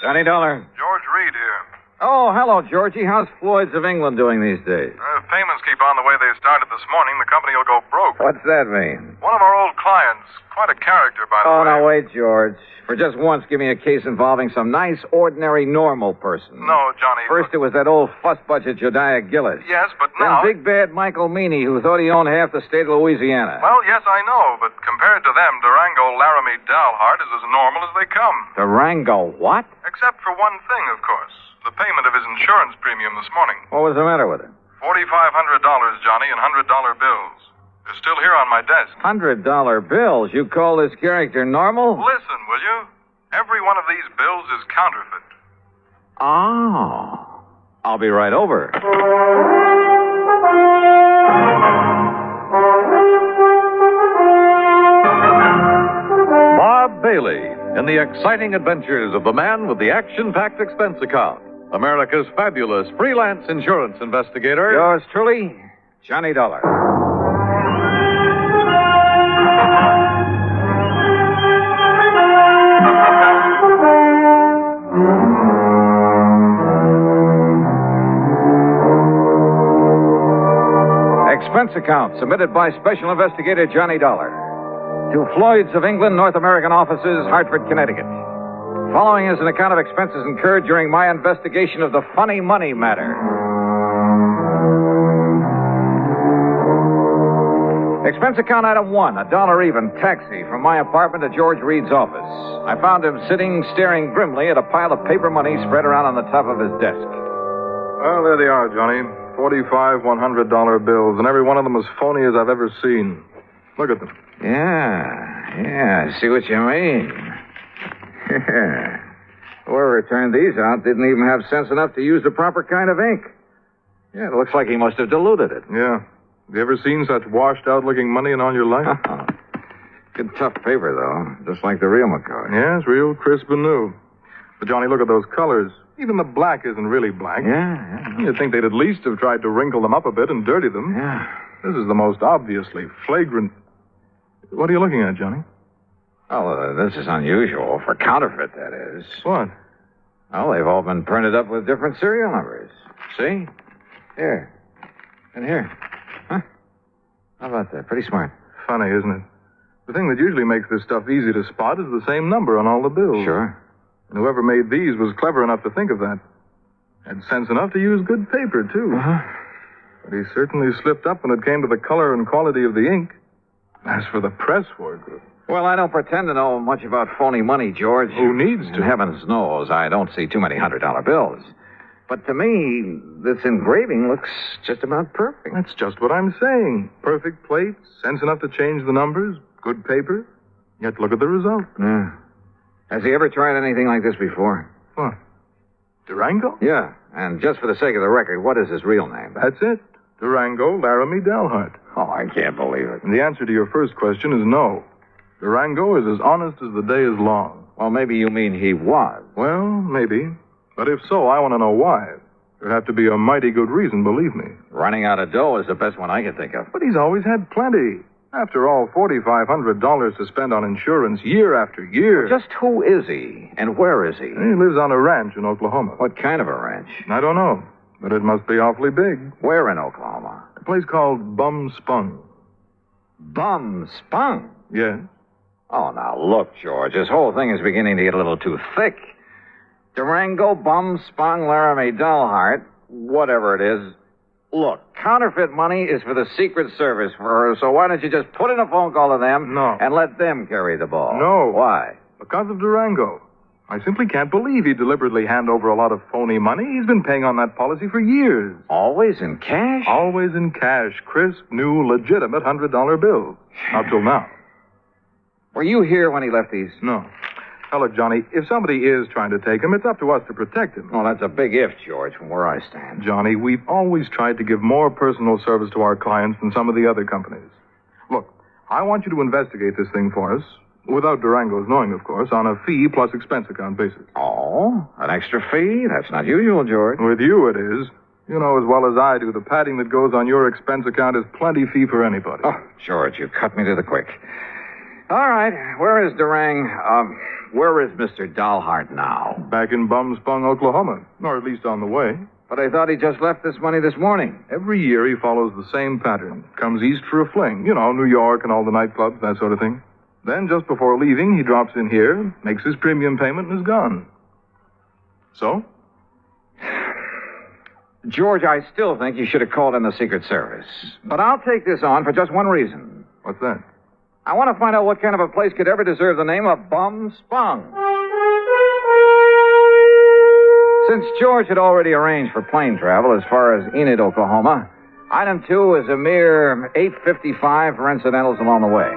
Johnny Dollar. George Reed here. Oh, hello, Georgie. How's Floyd's of England doing these days? If payments keep on the way they started this morning, the company will go broke. What's that mean? One of our old clients, quite a character, by the way. Oh, now, wait, George. For just once, give me a case involving some nice, ordinary, normal person. No, Johnny. First, it was that old fuss-budget Jediah Gillis. Yes, but then now... big bad Michael Meany, who thought he owned half the state of Louisiana. Well, yes, I know, but compared to them, Durango Laramie Dalhart is as normal as they come. Durango what? Except for one thing, of course. The payment of his insurance premium this morning. What was the matter with it? $4,500, Johnny, in $100 bills. They're still here on my desk. $100 bills? You call this character normal? Listen, will you? Every one of these bills is counterfeit. Oh. I'll be right over. Bob Bailey in the exciting adventures of the man with the action-packed expense account. America's fabulous freelance insurance investigator. Yours truly, Johnny Dollar. Expense account submitted by Special Investigator Johnny Dollar to Floyd's of England, North American offices, Hartford, Connecticut. Following is an account of expenses incurred during my investigation of the funny money matter. Expense account item 1, $1 even, taxi from my apartment to George Reed's office. I found him sitting, staring grimly at a pile of paper money spread around on the top of his desk. Well, there they are, Johnny. 45 $100 bills, and every one of them as phony as I've ever seen. Look at them. Yeah, I see what you mean. Whoever turned these out didn't even have sense enough to use the proper kind of ink. Yeah, it looks like he must have diluted it. Yeah. Have you ever seen such washed-out-looking money in all your life? Good tough paper, though, just like the real McCoy. Yes, real crisp and new. But, Johnny, look at those colors. Even the black isn't really black. Yeah. You'd think they'd at least have tried to wrinkle them up a bit and dirty them. Yeah. This is the most obviously flagrant... What are you looking at, Johnny? Oh, this is unusual. For counterfeit, that is. What? Well, they've all been printed up with different serial numbers. See? Here. And here. Huh? How about that? Pretty smart. Funny, isn't it? The thing that usually makes this stuff easy to spot is the same number on all the bills. Sure. And whoever made these was clever enough to think of that. Had sense enough to use good paper, too. Uh-huh. But he certainly slipped up when it came to the color and quality of the ink. As for the press work... Well, I don't pretend to know much about phony money, George. Who needs to? And heavens knows I don't see too many $100 bills. But to me, this engraving looks just about perfect. That's just what I'm saying. Perfect plates, sense enough to change the numbers, good paper. Yet look at the result. Yeah. Has he ever tried anything like this before? What? Durango? Yeah. And just for the sake of the record, what is his real name? That's it. Durango Laramie Dalhart. Oh, I can't believe it. And the answer to your first question is no. Durango is as honest as the day is long. Well, maybe you mean he was. Well, maybe. But if so, I want to know why. There'd have to be a mighty good reason, believe me. Running out of dough is the best one I can think of. But he's always had plenty. After all, $4,500 to spend on insurance year after year. Well, just who is he? And where is he? He lives on a ranch in Oklahoma. What kind of a ranch? I don't know. But it must be awfully big. Where in Oklahoma? A place called Bum Spung. Bum Spung? Yes. Oh, now, look, George, this whole thing is beginning to get a little too thick. Durango, Bum, Spung, Laramie, Dalhart, whatever it is. Look, counterfeit money is for the Secret Service, so why don't you just put in a phone call to them and let them carry the ball? No. Why? Because of Durango. I simply can't believe he'd deliberately hand over a lot of phony money. He's been paying on that policy for years. Always in cash? Always in cash. Crisp, new, legitimate $100 bills. Up till now. Were you here when he left these? No. Now, look, Johnny, if somebody is trying to take him, it's up to us to protect him. Well, that's a big if, George, from where I stand. Johnny, we've always tried to give more personal service to our clients than some of the other companies. Look, I want you to investigate this thing for us, without Durango's knowing, of course, on a fee plus expense account basis. Oh, an extra fee? That's not usual, George. With you, it is. You know as well as I do, the padding that goes on your expense account is plenty fee for anybody. Oh, George, you cut me to the quick. All right. Where is where is Mr. Dalhart now? Back in Bumspung, Oklahoma. Or at least on the way. But I thought he just left this money this morning. Every year he follows the same pattern. Comes east for a fling. You know, New York and all the nightclubs, that sort of thing. Then, just before leaving, he drops in here, makes his premium payment, and is gone. So? George, I still think you should have called in the Secret Service. But I'll take this on for just one reason. What's that? I want to find out what kind of a place could ever deserve the name of Bum Spung. Since George had already arranged for plane travel as far as Enid, Oklahoma, item 2 was a mere $8.55 for incidentals along the way.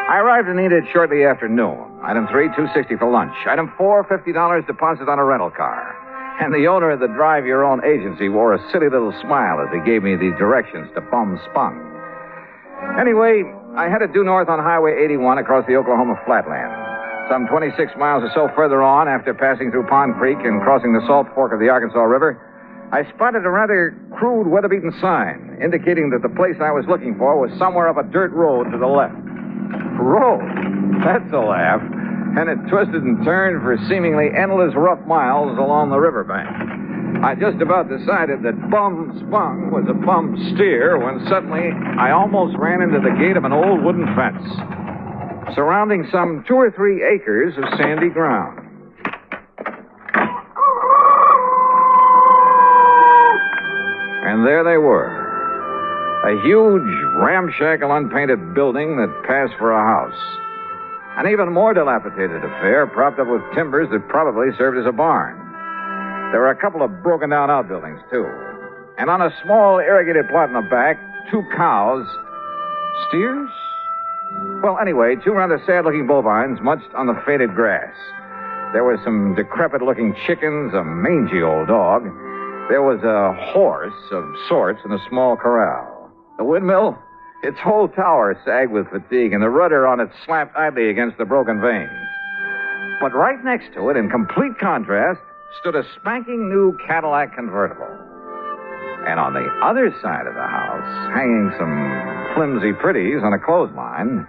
I arrived in Enid shortly after noon. Item 3, $2.60 for lunch. Item 4, $50 deposit on a rental car. And the owner of the Drive Your Own agency wore a silly little smile as he gave me the directions to Bum Spung. Anyway, I headed due north on Highway 81 across the Oklahoma flatland. Some 26 miles or so further on, after passing through Pond Creek and crossing the Salt Fork of the Arkansas River, I spotted a rather crude, weather-beaten sign indicating that the place I was looking for was somewhere up a dirt road to the left. Road? That's a laugh. And it twisted and turned for seemingly endless rough miles along the riverbank. I just about decided that Bum Spung was a bum steer when suddenly I almost ran into the gate of an old wooden fence, surrounding some 2 or 3 acres of sandy ground. And there they were. A huge, ramshackle, unpainted building that passed for a house. An even more dilapidated affair, propped up with timbers that probably served as a barn. There were a couple of broken-down outbuildings, too. And on a small irrigated plot in the back, 2 cows. Steers? Well, anyway, 2 rather sad-looking bovines munched on the faded grass. There were some decrepit-looking chickens, a mangy old dog. There was a horse of sorts in a small corral. The windmill? Its whole tower sagged with fatigue, and the rudder on it slapped idly against the broken vanes. But right next to it, in complete contrast, stood a spanking new Cadillac convertible. And on the other side of the house, hanging some flimsy pretties on a clothesline,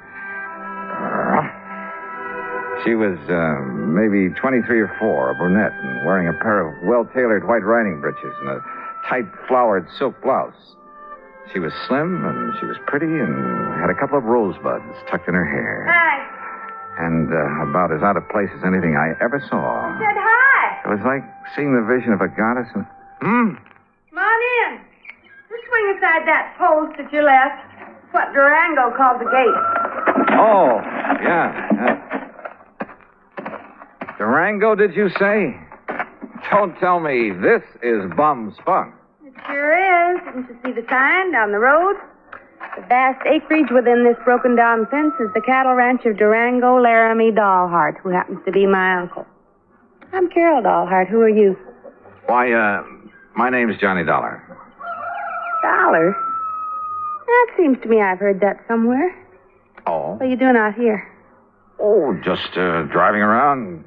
she was maybe 23 or 4, a brunette, and wearing a pair of well-tailored white riding breeches and a tight flowered silk blouse. She was slim, and she was pretty, and had a couple of rosebuds tucked in her hair. Hi. And about as out of place as anything I ever saw. I said hi. It was like seeing the vision of a goddess. Come on in. Just swing aside that post that you left. What Durango called the gate. Oh, yeah. Durango, did you say? Don't tell me this is Bum Spung. It sure is. Didn't you see the sign down the road? The vast acreage within this broken-down fence is the cattle ranch of Durango Laramie Dalhart, who happens to be my uncle. I'm Carol Dalhart. Who are you? Why, my name's Johnny Dollar. Dollar? That seems to me I've heard that somewhere. Oh? What are you doing out here? Oh, just driving around,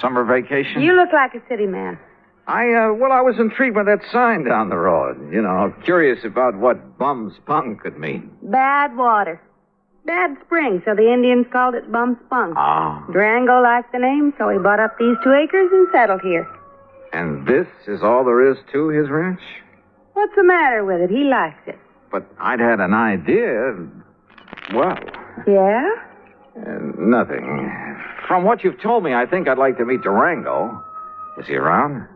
summer vacation. You look like a city man. I was intrigued by that sign down the road. Curious about what Bum Spung could mean. Bad water. Bad spring, so the Indians called it Bum Spung. Ah. Durango liked the name, so he bought up these 2 acres and settled here. And this is all there is to his ranch? What's the matter with it? He likes it. But I'd had an idea. Well. Yeah? Nothing. From what you've told me, I think I'd like to meet Durango. Is he around?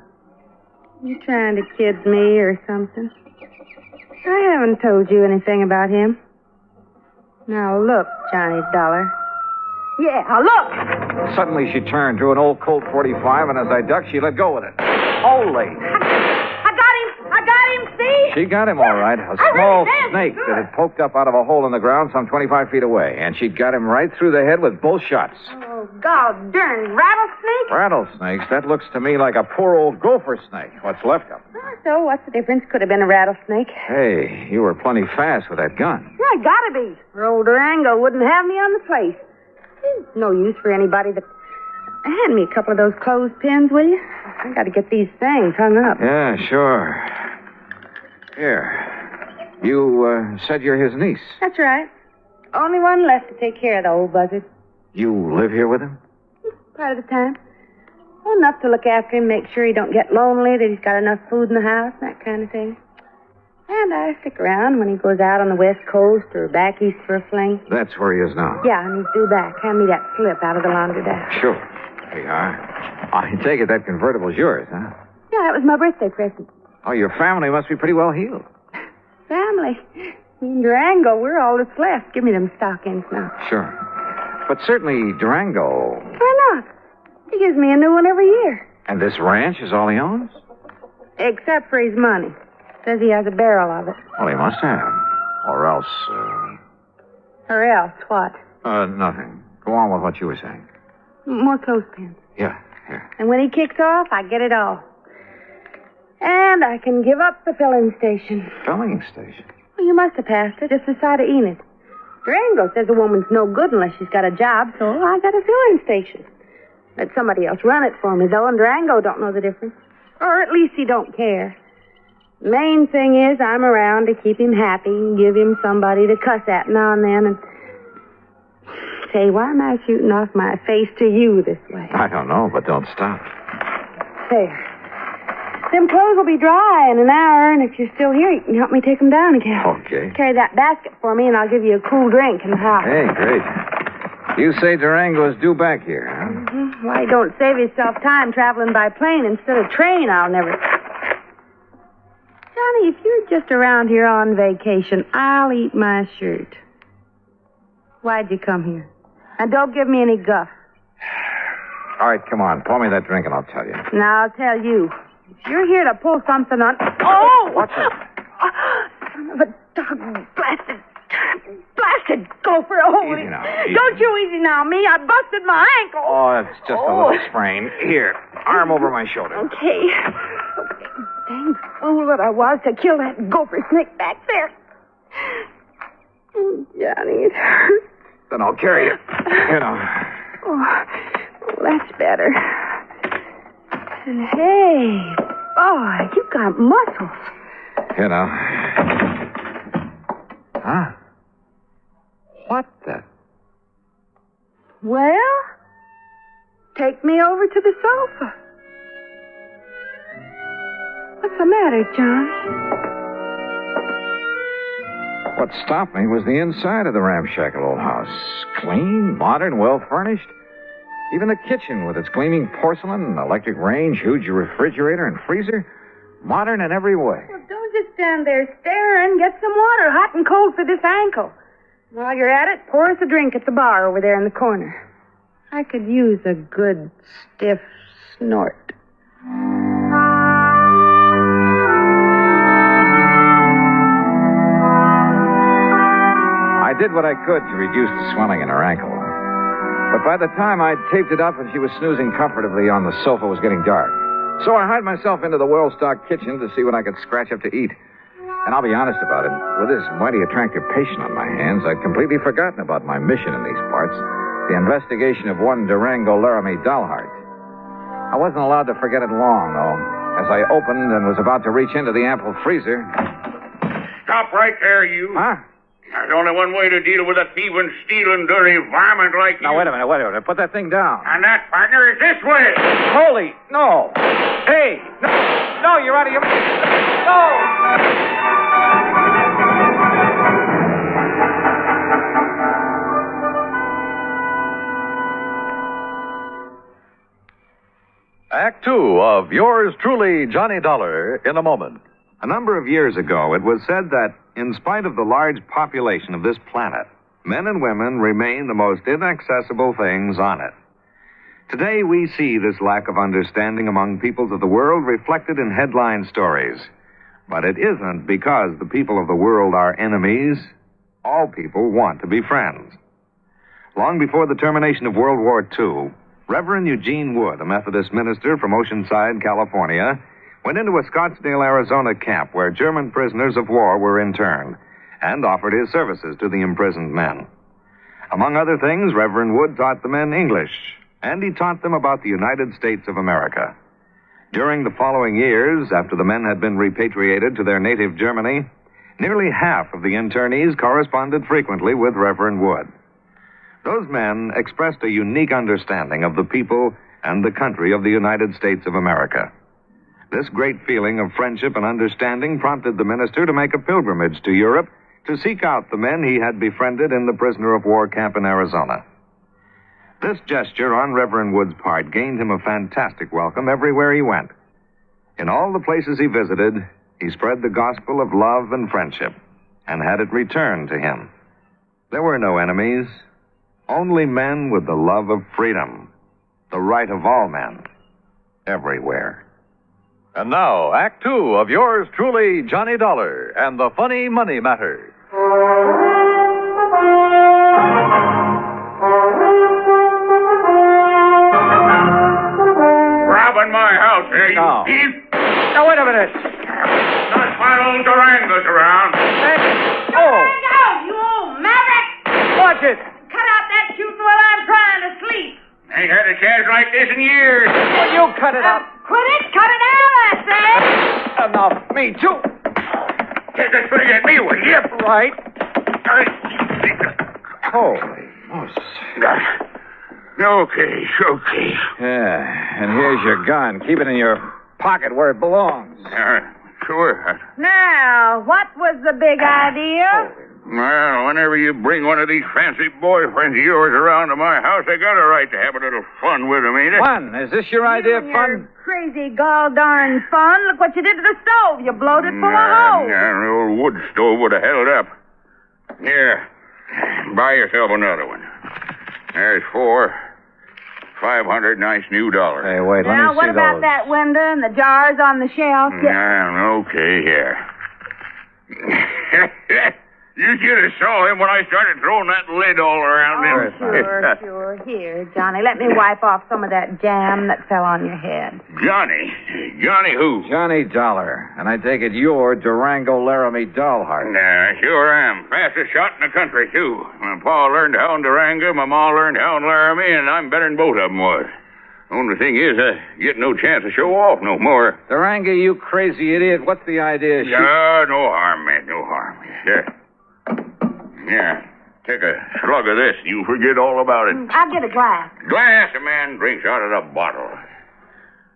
You trying to kid me or something? I haven't told you anything about him. Now look, Johnny Dollar. Yeah, look! Suddenly she turned, drew an old Colt 45, and as I ducked, she let go with it. Holy! I got him, see? She got him all right. A small snake that had poked up out of a hole in the ground some 25 feet away, and she'd got him right through the head with both shots. Oh, God darn rattlesnake? Rattlesnakes? That looks to me like a poor old gopher snake, what's left of him. So what's the difference? Could have been a rattlesnake. Hey, you were plenty fast with that gun. Yeah, gotta be. Or old Durango wouldn't have me on the place. It's no use for anybody to... Hand me a couple of those clothespins, will you? I gotta get these things hung up. Yeah, sure. Here. You said you're his niece. That's right. Only one left to take care of the old buzzard. You live here with him? Part of the time. Well, enough to look after him, make sure he don't get lonely, that he's got enough food in the house, that kind of thing. And I stick around when he goes out on the West Coast or back east for a fling. That's where he is now. Yeah, and he's due back. Hand me that slip out of the laundromat. Sure. Here you are. I take it that convertible's yours, huh? Yeah, that was my birthday present. Oh, your family must be pretty well heeled. Family. Me and Durango, we're all that's left. Give me them stockings now. Sure. But certainly Durango. Why not? He gives me a new one every year. And this ranch is all he owns? Except for his money. Says he has a barrel of it. Well, he must have. Or else, Or else, what? nothing. Go on with what you were saying. More clothespins. Yeah, here. And when he kicks off, I get it all. And I can give up the filling station. Filling station? Well, you must have passed it, just the side of Enid. Durango says a woman's no good unless she's got a job, so I got a filling station. Let somebody else run it for me, though, and Durango don't know the difference. Or at least he don't care. The main thing is I'm around to keep him happy and give him somebody to cuss at now and then. And say, why am I shooting off my face to you this way? I don't know, but don't stop. There. Them clothes will be dry in an hour, and if you're still here, you can help me take them down again. Okay. Carry that basket for me, and I'll give you a cool drink in the house. Hey, great. You say Durango's due back here, huh? Mm-hmm. Why, don't save yourself time traveling by plane instead of train, I'll never... Johnny, if you're just around here on vacation, I'll eat my shirt. Why'd you come here? And don't give me any guff. All right, come on. Pour me that drink and I'll tell you. Now, I'll tell you. If you're here to pull something on... Oh! What's it? Son of a dog. Blasted gopher. Oh, Easy now, easy. Don't you easy now, me. I busted my ankle. Oh, it's just a little sprain. Here, arm over my shoulder. Okay. Dang fool that I was to kill that gopher snake back there. Oh, Johnny, it hurts. Then I'll carry you. You know. Oh, that's better. And hey, boy, you got muscles. You know. Huh? What the? Well, take me over to the sofa. What's the matter, Johnny? What stopped me was the inside of the ramshackle old house. Clean, modern, well-furnished. Even the kitchen with its gleaming porcelain, electric range, huge refrigerator, and freezer. Modern in every way. Well, don't just stand there staring. Get some water, hot and cold for this ankle. While you're at it, pour us a drink at the bar over there in the corner. I could use a good, stiff snort. I did what I could to reduce the swelling in her ankle. But by the time I'd taped it up and she was snoozing comfortably on the sofa, it was getting dark. So I hied myself into the well-stocked kitchen to see what I could scratch up to eat. And I'll be honest about it. With this mighty attractive patient on my hands, I'd completely forgotten about my mission in these parts, the investigation of one Durango Laramie Dollheart. I wasn't allowed to forget it long, though. As I opened and was about to reach into the ample freezer... Stop right there, you. Huh? There's only one way to deal with a thieving, stealing, dirty varmint like you. Now, wait a minute. Put that thing down. And that, partner, is this way. Holy, no. Hey, no, you're out of your... No! Act Two of yours truly, Johnny Dollar, in a moment. A number of years ago, it was said that, in spite of the large population of this planet, men and women remain the most inaccessible things on it. Today, we see this lack of understanding among peoples of the world reflected in headline stories. But it isn't because the people of the world are enemies. All people want to be friends. Long before the termination of World War II, Reverend Eugene Wood, a Methodist minister from Oceanside, California, went into a Scottsdale, Arizona camp where German prisoners of war were interned and offered his services to the imprisoned men. Among other things, Reverend Wood taught the men English, and he taught them about the United States of America. During the following years, after the men had been repatriated to their native Germany, Nearly half of the internees corresponded frequently with Reverend Wood. Those men expressed a unique understanding of the people and the country of the United States of America. This great feeling of friendship and understanding prompted the minister to make a pilgrimage to Europe to seek out the men he had befriended in the prisoner of war camp in Arizona. This gesture on Reverend Wood's part gained him a fantastic welcome everywhere he went. In all the places he visited, he spread the gospel of love and friendship and had it returned to him. There were no enemies, only men with the love of freedom, the right of all men, everywhere. And now, Act Two of yours truly, Johnny Dollar, and the Funny Money Matter. Robbing my house here, you No. thief! Now, wait a minute. Not my old Durango's around. Durango, you old maverick! Watch it. Cut out that shooting while I'm trying to sleep. Ain't had a chance like this in years. Will you cut it out? Quit it! Cut it out, I say! Enough. Me, too. Take a swing at me, will you? Right. Holy Moses. Okay. Yeah, and here's your gun. Keep it in your pocket where it belongs. Sure. Now, what was the big idea? Well, whenever you bring one of these fancy boyfriends of yours around to my house, I got a right to have a little fun with them, ain't it? Fun? Is this your idea of You and fun? your crazy gall darn fun. Look what you did to the stove. You blowed it full of holes. Yeah, the old wood stove would have held up. Here, buy yourself another one. There's $500 nice new dollars. Hey, wait, let Now, me see what about those. that window and the jars on the shelf? Okay, here. You should have saw him when I started throwing that lid all around him. Sure. Here, Johnny, let me wipe off some of that jam that fell on your head. Johnny? Johnny who? Johnny Dollar. And I take it you're Durango Laramie Dollheart. Nah, sure am. Fastest shot in the country, too. My pa learned how in Durango, my ma learned how in Laramie, and I'm better than both of them was. Only thing is, I get no chance to show off no more. Durango, you crazy idiot. What's the idea? No harm, man, no harm. Yeah, take a slug of this. You forget all about it. I'll get a glass. Glass, a man drinks out of the bottle.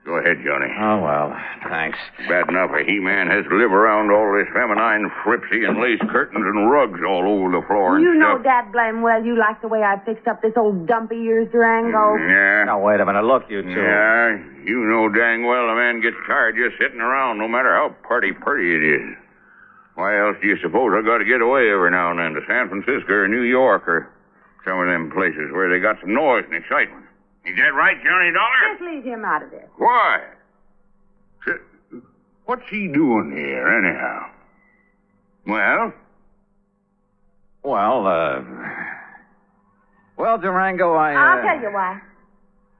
Go ahead, Johnny. Oh, well, thanks. Bad enough a he-man has to live around all this feminine fripsy and lace curtains and rugs all over the floor and You know, stuff. Dad, blame well, you like the way I fixed up this old dumpy ears Durango. Yeah. Now, wait a minute. Look, you two. Yeah, you know dang well a man gets tired just sitting around, no matter how pretty it is. Why else do you suppose I got to get away every now and then to San Francisco or New York or some of them places where they got some noise and excitement? Is that right, Johnny Dollar? Just leave him out of this. Why? What's he doing here, anyhow? Well, Durango, I'll tell you why.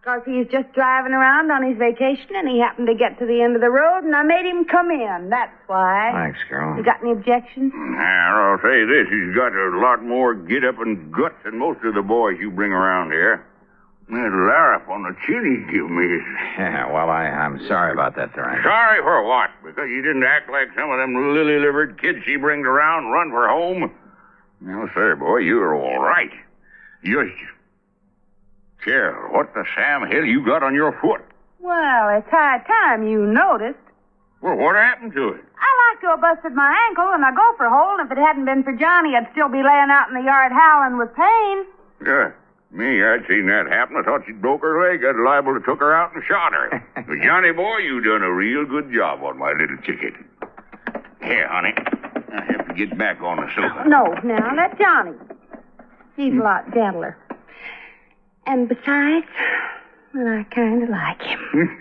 Because he's just driving around on his vacation, and he happened to get to the end of the road, and I made him come in. That's why. Thanks, girl. You got any objections? Now, I'll say this. He's got a lot more get-up and guts than most of the boys you bring around here. That larrup on the chin he give me is... Yeah, well, I'm sorry about that, Durango. Sorry for what? Because you didn't act like some of them lily-livered kids she brings around and run for home? No, sir, boy, you're all right. Carol, what the Sam Hill you got on your foot? Well, it's high time you noticed. Well, what happened to it? I like to have busted my ankle in a gopher hole, and if it hadn't been for Johnny, I'd still be laying out in the yard howling with pain. Yeah. Me, I'd seen that happen. I thought she'd broke her leg. I'd liable to took her out and shot her. But Johnny boy, you done a real good job on my little ticket. Here, honey. I have to get back on the sofa. No, now, let Johnny. He's a lot gentler. And besides, well, I kind of like him.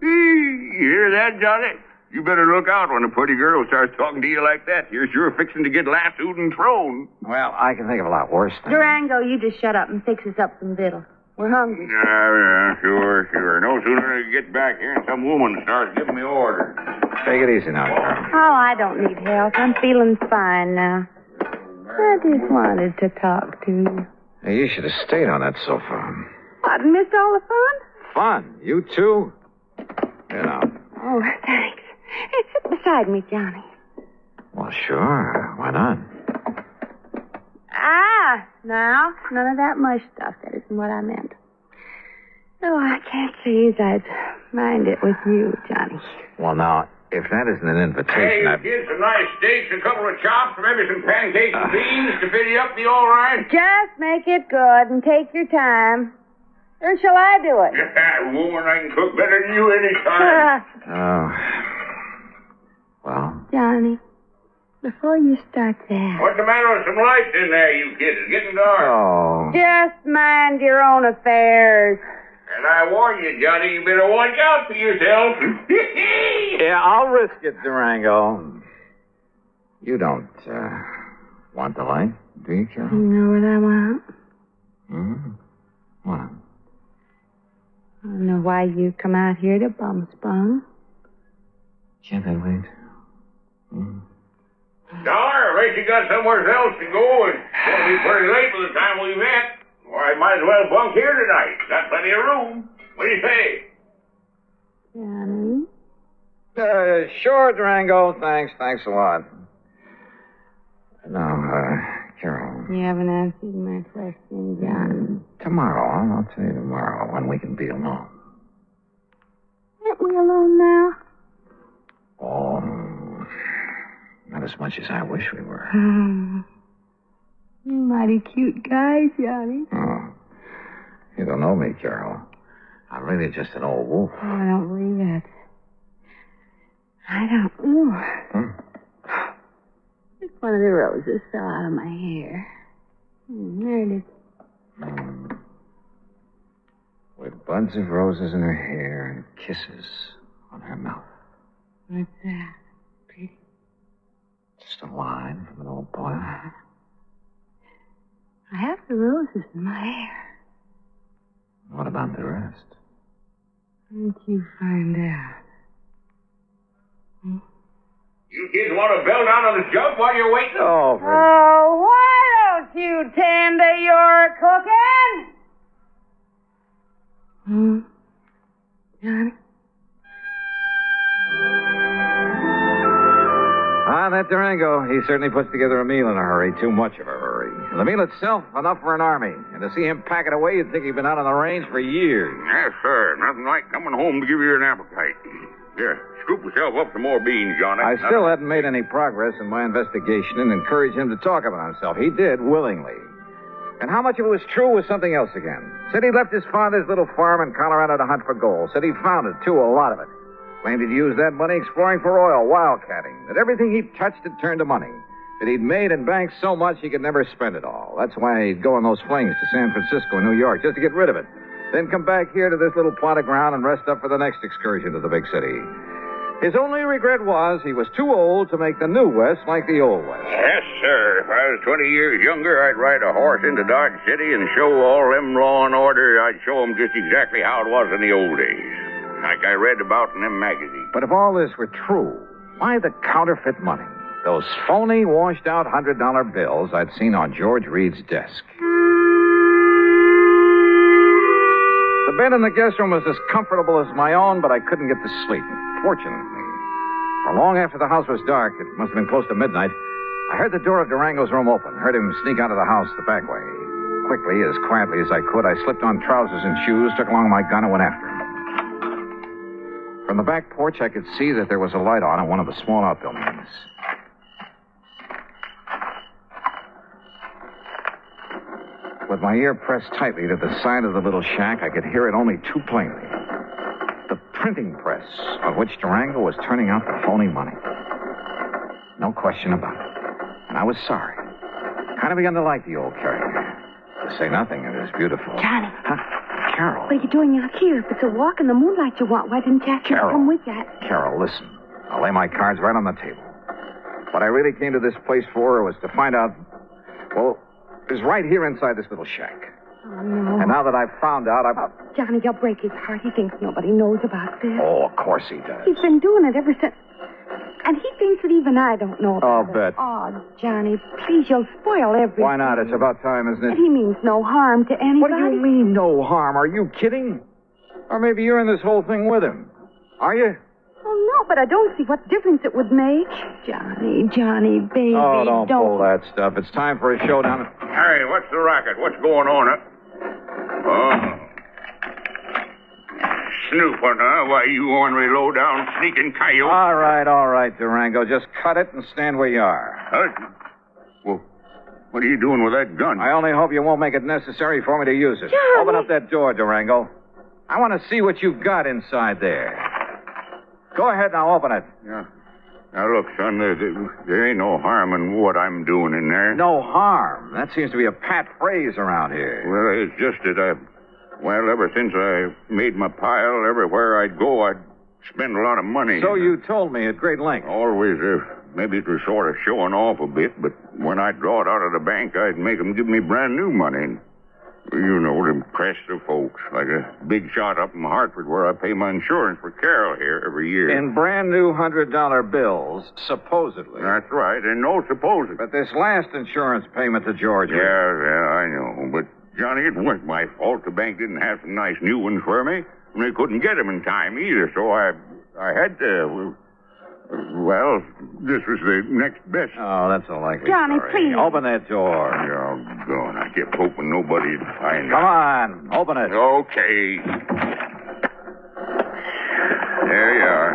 You hear that, Johnny? You better look out when a pretty girl starts talking to you like that. You're sure fixing to get lassoed and thrown. Well, I can think of a lot worse things. Durango, you just shut up and fix us up some victuals. We're hungry. Yeah, sure. No sooner than I get back here and some woman starts giving me orders. Take it easy now, girl. Oh, I don't need help. I'm feeling fine now. I just wanted to talk to you. Hey, you should have stayed on that sofa. What, missed all the fun? Fun? You too? You know. Oh, thanks. Hey, sit beside me, Johnny. Well, Well, sure. Why not? Now, none of that mush stuff. That isn't what I meant. Oh, I can't say as I'd mind it with you, Johnny. Well, now, if that isn't an invitation, Hey, kids, some nice steaks, a couple of chops, maybe some pancakes and beans to fit you up, be all right? Just make it good and take your time. Or shall I do it? Woman, I can cook better than you any time. Oh. Well? Johnny, before you start that... What's the matter with some lights in there, you kids? It's getting dark. Oh. Just mind your own affairs. And I warn you, Johnny, you better watch out for yourself. Yeah, I'll risk it, Durango. You don't, want the light, do you, Carol? You know what I want? What? I don't know why you come out here to bum spun. Can't they wait? Dollar, I bet you got somewhere else to go. It's going to be pretty late by the time we met. Or I might as well bunk here tonight. Got plenty of room. What do you say? Johnny? Sure, Durango. Thanks a lot. No, Carol. You haven't answered my question, Johnny. Tomorrow. I'll tell you tomorrow when we can be alone. Aren't we alone now? Oh, not as much as I wish we were. You're a mighty cute guy, Johnny. Oh, you don't know me, Carol. I'm really just an old wolf. Oh, I don't believe it. I don't know. Just one of the roses fell out of my hair. There it is. With buds of roses in her hair and kisses on her mouth. What's that? Pretty? Just a line from an old poem. I have the roses in my hair. What about the rest? Why don't you find out? You kids want to bell down on the jug while you're waiting? Oh, why don't you tend to your cooking? Johnny? That Durango, he certainly puts together a meal in a hurry. Too much of a hurry. And the meal itself, enough for an army. And to see him pack it away, you'd think he'd been out on the range for years. Yes, sir. Nothing like coming home to give you an appetite. Here, scoop yourself up some more beans, Johnny. I still hadn't made any progress in my investigation and encouraged him to talk about himself. He did, willingly. And how much of it was true was something else again. Said he left his father's little farm in Colorado to hunt for gold. Said he found it, too, a lot of it. Claimed he'd used that money exploring for oil, wildcatting. That everything he touched had turned to money. That he'd made and banked so much he could never spend it all. That's why he'd go on those flings to San Francisco and New York, just to get rid of it. Then come back here to this little plot of ground and rest up for the next excursion to the big city. His only regret was he was too old to make the new West like the old West. Yes, sir. If I was 20 years younger, I'd ride a horse into Dodge City and show all them law and order. I'd show them just exactly how it was in the old days. Like I read about in them magazines. But if all this were true, why the counterfeit money? Those phony, washed-out $100 bills I'd seen on George Reed's desk. The bed in the guest room was as comfortable as my own, but I couldn't get to sleep. Fortunately. For long after the house was dark, it must have been close to midnight, I heard the door of Durango's room open, heard him sneak out of the house the back way. Quickly, as quietly as I could, I slipped on trousers and shoes, took along my gun, and went after him. From the back porch, I could see that there was a light on in one of the small outbuildings. With my ear pressed tightly to the side of the little shack, I could hear it only too plainly. The printing press on which Durango was turning out the phony money. No question about it. And I was sorry. Kind of begun to like the old character. To say nothing, it was beautiful. Johnny. Huh? Carol. What are you doing out here? If it's a walk in the moonlight you want, why didn't you ask me to come with you? Carol, listen. I'll lay my cards right on the table. What I really came to this place for was to find out, well, it was right here inside this little shack. Oh, no. And now that I've found out, Oh, Johnny, you'll break his heart. He thinks nobody knows about this. Oh, of course he does. He's been doing it ever since. And he thinks that even I don't know about I'll bet. Oh, Johnny, please, you'll spoil everything. Why not? It's about time, isn't it? He means no harm to anybody. What do you mean, no harm? Are you kidding? Or maybe you're in this whole thing with him. Are you? Oh, no, but I don't see what difference it would make. Johnny, baby, Oh, don't pull that stuff. It's time for a showdown. Hey, what's the racket? What's going on? Oh. Snooping, huh? Why, you ornery, low-down, sneaking coyote. All right, Durango. Just cut it and stand where you are. Well, what are you doing with that gun? I only hope you won't make it necessary for me to use it. Johnny. Open up that door, Durango. I want to see what you've got inside there. Go ahead now, open it. Yeah. Now, look, son, there ain't no harm in what I'm doing in there. No harm. That seems to be a pat phrase around here. Well, it's just that ever since I made my pile, everywhere I'd go, I'd spend a lot of money. So you told me at great length. Always, maybe it was sort of showing off a bit, but when I'd draw it out of the bank, I'd make them give me brand new money. You know, to impress the folks. Like a big shot up in Hartford where I pay my insurance for Carol here every year. In brand new $100 bills, supposedly. That's right, and no supposed. But this last insurance payment to Georgia. Yeah, I know. But, Johnny, it wasn't my fault. The bank didn't have some nice new ones for me. And they couldn't get them in time either, so I had to... Well, this was the next best. Oh, that's a likely Johnny, story. please. Open that door. Oh, God, I kept hoping nobody'd find Come out. on, open it. Okay. There you are.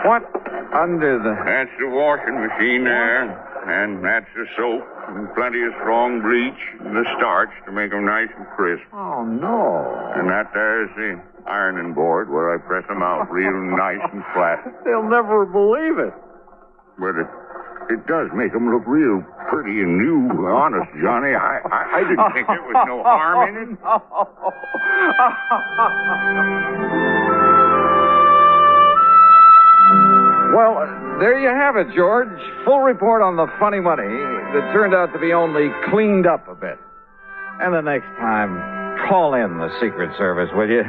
What under the... That's the washing machine there. And that's the soap. And plenty of strong bleach. And the starch to make them nice and crisp. Oh, no. And that there's the ironing board where I press them out real nice and flat. They'll never believe it. But it does make them look real pretty and new. Honest, Johnny. I didn't think there was no harm in it. Well, there you have it, George. Full report on the funny money that turned out to be only cleaned up a bit. And the next time, call in the Secret Service, will you?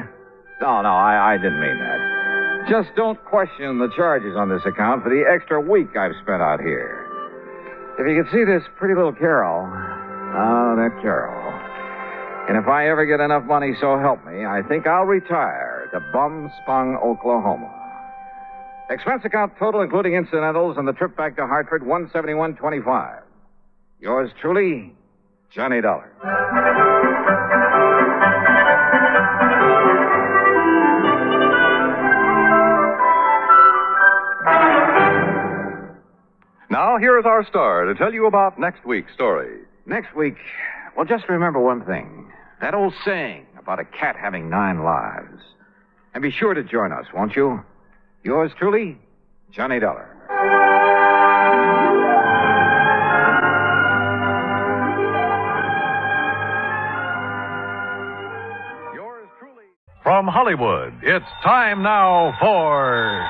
No, I didn't mean that. Just don't question the charges on this account for the extra week I've spent out here. If you could see this pretty little Carol. Oh, that Carol. And if I ever get enough money, so help me, I think I'll retire to Bum Spung, Oklahoma. Expense account total, including incidentals, and the trip back to Hartford, $171.25. Yours truly, Johnny Dollar. Now, here is our star to tell you about next week's story. Next week, well, just remember one thing. That old saying about a cat having 9 lives. And be sure to join us, won't you? Yours truly, Johnny Dollar. Yours truly. From Hollywood, it's time now for...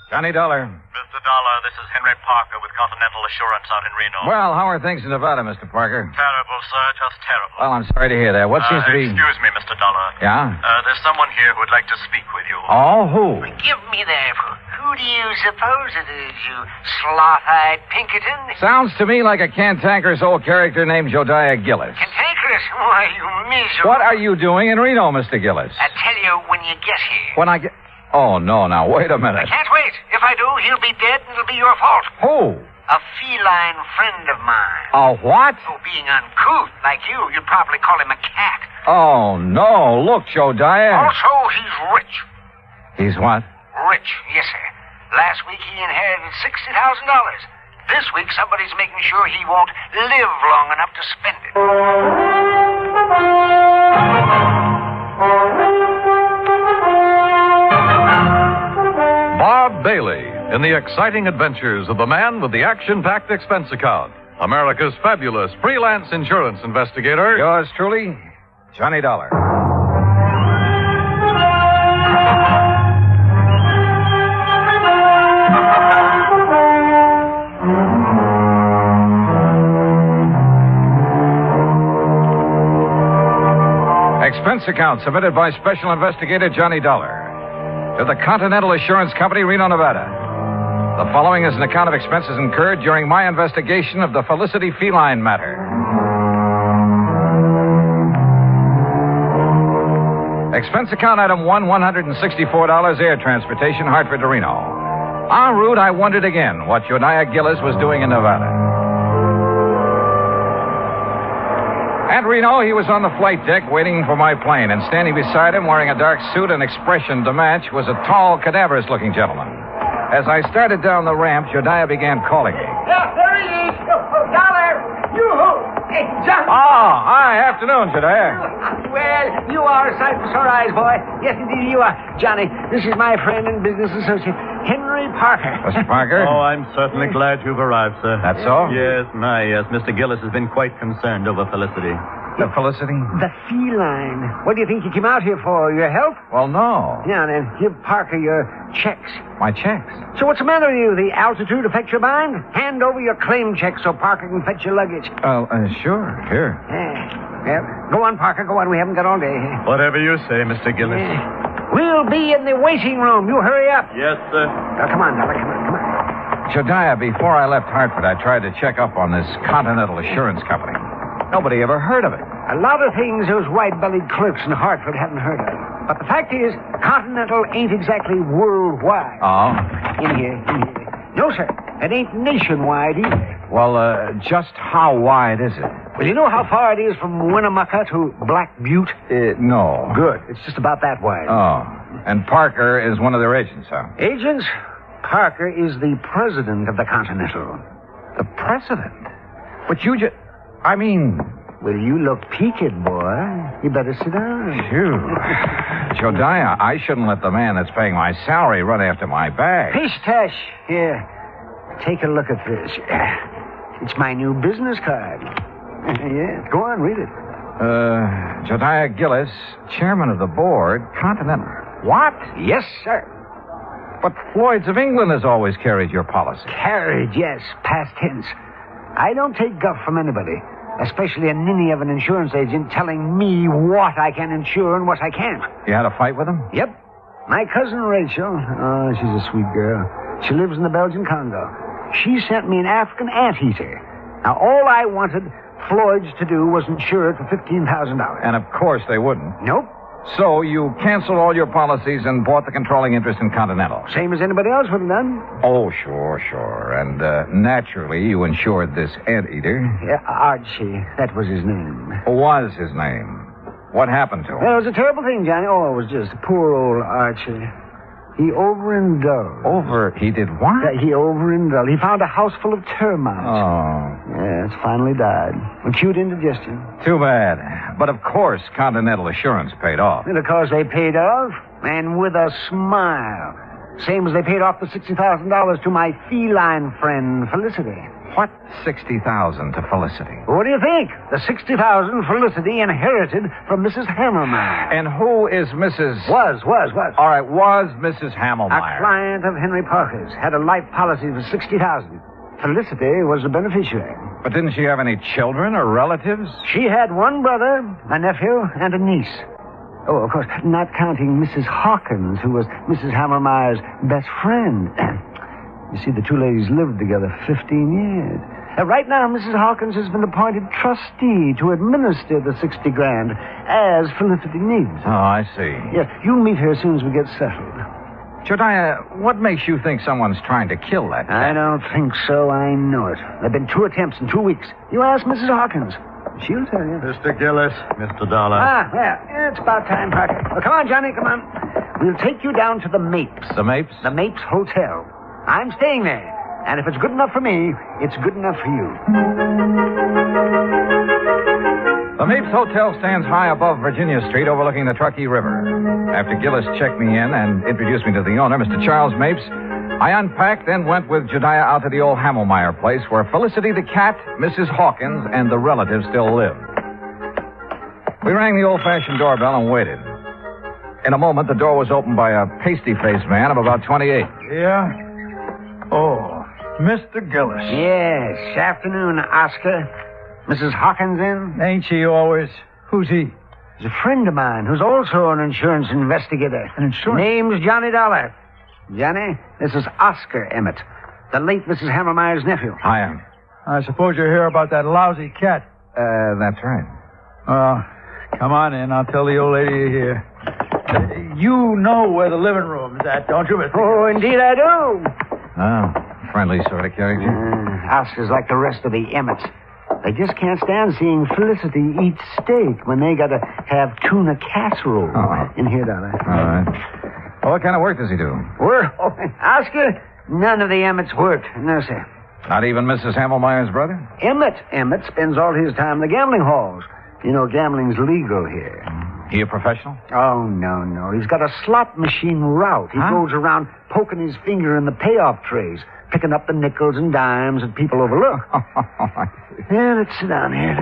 Johnny Dollar. Mr. Dollar, this is Henry Parker with Continental Assurance out in Reno. Well, how are things in Nevada, Mr. Parker? Terrible, sir, just terrible. Well, I'm sorry to hear that. What seems to be... Excuse me, Mr. Dollar. Yeah? There's someone here who would like to speak with you. Oh, who? Give me that. Who do you suppose it is, you sloth-eyed Pinkerton? Sounds to me like a cantankerous old character named Jodiah Gillis. Cantankerous? Why, you miserable... What are you doing in Reno, Mr. Gillis? I tell you when you get here. When I get... Oh, no, now, wait a minute. I can't wait. If I do, he'll be dead and it'll be your fault. Who? A feline friend of mine. A what? Oh, being uncouth like you'd probably call him a cat. Oh, no. Look, Jodiah. Also, he's rich. He's what? Rich, yes, sir. Last week he inherited $60,000. This week somebody's making sure he won't live long enough to spend it. Bob Bailey in the exciting adventures of the man with the action-packed expense account. America's fabulous freelance insurance investigator. Yours truly, Johnny Dollar. Expense account submitted by Special Investigator Johnny Dollar to the Continental Assurance Company, Reno, Nevada. The following is an account of expenses incurred during my investigation of the Felicity Feline matter. Expense account item 1, $164 air transportation, Hartford to Reno. En route, I wondered again what Jodiah Gillis was doing in Nevada. At Reno, he was on the flight deck waiting for my plane, and standing beside him, wearing a dark suit and expression to match, was a tall, cadaverous-looking gentleman. As I started down the ramp, Jodiah began calling me. Yeah, there he is. Dollar. Yoo-hoo. Hey, John. Oh, hi. Afternoon, Jodiah. Well, you are a sight for sore eyes, boy. Yes, indeed, you are. Johnny, this is my friend and business associate, Henry Parker. Mr. Parker? Oh, I'm certainly glad you've arrived, sir. That's so? Yes, yes. Mr. Gillis has been quite concerned over Felicity. The Felicity? The Feline. What do you think you came out here for? Your help? Well, no. Yeah, then give Parker your checks. My checks. So what's the matter with you? The altitude affect your mind? Hand over your claim check so Parker can fetch your luggage. Sure. Here. Yeah. Go on, Parker. Go on. We haven't got all day. Whatever you say, Mr. Gillis. Yeah. We'll be in the waiting room. You hurry up. Yes, sir. Now, come on, Dollar. Come on. Jodiah, before I left Hartford, I tried to check up on this Continental Assurance Company. Nobody ever heard of it. A lot of things those white-bellied clerks in Hartford haven't heard of. But the fact is, Continental ain't exactly worldwide. Oh? In here. No, sir. It ain't nationwide either. Well, just how wide is it? Well, you know how far it is from Winnemucca to Black Butte? No. Good. It's just about that wide. Oh. And Parker is one of their agents, huh? Agents? Parker is the president of the Continental. The president? But you just... I mean... Well, you look peaked, boy. You better sit down. Phew. Jodiah, I shouldn't let the man that's paying my salary run after my bag. Pish-tash. Here. Take a look at this. It's my new business card. Yeah, go on, read it. Jodiah Gillis, chairman of the board, Continental. What? Yes, sir. But Floyd's of England has always carried your policy. Carried, yes, past tense. I don't take guff from anybody, especially a ninny of an insurance agent telling me what I can insure and what I can't. You had a fight with him? Yep. My cousin Rachel, oh, she's a sweet girl. She lives in the Belgian Congo. She sent me an African anteater. Now, all I wanted Floyd's to do was insure it for $15,000. And of course they wouldn't. Nope. So you canceled all your policies and bought the controlling interest in Continental. Same as anybody else would have done. Oh, sure. And naturally, you insured this anteater. Yeah, Archie. That was his name. Was his name. What happened to him? Well, it was a terrible thing, Johnny. Oh, it was just poor old Archie. He overindulged. He did what? Yeah, he overindulged. He found a house full of termites. Oh. Yes, finally died. Acute indigestion. Too bad. But of course, Continental Assurance paid off. And of course they paid off, and with a smile. Same as they paid off the $60,000 to my feline friend, Felicity. What $60,000 to Felicity? What do you think? The $60,000 Felicity inherited from Mrs. Hammermeyer. And who is Mrs... Was. All right, was Mrs. Hammermeyer. A client of Henry Parker's. Had a life policy for $60,000. Felicity was the beneficiary. But didn't she have any children or relatives? She had one brother, a nephew, and a niece. Oh, of course, not counting Mrs. Hawkins, who was Mrs. Hammermeyer's best friend. You see, the two ladies lived together 15 years. Right now, Mrs. Hawkins has been appointed trustee to administer the $60,000 as Felicity needs. Oh, I see. Yes, you'll meet her as soon as we get settled. Jodiah, what makes you think someone's trying to kill that cat? I don't think so. I know it. There have been 2 attempts in 2 weeks. You ask Mrs. Hawkins. She'll tell you. Mr. Gillis, Mr. Dollar. Well, it's about time, Parker. Well, come on, Johnny, come on. We'll take you down to the Mapes. The Mapes? The Mapes Hotel. I'm staying there. And if it's good enough for me, it's good enough for you. The Mapes Hotel stands high above Virginia Street overlooking the Truckee River. After Gillis checked me in and introduced me to the owner, Mr. Charles Mapes, I unpacked and went with Jodiah out to the old Hammelmeyer place where Felicity the cat, Mrs. Hawkins, and the relatives still lived. We rang the old-fashioned doorbell and waited. In a moment, the door was opened by a pasty-faced man of about 28. Yeah? Oh, Mr. Gillis. Yes, afternoon, Oscar. Mrs. Hawkins in? Ain't she always? Who's he? He's a friend of mine who's also an insurance investigator. An insurance? Name's Johnny Dollar. Johnny, this is Oscar Emmett, the late Mrs. Hammermeyer's nephew. I am. I suppose you're here about that lousy cat. That's right. Come on in. I'll tell the old lady you're here. You know where the living room is at, don't you, Mr. Oh, indeed I do. Oh, friendly sort of character. Us is like the rest of the Emmets. They just can't stand seeing Felicity eat steak when they gotta have tuna casserole. In here, darling. All right. Well, what kind of work does he do? Work? Oh, Oscar, none of the Emmets work. No, sir. Not even Mrs. Hamelmeyer's brother? Emmett spends all his time in the gambling halls. You know, gambling's legal here. He a professional? Oh, no. He's got a slot machine route. He goes around poking his finger in the payoff trays, picking up the nickels and dimes that people overlook. Yeah, let's sit down here.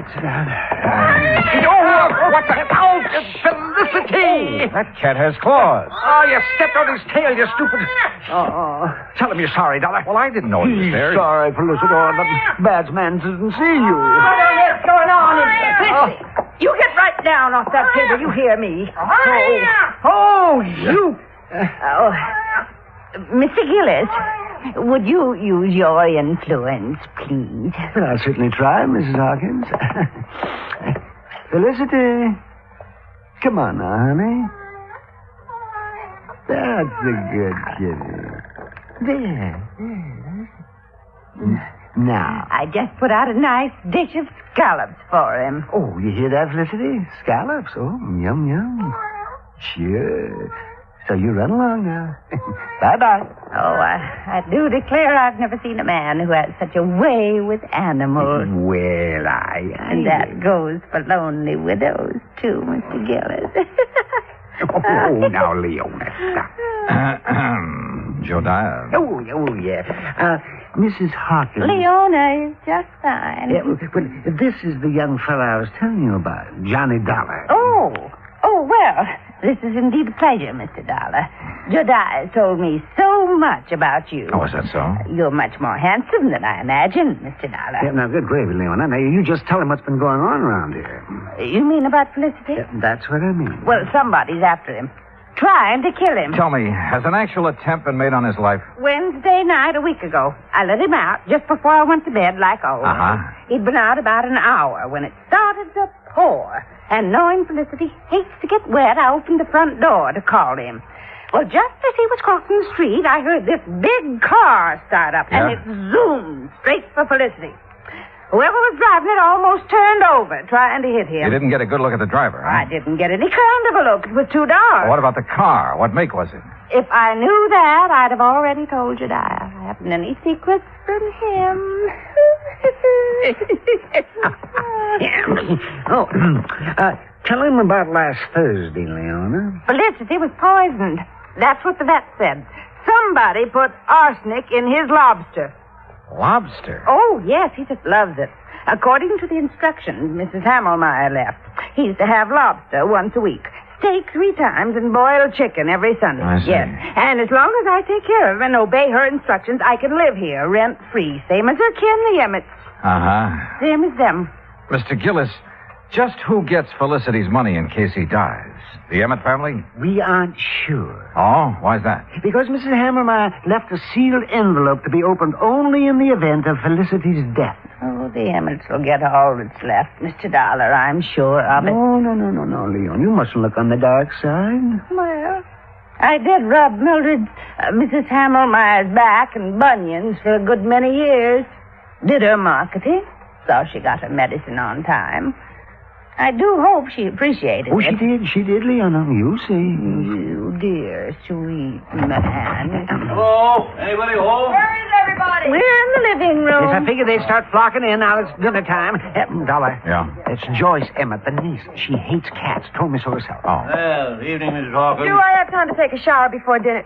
What the? Oh, Felicity! That cat has claws. Oh, you stepped on his tail, you stupid. Tell him you're sorry, Dollar. Well, I didn't know he was there. Sorry, Felicity. Oh, the bad man didn't see you. What's going on? Felicity, you get right down off that table. You hear me. Oh, you. Mr. Gillis, would you use your influence, please? Well, I'll certainly try, Mrs. Hawkins. Felicity. Come on now, honey. That's a good kitty. There. Now. I just put out a nice dish of scallops for him. Oh, you hear that, Felicity? Scallops. Oh, yum. Sure. So you run along now. Bye-bye. Oh, I do declare I've never seen a man who has such a way with animals. Well, And that goes for lonely widows, too, Mr. Gillis. Oh, now, Leona, stop. Jodiah. Oh, yeah. Mrs. Hawkins. Leona is just fine. Yeah, well, this is the young fellow I was telling you about, Johnny Dollar. Oh, well, this is indeed a pleasure, Mr. Dollar. Jodiah told me so much about you. Oh, is that so? You're much more handsome than I imagined, Mr. Dollar. Yeah, now, good gravy, Leona. Now, you just tell him what's been going on around here. You mean about Felicity? Yeah, that's what I mean. Well, somebody's after him. Trying to kill him. Tell me, has an actual attempt been made on his life? Wednesday night a week ago. I let him out just before I went to bed, like always. He'd been out about an hour when it started to pour. And knowing Felicity hates to get wet, I opened the front door to call him. Well, just as he was crossing the street, I heard this big car start up, and it zoomed straight for Felicity. Whoever was driving it almost turned over, trying to hit him. You didn't get a good look at the driver, huh? I didn't get any kind of a look. It was too dark. Well, what about the car? What make was it? If I knew that, I'd have already told you, Jodiah. I haven't any secrets from him. Tell him about last Thursday, Leona. Felicity was poisoned. That's what the vet said. Somebody put arsenic in his lobster. Lobster? Oh, yes, he just loves it. According to the instructions Mrs. Hamelmeyer left, he's to have lobster once a week, steak 3 times, and boiled chicken every Sunday. I see. Yes, and as long as I take care of him and obey her instructions, I can live here rent-free, same as her kin, the Emmets. Same as them. Mr. Gillis, just who gets Felicity's money in case he dies? The Emmett family? We aren't sure. Oh, why's that? Because Mrs. Hamermeyer left a sealed envelope to be opened only in the event of Felicity's death. Oh, the Emmets will get all that's left, Mr. Dollar, I'm sure of it. No, Leon. You mustn't look on the dark side. Well, I did rub Mildred's, Mrs. Hamelmeyer's back and bunions for a good many years. Did her marketing. Saw she got her medicine on time. I do hope she appreciated Oh, it. she did, Leona. You see. You dear, sweet man. Hello? Anybody home? Where is everybody? We're in the living room. Yes, I figure they'd start flocking in. Now it's dinner time. Dollar. Yeah? It's Joyce Emmett, the niece. She hates cats. Told me so herself. Oh. Well, evening, Mrs. Hawkins. Do I have time to take a shower before dinner?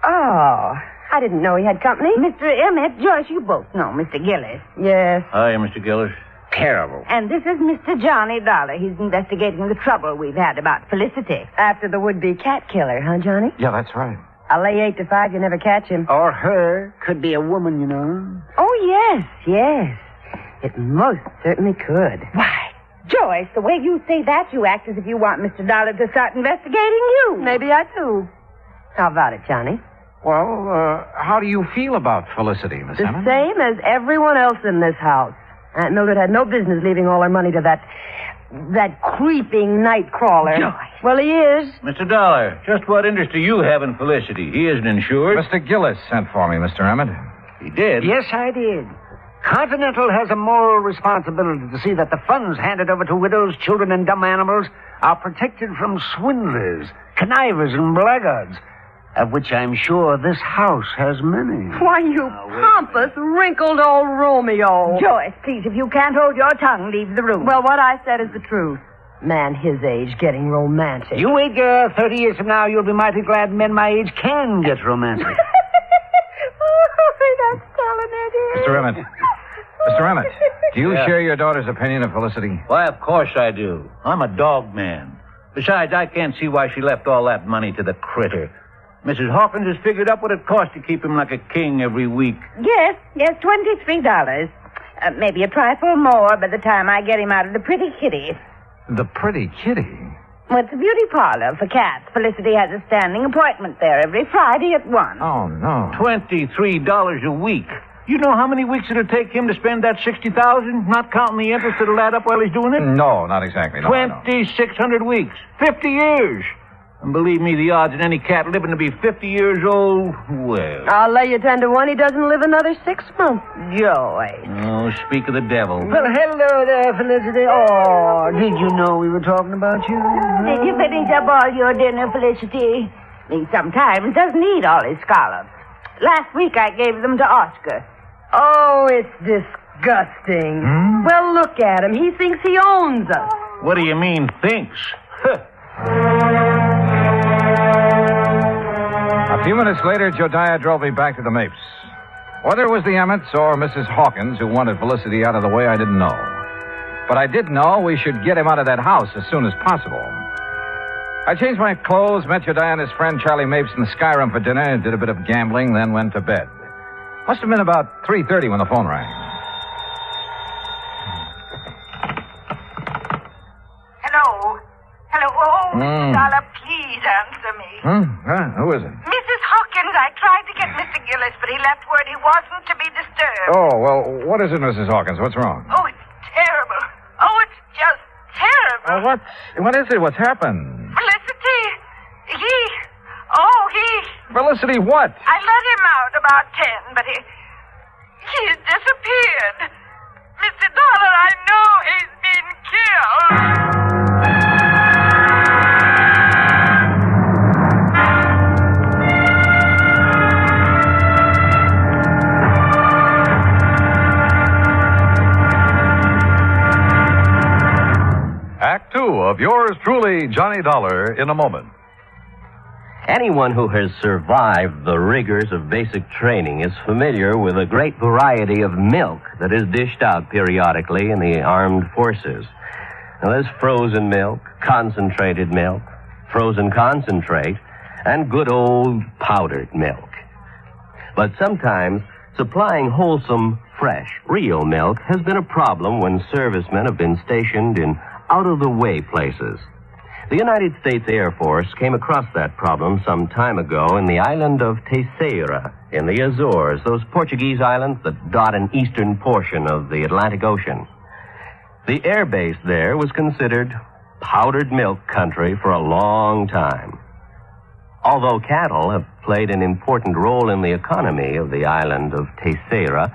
Oh, I didn't know he had company. Mr. Emmett, Joyce, you both know Mr. Gillis. Yes. Hi, Mr. Gillis. Terrible. And this is Mr. Johnny Dollar. He's investigating the trouble we've had about Felicity. After the would-be cat killer, huh, Johnny? Yeah, that's right. I'll lay 8 to 5 you never catch him. Or her. Could be a woman, you know. Oh, yes. It most certainly could. Why, Joyce, the way you say that, you act as if you want Mr. Dollar to start investigating you. Maybe I do. How about it, Johnny? Well, how do you feel about Felicity, Miss The Emmett? same as everyone else in this house. Aunt Mildred had no business leaving all her money to that creeping night crawler. Joyce, Well, he is. Mr. Dollar, just what interest do you have in Felicity? He isn't insured. Mr. Gillis sent for me, Mr. Emmett. He did? Yes, I did. Continental has a moral responsibility to see that the funds handed over to widows, children, and dumb animals are protected from swindlers, connivers, and blackguards, of which I'm sure this house has many. Why, you pompous, wrinkled old Romeo. Joyce, please, if you can't hold your tongue, leave the room. Well, what I said is the truth. Man his age getting romantic. You wait, girl. 30 years from now, you'll be mighty glad men my age can get romantic. That's telling it. Mr. Emmett. Mr. Emmett, do you share your daughter's opinion of Felicity? Why, of course I do. I'm a dog man. Besides, I can't see why she left all that money to the critter. Mrs. Hawkins has figured up what it costs to keep him like a king every week. Yes, $23. Maybe a trifle more by the time I get him out of the pretty kitty. The pretty kitty? Well, it's a beauty parlor for cats. Felicity has a standing appointment there every Friday at 1. Oh, no. $23 a week. You know how many weeks it'll take him to spend that $60,000, not counting the interest that'll add up while he's doing it? No, not exactly. No, 2,600 weeks. 50 years. And believe me, the odds of any cat living to be 50 years old, well... I'll lay you 10 to 1 he doesn't live another 6 months. Joy. Oh, speak of the devil. Well, hello there, Felicity. Oh, did you know we were talking about you? Did you finish up all your dinner, Felicity? He sometimes doesn't eat all his scallops. Last week I gave them to Oscar. Oh, it's disgusting. Well, look at him. He thinks he owns us. What do you mean, thinks? A few minutes later, Jodiah drove me back to the Mapes. Whether it was the Emmets or Mrs. Hawkins who wanted Felicity out of the way, I didn't know. But I did know we should get him out of that house as soon as possible. I changed my clothes, met Jodiah and his friend Charlie Mapes in the Skyrim for dinner, did a bit of gambling, then went to bed. Must have been about 3:30 when the phone rang. Hello? Oh, Mr. Dollar, please answer me. Who is it? Mrs. Hawkins, I tried to get Mr. Gillis, but he left word he wasn't to be disturbed. Oh, well, what is it, Mrs. Hawkins? What's wrong? Oh, it's terrible. Oh, it's just terrible. What is it? What's happened? Felicity, Felicity, what? I let him out about 10, but he's disappeared. Mr. Dollar, I know he's been killed. Act Two of yours truly, Johnny Dollar, in a moment. Anyone who has survived the rigors of basic training is familiar with a great variety of milk that is dished out periodically in the armed forces. Now, there's frozen milk, concentrated milk, frozen concentrate, and good old powdered milk. But sometimes supplying wholesome, fresh, real milk has been a problem when servicemen have been stationed in out-of-the-way places. The United States Air Force came across that problem some time ago in the island of Terceira in the Azores, those Portuguese islands that dot an eastern portion of the Atlantic Ocean. The air base there was considered powdered milk country for a long time. Although cattle have played an important role in the economy of the island of Terceira,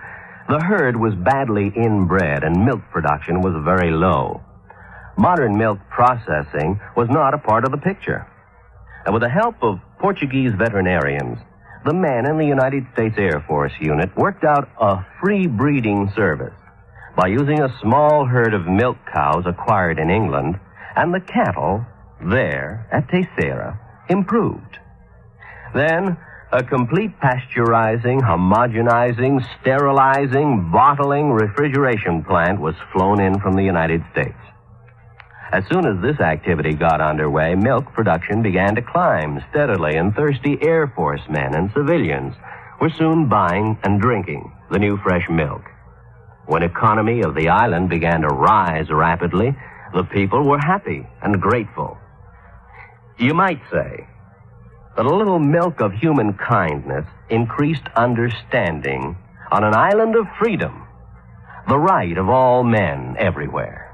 the herd was badly inbred and milk production was very low. Modern milk processing was not a part of the picture. And with the help of Portuguese veterinarians, the men in the United States Air Force unit worked out a free breeding service by using a small herd of milk cows acquired in England, and the cattle there at Terceira improved. Then, a complete pasteurizing, homogenizing, sterilizing, bottling refrigeration plant was flown in from the United States. As soon as this activity got underway, milk production began to climb steadily, and thirsty Air Force men and civilians were soon buying and drinking the new fresh milk. When economy of the island began to rise rapidly, the people were happy and grateful. You might say that a little milk of human kindness increased understanding on an island of freedom, the right of all men everywhere.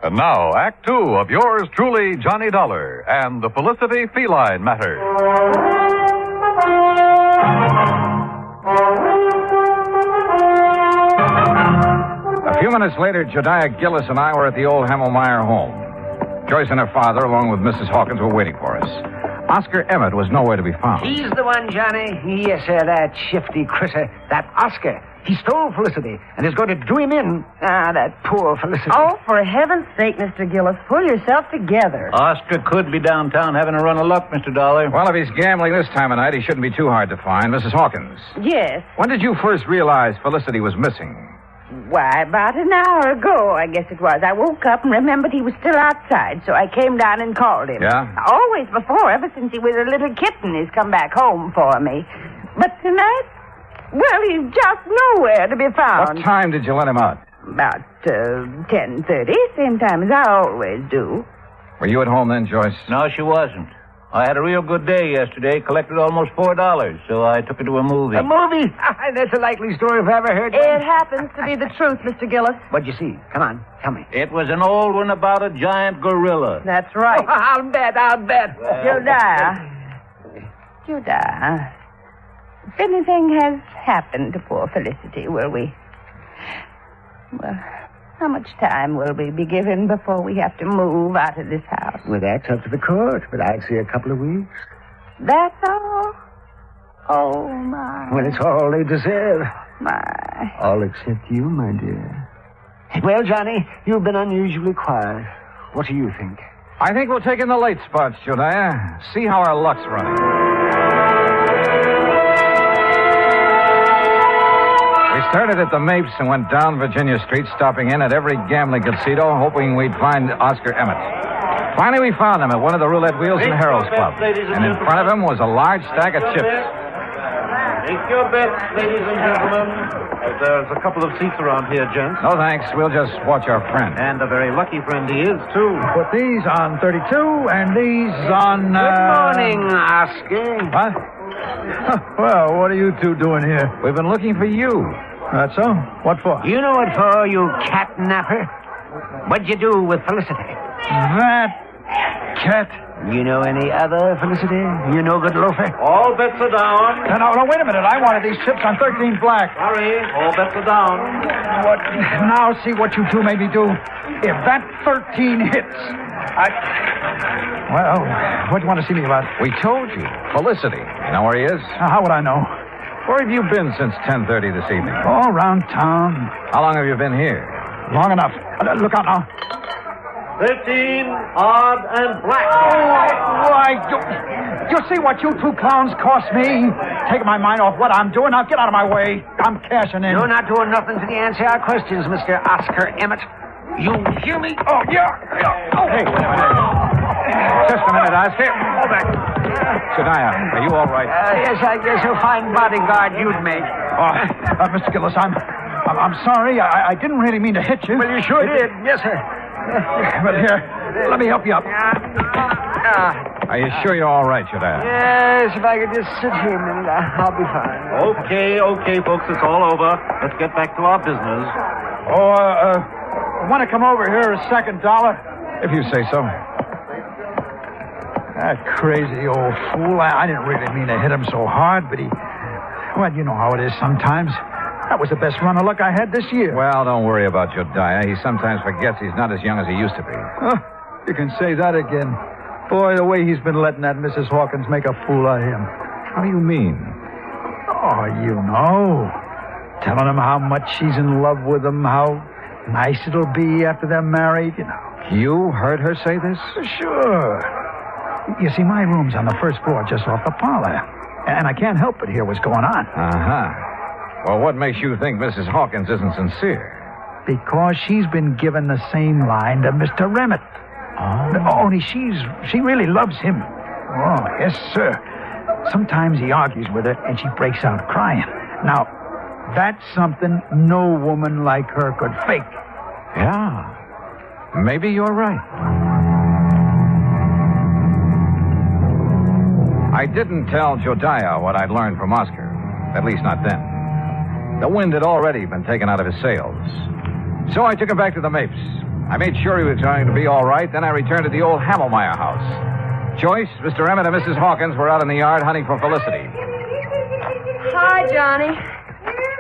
And now, Act Two of yours truly, Johnny Dollar, and the Felicity Feline matter. A few minutes later, Jediah Gillis and I were at the old Hammelmeyer home. Joyce and her father, along with Mrs. Hawkins, were waiting for us. Oscar Emmett was nowhere to be found. He's the one, Johnny. Yes, sir, that shifty critter, that Oscar. He stole Felicity and is going to do him in. Ah, that poor Felicity. Oh, for heaven's sake, Mr. Gillis, pull yourself together. Oscar could be downtown having a run of luck, Mr. Dollar. Well, if he's gambling this time of night, he shouldn't be too hard to find. Mrs. Hawkins. Yes. When did you first realize Felicity was missing? Why, about an hour ago, I guess it was. I woke up and remembered he was still outside, so I came down and called him. Yeah? Always before, ever since he was a little kitten, he's come back home for me. But tonight, well, he's just nowhere to be found. What time did you let him out? About 10:30, same time as I always do. Were you at home then, Joyce? No, she wasn't. I had a real good day yesterday, collected almost $4, so I took her to a movie. A movie? That's a likely story if I ever heard one. It happens to be the truth, Mr. Gillis. What'd you see? Come on, tell me. It was an old one about a giant gorilla. That's right. Oh, I'll bet. Jediah, if anything has happened to poor Felicity, will we... Well, how much time will we be given before we have to move out of this house? Well, that's up to the court, but I'd say a couple of weeks. That's all? Oh, my. Well, it's all they deserve. My. All except you, my dear. Well, Johnny, you've been unusually quiet. What do you think? I think we'll take in the late spots, Jediah. See how our luck's running. We started at the Mapes and went down Virginia Street, stopping in at every gambling casino, hoping we'd find Oscar Emmett. Finally, we found him at one of the roulette wheels in the Harold's Club. And in front of him was a large stack of chips. Take your bets, ladies and gentlemen. There's a couple of seats around here, gents. No, thanks. We'll just watch our friend. And a very lucky friend he is, too. Put these on 32 and these on... Good morning, Oscar. What? Well, what are you two doing here? We've been looking for you. That's so? What for? You know what for, you catnapper? What'd you do with Felicity? That cat. You know any other Felicity? You know good loafer? All bets are down. No, wait a minute. I wanted these chips on 13 black. Sorry, all bets are down. What? Now see what you two made me do. If that 13 hits, Well, what do you want to see me about? We told you. Felicity. You know where he is? How would I know? Where have you been since 10:30 this evening? All around town. How long have you been here? Long enough. Look out now. 13, odd, and black. Why, you see what you two clowns cost me? Taking my mind off what I'm doing. Now get out of my way. I'm cashing in. You're not doing nothing to answer our questions, Mr. Oscar Emmett. You hear me? Oh, yeah. Oh. Hey, wait a minute. Just a minute, Oscar. Hold back. Jediah, are you all right? Yes, I guess a fine bodyguard you'd make. Mr. Gillis, I'm sorry. I didn't really mean to hit you. Well, you sure did. Yes, sir. But here, let me help you up. Are you sure you're all right, Jediah? Yes, if I could just sit here a minute, I'll be fine. Okay, folks, it's all over. Let's get back to our business. Want to come over here a second, Dollar? If you say so. That crazy old fool. I didn't really mean to hit him so hard, but well, you know how it is sometimes. That was the best run of luck I had this year. Well, don't worry about Jediah. He sometimes forgets he's not as young as he used to be. You can say that again. Boy, the way he's been letting that Mrs. Hawkins make a fool out of him. How do you mean? Oh, you know. Telling him how much she's in love with him, how nice it'll be after they're married, you know. You heard her say this? Sure. You see, my room's on the first floor just off the parlor. And I can't help but hear what's going on. Uh-huh. Well, what makes you think Mrs. Hawkins isn't sincere? Because she's been given the same line to Mr. Emmett. Oh. Only she really loves him. Oh, yes, sir. Sometimes he argues with her and she breaks out crying. Now, that's something no woman like her could fake. Yeah. Maybe you're right. I didn't tell Jediah what I'd learned from Oscar. At least not then. The wind had already been taken out of his sails. So I took him back to the Mapes. I made sure he was going to be all right. Then I returned to the old Hamelmeyer house. Joyce, Mr. Emmett, and Mrs. Hawkins were out in the yard hunting for Felicity. Hi, Johnny.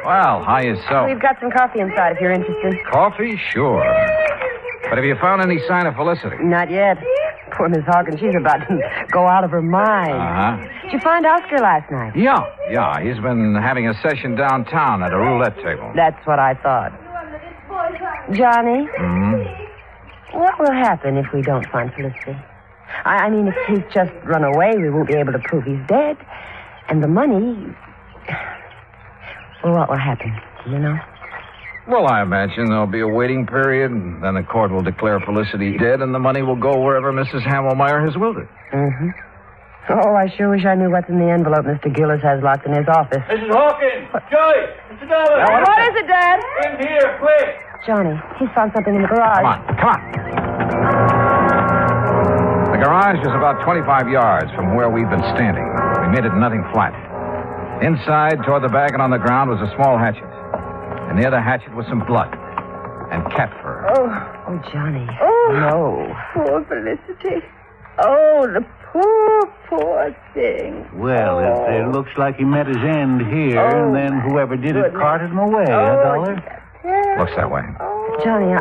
Well, how yourself? We've got some coffee inside if you're interested. Coffee? Sure. But have you found any sign of Felicity? Not yet. Poor Miss Hawkins, she's about to go out of her mind. Uh-huh. Did you find Oscar last night? Yeah. He's been having a session downtown at a roulette table. That's what I thought. Johnny? Mm-hmm. What will happen if we don't find Felicity? I mean, if he's just run away, we won't be able to prove he's dead. And the money... Well, what will happen? Do you know? Well, I imagine there'll be a waiting period, and then the court will declare Felicity dead, and the money will go wherever Mrs. Hamelmeyer has willed it. Mm-hmm. Oh, I sure wish I knew what's in the envelope Mr. Gillis has locked in his office. Mrs. Hawkins! Joyce! Mr. Dollar! What is it, Dad? In here, quick! Johnny, he's found something in the garage. Come on. The garage was about 25 yards from where we've been standing. We made it nothing flat. Inside, toward the bag and on the ground, was a small hatchet. And near the hatchet was some blood and cat fur. Oh, Johnny. Oh, no. Poor Felicity. Oh, the poor thing. Well, it looks like he met his end here, and then whoever did it carted him away, Dollar? Looks that way. Johnny,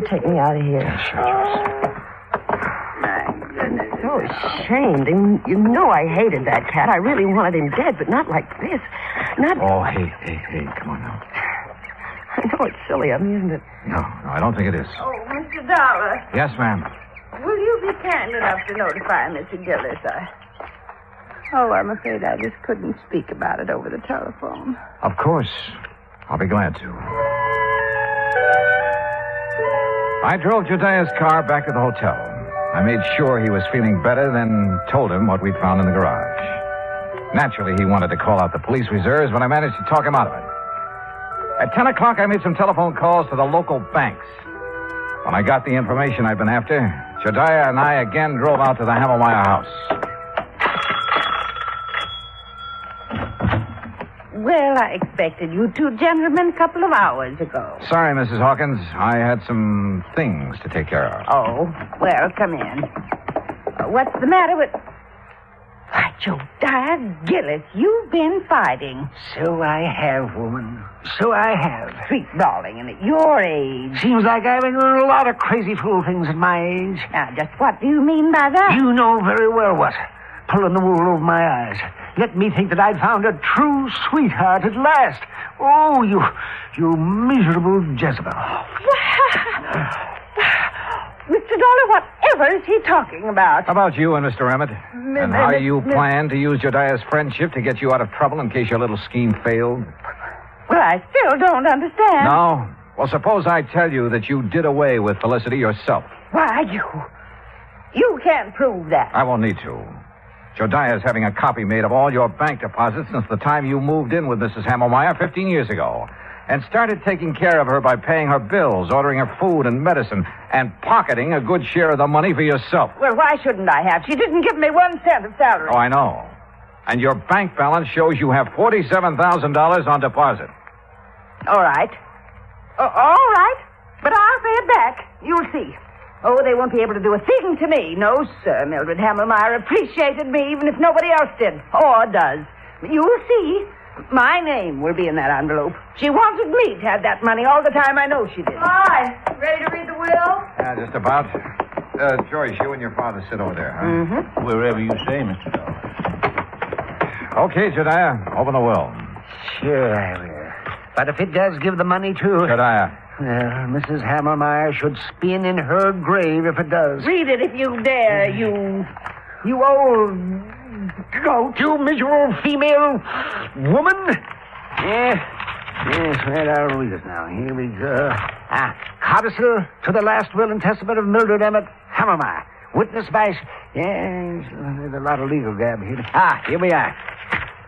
take me out of here. Yeah, sure. I'm so ashamed. And you know I hated that cat. I really wanted him dead, but not like this. Oh, hey, come on now. I know it's silly of me, isn't it? No, I don't think it is. Oh, Mr. Dollar, Yes, ma'am. will you be kind enough to notify Mr. Gillis? Oh, I'm afraid I just couldn't speak about it over the telephone. Of course. I'll be glad to. I drove Jediah's car back to the hotel. I made sure he was feeling better, then told him what we'd found in the garage. Naturally, he wanted to call out the police reserves, but I managed to talk him out of it. At 10 o'clock, I made some telephone calls to the local banks. When I got the information I'd been after, Jediah and I again drove out to the Hamelmeyer house. Well, I expected you two gentlemen a couple of hours ago. Sorry, Mrs. Hawkins. I had some things to take care of. Oh, well, come in. What's the matter with... Why, Jediah Gillis, you've been fighting. So I have, woman. So I have. Sweet darling, and at your age... Seems like I've been doing a lot of crazy fool things at my age. Now, just what do you mean by that? You know very well what. Pulling the wool over my eyes. Let me think that I'd found a true sweetheart at last. Oh, you miserable Jezebel. Mr. Dollar, whatever is he talking about? About you and Mr. Emmett. And how you plan to use Jediah's friendship to get you out of trouble in case your little scheme failed. Well, I still don't understand. No? Well, suppose I tell you that you did away with Felicity yourself. Why, you can't prove that. I won't need to. Jediah's having a copy made of all your bank deposits since the time you moved in with Mrs. Hamelmeyer 15 years ago. And started taking care of her by paying her bills, ordering her food and medicine, and pocketing a good share of the money for yourself. Well, why shouldn't I have? She didn't give me 1 cent of salary. Oh, I know. And your bank balance shows you have $47,000 on deposit. All right. All right. But I'll pay it back. You'll see. Oh, they won't be able to do a thing to me. No, sir. Mildred Hamelmeyer appreciated me even if nobody else did. Or does. You'll see. My name will be in that envelope. She wanted me to have that money all the time. I know she did. Hi. Ready to read the will? Yeah, just about. Joyce, you and your father sit over there, huh? Mm-hmm. Wherever you say, Mr. Dollar. Okay, Jediah, open the will. Sure I will. But if it does give the money to... Jediah. Well, Mrs. Hamelmeyer should spin in her grave if it does. Read it if you dare, you old goat. You miserable female woman. Yes, right, I'll read it now. Here we go. Codicil to the last will and testament of Mildred Emmett Hamelmeyer. Witnessed by... Yes, there's a lot of legal gab here. Here we are.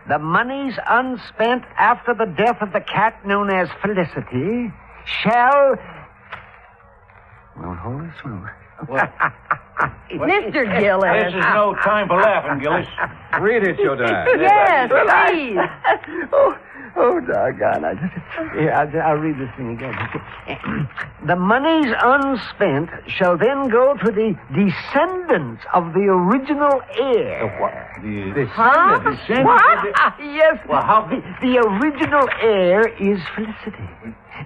The monies unspent after the death of the cat known as Felicity shall... Well, hold it smooth. Mr. Gillis. This is no time for laughing, Gillis. Read it, Jediah. Yes, please. Oh, doggone. I'll read this thing again. The monies unspent shall then go to the descendants of the original heir. What? Descendants? What? Yes. Well, how? The original heir is Felicity.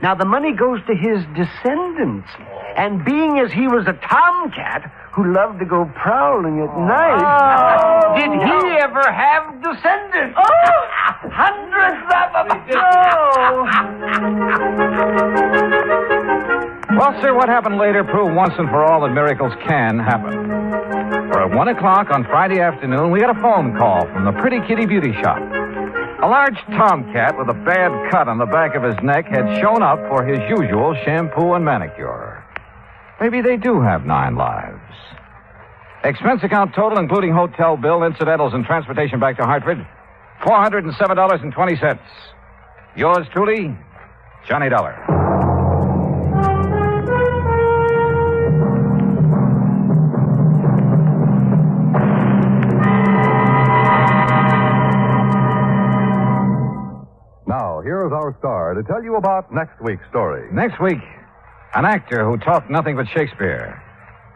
Now, the money goes to his descendants. And being as he was a tomcat who loved to go prowling at night, did he ever have descendants? Oh, hundreds of them. Well, sir, what happened later proved once and for all that miracles can happen. For at 1 o'clock on Friday afternoon, we got a phone call from the Pretty Kitty Beauty Shop. A large tomcat with a bad cut on the back of his neck had shown up for his usual shampoo and manicure. Maybe they do have 9 lives. Expense account total, including hotel bill, incidentals, and transportation back to Hartford, $407.20. Yours truly, Johnny Dollar. Now, here's our star to tell you about next week's story. Next week, an actor who talked nothing but Shakespeare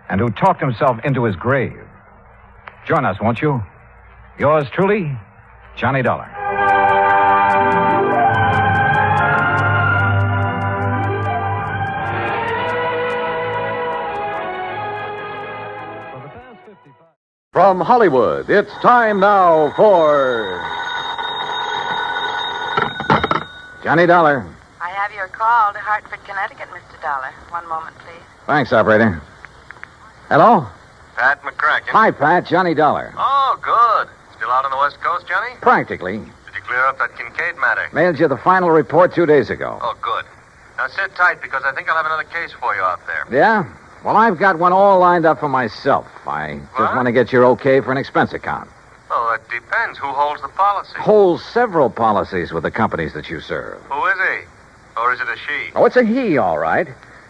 and who talked himself into his grave. Join us, won't you? Yours truly, Johnny Dollar. From Hollywood, it's time now for Johnny Dollar. I have your call to Hartford, Connecticut, Mr. Dollar. One moment, please. Thanks, operator. Hello? Pat McCracken. Hi, Pat. Johnny Dollar. Oh, good. Still out on the West Coast, Johnny? Practically. Did you clear up that Kincaid matter? Mailed you the final report 2 days ago. Oh, good. Now sit tight because I think I'll have another case for you out there. Yeah? Well, I've got one all lined up for myself. I just want to get your okay for an expense account. Well, that depends. Who holds the policy? Holds several policies with the companies that you serve. Who is he? Or is it a she? Oh, it's a he, all right.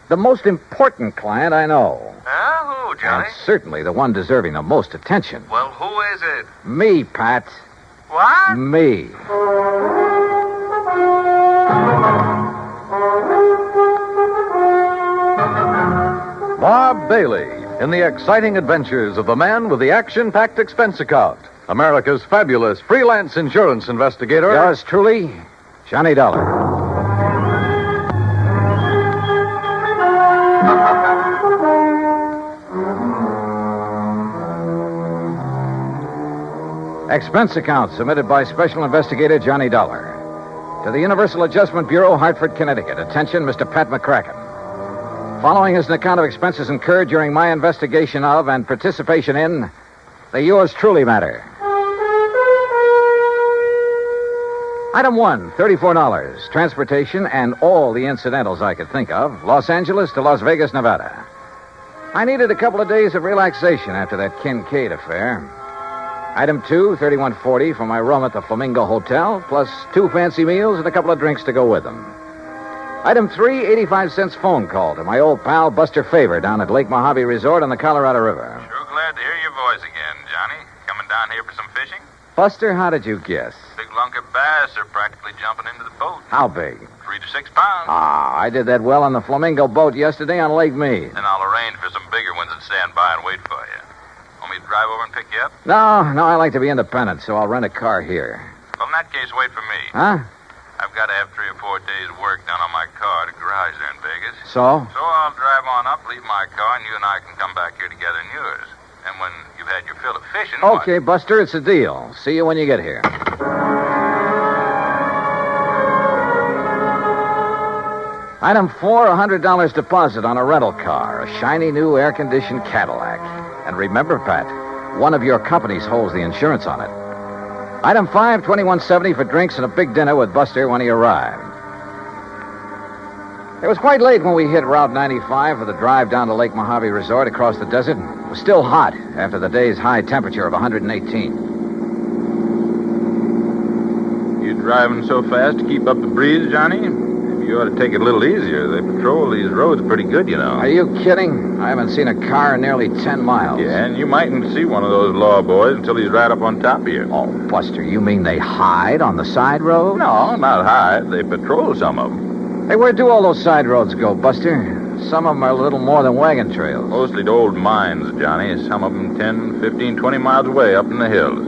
The most important client I know. Who, Johnny? And certainly the one deserving the most attention. Well, who is it? Me, Pat. What? Me. Bob Bailey in the exciting adventures of the man with the action-packed expense account. America's fabulous freelance insurance investigator. Yours truly, Johnny Dollar. Expense account submitted by Special Investigator Johnny Dollar. To the Universal Adjustment Bureau, Hartford, Connecticut. Attention, Mr. Pat McCracken. Following is an account of expenses incurred during my investigation of and participation in the Yours Truly matter. Item 1, $34. Transportation and all the incidentals I could think of. Los Angeles to Las Vegas, Nevada. I needed a couple of days of relaxation after that Kincaid affair. Item 2, $31.40 for my room at the Flamingo Hotel, plus 2 fancy meals and a couple of drinks to go with them. Item 3, 85-cent phone call to my old pal Buster Favor down at Lake Mojave Resort on the Colorado River. Sure glad to hear your voice again, Johnny. Coming down here for some fishing? Buster, how did you guess? Big lunker bass are practically jumping into the boat. How big? 3 to 6 pounds. I did that well on the Flamingo boat yesterday on Lake Mead. Then I'll arrange for some bigger ones that stand by and wait for you. Want me to drive over and pick you up? No, I like to be independent, so I'll rent a car here. Well, in that case, wait for me. Huh? I've got to have 3 or 4 days' work done on my car at a garage there in Vegas. So? So I'll drive on up, leave my car, and you and I can come back here together in yours. And when you've had your fill of fishing... Okay, Buster, it's a deal. See you when you get here. Item 4, $100 deposit on a rental car, a shiny new air-conditioned Cadillac. And remember, Pat, one of your companies holds the insurance on it. Item 5, $21.70 for drinks and a big dinner with Buster when he arrived. It was quite late when we hit Route 95 for the drive down to Lake Mojave Resort across the desert. It was still hot after the day's high temperature of 118. You driving so fast to keep up the breeze, Johnny? Have You ought to take it a little easier. They patrol these roads pretty good, you know. Are you kidding? I haven't seen a car in nearly 10 miles. Yeah, and you mightn't see one of those law boys until he's right up on top of you. Oh, Buster, you mean they hide on the side road? No, not hide. They patrol some of them. Hey, where do all those side roads go, Buster? Some of them are a little more than wagon trails. Mostly to old mines, Johnny. Some of them 10, 15, 20 miles away up in the hills.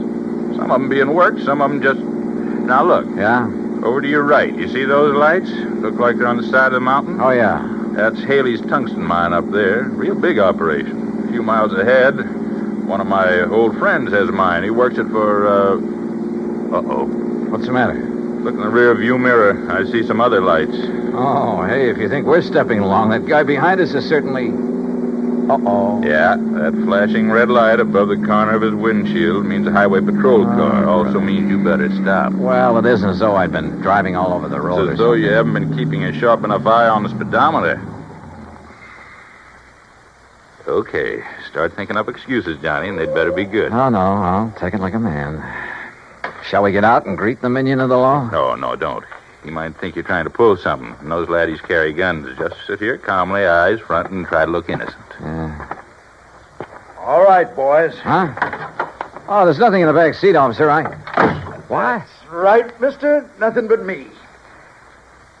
Some of them being worked, some of them just... Now, look. Yeah? Over to your right. You see those lights? Look like they're on the side of the mountain? Oh, yeah. That's Haley's tungsten mine up there. Real big operation. A few miles ahead, one of my old friends has a mine. He works it for, Uh-oh. What's the matter? Look in the rear view mirror. I see some other lights. Oh, hey, if you think we're stepping along, that guy behind us is certainly... Uh-oh. Yeah, that flashing red light above the corner of his windshield means a highway patrol car. Also means you better stop. Well, it isn't as though I've been driving all over the road. It's as though you haven't been keeping a sharp enough eye on the speedometer. Okay, start thinking up excuses, Johnny, and they'd better be good. No, I'll take it like a man. Shall we get out and greet the minion of the law? No, don't. He might think you're trying to pull something. And those laddies carry guns. Just sit here calmly, eyes front, and try to look innocent. Yeah. All right, boys. Huh? Oh, there's nothing in the back seat, officer. What? Right, mister. Nothing but me.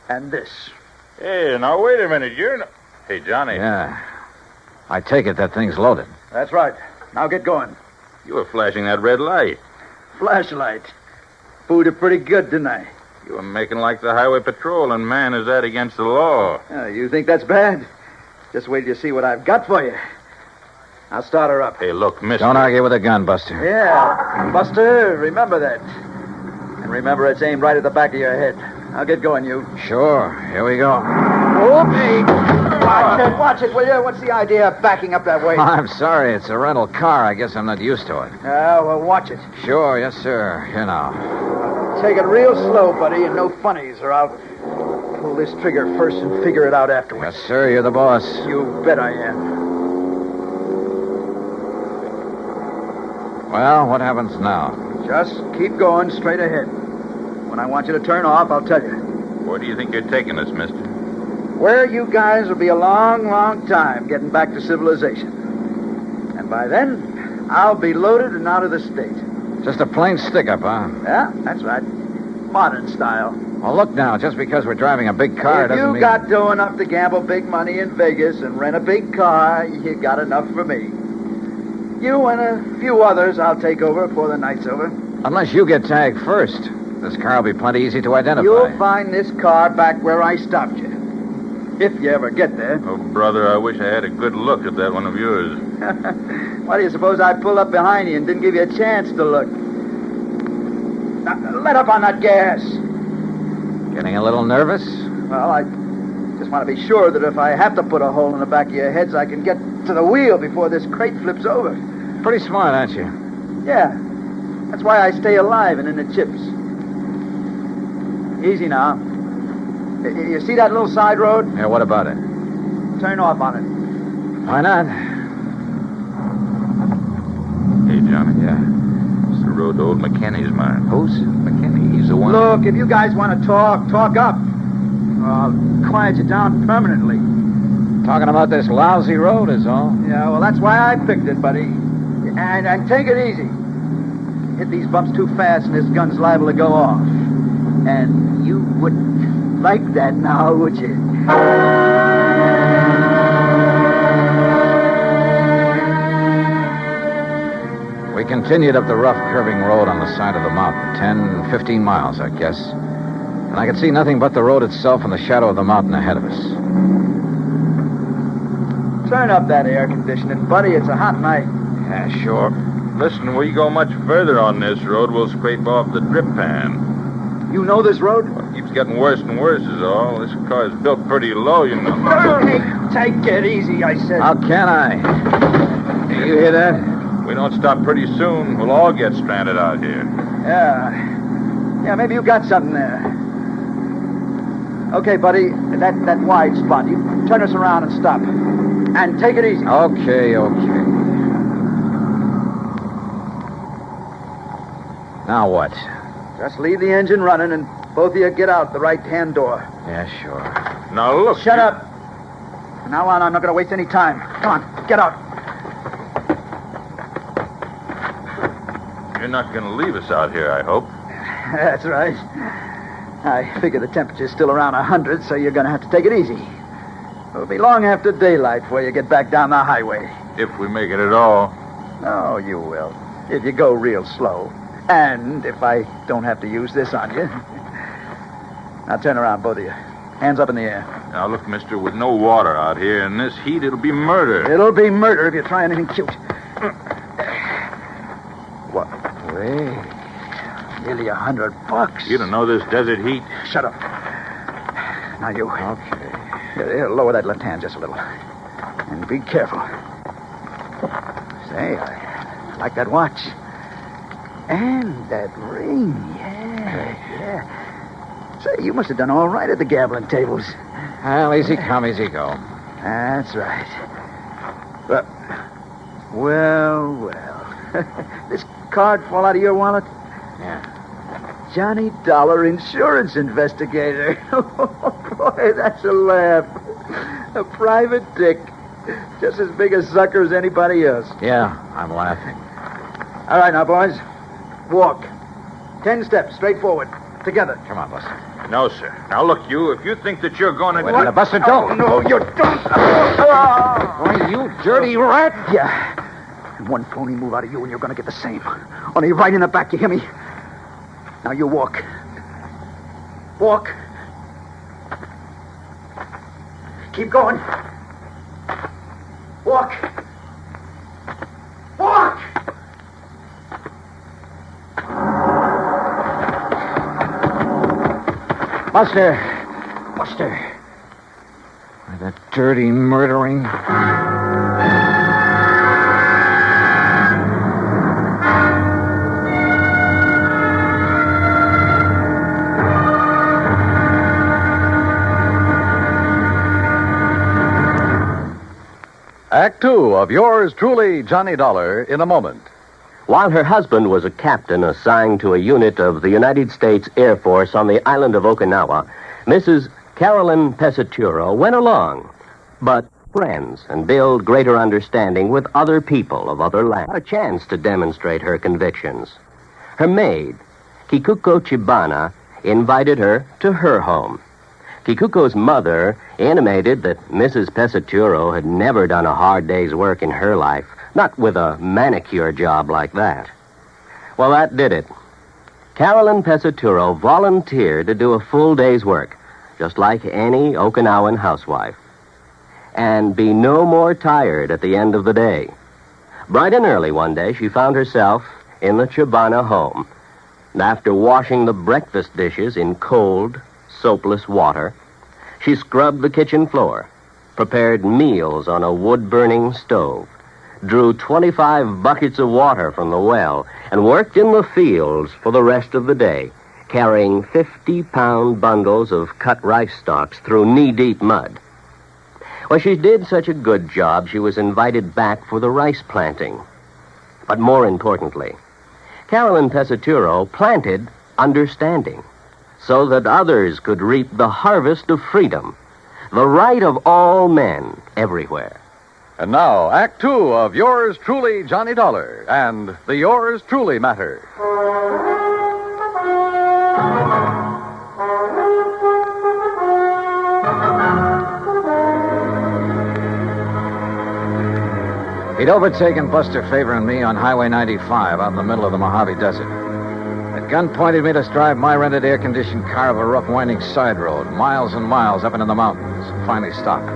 And this. Hey, now, wait a minute. You're not... Hey, Johnny. Yeah. I take it that thing's loaded. That's right. Now get going. You were flashing that red light. Flashlight. Fooled you pretty good, didn't I? You were making like the highway patrol, and man, is that against the law. You think that's bad? Just wait till you see what I've got for you. I'll start her up. Hey, look, mister. Don't argue with a gun, Buster. Yeah. Buster, remember that. And remember it's aimed right at the back of your head. I'll get going, you. Sure. Here we go. Whoopee! Watch it, will you? What's the idea of backing up that way? I'm sorry. It's a rental car. I guess I'm not used to it. Well, watch it. Sure, yes, sir. Here now. Take it real slow, buddy, and no funnies, or I'll pull this trigger first and figure it out afterwards. Yes, sir. You're the boss. You bet I am. Well, what happens now? Just keep going straight ahead. When I want you to turn off, I'll tell you. Where do you think you're taking us, mister? Where you guys will be a long, long time getting back to civilization. And by then, I'll be loaded and out of the state. Just a plain stick-up, huh? Yeah, that's right. Modern style. Well, look now. Just because we're driving a big car doesn't mean... If you got dough enough to gamble big money in Vegas and rent a big car, you got enough for me. You and a few others I'll take over before the night's over. Unless you get tagged first. This car will be plenty easy to identify. You'll find this car back where I stopped you. If you ever get there. Oh, brother, I wish I had a good look at that one of yours. Why do you suppose I pulled up behind you and didn't give you a chance to look? Now, let up on that gas. Getting a little nervous? Well, I just want to be sure that if I have to put a hole in the back of your heads, I can get to the wheel before this crate flips over. Pretty smart, aren't you? Yeah. That's why I stay alive and in the chips. Easy now. You see that little side road? Yeah, what about it? Turn off on it. Why not? Hey, Johnny. Yeah. It's the road to old McKinney's mine. Who's? McKinney. He's the one... Look, if you guys want to talk up. I'll quiet you down permanently. Talking about this lousy road is all. Yeah, well, that's why I picked it, buddy. And take it easy. Hit these bumps too fast and this gun's liable to go off. And you wouldn't like that now, would you? We continued up the rough, curving road on the side of the mountain. 10, 15 miles, I guess. And I could see nothing but the road itself and the shadow of the mountain ahead of us. Turn up that air conditioning, buddy. It's a hot night. Yeah, sure. Listen, we go much further on this road, we'll scrape off the drip pan. You know this road? Well, it keeps getting worse and worse is all. This car is built pretty low, you know. Hey, take it easy, I said. How can I? Do you hear that? We don't stop pretty soon, we'll all get stranded out here. Yeah, maybe you got something there. Okay, buddy, that wide spot. You turn us around and stop. And take it easy. Okay. Now what? Just leave the engine running and Both of you get out the right-hand door. Yeah, sure. Now, look. Shut up. From now on, I'm not going to waste any time. Come on, get out. You're not going to leave us out here, I hope. That's right. I figure the temperature's still around 100, so you're going to have to take it easy. It'll be long after daylight before you get back down the highway. If we make it at all. Oh, you will. If you go real slow. And if I don't have to use this on you. Now turn around, both of you. Hands up in the air. Now, look, mister, with no water out here in this heat, it'll be murder. It'll be murder if you try anything cute. What? Wait. Nearly $100. You don't know this desert heat. Shut up. Now you. Okay. Here, lower that left hand just a little. And be careful. Say, I like that watch. And that ring. Yeah. Say, you must have done all right at the gambling tables. Well, easy come, easy go. That's right. But, well. This card fall out of your wallet? Yeah. Johnny Dollar insurance investigator. Oh, boy, that's a laugh. A private dick. Just as big a sucker as anybody else. Yeah, I'm laughing. All right, now, boys. Walk. 10 steps, straight forward. Together. Come on, Buster. No, sir. Now, look, you, if you think that you're going to... Wait a minute, Buster, don't. Oh, no, you don't. Why, you dirty rat. Yeah. And one phony move out of you and you're going to get the same. Only right in the back, you hear me? Now you walk. Walk. Keep going. Walk. Walk! Buster. Why, that dirty murdering... Act Two of yours truly, Johnny Dollar, in a moment. While her husband was a captain assigned to a unit of the United States Air Force on the island of Okinawa, Mrs. Carolyn Pesaturo went along, but friends and build greater understanding with other people of other lands. A chance to demonstrate her convictions. Her maid, Kikuko Chibana, invited her to her home. Kikuko's mother intimated that Mrs. Pesaturo had never done a hard day's work in her life, not with a manicure job like that. Well, that did it. Carolyn Pesaturo volunteered to do a full day's work, just like any Okinawan housewife, and be no more tired at the end of the day. Bright and early one day, she found herself in the Chibana home, and after washing the breakfast dishes in cold, soapless water, she scrubbed the kitchen floor, prepared meals on a wood-burning stove, drew 25 buckets of water from the well, and worked in the fields for the rest of the day, carrying 50-pound bundles of cut rice stalks through knee-deep mud. Well, she did such a good job, she was invited back for the rice planting. But more importantly, Carolyn Pesaturo planted understanding, so that others could reap the harvest of freedom, the right of all men everywhere. And now, Act Two of yours truly, Johnny Dollar, and the Yours Truly Matter. He'd overtaken Buster Favor and me on Highway 95 out in the middle of the Mojave Desert. At gunpoint, made us drive my rented air-conditioned car up a rough, winding side road, miles and miles up into the mountains, and finally stopped.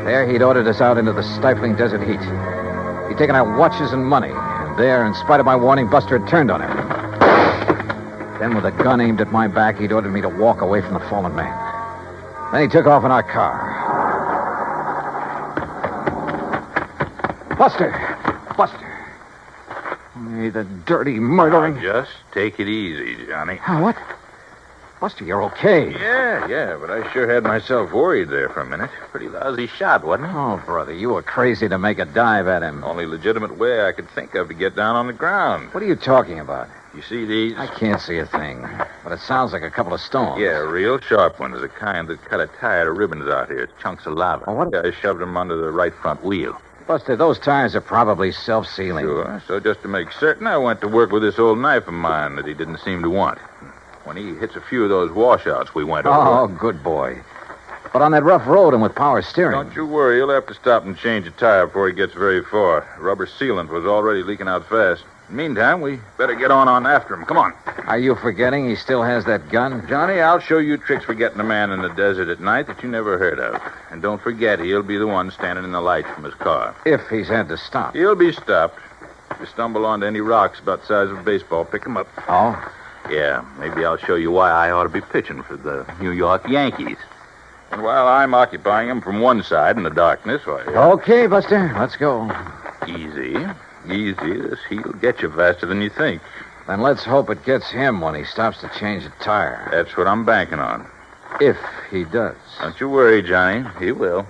There, he'd ordered us out into the stifling desert heat. He'd taken our watches and money, and there, in spite of my warning, Buster had turned on him. Then, with a gun aimed at my back, he'd ordered me to walk away from the fallen man. Then he took off in our car. Buster! Hey, the dirty murdering... Just take it easy, Johnny. Oh, what? Buster, you're okay. Yeah, but I sure had myself worried there for a minute. Pretty lousy shot, wasn't it? Oh, brother, you were crazy to make a dive at him. Only legitimate way I could think of to get down on the ground. What are you talking about? You see these? I can't see a thing, but it sounds like a couple of stones. Yeah, real sharp ones, the kind that cut a tire of ribbons out here. Chunks of lava. Oh, what? Yeah, I shoved them under the right front wheel. Buster, those tires are probably self-sealing. Sure, so just to make certain, I went to work with this old knife of mine that he didn't seem to want. When he hits a few of those washouts we went over. Oh, good boy. But on that rough road and with power steering. Don't you worry. He'll have to stop and change a tire before he gets very far. Rubber sealant was already leaking out fast. Meantime, we better get on after him. Come on. Are you forgetting he still has that gun? Johnny, I'll show you tricks for getting a man in the desert at night that you never heard of. And don't forget, he'll be the one standing in the light from his car. If he's had to stop. He'll be stopped. If you stumble onto any rocks about the size of a baseball, pick them up. Oh? Yeah, maybe I'll show you why I ought to be pitching for the New York Yankees. And while I'm occupying them from one side in the darkness, why... Okay, Buster, let's go. Easy. This he'll get you faster than you think. Then let's hope it gets him when he stops to change a tire. That's what I'm banking on. If he does. Don't you worry, Johnny. He will.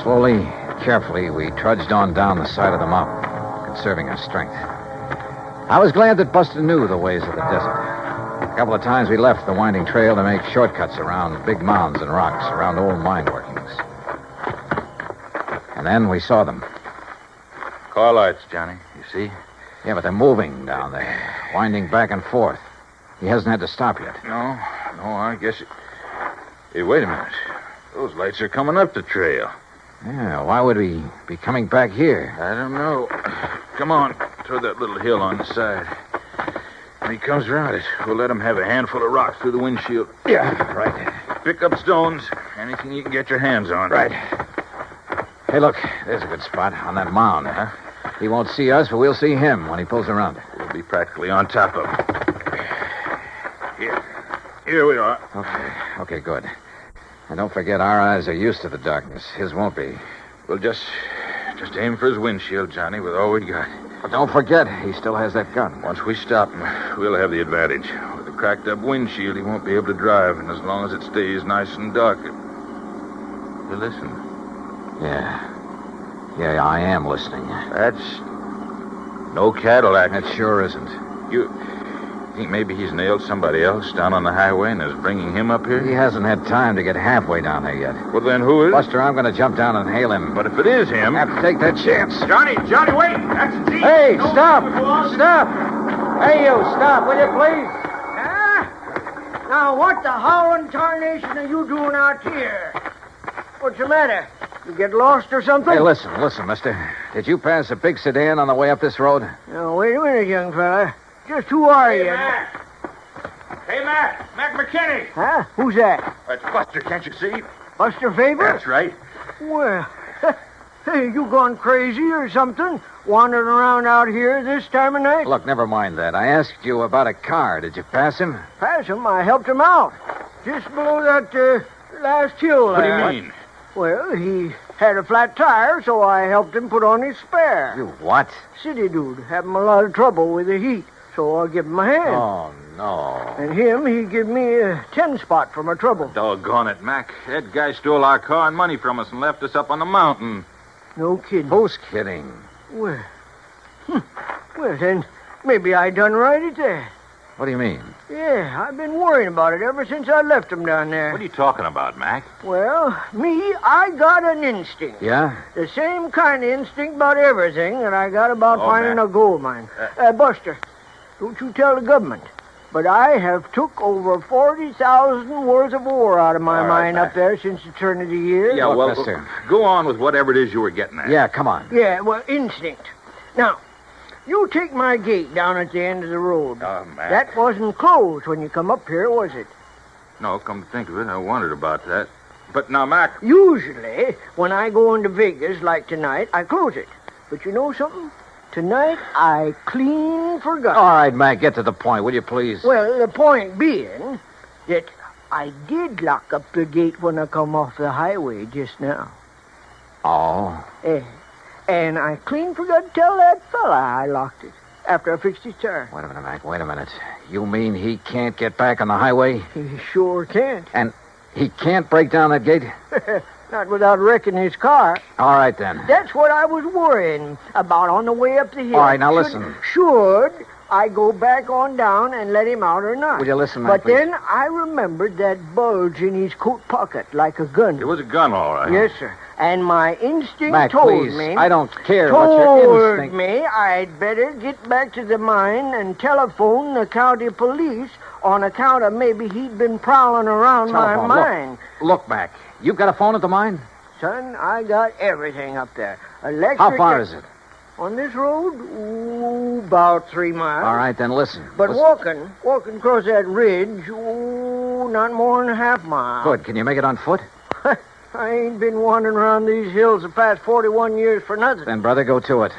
Slowly, carefully, we trudged on down the side of the mountain, conserving our strength. I was glad that Buster knew the ways of the desert. A couple of times we left the winding trail to make shortcuts around big mounds and rocks, around old mine workings. And then we saw them. Car lights, Johnny. You see? Yeah, but they're moving down there, winding back and forth. He hasn't had to stop yet. No, I guess it... Hey, wait a minute. Those lights are coming up the trail. Yeah, why would he be coming back here? I don't know. Come on, toward that little hill on the side. When he comes around it, we'll let him have a handful of rocks through the windshield. Yeah, right. Pick up stones, anything you can get your hands on. Right. Hey, look, there's a good spot on that mound. Huh? He won't see us, but we'll see him when he pulls around it. We'll be practically on top of him. Here we are. Okay, good. And don't forget, our eyes are used to the darkness. His won't be. We'll just aim for his windshield, Johnny, with all we got. But don't forget, he still has that gun. Once we stop him, we'll have the advantage. With a cracked-up windshield, he won't be able to drive, and as long as it stays nice and dark... You listen. Yeah, I am listening. That's no Cadillac. That sure isn't. You think maybe he's nailed somebody else down on the highway and is bringing him up here? He hasn't had time to get halfway down there yet. Well, then who is... Buster, I'm going to jump down and hail him. But if it is him... I have to take that chance. Johnny, wait! That's a jeep! Hey, stop! Hey, you, stop, will you, please? Now, what the howling tarnation are you doing out here? What's the matter? You get lost or something? Hey, listen, mister. Did you pass a big sedan on the way up this road? Now, wait a minute, young fella. Just who are you? Mac. Hey, Mac McKinney. Huh? Who's that? That's Buster, can't you see? Buster Faber? That's right. Well, hey, you gone crazy or something? Wandering around out here this time of night? Look, never mind that. I asked you about a car. Did you pass him? Pass him? I helped him out. Just below that last hill. What do you mean? Well, he had a flat tire, so I helped him put on his spare. You what? City dude, having a lot of trouble with the heat, so I give him a hand. Oh, no. And he give me a 10-spot for my trouble. Doggone it, Mac. That guy stole our car and money from us and left us up on the mountain. No kidding. Who's kidding? Well, then maybe I done right at that. What do you mean? Yeah, I've been worrying about it ever since I left him down there. What are you talking about, Mac? Well, I got an instinct. Yeah? The same kind of instinct about everything that I got about finding Mac. a gold mine. Buster, don't you tell the government, but I have took over 40,000 worth of ore out of my mine up there since the turn of the year. Yeah, Look, mister. Go on with whatever it is you were getting at. Yeah, come on. Yeah, well, instinct. Now, you take my gate down at the end of the road. Oh, Mac. That wasn't closed when you come up here, was it? No, come to think of it, I wondered about that. But now, Mac... Usually, when I go into Vegas like tonight, I close it. But you know something? Tonight, I clean forgot. All right, Mac, get to the point, will you please? Well, the point being that I did lock up the gate when I come off the highway just now. Oh? And I clean forgot to tell that fella I locked it. after I fixed his tire. Wait a minute, Mac. Wait a minute. You mean he can't get back on the highway? He sure can't. And he can't break down that gate? Not without wrecking his car. All right, then. That's what I was worrying about on the way up the hill. All right, now listen. Should I go back on down and let him out or not? Will you listen, Mac, But please? then I remembered that bulge in his coat pocket like a gun. It was a gun, all right. Yes, sir. And my instinct Mac, told please. me... I don't care what your Told instinct... me I'd better get back to the mine and telephone the county police on account of maybe he'd been prowling around Telephone. my mine. Look, Mac. You've got a phone at the mine? Son, I got everything up there. Electric... How far is it? On this road? Ooh, about 3 miles. All right, then listen. But Listen. walking across that ridge, ooh, not more than a half mile. Good. Can you make it on foot? I ain't been wandering around these hills the past 41 years for nothing. Then, brother, go to it.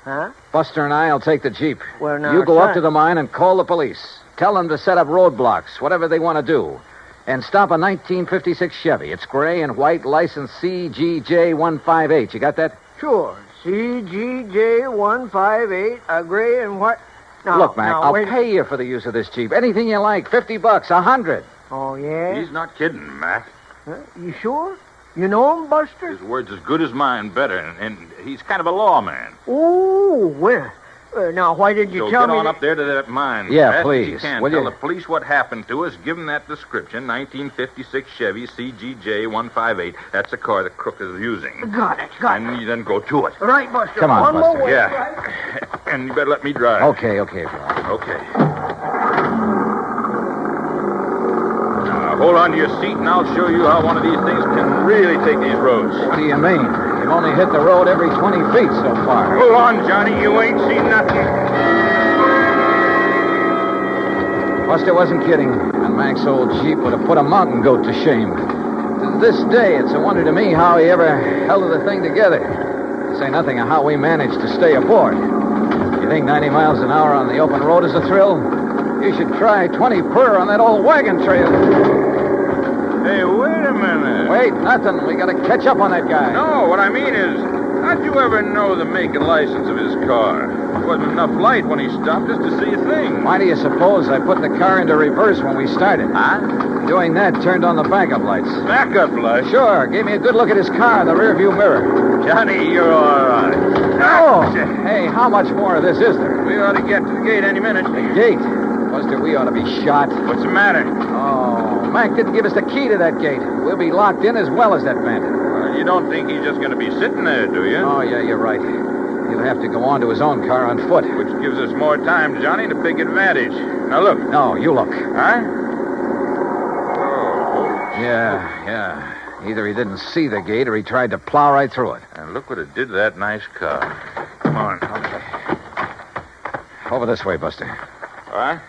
Huh? Buster and I'll take the Jeep. Well, now, You go up son. to the mine and call the police. Tell them to set up roadblocks, whatever they want to do. And stop a 1956 Chevy. It's gray and white, license CGJ158. You got that? Sure. CGJ158, a gray and white... Now, Look, Mac, now, I'll wait. pay you for the use of this Jeep. Anything you like. $50, $100. Oh, yeah? He's not kidding, Mac. Huh? You sure? You know him, Buster? His word's as good as mine, better, and he's kind of a lawman. Oh, well... now, why didn't you So tell get me... on up there to that mine. Yeah, fast as please. you can. Will Tell you? the police what happened to us. Give them that description. 1956 Chevy CGJ158. That's the car the crook is using. Got it. And you then go to it. Right, Buster. Come on, One Buster. more way, Yeah. right? And you better let me drive. Okay, if you like. Okay. Now, hold on to your seat, and I'll show you how one of these things can really take these roads. What do you mean? You've only hit the road every 20 feet so far. Hold on, Johnny. You ain't seen nothing. Buster wasn't kidding. And Mac's old Jeep would have put a mountain goat to shame. To this day, it's a wonder to me how he ever held the thing together. To say nothing of how we managed to stay aboard. You think 90 miles an hour on the open road is a thrill? You should try 20 per on that old wagon trail. Hey, wait a minute. Wait, nothing. We gotta catch up on that guy. No, what I mean is, how'd you ever know the make and license of his car? There wasn't enough light when he stopped us to see a thing. Why do you suppose I put the car into reverse when we started? Huh? Doing that turned on the backup lights. Backup light? Sure. Gave me a good look at his car in the rearview mirror. Johnny, you're all right. Oh! Hey, how much more of this is there? We ought to get to the gate any minute. The gate? Buster, we ought to be shot. What's the matter? Oh, Mac didn't give us the key to that gate. We'll be locked in as well as that bandit. Well, you don't think he's just going to be sitting there, do you? Oh, yeah, you're right. He'll have to go on to his own car on foot. Which gives us more time, Johnny, to take advantage. Now, look. No, you look. Huh? Oh. Yeah. Either he didn't see the gate or he tried to plow right through it. And look what it did to that nice car. Come on. Okay. Over this way, Buster. What?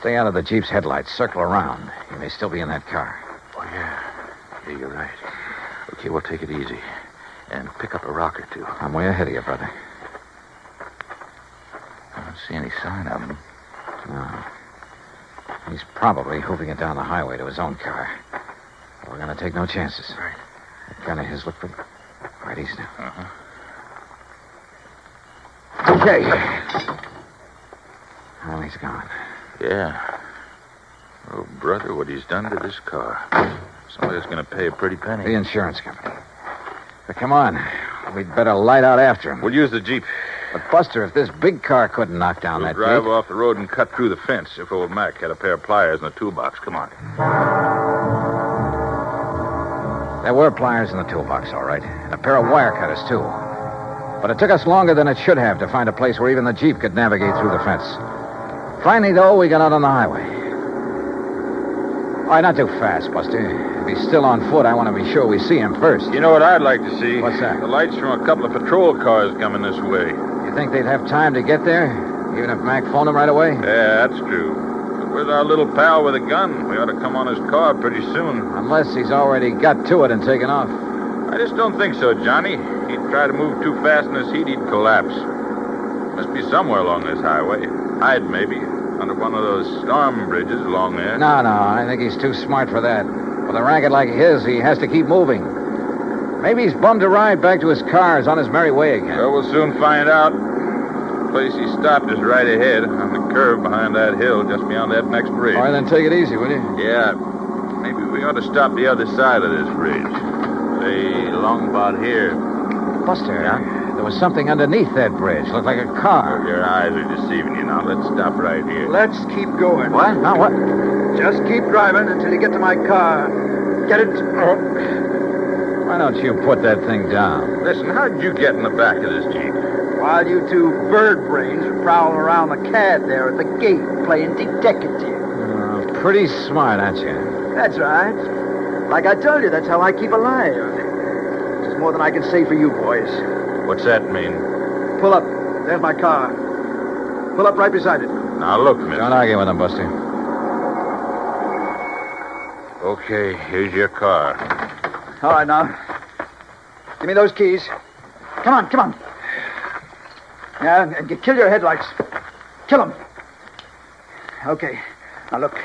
Stay out of the Jeep's headlights. Circle around. He may still be in that car. Oh, yeah. Yeah, you're right. Okay, we'll take it easy. And pick up a rock or two. I'm way ahead of you, brother. I don't see any sign of him. No. He's probably hoofing it down the highway to his own car. We're going to take no chances. Right. That gun of his looked pretty... Right, easy now. Uh-huh. Okay. Well, he's gone. Yeah. Oh, brother, what he's done to this car. Somebody's going to pay a pretty penny. The insurance company. But come on. We'd better light out after him. We'll use the Jeep. But, Buster, if this big car couldn't knock down We'll that drive gate... off the road and cut through the fence if old Mac had a pair of pliers in the toolbox. Come on. There were pliers in the toolbox, all right. And a pair of wire cutters, too. But it took us longer than it should have to find a place where even the Jeep could navigate through the fence. Finally, though, we got out on the highway. All right, not too fast, Buster. If he's still on foot, I want to be sure we see him first. You know what I'd like to see? What's that? The lights from a couple of patrol cars coming this way. You think they'd have time to get there? Even if Mac phoned him right away? Yeah, that's true. But where's our little pal with a gun? We ought to come on his car pretty soon. Unless he's already got to it and taken off. I just don't think so, Johnny. He'd try to move too fast in this heat, he'd collapse. Must be somewhere along this highway. Hide, maybe. Under one of those storm bridges along there. No, I think he's too smart for that. With a racket like his, he has to keep moving. Maybe he's bummed a ride back to his cars on his merry way again. Well, we'll soon find out. place he stopped is right ahead, on the curve behind that hill, just beyond that next bridge. All right, then take it easy, will you? Yeah. Maybe we ought to stop the other side of this bridge. Say, along about here. Buster, there was something underneath that bridge. Looked like a car. Oh, your eyes are deceiving you now. Let's stop right here. Let's keep going. What? No, what? Just keep driving until you get to my car. Get it? Why don't you put that thing down? Listen, how'd you get in the back of this Jeep? While you two bird brains are prowling around the cad there at the gate playing detective. Pretty smart, aren't you? That's right. Like I told you, that's how I keep alive. Which is more than I can say for you boys. What's that mean? Pull up. There's my car. Pull up right beside it. Now, look, mister. Don't argue with him, Buster. Okay, here's your car. All right, now. Give me those keys. Come on, come on. Yeah, and kill your headlights. Kill them. Okay. Now, look.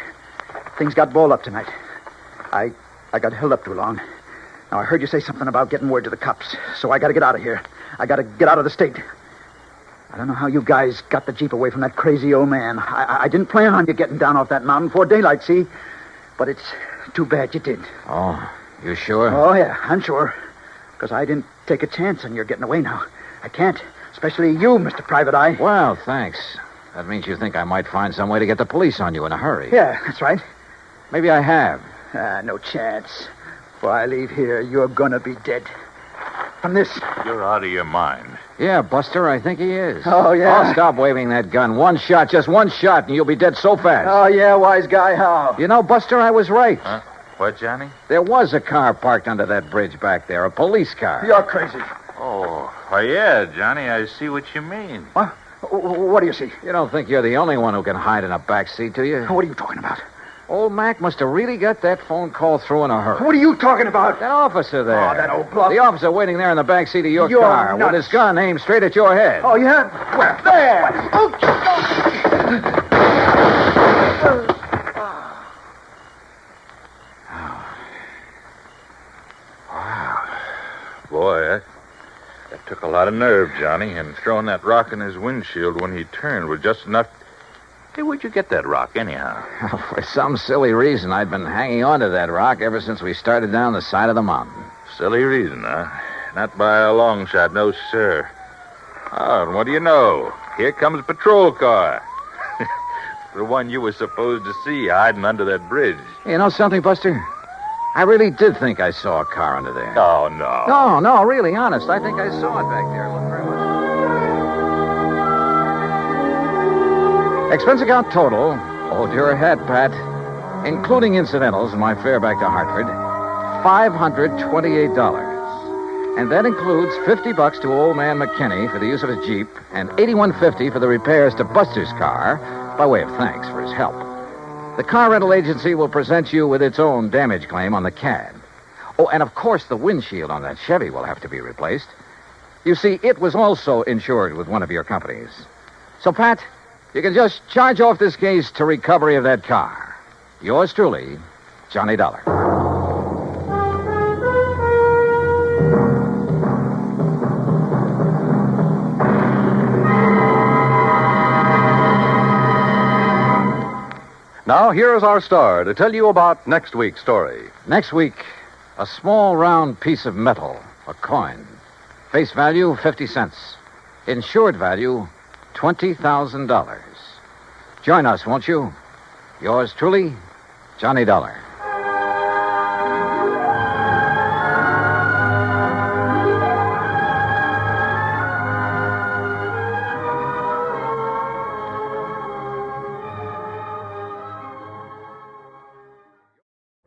Things got balled up tonight. I got held up too long. Now, I heard you say something about getting word to the cops, so I got to get out of here. I got to get out of the state. I don't know how you guys got the Jeep away from that crazy old man. I didn't plan on you getting down off that mountain before daylight, see? But it's too bad you did. Oh, you sure? Oh, yeah, I'm sure. Because I didn't take a chance on your getting away now. I can't. Especially you, Mr. Private Eye. Well, thanks. That means you think I might find some way to get the police on you in a hurry. Yeah, that's right. Maybe I have. No chance. Before I leave here, you're gonna be dead. From this. You're out of your mind. Yeah, Buster, I think he is. Oh, yeah? Oh, stop waving that gun. One shot, just one shot, and you'll be dead so fast. Oh, yeah, wise guy, how? You know, Buster, I was right. Huh? What, Johnny? There was a car parked under that bridge back there, a police car. You're crazy. Oh, yeah, Johnny, I see what you mean. What? What do you see? You don't think you're the only one who can hide in a back seat, do you? What are you talking about? Old Mac must have really got that phone call through in a hurry. What are you talking about? That officer there. Oh, that old bluff. The officer waiting there in the back seat of your You're car nuts. with his gun aimed straight at your head. Oh, yeah? Where? There! Oh, Wow. Boy, that took a lot of nerve, Johnny, and throwing that rock in his windshield when he turned was just enough. Hey, where'd you get that rock, anyhow? For some silly reason, I'd been hanging on to that rock ever since we started down the side of the mountain. Silly reason, huh? Not by a long shot, no, sir. Oh, and what do you know? Here comes a patrol car. The one you were supposed to see hiding under that bridge. You know something, Buster? I really did think I saw a car under there. Oh, no. No, really, honest. I think I saw it back there. Look very much. Expense account total, hold your head, Pat, including incidentals and my fare back to Hartford, $528. And that includes $50 to old man McKinney for the use of his Jeep and $81.50 for the repairs to Buster's car by way of thanks for his help. The car rental agency will present you with its own damage claim on the CAD. Oh, and of course the windshield on that Chevy will have to be replaced. You see, it was also insured with one of your companies. So, Pat, you can just charge off this case to recovery of that car. Yours truly, Johnny Dollar. Now, here's our star to tell you about next week's story. Next week, a small round piece of metal, a coin. Face value, 50 cents. Insured value, $20,000. Join us, won't you? Yours truly, Johnny Dollar.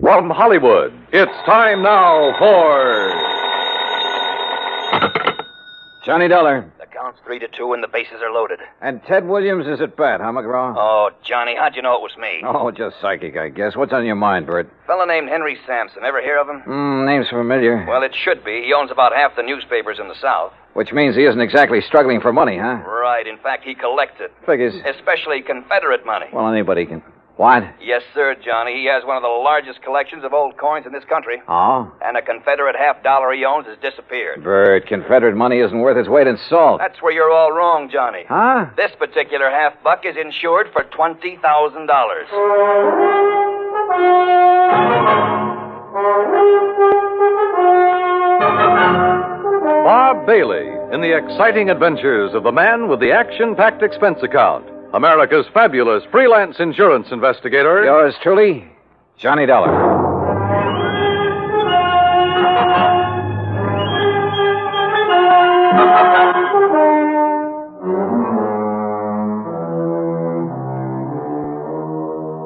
From Hollywood, it's time now for... Johnny Dollar. The count's 3-2 and the bases are loaded. And Ted Williams is at bat, huh, McGraw? Oh, Johnny, how'd you know it was me? Oh, just psychic, I guess. What's on your mind, Bert? Fella named Henry Sampson. Ever hear of him? Name's familiar. Well, it should be. He owns about half the newspapers in the South. Which means he isn't exactly struggling for money, huh? Right. In fact, he collects it. Figures. Especially Confederate money. Well, anybody can... What? Yes, sir, Johnny. He has one of the largest collections of old coins in this country. Oh? And a Confederate $50 he owns has disappeared. Bert, Confederate money isn't worth its weight in salt. That's where you're all wrong, Johnny. Huh? This particular $50 is insured for $20,000. Bob Bailey in the exciting adventures of the man with the action-packed expense account. America's fabulous freelance insurance investigator. Yours truly, Johnny Dollar.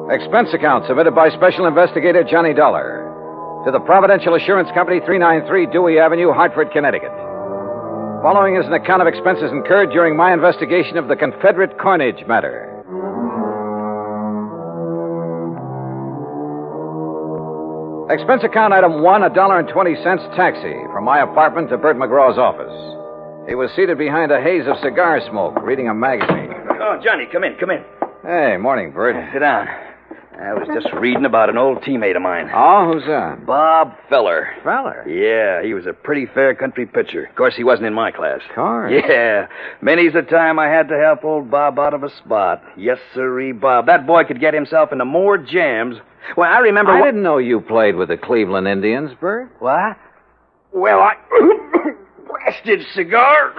Expense account submitted by Special Investigator Johnny Dollar to the Providential Assurance Company, 393 Dewey Avenue, Hartford, Connecticut. Following is an account of expenses incurred during my investigation of the Confederate coinage matter. Expense account item 1, $1.20 taxi from my apartment to Bert McGraw's office. He was seated behind a haze of cigar smoke, reading a magazine. Oh, Johnny, come in. Hey, morning, Bert. Sit down. I was just reading about an old teammate of mine. Oh, who's that? Bob Feller. Feller? Yeah, he was a pretty fair country pitcher. Of course, he wasn't in my class. Of course. Yeah. Many's the time I had to help old Bob out of a spot. Yes, sirree, Bob. That boy could get himself into more jams. Well, I remember... I didn't know you played with the Cleveland Indians, Bert. What? Well, I... Blasted cigar!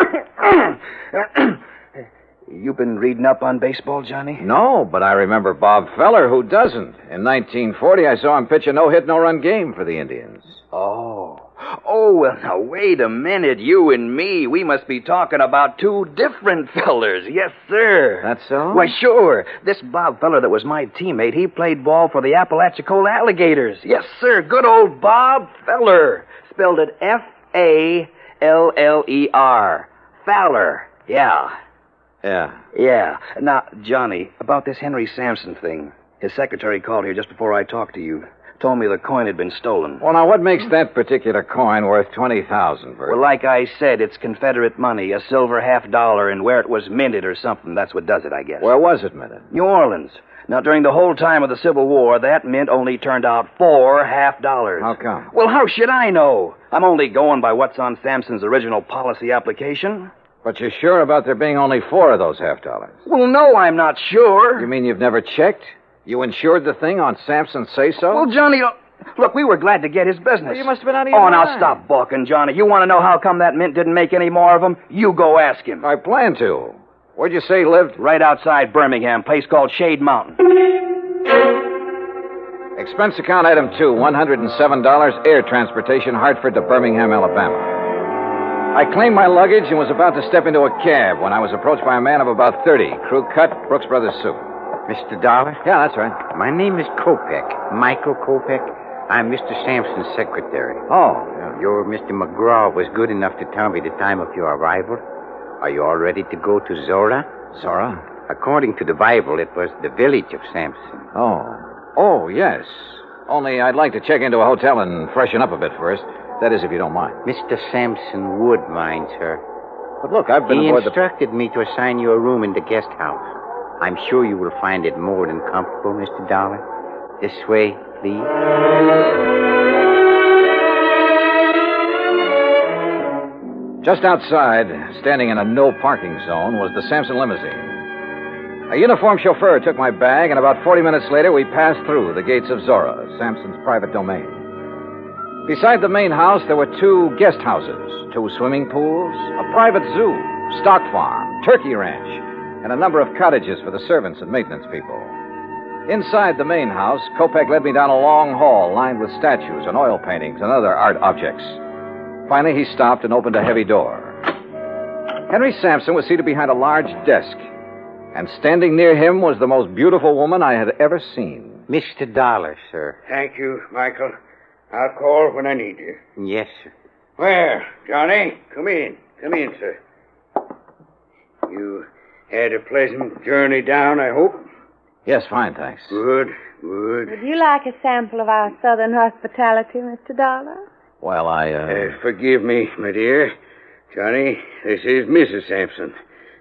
You been reading up on baseball, Johnny? No, but I remember Bob Feller. Who doesn't? In 1940, I saw him pitch a no-hit, no-run game for the Indians. Oh, well, now, wait a minute. You and me, we must be talking about two different fellers. Yes, sir. That's so? Why, sure. This Bob Feller that was my teammate, he played ball for the Apalachicola Alligators. Yes, sir. Good old Bob Feller. Spelled it Faller. Feller. Yeah. Yeah. Now, Johnny, about this Henry Sampson thing. His secretary called here just before I talked to you. Told me the coin had been stolen. Well, now, what makes that particular coin worth $20,000, Bert? Well, like I said, it's Confederate money, a silver $50, and where it was minted or something, that's what does it, I guess. Where was it minted? New Orleans. Now, during the whole time of the Civil War, that mint only turned out $4 $50. How come? Well, how should I know? I'm only going by what's on Sampson's original policy application. But you're sure about there being only 4 of those $50? Well, no, I'm not sure. You mean you've never checked? You insured the thing on Sampson's say-so? Well, Johnny, look, we were glad to get his business. Well, you must have been out of your mind. mind. Now stop balking, Johnny. You want to know how come that mint didn't make any more of them? You go ask him. I plan to. Where'd you say he lived? Right outside Birmingham, place called Shade Mountain. Expense account item 2, $107, air transportation, Hartford to Birmingham, Alabama. I claimed my luggage and was about to step into a cab when I was approached by a man of about 30, crew cut, Brooks Brothers suit. Mr. Dollar? Yeah, that's right. My name is Kopek, Michael Kopek. I'm Mr. Sampson's secretary. Oh, yeah. Your Mr. McGraw was good enough to tell me the time of your arrival. Are you all ready to go to Zora? Zora? According to the Bible, it was the village of Sampson. Oh, yes. Only I'd like to check into a hotel and freshen up a bit first. That is, if you don't mind. Mr. Sampson would mind, sir. But look, I've been He aboard instructed me to assign you a room in the guest house. I'm sure you will find it more than comfortable, Mr. Dollar. This way, please. Just outside, standing in a no-parking zone, was the Sampson limousine. A uniformed chauffeur took my bag, and about 40 minutes later, we passed through the gates of Zora, Sampson's private domain. Beside the main house, there were 2 guest houses, 2 swimming pools, a private zoo, stock farm, turkey ranch, and a number of cottages for the servants and maintenance people. Inside the main house, Kopek led me down a long hall lined with statues and oil paintings and other art objects. Finally, he stopped and opened a heavy door. Henry Sampson was seated behind a large desk, and standing near him was the most beautiful woman I had ever seen. Mr. Dollar, sir. Thank you, Michael. I'll call when I need you. Yes, sir. Well, Johnny, come in. Come in, sir. You had a pleasant journey down, I hope? Yes, fine, thanks. Good. Would you like a sample of our southern hospitality, Mr. Dollar? Well, Forgive me, my dear. Johnny, this is Mrs. Sampson.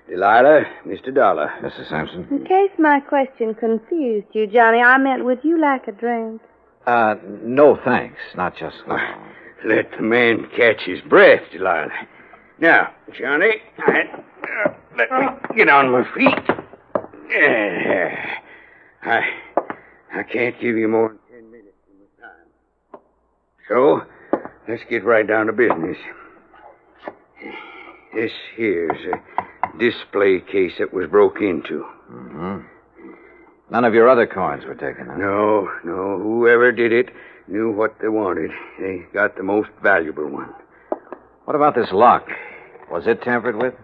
Delilah, Mr. Dollar. Mrs. Sampson? In case my question confused you, Johnny, I meant, would you like a drink? No, thanks. Not just now. Let the man catch his breath, Delilah. Now, Johnny, let me get on my feet. I can't give you more than 10 minutes of my time. So, let's get right down to business. This here's a display case that was broke into. Mm-hmm. None of your other coins were taken, huh? No. Whoever did it knew what they wanted. They got the most valuable one. What about this lock? Was it tampered with?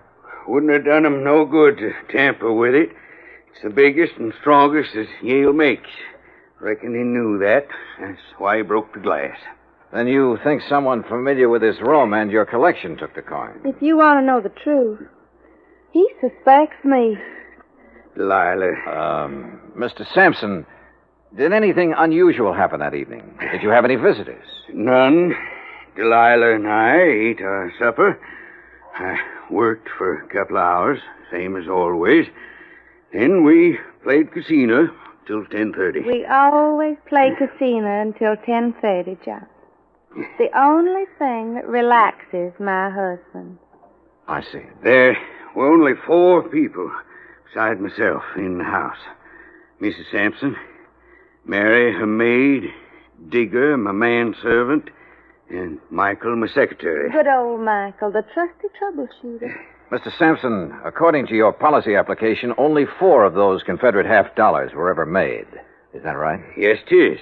Wouldn't have done him no good to tamper with it. It's the biggest and strongest that Yale makes. Reckon he knew that. That's why he broke the glass. Then you think someone familiar with this room and your collection took the coin? If you want to know the truth, he suspects me. Delilah. Mr. Sampson, did anything unusual happen that evening? Did you have any visitors? None. Delilah and I ate our supper. I worked for a couple of hours, same as always. Then we played casino till 10:30. We always play casino until 10:30, John. It's the only thing that relaxes my husband. I see. There were only 4 people besides myself in the house. Mrs. Sampson, Mary, her maid, Digger, my manservant, and Michael, my secretary. Good old Michael, the trusty troubleshooter. Mr. Sampson, according to your policy application, only 4 of those Confederate $half were ever made. Is that right? Yes, 'tis.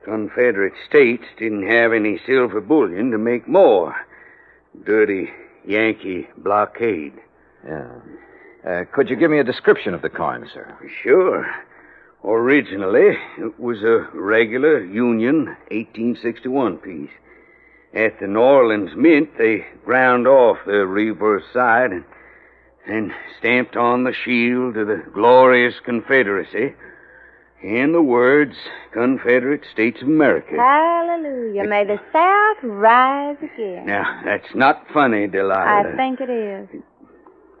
Confederate states didn't have any silver bullion to make more. Dirty Yankee blockade. Yeah. Could you give me a description of the coin, sir? Sure. Originally, it was a regular Union 1861 piece. At the New Orleans Mint, they ground off the reverse side and stamped on the shield of the glorious Confederacy and the words, Confederate States of America. Hallelujah. May the South rise again. Now, that's not funny, Delilah. I think it is.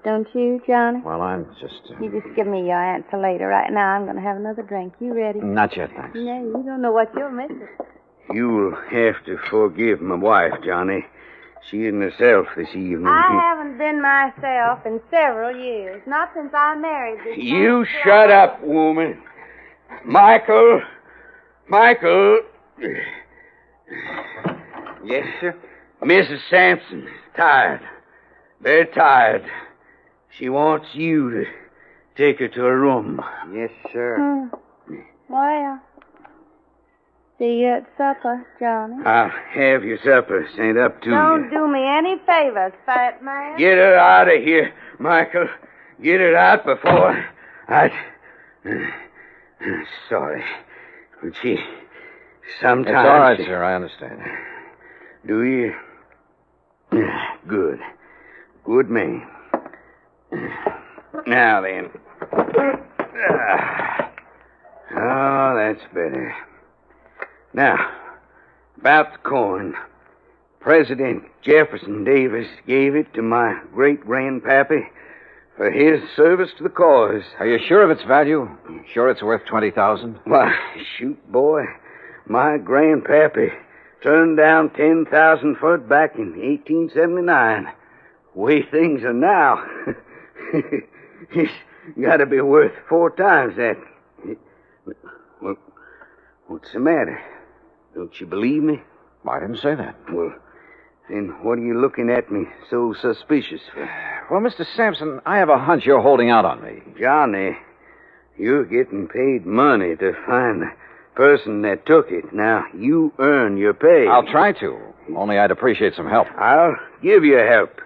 Don't you, Johnny? Well, I'm just... You just give me your answer later. Right now, I'm going to have another drink. You ready? Not yet, thanks. No, you don't know what you're missing. You'll have to forgive my wife, Johnny. She isn't herself this evening. I haven't been myself in several years. Not since I married this... You shut up, woman. Michael. Yes, sir? Mrs. Sampson is tired. Very tired. She wants you to take her to her room. Yes, sir. Well, see you at supper, Johnny. I'll have your supper sent up to you. Don't do me any favors, fat man. Get her out of here, Michael. Get her out before Sorry. But she sometimes... It's all right, sir. I understand. Do you? Good. Good man. Now then. Oh, that's better. Now, about the coin. President Jefferson Davis gave it to my great-grandpappy for his service to the cause. Are you sure of its value? Sure it's worth $20,000? Why, shoot, boy. My grandpappy turned down 10,000 for it back in 1879. Way things are now. It's got to be worth 4 times that. What's the matter? Don't you believe me? I didn't say that. Well, then what are you looking at me so suspicious for? Well, Mr. Sampson, I have a hunch you're holding out on me. Johnny, you're getting paid money to find the person that took it. Now, you earn your pay. I'll try to. Only I'd appreciate some help. I'll give you help.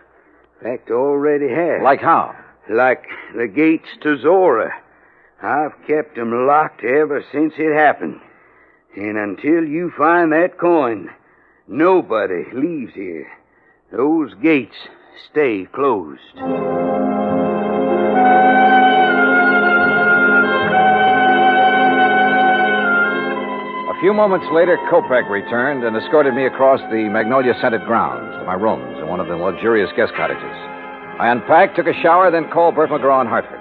In fact, already have. Like how? Like the gates to Zora. I've kept them locked ever since it happened. And until you find that coin, nobody leaves here. Those gates stay closed. A few moments later, Kopek returned and escorted me across the magnolia-scented grounds to my rooms in one of the luxurious guest cottages. I unpacked, took a shower, then called Bert McGraw in Hartford.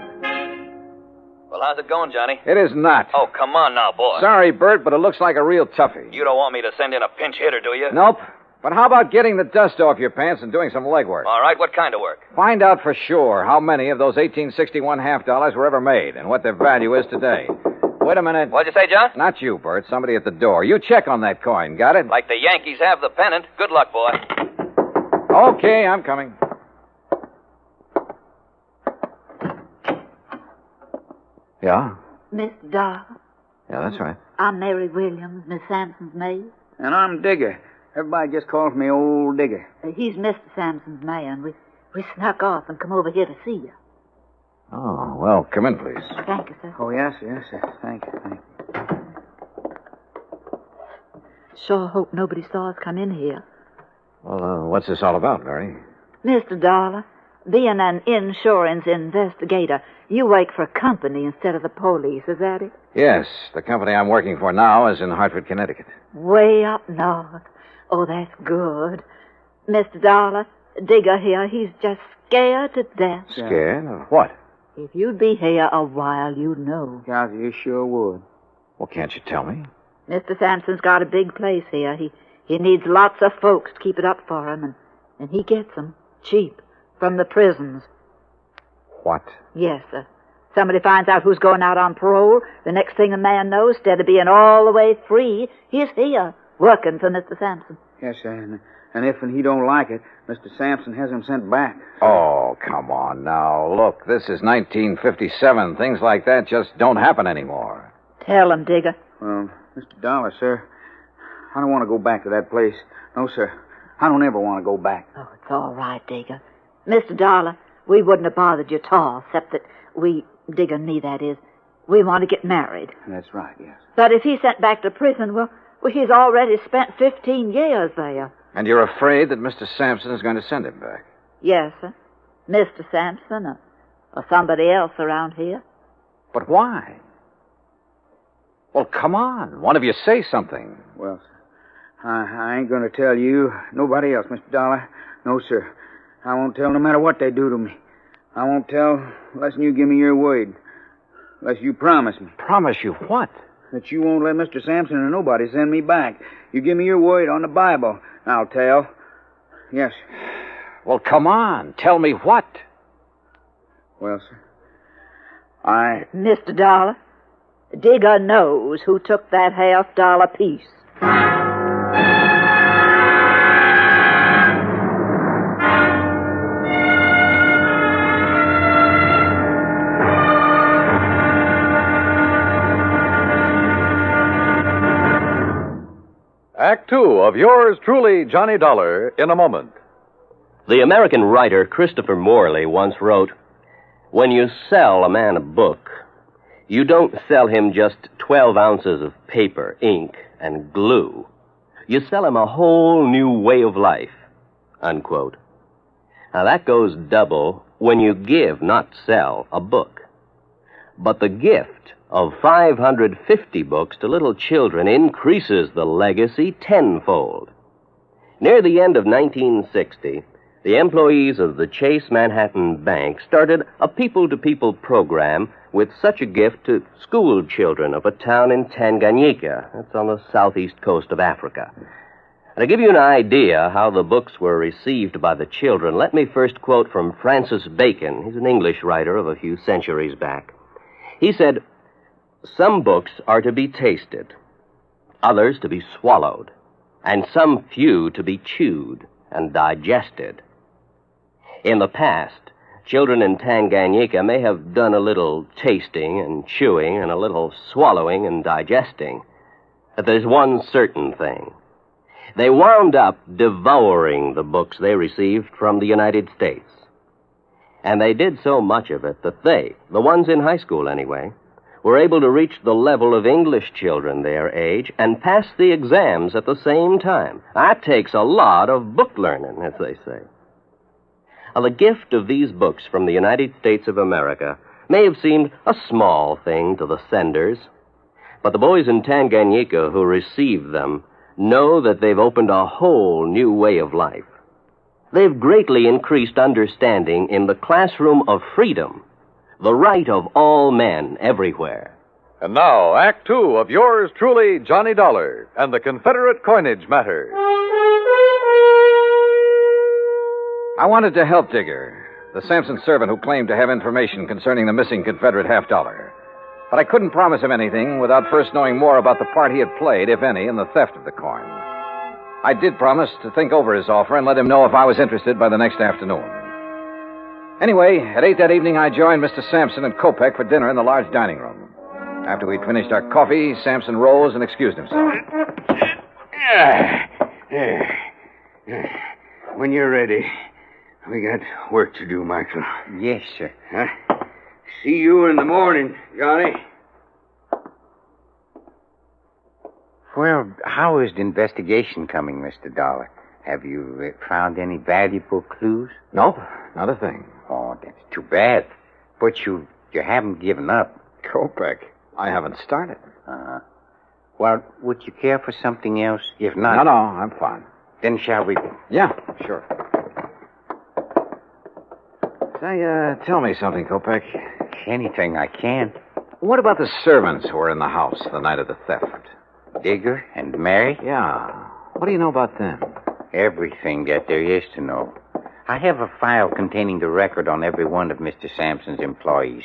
Well, how's it going, Johnny? It is not. Oh, come on now, boy. Sorry, Bert, but it looks like a real toughie. You don't want me to send in a pinch hitter, do you? Nope. But how about getting the dust off your pants and doing some legwork? All right, what kind of work? Find out for sure how many of those 1861 $half were ever made and what their value is today. Wait a minute. What'd you say, John? Not you, Bert. Somebody at the door. You check on that coin. Got it? Like the Yankees have the pennant. Good luck, boy. Okay, I'm coming. Yeah? Mr. Dollar. Yeah, that's right. I'm Mary Williams, Miss Sampson's maid. And I'm Digger. Everybody just calls me Old Digger. He's Mr. Sampson's man. We snuck off and come over here to see you. Oh, well, come in, please. Thank you, sir. Oh, yes. Thank you. Sure hope nobody saw us come in here. Well, what's this all about, Mary? Mr. Dollar, being an insurance investigator, you work for a company instead of the police, is that it? Yes, the company I'm working for now is in Hartford, Connecticut. Way up north. Oh, that's good. Mr. Dollar, Digger here, he's just scared to death. Scared? Of what? If you'd be here a while, you'd know. God, you sure would. Well, can't you tell me? Mr. Sampson's got a big place here. He needs lots of folks to keep it up for him, and he gets them cheap from the prisons. What? Yes, sir. Somebody finds out who's going out on parole. The next thing a man knows, instead of being all the way free, he's here, working for Mr. Sampson. Yes, sir. And if he don't like it, Mr. Sampson has him sent back. Oh, come on now. Look, this is 1957. Things like that just don't happen anymore. Tell him, Digger. Well, Mr. Dollar, sir, I don't want to go back to that place. No, sir. I don't ever want to go back. Oh, it's all right, Digger. Mr. Dollar, we wouldn't have bothered you at all, except that Digger and me, that is, we want to get married. That's right, yes. But if he's sent back to prison, well, he's already spent 15 years there. And you're afraid that Mr. Sampson is going to send him back? Yes, sir. Mr. Sampson or somebody else around here. But why? Well, come on. One of you say something. Well, sir, I ain't going to tell you. Nobody else, Mr. Dollar. No, sir. I won't tell no matter what they do to me. I won't tell unless you give me your word. Unless you promise me. Promise you what? That you won't let Mr. Sampson or nobody send me back. You give me your word on the Bible. I'll tell. Yes. Well, come on. Tell me what? Well, sir, Mr. Dollar, Digger knows who took that $half piece. Act Two of yours truly, Johnny Dollar, in a moment. The American writer Christopher Morley once wrote, "When you sell a man a book, you don't sell him just 12 ounces of paper, ink, and glue. You sell him a whole new way of life," unquote. Now that goes double when you give, not sell, a book. But the gift of 550 books to little children increases the legacy tenfold. Near the end of 1960, the employees of the Chase Manhattan Bank started a people-to-people program with such a gift to school children of a town in Tanganyika. That's on the southeast coast of Africa. And to give you an idea how the books were received by the children, let me first quote from Francis Bacon. He's an English writer of a few centuries back. He said, "Some books are to be tasted, others to be swallowed, and some few to be chewed and digested." In the past, children in Tanganyika may have done a little tasting and chewing and a little swallowing and digesting. But there's one certain thing. They wound up devouring the books they received from the United States. And they did so much of it that they, the ones in high school anyway, were able to reach the level of English children their age and pass the exams at the same time. That takes a lot of book learning, as they say. Now, the gift of these books from the United States of America may have seemed a small thing to the senders, but the boys in Tanganyika who received them know that they've opened a whole new way of life. they've greatly increased understanding in the classroom of freedom, the right of all men everywhere. And now, Act Two of yours truly, Johnny Dollar, and the Confederate coinage matter. I wanted to help Digger, the Sampson servant who claimed to have information concerning the missing Confederate $50. But I couldn't promise him anything without first knowing more about the part he had played, if any, in the theft of the coin. I did promise to think over his offer and let him know if I was interested by the next afternoon. Anyway, at 8 that evening, I joined Mr. Sampson and Kopek for dinner in the large dining room. After we'd finished our coffee, Sampson rose and excused himself. When you're ready, we got work to do, Michael. Yes, sir. Huh? See you in the morning, Johnny. Well, how is the investigation coming, Mr. Dollar? Have you found any valuable clues? Nope, not a thing. Oh, that's too bad. But you haven't given up. Kopek, I haven't started. Uh-huh. Well, would you care for something else? If not... No, I'm fine. Then shall we... Yeah, sure. Say, tell me something, Kopek. Anything I can. What about the servants who were in the house the night of the theft? Digger and Mary? Yeah. What do you know about them? Everything that there is to know. I have a file containing the record on every one of Mr. Sampson's employees.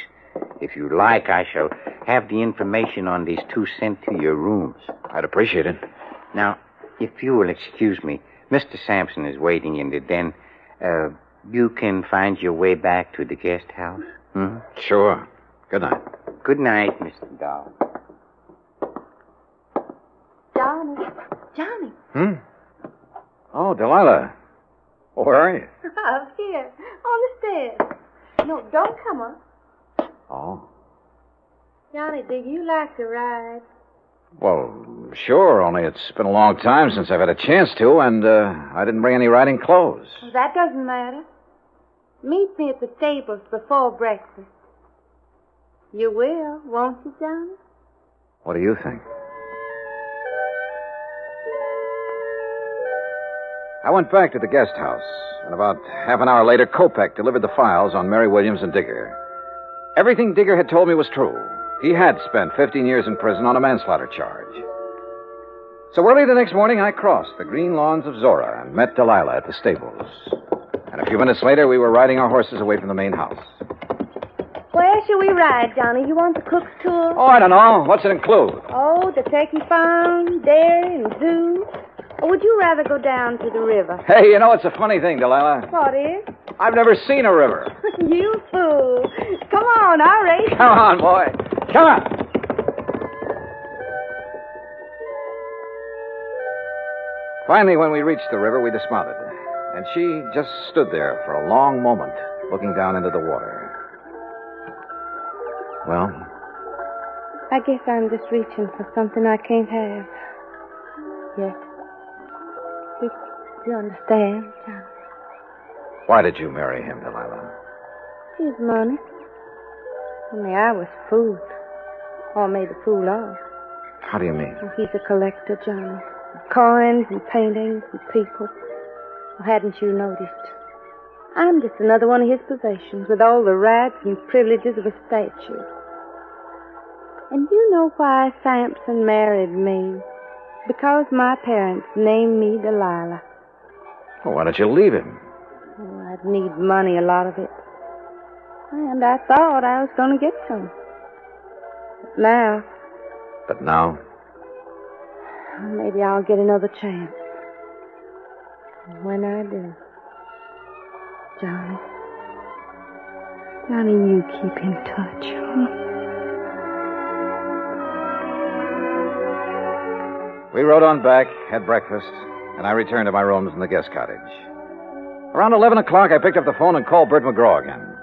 If you like, I shall have the information on these two sent to your rooms. I'd appreciate it. Now, if you will excuse me, Mr. Sampson is waiting in the den. You can find your way back to the guest house? Hmm? Sure. Good night. Good night, Mr. Dollar. Johnny. Hmm? Oh, Delilah. Where are you? Up here, on the stairs. No, don't come up. Oh. Johnny, do you like to ride? Well, sure, only it's been a long time since I've had a chance to, and I didn't bring any riding clothes. Well, that doesn't matter. Meet me at the stables before breakfast. You will, won't you, Johnny? What do you think? I went back to the guest house, and about half an hour later, Kopek delivered the files on Mary Williams and Digger. Everything Digger had told me was true. He had spent 15 years in prison on a manslaughter charge. So early the next morning, I crossed the green lawns of Zora and met Delilah at the stables. And a few minutes later, we were riding our horses away from the main house. Where shall we ride, Johnny? You want the cook's tour? Oh, I don't know. What's it include? Oh, the turkey farm, dairy, and zoo. Or would you rather go down to the river? Hey, you know, it's a funny thing, Delilah. What is? I've never seen a river. You fool. Come on, I'll race. Come on, boy. Come on. Finally, when we reached the river, we dismounted. And she just stood there for a long moment, looking down into the water. Well? I guess I'm just reaching for something I can't have. Yes. You understand, John? Why did you marry him, Delilah? His money. Only I was fooled. Or made a fool of. How do you mean? Well, he's a collector, Johnny. Coins and paintings and people. Well, hadn't you noticed? I'm just another one of his possessions with all the rights and privileges of a statue. And you know why Sampson married me? Because my parents named me Delilah. Well, why don't you leave him? Oh, I'd need money, a lot of it. And I thought I was going to get some. But now? Maybe I'll get another chance. And when I do, Johnny, you keep in touch, huh? We rode on back, had breakfast, and I returned to my rooms in the guest cottage. Around 11 o'clock, I picked up the phone and called Bert McGraw again.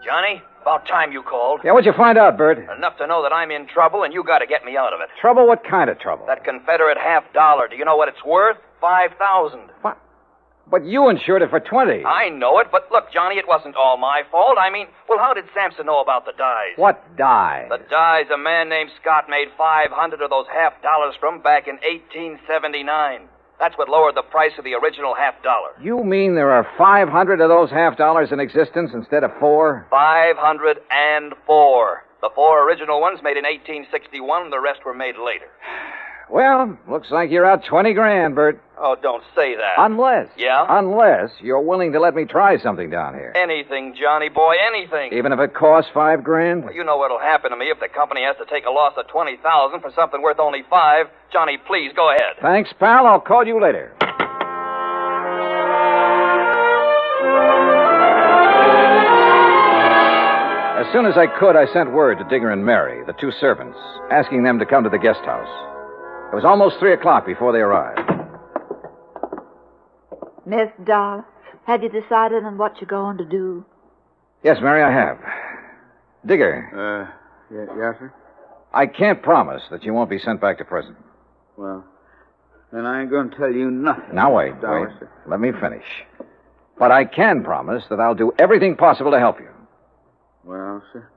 Johnny, about time you called. Yeah, what'd you find out, Bert? Enough to know that I'm in trouble, and you got to get me out of it. Trouble? What kind of trouble? That Confederate $50. Do you know what it's worth? $5,000. What? But you insured it for 20. I know it, but look, Johnny, it wasn't all my fault. I mean, well, how did Sampson know about the dies? What dies? The dies a man named Scott made 500 of those $50 from back in 1879. That's what lowered the price of the original $50. You mean there are 500 of those $50 in existence instead of 4? 504. The 4 original ones made in 1861, the rest were made later. Well, looks like you're out 20 grand, Bert. Oh, don't say that. Unless. Yeah? Unless you're willing to let me try something down here. Anything, Johnny boy, anything. Even if it costs $5 grand? Well, you know what'll happen to me if the company has to take a loss of $20,000 for something worth only $5. Johnny, please, go ahead. Thanks, pal. I'll call you later. As soon as I could, I sent word to Digger and Mary, the 2 servants, asking them to come to the guest house. It was almost 3 o'clock before they arrived. Miss Dollar, have you decided on what you're going to do? Yes, Mary, I have. Digger. Yes, sir? I can't promise that you won't be sent back to prison. Well, then I ain't going to tell you nothing. Now, wait. Sir. Let me finish. But I can promise that I'll do everything possible to help you. Well, sir,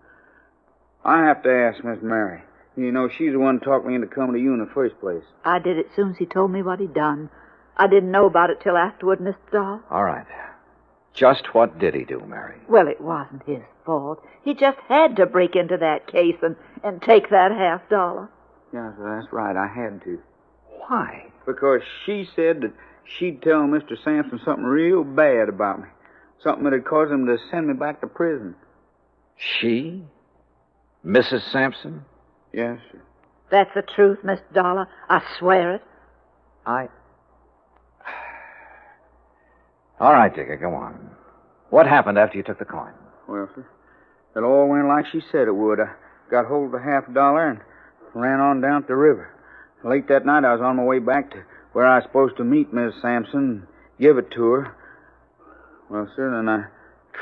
I have to ask Miss Mary. You know, she's the one who talked me into coming to you in the first place. I did it soon as he told me what he'd done. I didn't know about it till afterward, Mr. Dahl. All right. Just what did he do, Mary? Well, it wasn't his fault. He just had to break into that case and take that $50. Yeah, sir, that's right. I had to. Why? Because she said that she'd tell Mr. Sampson something real bad about me. Something that'd cause him to send me back to prison. She? Mrs. Sampson? Yes, sir. That's the truth, Mr. Dollar. I swear it. All right, Digger, go on. What happened after you took the coin? Well, sir, it all went like she said it would. I got hold of the $50 and ran on down to the river. Late that night, I was on my way back to where I was supposed to meet Miss Sampson and give it to her. Well, sir, then I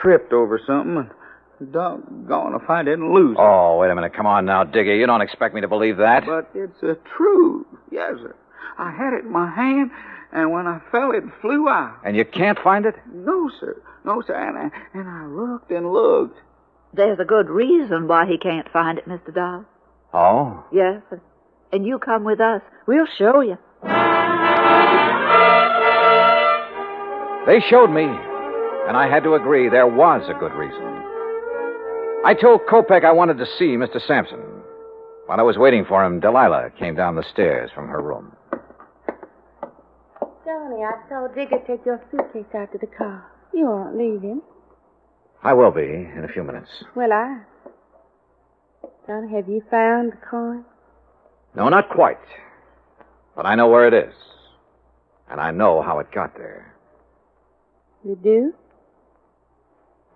tripped over something and doggone if I didn't lose it. Oh, wait a minute. Come on now, Digger. You don't expect me to believe that. But it's the truth. Yes, sir. I had it in my hand, and when I fell, it flew out. And you can't find it? No, sir. No, sir. And I looked and looked. There's a good reason why he can't find it, Mr. Dahl. Oh? Yes, and you come with us. We'll show you. They showed me, and I had to agree there was a good reason. I told Kopek I wanted to see Mr. Sampson. While I was waiting for him, Delilah came down the stairs from her room. Johnny, I told Digger to take your suitcase out to the car. You won't leave him. I will be in a few minutes. Well, Johnny, have you found the coin? No, not quite. But I know where it is. And I know how it got there. You do?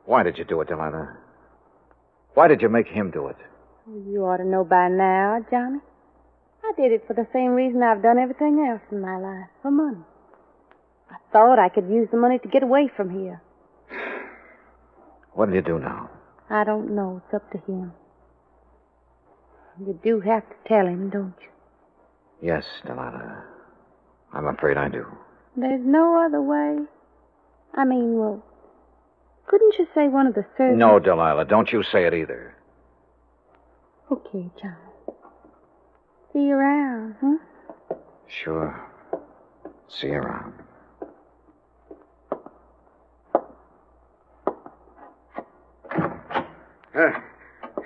Why did you do it, Delilah? Why did you make him do it? You ought to know by now, Johnny. I did it for the same reason I've done everything else in my life, for money. I thought I could use the money to get away from here. What'll you do now? I don't know. It's up to him. You do have to tell him, don't you? Yes, Delilah. I'm afraid I do. There's no other way. I mean, well, couldn't you say one of the servants? No, Delilah, don't you say it either. Okay, John. See you around, huh? Sure. See you around.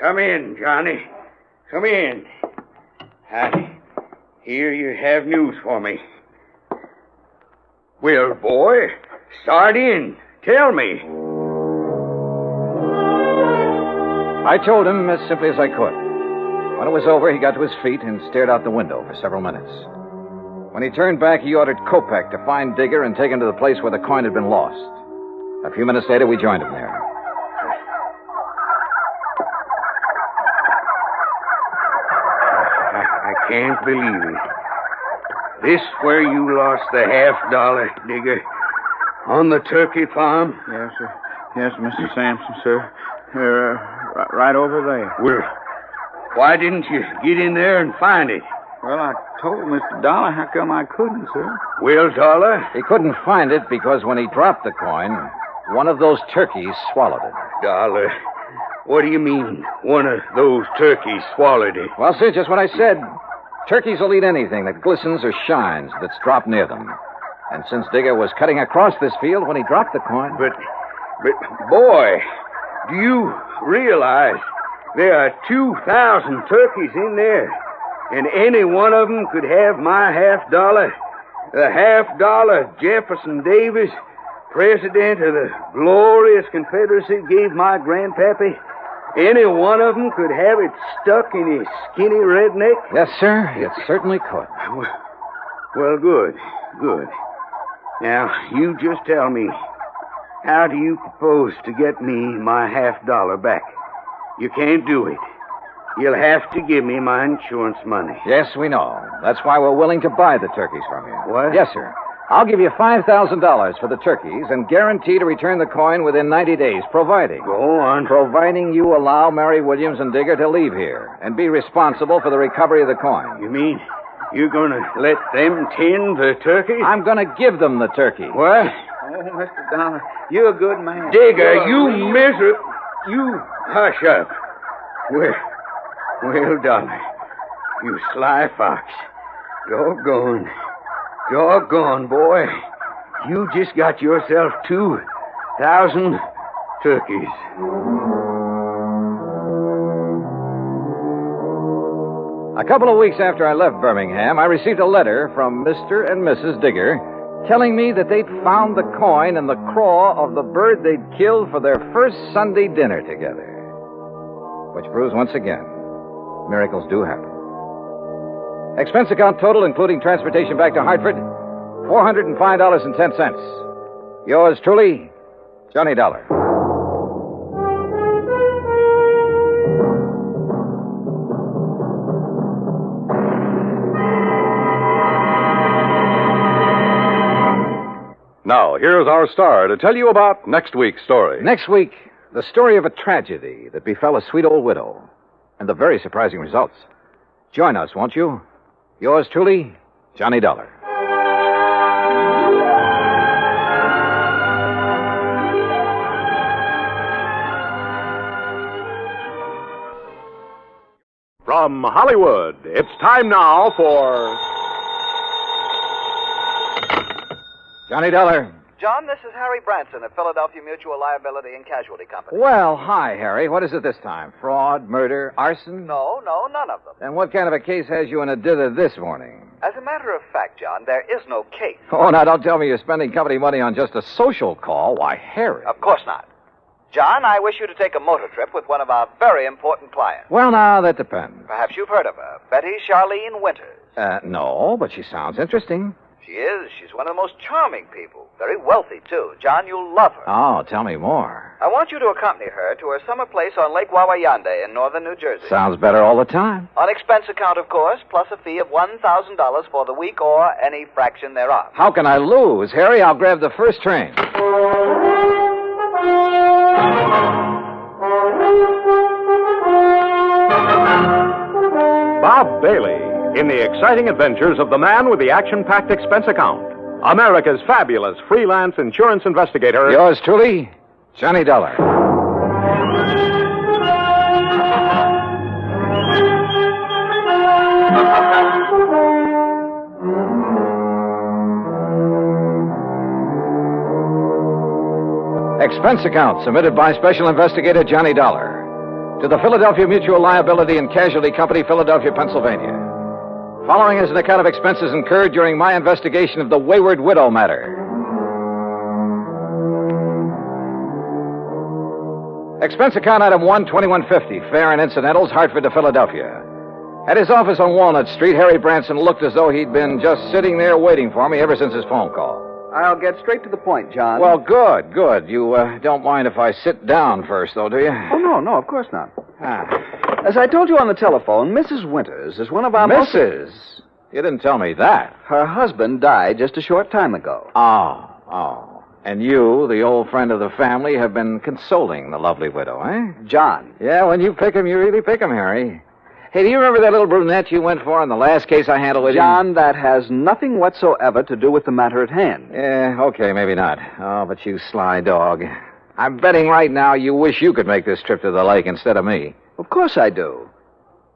Come in, Johnny. Come in. I hear you have news for me. Well, boy, start in. Tell me. I told him as simply as I could. When it was over, he got to his feet and stared out the window for several minutes. When he turned back, he ordered Kopek to find Digger and take him to the place where the coin had been lost. A few minutes later, we joined him there. I can't believe it. This where you lost the $50, Digger? On the turkey farm? Yes, sir. Yes, Mr. Sampson, sir. Right over there. Well, why didn't you get in there and find it? Well, I told Mr. Dollar. How come I couldn't, sir? Well, Dollar? He couldn't find it because when he dropped the coin, one of those turkeys swallowed it. Dollar, what do you mean, one of those turkeys swallowed it? Well, sir, just what I said. Turkeys will eat anything that glistens or shines that's dropped near them. And since Digger was cutting across this field when he dropped the coin... But, boy, do you realize there are 2,000 turkeys in there, and any one of them could have my $50? The $50 Jefferson Davis, president of the glorious Confederacy, gave my grandpappy. Any one of them could have it stuck in his skinny redneck? Yes, sir, it certainly could. Well, good. Now, you just tell me, how do you propose to get me my $50 back? You can't do it. You'll have to give me my insurance money. Yes, we know. That's why we're willing to buy the turkeys from you. What? Yes, sir. I'll give you $5,000 for the turkeys and guarantee to return the coin within 90 days, providing... Go on. Providing you allow Mary Williams and Digger to leave here and be responsible for the recovery of the coin. You mean you're going to let them tend the turkeys? I'm going to give them the turkey. What? Oh, Mr. Dollar, you're a good man. Digger, you miserable... You hush up. Well, Dollar, you sly fox. Doggone, boy. You just got yourself 2,000 turkeys. A couple of weeks after I left Birmingham, I received a letter from Mr. and Mrs. Digger telling me that they'd found the coin in the craw of the bird they'd killed for their first Sunday dinner together. Which proves once again, miracles do happen. Expense account total, including transportation back to Hartford, $405.10. Yours truly, Johnny Dollar. Now, here's our star to tell you about next week's story. Next week, the story of a tragedy that befell a sweet old widow, and the very surprising results. Join us, won't you? Yours truly, Johnny Dollar. From Hollywood, it's time now for... Johnny Dollar. John, this is Harry Branson of Philadelphia Mutual Liability and Casualty Company. Well, hi, Harry. What is it this time? Fraud, murder, arson? No, none of them. And what kind of a case has you in a dither this morning? As a matter of fact, John, there is no case. Oh, now don't tell me you're spending company money on just a social call. Why, Harry. Of course not. John, I wish you to take a motor trip with one of our very important clients. Well, now, that depends. Perhaps you've heard of her, Betty Charlene Winters. No, but she sounds interesting. She is. She's one of the most charming people. Very wealthy, too. John, you'll love her. Oh, tell me more. I want you to accompany her to her summer place on Lake Wawayande in northern New Jersey. Sounds better all the time. On expense account, of course, plus a fee of $1,000 for the week or any fraction thereof. How can I lose? Harry, I'll grab the first train. Bob Bailey in the exciting adventures of the man with the action-packed expense account. America's fabulous freelance insurance investigator. Yours truly, Johnny Dollar. Expense account submitted by Special Investigator Johnny Dollar to the Philadelphia Mutual Liability and Casualty Company, Philadelphia, Pennsylvania. Following is an account of expenses incurred during my investigation of the Wayward widow matter. Expense account item 12150, fare and incidentals, Hartford to Philadelphia. At his office on Walnut Street, Harry Branson looked as though he'd been just sitting there waiting for me ever since his phone call. I'll get straight to the point, John. Well, good. You don't mind if I sit down first, though, do you? Oh, no, of course not. As I told you on the telephone, Mrs. Winters is one of our Mrs.? You didn't tell me that. Her husband died just a short time ago. Oh. And you, the old friend of the family, have been consoling the lovely widow, eh? John. Yeah, when you pick 'em, you really pick 'em, Harry. Hey, do you remember that little brunette you went for in the last case I handled with you? John, that has nothing whatsoever to do with the matter at hand. Yeah, okay, maybe not. Oh, but you sly dog. I'm betting right now you wish you could make this trip to the lake instead of me. Of course I do.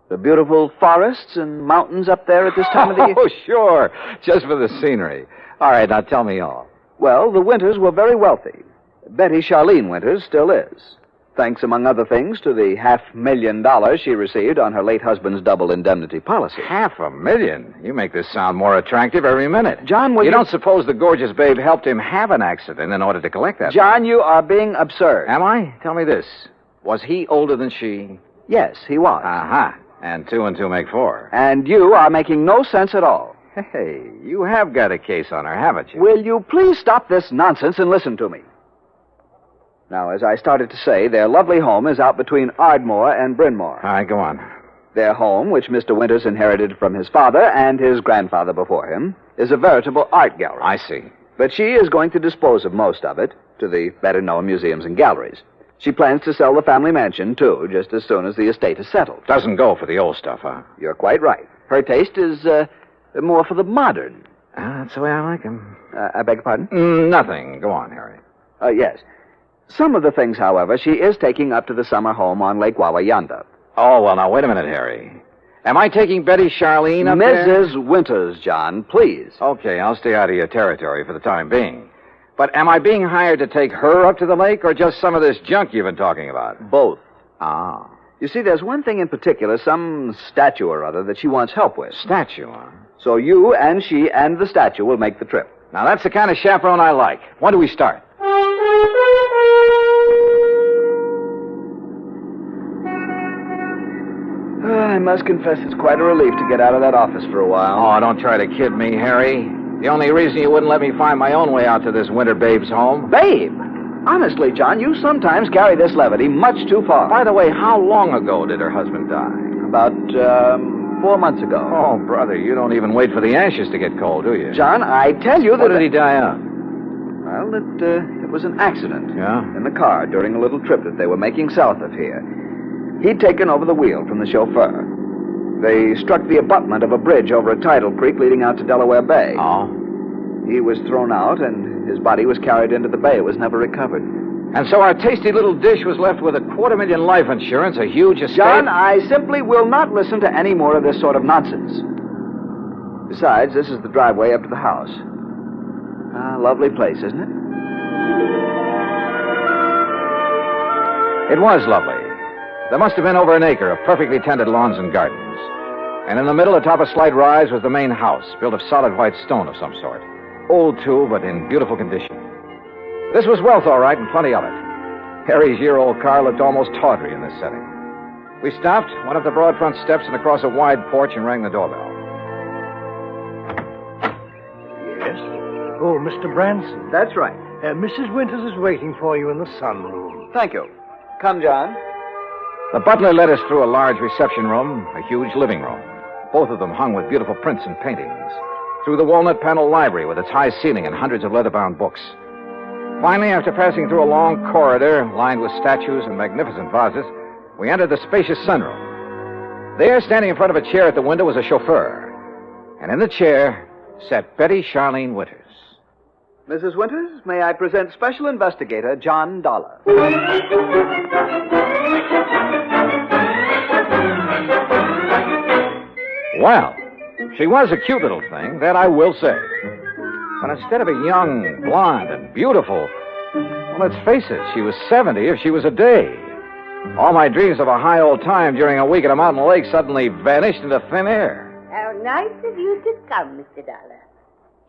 The beautiful forests and mountains up there at this time of the year. Oh, sure. Just for the scenery. All right, now tell me all. Well, the Winters were very wealthy. Betty Charlene Winters still is. Thanks, among other things, to the $500,000 she received on her late husband's double indemnity policy. $500,000? You make this sound more attractive every minute. John, will you don't suppose the gorgeous babe helped him have an accident in order to collect that? John, you are being absurd. Am I? Tell me this. Was he older than she? Yes, he was. Uh-huh. And 2 and 2 make 4. And you are making no sense at all. Hey, you have got a case on her, haven't you? Will you please stop this nonsense and listen to me? Now, as I started to say, their lovely home is out between Ardmore and Bryn Mawr. All right, go on. Their home, which Mr. Winters inherited from his father and his grandfather before him, is a veritable art gallery. I see. But she is going to dispose of most of it to the better-known museums and galleries. She plans to sell the family mansion, too, just as soon as the estate is settled. Doesn't go for the old stuff, huh? You're quite right. Her taste is more for the modern. That's the way I like him. I beg your pardon? Nothing. Go on, Harry. Yes. Some of the things, however, she is taking up to the summer home on Lake Wawayanda. Oh, well, now, wait a minute, Harry. Am I taking Betty Charlene up there? Mrs. Winters, John, please. Okay, I'll stay out of your territory for the time being. But am I being hired to take her up to the lake, or just some of this junk you've been talking about? Both. Ah. You see, there's one thing in particular, some statue or other, that she wants help with. Statue, huh? So you and she and the statue will make the trip. Now, that's the kind of chaperone I like. When do we start? I must confess it's quite a relief to get out of that office for a while. Oh, don't try to kid me, Harry. The only reason you wouldn't let me find my own way out to this winter babe's home. Babe! Honestly, John, you sometimes carry this levity much too far. By the way, how long ago did her husband die? About, 4 months ago. Oh, brother, you don't even wait for the ashes to get cold, do you? John, I tell you that... What did he die of? Well, it was an accident. Yeah? In the car during a little trip that they were making south of here. He'd taken over the wheel from the chauffeur. They struck the abutment of a bridge over a tidal creek leading out to Delaware Bay. Oh? He was thrown out, and his body was carried into the bay. It was never recovered. And so our tasty little dish was left with $250,000 life insurance, a huge estate... John, I simply will not listen to any more of this sort of nonsense. Besides, this is the driveway up to the house. Lovely place, isn't it? It was lovely. There must have been over an acre of perfectly tended lawns and gardens. And in the middle, atop a slight rise, was the main house, built of solid white stone of some sort. Old, too, but in beautiful condition. This was wealth, all right, and plenty of it. Harry's year-old car looked almost tawdry in this setting. We stopped, went up the broad front steps and across a wide porch and rang the doorbell. Yes? Oh, Mr. Branson. That's right. Mrs. Winters is waiting for you in the sunroom. Thank you. Come, John. The butler led us through a large reception room, a huge living room, both of them hung with beautiful prints and paintings, through the walnut-paneled library with its high ceiling and hundreds of leather-bound books. Finally, after passing through a long corridor lined with statues and magnificent vases, we entered the spacious sunroom. There, standing in front of a chair at the window, was a chauffeur. And in the chair sat Betty Charlene Winters. Mrs. Winters, may I present Special Investigator John Dollar. Well, she was a cute little thing, that I will say. But instead of a young, blonde, and beautiful, well, let's face it, she was 70 if she was a day. All my dreams of a high old time during a week at a mountain lake suddenly vanished into thin air. How nice of you to come, Mr. Dollar.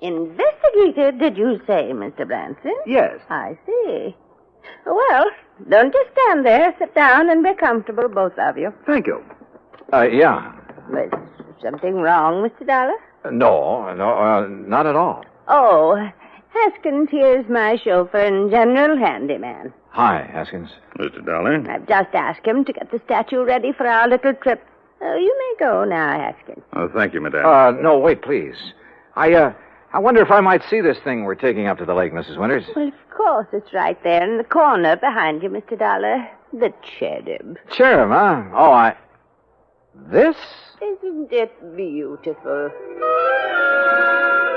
Investigator, did you say, Mr. Branson? Yes. I see. Well, don't just stand there. Sit down and be comfortable, both of you. Thank you. Yeah. Was something wrong, Mr. Dollar? No, not at all. Oh, Haskins here's my chauffeur and general handyman. Hi, Haskins. Mr. Dollar? I've just asked him to get the statue ready for our little trip. You may go now, Haskins. Oh, thank you, madame. No, wait, please. I wonder if I might see this thing we're taking up to the lake, Mrs. Winters. Well, of course, it's right there in the corner behind you, Mr. Dollar. The cherub. Cherub, huh? Oh, This? Isn't it beautiful?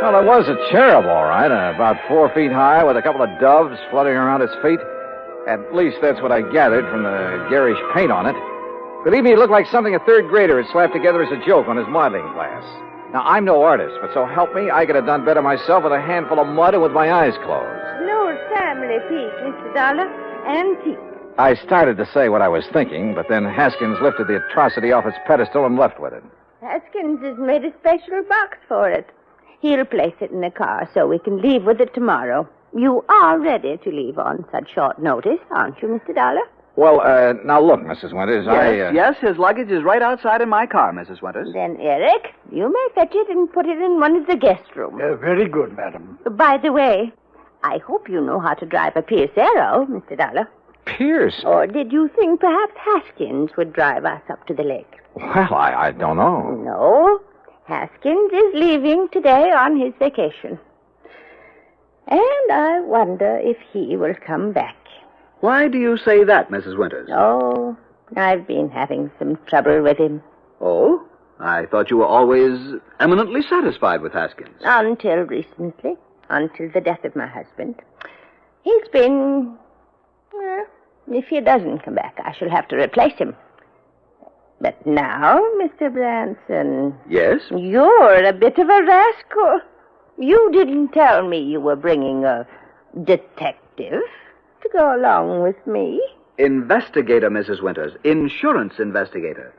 Well, it was a cherub, all right, about 4 feet high, with a couple of doves fluttering around its feet. At least that's what I gathered from the garish paint on it. Believe me, it looked like something a third grader had slapped together as a joke on his modeling class. Now, I'm no artist, but so help me, I could have done better myself with a handful of mud and with my eyes closed. An old family piece, Mr. Dollar. Antique. I started to say what I was thinking, but then Haskins lifted the atrocity off its pedestal and left with it. Haskins has made a special box for it. He'll place it in the car so we can leave with it tomorrow. You are ready to leave on such short notice, aren't you, Mr. Dollar? Well, now look, Mrs. Winters, Yes, his luggage is right outside in my car, Mrs. Winters. Then, Eric, you may fetch it and put it in one of the guest rooms. Very good, madam. By the way, I hope you know how to drive a Pierce Arrow, Mr. Dollar. Pierce? Or did you think perhaps Haskins would drive us up to the lake? Well, I don't know. No. Haskins is leaving today on his vacation. And I wonder if he will come back. Why do you say that, Mrs. Winters? Oh, I've been having some trouble with him. Oh? I thought you were always eminently satisfied with Haskins. Until recently. Until the death of my husband. He's been... Well, if he doesn't come back, I shall have to replace him. But now, Mr. Branson... Yes? You're a bit of a rascal. You didn't tell me you were bringing a detective to go along with me. Investigator, Mrs. Winters. Insurance investigator.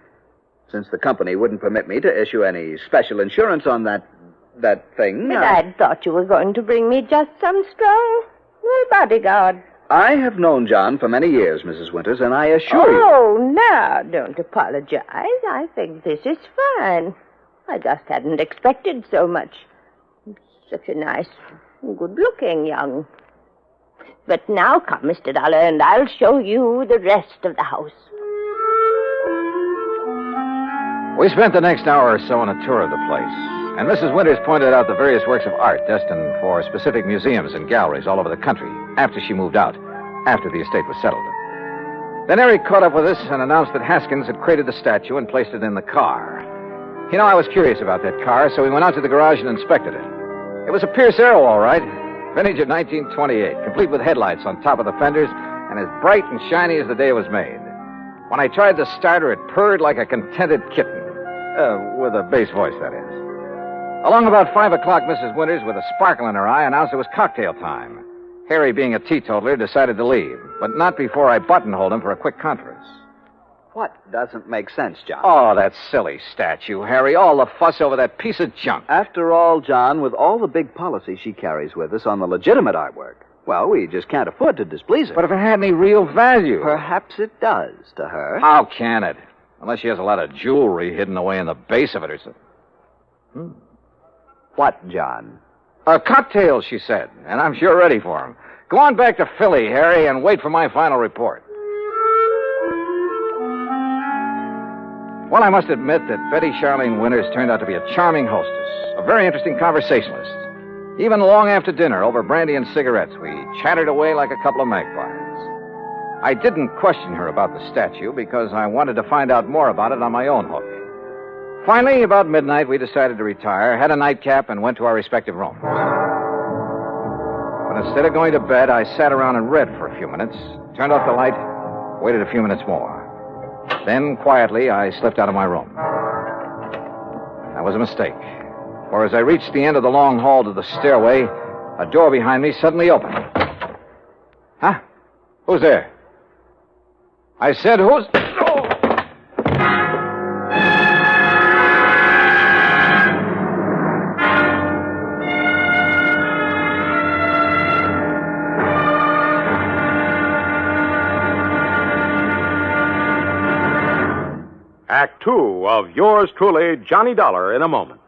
Since the company wouldn't permit me to issue any special insurance on that thing... But I'd thought you were going to bring me just some strong bodyguard. I have known John for many years, Mrs. Winters, and I assure you... Oh, now, don't apologize. I think this is fine. I just hadn't expected so much. Such a nice, good-looking young... But now come, Mr. Dollar, and I'll show you the rest of the house. We spent the next hour or so on a tour of the place, and Mrs. Winters pointed out the various works of art destined for specific museums and galleries all over the country after she moved out, after the estate was settled. Then Eric caught up with us and announced that Haskins had created the statue and placed it in the car. You know, I was curious about that car, so we went out to the garage and inspected it. It was a Pierce Arrow, all right. Vintage of 1928, complete with headlights on top of the fenders and as bright and shiny as the day it was made. When I tried to start her, it purred like a contented kitten. With a bass voice, that is. Along about 5 o'clock, Mrs. Winters, with a sparkle in her eye, announced it was cocktail time. Harry, being a teetotaler, decided to leave, but not before I buttonholed him for a quick conference. What doesn't make sense, John? Oh, that silly statue, Harry. All the fuss over that piece of junk. After all, John, with all the big policy she carries with us on the legitimate artwork, well, we just can't afford to displease her. But if it had any real value... Perhaps it does to her. How can it? Unless she has a lot of jewelry hidden away in the base of it or something. What, John? Cocktails, she said, and I'm sure ready for them. Go on back to Philly, Harry, and wait for my final report. Well, I must admit that Betty Charlene Winters turned out to be a charming hostess, a very interesting conversationalist. Even long after dinner, over brandy and cigarettes, we chattered away like a couple of magpies. I didn't question her about the statue because I wanted to find out more about it on my own hook. Finally, about midnight, we decided to retire, had a nightcap, and went to our respective rooms. But instead of going to bed, I sat around and read for a few minutes, turned off the light, waited a few minutes more. Then, quietly, I slipped out of my room. That was a mistake. For as I reached the end of the long hall to the stairway, a door behind me suddenly opened. Huh? Who's there? I said, who's... Oh! Act two of yours truly, Johnny Dollar, in a moment.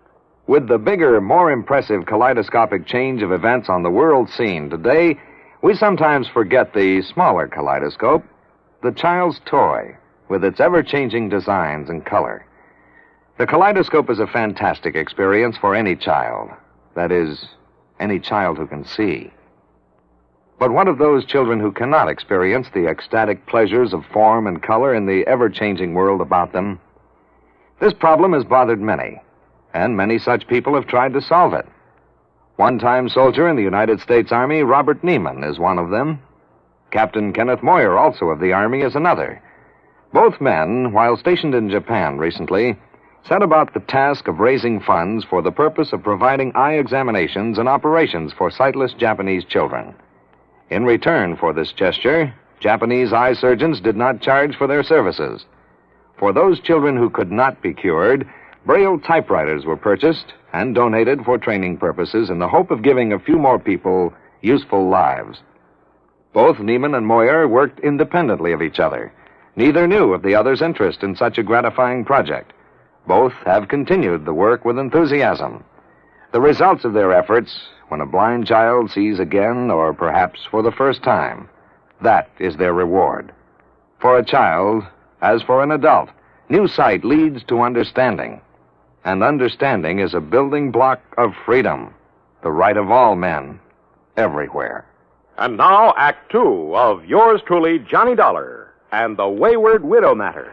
With the bigger, more impressive kaleidoscopic change of events on the world scene today, we sometimes forget the smaller kaleidoscope, the child's toy, with its ever-changing designs and color. The kaleidoscope is a fantastic experience for any child. That is, any child who can see. But what of those children who cannot experience the ecstatic pleasures of form and color in the ever-changing world about them? This problem has bothered many, and many such people have tried to solve it. One-time soldier in the United States Army, Robert Neiman, is one of them. Captain Kenneth Moyer, also of the Army, is another. Both men, while stationed in Japan recently, set about the task of raising funds for the purpose of providing eye examinations and operations for sightless Japanese children. In return for this gesture, Japanese eye surgeons did not charge for their services. For those children who could not be cured, Braille typewriters were purchased and donated for training purposes in the hope of giving a few more people useful lives. Both Neiman and Moyer worked independently of each other. Neither knew of the other's interest in such a gratifying project. Both have continued the work with enthusiasm. The results of their efforts, when a blind child sees again, or perhaps for the first time, that is their reward. For a child, as for an adult, new sight leads to understanding. And understanding is a building block of freedom, the right of all men, everywhere. And now, Act Two of yours truly, Johnny Dollar, and the Wayward Widow Matter.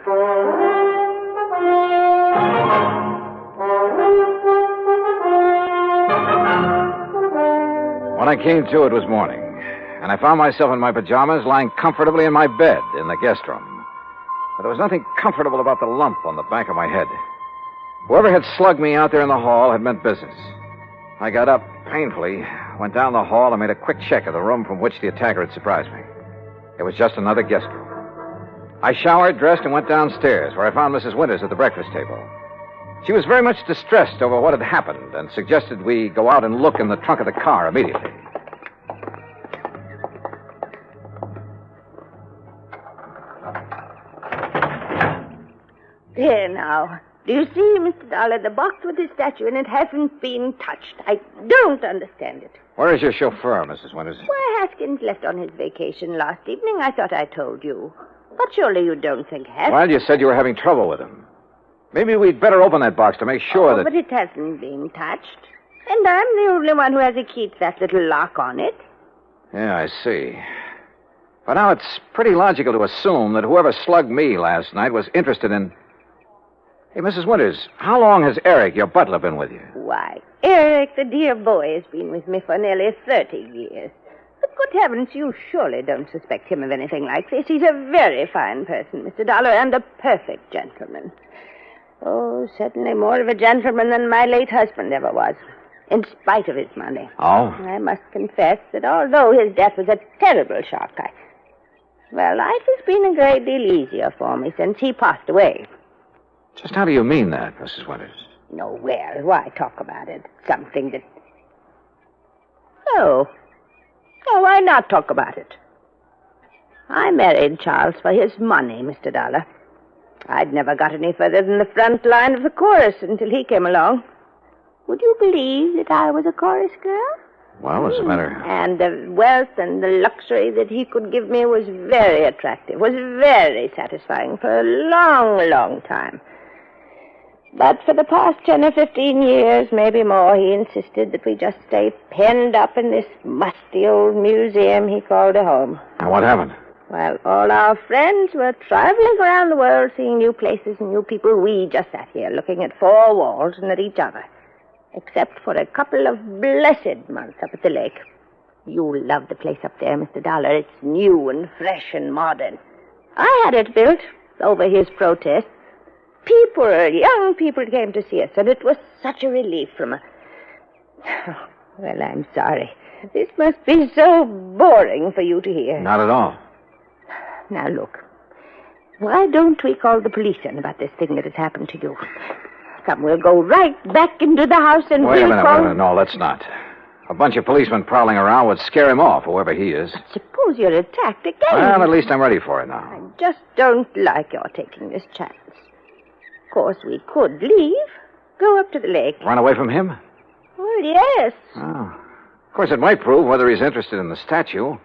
When I came to, it was morning, and I found myself in my pajamas lying comfortably in my bed in the guest room. But there was nothing comfortable about the lump on the back of my head. Whoever had slugged me out there in the hall had meant business. I got up painfully, went down the hall, and made a quick check of the room from which the attacker had surprised me. It was just another guest room. I showered, dressed, and went downstairs, where I found Mrs. Winters at the breakfast table. She was very much distressed over what had happened and suggested we go out and look in the trunk of the car immediately. There now. Do you see, Mr. Dollar, the box with the statue in it hasn't been touched. I don't understand it. Where is your chauffeur, Mrs. Winters? Why, Haskins left on his vacation last evening. I thought I told you. But surely you don't think Haskins... Well, you said you were having trouble with him. Maybe we'd better open that box to make sure that... But it hasn't been touched. And I'm the only one who has a key to that little lock on it. Yeah, I see. But now it's pretty logical to assume that whoever slugged me last night was interested in... Hey, Mrs. Winters, how long has Eric, your butler, been with you? Why, Eric, the dear boy, has been with me for nearly 30 years. But good heavens, you surely don't suspect him of anything like this. He's a very fine person, Mr. Dollar, and a perfect gentleman. Oh, certainly more of a gentleman than my late husband ever was, in spite of his money. Oh? I must confess that although his death was a terrible shock, life has been a great deal easier for me since he passed away. Just how do you mean that, Mrs. Winters? No, well, why talk about it? Something that... Oh, why not talk about it? I married Charles for his money, Mr. Dollar. I'd never got any further than the front line of the chorus until he came along. Would you believe that I was a chorus girl? Well, as a matter... And the wealth and the luxury that he could give me was very attractive, was very satisfying for a long, long time. But for the past 10 or 15 years, maybe more, he insisted that we just stay penned up in this musty old museum he called a home. And what happened? Well, all our friends were traveling around the world, seeing new places and new people. We just sat here looking at four walls and at each other. Except for a couple of blessed months up at the lake. You'll love the place up there, Mr. Dollar. It's new and fresh and modern. I had it built over his protest. Young people came to see us, and it was such a relief from a... Well, I'm sorry. This must be so boring for you to hear. Not at all. Now, look. Why don't we call the police in about this thing that has happened to you? Come, we'll go right back into the house and Wait a we'll minute. No, let's not. A bunch of policemen prowling around would scare him off, whoever he is. Suppose you're attacked again. Well, at least I'm ready for it now. I just don't like your taking this chance. Of course, we could leave. Go up to the lake. Run away from him? Well, yes. Oh. Of course, it might prove whether he's interested in the statue.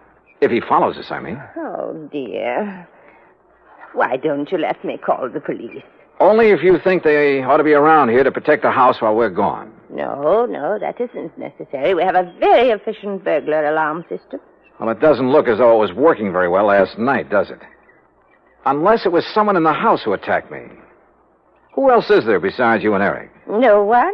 If he follows us, I mean. Oh, dear. Why don't you let me call the police? Only if you think they ought to be around here to protect the house while we're gone. No, that isn't necessary. We have a very efficient burglar alarm system. Well, it doesn't look as though it was working very well last night, does it? Unless it was someone in the house who attacked me. Who else is there besides you and Eric? No one,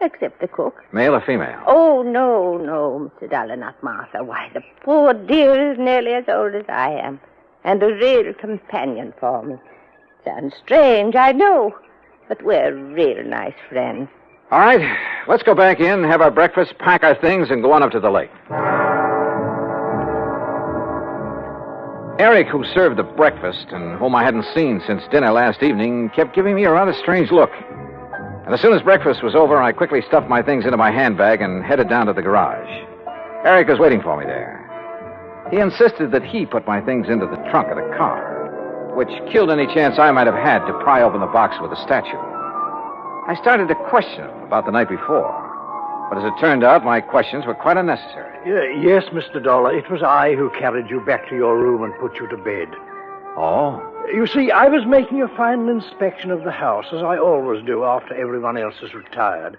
except the cook. Male or female? Oh, no, Mr. Dollar, not Martha. Why, the poor dear is nearly as old as I am, and a real companion for me. Sounds strange, I know. But we're real nice friends. All right, let's go back in, have our breakfast, pack our things, and go on up to the lake. Eric, who served the breakfast and whom I hadn't seen since dinner last evening, kept giving me a rather strange look. And as soon as breakfast was over, I quickly stuffed my things into my handbag and headed down to the garage. Eric was waiting for me there. He insisted that he put my things into the trunk of the car, which killed any chance I might have had to pry open the box with the statue. I started to question him about the night before, but as it turned out, my questions were quite unnecessary. Yes, Mr. Dollar, it was I who carried you back to your room and put you to bed. Oh? You see, I was making a final inspection of the house, as I always do after everyone else has retired.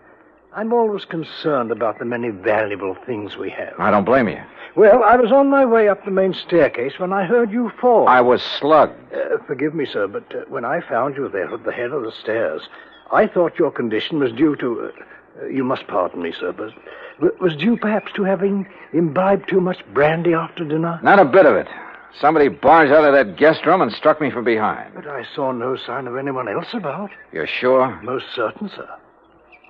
I'm always concerned about the many valuable things we have. I don't blame you. Well, I was on my way up the main staircase when I heard you fall. I was slugged. Forgive me, sir, but when I found you there at the head of the stairs, I thought your condition was due to... you must pardon me, sir, but was due perhaps to having imbibed too much brandy after dinner? Not a bit of it. Somebody barged out of that guest room and struck me from behind. But I saw no sign of anyone else about. You're sure? Most certain, sir.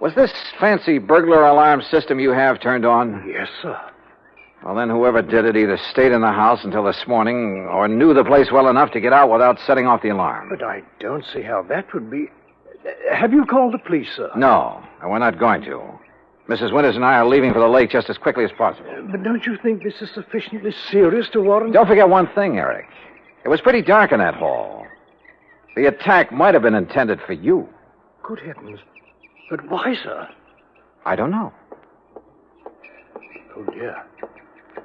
Was this fancy burglar alarm system you have turned on? Yes, sir. Well, then whoever did it either stayed in the house until this morning or knew the place well enough to get out without setting off the alarm. But I don't see how that would be... Have you called the police, sir? No, and we're not going to. Mrs. Winters and I are leaving for the lake just as quickly as possible. But don't you think this is sufficiently serious to warrant... Don't forget one thing, Eric. It was pretty dark in that hall. The attack might have been intended for you. Good heavens. But why, sir? I don't know. Oh, dear.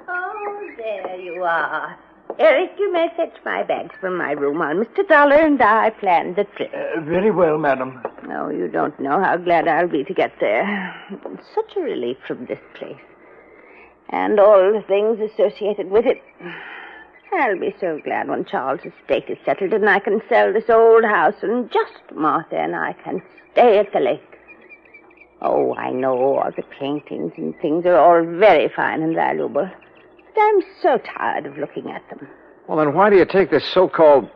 Oh, there you are. Eric, you may fetch my bags from my room while Mr. Dollar and I planned the trip. Very well, madam. Oh, you don't know how glad I'll be to get there. It's such a relief from this place. And all the things associated with it. I'll be so glad when Charles' estate is settled and I can sell this old house and just Martha and I can stay at the lake. Oh, I know all the paintings and things are all very fine and valuable. But I'm so tired of looking at them. Well, then why do you take this so-called,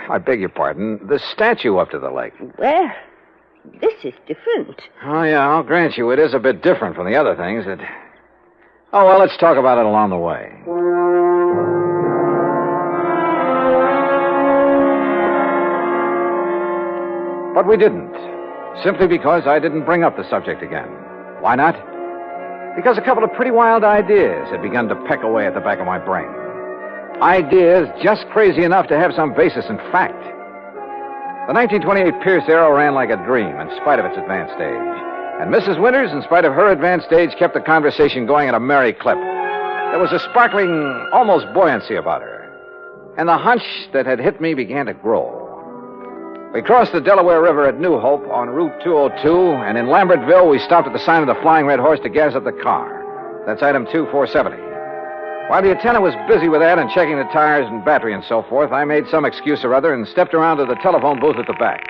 I beg your pardon, the statue up to the lake? Well, this is different. Oh, yeah, I'll grant you it is a bit different from the other things that... Oh, well, let's talk about it along the way. But we didn't. Simply because I didn't bring up the subject again. Why not? Because a couple of pretty wild ideas had begun to peck away at the back of my brain. Ideas just crazy enough to have some basis in fact. The 1928 Pierce Arrow ran like a dream in spite of its advanced age. And Mrs. Winters, in spite of her advanced age, kept the conversation going at a merry clip. There was a sparkling, almost buoyancy about her. And the hunch that had hit me began to grow. We crossed the Delaware River at New Hope on Route 202, and in Lambertville, we stopped at the sign of the Flying Red Horse to gas up the car. That's item 2470. While the attendant was busy with that and checking the tires and battery and so forth, I made some excuse or other and stepped around to the telephone booth at the back.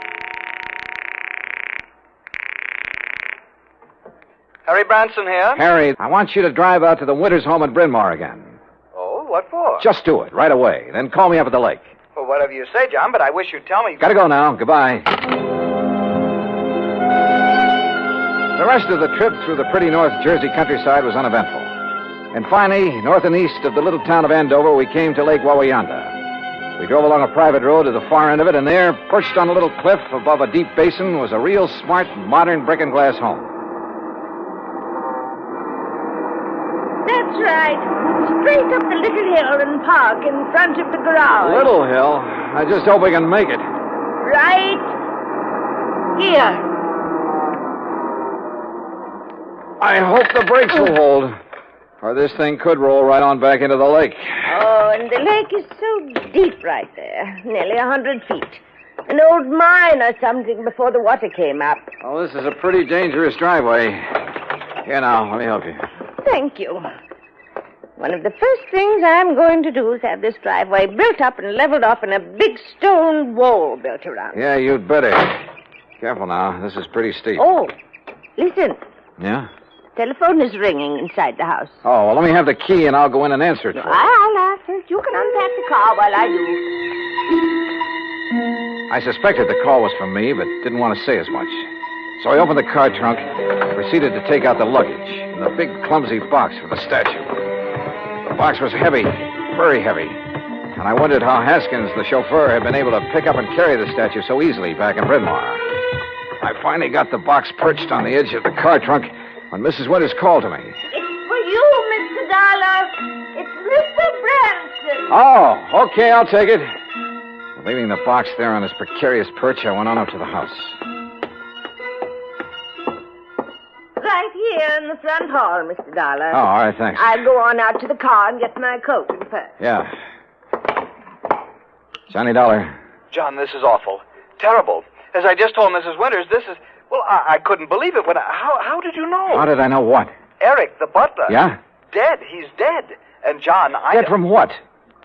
Harry Branson here. Harry, I want you to drive out to the Winters home at Bryn Mawr again. Oh, what for? Just do it, right away. Then call me up at the lake. Well, whatever you say, John, but I wish you'd tell me... Gotta go now. Goodbye. The rest of the trip through the pretty North Jersey countryside was uneventful. And finally, north and east of the little town of Andover, we came to Lake Wawayanda. We drove along a private road to the far end of it, and there, perched on a little cliff above a deep basin, was a real smart, modern brick and glass home. That's right. Straight up the little hill and park in front of the garage. Little hill? I just hope we can make it. Right here. I hope the brakes will hold, or this thing could roll right on back into the lake. Oh, and the lake is so deep right there, nearly 100 feet. An old mine or something before the water came up. Oh, this is a pretty dangerous driveway. Here now, let me help you. Thank you. One of the first things I'm going to do is have this driveway built up and leveled off and a big stone wall built around it. Yeah, you'd better. Careful now. This is pretty steep. Oh, listen. Yeah? Telephone is ringing inside the house. Oh, well, let me have the key and I'll go in and answer it for you. I'll answer it. You can unpack the car while I I suspected the call was from me, but didn't want to say as much. So I opened the car trunk, proceeded to take out the luggage and the big, clumsy box for the statue. The box was heavy, very heavy, and I wondered how Haskins, the chauffeur, had been able to pick up and carry the statue so easily back in Bryn Mawr. I finally got the box perched on the edge of the car trunk when Mrs. Winters called to me. It's for you, Mr. Dollar. It's Mr. Branson. Oh, okay, I'll take it. Leaving the box there on its precarious perch, I went on up to the house. Right here in the front hall, Mr. Dollar. Oh, all right, thanks. I'll go on out to the car and get my coat and purse. Yeah. Johnny Dollar. John, this is awful. Terrible. As I just told Mrs. Winters, this is... Well, I couldn't believe it. How did you know? How did I know what? Eric, the butler. Yeah? Dead. He's dead. And John, Dead from what?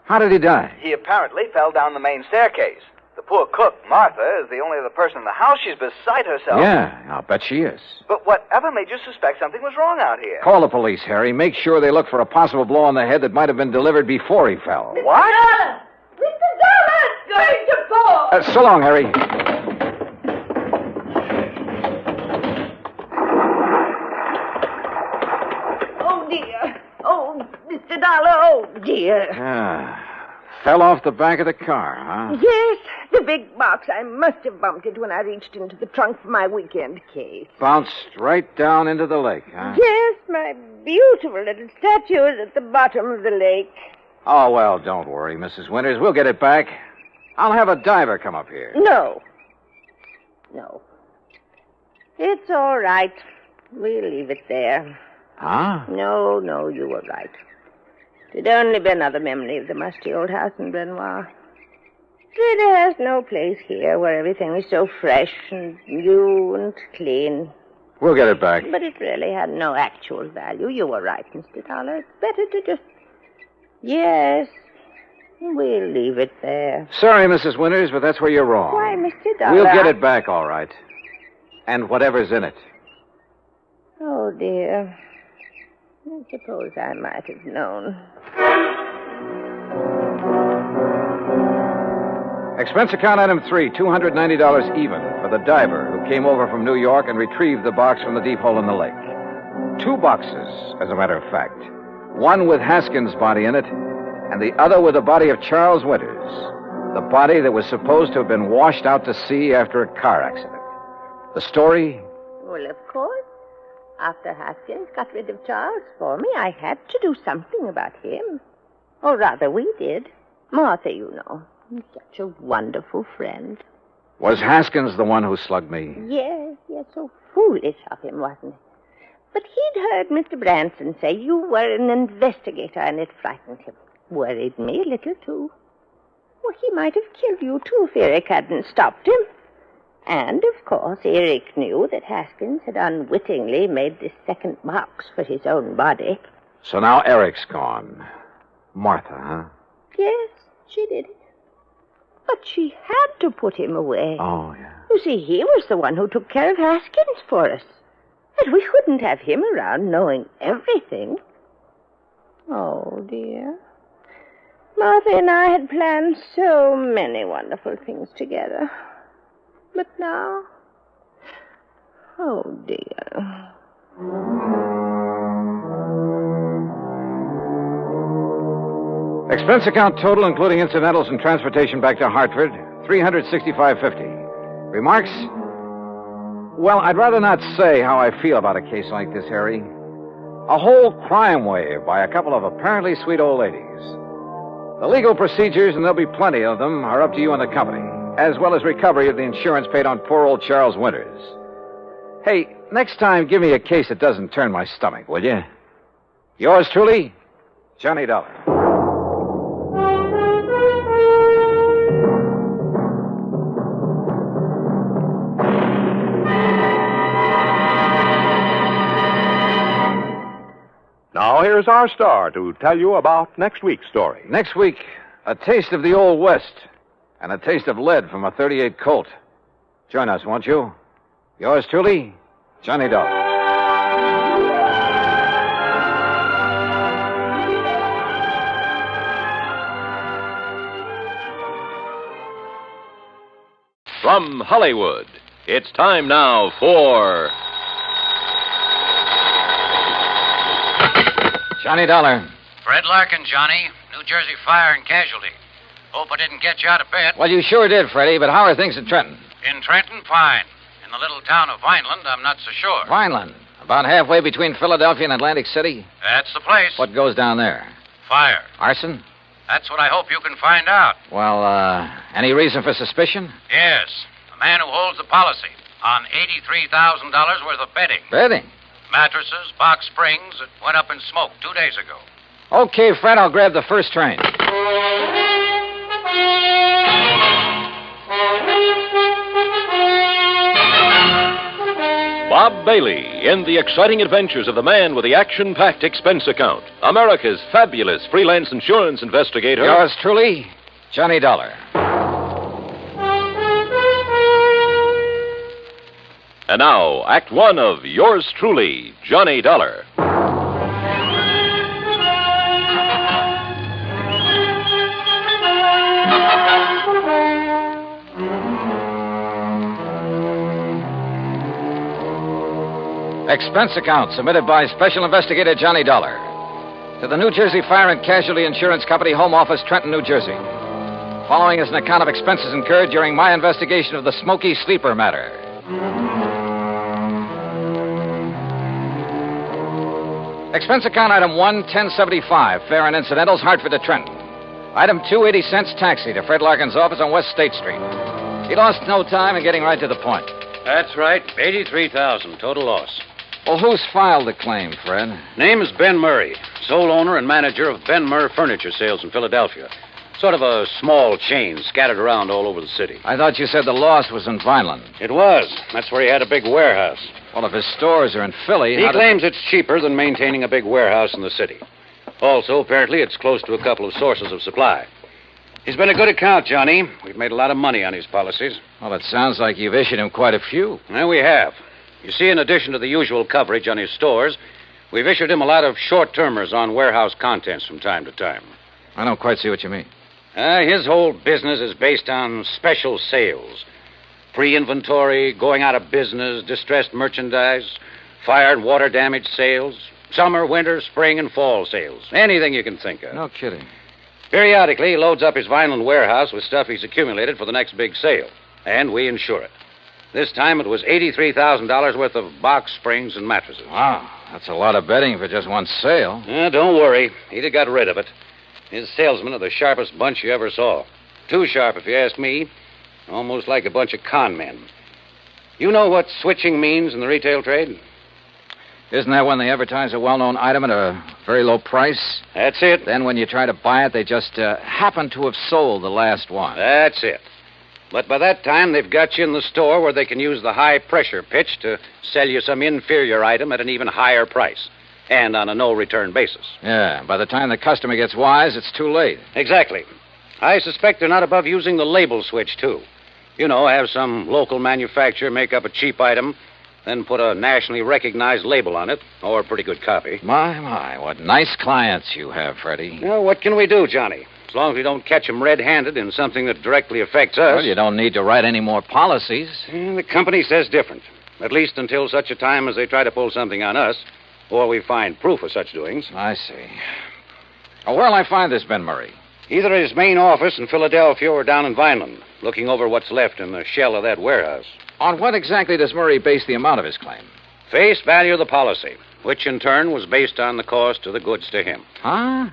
How did he die? He apparently fell down the main staircase. The poor cook, Martha, is the only other person in the house. She's beside herself. Yeah, I'll bet she is. But whatever made you suspect something was wrong out here? Call the police, Harry. Make sure they look for a possible blow on the head that might have been delivered before he fell. What? Mr. Dollar's going to fall. So long, Harry. Oh, dear. Oh, Mr. Dollar, oh, dear. Fell off the back of the car, huh? Yes, the big box. I must have bumped it when I reached into the trunk for my weekend case. Bounced right down into the lake, huh? Yes, my beautiful little statue is at the bottom of the lake. Oh, well, don't worry, Mrs. Winters. We'll get it back. I'll have a diver come up here. No. It's all right. We'll leave it there. Huh? No, you were right. It'd only be another memory of the musty old house in Bryn Mawr. It has no place here where everything is so fresh and new and clean. We'll get it back. But it really had no actual value. You were right, Mr. Dollar. It's better to just... Yes, we'll leave it there. Sorry, Mrs. Winters, but that's where you're wrong. Why, Mr. Dollar... We'll get it back, all right. And whatever's in it. Oh, dear. I suppose I might have known. Expense account item 3, $290 even for the diver who came over from New York and retrieved the box from the deep hole in the lake. 2 boxes, as a matter of fact. One with Haskins' body in it, and the other with the body of Charles Winters, the body that was supposed to have been washed out to sea after a car accident. The story? Well, of course. After Haskins got rid of Charles for me, I had to do something about him. Or rather, we did. Martha, you know. He's such a wonderful friend. Was Haskins the one who slugged me? Yes, so foolish of him, wasn't it? But he'd heard Mr. Branson say you were an investigator, and it frightened him. Worried me a little, too. Well, he might have killed you, too, if Eric hadn't stopped him. And, of course, Eric knew that Haskins had unwittingly made this second box for his own body. So now Eric's gone. Martha, huh? Yes, she did it. But she had to put him away. Oh, yeah. You see, he was the one who took care of Haskins for us. And we couldn't have him around knowing everything. Oh, dear. Martha and I had planned so many wonderful things together. But now... Oh, dear. Expense account total, including incidentals and transportation back to Hartford, $365.50. Remarks? Well, I'd rather not say how I feel about a case like this, Harry. A whole crime wave by a couple of apparently sweet old ladies. The legal procedures, and there'll be plenty of them, are up to you and the company, as well as recovery of the insurance paid on poor old Charles Winters. Hey, next time, give me a case that doesn't turn my stomach, will you? Yours truly, Johnny Dollar. Now, here's our star to tell you about next week's story. Next week, a taste of the Old West and a taste of lead from a .38 Colt. Join us, won't you? Yours truly, Johnny Dollar. From Hollywood, it's time now for... Johnny Dollar. Fred Larkin, Johnny. New Jersey Fire and Casualty. Hope I didn't get you out of bed. Well, you sure did, Freddie, but how are things in Trenton? In Trenton, fine. In the little town of Vineland, I'm not so sure. Vineland. About halfway between Philadelphia and Atlantic City? That's the place. What goes down there? Fire. Arson? That's what I hope you can find out. Well, any reason for suspicion? Yes. The man who holds the policy on $83,000 worth of bedding. Bedding? Mattresses, box springs that went up in smoke 2 days ago. Okay, Fred, I'll grab the first train. Bob Bailey in the exciting adventures of the man with the action-packed expense account. America's fabulous freelance insurance investigator. Yours truly, Johnny Dollar. And now, Act One of Yours Truly, Johnny Dollar. Expense account submitted by Special Investigator Johnny Dollar to the New Jersey Fire and Casualty Insurance Company, Home Office, Trenton, New Jersey. Following is an account of expenses incurred during my investigation of the Smoky sleeper matter. Expense account item 1, 1075, fare and incidentals, Hartford to Trenton. Item 2, 80 cents taxi to Fred Larkin's office on West State Street. He lost no time in getting right to the point. That's right. $83,000 total loss. Well, who's filed the claim, Fred? Name is Ben Murray, sole owner and manager of Ben Murr Furniture Sales in Philadelphia. Sort of a small chain scattered around all over the city. I thought you said the loss was in Vineland. It was. That's where he had a big warehouse. Well, if his stores are in Philly... He claims it's cheaper than maintaining a big warehouse in the city. Also, apparently, it's close to a couple of sources of supply. He's been a good account, Johnny. We've made a lot of money on his policies. Well, it sounds like you've issued him quite a few. Well, we have. You see, in addition to the usual coverage on his stores, we've issued him a lot of short-termers on warehouse contents from time to time. I don't quite see what you mean. His whole business is based on special sales. Pre-inventory, going out of business, distressed merchandise, fire and water damage sales, summer, winter, spring, and fall sales. Anything you can think of. No kidding. Periodically, he loads up his Vineland warehouse with stuff he's accumulated for the next big sale, and we insure it. This time it was $83,000 worth of box springs and mattresses. Wow, that's a lot of bedding for just one sale. Don't worry. He'd have got rid of it. His salesmen are the sharpest bunch you ever saw. Too sharp, if you ask me. Almost like a bunch of con men. You know what switching means in the retail trade? Isn't that when they advertise a well-known item at a very low price? That's it. Then when you try to buy it, they just happen to have sold the last one. That's it. But by that time, they've got you in the store where they can use the high-pressure pitch to sell you some inferior item at an even higher price, and on a no-return basis. Yeah, by the time the customer gets wise, it's too late. Exactly. I suspect they're not above using the label switch, too. You know, have some local manufacturer make up a cheap item, then put a nationally recognized label on it, or a pretty good copy. My, what nice clients you have, Freddie. Well, what can we do, Johnny? As long as we don't catch them red-handed in something that directly affects us. Well, you don't need to write any more policies. The company says different. At least until such a time as they try to pull something on us, or we find proof of such doings. I see. Oh, where'll I find this Ben Murray? Either at his main office in Philadelphia or down in Vineland, looking over what's left in the shell of that warehouse. On what exactly does Murray base the amount of his claim? Face value of the policy, which in turn was based on the cost of the goods to him. Huh?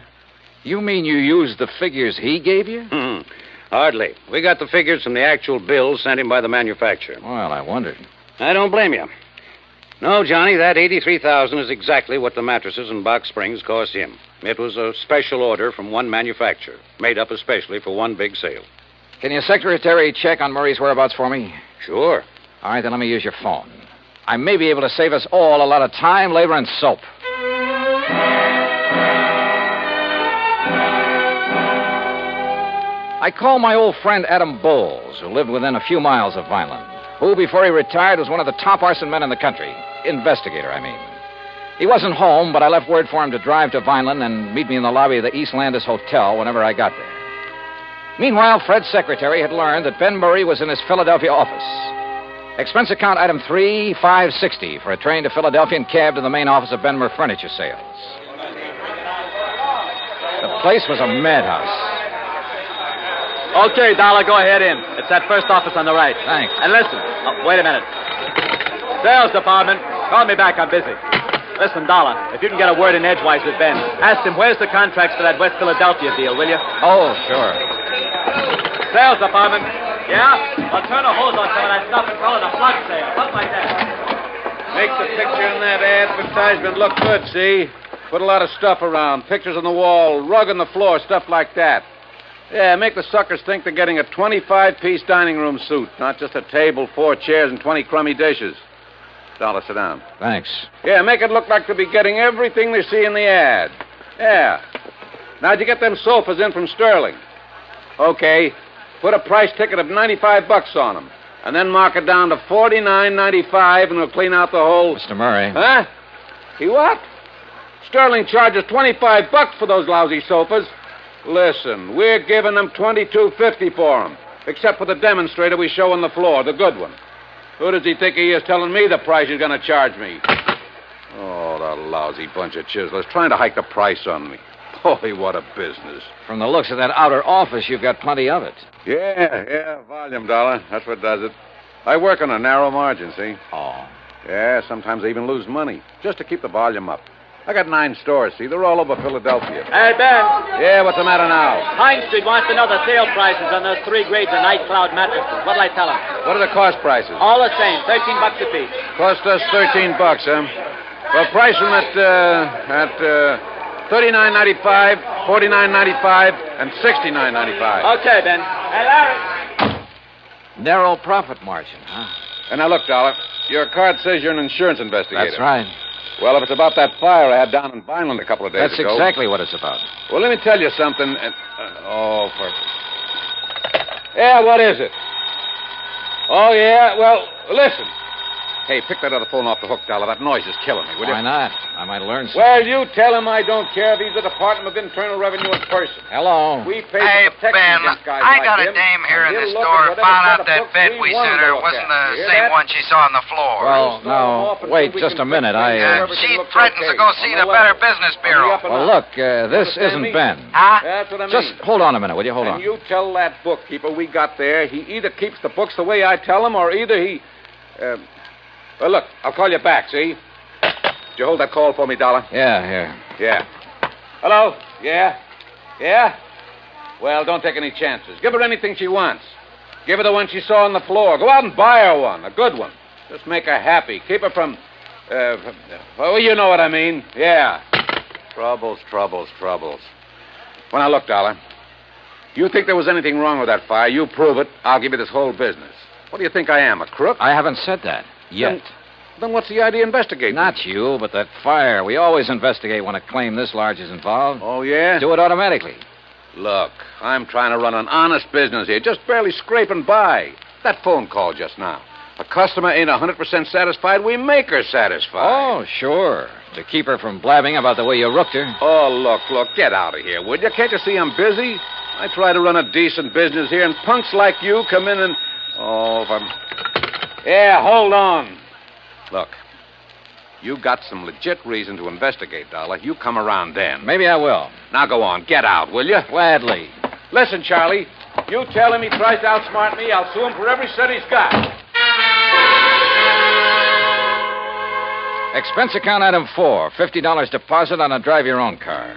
You mean you used the figures he gave you? Hardly. We got the figures from the actual bills sent him by the manufacturer. Well, I wondered. I don't blame you. No, Johnny, that $83,000 is exactly what the mattresses and box springs cost him. It was a special order from one manufacturer, made up especially for one big sale. Can your secretary check on Murray's whereabouts for me? Sure. All right, then let me use your phone. I may be able to save us all a lot of time, labor, and soap. I called my old friend Adam Bowles, who lived within a few miles of Vineland, who, before he retired, was one of the top arson men in the country. Investigator, I mean. He wasn't home, but I left word for him to drive to Vineland and meet me in the lobby of the East Landis Hotel whenever I got there. Meanwhile, Fred's secretary had learned that Ben Murray was in his Philadelphia office. Expense account item 3560 for a train to Philadelphia and cab to the main office of Benmer Furniture Sales. The place was a madhouse. Okay, Dollar, go ahead in. It's that first office on the right. Thanks. And listen. Oh, wait a minute. Sales department. Call me back. I'm busy. Listen, Dollar, if you can get a word in edgewise with Ben, ask him where's the contracts for that West Philadelphia deal, will you? Oh, sure. Sales department. Yeah? Well, turn a hose on some of that stuff and call it a flood sale. Something like that. Make the picture in that advertisement look good, see? Put a lot of stuff around. Pictures on the wall, rug on the floor, stuff like that. Yeah, make the suckers think they're getting a 25-piece dining room suite, not just a table, 4 chairs, and 20 crummy dishes. Dollar, sit down. Thanks. Yeah, make it look like they'll be getting everything they see in the ad. Yeah. Now'd you get them sofas in from Sterling? Okay. Put a price ticket of $95 on them. And then mark it down to $49.95, and we'll clean out the whole... Mr. Murray. Huh? He what? Sterling charges $25 for those lousy sofas. Listen, we're giving them $22.50 for them. Except for the demonstrator we show on the floor, the good one. Who does he think he is telling me the price he's going to charge me? Oh, that lousy bunch of chiselers trying to hike the price on me. Boy, what a business. From the looks of that outer office, you've got plenty of it. Yeah, volume, Dollar. That's what does it. I work on a narrow margin, see? Oh. Yeah, sometimes I even lose money, just to keep the volume up. I got 9 stores, see? They're all over Philadelphia. Hey, Ben. Yeah, what's the matter now? Pine Street wants to know the sale prices on those 3 grades of Night Cloud mattresses. What'll I tell him? What are the cost prices? All the same, $13 a piece. Cost us $13, huh? Well, price them at $39.95, $49.95, and $69.95. Okay, Ben. Hey, Larry. Narrow profit margin, huh? And now, look, Dollar, your card says you're an insurance investigator. That's right. Well, if it's about that fire I had down in Vineland a couple of days That's ago... That's exactly what it's about. Well, let me tell you something. Yeah, what is it? Oh, yeah? Well, listen. Hey, pick that other phone off the hook, Dollar. That noise is killing me, will you? Why not? I might learn something. Well, you tell him I don't care. He's the Department of Internal Revenue in person. Hello. We pay Hey, for protection Ben, against guys I got like a him, dame here in and the he'll look store. at whatever Found set out of that books bed we we want sent to her look wasn't at. the Hear same that? one she saw on the floor. Well, now, wait just a minute. She threatens to go see the Better Business Bureau. Well, look, this isn't Ben. Huh? That's what I mean. Just hold on a minute, will you? Hold on. And you tell that bookkeeper we got there, he either keeps the books the way I tell him, or either he... well, look, I'll call you back, see? Did you hold that call for me, Dollar? Yeah, here. Yeah. Hello? Yeah? Yeah? Well, don't take any chances. Give her anything she wants. Give her the one she saw on the floor. Go out and buy her one, a good one. Just make her happy. Keep her from... well, you know what I mean. Yeah. Troubles. Well, now, look, Dollar. You think there was anything wrong with that fire, you prove it, I'll give you this whole business. What do you think I am, a crook? I haven't said that yet. Then what's the idea of investigating? Not you, but that fire. We always investigate when a claim this large is involved. Oh, yeah? Do it automatically. Look, I'm trying to run an honest business here, just barely scraping by. That phone call just now. A customer ain't 100% satisfied, we make her satisfied. Oh, sure. To keep her from blabbing about the way you rooked her. Oh, look, get out of here, would you? Can't you see I'm busy? I try to run a decent business here, and punks like you come in and... Oh, if I'm... Yeah, hold on. Look, you got some legit reason to investigate, Dollar. You come around then. Maybe I will. Now go on, get out, will you? Gladly. Listen, Charlie, you tell him he tries to outsmart me, I'll sue him for every cent he's got. Expense account item 4, $50 deposit on a drive-your-own car.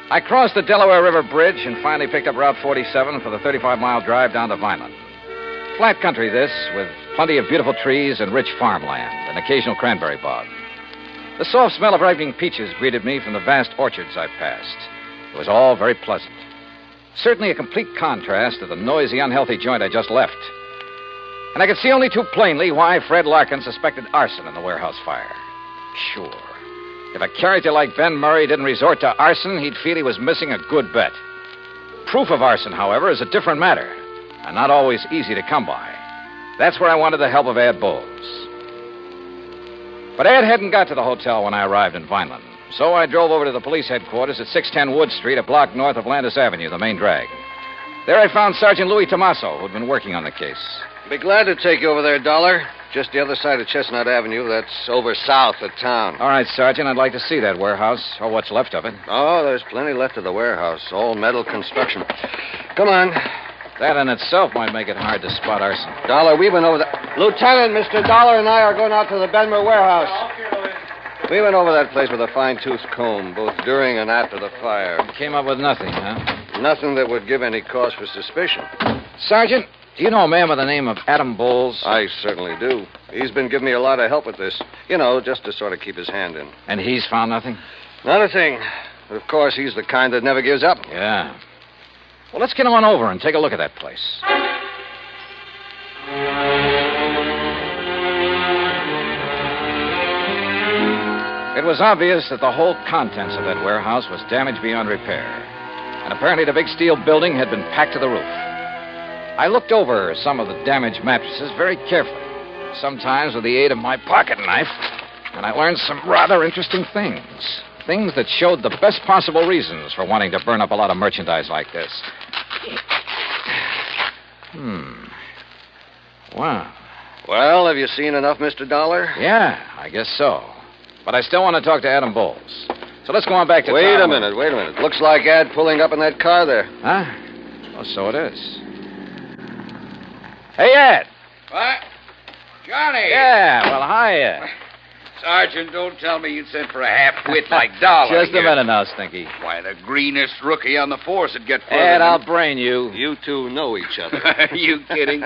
I crossed the Delaware River Bridge and finally picked up Route 47 for the 35-mile drive down to Vineland. Flat country, this, with plenty of beautiful trees and rich farmland, and occasional cranberry bog. The soft smell of ripening peaches greeted me from the vast orchards I passed. It was all very pleasant. Certainly a complete contrast to the noisy, unhealthy joint I just left. And I could see only too plainly why Fred Larkin suspected arson in the warehouse fire. Sure. If a character like Ben Murray didn't resort to arson, he'd feel he was missing a good bet. Proof of arson, however, is a different matter, and not always easy to come by. That's where I wanted the help of Ed Bowles. But Ed hadn't got to the hotel when I arrived in Vineland. So I drove over to the police headquarters at 610 Wood Street, a block north of Landis Avenue, the main drag. There I found Sergeant Louis Tomaso, who'd been working on the case. Be glad to take you over there, Dollar. Just the other side of Chestnut Avenue. That's over south of town. All right, Sergeant, I'd like to see that warehouse, or what's left of it. Oh, there's plenty left of the warehouse. All metal construction. Come on. That in itself might make it hard to spot arson. Dollar, we went over that. Lieutenant, Mr. Dollar and I are going out to the Benmer warehouse. We went over that place with a fine-tooth comb, both during and after the fire. Came up with nothing, huh? Nothing that would give any cause for suspicion. Sergeant, do you know a man by the name of Adam Bowles? I certainly do. He's been giving me a lot of help with this. You know, just to sort of keep his hand in. And he's found nothing? Not a thing. But, of course, he's the kind that never gives up. Yeah. Well, let's get on over and take a look at that place. It was obvious that the whole contents of that warehouse was damaged beyond repair. And apparently the big steel building had been packed to the roof. I looked over some of the damaged mattresses very carefully, sometimes with the aid of my pocket knife, and I learned some rather interesting things. Things that showed the best possible reasons for wanting to burn up a lot of merchandise like this. Wow. Well, have you seen enough, Mr. Dollar? Yeah, I guess so. But I still want to talk to Adam Bowles. So let's go on back to Wait town. a minute. Looks like Ad pulling up in that car there. Huh? Oh, so it is. Hey, Ed. What? Johnny! Yeah, well, hi, Ed. Sergeant, don't tell me you'd sent for a half-wit like Dollar. Just a minute now, Stinky. Why, the greenest rookie on the force would get further. Ed, I'll brain you. You two know each other. Are you kidding?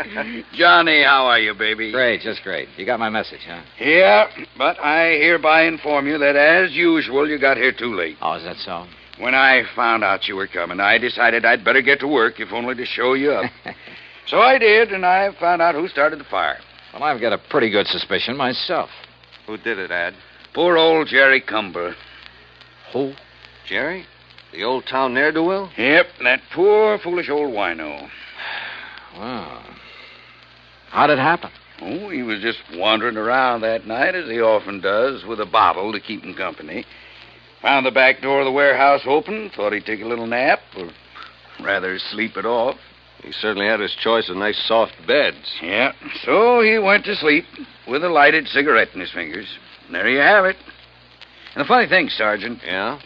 Johnny, how are you, baby? Great, just great. You got my message, huh? Yeah, but I hereby inform you that, as usual, you got here too late. Oh, is that so? When I found out you were coming, I decided I'd better get to work, if only to show you up. So I did, and I found out who started the fire. Well, I've got a pretty good suspicion myself. Who did it, Ad? Poor old Jerry Cumber. Who? Jerry? The old town ne'er-do-well? Yep, that poor, foolish old wino. Wow. How'd it happen? Oh, he was just wandering around that night, as he often does, with a bottle to keep him company. Found the back door of the warehouse open, thought he'd take a little nap, or rather sleep it off. He certainly had his choice of nice soft beds. Yeah, so he went to sleep with a lighted cigarette in his fingers. And there you have it. And the funny thing, Sergeant. Yeah?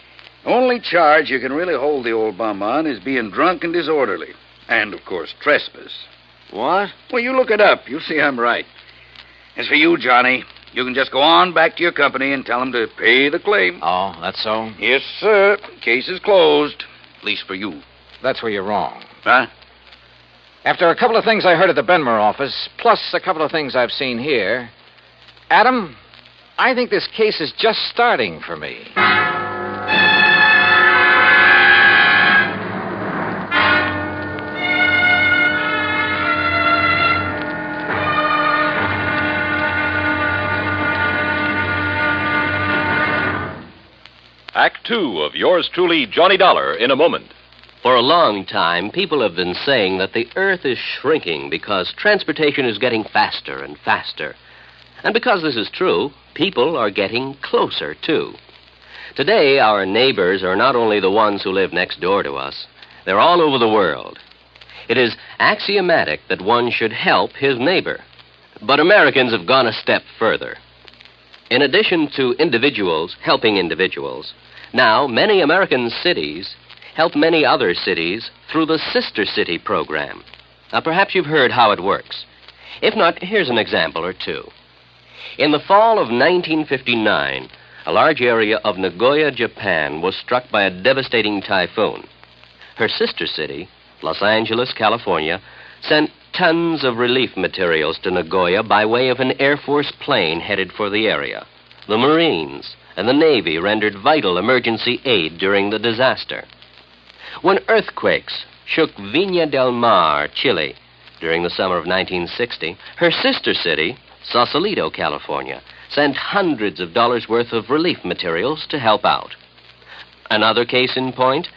The only charge you can really hold the old bum on is being drunk and disorderly. And, of course, trespass. What? Well, you look it up. You'll see I'm right. As for you, Johnny, you can just go on back to your company and tell them to pay the claim. Oh, that's so? Yes, sir. Case is closed. At least for you. That's where you're wrong. Huh? After a couple of things I heard at the Benmer office, plus a couple of things I've seen here, Adam, I think this case is just starting for me. Act Two of yours truly, Johnny Dollar, in a moment. For a long time, people have been saying that the Earth is shrinking because transportation is getting faster and faster. And because this is true, people are getting closer, too. Today, our neighbors are not only the ones who live next door to us, they're all over the world. It is axiomatic that one should help his neighbor. But Americans have gone a step further. In addition to individuals helping individuals, now many American cities help many other cities through the Sister City program. Now, perhaps you've heard how it works. If not, here's an example or two. In the fall of 1959, a large area of Nagoya, Japan, was struck by a devastating typhoon. Her sister city, Los Angeles, California, sent tons of relief materials to Nagoya by way of an Air Force plane headed for the area. The Marines and the Navy rendered vital emergency aid during the disaster. When earthquakes shook Viña del Mar, Chile, during the summer of 1960, her sister city, Sausalito, California, sent hundreds of dollars worth of relief materials to help out. Another case in point,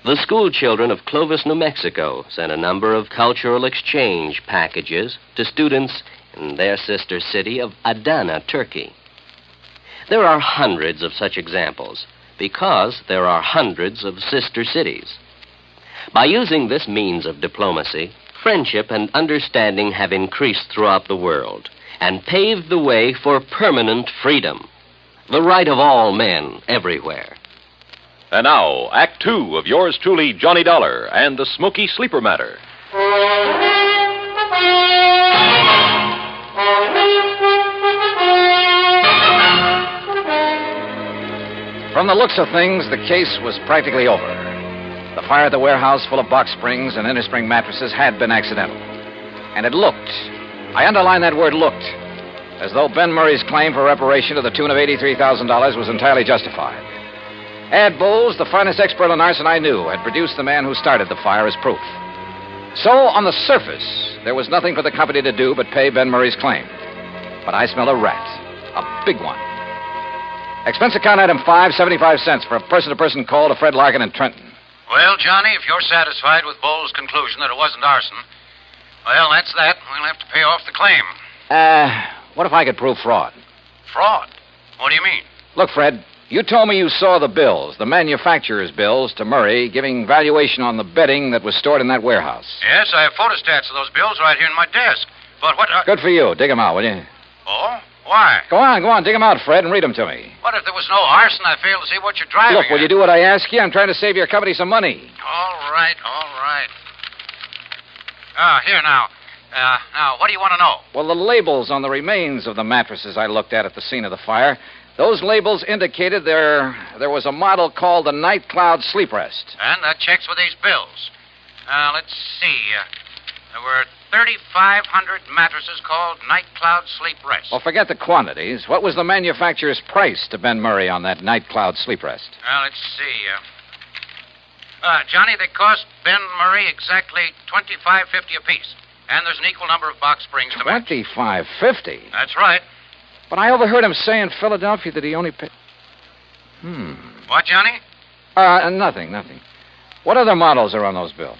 the school children of Clovis, New Mexico, sent a number of cultural exchange packages to students in their sister city of Adana, Turkey. There are hundreds of such examples because there are hundreds of sister cities. By using this means of diplomacy, friendship and understanding have increased throughout the world and paved the way for permanent freedom, the right of all men everywhere. And now, Act Two of yours truly, Johnny Dollar, and the Smoky Sleeper Matter. From the looks of things, the case was practically over. The fire at the warehouse full of box springs and innerspring mattresses had been accidental. And it looked, I underline that word looked, as though Ben Murray's claim for reparation to the tune of $83,000 was entirely justified. Ad Bowles, the finest expert on arson I knew, had produced the man who started the fire as proof. So, on the surface, there was nothing for the company to do but pay Ben Murray's claim. But I smell a rat. A big one. Expense account item 5, 75 cents for a person-to-person call to Fred Larkin in Trenton. Well, Johnny, if you're satisfied with Bowles' conclusion that it wasn't arson, well, that's that. We'll have to pay off the claim. What if I could prove fraud? Fraud? What do you mean? Look, Fred, you told me you saw the bills, the manufacturer's bills, to Murray, giving valuation on the bedding that was stored in that warehouse. Yes, I have photostats of those bills right here in my desk. But what... Good for you. Dig them out, will you? Oh? Why? Go on. Dig them out, Fred, and read them to me. What if there was no arson? I fail to see what you're driving Look, will you do what I ask you? I'm trying to save your company some money. All right. Here now. Now, what do you want to know? Well, the labels on the remains of the mattresses I looked at the scene of the fire, those labels indicated there was a model called the Night Cloud Sleep Rest. And that checks with these bills. Let's see. There were 3,500 mattresses called Night Cloud Sleep Rest. Well, forget the quantities. What was the manufacturer's price to Ben Murray on that Night Cloud Sleep Rest? Let's see. Johnny, they cost Ben Murray exactly $25.50 apiece. And there's an equal number of box springs to match. $25.50? That's right. But I overheard him say in Philadelphia that he only paid... What, Johnny? Nothing. What other models are on those bills?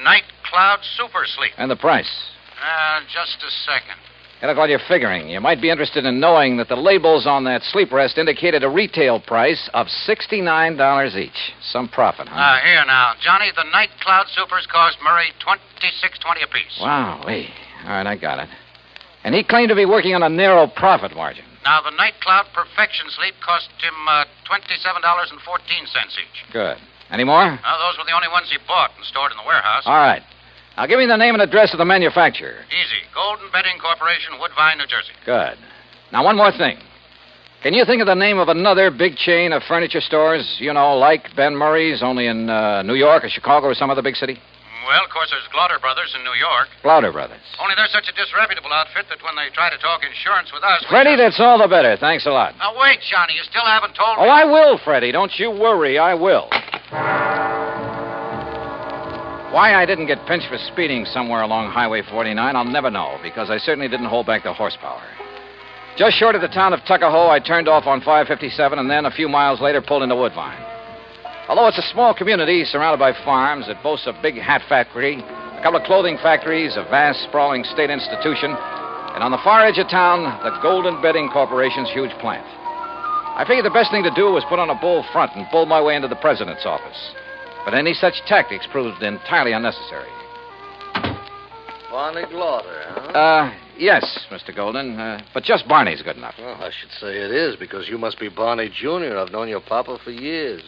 Night Cloud Super Sleep. And the price? Just a second. Hey, look, while you're figuring, you might be interested in knowing that the labels on that sleep rest indicated a retail price of $69 each. Some profit, huh? Here now. Johnny, the Night Cloud Supers cost Murray $26.20 apiece. Wow, All right, I got it. And he claimed to be working on a narrow profit margin. Now, the Night Cloud Perfection Sleep cost him $27.14 each. Good. Any more? Those were the only ones he bought and stored in the warehouse. All right. Now, give me the name and address of the manufacturer. Easy. Golden Bedding Corporation, Woodbine, New Jersey. Good. Now, one more thing. Can you think of the name of another big chain of furniture stores, like Ben Murray's, only in New York or Chicago or some other big city? Well, of course, there's Glauder Brothers in New York. Glauder Brothers. Only they're such a disreputable outfit that when they try to talk insurance with us... Freddie, that's all the better. Thanks a lot. Now, wait, Johnny. You still haven't told me... Oh, I will, Freddie. Don't you worry. I will. Why I didn't get pinched for speeding somewhere along Highway 49, I'll never know, because I certainly didn't hold back the horsepower. Just short of the town of Tuckahoe, I turned off on 557 and then a few miles later pulled into Woodbine. Although it's a small community surrounded by farms, it boasts a big hat factory, a couple of clothing factories, a vast, sprawling state institution, and on the far edge of town, the Golden Bedding Corporation's huge plant. I figured the best thing to do was put on a bull front and bull my way into the president's office. But any such tactics proved entirely unnecessary. Barney Glauder, huh? Yes, Mr. Golden. But just Barney's good enough. Well, I should say it is, because you must be Barney Jr. I've known your papa for years.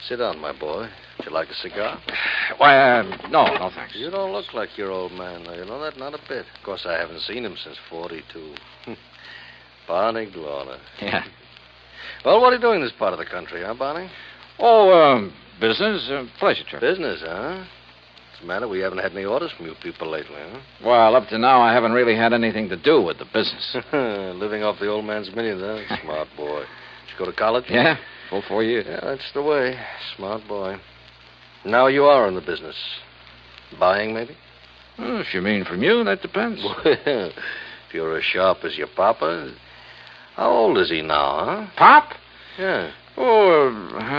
Sit down, my boy. Would you like a cigar? Why, no, thanks. You don't look like your old man, though. You know that? Not a bit. Of course, I haven't seen him since 42. Barney Glauder. Yeah. Well, what are you doing in this part of the country, huh, Barney? Business, pleasure trip. Business, huh? What's the matter? We haven't had any orders from you people lately, huh? Well, up to now, I haven't really had anything to do with the business. Living off the old man's millions, huh? Smart boy. Did you go to college? Yeah, full 4 years. Yeah, that's the way. Smart boy. Now you are in the business. Buying, maybe? Well, if you mean from you, that depends. Well, if you're as sharp as your papa. How old is he now, huh? Pop? Yeah. Oh,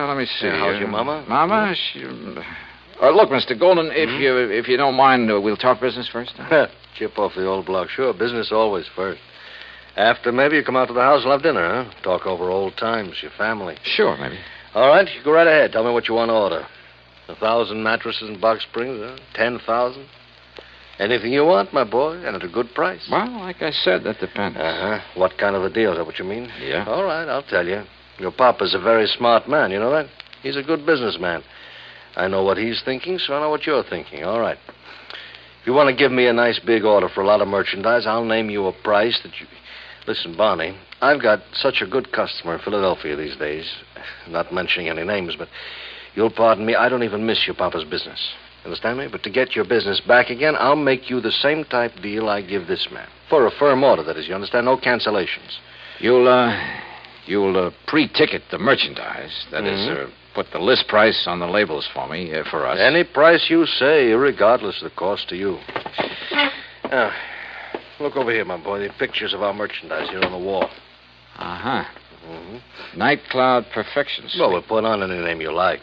let me see. Yeah, how's your mama? Mama? She... look, Mr. Golden, if you don't mind, we'll talk business first. Chip off the old block. Sure, business always first. After maybe you come out to the house and have dinner, huh? Talk over old times, your family. Sure, maybe. All right, you go right ahead. Tell me what you want to order. 1,000 mattresses in Box Springs, huh? 10,000? Anything you want, my boy, and at a good price. Well, like I said, that depends. Uh-huh. What kind of a deal? Is that what you mean? Yeah. All right, I'll tell you. Your papa's a very smart man, you know that? He's a good businessman. I know what he's thinking, so I know what you're thinking. All right. If you want to give me a nice big order for a lot of merchandise, I'll name you a price that you... Listen, Barney, I've got such a good customer in Philadelphia these days. Not mentioning any names, but you'll pardon me, I don't even miss your papa's business. Understand me? But to get your business back again, I'll make you the same type deal I give this man. For a firm order, that is, you understand? No cancellations. You'll pre-ticket the merchandise. That is, put the list price on the labels for me, for us. Any price you say, regardless of the cost to you. Now, look over here, my boy. The pictures of our merchandise here on the wall. Uh-huh. Night Cloud Perfection Suite. Well, we'll put on any name you like.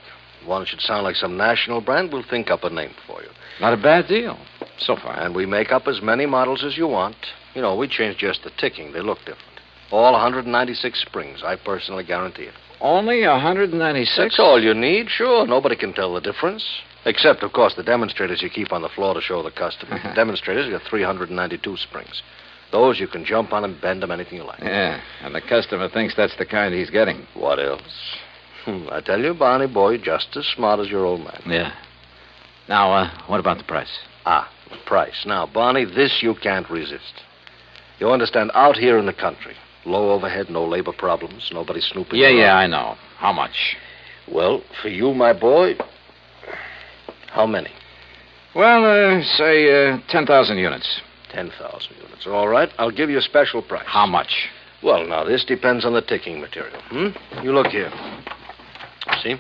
One should sound like some national brand, we'll think up a name for you. Not a bad deal, so far. And we make up as many models as you want. You know, we change just the ticking. They look different. All 196 springs. I personally guarantee it. Only 196? That's all you need, sure. Nobody can tell the difference. Except, of course, the demonstrators you keep on the floor to show the customer. The demonstrators got 392 springs. Those you can jump on and bend them anything you like. Yeah, and the customer thinks that's the kind he's getting. What else? I tell you, Barney boy, just as smart as your old man. Yeah. Now, what about the price? The price. Now, Barney, this you can't resist. You understand, out here in the country, low overhead, no labor problems, nobody snooping around. Yeah, I know. How much? Well, for you, my boy, how many? Well, say 10,000 units. 10,000 units. All right, I'll give you a special price. How much? Well, now, this depends on the ticking material. You look here. See?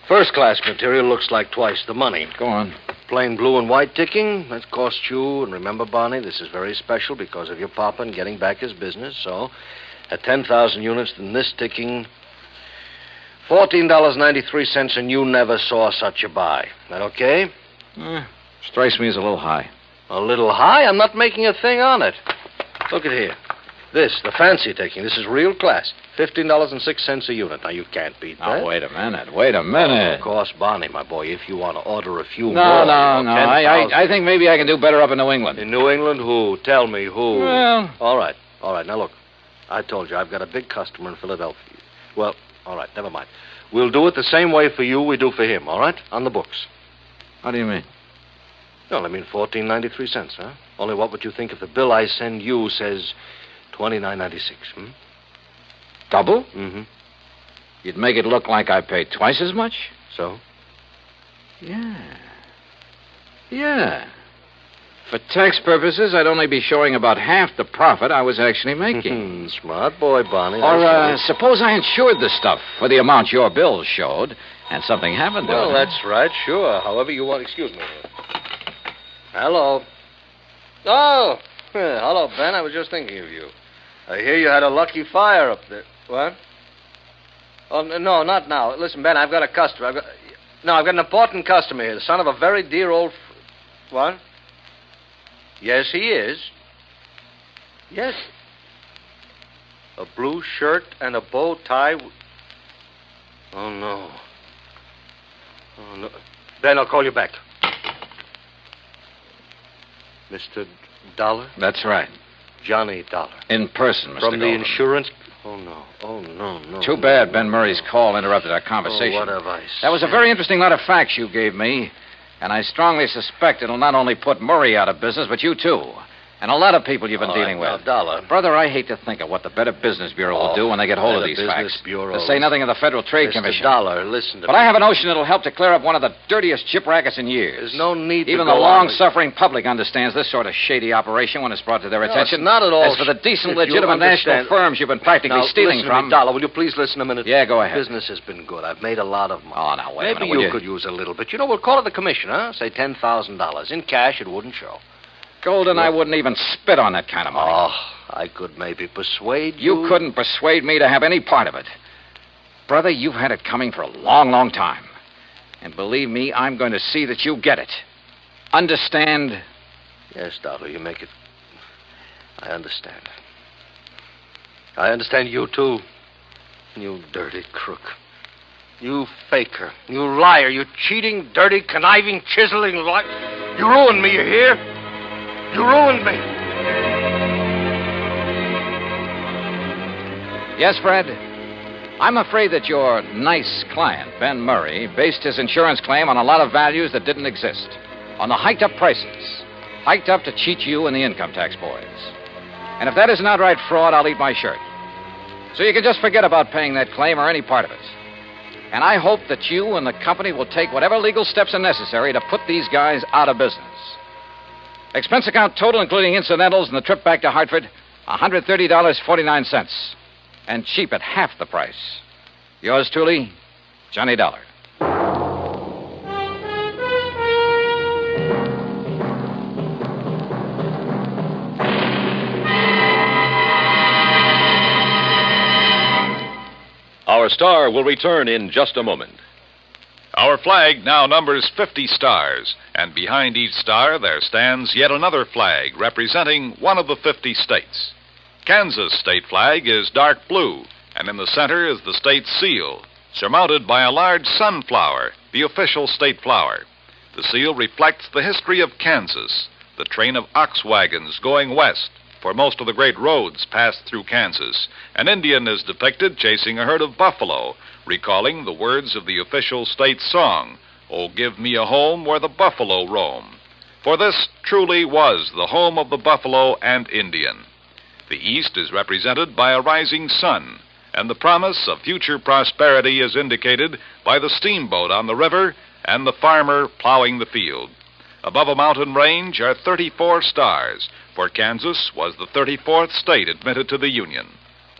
First-class material looks like twice the money. Go on. Plain blue and white ticking, that costs you, and remember, Barney, this is very special because of your papa and getting back his business, so at 10,000 units, then this ticking, $14.93, and you never saw such a buy. That okay? Strikes me as a little high. A little high? I'm not making a thing on it. Look at here. This, the fancy ticking, this is real class. $15.06 a unit. Now, you can't beat that. Now, wait a minute. Of course, Barney, my boy, if you want to order a few more... No. I think maybe I can do better up in New England. In New England, who? Tell me who. Well... All right. Now, look. I told you, I've got a big customer in Philadelphia. Well, all right, never mind. We'll do it the same way for you we do for him, all right? On the books. How do you mean? Well, I mean $14.93, huh? Only what would you think if the bill I send you says $29.96, Double? Mm-hmm. You'd make it look like I paid twice as much? So? Yeah. For tax purposes, I'd only be showing about half the profit I was actually making. Smart boy, Barney. Or suppose I insured the stuff for the amount your bills showed, and something happened to it. Well, that's right, sure. However you want. Excuse me. Hello. Oh, hello, Ben. I was just thinking of you. I hear you had a lucky fire up there. What? Oh, no, not now. Listen, Ben, I've got a customer. I've got an important customer here, the son of a very dear old... What? Yes, he is. Yes. A blue shirt and a bow tie. Oh, no. Ben, I'll call you back. Mr. Dollar? That's right. Johnny Dollar. In person, Mr. From the Golden. insurance... Oh, no. Too bad Ben Murray's call interrupted our conversation. Oh, what have I said? That was a very interesting lot of facts you gave me, and I strongly suspect it'll not only put Murray out of business, but you, too. And a lot of people you've been dealing with. Dollar. Brother, I hate to think of what the Better Business Bureau will do when they get hold of these facts. Bureau. To say nothing of the Federal Trade Commission. Dollar, listen to me. But I have a notion it'll help to clear up one of the dirtiest chip rackets in years. There's no need to Even the long-suffering public understands this sort of shady operation when it's brought to their attention. It's not at all. As for the decent, legitimate national firms you've been practically stealing listen from... to me, Dollar, will you please listen a minute? Yeah, go ahead. Business has been good. I've made a lot of money. Oh, now, wait a minute. Maybe you could use a little bit. You know, we'll call it the commission, huh? Say $10,000. In cash, it wouldn't show. Golden, I wouldn't even spit on that kind of money. Oh, I could maybe persuade you. You couldn't persuade me to have any part of it. Brother, you've had it coming for a long, long time. And believe me, I'm going to see that you get it. Understand? Yes, Dollar, you make it... I understand. I understand you, too. You dirty crook. You faker. You liar. You cheating, dirty, conniving, chiseling liar. You ruined me, you hear? You ruined me. Yes, Fred? I'm afraid that your nice client, Ben Murray, based his insurance claim on a lot of values that didn't exist. On the hiked up prices. Hiked up to cheat you and the income tax boys. And if that isn't outright fraud, I'll eat my shirt. So you can just forget about paying that claim or any part of it. And I hope that you and the company will take whatever legal steps are necessary to put these guys out of business. Expense account total, including incidentals and the trip back to Hartford, $130.49. And cheap at half the price. Yours truly, Johnny Dollar. Our star will return in just a moment. Our flag now numbers 50 stars, and behind each star there stands yet another flag representing one of the 50 states. Kansas' state flag is dark blue, and in the center is the state's seal, surmounted by a large sunflower, the official state flower. The seal reflects the history of Kansas, the train of ox wagons going west, for most of the great roads pass through Kansas. An Indian is depicted chasing a herd of buffalo, recalling the words of the official state song, "Oh, give me a home where the buffalo roam." For this truly was the home of the buffalo and Indian. The East is represented by a rising sun, and the promise of future prosperity is indicated by the steamboat on the river and the farmer plowing the field. Above a mountain range are 34 stars, for Kansas was the 34th state admitted to the Union.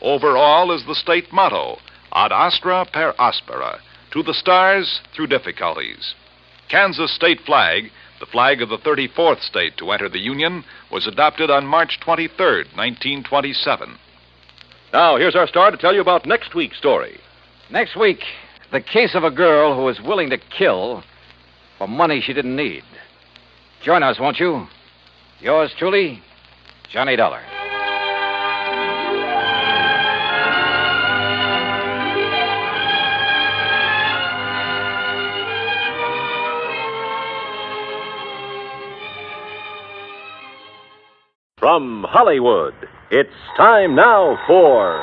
Over all is the state motto, Ad astra per aspera, to the stars through difficulties. Kansas state flag, the flag of the 34th state to enter the Union, was adopted on March 23rd, 1927. Now, here's our star to tell you about next week's story. Next week, the case of a girl who was willing to kill for money she didn't need. Join us, won't you? Yours truly, Johnny Dollar. From Hollywood, it's time now for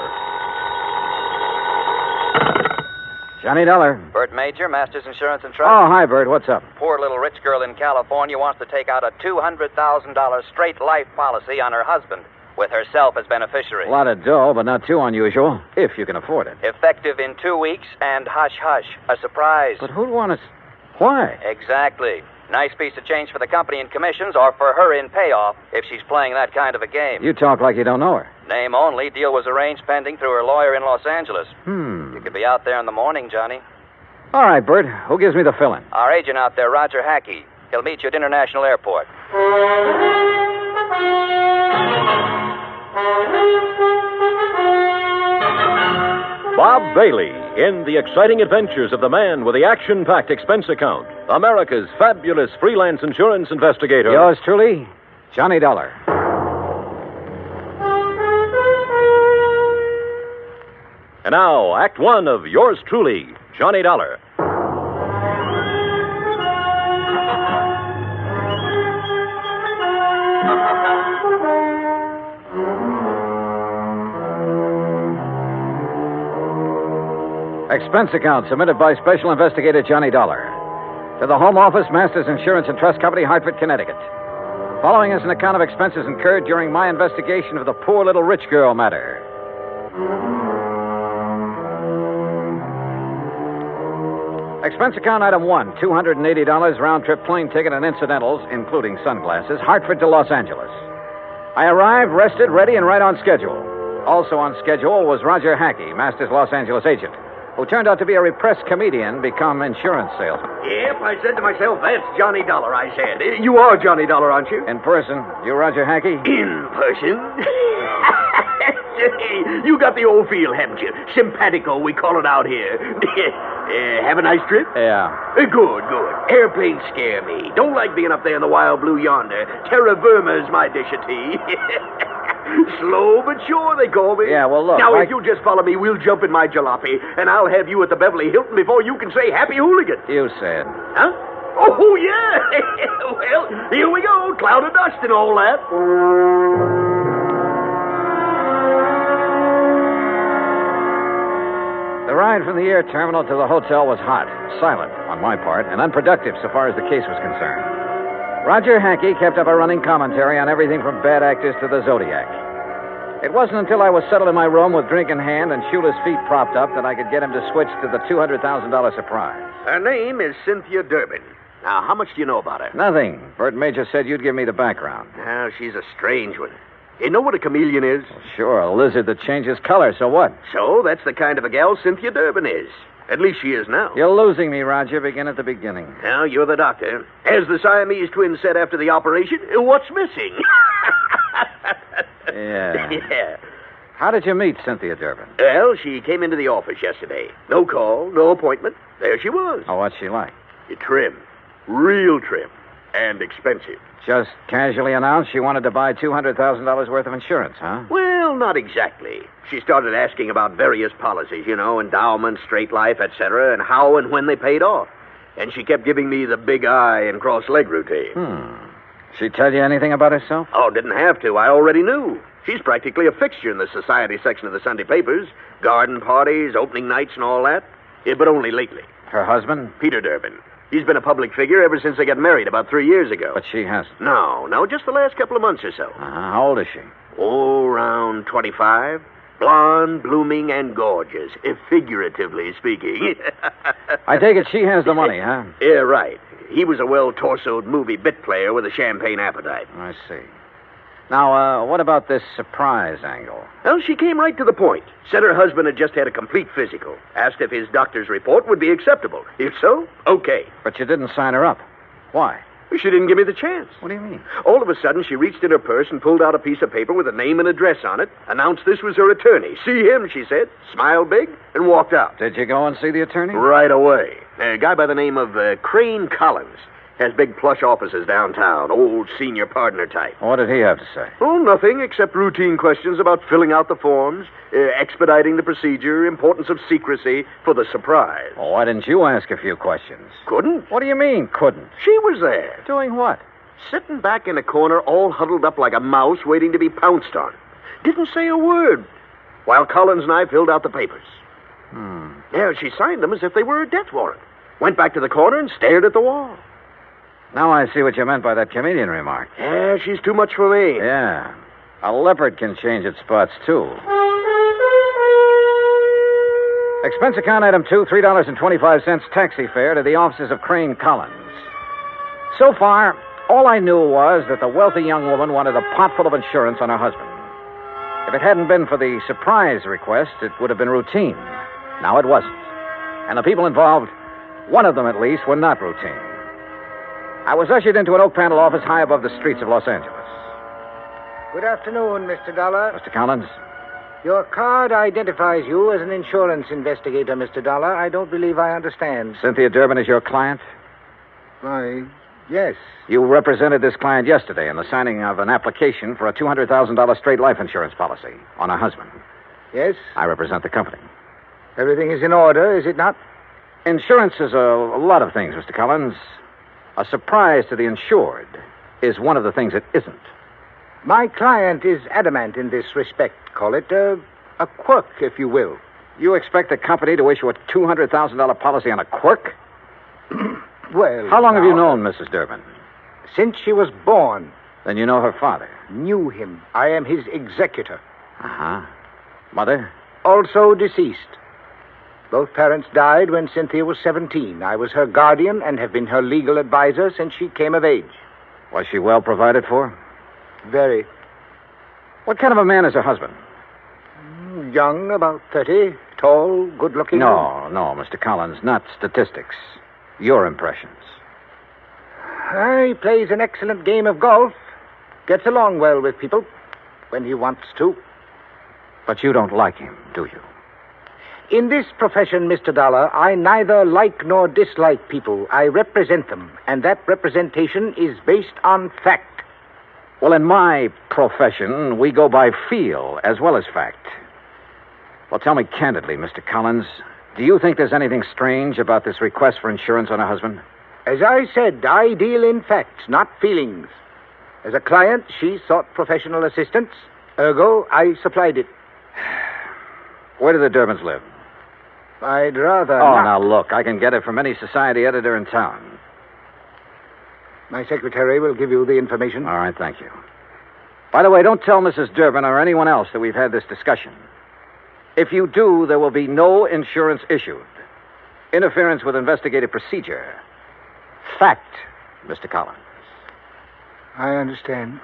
Johnny Dollar. Bert Major, Masters Insurance and Trust. Oh, hi, Bert. What's up? Poor little rich girl in California wants to take out a $200,000 straight life policy on her husband, with herself as beneficiary. A lot of dough, but not too unusual, if you can afford it. Effective in 2 weeks, and hush, hush, a surprise. But who'd want to... Why? Exactly. Nice piece of change for the company in commissions, or for her in payoff, if she's playing that kind of a game. You talk like you don't know her. Name only. Deal was arranged pending through her lawyer in Los Angeles. You could be out there in the morning, Johnny. All right, Bert. Who gives me the fill-in? Our agent out there, Roger Hackey. He'll meet you at International Airport. Bob Bailey in The Exciting Adventures of the Man with the Action-Packed Expense Account, America's fabulous freelance insurance investigator. Yours truly, Johnny Dollar. And now, Act One of Yours Truly, Johnny Dollar. Expense account submitted by Special Investigator Johnny Dollar. To the Home Office, Masters Insurance and Trust Company, Hartford, Connecticut. Following is an account of expenses incurred during my investigation of the poor little rich girl matter. Expense account item 1, $280 round-trip plane ticket and incidentals, including sunglasses, Hartford to Los Angeles. I arrived, rested, ready, and right on schedule. Also on schedule was Roger Hackey, Masters Los Angeles agent, who turned out to be a repressed comedian become insurance salesman. Yep, I said to myself, that's Johnny Dollar, I said. You are Johnny Dollar, aren't you? In person, you Roger Hackey? In person? You got the old feel, haven't you? Simpatico, we call it out here. Have a nice trip? Yeah. Good. Airplanes scare me. Don't like being up there in the wild blue yonder. Terra firma is my dish of tea. Slow but sure, they call me. Yeah, well, look, Now, Mike- if you'll just follow me, we'll jump in my jalopy, and I'll have you at the Beverly Hilton before you can say Happy Hooligan. You said. Huh? Oh, yeah. Well, here we go. Cloud of dust and all that. The ride from the air terminal to the hotel was hot, silent on my part, and unproductive so far as the case was concerned. Roger Hackey kept up a running commentary on everything from bad actors to the Zodiac. It wasn't until I was settled in my room with drink in hand and shoeless feet propped up that I could get him to switch to the $200,000 surprise. Her name is Cynthia Durbin. Now, how much do you know about her? Nothing. Bert Major said you'd give me the background. Now, she's a strange one. You know what a chameleon is? Sure, a lizard that changes color, so what? So, that's the kind of a gal Cynthia Durbin is. At least she is now. You're losing me, Roger. Begin at the beginning. Now, you're the doctor. As the Siamese twins said after the operation, what's missing? Yeah. Yeah. How did you meet Cynthia Durbin? Well, she came into the office yesterday. No call, no appointment. There she was. Oh, what's she like? Trim. Real trim. And expensive. Just casually announced she wanted to buy $200,000 worth of insurance, huh? Well, not exactly. She started asking about various policies, endowments, straight life, etc., and how and when they paid off. And she kept giving me the big eye and cross-leg routine. She tell you anything about herself? Oh, didn't have to. I already knew. She's practically a fixture in the society section of the Sunday papers. Garden parties, opening nights, and all that. Yeah, but only lately. Her husband? Peter Durbin. He's been a public figure ever since they got married about 3 years ago. But she hasn't. No, just the last couple of months or so. How old is she? Oh, around 25. Blonde, blooming, and gorgeous, figuratively speaking. I take it she has the money, huh? Yeah, right. He was a well-torsoed movie bit player with a champagne appetite. I see. Now, what about this surprise angle? Well, she came right to the point. Said her husband had just had a complete physical. Asked if his doctor's report would be acceptable. If so, okay. But you didn't sign her up. Why? She didn't give me the chance. What do you mean? All of a sudden, she reached in her purse and pulled out a piece of paper with a name and address on it, announced this was her attorney. See him, she said, smiled big, and walked out. Did you go and see the attorney? Right away. A guy by the name of Crane Collins. Has big plush offices downtown, old senior partner type. What did he have to say? Oh, nothing except routine questions about filling out the forms, expediting the procedure, importance of secrecy for the surprise. Well, why didn't you ask a few questions? Couldn't. What do you mean, couldn't? She was there. Doing what? Sitting back in a corner, all huddled up like a mouse waiting to be pounced on. Didn't say a word, while Collins and I filled out the papers. Yeah, she signed them as if they were a death warrant. Went back to the corner and stared at the wall. Now I see what you meant by that chameleon remark. Yeah, she's too much for me. Yeah. A leopard can change its spots, too. Expense account item 2, $3.25 taxi fare to the offices of Crane Collins. So far, all I knew was that the wealthy young woman wanted a pot full of insurance on her husband. If it hadn't been for the surprise request, it would have been routine. Now it wasn't. And the people involved, one of them at least, were not routine. I was ushered into an oak-panel office high above the streets of Los Angeles. Good afternoon, Mr. Dollar. Mr. Collins? Your card identifies you as an insurance investigator, Mr. Dollar. I don't believe I understand. Cynthia Durbin is your client? Why, yes. You represented this client yesterday in the signing of an application for a $200,000 straight life insurance policy on her husband. Yes? I represent the company. Everything is in order, is it not? Insurance is a lot of things, Mr. Collins. A surprise to the insured is one of the things it isn't. My client is adamant in this respect. Call it a quirk, if you will. You expect the company to issue a $200,000 policy on a quirk? Well, how long have you known Mrs. Durbin? Since she was born. Then you know her father? Knew him. I am his executor. Uh-huh. Mother? Also deceased. Both parents died when Cynthia was 17. I was her guardian and have been her legal advisor since she came of age. Was she well provided for? Very. What kind of a man is her husband? Young, about 30. Tall, good-looking. No, Mr. Collins, not statistics. Your impressions. He plays an excellent game of golf. Gets along well with people when he wants to. But you don't like him, do you? In this profession, Mr. Dollar, I neither like nor dislike people. I represent them, and that representation is based on fact. Well, in my profession, we go by feel as well as fact. Well, tell me candidly, Mr. Collins, do you think there's anything strange about this request for insurance on her husband? As I said, I deal in facts, not feelings. As a client, she sought professional assistance. Ergo, I supplied it. Where do the Durbins live? I'd rather Oh, not. now look, I can get it from any society editor in town. My secretary will give you the information. All right, thank you. By the way, don't tell Mrs. Durbin or anyone else that we've had this discussion. If you do, there will be no insurance issued. Interference with investigative procedure. Fact, Mr. Collins. I understand.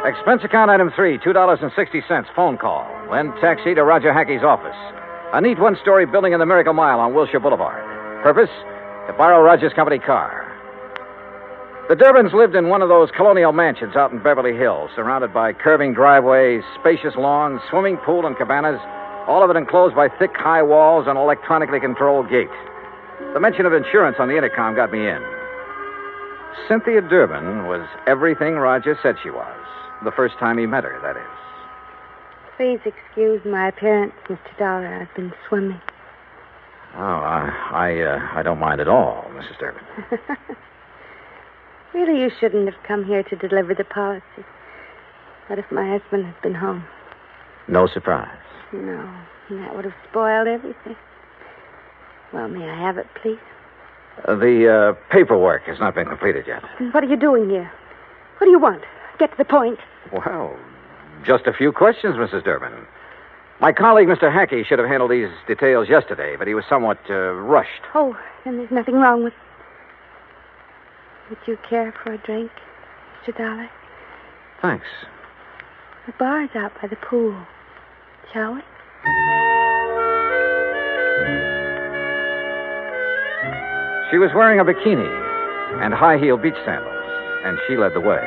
Expense account item 3, $2.60, phone call. Then taxi to Roger Hackey's office. A neat one-story building in the Miracle Mile on Wilshire Boulevard. Purpose? To borrow Roger's company car. The Durbins lived in one of those colonial mansions out in Beverly Hills, surrounded by curving driveways, spacious lawns, swimming pool, and cabanas, all of it enclosed by thick, high walls and electronically controlled gates. The mention of insurance on the intercom got me in. Cynthia Durbin was everything Roger said she was. The first time he met her, that is. Please excuse my appearance, Mr. Dollar. I've been swimming. Oh, I don't mind at all, Mrs. Durbin. Really, you shouldn't have come here to deliver the policy. What if my husband had been home? No surprise. No, that would have spoiled everything. Well, may I have it, please? The paperwork has not been completed yet. Then what are you doing here? What do you want? Get to the point. Well, just a few questions, Mrs. Durbin. My colleague, Mr. Hackey, should have handled these details yesterday, but he was somewhat rushed. Oh, then there's nothing wrong with... Would you care for a drink, Mr. Dollar? Thanks. The bar's out by the pool. Shall we? She was wearing a bikini and high-heel beach sandals, and she led the way.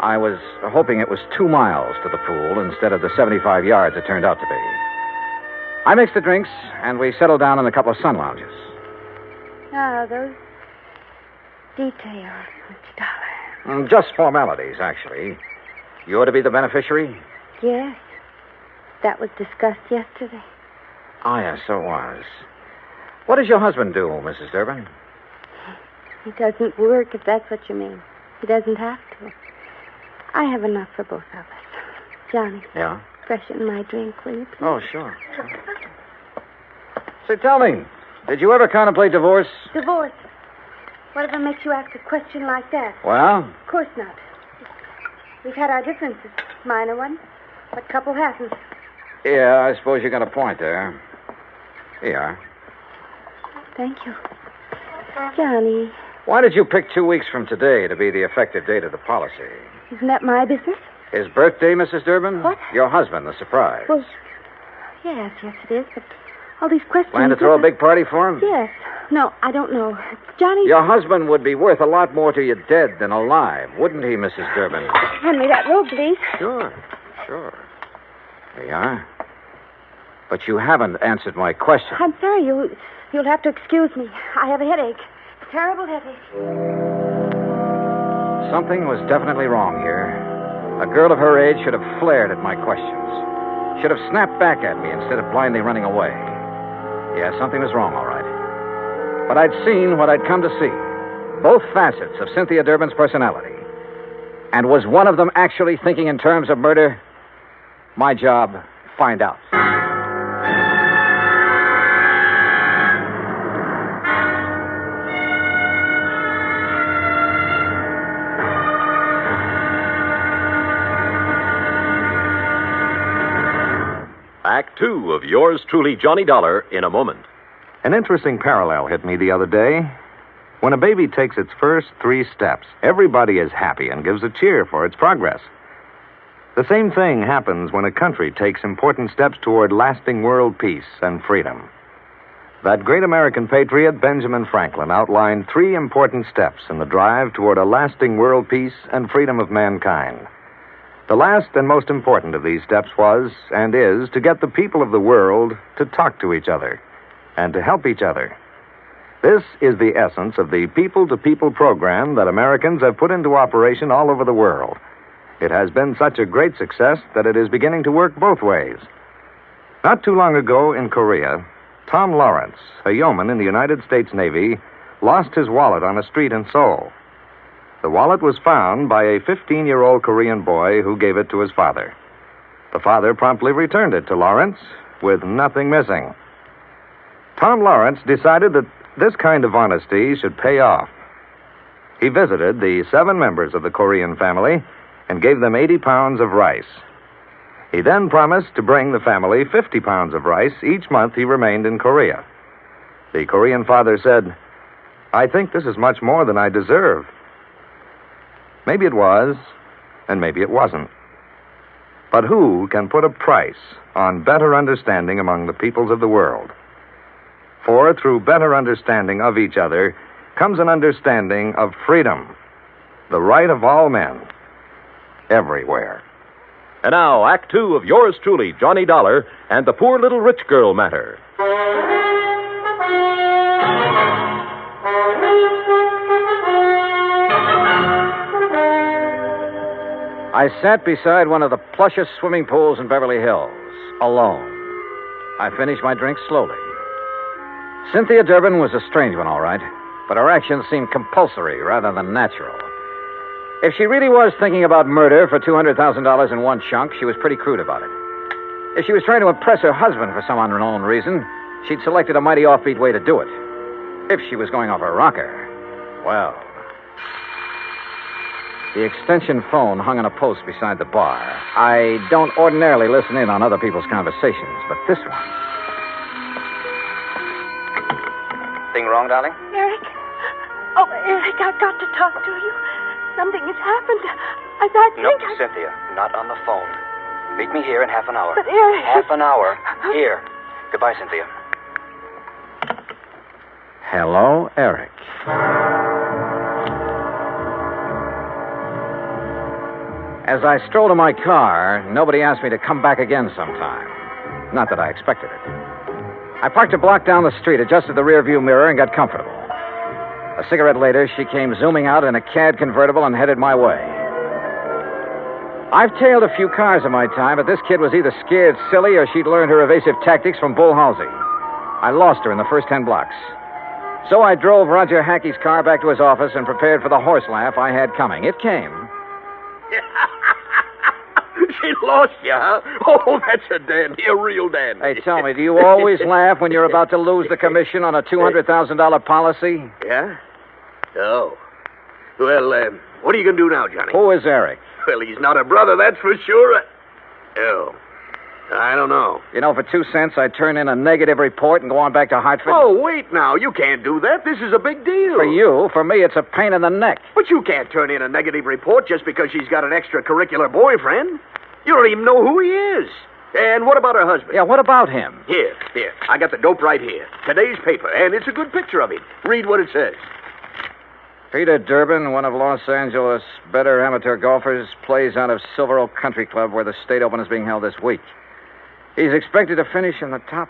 I was hoping it was 2 miles to the pool instead of the 75 yards it turned out to be. I mixed the drinks, and we settled down in a couple of sun lounges. Oh, those details, Mr. Dollar. Just formalities, actually. You're to be the beneficiary? Yes. That was discussed yesterday. Oh, yes, so it was. What does your husband do, Mrs. Durbin? He doesn't work, if that's what you mean. He doesn't have to. I have enough for both of us. Johnny. Yeah? Freshen my drink, will you, please? Oh, sure. Say, tell me, did you ever contemplate divorce? Divorce? Whatever makes you ask a question like that? Well? Of course not. We've had our differences, minor ones. What couple hasn't? Yeah, I suppose you got a point there. Here you are. Thank you. Johnny. Why did you pick 2 weeks from today to be the effective date of the policy? Isn't that my business? His birthday, Mrs. Durbin? What? Your husband, the surprise. Well, yes, it is, but all these questions... Plan to throw a big party for him? Yes. No, I don't know. Johnny... Your husband would be worth a lot more to you dead than alive, wouldn't he, Mrs. Durbin? Hand me that robe, please. Sure. There you are. But you haven't answered my question. I'm sorry, you'll have to excuse me. I have a headache. Terrible headache. Something was definitely wrong here. A girl of her age should have flared at my questions. Should have snapped back at me instead of blindly running away. Yeah, something was wrong, all right. But I'd seen what I'd come to see. Both facets of Cynthia Durbin's personality. And was one of them actually thinking in terms of murder? My job, find out. Act 2 of yours truly, Johnny Dollar, in a moment. An interesting parallel hit me the other day. When a baby takes its first 3 steps, everybody is happy and gives a cheer for its progress. The same thing happens when a country takes important steps toward lasting world peace and freedom. That great American patriot, Benjamin Franklin, outlined 3 important steps in the drive toward a lasting world peace and freedom of mankind. The last and most important of these steps was, and is, to get the people of the world to talk to each other and to help each other. This is the essence of the people-to-people program that Americans have put into operation all over the world. It has been such a great success that it is beginning to work both ways. Not too long ago in Korea, Tom Lawrence, a yeoman in the United States Navy, lost his wallet on a street in Seoul. The wallet was found by a 15-year-old Korean boy who gave it to his father. The father promptly returned it to Lawrence with nothing missing. Tom Lawrence decided that this kind of honesty should pay off. He visited the 7 members of the Korean family and gave them 80 pounds of rice. He then promised to bring the family 50 pounds of rice each month he remained in Korea. The Korean father said, "I think this is much more than I deserve." Maybe it was, and maybe it wasn't. But who can put a price on better understanding among the peoples of the world? For through better understanding of each other comes an understanding of freedom, the right of all men, everywhere. And now, Act Two of yours truly, Johnny Dollar, and the Poor Little Rich Girl Matter. I sat beside one of the plushest swimming pools in Beverly Hills, alone. I finished my drink slowly. Cynthia Durbin was a strange one, all right, but her actions seemed compulsory rather than natural. If she really was thinking about murder for $200,000 in one chunk, she was pretty crude about it. If she was trying to impress her husband for some unknown reason, she'd selected a mighty offbeat way to do it. If she was going off her rocker, well... The extension phone hung on a post beside the bar. I don't ordinarily listen in on other people's conversations, but this one... Thing wrong, darling? Eric. Oh, Eric, I've got to talk to you. Something has happened. I No, think Cynthia, not on the phone. Meet me here in half an hour. But, Eric... Half an hour. Here. Goodbye, Cynthia. Hello, Eric. As I strolled to my car, nobody asked me to come back again sometime. Not that I expected it. I parked a block down the street, adjusted the rearview mirror, and got comfortable. A cigarette later, she came zooming out in a CAD convertible and headed my way. I've tailed a few cars in my time, but this kid was either scared silly or she'd learned her evasive tactics from Bull Halsey. I lost her in the first 10 blocks. So I drove Roger Hackey's car back to his office and prepared for the horse laugh I had coming. It came. She lost you, huh? Oh, that's a dandy, a real dandy. Hey, tell me, do you always laugh when you're about to lose the commission on a $200,000 policy? Yeah? Oh. Well, what are you going to do now, Johnny? Who is Eric? Well, he's not a brother, that's for sure. Oh. I don't know. You know, for 2 cents, I'd turn in a negative report and go on back to Hartford. Oh, wait now. You can't do that. This is a big deal. For you. For me, it's a pain in the neck. But you can't turn in a negative report just because she's got an extracurricular boyfriend. You don't even know who he is. And what about her husband? Yeah, what about him? Here. I got the dope right here. Today's paper, and it's a good picture of him. Read what it says. Peter Durbin, one of Los Angeles' better amateur golfers, plays out of Silver Oak Country Club where the state open is being held this week. He's expected to finish in the top.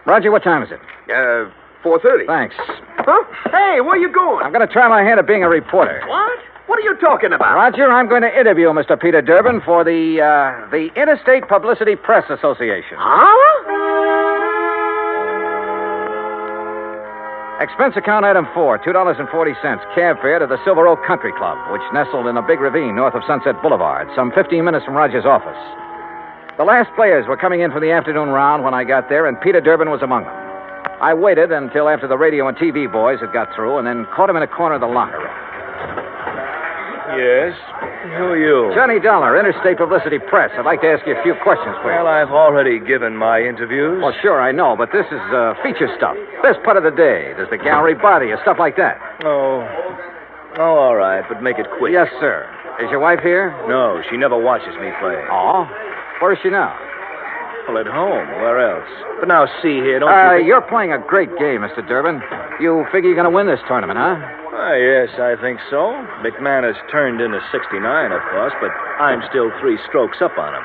Roger, what time is it? 4:30. Thanks. Huh? Hey, where you going? I'm going to try my hand at being a reporter. What? What are you talking about? Roger, I'm going to interview Mr. Peter Durbin for the Interstate Publicity Press Association. Huh? Expense account item 4, $2.40, cab fare to the Silver Oak Country Club, which nestled in a big ravine north of Sunset Boulevard, some 15 minutes from Roger's office. The last players were coming in for the afternoon round when I got there, and Peter Durbin was among them. I waited until after the radio and TV boys had got through, and then caught him in a corner of the locker room. Yes? Who are you? Johnny Dollar, Interstate Publicity Press. I'd like to ask you a few questions, please. Well, I've already given my interviews. Well, sure, I know, but this is feature stuff. Best part of the day. There's the gallery body or stuff like that. Oh, all right, but make it quick. Yes, sir. Is your wife here? No, she never watches me play. Oh? Where is she now? Well, at home. Where else? But now, see here, don't you think... You're playing a great game, Mr. Durbin. You figure you're going to win this tournament, huh? Yes, I think so. McMahon has turned in a 69, of course, but I'm still 3 strokes up on him.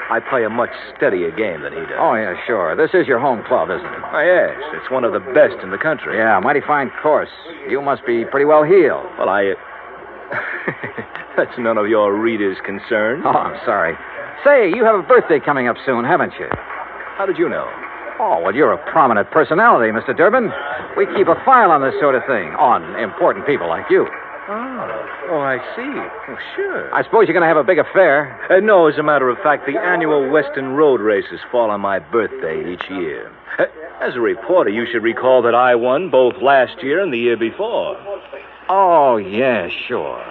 I play a much steadier game than he does. Oh, yeah, sure. This is your home club, isn't it? Oh, yes. It's one of the best in the country. Yeah, mighty fine course. You must be pretty well heeled. Well, That's none of your readers' concern. Oh, I'm sorry. Say, you have a birthday coming up soon, haven't you? How did you know? Oh, well, you're a prominent personality, Mr. Durbin. We keep a file on this sort of thing, on important people like you. Oh, I see. Well, sure. I suppose you're going to have a big affair. No, as a matter of fact, the annual Western Road races fall on my birthday each year. As a reporter, you should recall that I won both last year and the year before. Oh, yeah, sure.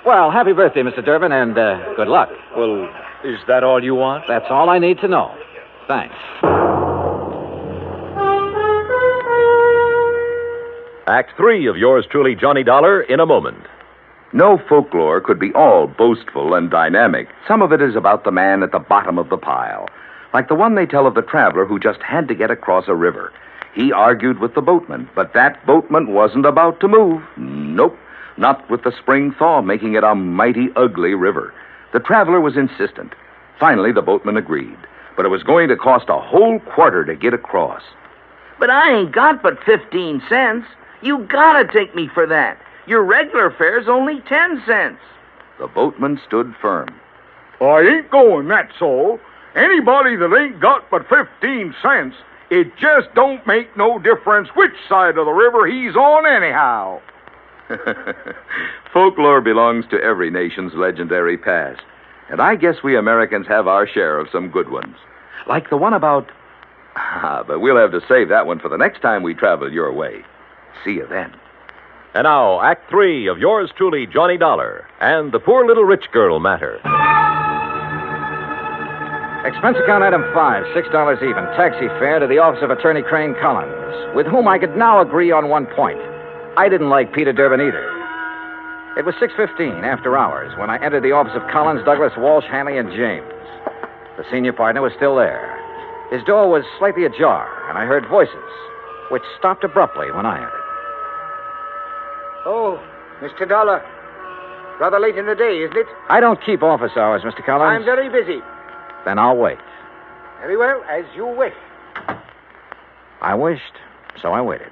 Well, happy birthday, Mr. Durbin, and good luck. Well, is that all you want? That's all I need to know. Thanks. Act 3 of yours truly, Johnny Dollar, in a moment. No folklore could be all boastful and dynamic. Some of it is about the man at the bottom of the pile. Like the one they tell of the traveler who just had to get across a river. He argued with the boatman, but that boatman wasn't about to move. Nope, not with the spring thaw making it a mighty ugly river. The traveler was insistent. Finally, the boatman agreed, but it was going to cost a whole quarter to get across. But I ain't got but 15 cents. You gotta take me for that. Your regular fare's only 10 cents. The boatman stood firm. I ain't going, that's all. Anybody that ain't got but 15 cents, it just don't make no difference which side of the river he's on anyhow. Folklore belongs to every nation's legendary past. And I guess we Americans have our share of some good ones. Like the one about... but we'll have to save that one for the next time we travel your way. See you then. And now, Act 3 of yours truly, Johnny Dollar, and the poor little rich girl matter. Expense account item 5, $6 even. Taxi fare to the office of Attorney Crane Collins, with whom I could now agree on one point. I didn't like Peter Durbin either. It was 6:15 after hours when I entered the office of Collins, Douglas, Walsh, Hanley, and James. The senior partner was still there. His door was slightly ajar, and I heard voices, which stopped abruptly when I entered. Oh, Mr. Dollar. Rather late in the day, isn't it? I don't keep office hours, Mr. Collins. I'm very busy. Then I'll wait. Very well, as you wish. I wished, so I waited.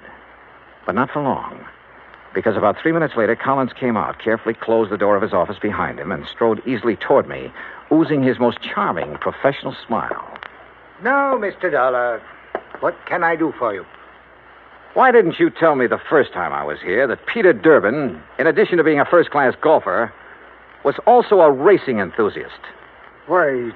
But not for long. Because about 3 minutes later, Collins came out, carefully closed the door of his office behind him, and strode easily toward me, oozing his most charming professional smile. Now, Mr. Dollar, what can I do for you? Why didn't you tell me the first time I was here that Peter Durbin, in addition to being a first-class golfer, was also a racing enthusiast? Why,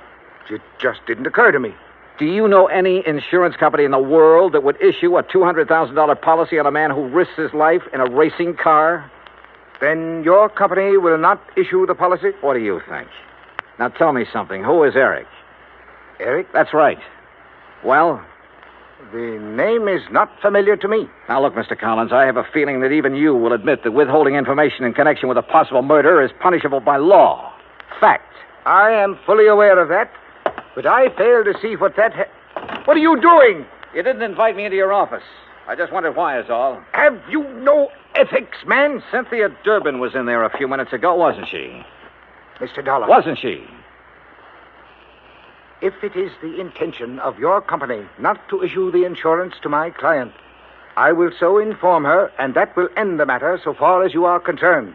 it just didn't occur to me. Do you know any insurance company in the world that would issue a $200,000 policy on a man who risks his life in a racing car? Then your company will not issue the policy? What do you think? Now tell me something. Who is Eric? Eric? That's right. Well? The name is not familiar to me. Now, look, Mr. Collins, I have a feeling that even you will admit that withholding information in connection with a possible murder is punishable by law. Fact. I am fully aware of that, but I fail to see what that... What are you doing? You didn't invite me into your office. I just wondered why is all. Have you no ethics, man? Cynthia Durbin was in there a few minutes ago, wasn't she? Mr. Dollar. Wasn't she? If it is the intention of your company not to issue the insurance to my client, I will so inform her, and that will end the matter so far as you are concerned.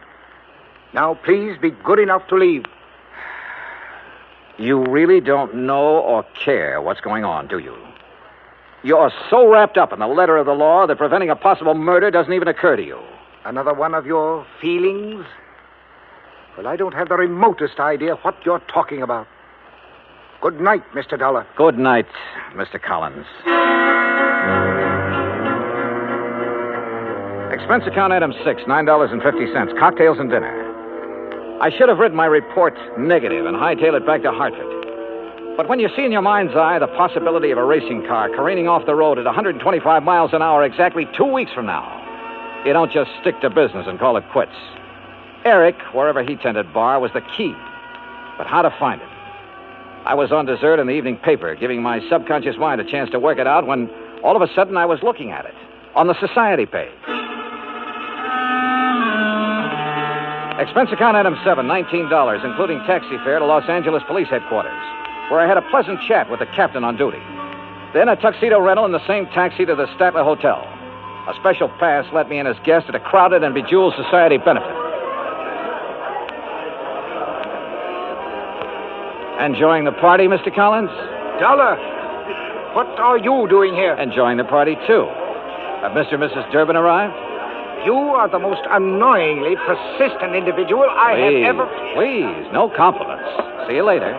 Now, please be good enough to leave. You really don't know or care what's going on, do you? You're so wrapped up in the letter of the law that preventing a possible murder doesn't even occur to you. Another one of your feelings? Well, I don't have the remotest idea what you're talking about. Good night, Mr. Dollar. Good night, Mr. Collins. Expense account item 6, $9.50, cocktails and dinner. I should have written my report negative and hightailed it back to Hartford. But when you see in your mind's eye the possibility of a racing car careening off the road at 125 miles an hour exactly 2 weeks from now, you don't just stick to business and call it quits. Eric, wherever he tended bar, was the key. But how to find him? I was on dessert in the evening paper, giving my subconscious mind a chance to work it out when all of a sudden I was looking at it on the society page. Expense account item 7, $19, including taxi fare to Los Angeles Police Headquarters. where I had a pleasant chat with the captain on duty. Then a tuxedo rental in the same taxi to the Statler Hotel. A special pass let me in as guest at a crowded and bejeweled society benefit. Enjoying the party, Mr. Collins? Dollar, what are you doing here? Enjoying the party, too. Have Mr. and Mrs. Durbin arrived? You are the most annoyingly persistent individual I have ever... Please, no compliments. See you later.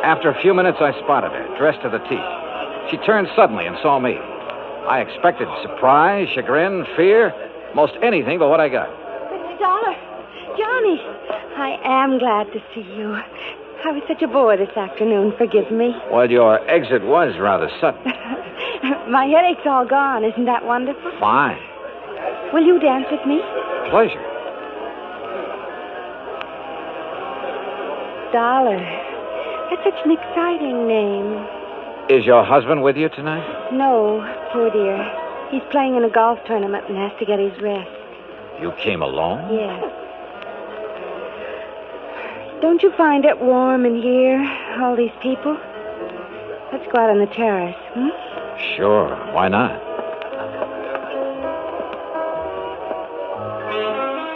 After a few minutes, I spotted her, dressed to the teeth. She turned suddenly and saw me. I expected surprise, chagrin, fear, most anything but what I got. Mr. Dollar, Johnny, I am glad to see you. I was such a bore this afternoon. Forgive me. Well, your exit was rather sudden. My headache's all gone. Isn't that wonderful? Fine. Will you dance with me? Pleasure. Dollar. That's such an exciting name. Is your husband with you tonight? No, poor dear. He's playing in a golf tournament and has to get his rest. You came alone? Yes. Don't you find it warm in here, all these people? Let's go out on the terrace, Sure. Why not?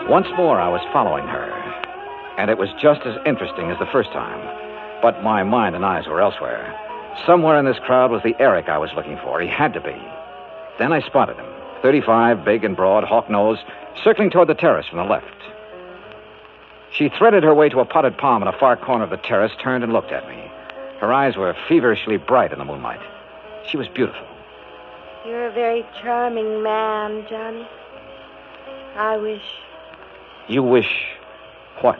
Once more, I was following her. And it was just as interesting as the first time. But my mind and eyes were elsewhere. Somewhere in this crowd was the Eric I was looking for. He had to be. Then I spotted him. 35, big and broad, hawk-nosed, circling toward the terrace from the left. She threaded her way to a potted palm in a far corner of the terrace, turned and looked at me. Her eyes were feverishly bright in the moonlight. She was beautiful. You're a very charming man, Johnny. I wish... You wish what?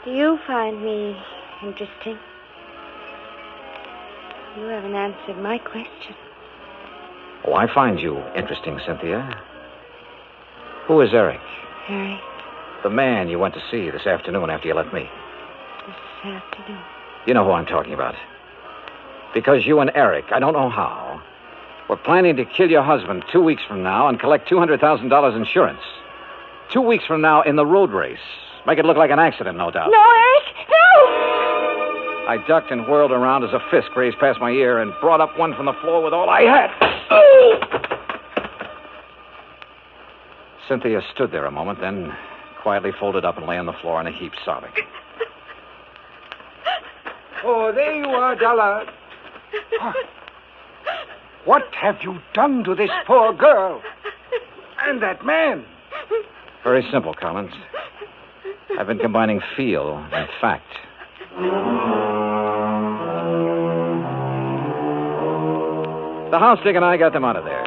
Do you find me interesting? You haven't answered my question. Oh, I find you interesting, Cynthia. Who is Eric? Eric. The man you went to see this afternoon after you left me. This afternoon. You know who I'm talking about. Because you and Eric, I don't know how, were planning to kill your husband 2 weeks from now and collect $200,000 insurance. 2 weeks from now in the road race. Make it look like an accident, no doubt. No, Eric! No! I ducked and whirled around as a fist grazed past my ear and brought up one from the floor with all I had. Cynthia stood there a moment, then quietly folded up and lay on the floor in a heap, sobbing. Oh, there you are, Dollar. What have you done to this poor girl? And that man? Very simple, Collins. I've been combining feel and fact. The house dick and I got them out of there.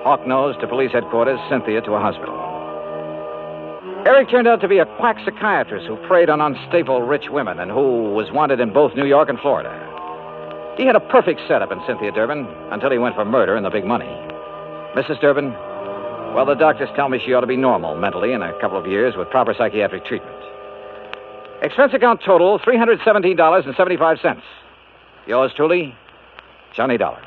Hawk-nosed to police headquarters, Cynthia to a hospital. Eric turned out to be a quack psychiatrist who preyed on unstable rich women and who was wanted in both New York and Florida. He had a perfect setup in Cynthia Durbin until he went for murder and the big money. Mrs. Durbin, well, the doctors tell me she ought to be normal mentally in a couple of years with proper psychiatric treatment. Expense account total, $317.75. Yours truly, Johnny Dollar.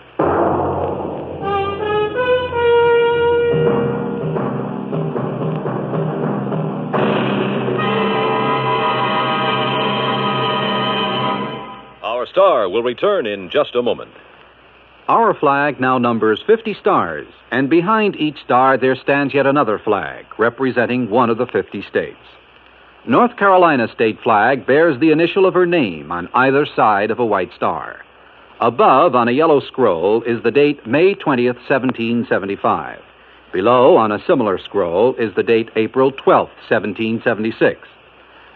Our star will return in just a moment. Our flag now numbers 50 stars, and behind each star there stands yet another flag, representing one of the 50 states. North Carolina's state flag bears the initial of her name on either side of a white star. Above, on a yellow scroll, is the date May 20th, 1775. Below, on a similar scroll, is the date April 12th, 1776.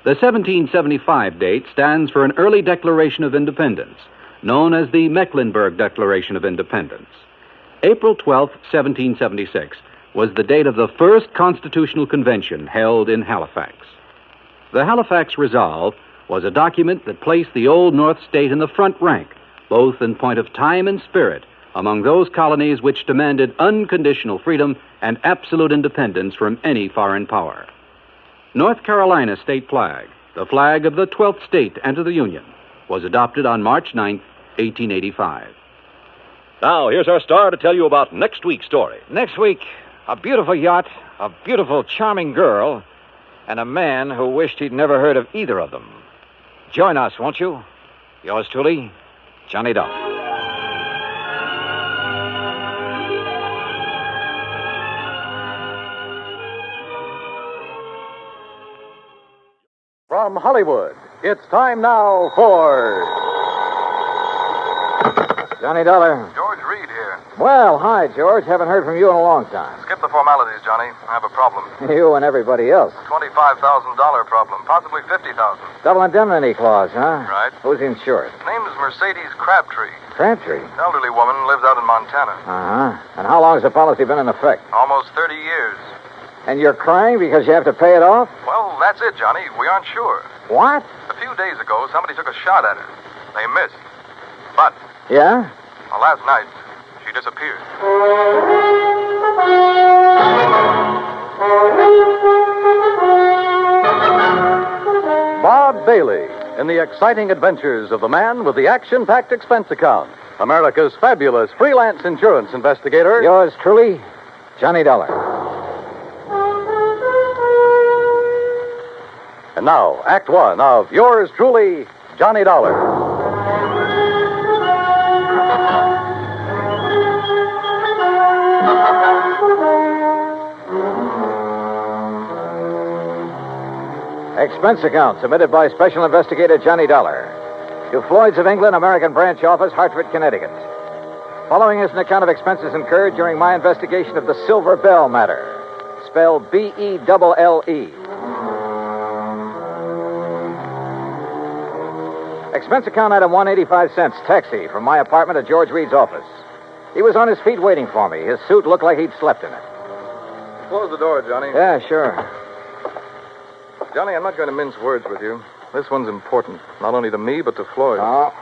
The 1775 date stands for an early Declaration of Independence, known as the Mecklenburg Declaration of Independence. April 12, 1776, was the date of the first Constitutional Convention held in Halifax. The Halifax Resolve was a document that placed the Old North State in the front rank, both in point of time and spirit, among those colonies which demanded unconditional freedom and absolute independence from any foreign power. North Carolina's state flag, the flag of the 12th state to enter the Union, was adopted on March 9th, 1885. Now, here's our star to tell you about next week's story. Next week, a beautiful yacht, a beautiful, charming girl, and a man who wished he'd never heard of either of them. Join us, won't you? Yours truly, Johnny Dollar. From Hollywood, it's time now for... Johnny Dollar. George Reed here. Well, hi, George. Haven't heard from you in a long time. Skip the formalities, Johnny. I have a problem. You and everybody else. $25,000 problem, possibly $50,000. Double indemnity clause, huh? Right. Who's insured? Name is Mercedes Crabtree. Crabtree? Elderly woman, lives out in Montana. Uh-huh. And how long has the policy been in effect? Almost 30 years. And you're crying because you have to pay it off? Well, that's it, Johnny. We aren't sure. What? A few days ago, somebody took a shot at her. They missed. But... Yeah? Well, last night, she disappeared. Bob Bailey in the exciting adventures of the man with the action-packed expense account. America's fabulous freelance insurance investigator. Yours truly, Johnny Dollar. And now, Act One of yours truly, Johnny Dollar. Expense account submitted by Special Investigator Johnny Dollar to Floyd's of England, American Branch Office, Hartford, Connecticut. Following is an account of expenses incurred during my investigation of the Silver Belle matter, spelled B-E-L-L-E. Expense account item 185 cents, taxi from my apartment to George Reed's office. He was on his feet waiting for me. His suit looked like he'd slept in it. Close the door, Johnny. Yeah, sure. Johnny, I'm not going to mince words with you. This one's important, not only to me, but to Floyd. Oh,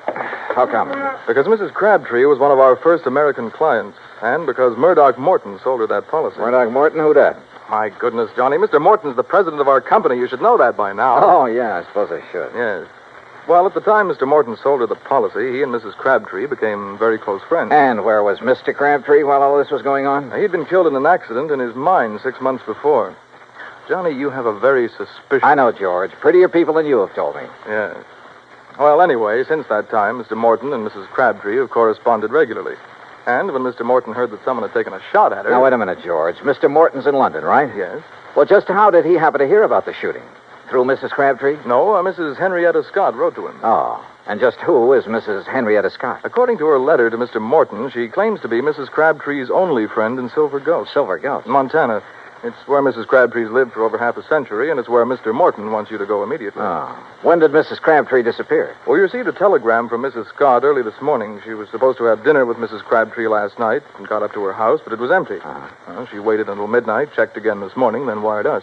how come? Because Mrs. Crabtree was one of our first American clients, and because Murdoch Morton sold her that policy. Murdoch Morton? Who that? My goodness, Johnny. Mr. Morton's the president of our company. You should know that by now. Oh, yeah, I suppose I should. Yes. Well, at the time Mr. Morton sold her the policy, he and Mrs. Crabtree became very close friends. And where was Mr. Crabtree while all this was going on? He'd been killed in an accident in his mine 6 months before. Johnny, you have a very suspicious... I know, George. Prettier people than you have told me. Yes. Well, anyway, since that time, Mr. Morton and Mrs. Crabtree have corresponded regularly. And when Mr. Morton heard that someone had taken a shot at her... Now, wait a minute, George. Mr. Morton's in London, right? Yes. Well, just how did he happen to hear about the shooting? Through Mrs. Crabtree? No, Mrs. Henrietta Scott wrote to him. Oh. And just who is Mrs. Henrietta Scott? According to her letter to Mr. Morton, she claims to be Mrs. Crabtree's only friend in Silver Gulch. Silver Gulch? Montana. It's where Mrs. Crabtree's lived for over half a century, and it's where Mr. Morton wants you to go immediately. Oh. When did Mrs. Crabtree disappear? Well, we received a telegram from Mrs. Scott early this morning. She was supposed to have dinner with Mrs. Crabtree last night and got up to her house, but it was empty. Well, she waited until midnight, checked again this morning, then wired us.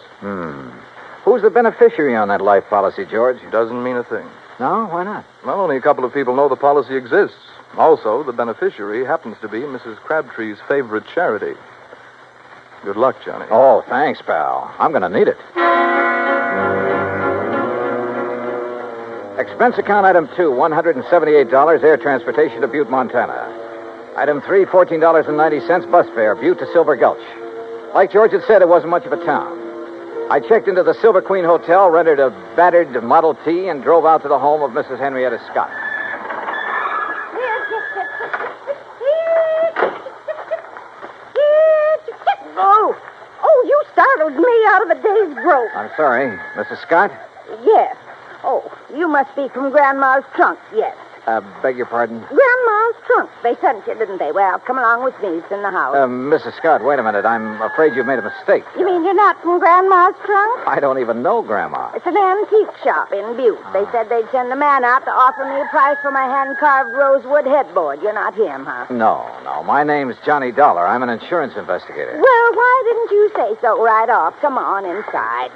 Who's the beneficiary on that life policy, George? Doesn't mean a thing. No? Why not? Well, only a couple of people know the policy exists. Also, the beneficiary happens to be Mrs. Crabtree's favorite charity. Good luck, Johnny. Oh, thanks, pal. I'm going to need it. Expense account item 2, $178, air transportation to Butte, Montana. Item 3, $14.90, bus fare, Butte to Silver Gulch. Like George had said, it wasn't much of a town. I checked into the Silver Queen Hotel, rented a battered Model T, and drove out to the home of Mrs. Henrietta Scott. Oh, you startled me out of a day's growth. I'm sorry. Mrs. Scott? Yes. Oh, you must be from Grandma's trunk, yes. Beg your pardon? Grandma's trunk. They sent you, didn't they? Well, come along with me. It's in the house. Mrs. Scott, wait a minute. I'm afraid you've made a mistake. You mean you're not from Grandma's trunk? I don't even know Grandma. It's an antique shop in Butte. They said they'd send a man out to offer me a price for my hand-carved rosewood headboard. You're not him, huh? No. My name's Johnny Dollar. I'm an insurance investigator. Well, why didn't you say so right off? Come on inside.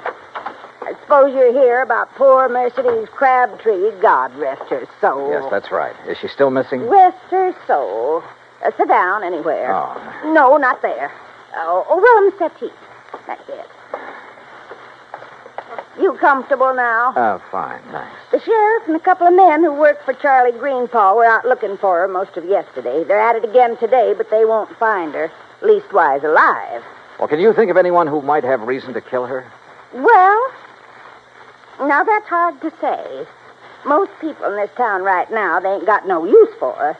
I suppose you're here about poor Mercedes Crabtree. God rest her soul. Yes, that's right. Is she still missing? Rest her soul. Sit down anywhere. Oh. No, not there. Over on the settee. That's it. You comfortable now? Fine, thanks. The sheriff and a couple of men who work for Charlie Greenpaw were out looking for her most of yesterday. They're at it again today, but they won't find her. Leastwise alive. Well, can you think of anyone who might have reason to kill her? Well, now that's hard to say. Most people in this town right now, they ain't got no use for her.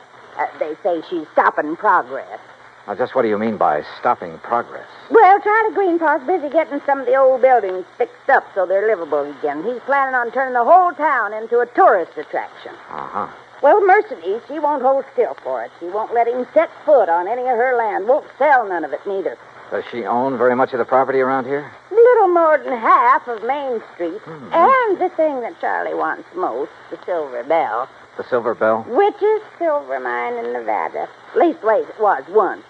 They say she's stopping progress. Now, just what do you mean by stopping progress? Well, Charlie Greenpaw's busy getting some of the old buildings fixed up so they're livable again. He's planning on turning the whole town into a tourist attraction. Uh-huh. Well, Mercedes, she won't hold still for it. She won't let him set foot on any of her land. Won't sell none of it, neither. Does she own very much of the property around here? Little more than half of Main Street. Mm-hmm. And the thing that Charlie wants most, the Silver Belle. The Silver Belle? Richest silver mine in Nevada. Leastways, it was once.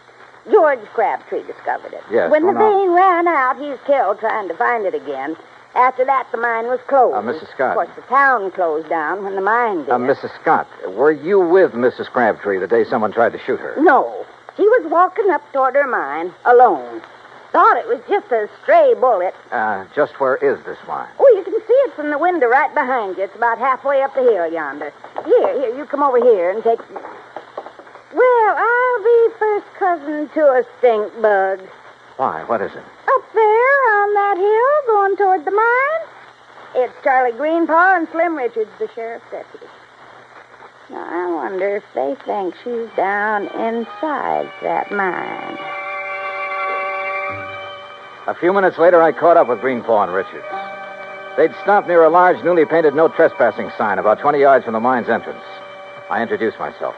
George Crabtree discovered it. Yes. When the vein ran out, he's killed trying to find it again. After that, the mine was closed. Mrs. Scott. Of course, the town closed down when the mine did. Mrs. Scott, were you with Mrs. Crabtree the day someone tried to shoot her? No. She was walking up toward her mine, alone. Thought it was just a stray bullet. Just where is this mine? Oh, you can see it from the window right behind you. It's about halfway up the hill yonder. Here, you come over here and take... Well, I'll be first cousin to a stink bug. Why? What is it? Up there on that hill going toward the mine. It's Charlie Greenpaw and Slim Richards, the sheriff's deputy. Now, I wonder if they think she's down inside that mine. A few minutes later, I caught up with Greenpaw and Richards. They'd stopped near a large, newly painted no trespassing sign about 20 yards from the mine's entrance. I introduced myself.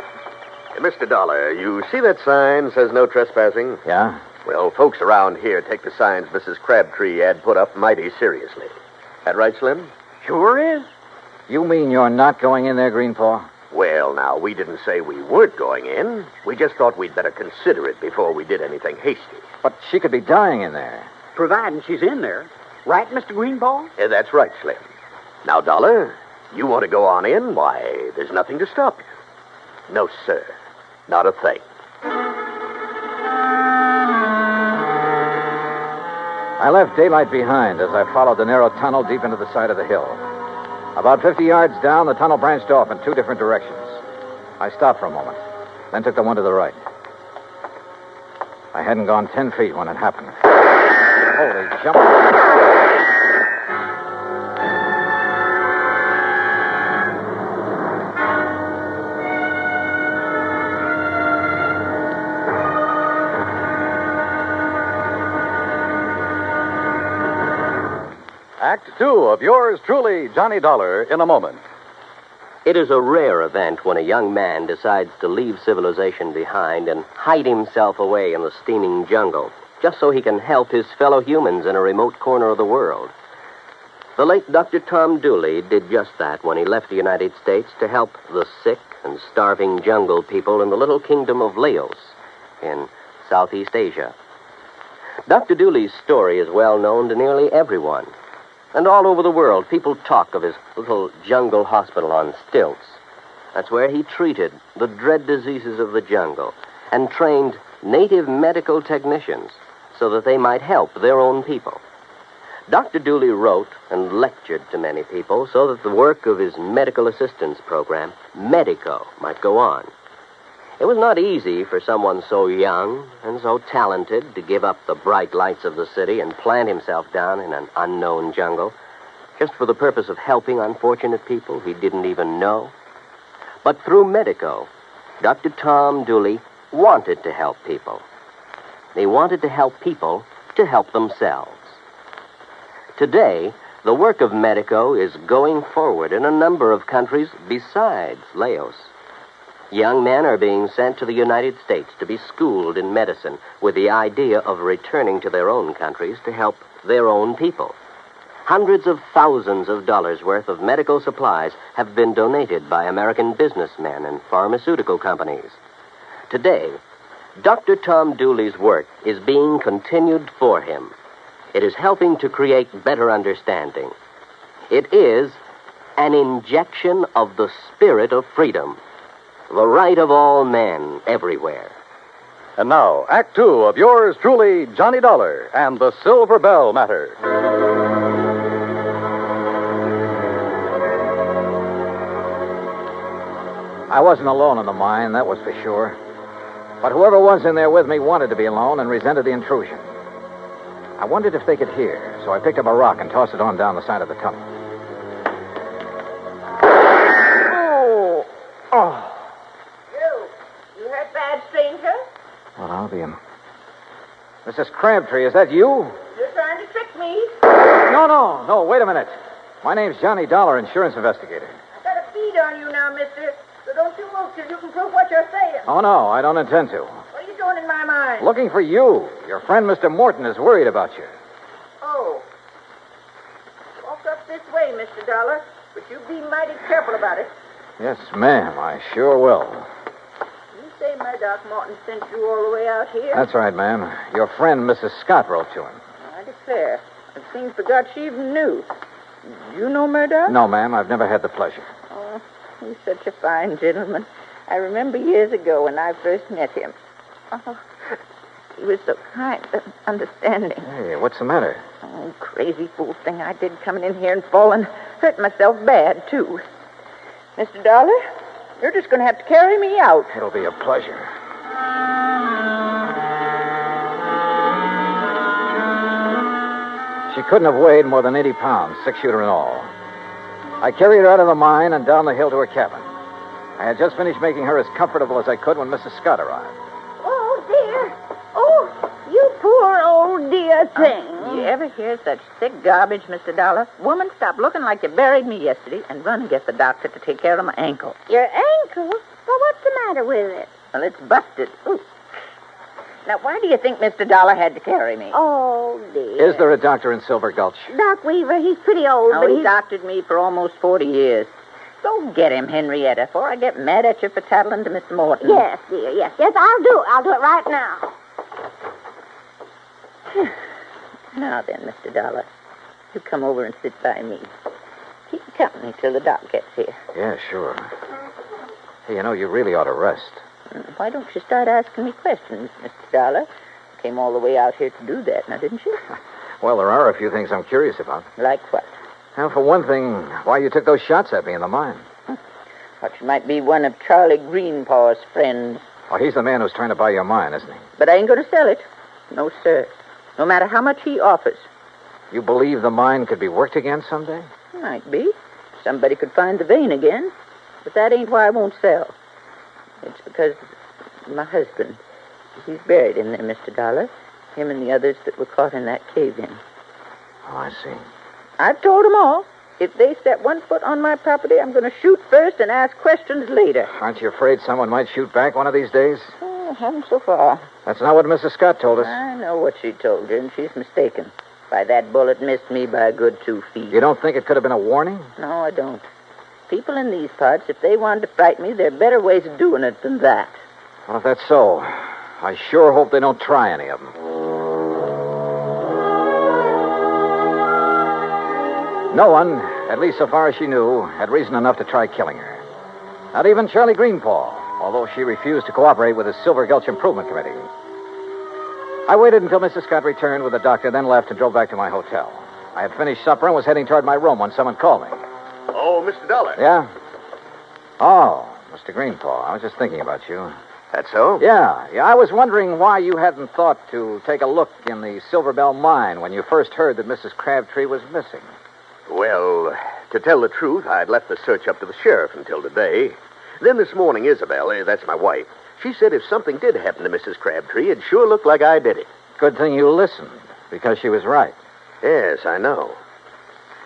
Mr. Dollar, you see that sign says no trespassing? Yeah? Well, folks around here take the signs Mrs. Crabtree had put up mighty seriously. That right, Slim? Sure is. You mean you're not going in there, Greenpaw? Well, now, we didn't say we weren't going in. We just thought we'd better consider it before we did anything hasty. But she could be dying in there. Providing she's in there. Right, Mr. Greenpaw? That's right, Slim. Now, Dollar, you want to go on in? Why, there's nothing to stop you. No, sir. Not a thing. I left daylight behind as I followed the narrow tunnel deep into the side of the hill. About 50 yards down, the tunnel branched off in two different directions. I stopped for a moment, then took the one to the right. I hadn't gone 10 feet when it happened. Holy jump. Act 2 of yours truly, Johnny Dollar, in a moment. It is a rare event when a young man decides to leave civilization behind and hide himself away in the steaming jungle, just so he can help his fellow humans in a remote corner of the world. The late Dr. Tom Dooley did just that when he left the United States to help the sick and starving jungle people in the little kingdom of Laos in Southeast Asia. Dr. Dooley's story is well known to nearly everyone. And all over the world, people talk of his little jungle hospital on stilts. That's where he treated the dread diseases of the jungle and trained native medical technicians so that they might help their own people. Dr. Dooley wrote and lectured to many people so that the work of his medical assistance program, Medico, might go on. It was not easy for someone so young and so talented to give up the bright lights of the city and plant himself down in an unknown jungle just for the purpose of helping unfortunate people he didn't even know. But through Medico, Dr. Tom Dooley wanted to help people. He wanted to help people to help themselves. Today, the work of Medico is going forward in a number of countries besides Laos. Young men are being sent to the United States to be schooled in medicine with the idea of returning to their own countries to help their own people. Hundreds of thousands of dollars worth of medical supplies have been donated by American businessmen and pharmaceutical companies. Today, Dr. Tom Dooley's work is being continued for him. It is helping to create better understanding. It is an injection of the spirit of freedom. The right of all men everywhere. And now, Act 2 of yours truly, Johnny Dollar, and the Silver Bell matter. I wasn't alone in the mine, that was for sure. But whoever was in there with me wanted to be alone and resented the intrusion. I wondered if they could hear, so I picked up a rock and tossed it on down the side of the tunnel. Oh. You hurt bad, stranger? Well, I'll be him. Mrs. Crabtree, is that you? You're trying to trick me. No, wait a minute. My name's Johnny Dollar, insurance investigator. I've got a feed on you now, mister. So don't you move till you can prove what you're saying. Oh, no, I don't intend to. What are you doing in my mind? Looking for you. Your friend, Mr. Morton, is worried about you. Oh. Walk up this way, Mr. Dollar. But you be mighty careful about it. Yes, ma'am, I sure will. You say my Doc Morton sent you all the way out here? That's right, ma'am. Your friend, Mrs. Scott, wrote to him. I declare. I clean forgot she even knew. You know Murdoch? No, ma'am, I've never had the pleasure. Oh, he's such a fine gentleman. I remember years ago when I first met him. Oh, he was so kind and understanding. Hey, what's the matter? Oh, crazy fool thing I did coming in here and falling. Hurt myself bad, too. Mr. Dollar, you're just going to have to carry me out. It'll be a pleasure. She couldn't have weighed more than 80 pounds, 6-shooter and all. I carried her out of the mine and down the hill to her cabin. I had just finished making her as comfortable as I could when Mrs. Scott arrived. Oh, dear. Oh, you poor old dear thing. You ever hear such sick garbage, Mr. Dollar? Woman, stop looking like you buried me yesterday and run and get the doctor to take care of my ankle. Your ankle? Well, what's the matter with it? Well, it's busted. Ooh. Now, why do you think Mr. Dollar had to carry me? Oh, dear. Is there a doctor in Silver Gulch? Doc Weaver, he's pretty old, Oh, but he he's... doctored me for almost 40 years. Go get him, Henrietta, before I get mad at you for tattling to Mr. Morton. Yes, dear, yes. Yes, I'll do it. I'll do it right now. Now then, Mr. Dollar, you come over and sit by me. Keep company till the doc gets here. Yeah, sure. Hey, you know, you really ought to rest. Why don't you start asking me questions, Mr. Dollar? You came all the way out here to do that, now, didn't you? Well, there are a few things I'm curious about. Like what? Well, for one thing, why you took those shots at me in the mine. Thought you might be one of Charlie Greenpaw's friends. Oh, he's the man who's trying to buy your mine, isn't he? But I ain't going to sell it. No, sir. No matter how much he offers. You believe the mine could be worked again someday? Might be. Somebody could find the vein again. But that ain't why I won't sell. It's because my husband, he's buried in there, Mr. Dollar. Him and the others that were caught in that cave-in. Oh, I see. I've told them all. If they step one foot on my property, I'm going to shoot first and ask questions later. Aren't you afraid someone might shoot back one of these days? Oh, haven't so far. That's not what Mrs. Scott told us. I know what she told you, and she's mistaken. Why, that bullet missed me by a good 2 feet. You don't think it could have been a warning? No, I don't. People in these parts, if they wanted to frighten me, there are better ways of doing it than that. Well, if that's so, I sure hope they don't try any of them. No one, at least so far as she knew, had reason enough to try killing her. Not even Charlie Greenpaw, although she refused to cooperate with the Silver Gulch Improvement Committee. I waited until Mrs. Scott returned with the doctor, then left and drove back to my hotel. I had finished supper and was heading toward my room when someone called me. Oh, Mr. Dollar. Yeah? Oh, Mr. Greenpaw, I was just thinking about you. That's so? Yeah. I was wondering why you hadn't thought to take a look in the Silver Bell mine when you first heard that Mrs. Crabtree was missing. Well, to tell the truth, I'd left the search up to the sheriff until today. Then this morning, Isabel, that's my wife, she said if something did happen to Mrs. Crabtree, it sure looked like I did it. Good thing you listened, because she was right. Yes, I know.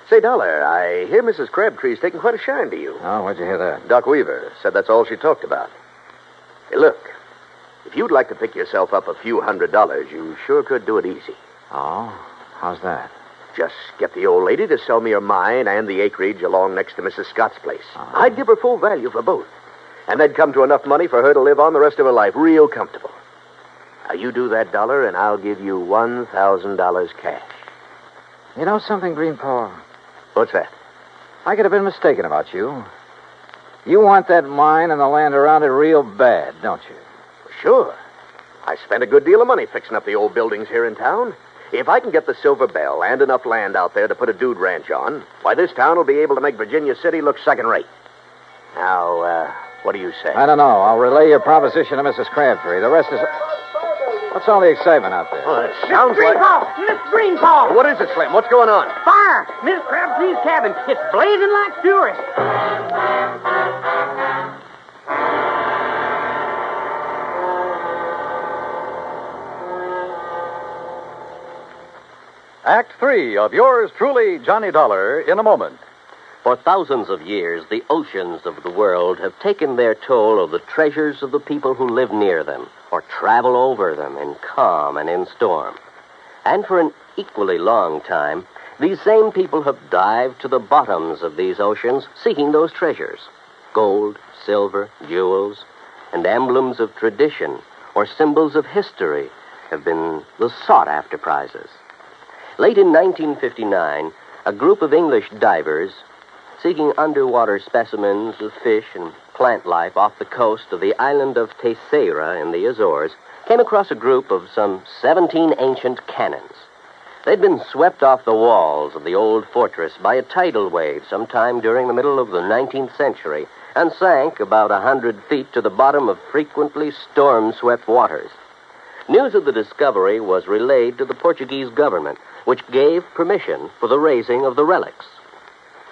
Say, Dollar, I hear Mrs. Crabtree's taking quite a shine to you. Oh, where'd you hear that? Doc Weaver said that's all she talked about. Hey, look, if you'd like to pick yourself up a few $100s, you sure could do it easy. Oh? How's that? Just get the old lady to sell me her mine and the acreage along next to Mrs. Scott's place. I'd give her full value for both. And that'd come to enough money for her to live on the rest of her life real comfortable. Now, you do that, Dollar, and I'll give you $1,000 cash. You know something, Greenpaw? What's that? I could have been mistaken about you. You want that mine and the land around it real bad, don't you? Sure. I spent a good deal of money fixing up the old buildings here in town. If I can get the Silver Bell and enough land out there to put a dude ranch on, why, this town will be able to make Virginia City look second-rate. Now, what do you say? I don't know. I'll relay your proposition to Mrs. Crabtree. The rest is... What's all the excitement out there? Well, it Miss sounds like... Greenpaw! Miss Greenpaw! What is it, Slim? What's going on? Fire! Miss Crabtree's cabin. It's blazing like fury. Act 3 of yours truly, Johnny Dollar, in a moment. For thousands of years, the oceans of the world have taken their toll of the treasures of the people who live near them or travel over them in calm and in storm. And for an equally long time, these same people have dived to the bottoms of these oceans seeking those treasures. Gold, silver, jewels, and emblems of tradition or symbols of history have been the sought-after prizes. Late in 1959, a group of English divers seeking underwater specimens of fish and plant life off the coast of the island of Terceira in the Azores came across a group of some 17 ancient cannons. They'd been swept off the walls of the old fortress by a tidal wave sometime during the middle of the 19th century and sank about 100 feet to the bottom of frequently storm-swept waters. News of the discovery was relayed to the Portuguese government, which gave permission for the raising of the relics.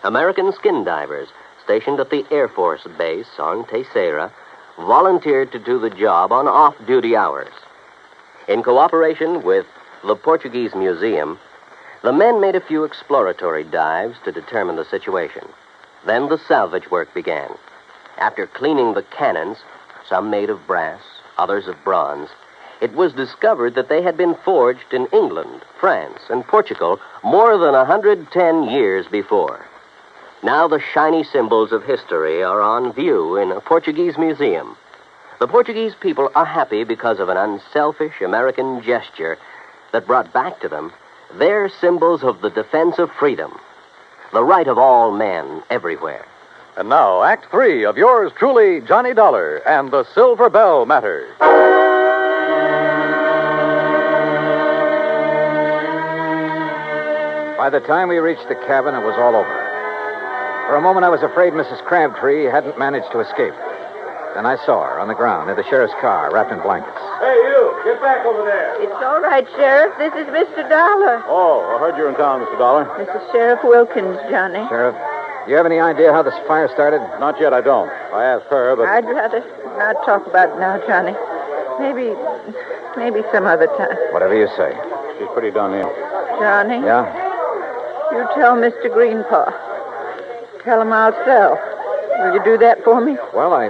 American skin divers stationed at the Air Force Base on Terceira volunteered to do the job on off-duty hours. In cooperation with the Portuguese Museum, the men made a few exploratory dives to determine the situation. Then the salvage work began. After cleaning the cannons, some made of brass, others of bronze, it was discovered that they had been forged in England, France, and Portugal more than 110 years before. Now the shiny symbols of history are on view in a Portuguese museum. The Portuguese people are happy because of an unselfish American gesture that brought back to them their symbols of the defense of freedom, the right of all men everywhere. And now, Act 3 of yours truly, Johnny Dollar, and the Silver Bell Matter. By the time we reached the cabin, it was all over. For a moment, I was afraid Mrs. Crabtree hadn't managed to escape. Then I saw her on the ground near the sheriff's car, wrapped in blankets. Hey, you! Get back over there! It's all right, Sheriff. This is Mr. Dollar. Oh, I heard you're in town, Mr. Dollar. This is Sheriff Wilkins, Johnny. Sheriff, do you have any idea how this fire started? Not yet, I don't. I asked her, but... I'd rather not talk about it now, Johnny. Maybe some other time. Whatever you say. She's pretty done in. Johnny? Yeah? You tell Mr. Greenpaw. Tell him I'll sell. Will you do that for me? Well,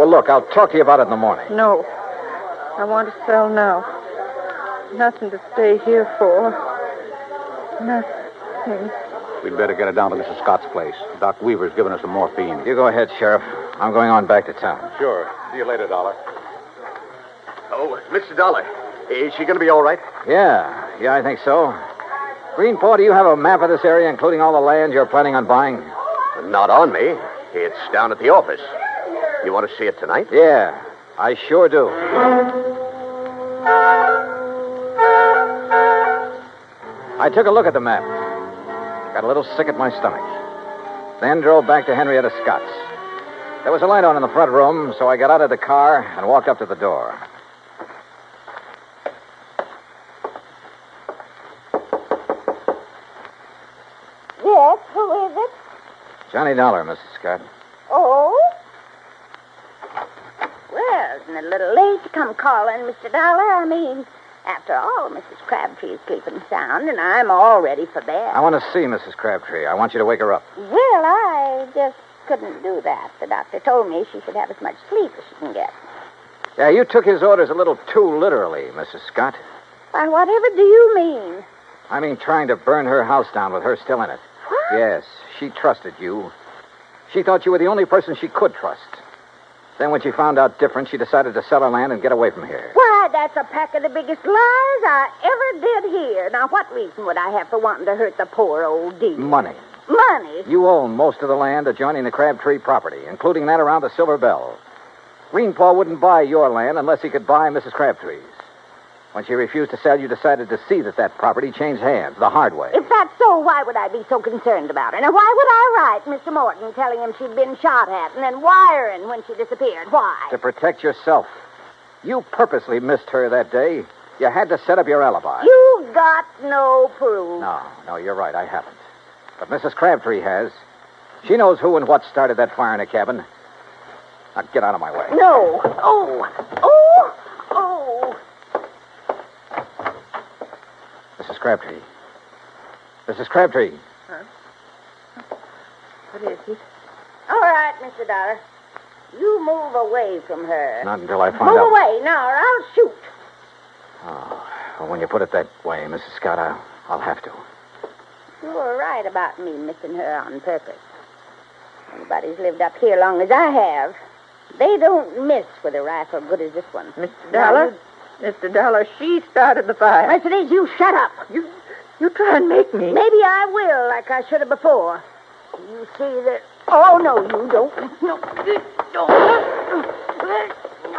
look, I'll talk to you about it in the morning. No. I want to sell now. Nothing to stay here for. Nothing. We'd better get her down to Mrs. Scott's place. Doc Weaver's given us some morphine. You go ahead, Sheriff. I'm going on back to town. Sure. See you later, Dollar. Oh, Mr. Dollar, is she going to be all right? Yeah, I think so. Greenpaw, do you have a map of this area, including all the land you're planning on buying? Not on me. It's down at the office. You want to see it tonight? Yeah, I sure do. I took a look at the map. Got a little sick at my stomach. Then drove back to Henrietta Scott's. There was a light on in the front room, so I got out of the car and walked up to the door. Yes, who is it? Johnny Dollar, Mrs. Scott. Oh? Well, isn't it a little late to come calling, Mr. Dollar? I mean, after all, Mrs. Crabtree is sleeping sound, and I'm all ready for bed. I want to see Mrs. Crabtree. I want you to wake her up. Well, I just couldn't do that. The doctor told me she should have as much sleep as she can get. Yeah, you took his orders a little too literally, Mrs. Scott. Why, whatever do you mean? I mean trying to burn her house down with her still in it. What? Yes, she trusted you. She thought you were the only person she could trust. Then when she found out different, she decided to sell her land and get away from here. Why, that's a pack of the biggest lies I ever did hear. Now, what reason would I have for wanting to hurt the poor old dear? Money. Money? You own most of the land adjoining the Crabtree property, including that around the Silver Bell. Greenpaw wouldn't buy your land unless he could buy Mrs. Crabtree's. When she refused to sell, you decided to see that property changed hands the hard way. If that's so, why would I be so concerned about her? Now, why would I write Mr. Morton telling him she'd been shot at and then wiring when she disappeared? Why? To protect yourself. You purposely missed her that day. You had to set up your alibi. You got no proof. No, you're right. I haven't. But Mrs. Crabtree has. She knows who and what started that fire in the cabin. Now get out of my way. No. Oh. Mrs. Crabtree. Mrs. Crabtree. Huh? What is it? All right, Mr. Dollar. You move away from her. Not until I find Move out. away now, or I'll shoot. Oh, well, when you put it that way, Mrs. Scott, I'll have to. You were right about me missing her on purpose. Anybody's lived up here long as I have, they don't miss with a rifle good as this one. Mr. Dollar? Mr. Dollar, she started the fire. Mercedes, you shut up. You try and make me. Maybe I will, like I should have before. You see that... Oh, no, you don't. No.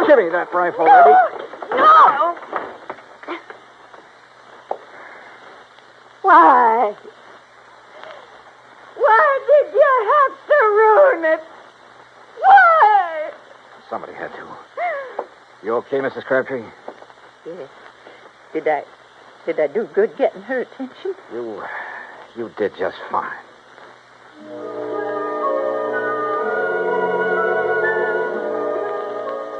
Give me that rifle, lady. No. Why? Why did you have to ruin it? Why? Somebody had to. You okay, Mrs. Crabtree? Yes. Did I do good getting her attention? You did just fine.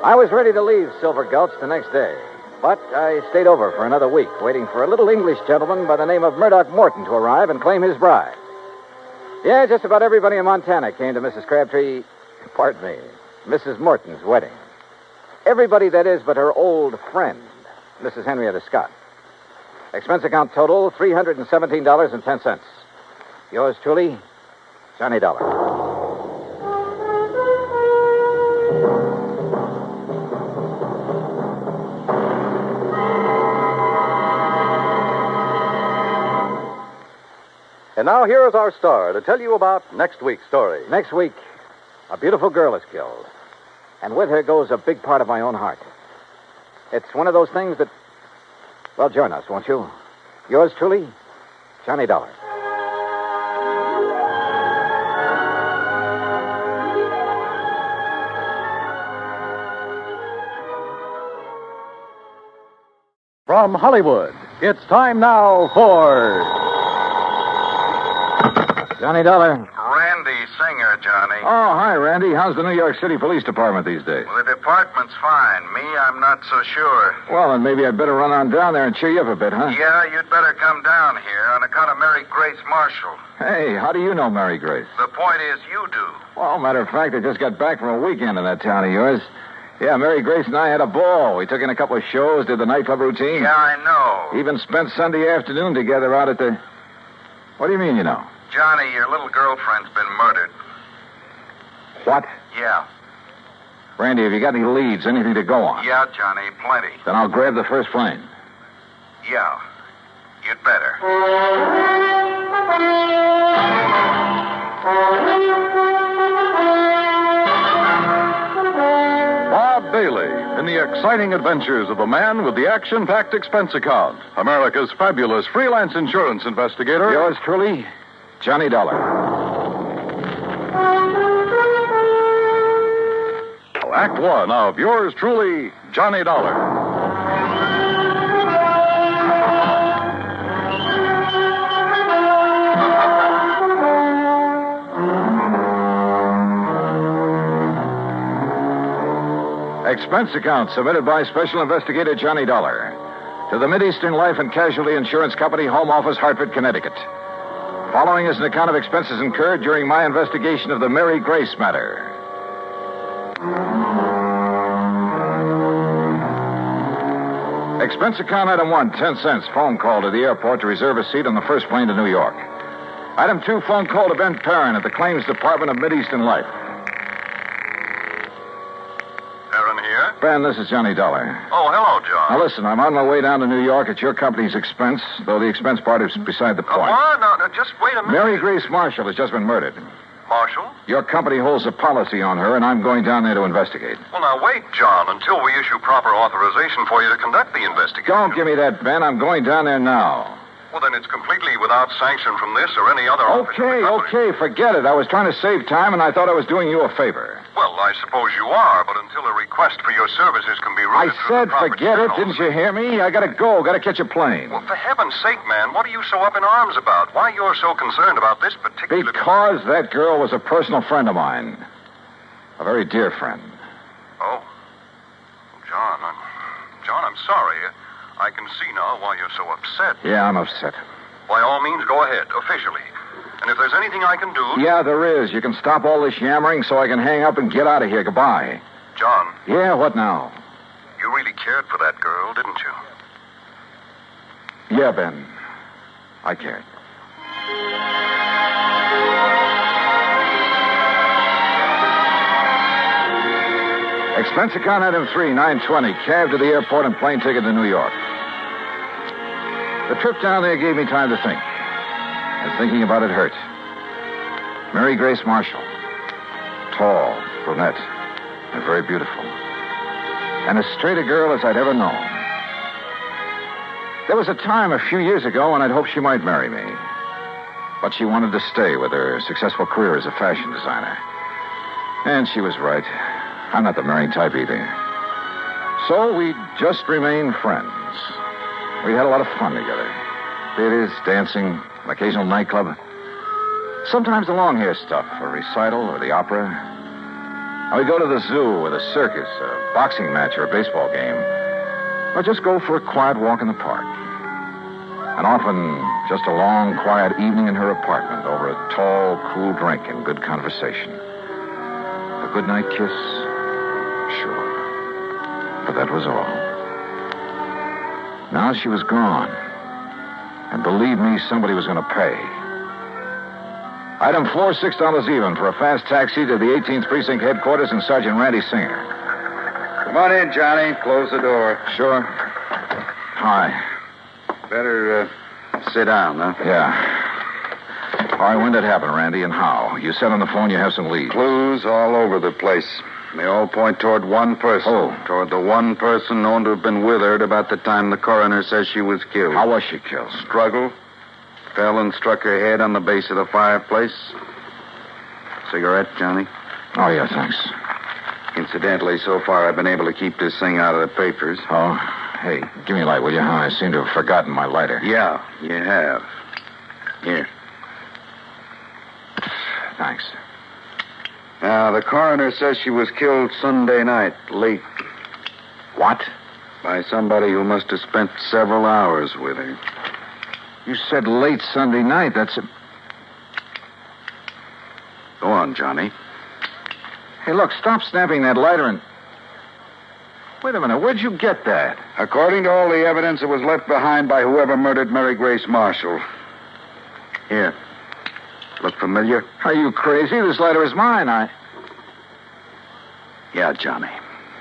I was ready to leave Silver Gulch the next day, but I stayed over for another week, waiting for a little English gentleman by the name of Murdoch Morton to arrive and claim his bride. Yeah, just about everybody in Montana came to Mrs. Crabtree, pardon me, Mrs. Morton's wedding. Everybody, that is, but her old friend, Mrs. Henrietta Scott. Expense account total, $317.10. Yours truly, Johnny Dollar. And now here is our star to tell you about next week's story. Next week, a beautiful girl is killed. And with her goes a big part of my own heart. It's one of those things that... Well, join us, won't you? Yours truly, Johnny Dollar. From Hollywood, it's time now for... Johnny Dollar. Randy Singer, Johnny. Oh, hi, Randy. How's the New York City Police Department these days? Well, the department's fine. Me, I'm not so sure. Well, then maybe I'd better run on down there and cheer you up a bit, huh? Yeah, you'd better come down here on account of Mary Grace Marshall. Hey, how do you know Mary Grace? The point is, you do. Well, matter of fact, I just got back from a weekend in that town of yours. Yeah, Mary Grace and I had a ball. We took in a couple of shows, did the nightclub routine. Yeah, I know. Even spent Sunday afternoon together out at the... What do you mean, you know? Johnny, your little girlfriend's been murdered. What? Yeah. Randy, have you got any leads, anything to go on? Yeah, Johnny, plenty. Then I'll grab the first plane. Yeah, you'd better. Bob Bailey in the exciting adventures of the man with the action-packed expense account. America's fabulous freelance insurance investigator. Yours truly, Johnny Dollar. Act one of yours truly, Johnny Dollar. Expense account submitted by Special Investigator Johnny Dollar to the Mideastern Life and Casualty Insurance Company, Home Office, Hartford, Connecticut. Following is an account of expenses incurred during my investigation of the Mary Grace matter. Expense account item 1, 10 cents. Phone call to the airport to reserve a seat on the first plane to New York. Item 2, phone call to Ben Perrin at the Claims Department of Mideastern Life. Aaron here? Ben, this is Johnny Dollar. Oh, hello, John. Now, listen, I'm on my way down to New York at your company's expense, though the expense part is beside the point. What? No, just wait a minute. Mary Grace Marshall has just been murdered. Marshall? Your company holds a policy on her, and I'm going down there to investigate. Well, now, wait, John, until we issue proper authorization for you to conduct the investigation. Don't give me that, Ben. I'm going down there now. Well, then it's completely without sanction from this or any other official. Okay, forget it. I was trying to save time, and I thought I was doing you a favor. Well, I suppose you are, but until a request for your services can be I routed through said the proper forget it. channels- Didn't you hear me? I gotta go. Gotta catch a plane. Well, for heaven's sake, man, what are you so up in arms about? Why you're so concerned about this particular... Because that girl was a personal friend of mine. A very dear friend. Oh. John, I'm sorry. I can see now why you're so upset. Yeah, I'm upset. By all means, go ahead, officially. And if there's anything I can do... Yeah, there is. You can stop all this yammering so I can hang up and get out of here. Goodbye. John. Yeah, what now? You really cared for that girl, didn't you? Yeah, Ben. I cared. Expense account item 3, $920. Cab to the airport and plane ticket to New York. The trip down there gave me time to think. And thinking about it hurt. Mary Grace Marshall. Tall, brunette, and very beautiful. And as straight a girl as I'd ever known. There was a time a few years ago when I'd hoped she might marry me. But she wanted to stay with her successful career as a fashion designer. And she was right. I'm not the marrying type either. So we just remained friends. We had a lot of fun together. Theaters, dancing, an occasional nightclub. Sometimes the long hair stuff, a recital or the opera. I would go to the zoo or the circus, a boxing match or a baseball game. Or just go for a quiet walk in the park. And often just a long, quiet evening in her apartment over a tall, cool drink and good conversation. A goodnight kiss? Sure. But that was all. Now she was gone. And believe me, somebody was going to pay. Item 4, $6 even for a fast taxi to the 18th Precinct headquarters and Sergeant Randy Singer. Come on in, Johnny. Close the door. Sure. Hi. Better sit down, huh? Yeah. All right, when did it happen, Randy, and how? You said on the phone you have some leads. Clues all over the place. They all point toward one person. Oh. Toward the one person known to have been with her at about the time the coroner says she was killed. How was she killed? Struggle. Fell and struck her head on the base of the fireplace. Cigarette, Johnny? Oh, yeah, thanks. Incidentally, so far I've been able to keep this thing out of the papers. Oh, hey, give me a light, will you? I seem to have forgotten my lighter. Yeah, you have. Here. Thanks. Now, the coroner says she was killed Sunday night, late. What? By somebody who must have spent several hours with her. You said late Sunday night. That's a... Go on, Johnny. Hey, look, stop snapping that lighter and... Wait a minute, where'd you get that? According to all the evidence, it was left behind by whoever murdered Mary Grace Marshall. Here. Look familiar? Are you crazy? This lighter is mine. Yeah, Johnny.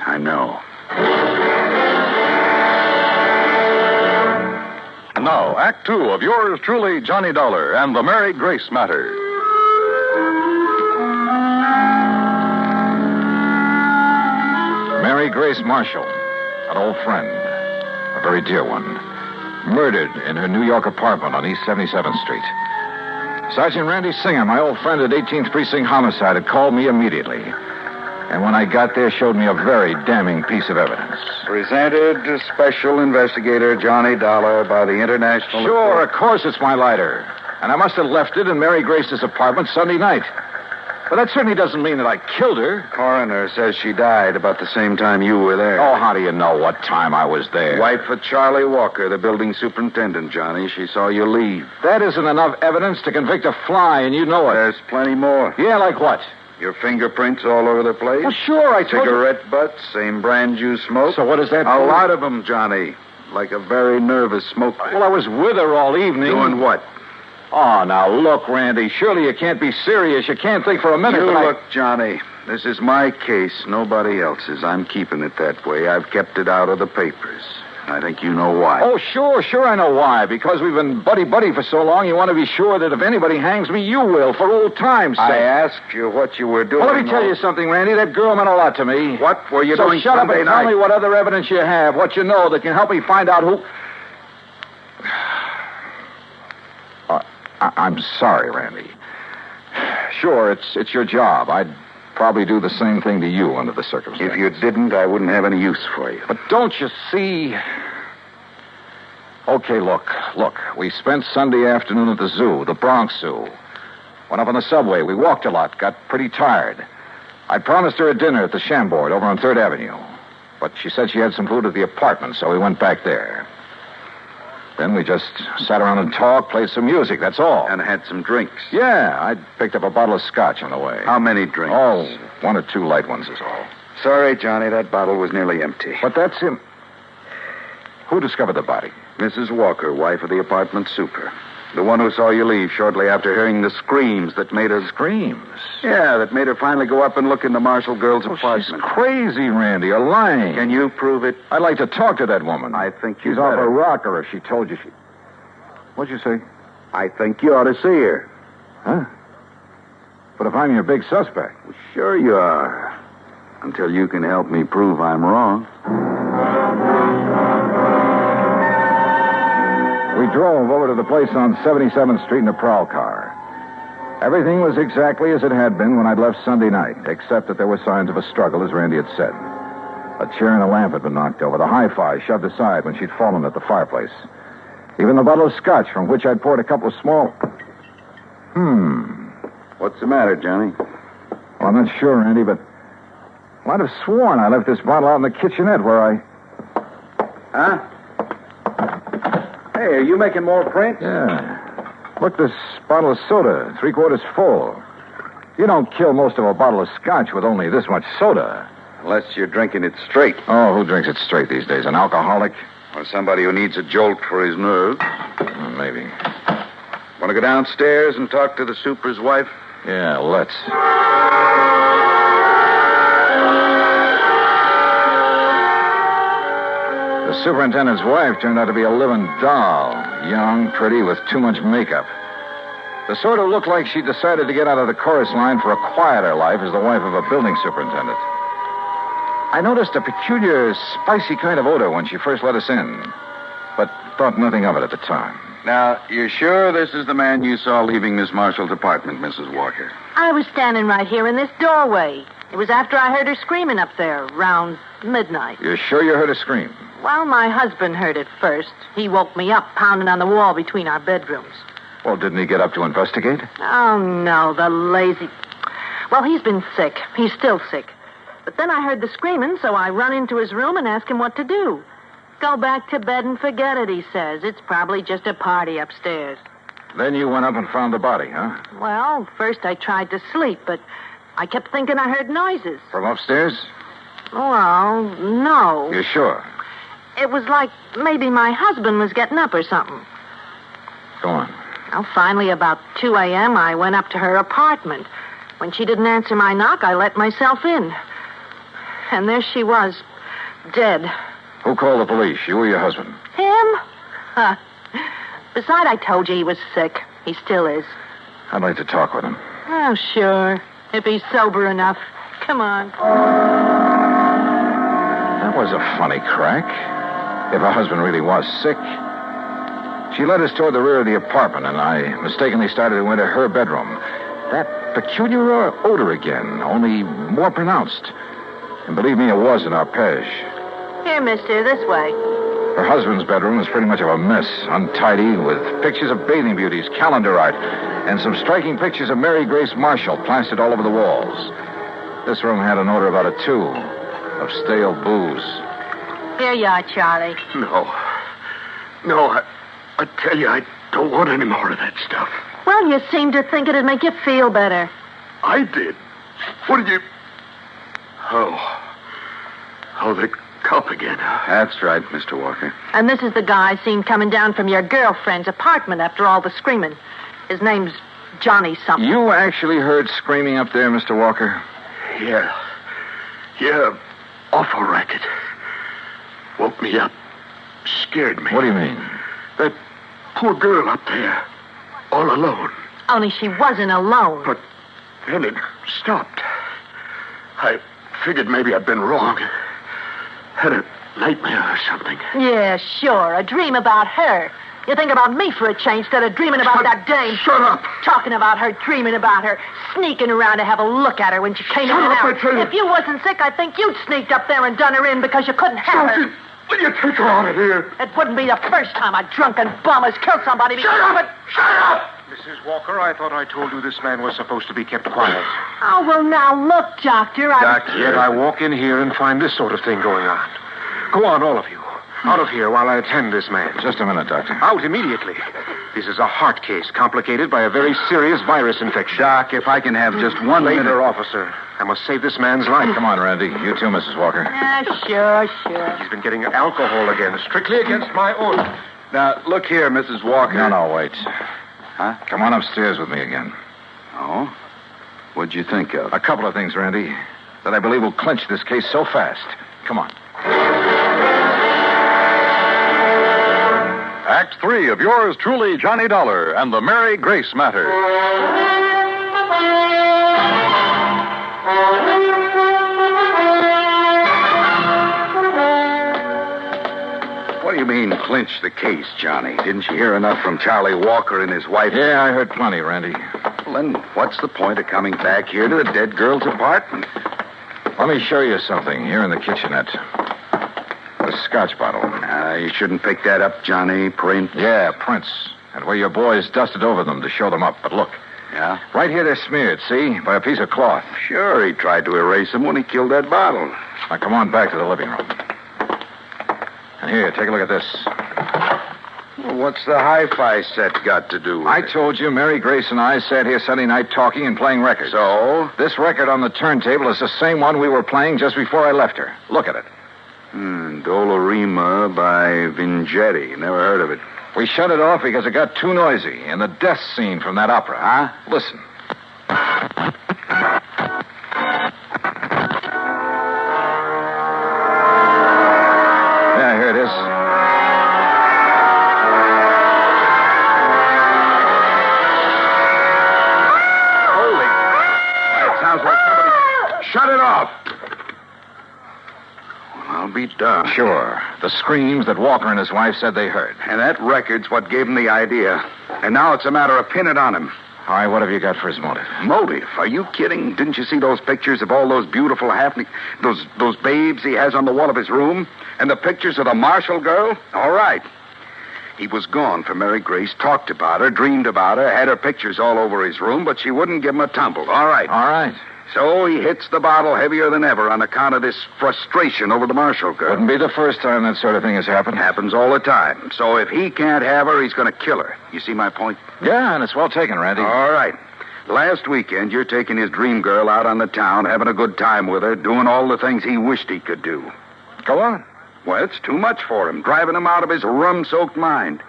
I know. And now, Act 2 of yours truly, Johnny Dollar, and the Mary Grace Matter. Mary Grace Marshall, an old friend, a very dear one, murdered in her New York apartment on East 77th Street. Sergeant Randy Singer, my old friend at 18th Precinct Homicide, had called me immediately. And when I got there, showed me a very damning piece of evidence. Presented to Special Investigator Johnny Dollar by the International... Sure, of course it's my lighter. And I must have left it in Mary Grace's apartment Sunday night. But that certainly doesn't mean that I killed her. Coroner says she died about the same time you were there. Oh, how do you know what time I was there? Wife of Charlie Walker, the building superintendent, Johnny. She saw you leave. That isn't enough evidence to convict a fly, and you know it. There's plenty more. Yeah, like what? Your fingerprints all over the place. Well, sure, I told Cigarette butts, same brand you smoked. So what does that A prove? lot of them, Johnny. Like a very nervous smoker. Well, I was with her all evening. Doing what? Oh, now, look, Randy, surely you can't be serious. You can't think for a minute You that look, Johnny, this is my case, nobody else's. I'm keeping it that way. I've kept it out of the papers. I think you know why. Oh, sure, I know why. Because we've been buddy-buddy for so long, you want to be sure that if anybody hangs me, you will, for old time's sake. I asked you what you were doing. Well, let me tell you something, Randy. That girl meant a lot to me. What were you doing So shut up Sunday and tell night? me what other evidence you have, what you know that can help me find out who... I'm sorry, Randy. Sure, it's your job. I'd probably do the same thing to you under the circumstances. If you didn't, I wouldn't have any use for you. But don't you see? Okay, look. We spent Sunday afternoon at the zoo, the Bronx Zoo. Went up on the subway. We walked a lot, got pretty tired. I promised her a dinner at the Chambord over on 3rd Avenue. But she said she had some food at the apartment, so we went back there. Then we just sat around and talked, played some music, that's all. And had some drinks. Yeah, I picked up a bottle of scotch on the way. How many drinks? Oh, 1 or 2 light ones is all. Sorry, Johnny, that bottle was nearly empty. But that's him. Who discovered the body? Mrs. Walker, wife of the apartment super. The one who saw you leave shortly after hearing the screams that made her... Screams? Yeah, that made her finally go up and look in the Marshall girl's apartment. She's crazy, Randy. You're lying. Can you prove it? I'd like to talk to that woman. I think she's off her rocker if she told you she... What'd you say? I think you ought to see her. Huh? But if I'm your big suspect... Well, sure you are. Until you can help me prove I'm wrong. We drove over to the place on 77th Street in a prowl car. Everything was exactly as it had been when I'd left Sunday night, except that there were signs of a struggle, as Randy had said. A chair and a lamp had been knocked over, the hi-fi shoved aside when she'd fallen at the fireplace. Even the bottle of scotch from which I'd poured a couple of small... What's the matter, Johnny? Well, I'm not sure, Randy, but... I'd have sworn I left this bottle out in the kitchenette where I... Huh? Hey, are you making more prints? Yeah. Look, this bottle of soda, 3/4 full. You don't kill most of a bottle of scotch with only this much soda. Unless you're drinking it straight. Oh, who drinks it straight these days? An alcoholic? Or somebody who needs a jolt for his nerves. Maybe. Want to go downstairs and talk to the super's wife? Yeah, let's. The superintendent's wife turned out to be a living doll. Young, pretty, with too much makeup. The sort who looked like she decided to get out of the chorus line for a quieter life as the wife of a building superintendent. I noticed a peculiar, spicy kind of odor when she first let us in, but thought nothing of it at the time. Now, you're sure this is the man you saw leaving Miss Marshall's apartment, Mrs. Walker? I was standing right here in this doorway. It was after I heard her screaming up there, around midnight. You're sure you heard her scream? Well, my husband heard it first. He woke me up, pounding on the wall between our bedrooms. Well, didn't he get up to investigate? Oh, no, the lazy... Well, he's been sick. He's still sick. But then I heard the screaming, so I run into his room and asked him what to do. Go back to bed and forget it, he says. It's probably just a party upstairs. Then you went up and found the body, huh? Well, first I tried to sleep, but I kept thinking I heard noises. From upstairs? Well, no. You're sure? It was like maybe my husband was getting up or something. Go on. Well, finally, about 2 a.m., I went up to her apartment. When she didn't answer my knock, I let myself in. And there she was, dead. Who called the police, you or your husband? Him? Huh. Besides, I told you he was sick. He still is. I'd like to talk with him. Oh, sure. If he's sober enough. Come on. That was a funny crack. If her husband really was sick. She led us toward the rear of the apartment, and I mistakenly started to enter her bedroom. That peculiar odor again, only more pronounced. And believe me, it was an arpege. Here, mister, this way. Her husband's bedroom was pretty much of a mess, untidy, with pictures of bathing beauties, calendar art, and some striking pictures of Mary Grace Marshall plastered all over the walls. This room had an odor about it, too, of stale booze. Here you are, Charlie. No, I tell you, I don't want any more of that stuff. Well, you seem to think it'd make you feel better. I did? What did you... Oh, the cop again. That's right, Mr. Walker. And this is the guy I seen coming down from your girlfriend's apartment after all the screaming. His name's Johnny something. You actually heard screaming up there, Mr. Walker? Yeah, awful racket. Woke me up. Scared me. What do you mean? That poor girl up there, all alone. Only she wasn't alone. But then it stopped. I figured maybe I'd been wrong. Had a nightmare or something. Yeah, sure. A dream about her. You think about me for a change instead of dreaming about that dame. Shut up. Talking about her, dreaming about her, sneaking around to have a look at her when she came in and out. If you wasn't sick, I think you'd sneaked up there and done her in because you couldn't have her. Will you take her out of here? It wouldn't be the first time a drunken bum has killed somebody. Shut up! Shut up! Mrs. Walker, I thought I told you this man was supposed to be kept quiet. Oh, well, now, look, Doctor, Yet I walk in here and find this sort of thing going on. Go on, all of you. Out of here while I attend this man. Just a minute, Doctor. Out immediately. This is a heart case complicated by a very serious virus infection. Doc, if I can have just one Later, minute. officer. I must save this man's life. Come on, Randy. You too, Mrs. Walker. Sure. He's been getting alcohol again, strictly against my order. Now, look here, Mrs. Walker. No, wait. Huh? Come on upstairs with me again. Oh? What'd you think of? A couple of things, Randy, that I believe will clinch this case so fast. Come on. Act 3 of yours truly, Johnny Dollar, and the Mary Grace Matter. What do you mean, clinch the case, Johnny? Didn't you hear enough from Charlie Walker and his wife? Yeah, I heard plenty, Randy. Well, then what's the point of coming back here to the dead girl's apartment? Let me show you something here in the kitchenette. The scotch bottle. You shouldn't pick that up, Johnny. Print. Yeah, prints. And where your boys dusted over them to show them up. But look. Yeah? Right here they're smeared, see? By a piece of cloth. Sure, he tried to erase them when he killed that bottle. Now, come on back to the living room. And here, take a look at this. Well, what's the hi-fi set got to do with I it? told you Mary Grace and I sat here Sunday night talking and playing records. So? This record on the turntable is the same one we were playing just before I left her. Look at it. Dolorima by Vingetti. Never heard of it. We shut it off because it got too noisy in the death scene from that opera. Huh? Listen. Yeah, here it is. Holy. It sounds like somebody... Shut it off. I'll be darned. Sure. The screams that Walker and his wife said they heard. And that record's what gave him the idea. And now it's a matter of pinning it on him. All right, what have you got for his motive? Motive? Are you kidding? Didn't you see those pictures of all those beautiful those babes he has on the wall of his room? And the pictures of the Marshall girl? All right. He was gone for Mary Grace, talked about her, dreamed about her, had her pictures all over his room, but she wouldn't give him a tumble. All right. All right. So he hits the bottle heavier than ever on account of this frustration over the Marshall girl. Wouldn't be the first time that sort of thing has happened. Happens all the time. So if he can't have her, he's going to kill her. You see my point? Yeah, and it's well taken, Randy. All right. Last weekend, you're taking his dream girl out on the town, having a good time with her, doing all the things he wished he could do. Go on. Well, it's too much for him, driving him out of his rum-soaked mind.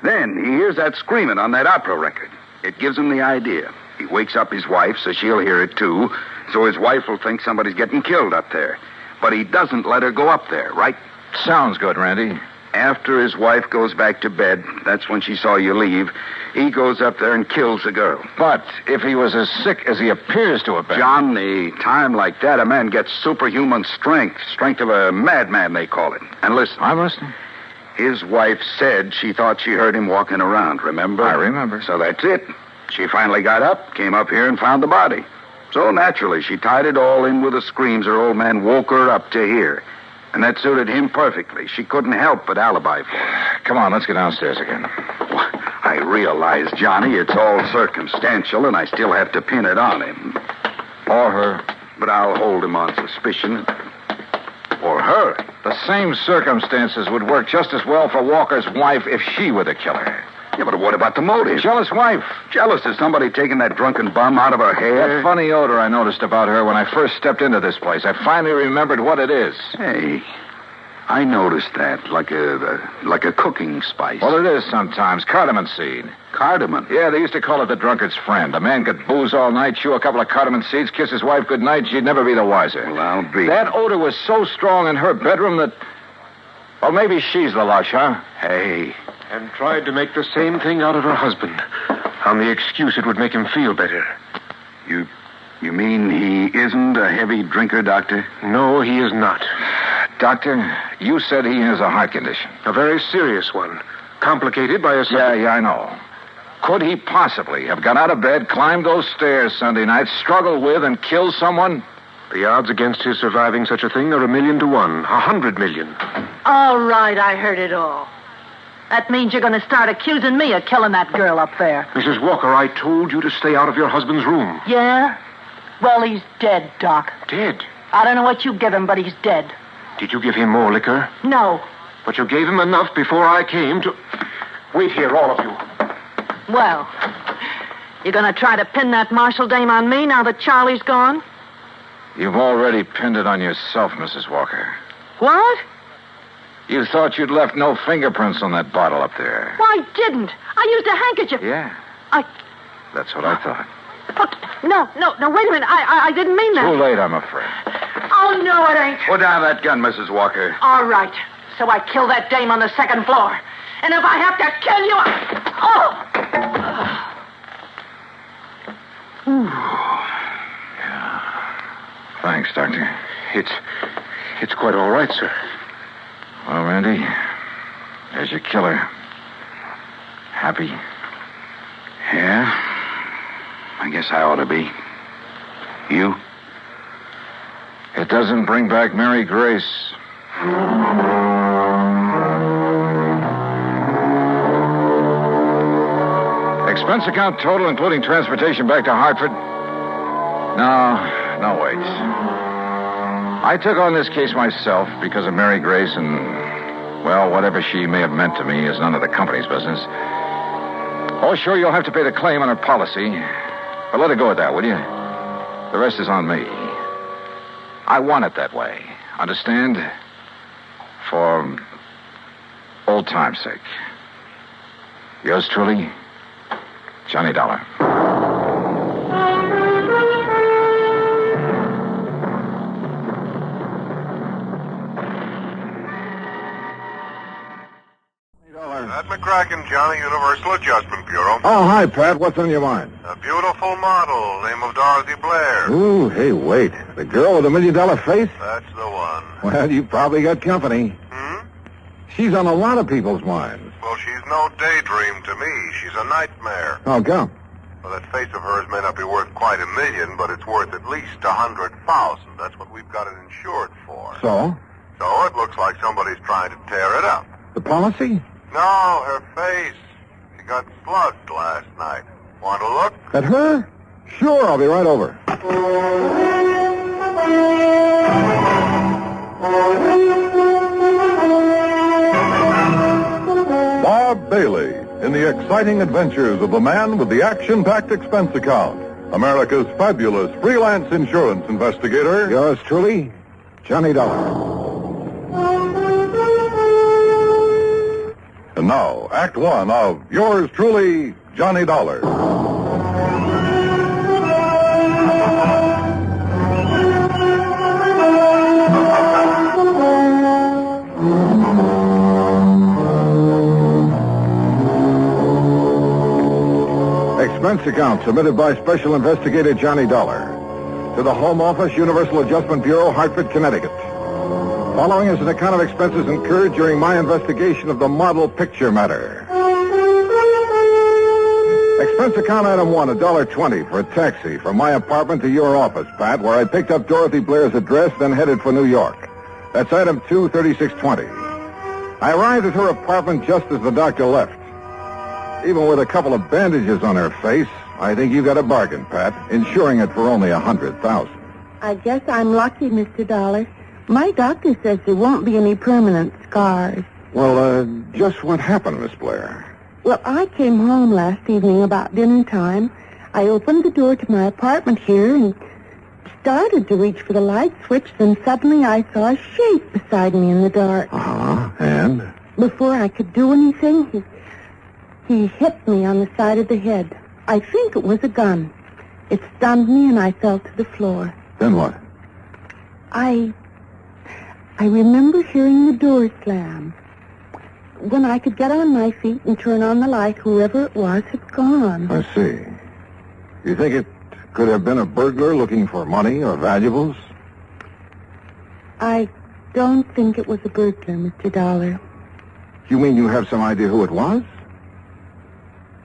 Then he hears that screaming on that opera record. It gives him the idea. He wakes up his wife, so she'll hear it, too. So his wife will think somebody's getting killed up there. But he doesn't let her go up there, right? Sounds good, Randy. After his wife goes back to bed, that's when she saw you leave, he goes up there and kills the girl. But if he was as sick as he appears to have been... John, the time like that, a man gets superhuman strength. Strength of a madman, they call it. And listen. I'm listening. His wife said she thought she heard him walking around, remember? I remember. So that's it. She finally got up, came up here, and found the body. So naturally, she tied it all in with the screams her old man woke her up to hear. And that suited him perfectly. She couldn't help but alibi for him. Come on, let's get downstairs again. Well, I realize, Johnny, it's all circumstantial, and I still have to pin it on him. Or her. But I'll hold him on suspicion. Or her. The same circumstances would work just as well for Walker's wife if she were the killer. Yeah, but what about the motive? Jealous wife. Jealous of somebody taking that drunken bum out of her hair? That funny odor I noticed about her when I first stepped into this place. I finally remembered what it is. Hey, I noticed that, like a cooking spice. Well, it is sometimes. Cardamom seed. Cardamom? Yeah, they used to call it the drunkard's friend. A man could booze all night, chew a couple of cardamom seeds, kiss his wife good night, she'd never be the wiser. Well, I'll be. That odor was so strong in her bedroom that... Well, maybe she's the lush, huh? Hey. And tried to make the same thing out of her husband, on the excuse it would make him feel better. You mean he isn't a heavy drinker, Doctor? No, he is not. Doctor, you said he has a heart condition. A very serious one. Complicated by a... Yeah, I know. Could he possibly have got out of bed, climbed those stairs Sunday night, struggled with and killed someone? The odds against his surviving such a thing are 1,000,000 to 1. 100 million. All right, I heard it all. That means you're going to start accusing me of killing that girl up there. Mrs. Walker, I told you to stay out of your husband's room. Yeah? Well, he's dead, Doc. Dead? I don't know what you give him, but he's dead. Did you give him more liquor? No. But you gave him enough before I came to... Wait here, all of you. Well, you going to try to pin that Marshall dame on me now that Charlie's gone? You've already pinned it on yourself, Mrs. Walker. What? You thought you'd left no fingerprints on that bottle up there. Why, I didn't. I used a handkerchief. Yeah. That's what I thought. But, no, wait a minute. I didn't mean that. Too late, I'm afraid. Oh, no, it ain't. Put down that gun, Mrs. Walker. All right. So I killed that dame on the second floor. And if I have to kill you, Yeah. Thanks, Doctor. It's quite all right, sir. Well, Randy, there's your killer. Happy? Yeah. I guess I ought to be. You? It doesn't bring back Mary Grace. Expense account total, including transportation back to Hartford? No, wait. I took on this case myself because of Mary Grace and, well, whatever she may have meant to me is none of the company's business. Oh, sure, you'll have to pay the claim on her policy. But let it go at that, will you? The rest is on me. I want it that way. Understand? For old time's sake. Yours truly, Johnny Dollar. Pat McCracken, Johnny, Universal Adjustment Bureau. Oh, hi, Pat. What's on your mind? A beautiful model, name of Dorothy Blair. Ooh, hey, wait. The girl with the $1 million face? That's the one. Well, you probably got company. She's on a lot of people's minds. Well, she's no daydream to me. She's a nightmare. How come? Well, that face of hers may not be worth quite $1 million, but it's worth at least 100,000. That's what we've got it insured for. So? So it looks like somebody's trying to tear it up. The policy? No, her face. She got slugged last night. Want to look? At her? Sure, I'll be right over. Bob Bailey in the exciting adventures of the man with the action-packed expense account. America's fabulous freelance insurance investigator. Yours truly, Johnny Dollar. And now, Act One of yours truly, Johnny Dollar. Expense account submitted by Special Investigator Johnny Dollar to the Home Office, Universal Adjustment Bureau, Hartford, Connecticut. Following is an account of expenses incurred during my investigation of the model picture matter. Expense account item 1, $1.20 for a taxi from my apartment to your office, Pat, where I picked up Dorothy Blair's address, then headed for New York. That's item 2, $36.20. I arrived at her apartment just as the doctor left. Even with a couple of bandages on her face, I think you got a bargain, Pat, insuring it for only $100,000. I guess I'm lucky, Mr. Dollar. My doctor says there won't be any permanent scars. Well, just what happened, Miss Blair? Well, I came home last evening about dinner time. I opened the door to my apartment here and started to reach for the light switch. Then suddenly I saw a shape beside me in the dark. Uh-huh. And? Before I could do anything, he hit me on the side of the head. I think it was a gun. It stunned me and I fell to the floor. Then what? I remember hearing the door slam. When I could get on my feet and turn on the light, whoever it was had gone. I see. You think it could have been a burglar looking for money or valuables? I don't think it was a burglar, Mr. Dollar. You mean you have some idea who it was?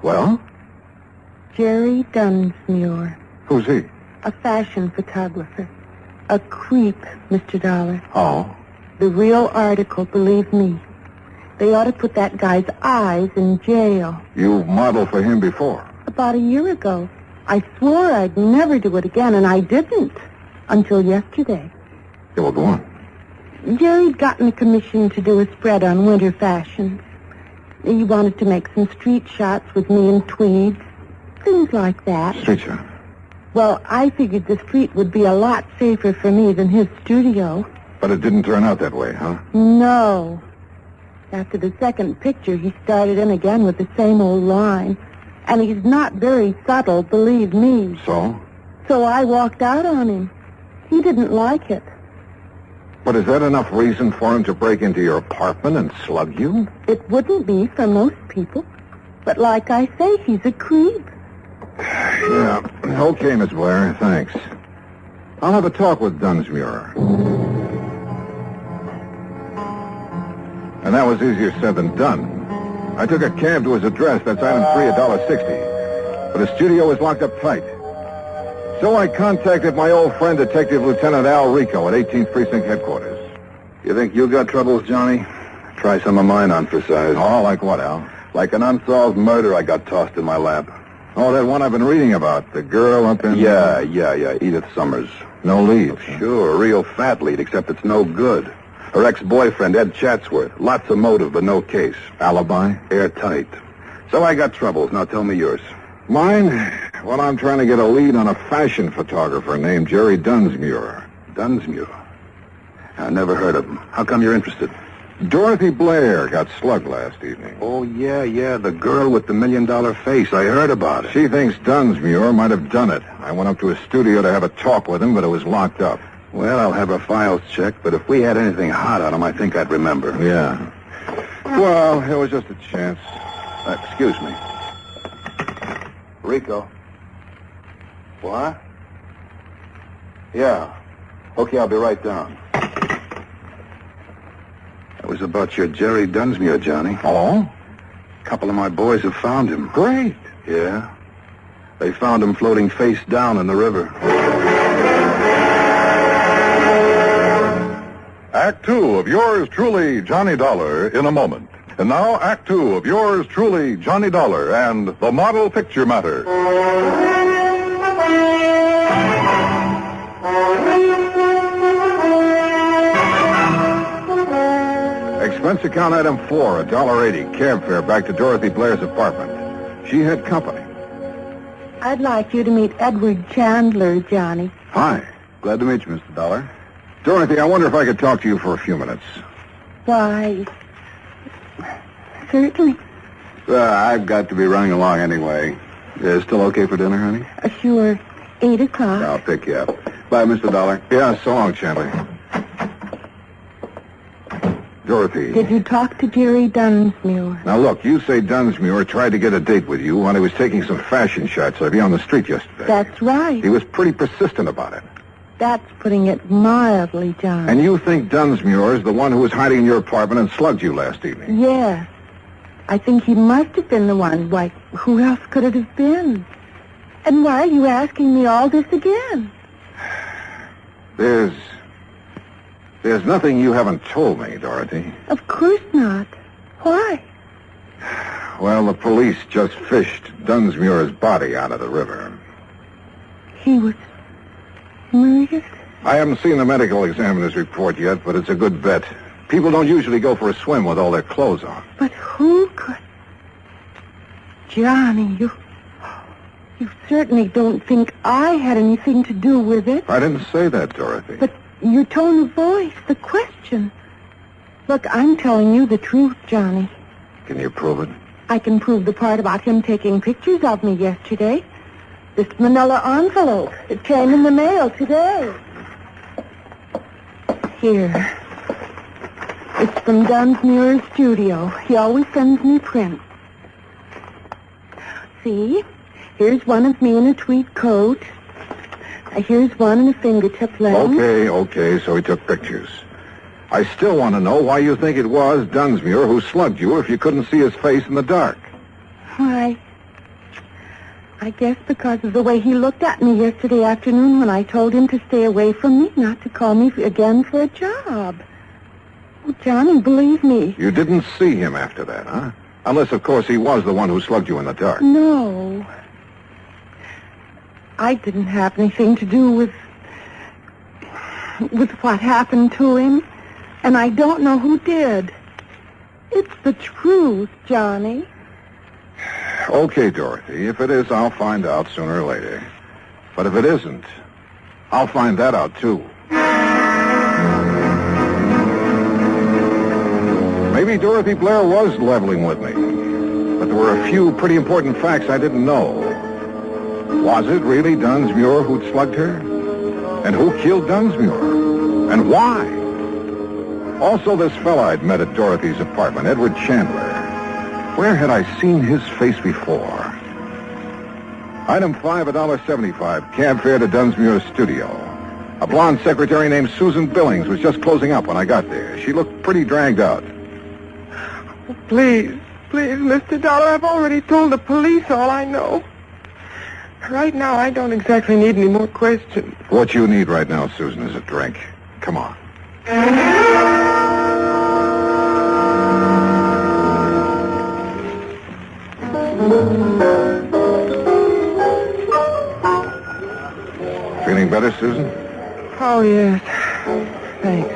Well? Jerry Dunsmuir. Who's he? A fashion photographer. A creep, Mr. Dollar. Oh? The real article, believe me. They ought to put that guy's eyes in jail. You modeled for him before? About a year ago. I swore I'd never do it again, and I didn't. Until yesterday. Yeah, well, go on. Jerry'd gotten a commission to do a spread on winter fashions. He wanted to make some street shots with me in tweeds. Things like that. Street shot? Well, I figured the street would be a lot safer for me than his studio. But it didn't turn out that way, huh? No. After the second picture, he started in again with the same old line. And he's not very subtle, believe me. So? So I walked out on him. He didn't like it. But is that enough reason for him to break into your apartment and slug you? It wouldn't be for most people. But like I say, he's a creep. Yeah. Okay, Miss Blair. Thanks. I'll have a talk with Dunsmuir. And that was easier said than done. I took a cab to his address. That's item 3, $1.60. But his studio was locked up tight. So I contacted my old friend, Detective Lieutenant Al Rico at 18th Precinct Headquarters. You think you got troubles, Johnny? Try some of mine on for size. Oh, like what, Al? Like an unsolved murder I got tossed in my lap. Oh, that one I've been reading about. The girl up in... Yeah. Edith Summers. No lead. Oh, sure, a real fat lead, except it's no good. Her ex-boyfriend, Ed Chatsworth. Lots of motive, but no case. Alibi? Airtight. So I got troubles. Now tell me yours. Mine? Well, I'm trying to get a lead on a fashion photographer named Jerry Dunsmuir. Dunsmuir? I never heard of him. How come you're interested? Dorothy Blair got slugged last evening. Oh, yeah, the girl with the $1 million face. I heard about it. She thinks Dunsmuir might have done it. I went up to his studio to have a talk with him, but it was locked up. Well, I'll have her files checked, but if we had anything hot on him, I think I'd remember. Yeah. Well, it was just a chance. Excuse me. Rico. What? Yeah. Okay, I'll be right down. That was about your Jerry Dunsmuir, Johnny. Oh? A couple of my boys have found him. Great. Yeah. They found him floating face down in the river. Act 2 of yours truly, Johnny Dollar, in a moment. And now, Act 2 of yours truly, Johnny Dollar, and the Model Picture Matter. Expense account item 4, $1.80. Cab fare back to Dorothy Blair's apartment. She had company. I'd like you to meet Edward Chandler, Johnny. Hi. Glad to meet you, Mr. Dollar. Dorothy, I wonder if I could talk to you for a few minutes. Why, certainly. I've got to be running along anyway. Still okay for dinner, honey? Sure. 8 o'clock. I'll pick you up. Bye, Mr. Dollar. Yeah, so long, Chandler. Dorothy. Did you talk to Jerry Dunsmuir? Now, look, you say Dunsmuir tried to get a date with you while he was taking some fashion shots of you on the street yesterday. That's right. He was pretty persistent about it. That's putting it mildly, John. And you think Dunsmuir is the one who was hiding in your apartment and slugged you last evening? Yes. I think he must have been the one. Why, who else could it have been? And why are you asking me all this again? There's nothing you haven't told me, Dorothy. Of course not. Why? Well, the police just fished Dunsmuir's body out of the river. He was murdered? I haven't seen the medical examiner's report yet, but it's a good bet. People don't usually go for a swim with all their clothes on. But who could... Johnny, you certainly don't think I had anything to do with it. I didn't say that, Dorothy. But your tone of voice, the question. Look, I'm telling you the truth, Johnny. Can you prove it? I can prove the part about him taking pictures of me yesterday. This manila envelope. It came in the mail today. Here. It's from Dunsmuir's studio. He always sends me prints. See? Here's one of me in a tweed coat. Here's one in a fingertip length. Okay, so he took pictures. I still want to know why you think it was Dunsmuir who slugged you if you couldn't see his face in the dark. Why, I guess because of the way he looked at me yesterday afternoon when I told him to stay away from me, not to call me again for a job. Oh, Johnny, believe me. You didn't see him after that, huh? Unless, of course, he was the one who slugged you in the dark. No. I didn't have anything to do with what happened to him, and I don't know who did. It's the truth, Johnny. Okay, Dorothy. If it is, I'll find out sooner or later. But if it isn't, I'll find that out, too. Maybe Dorothy Blair was leveling with me. But there were a few pretty important facts I didn't know. Was it really Dunsmuir who'd slugged her? And who killed Dunsmuir? And why? Also, this fella I'd met at Dorothy's apartment, Edward Chandler. Where had I seen his face before? Item 5, $1.75, cab fare to Dunsmuir's studio. A blonde secretary named Susan Billings was just closing up when I got there. She looked pretty dragged out. Please, Mr. Dollar, I've already told the police all I know. Right now, I don't exactly need any more questions. What you need right now, Susan, is a drink. Come on. Feeling better, Susan? Oh, yes. Thanks.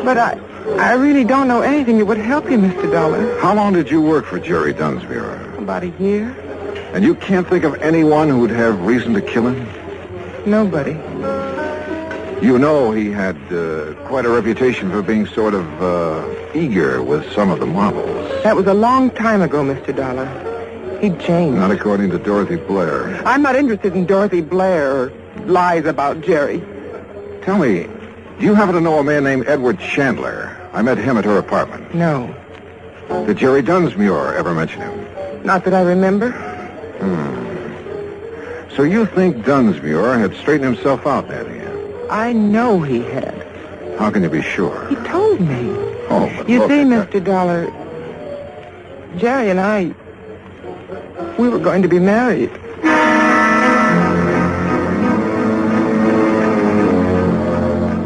But I really don't know anything that would help you, Mr. Dollar. How long did you work for Jerry Dunsmuir? About a year. And you can't think of anyone who'd have reason to kill him? Nobody. You know he had quite a reputation for being sort of eager with some of the models. That was a long time ago, Mr. Dollar. He'd changed. Not according to Dorothy Blair. I'm not interested in Dorothy Blair or lies about Jerry. Tell me, do you happen to know a man named Edward Chandler? I met him at her apartment. No. Did Jerry Dunsmuir ever mention him? Not that I remember. So you think Dunsmuir had straightened himself out, had he? I know he had. How can you be sure? He told me. Oh, but You look see, at Mr. Dollar, Jerry and I, we were going to be married.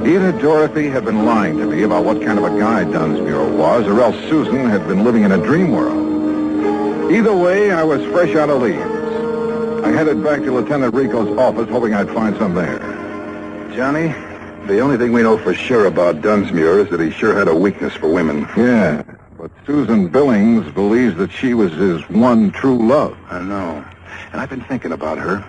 Either Dorothy had been lying to me about what kind of a guy Dunsmuir was, or else Susan had been living in a dream world. Either way, I was fresh out of leaves. I headed back to Lieutenant Rico's office, hoping I'd find some there. Johnny, the only thing we know for sure about Dunsmuir is that he sure had a weakness for women. Yeah, but Susan Billings believes that she was his one true love. I know. And I've been thinking about her.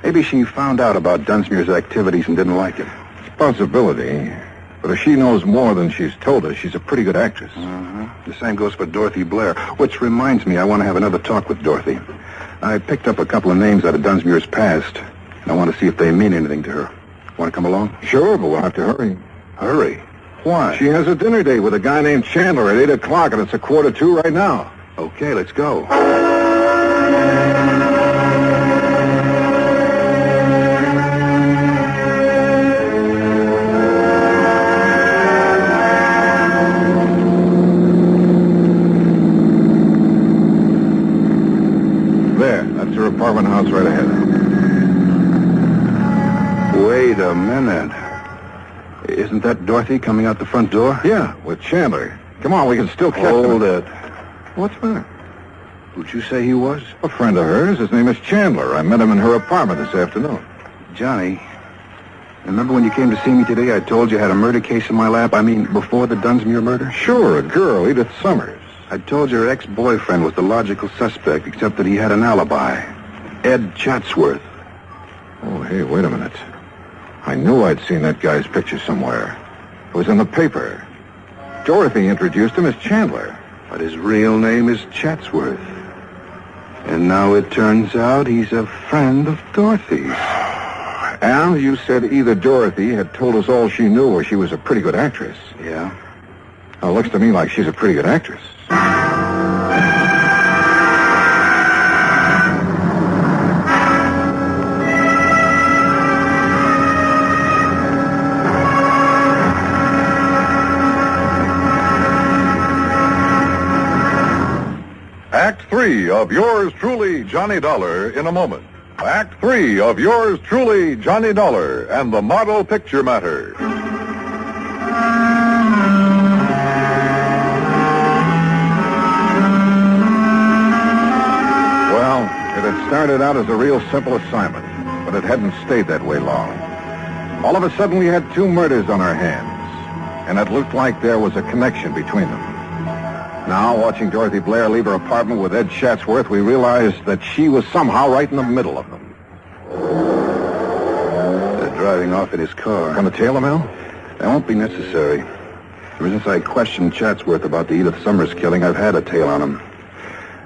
Maybe she found out about Dunsmuir's activities and didn't like it. It's a possibility. But if she knows more than she's told us, she's a pretty good actress. The same goes for Dorothy Blair, which reminds me I want to have another talk with Dorothy. I picked up a couple of names out of Dunsmuir's past, and I want to see if they mean anything to her. Want to come along? Sure, but we'll have to hurry. Hurry? Why? She has a dinner date with a guy named Chandler at 8 o'clock, and it's 1:45 right now. Okay, let's go. There, that's her apartment house right ahead. Wait a minute. Isn't that Dorothy coming out the front door? Yeah, with Chandler. Come on, we can still catch him. Hold it. What's the matter? Who'd you say he was? A friend of hers. His name is Chandler. I met him in her apartment this afternoon. Johnny, remember when you came to see me today, I told you I had a murder case in my lap? I mean, before the Dunsmuir murder? Sure, a girl, Edith Summers. I told you her ex-boyfriend was the logical suspect, except that he had an alibi. Ed Chatsworth. Oh, hey, wait a minute. I knew I'd seen that guy's picture somewhere. It was in the paper. Dorothy introduced him as Chandler. But his real name is Chatsworth. And now it turns out he's a friend of Dorothy's. And you said either Dorothy had told us all she knew or she was a pretty good actress. Yeah. Now, it looks to me like she's a pretty good actress. Act 3 of yours truly, Johnny Dollar, in a moment. Act 3 of yours truly, Johnny Dollar, and the Model Picture Matter. Well, it had started out as a real simple assignment, but it hadn't stayed that way long. All of a sudden, we had 2 murders on our hands, and it looked like there was a connection between them. Now, watching Dorothy Blair leave her apartment with Ed Chatsworth, we realized that she was somehow right in the middle of them. They're driving off in his car. Going to tail them, Al? That won't be necessary. Ever since I questioned Chatsworth about the Edith Summers killing, I've had a tail on him.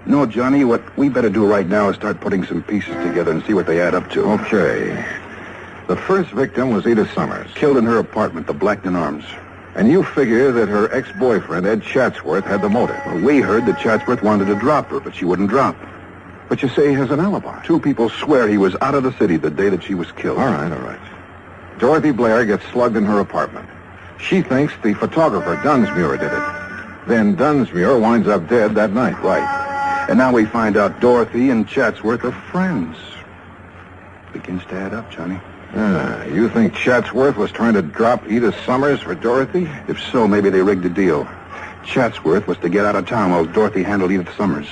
No, Johnny, what we better do right now is start putting some pieces together and see what they add up to. Okay. The first victim was Edith Summers. Killed in her apartment, the Blackton Arms. And you figure that her ex-boyfriend, Ed Chatsworth, had the motive. Well, we heard that Chatsworth wanted to drop her, but she wouldn't drop. But you say he has an alibi. 2 people swear he was out of the city the day that she was killed. All right. Dorothy Blair gets slugged in her apartment. She thinks the photographer, Dunsmuir, did it. Then Dunsmuir winds up dead that night. Right. And now we find out Dorothy and Chatsworth are friends. Begins to add up, Johnny. You think Chatsworth was trying to drop Edith Summers for Dorothy? If so, maybe they rigged a deal. Chatsworth was to get out of town while Dorothy handled Edith Summers.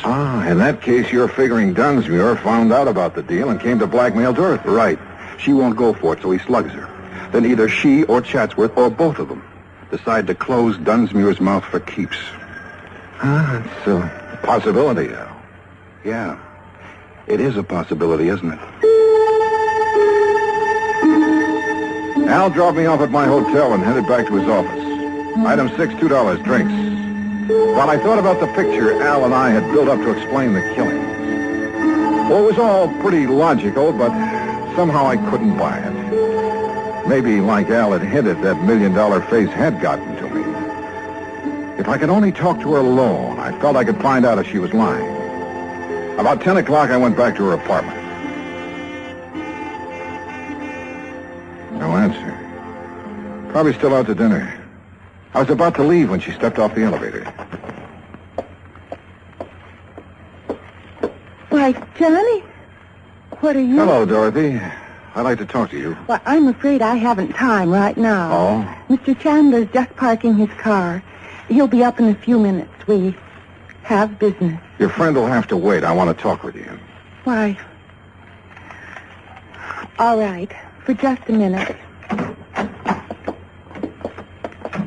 In that case, you're figuring Dunsmuir found out about the deal and came to blackmail Dorothy. Right. She won't go for it, so he slugs her. Then either she or Chatsworth, or both of them, decide to close Dunsmuir's mouth for keeps. It's a possibility, Al. Yeah. It is a possibility, isn't it? Al dropped me off at my hotel and headed back to his office. Item 6, $2, drinks. While I thought about the picture Al and I had built up to explain the killing. Well, it was all pretty logical, but somehow I couldn't buy it. Maybe, like Al had hinted, that $1 million face had gotten to me. If I could only talk to her alone, I felt I could find out if she was lying. About 10 o'clock, I went back to her apartment. No answer. Probably still out to dinner. I was about to leave when she stepped off the elevator. Why, Johnny, what are you... Hello, Dorothy. I'd like to talk to you. Well, I'm afraid I haven't time right now. Oh? Mr. Chandler's just parking his car. He'll be up in a few minutes. We have business. Your friend will have to wait. I want to talk with you. Why? All right. For just a minute.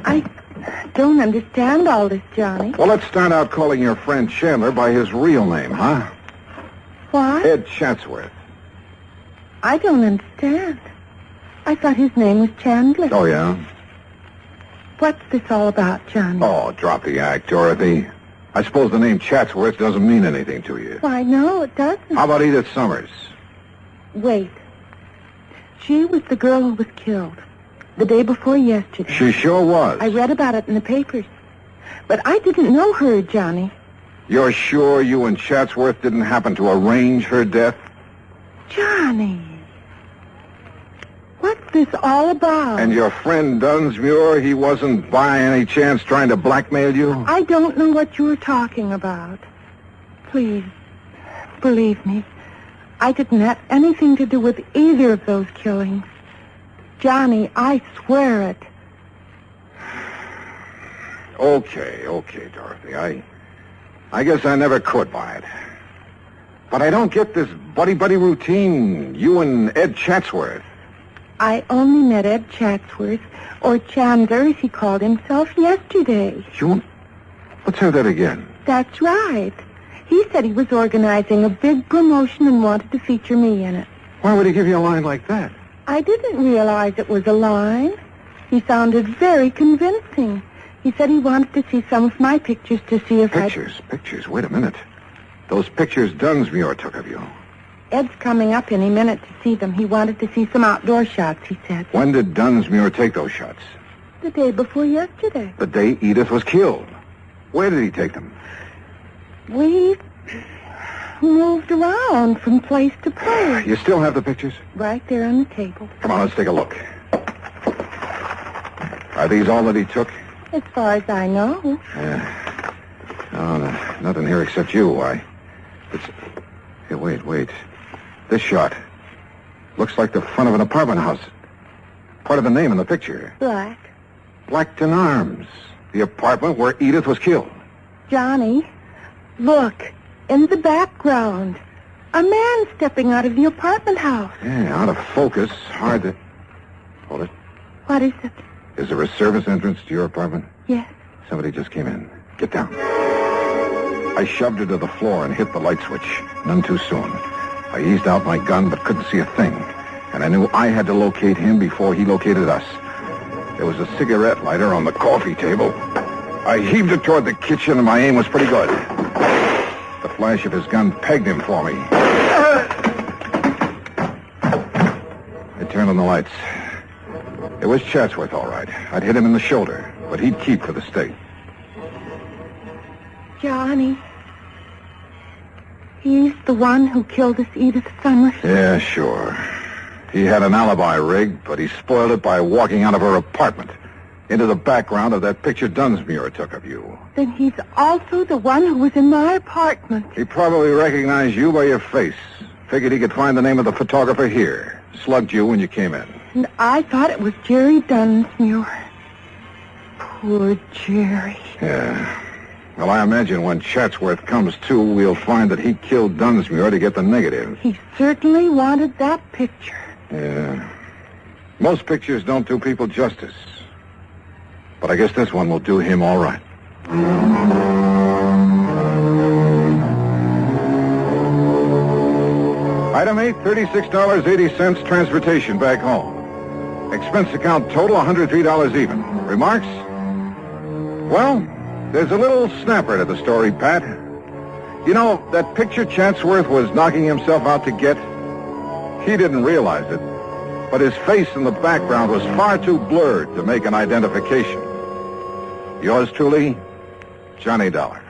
I don't understand all this, Johnny. Well, let's start out calling your friend Chandler by his real name, huh? What? Ed Chatsworth. I don't understand. I thought his name was Chandler. Oh, yeah? What's this all about, Johnny? Oh, drop the act, Dorothy. I suppose the name Chatsworth doesn't mean anything to you. Why, no, it doesn't. How about Edith Summers? Wait. She was the girl who was killed the day before yesterday. She sure was. I read about it in the papers. But I didn't know her, Johnny. You're sure you and Chatsworth didn't happen to arrange her death? Johnny. What's this all about? And your friend Dunsmuir, he wasn't by any chance trying to blackmail you? I don't know what you're talking about. Please, believe me. I didn't have anything to do with either of those killings. Johnny, I swear it. Okay, Dorothy. I guess I never could buy it. But I don't get this buddy-buddy routine, you and Ed Chatsworth. I only met Ed Chatsworth, or Chandler, as he called himself, yesterday. Let's have that again. That's right. He said he was organizing a big promotion and wanted to feature me in it. Why would he give you a line like that? I didn't realize it was a line. He sounded very convincing. He said he wanted to see some of my pictures to see if Pictures? Wait a minute. Those pictures Dunsmuir took of you. Ed's coming up any minute to see them. He wanted to see some outdoor shots, he said. When did Dunsmuir take those shots? The day before yesterday. The day Edith was killed. Where did he take them? We moved around from place to place. You still have the pictures? Right there on the table. Come on, let's take a look. Are these all that he took? As far as I know. Yeah. Oh, no, nothing here except you. Hey, wait. This shot. Looks like the front of an apartment house. Part of the name in the picture. Black. Blackton Arms. The apartment where Edith was killed. Johnny, look. In the background. A man stepping out of the apartment house. Yeah, out of focus. Hard to... Hold it. What is it? Is there a service entrance to your apartment? Yes. Somebody just came in. Get down. I shoved her to the floor and hit the light switch. None too soon. I eased out my gun but couldn't see a thing. And I knew I had to locate him before he located us. There was a cigarette lighter on the coffee table. I heaved it toward the kitchen and my aim was pretty good. The flash of his gun pegged him for me. I turned on the lights. It was Chatsworth, all right. I'd hit him in the shoulder, but he'd keep for the state. Johnny. He's the one who killed us, Edith Summers. Yeah, sure. He had an alibi rigged, but he spoiled it by walking out of her apartment into the background of that picture Dunsmuir took of you. Then he's also the one who was in my apartment. He probably recognized you by your face. Figured he could find the name of the photographer here. Slugged you when you came in. And I thought it was Jerry Dunsmuir. Poor Jerry. Yeah. Well, I imagine when Chatsworth comes to, we'll find that he killed Dunsmuir to get the negative. He certainly wanted that picture. Yeah. Most pictures don't do people justice. But I guess this one will do him all right. Item 8, $36.80 transportation back home. Expense account total, $103 even. Remarks? Well, there's a little snapper to the story, Pat. You know, that picture Chatsworth was knocking himself out to get, he didn't realize it, but his face in the background was far too blurred to make an identification. Yours truly, Johnny Dollar.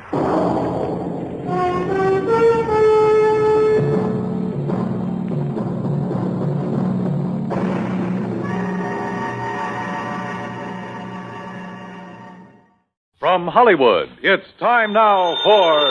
From Hollywood, it's time now for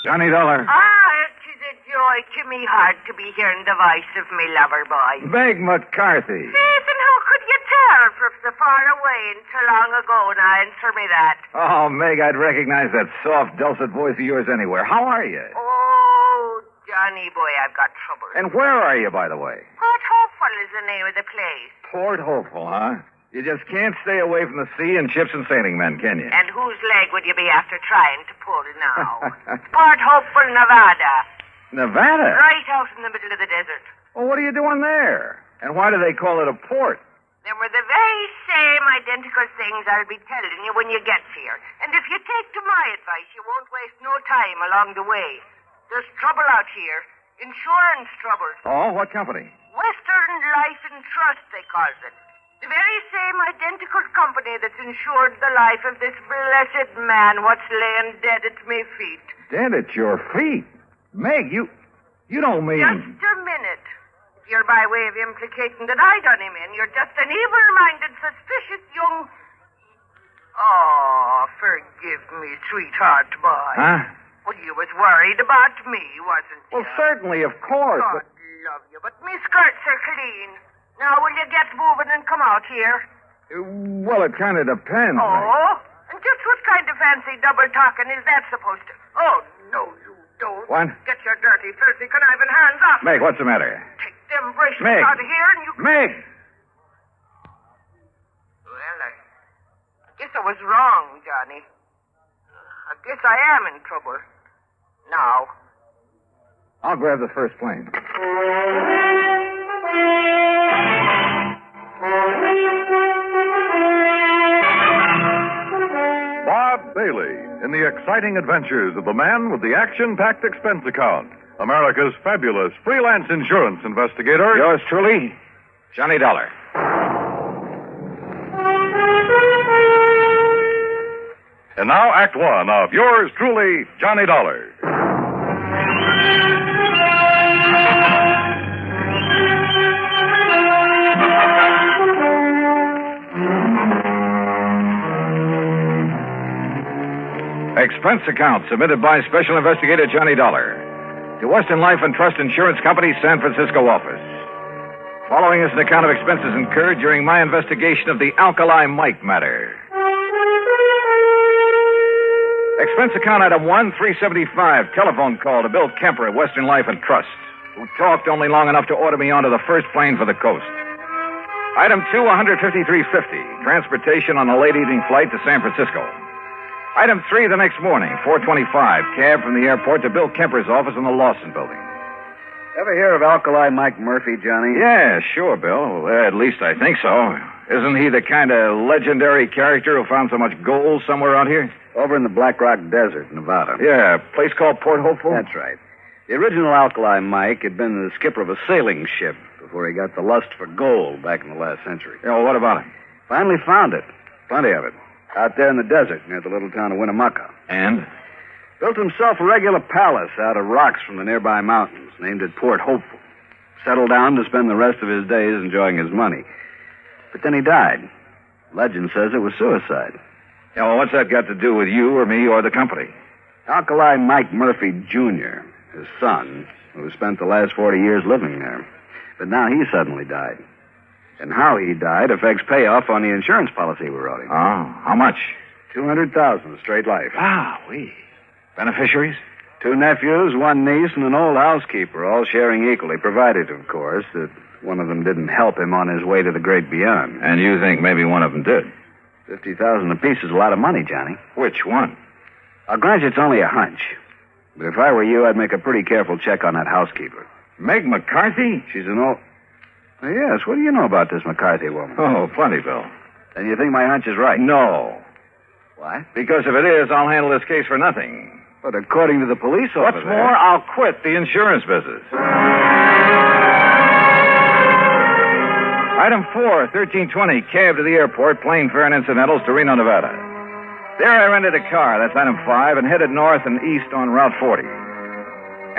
Johnny Dollar. It is a joy to me heart to be hearing the voice of me lover boy. Meg McCarthy. Yes, and how could you tell from so far away and so long ago? Now answer me that. Oh, Meg, I'd recognize that soft, dulcet voice of yours anywhere. How are you? Oh, Johnny boy, I've got trouble. And where are you, by the way? Port Hopeful is the name of the place. Port Hopeful, huh? You just can't stay away from the sea and ships and sailing men, can you? And whose leg would you be after trying to pull now? Port Hopeful, Nevada. Nevada? Right out in the middle of the desert. Well, what are you doing there? And why do they call it a port? Them were the very same identical things I'll be telling you when you get here. And if you take to my advice, you won't waste no time along the way. There's trouble out here. Insurance trouble. Oh, what company? Western Life and Trust, they calls it. The very same identical company that's insured the life of this blessed man what's laying dead at my feet. Dead at your feet? Meg, you don't mean... Just a minute. If you're by way of implicating that I done him in, you're just an evil-minded, suspicious young... Oh, forgive me, sweetheart boy. Huh? Well, you was worried about me, wasn't you? Well, certainly, of course. God love you, but me skirts are clean. Now, will you get moving and come out here? Well, it kind of depends. Oh? And just what kind of fancy double talking is that supposed to... Oh, no, you don't. What? Get your dirty, filthy, conniving hands off. Meg, what's the matter? Take them bracelets Meg. out of here and you... Meg! Well, I guess I was wrong, Johnny. I guess I am in trouble. Now. I'll grab the first plane. Bob Bailey in the exciting adventures of the man with the action-packed expense account. America's fabulous freelance insurance investigator. Yours truly, Johnny Dollar. And now Act One of yours truly, Johnny Dollar. Expense account submitted by Special Investigator Johnny Dollar to Western Life and Trust Insurance Company, San Francisco office. Following is an account of expenses incurred during my investigation of the Alkali Mike matter. Expense account item 1, 375, telephone call to Bill Kemper at Western Life and Trust, who talked only long enough to order me onto the first plane for the coast. Item 2, 153.50, transportation on a late evening flight to San Francisco. Item 3, the next morning, 4:25, cab from the airport to Bill Kemper's office in the Lawson building. Ever hear of Alkali Mike Murphy, Johnny? Yeah, sure, Bill. At least I think so. Isn't he the kind of legendary character who found so much gold somewhere out here? Over in the Black Rock Desert, Nevada. Yeah, a place called Port Hopeful? That's right. The original Alkali Mike had been the skipper of a sailing ship before he got the lust for gold back in the last century. Yeah, well, what about it? Finally found it. Plenty of it. Out there in the desert near the little town of Winnemucca. And? Built himself a regular palace out of rocks from the nearby mountains, named it Port Hopeful. Settled down to spend the rest of his days enjoying his money. But then he died. Legend says it was suicide. Yeah, well, what's that got to do with you or me or the company? Alkali Mike Murphy, Jr., his son, who spent the last 40 years living there. But now he suddenly died. And how he died affects payoff on the insurance policy we wrote him. Oh, how much? $200,000 straight life. Ah, Beneficiaries? 2 nephews, 1 niece, and an old housekeeper, all sharing equally, provided, of course, that one of them didn't help him on his way to the great beyond. And you think maybe one of them did? $50,000 apiece is a lot of money, Johnny. Which one? I'll grant you it's only a hunch. But if I were you, I'd make a pretty careful check on that housekeeper. Meg McCarthy? She's an old... Oh, yes, what do you know about this McCarthy woman? Oh, plenty, Bill. Then you think my hunch is right? No. What? Because if it is, I'll handle this case for nothing. But according to the police over What's more, I'll quit the insurance business. Item 4, 1320, cab to the airport, plane fare and incidentals to Reno, Nevada. There I rented a car, that's item 5, and headed north and east on Route 40.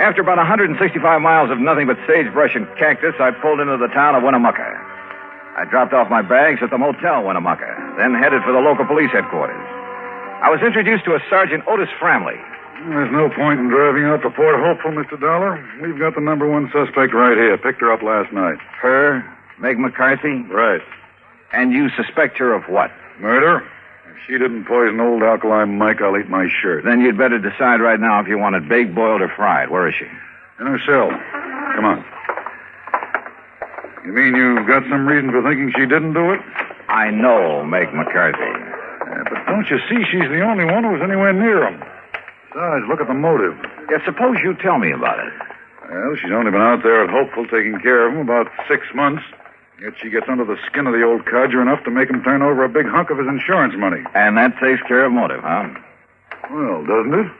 After about 165 miles of nothing but sagebrush and cactus, I pulled into the town of Winnemucca. I dropped off my bags at the Motel Winnemucca, then headed for the local police headquarters. I was introduced to a Sergeant Otis Framley. There's no point in driving out to Port Hopeful, Mr. Dollar. We've got the number 1 suspect right here. Picked her up last night. Her? Meg McCarthy? Right. And you suspect her of what? Murder? If she didn't poison old Alkali Mike, I'll eat my shirt. Then you'd better decide right now if you want it baked, boiled, or fried. Where is she? In her cell. Come on. You mean you've got some reason for thinking she didn't do it? I know Meg McCarthy. Yeah, but don't you see she's the only one who was anywhere near him? Besides, look at the motive. Yeah, suppose you tell me about it. Well, she's only been out there at Hopeful taking care of him about 6 months. Yet she gets under the skin of the old codger enough to make him turn over a big hunk of his insurance money. And that takes care of motive, huh? Well, doesn't it?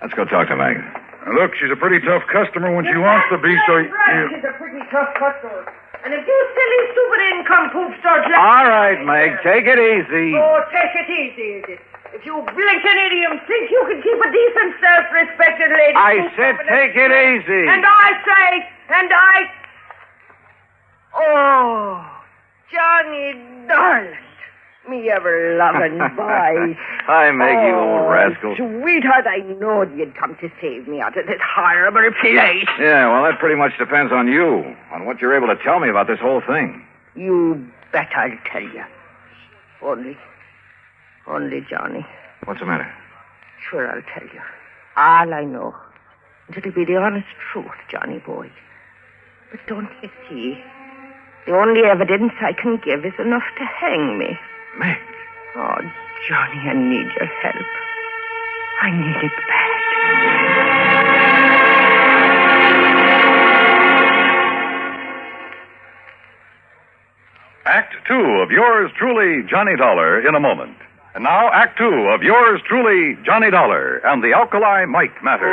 Let's go talk to Meg. Now, look, she's a pretty tough customer when she wants to be, so... She's a pretty tough customer. And if you silly, stupid income-poop start... All right, Meg, take it easy. Oh, take it easy, is it? If you blinking idiom think you can keep a decent, self-respected lady... I said take it easy. And I... Oh, Johnny, darling. Me ever-loving boy. Hi, Meg, you old rascal. Sweetheart, I knowed you'd come to save me out of this horrible place. Yeah, well, that pretty much depends on you, on what you're able to tell me about this whole thing. You bet I'll tell you. Only, Johnny. What's the matter? Sure, I'll tell you. All I know. And it'll be the honest truth, Johnny boy. But don't you see? The only evidence I can give is enough to hang me. Meg. Oh, Johnny, I need your help. I need it bad. Act 2 of yours truly, Johnny Dollar, in a moment. And now, Act 2 of yours truly, Johnny Dollar, and the Alkali Mike matter.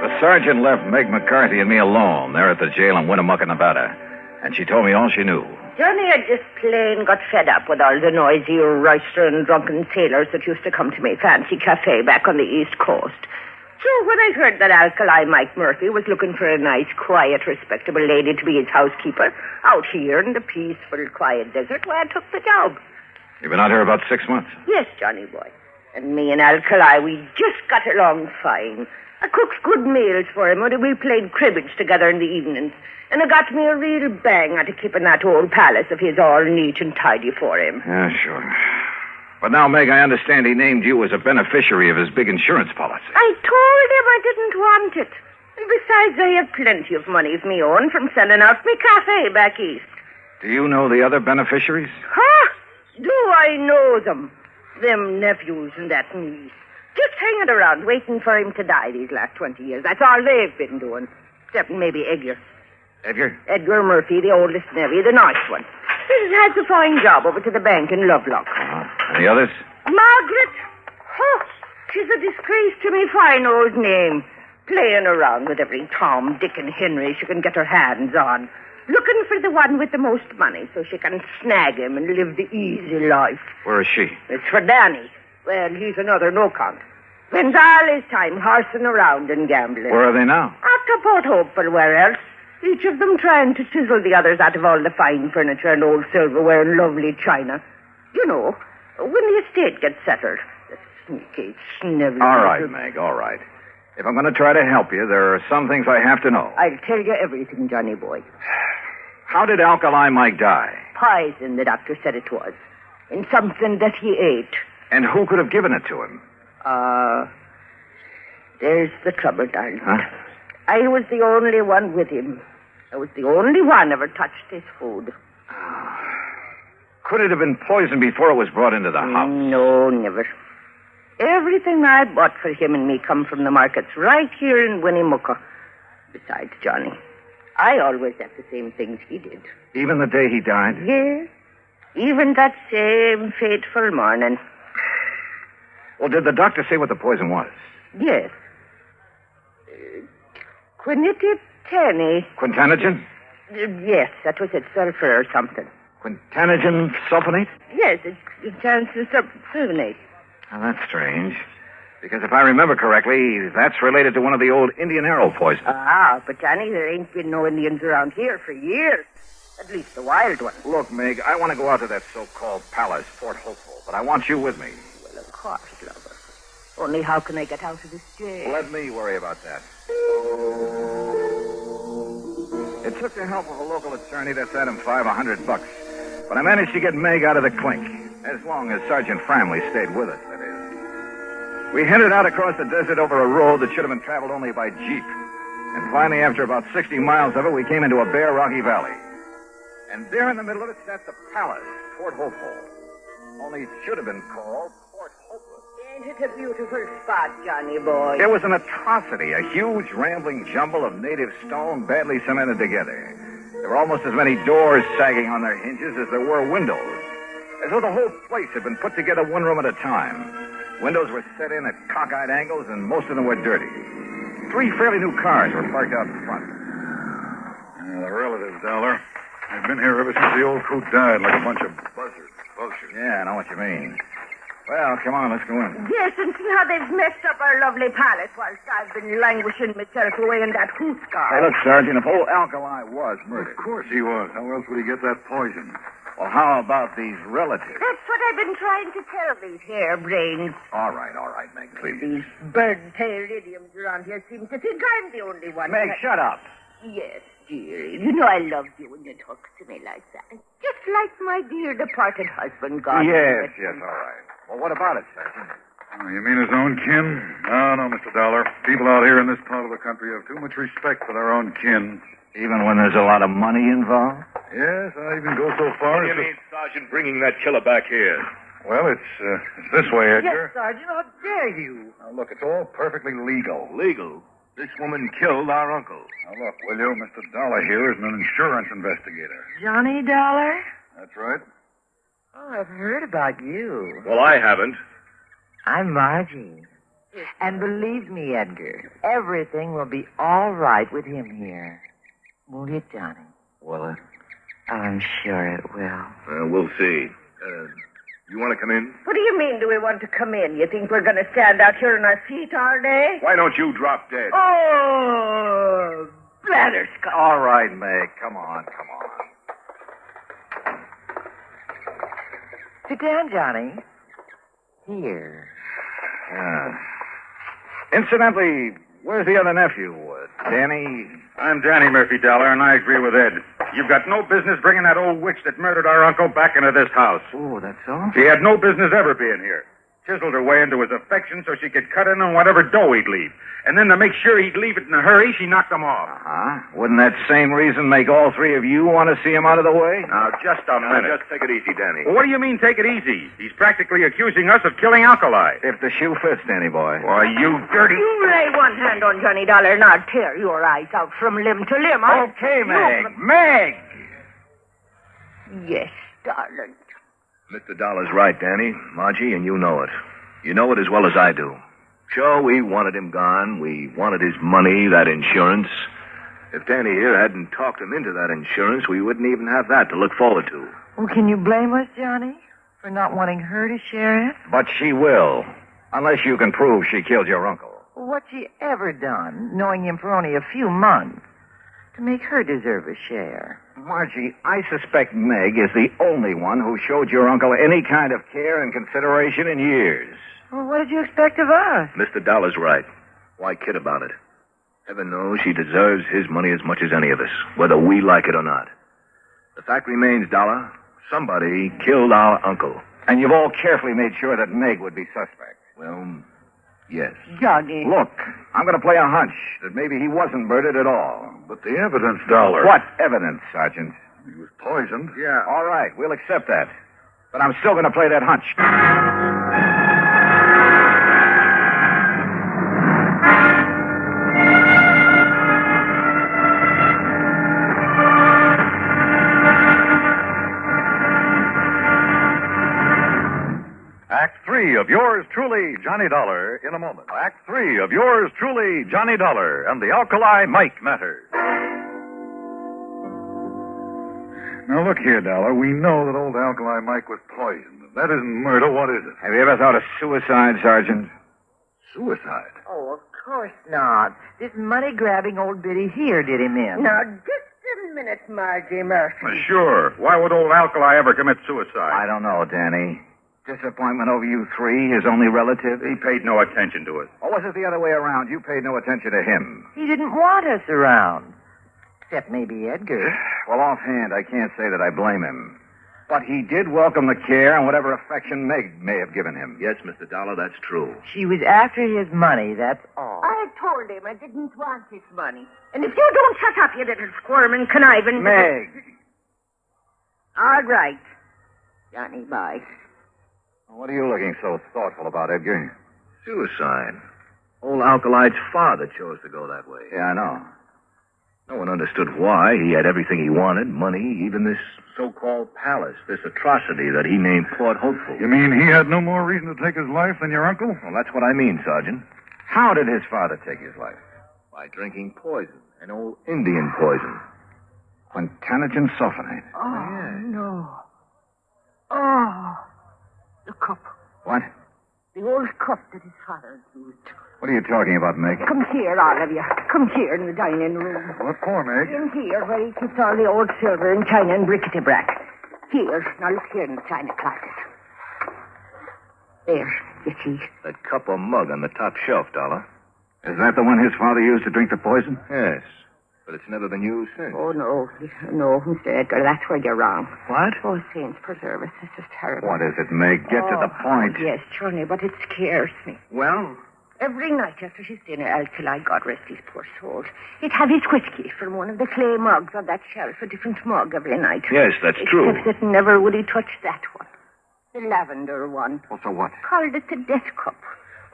The sergeant left Meg McCarthy and me alone there at the jail in Winnemucca, Nevada. And she told me all she knew. Johnny had just plain got fed up with all the noisy, roistering, drunken sailors that used to come to my fancy cafe back on the East Coast. So when I heard that Alkali Mike Murphy was looking for a nice, quiet, respectable lady to be his housekeeper out here in the peaceful, quiet desert, I took the job. You've been out here about 6 months. Yes, Johnny boy. And me and Alkali, we just got along fine. I cooked good meals for him, and we played cribbage together in the evenings. And I got me a real bang out of keeping that old palace of his all neat and tidy for him. Yeah, sure. But now, Meg, I understand he named you as a beneficiary of his big insurance policy. I told him I didn't want it. And besides, I have plenty of money of me own from selling out me cafe back east. Do you know the other beneficiaries? Huh? Do I know them? Them nephews and that niece. Just hanging around, waiting for him to die these last 20 years. That's all they've been doing. Except maybe Edgar. Edgar? Edgar Murphy, the oldest nephew, the nice one. He has a fine job over to the bank in Lovelock. And the others? Margaret! Oh, she's a disgrace to me fine old name. Playing around with every Tom, Dick, and Henry she can get her hands on. Looking for the one with the most money so she can snag him and live the easy life. Where is she? It's for Danny. Well, he's another no-count. Spends all his time horsing around and gambling. Where are they now? Out to Port Hopeful, where else? Each of them trying to sizzle the others out of all the fine furniture and old silverware and lovely china. You know, when the estate gets settled. The sneaky, snivelly... All right, Meg, all right. If I'm going to try to help you, there are some things I have to know. I'll tell you everything, Johnny boy. How did Alkali Mike die? Poison, the doctor said it was. In something that he ate. And who could have given it to him? There's the trouble, darling. Huh? I was the only one with him. I was the only one ever touched his food. Could it have been poisoned before it was brought into the house? No, never. Everything I bought for him and me come from the markets right here in Winnemucca. Besides, Johnny, I always had the same things he did. Even the day he died? Yes. Even that same fateful morning. Well, did the doctor say what the poison was? Yes. Quinititani. Quintanogen? Yes, that was it. Sulfur or something. Quintanogen sulfonate? Yes, it's sulfonate. Oh, that's strange. Because if I remember correctly, that's related to one of the old Indian arrow poisons. But Johnny, there ain't been no Indians around here for years. At least the wild ones. Look, Meg, I want to go out to that so-called palace, Fort Hopeful, but I want you with me. Well, of course, lover. Only how can I get out of this jail? Let me worry about that. It took the help of a local attorney to set him $500. But I managed to get Meg out of the clink, as long as Sergeant Framley stayed with us, that is. We headed out across the desert over a road that should have been traveled only by jeep. And finally, after about 60 miles of it, we came into a bare, rocky valley. And there in the middle of it sat the palace, Fort Hopeful. Only it should have been called Fort Hopeless. Ain't it a beautiful spot, Johnny boy? It was an atrocity, a huge, rambling jumble of native stone badly cemented together. There were almost as many doors sagging on their hinges as there were windows, as though the whole place had been put together one room at a time. Windows were set in at cockeyed angles, and most of them were dirty. 3 fairly new cars were parked out in front. The relatives, Dollar. They've been here ever since the old coot died, like a bunch of buzzards. Yeah, I know what you mean. Well, come on, let's go in. Yes, and see how they've messed up our lovely palace whilst I've been languishing myself away in that hoot car. Hey, look, Sergeant, if old Alkali was murdered. Of course he was. How else would he get that poison? Well, how about these relatives? That's what I've been trying to tell these harebrains. All right, Meg, please. These bird-tailed idioms around here seem to think I'm the only one. Meg, shut up. Yes, dearie. You know I love you when you talk to me like that. Just like my dear departed husband, God. Yes, all right. Well, what about it, Sergeant? Oh, you mean his own kin? No, Mr. Dollar. People out here in this part of the country have too much respect for their own kin. Even when there's a lot of money involved? Yes, I even go so far What do as you mean, Sergeant, bringing that killer back here? Well, it's this way, Edgar. Yes, Sergeant, how dare you? Now, look, it's all perfectly legal. Legal? This woman killed our uncle. Now, look, will you? Mr. Dollar here is an insurance investigator. Johnny Dollar? That's right. Oh, I've heard about you. Well, I haven't. I'm Margie. And believe me, Edgar, everything will be all right with him here. Won't it, Johnny? Will it? I'm sure it will. We'll see. You want to come in? What do you mean, do we want to come in? You think we're going to stand out here on our feet all day? Why don't you drop dead? Oh, blatherskite. All right, Meg. Come on. Sit down, Johnny. Here. Incidentally, where's the other nephew? Danny? I'm Danny Murphy, Dollar, and I agree with Ed. You've got no business bringing that old witch that murdered our uncle back into this house. Oh, that's all? She had no business ever being here. Chiseled her way into his affection so she could cut in on whatever dough he'd leave. And then to make sure he'd leave it in a hurry, she knocked him off. Wouldn't that same reason make all three of you want to see him out of the way? Now, just a minute. Just take it easy, Danny. Well, what do you mean, take it easy? He's practically accusing us of killing Alkali. If the shoe fits, Danny boy. Why, you dirty... You lay one hand on Johnny Dollar and I'll tear your eyes out from limb to limb. Okay, Meg. Meg! Yes, darling. Mr. Dollar's right, Danny. Margie, and you know it. You know it as well as I do. Sure, we wanted him gone. We wanted his money, that insurance. If Danny here hadn't talked him into that insurance, we wouldn't even have that to look forward to. Well, can you blame us, Johnny, for not wanting her to share it? But she will. Unless you can prove she killed your uncle. What's she ever done, knowing him for only a few months, to make her deserve a share? Margie, I suspect Meg is the only one who showed your uncle any kind of care and consideration in years. Well, what did you expect of us? Mr. Dollar's right. Why kid about it? Heaven knows she deserves his money as much as any of us, whether we like it or not. The fact remains, Dollar, somebody killed our uncle. And you've all carefully made sure that Meg would be suspect. Well, yes. Johnny. Look, I'm going to play a hunch that maybe he wasn't murdered at all. But the evidence, Dollar. What evidence, Sergeant? He was poisoned. Yeah. All right, we'll accept that. But I'm still going to play that hunch. Act 3 of yours truly, Johnny Dollar, in a moment. Act 3 of yours truly, Johnny Dollar, and the Alkali Mike matter. Now, look here, Dollar. We know that old Alkali Mike was poisoned. If that isn't murder, what is it? Have you ever thought of suicide, Sergeant? Suicide? Oh, of course not. This money-grabbing old biddy here did him in. Now, just a minute, Margie Murphy. Sure. Why would old Alkali ever commit suicide? I don't know, Danny. Disappointment over you three, his only relative? He paid no attention to us. Or was it the other way around? You paid no attention to him. He didn't want us around. Except maybe Edgar. Well, offhand, I can't say that I blame him. But he did welcome the care and whatever affection Meg may have given him. Yes, Mr. Dollar, that's true. She was after his money, that's all. I told him I didn't want his money. And if you don't shut up, you little squirm and conniving... Meg! All right. Johnny, bye. What are you looking so thoughtful about, Edgar? Suicide. Old Alkali's father chose to go that way. Yeah, I know. No one understood why. He had everything he wanted, money, even this so-called palace, this atrocity that he named Port Hopeful. You mean he had no more reason to take his life than your uncle? Well, that's what I mean, Sergeant. How did his father take his life? By drinking poison, an old Indian poison. Quintanogen sulfonate. Oh, no. Oh, the cup. What? The old cup that his father used. What are you talking about, Meg? Come here, all of you. Come here in the dining room. What for, Meg? In here, where he keeps all the old silver and china and brickety-brack. Here. Now look here in the china closet. There, you see. That cup or mug on the top shelf, Dollar. Is that the one his father used to drink the poison? Yes. But it's never been used since. Oh, no. No, Mr. Edgar, that's where you're wrong. What? Oh, saints preserve us. This is terrible. What is it, Meg? Get to the point. Yes, Johnny, but it scares me. Well? Every night after his dinner, Alkali, God rest his poor soul, he'd have his whiskey from one of the clay mugs on that shelf, a different mug every night. Yes, that's true. Except that never would he touch that one. The lavender one. Well, so what? Called it the death cup.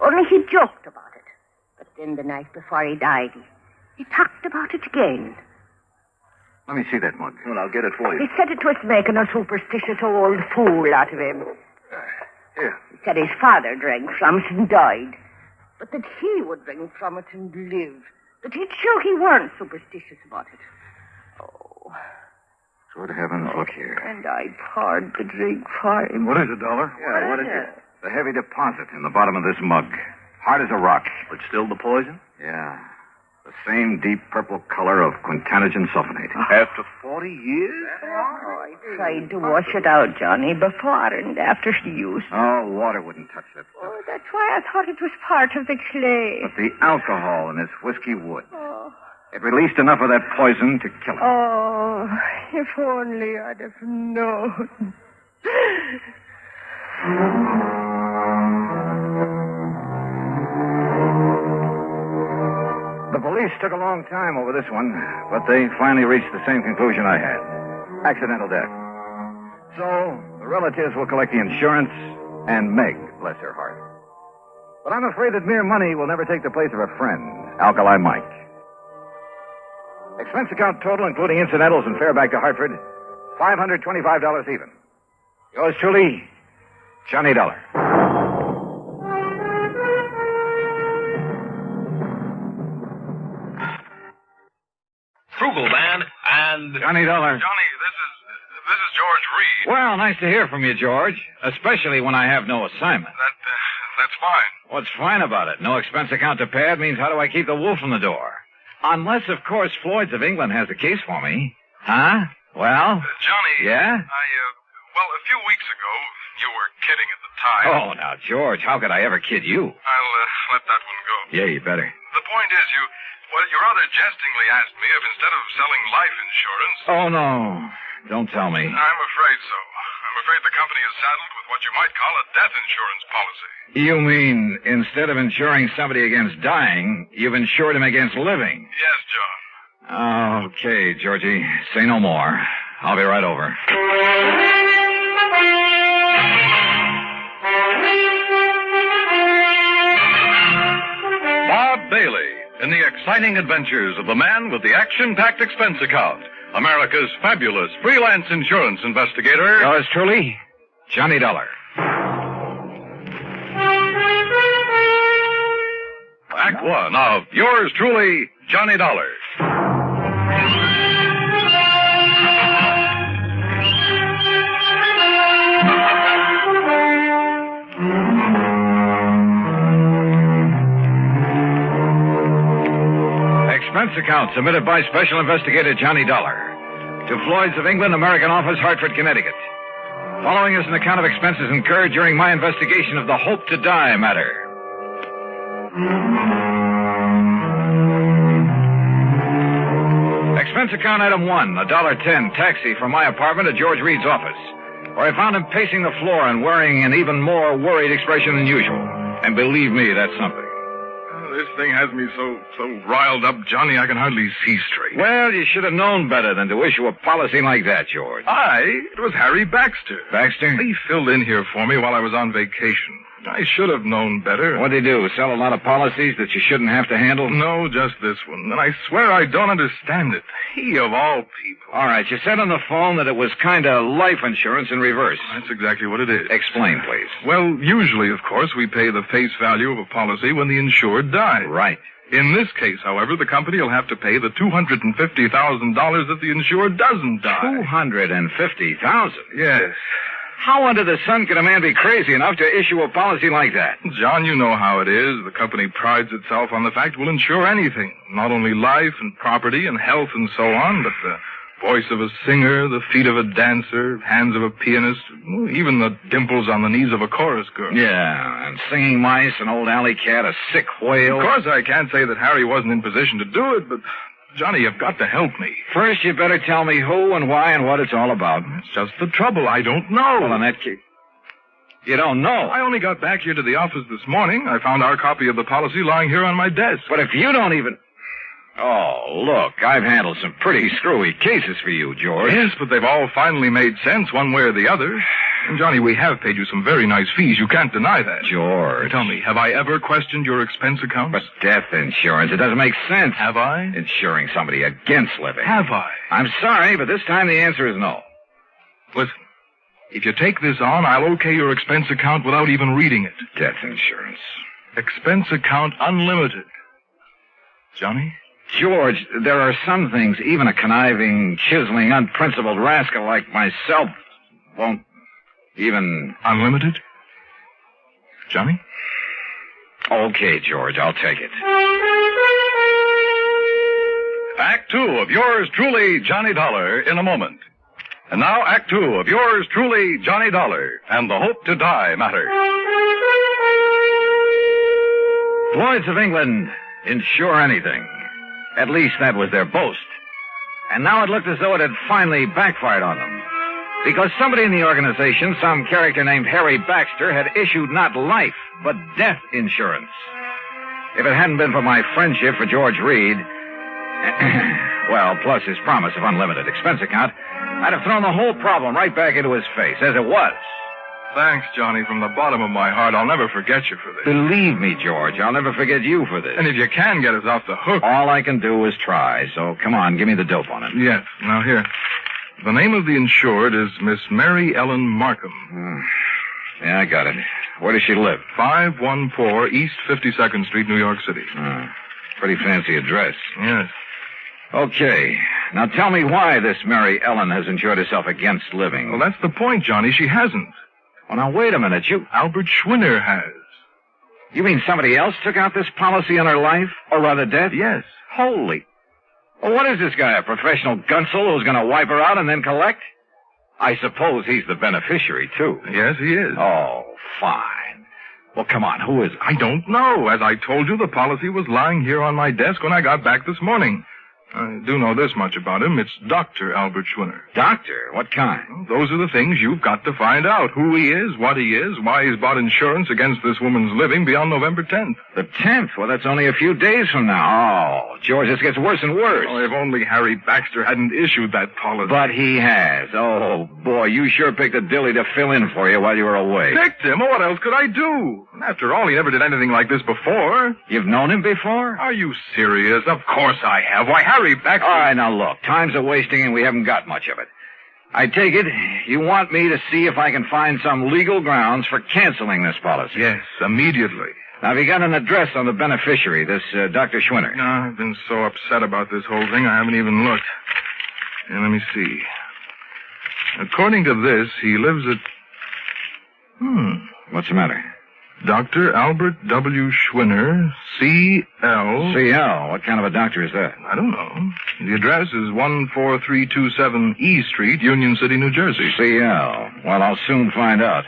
Only he joked about it. But then the night before he died, he talked about it again. Let me see that mug. Well, I'll get it for you. He said it was making a superstitious old fool out of him. Here. He said his father drank from it and died. But that he would drink from it and live. That he'd show he weren't superstitious about it. Oh. Good heavens, look here. And I poured the drink for him. What is it, Dollar? Yeah, what is it? The heavy deposit in the bottom of this mug. Hard as a rock. But still the poison? Yeah. The same deep purple color of quintanegen sulfonate. After 40 years? Oh, I tried to wash it out, Johnny, before and after use. Oh, water wouldn't touch that stuff. Oh, that's why I thought it was part of the clay. But the alcohol in this whiskey would. It released enough of that poison to kill him. Oh, if only I'd have known. The police took a long time over this one, but they finally reached the same conclusion I had. Accidental death. So, the relatives will collect the insurance, and Meg, bless her heart. But I'm afraid that mere money will never take the place of a friend, Alkali Mike. Expense account total, including incidentals and fare back to Hartford, $525 even. Yours truly, Johnny Dollar. Frugal Man and... Johnny Dollar. Johnny, this is George Reed. Well, nice to hear from you, George. Especially when I have no assignment. That's fine. What's fine about it? No expense account to pad means how do I keep the wolf from the door? Unless, of course, Floyd's of England has the case for me. Huh? Well? Johnny. Yeah? Well, a few weeks ago, you were kidding at the time. Oh, now, George, how could I ever kid you? I'll let that one go. Yeah, you better. The point is, you rather jestingly asked me if instead of selling life insurance... Oh, no. Don't tell me. I'm afraid so. I'm afraid the company is saddled with what you might call a death insurance policy. You mean instead of insuring somebody against dying, you've insured him against living? Yes, John. Okay, Georgie. Say no more. I'll be right over. Bob Bailey in the exciting adventures of the man with the action-packed expense account, America's fabulous freelance insurance investigator. Yours truly, Johnny Dollar. Act one of yours truly, Johnny Dollar. Expense account submitted by Special Investigator Johnny Dollar to Floyd's of England, American Office, Hartford, Connecticut. Following is an account of expenses incurred during my investigation of the Hope to Die matter. Expense account item 1, $1.10 taxi from my apartment to George Reed's office, where I found him pacing the floor and wearing an even more worried expression than usual. And believe me, that's something. This thing has me so riled up, Johnny, I can hardly see straight. Well, you should have known better than to issue a policy like that, George. It was Harry Baxter. Baxter? He filled in here for me while I was on vacation. I should have known better. What'd he do? Sell a lot of policies that you shouldn't have to handle? No, just this one. And I swear I don't understand it. He, of all people. All right, you said on the phone that it was kind of life insurance in reverse. That's exactly what it is. Explain, please. Well, usually, of course, we pay the face value of a policy when the insured dies. Right. In this case, however, the company will have to pay the $250,000 if the insured doesn't die. $250,000? Yes. How under the sun could a man be crazy enough to issue a policy like that? John, you know how it is. The company prides itself on the fact we'll insure anything. Not only life and property and health and so on, but the voice of a singer, the feet of a dancer, hands of a pianist, even the dimples on the knees of a chorus girl. Yeah, and singing mice, an old alley cat, a sick whale. Of course, I can't say that Harry wasn't in position to do it, but... Johnny, you've got to help me. First, you better tell me who and why and what it's all about. It's just the trouble. I don't know. Well, in that case... You don't know? I only got back here to the office this morning. I found our copy of the policy lying here on my desk. But if you don't even... Oh, look, I've handled some pretty screwy cases for you, George. Yes, but they've all finally made sense one way or the other. And, Johnny, we have paid you some very nice fees. You can't deny that. George. Tell me, have I ever questioned your expense accounts? But death insurance, it doesn't make sense. Have I? Insuring somebody against living. Have I? I'm sorry, but this time the answer is no. Listen, if you take this on, I'll okay your expense account without even reading it. Death insurance. Expense account unlimited. Johnny? George, there are some things even a conniving, chiseling, unprincipled rascal like myself won't even... Unlimited? Johnny? Okay, George, I'll take it. Act 2 of yours truly, Johnny Dollar, in a moment. And now Act 2 of yours truly, Johnny Dollar, and the Hope to Die matter. Lloyd's of England insure anything. At least that was their boast. And now it looked as though it had finally backfired on them. Because somebody in the organization, some character named Harry Baxter, had issued not life, but death insurance. If it hadn't been for my friendship for George Reed, well, plus his promise of unlimited expense account, I'd have thrown the whole problem right back into his face, as it was. Thanks, Johnny, from the bottom of my heart. I'll never forget you for this. Believe me, George, I'll never forget you for this. And if you can get us off the hook... All I can do is try, so come on, give me the dope on it. Yes. Now, here. The name of the insured is Miss Mary Ellen Markham. Yeah, I got it. Where does she live? 514 East 52nd Street, New York City. Pretty fancy address. Yes. Okay. Now tell me why this Mary Ellen has insured herself against living. Well, that's the point, Johnny. She hasn't. Well, now, wait a minute. Albert Schwinner has. You mean somebody else took out this policy on her life? Or rather death? Yes. Holy. Well, what is this guy, a professional gunsel who's going to wipe her out and then collect? I suppose he's the beneficiary, too. Yes, he is. Oh, fine. Well, come on, who is it? I don't know. As I told you, the policy was lying here on my desk when I got back this morning. I do know this much about him. It's Dr. Albert Schwinner. Doctor? What kind? Well, those are the things you've got to find out. Who he is, what he is, why he's bought insurance against this woman's living beyond November 10th. The 10th? Well, that's only a few days from now. Oh, George, this gets worse and worse. Oh, if only Harry Baxter hadn't issued that policy. But he has. Oh, boy, you sure picked a dilly to fill in for you while you were away. Picked him? What else could I do? After all, he never did anything like this before. You've known him before? Are you serious? Of course I have. Why, Harry Baxter... All right, now look. Time's a-wasting and we haven't got much of it. I take it you want me to see if I can find some legal grounds for canceling this policy. Yes, immediately. Now, have you got an address on the beneficiary, this Dr. Schwinner? No, I've been so upset about this whole thing, I haven't even looked. And let me see. According to this, he lives at... What's the matter? Dr. Albert W. Schwinner, C.L. C.L.? What kind of a doctor is that? I don't know. The address is 14327 E Street, Union City, New Jersey. C.L. Well, I'll soon find out.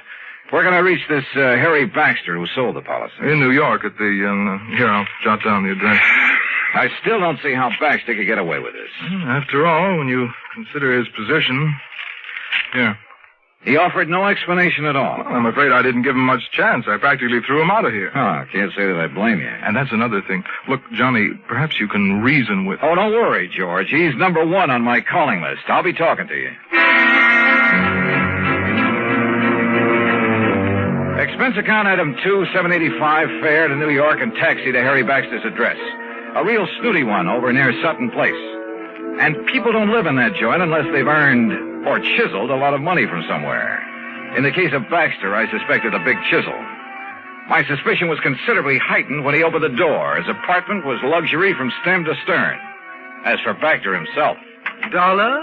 Where can I reach this Harry Baxter who sold the policy? In New York at the... here, I'll jot down the address. I still don't see how Baxter could get away with this. After all, when you consider his position... Here. He offered no explanation at all. Well, I'm afraid I didn't give him much chance. I practically threw him out of here. Oh, can't say that I blame you. And that's another thing. Look, Johnny, perhaps you can reason with... Oh, don't worry, George. He's number one on my calling list. I'll be talking to you. Expense account item 2, $785, fare to New York and taxi to Harry Baxter's address. A real snooty one over near Sutton Place. And people don't live in that joint unless they've earned or chiseled a lot of money from somewhere. In the case of Baxter, I suspected a big chisel. My suspicion was considerably heightened when he opened the door. His apartment was luxury from stem to stern. As for Baxter himself... Dollar?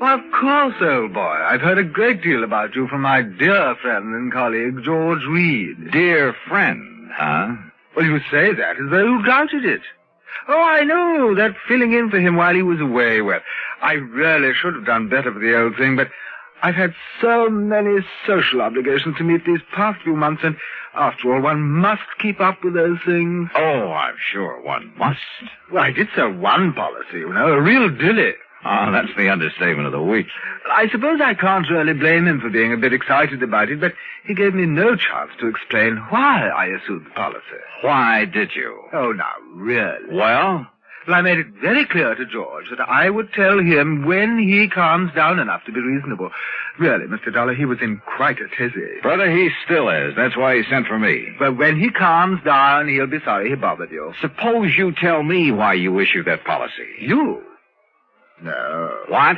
Well, of course, old boy. I've heard a great deal about you from my dear friend and colleague, George Reed. Dear friend, huh? Well, you say that as though you doubted it. Oh, I know, that filling in for him while he was away. Well, I really should have done better for the old thing, but I've had so many social obligations to meet these past few months, and after all, one must keep up with those things. Oh, I'm sure one must. Well, I did sell one policy, you know, a real dilly. Oh, that's the understatement of the week. I suppose I can't really blame him for being a bit excited about it, but he gave me no chance to explain why I issued the policy. Why did you? Oh, now, really? Well? Well, I made it very clear to George that I would tell him when he calms down enough to be reasonable. Really, Mr. Dollar, he was in quite a tizzy. Brother, he still is. That's why he sent for me. But when he calms down, he'll be sorry he bothered you. Suppose you tell me why you issued that policy. You? No. What?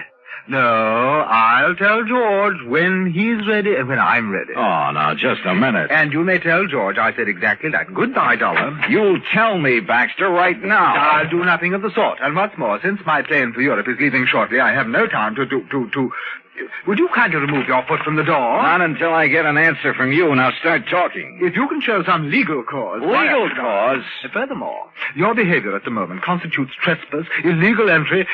No, I'll tell George when he's ready and when I'm ready. Oh, now, just a minute. And you may tell George I said exactly that. Goodbye, Dollar. You'll tell me, Baxter, right now. I'll do nothing of the sort. And what's more, since my plane for Europe is leaving shortly, I have no time to... Would you kindly remove your foot from the door? Not until I get an answer from you. Now start talking. If you can show some legal cause... Legal cause? Furthermore, your behavior at the moment constitutes trespass, illegal entry,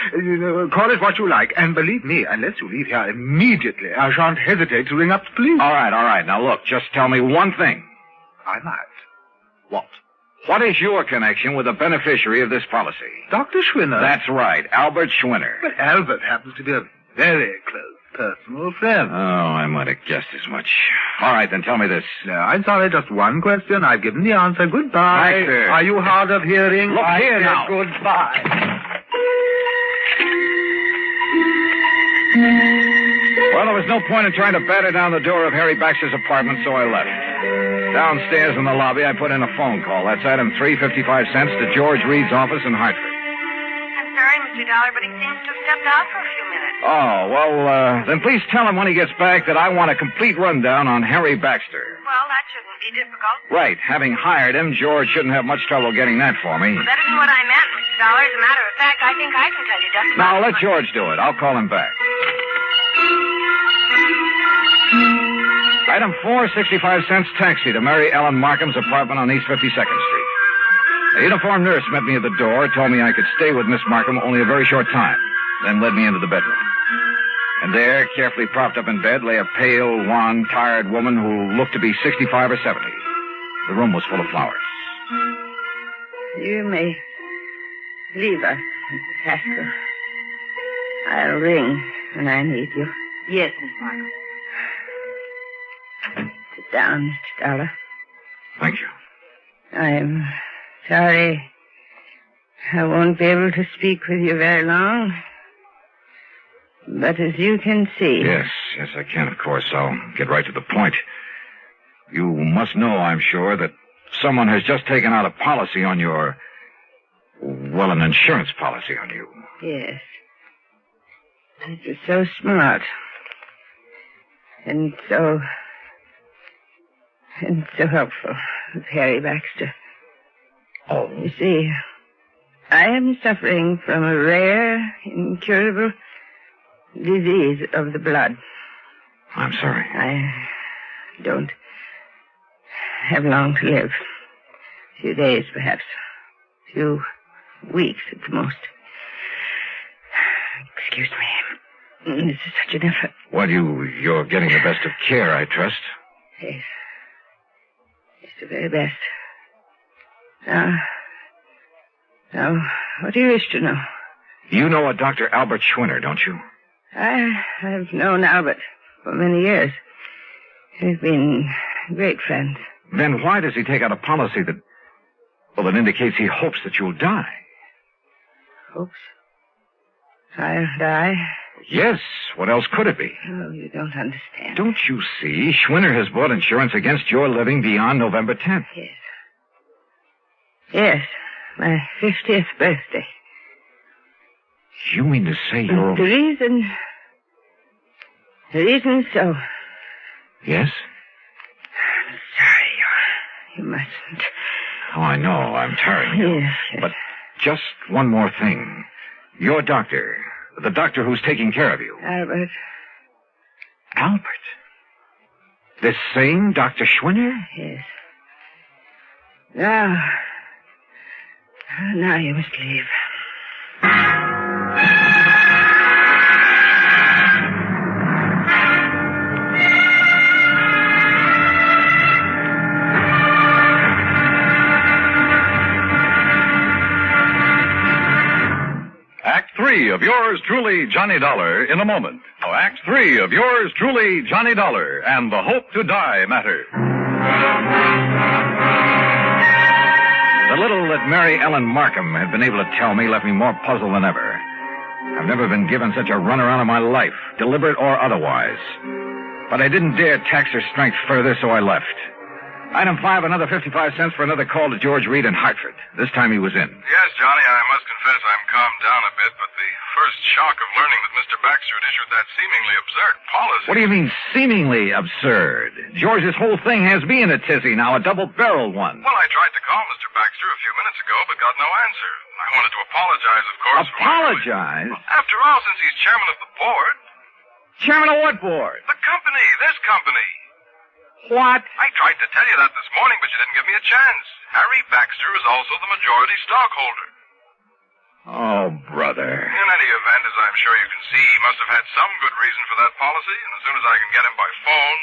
call it what you like. And believe me, unless you leave here immediately, I shan't hesitate to ring up the police. All right. Now look, just tell me one thing. I might. What? What is your connection with the beneficiary of this policy? Dr. Schwinner. That's right, Albert Schwinner. But Albert happens to be a very close personal friend. Oh, I might have guessed as much. All right, then tell me this. No, I'm sorry, just one question. I've given the answer. Goodbye. Baxter. Are you hard of hearing? Look here now. Goodbye. Well, there was no point in trying to batter down the door of Harry Baxter's apartment, so I left. Downstairs in the lobby, I put in a phone call. That's item 355 cents to George Reed's office in Hartford. I'm sorry, Mr. Dollar, but he seems to have stepped out for a few minutes. Oh, well, then please tell him when he gets back that I want a complete rundown on Harry Baxter. Well, that shouldn't be difficult. Right. Having hired him, George shouldn't have much trouble getting that for me. Well, that isn't what I meant, Mr. Dollar. As a matter of fact, I think I can tell you just Now, let George do it. I'll call him back. Item 4, 65 cents taxi to Mary Ellen Markham's apartment on East 52nd Street. A uniformed nurse met me at the door, told me I could stay with Miss Markham only a very short time, then led me into the bedroom. And there, carefully propped up in bed, lay a pale, wan, tired woman who looked to be 65 or 70. The room was full of flowers. You may leave us, Mrs. Haskell. I'll ring when I need you. Yes, Miss Markham. Sit down, Mr. Dollar. Thank you. I'm sorry I won't be able to speak with you very long. But as you can see... Yes, I can, of course. I'll get right to the point. You must know, I'm sure, that someone has just taken out a policy on your... Well, an insurance policy on you. Yes. It was so smart. And so helpful with Harry Baxter. Oh. You see, I am suffering from a rare, incurable disease of the blood. I'm sorry. I don't have long to live. A few days, perhaps. A few weeks at the most. Excuse me. This is such an effort. Well, you're getting the best of care, I trust. Yes. It's the very best. Now, what do you wish to know? You know a Dr. Albert Schwinner, don't you? I've known Albert for many years. We've been great friends. Then why does he take out a policy that indicates he hopes that you'll die? Hopes? I'll die? Yes. What else could it be? Oh, you don't understand. Don't you see? Schwinner has bought insurance against your living beyond November 10th. Yes. Yes. My 50th birthday. You mean to say you're... The reason so. Yes? I'm sorry. You mustn't. Oh, I know. I'm tiring you. Yes. But just one more thing. Your doctor, the doctor who's taking care of you. Albert. Albert? This same Dr. Schwinner? Yes. Now you must leave. Act 3 of yours truly, Johnny Dollar, in a moment. Now, Act 3 of yours truly, Johnny Dollar, and the Hope to Die matter. The little that Mary Ellen Markham had been able to tell me left me more puzzled than ever. I've never been given such a runaround of my life, deliberate or otherwise. But I didn't dare tax her strength further, so I left. Item 5, another 55 cents for another call to George Reed in Hartford. This time he was in. Yes, Johnny, I must confess I'm calmed down a bit, but the first shock of learning that Mr. Baxter had issued that seemingly absurd policy. What do you mean, seemingly absurd? George's whole thing has me in a tizzy now, a double-barreled one. Well, I tried to call Mr. Baxter a few minutes ago, but got no answer. I wanted to apologize, of course. Apologize? After all, since he's chairman of the board. Chairman of what board? The company, this company. What? I tried to tell you that this morning, but you didn't give me a chance. Harry Baxter is also the majority stockholder. Oh, brother. In any event, as I'm sure you can see, he must have had some good reason for that policy, and as soon as I can get him by phone...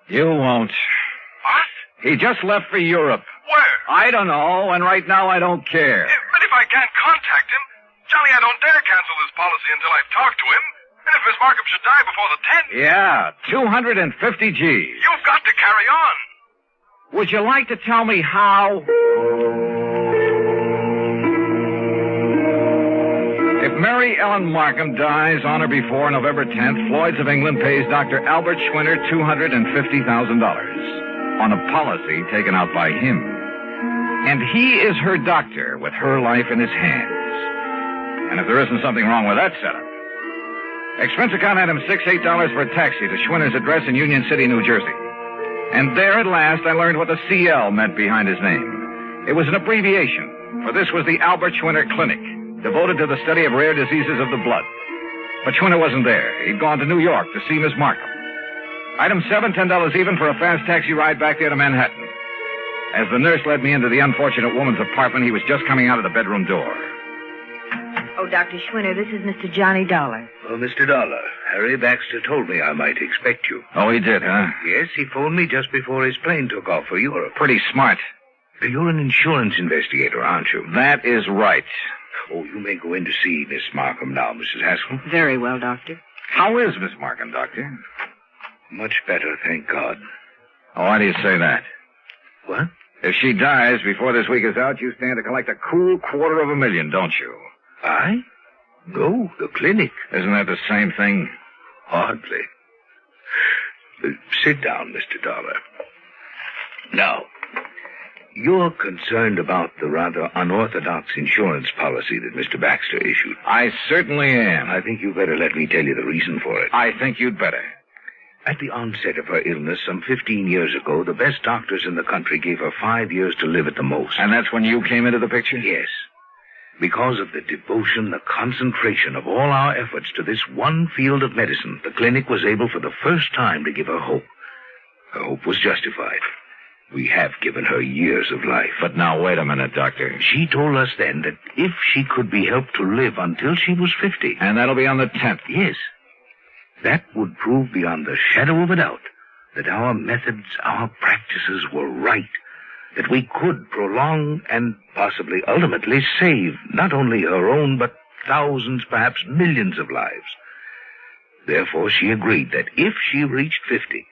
You won't. What? He just left for Europe. Where? I don't know, and right now I don't care. But if I can't contact him, Johnny, I don't dare cancel this policy until I've talked to him. And if Miss Markham should die before the 10th... Yeah, 250 G's. You've got to carry on. Would you like to tell me how? If Mary Ellen Markham dies on or before November 10th, Floyd's of England pays Dr. Albert Schwinner $250,000 on a policy taken out by him. And he is her doctor with her life in his hands. And if there isn't something wrong with that setup, expense account had him $8 for a taxi to Schwinner's address in Union City, New Jersey. And there at last I learned what the CL meant behind his name. It was an abbreviation, for this was the Albert Schwinner Clinic, devoted to the study of rare diseases of the blood. But Schwinner wasn't there. He'd gone to New York to see Miss Markham. Item 7, $10 even for a fast taxi ride back there to Manhattan. As the nurse led me into the unfortunate woman's apartment, he was just coming out of the bedroom door. Oh, Dr. Schwinner, this is Mr. Johnny Dollar. Oh, Mr. Dollar, Harry Baxter told me I might expect you. Oh, he did, huh? Yes, he phoned me just before his plane took off for Europe. Pretty smart. You're an insurance investigator, aren't you? That is right. Oh, you may go in to see Miss Markham now, Mrs. Haskell. Very well, Doctor. How is Miss Markham, Doctor? Much better, thank God. Oh, why do you say that? What? If she dies before this week is out, you stand to collect a cool $250,000, don't you? I? No, the clinic. Isn't that the same thing? Hardly. Sit down, Mr. Dollar. Now, you're concerned about the rather unorthodox insurance policy that Mr. Baxter issued. I certainly am. I think you better let me tell you the reason for it. I think you'd better. At the onset of her illness some 15 years ago, the best doctors in the country gave her 5 years to live at the most. And that's when you came into the picture? Yes. Because of the devotion, the concentration of all our efforts to this one field of medicine, the clinic was able for the first time to give her hope. Her hope was justified. We have given her years of life. But now, wait a minute, Doctor. She told us then that if she could be helped to live until she was 50... And that'll be on the 10th? Yes. That would prove beyond the shadow of a doubt that our methods, our practices were right. That we could prolong and possibly ultimately save not only her own, but thousands, perhaps millions of lives. Therefore, she agreed that if she reached 50,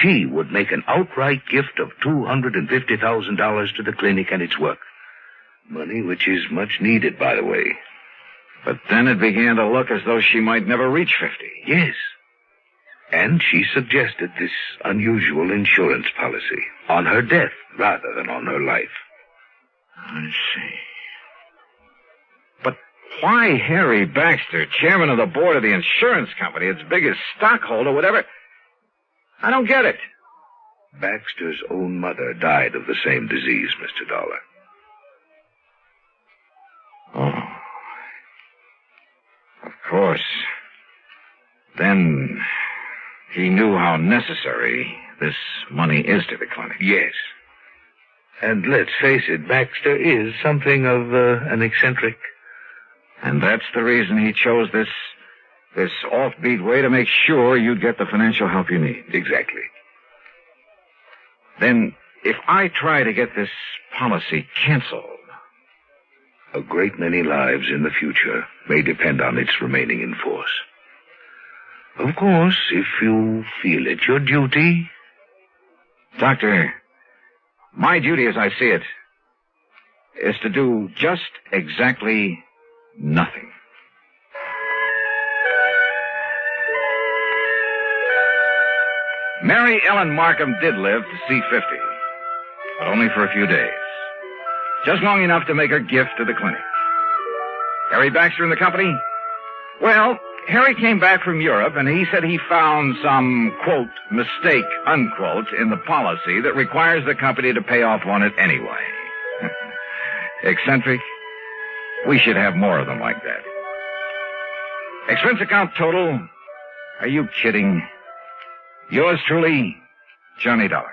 she would make an outright gift of $250,000 to the clinic and its work. Money which is much needed, by the way. But then it began to look as though she might never reach 50. Yes. And she suggested this unusual insurance policy on her death rather than on her life. I see. But why Harry Baxter, chairman of the board of the insurance company, its biggest stockholder, whatever? I don't get it. Baxter's own mother died of the same disease, Mr. Dollar. Oh. Of course. Then he knew how necessary this money is to the clinic. Yes. And let's face it, Baxter is something of an eccentric. And that's the reason he chose this offbeat way to make sure you'd get the financial help you need. Exactly. Then, if I try to get this policy canceled... A great many lives in the future may depend on its remaining in force. Of course, if you feel it your duty... Doctor, my duty as I see it is to do just exactly nothing. Mary Ellen Markham did live to see 50, but only for a few days. Just long enough to make her gift to the clinic. Harry Baxter and the company Well, Harry came back from Europe, and he said he found some, quote, mistake, unquote, in the policy that requires the company to pay off on it anyway. Eccentric? We should have more of them like that. Expense account total? Are you kidding? Yours truly, Johnny Dollar.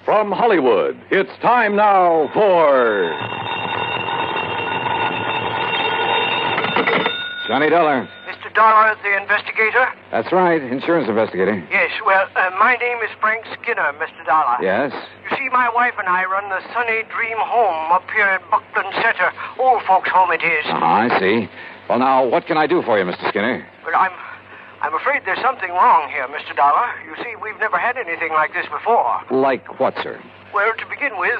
From Hollywood, it's time now for Johnny Dollar. Mr. Dollar, the investigator? That's right, insurance investigator. Yes, well, my name is Frank Skinner, Mr. Dollar. Yes? You see, my wife and I run the Sunny Dream Home up here in Buckland Center. Old folks' home it is. I see. Well, now, what can I do for you, Mr. Skinner? But I'm afraid there's something wrong here, Mr. Dollar. You see, we've never had anything like this before. Like what, sir? Well, to begin with,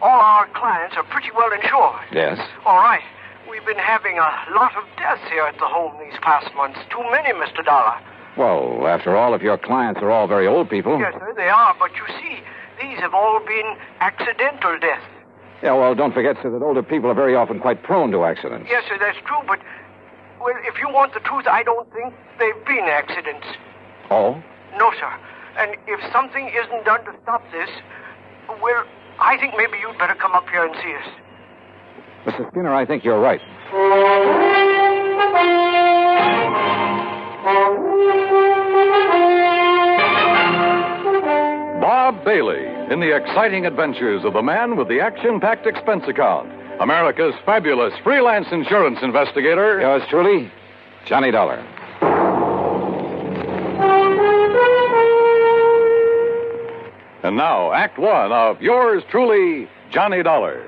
all our clients are pretty well insured. Yes? All right. We've been having a lot of deaths here at the home these past months. Too many, Mr. Dollar. Well, after all, if your clients are all very old people... Yes, sir, they are. But you see, these have all been accidental deaths. Yeah, well, don't forget, sir, that older people are very often quite prone to accidents. Yes, sir, that's true, but... Well, if you want the truth, I don't think they've been accidents. Oh? No, sir. And if something isn't done to stop this, well, I think maybe you'd better come up here and see us. Mr. Skinner, I think you're right. Bob Bailey in the exciting adventures of the man with the action-packed expense account. America's fabulous freelance insurance investigator. Yours truly, Johnny Dollar. And now, Act One of yours truly, Johnny Dollar.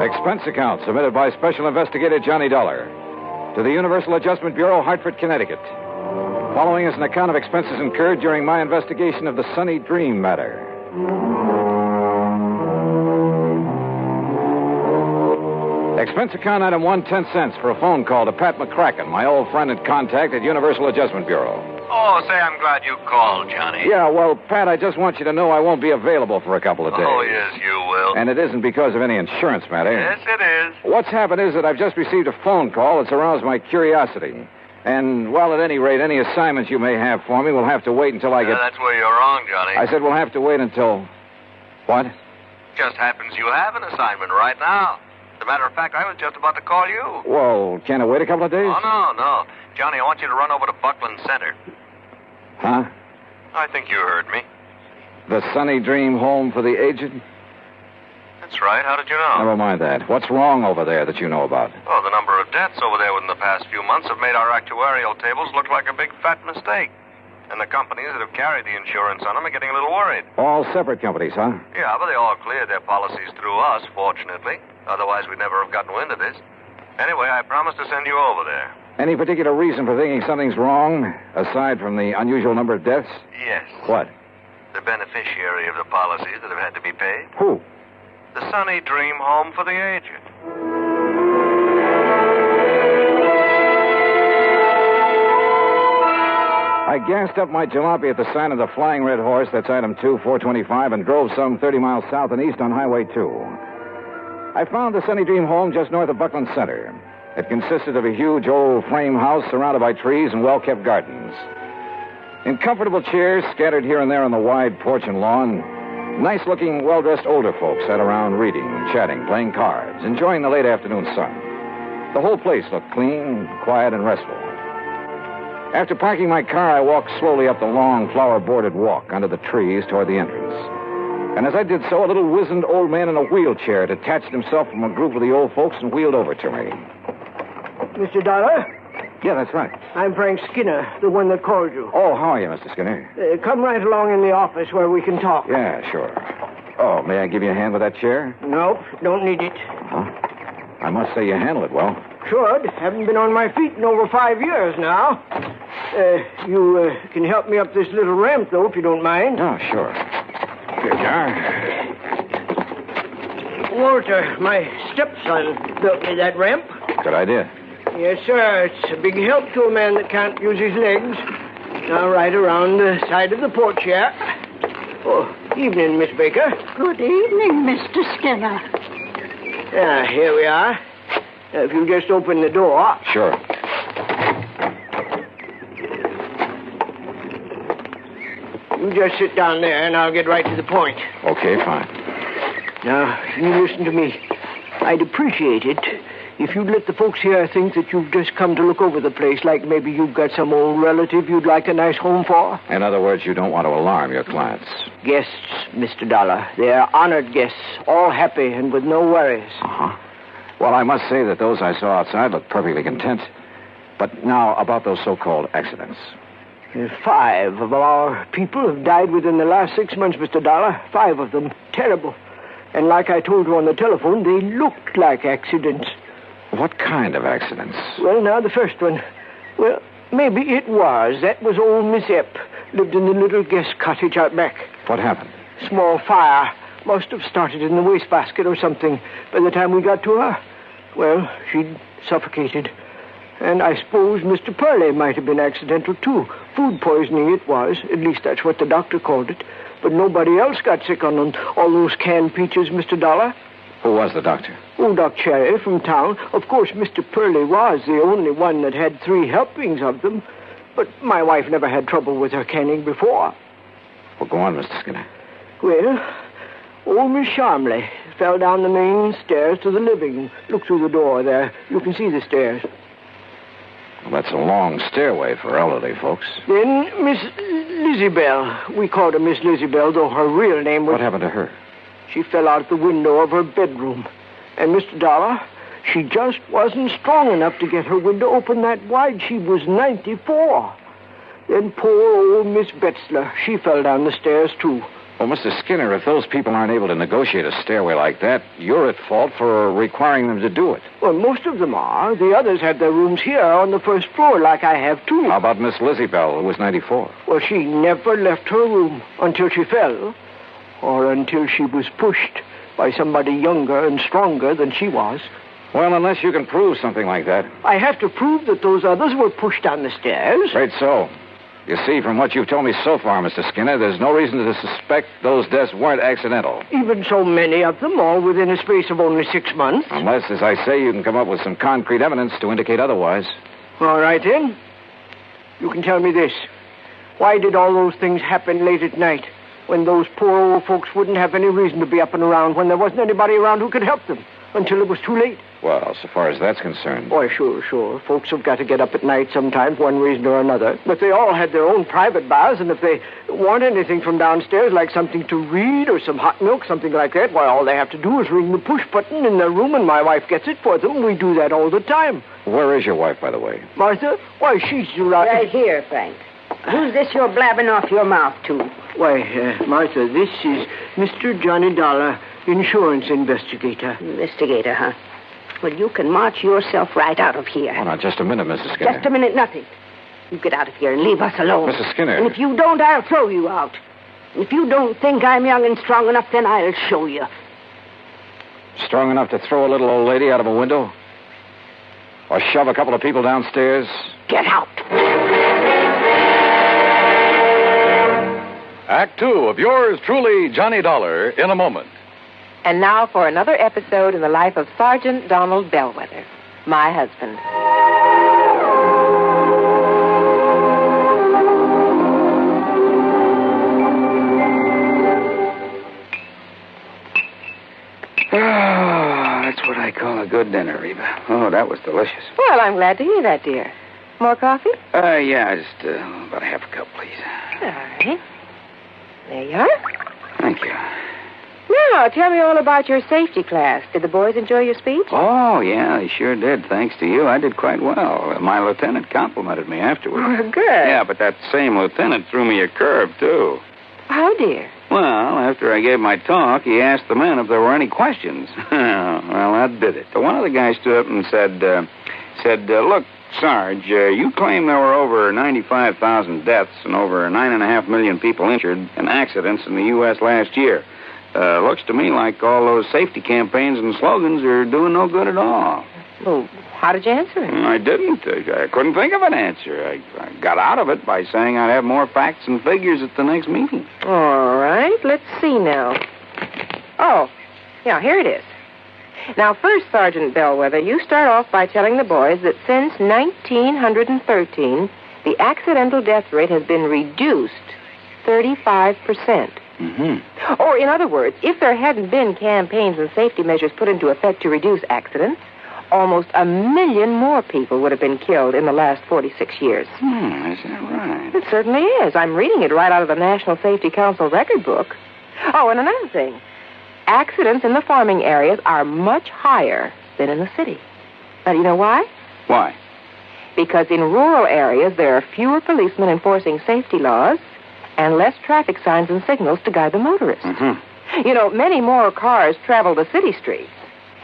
Expense account submitted by Special Investigator Johnny Dollar to the Universal Adjustment Bureau, Hartford, Connecticut. Following is an account of expenses incurred during my investigation of the Sunny Dream matter. Expense account item 1, 10 cents for a phone call to Pat McCracken, my old friend and contact at Universal Adjustment Bureau. Oh, say, I'm glad you called, Johnny. Yeah, well, Pat, I just want you to know I won't be available for a couple of days. Oh, yes, you will. And it isn't because of any insurance matter. Yes, it is. What's happened is that I've just received a phone call that's aroused my curiosity. And, well, at any rate, any assignments you may have for me will have to wait until I get... That's where you're wrong, Johnny. I said we'll have to wait until... What? Just happens you have an assignment right now. As a matter of fact, I was just about to call you. Well, can I wait a couple of days? Oh, no. Johnny, I want you to run over to Buckland Center. Huh? I think you heard me. The Sunny Dream Home for the Aged? That's right. How did you know? Never mind that. What's wrong over there that you know about? Oh, the number of deaths over there within the past few months have made our actuarial tables look like a big fat mistake. And the companies that have carried the insurance on them are getting a little worried. All separate companies, huh? Yeah, but they all cleared their policies through us, fortunately. Otherwise, we'd never have gotten wind of this. Anyway, I promised to send you over there. Any particular reason for thinking something's wrong, aside from the unusual number of deaths? Yes. What? The beneficiary of the policies that have had to be paid. Who? The Sunny Dream Home for the Aged. I gassed up my jalopy at the sign of the Flying Red Horse, that's item 2, 425, and drove some 30 miles south and east on Highway 2. I found the Sunny Dream Home just north of Buckland Center. It consisted of a huge old frame house surrounded by trees and well-kept gardens. In comfortable chairs scattered here and there on the wide porch and lawn, nice-looking, well-dressed older folks sat around reading, chatting, playing cards, enjoying the late afternoon sun. The whole place looked clean, quiet, and restful. After parking my car, I walked slowly up the long, flower-bordered walk under the trees toward the entrance. And as I did so, a little wizened old man in a wheelchair detached himself from a group of the old folks and wheeled over to me. Mr. Dollar? Yeah, that's right. I'm Frank Skinner, the one that called you. Oh, how are you, Mr. Skinner? Come right along in the office where we can talk. Yeah, sure. Oh, may I give you a hand with that chair? Nope, don't need it. Huh? I must say you handle it well. Should. Haven't been on my feet in over 5 years now. You can help me up this little ramp, though, if you don't mind. Oh, sure. Here you are. Walter, my stepson built me that ramp. Good idea. Yes, sir. It's a big help to a man that can't use his legs. Now, right around the side of the porch here. Oh, evening, Miss Baker. Good evening, Mr. Skinner. Here we are. If you just open the door. Sure. You just sit down there, and I'll get right to the point. Okay, fine. Now, you listen to me. I'd appreciate it if you'd let the folks here think that you've just come to look over the place, like maybe you've got some old relative you'd like a nice home for. In other words, you don't want to alarm your clients. Guests, Mr. Dollar. They're honored guests, all happy and with no worries. Uh-huh. Well, I must say that those I saw outside looked perfectly content. But now, about those so-called accidents. 5 of our people have died within the last 6 months, Mr. Dollar. 5 of them. Terrible. And like I told you on the telephone, they looked like accidents. What kind of accidents? Well, now, the first one. Well, maybe it was. That was old Miss Epp. Lived in the little guest cottage out back. What happened? Small fire. Must have started in the wastebasket or something by the time we got to her. Well, she'd suffocated. And I suppose Mr. Purley might have been accidental, too. Food poisoning it was. At least that's what the doctor called it. But nobody else got sick on all those canned peaches, Mr. Dollar. Who was the doctor? Oh, Doc Cherry from town. Of course, Mr. Purley was the only one that had 3 helpings of them. But my wife never had trouble with her canning before. Well, go on, Mr. Skinner. Well, old Miss Sharmley fell down the main stairs to the living. Look through the door there. You can see the stairs. Well, that's a long stairway for elderly folks. Then Miss Lizzie Belle. We called her Miss Lizzie Belle, though her real name was... What happened to her? She fell out the window of her bedroom. And, Mr. Dollar, she just wasn't strong enough to get her window open that wide. She was 94. Then poor old Miss Betzler, she fell down the stairs, too. Well, Mr. Skinner, if those people aren't able to negotiate a stairway like that, you're at fault for requiring them to do it. Well, most of them are. The others have their rooms here on the first floor, like I have, too. How about Miss Lizzie Bell, who was 94? Well, she never left her room until she fell, or until she was pushed by somebody younger and stronger than she was. Well, unless you can prove something like that. I have to prove that those others were pushed down the stairs. Right so. You see, from what you've told me so far, Mr. Skinner, there's no reason to suspect those deaths weren't accidental. Even so many of them, all within a space of only 6 months. Unless, as I say, you can come up with some concrete evidence to indicate otherwise. All right, then. You can tell me this. Why did all those things happen late at night, when those poor old folks wouldn't have any reason to be up and around, when there wasn't anybody around who could help them, until it was too late? Well, so far as that's concerned... Why, sure. Folks have got to get up at night sometimes, one reason or another. But they all had their own private baths, and if they want anything from downstairs, like something to read or some hot milk, something like that, why, all they have to do is ring the push button in their room, and my wife gets it for them. We do that all the time. Where is your wife, by the way? Martha? Why, she's... Right here, Frank. Who's this you're blabbing off your mouth to? Why, Martha, this is Mr. Johnny Dollar, insurance investigator. Investigator, huh? Well, you can march yourself right out of here. Oh, now, just a minute, Mrs. Skinner. Just a minute, nothing. You get out of here and leave us alone. Mrs. Skinner. And if you don't, I'll throw you out. And if you don't think I'm young and strong enough, then I'll show you. Strong enough to throw a little old lady out of a window? Or shove a couple of people downstairs? Get out. Act 2 of yours truly, Johnny Dollar, in a moment. And now for another episode in the life of Sergeant Donald Bellwether, my husband. Oh, that's what I call a good dinner, Reba. Oh, that was delicious. Well, I'm glad to hear that, dear. More coffee? Yeah, just about a half a cup, please. All right. There you are. Thank you. Now, tell me all about your safety class. Did the boys enjoy your speech? Oh, yeah, they sure did. Thanks to you, I did quite well. My lieutenant complimented me afterwards. Oh, good. Yeah, but that same lieutenant threw me a curve, too. How, dear? Well, after I gave my talk, he asked the men if there were any questions. Well, that did it. One of the guys stood up and said, look, Sarge, you claim there were over 95,000 deaths and over 9.5 million people injured in accidents in the U.S. last year. Looks to me like all those safety campaigns and slogans are doing no good at all. Well, how did you answer it? I didn't. I couldn't think of an answer. I got out of it by saying I'd have more facts and figures at the next meeting. All right, let's see now. Oh, yeah, here it is. Now, first, Sergeant Bellwether, you start off by telling the boys that since 1913, the accidental death rate has been reduced 35%. Mm-hmm. Or, in other words, if there hadn't been campaigns and safety measures put into effect to reduce accidents, almost 1 million more people would have been killed in the last 46 years. Is that right? It certainly is. I'm reading it right out of the National Safety Council record book. Oh, and another thing. Accidents in the farming areas are much higher than in the city. Now, do you know why? Why? Because in rural areas, there are fewer policemen enforcing safety laws and less traffic signs and signals to guide the motorists. Mm-hmm. You know, many more cars travel the city streets,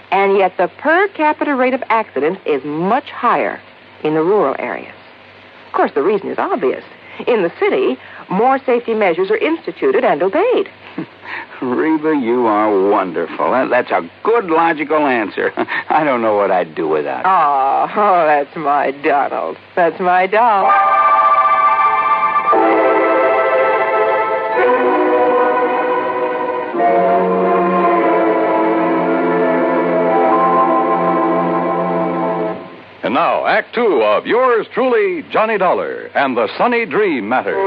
and yet the per capita rate of accidents is much higher in the rural areas. Of course, the reason is obvious. In the city, more safety measures are instituted and obeyed. Reba, you are wonderful. That's a good logical answer. I don't know what I'd do without it. Oh, that's my Donald. That's my doll. And now, Act Two of yours truly, Johnny Dollar, and the Sunny Dream Matter.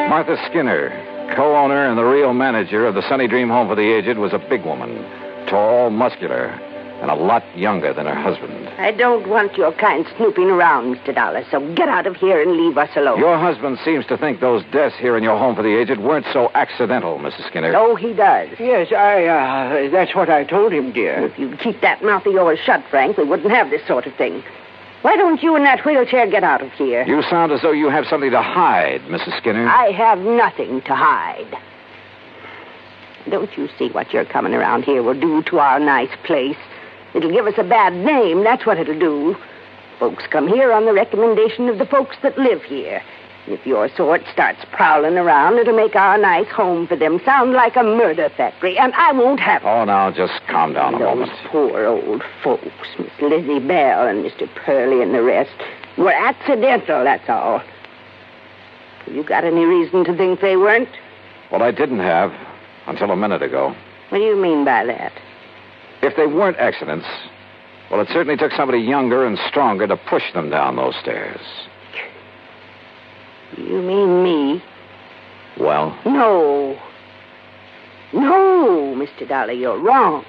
Martha Skinner, co-owner and the real manager of the Sunny Dream Home for the Aged, was a big woman, tall, muscular, and a lot younger than her husband. I don't want your kind snooping around, Mr. Dollar, so get out of here and leave us alone. Your husband seems to think those deaths here in your home for the aged weren't so accidental, Mrs. Skinner. Oh, he does. Yes, that's what I told him, dear. If you'd keep that mouth of yours shut, Frank, we wouldn't have this sort of thing. Why don't you in that wheelchair get out of here? You sound as though you have something to hide, Mrs. Skinner. I have nothing to hide. Don't you see what your coming around here will do to our nice place? It'll give us a bad name, that's what it'll do. Folks come here on the recommendation of the folks that live here. And if your sort starts prowling around, it'll make our nice home for them sound like a murder factory, and I won't have it. Oh, now, just calm down a moment. Those poor old folks, Miss Lizzie Belle and Mr. Purley and the rest, were accidental, that's all. You got any reason to think they weren't? Well, I didn't have until a minute ago. What do you mean by that? If they weren't accidents, well, it certainly took somebody younger and stronger to push them down those stairs. You mean me? Well? No. No, Mr. Dollar, you're wrong.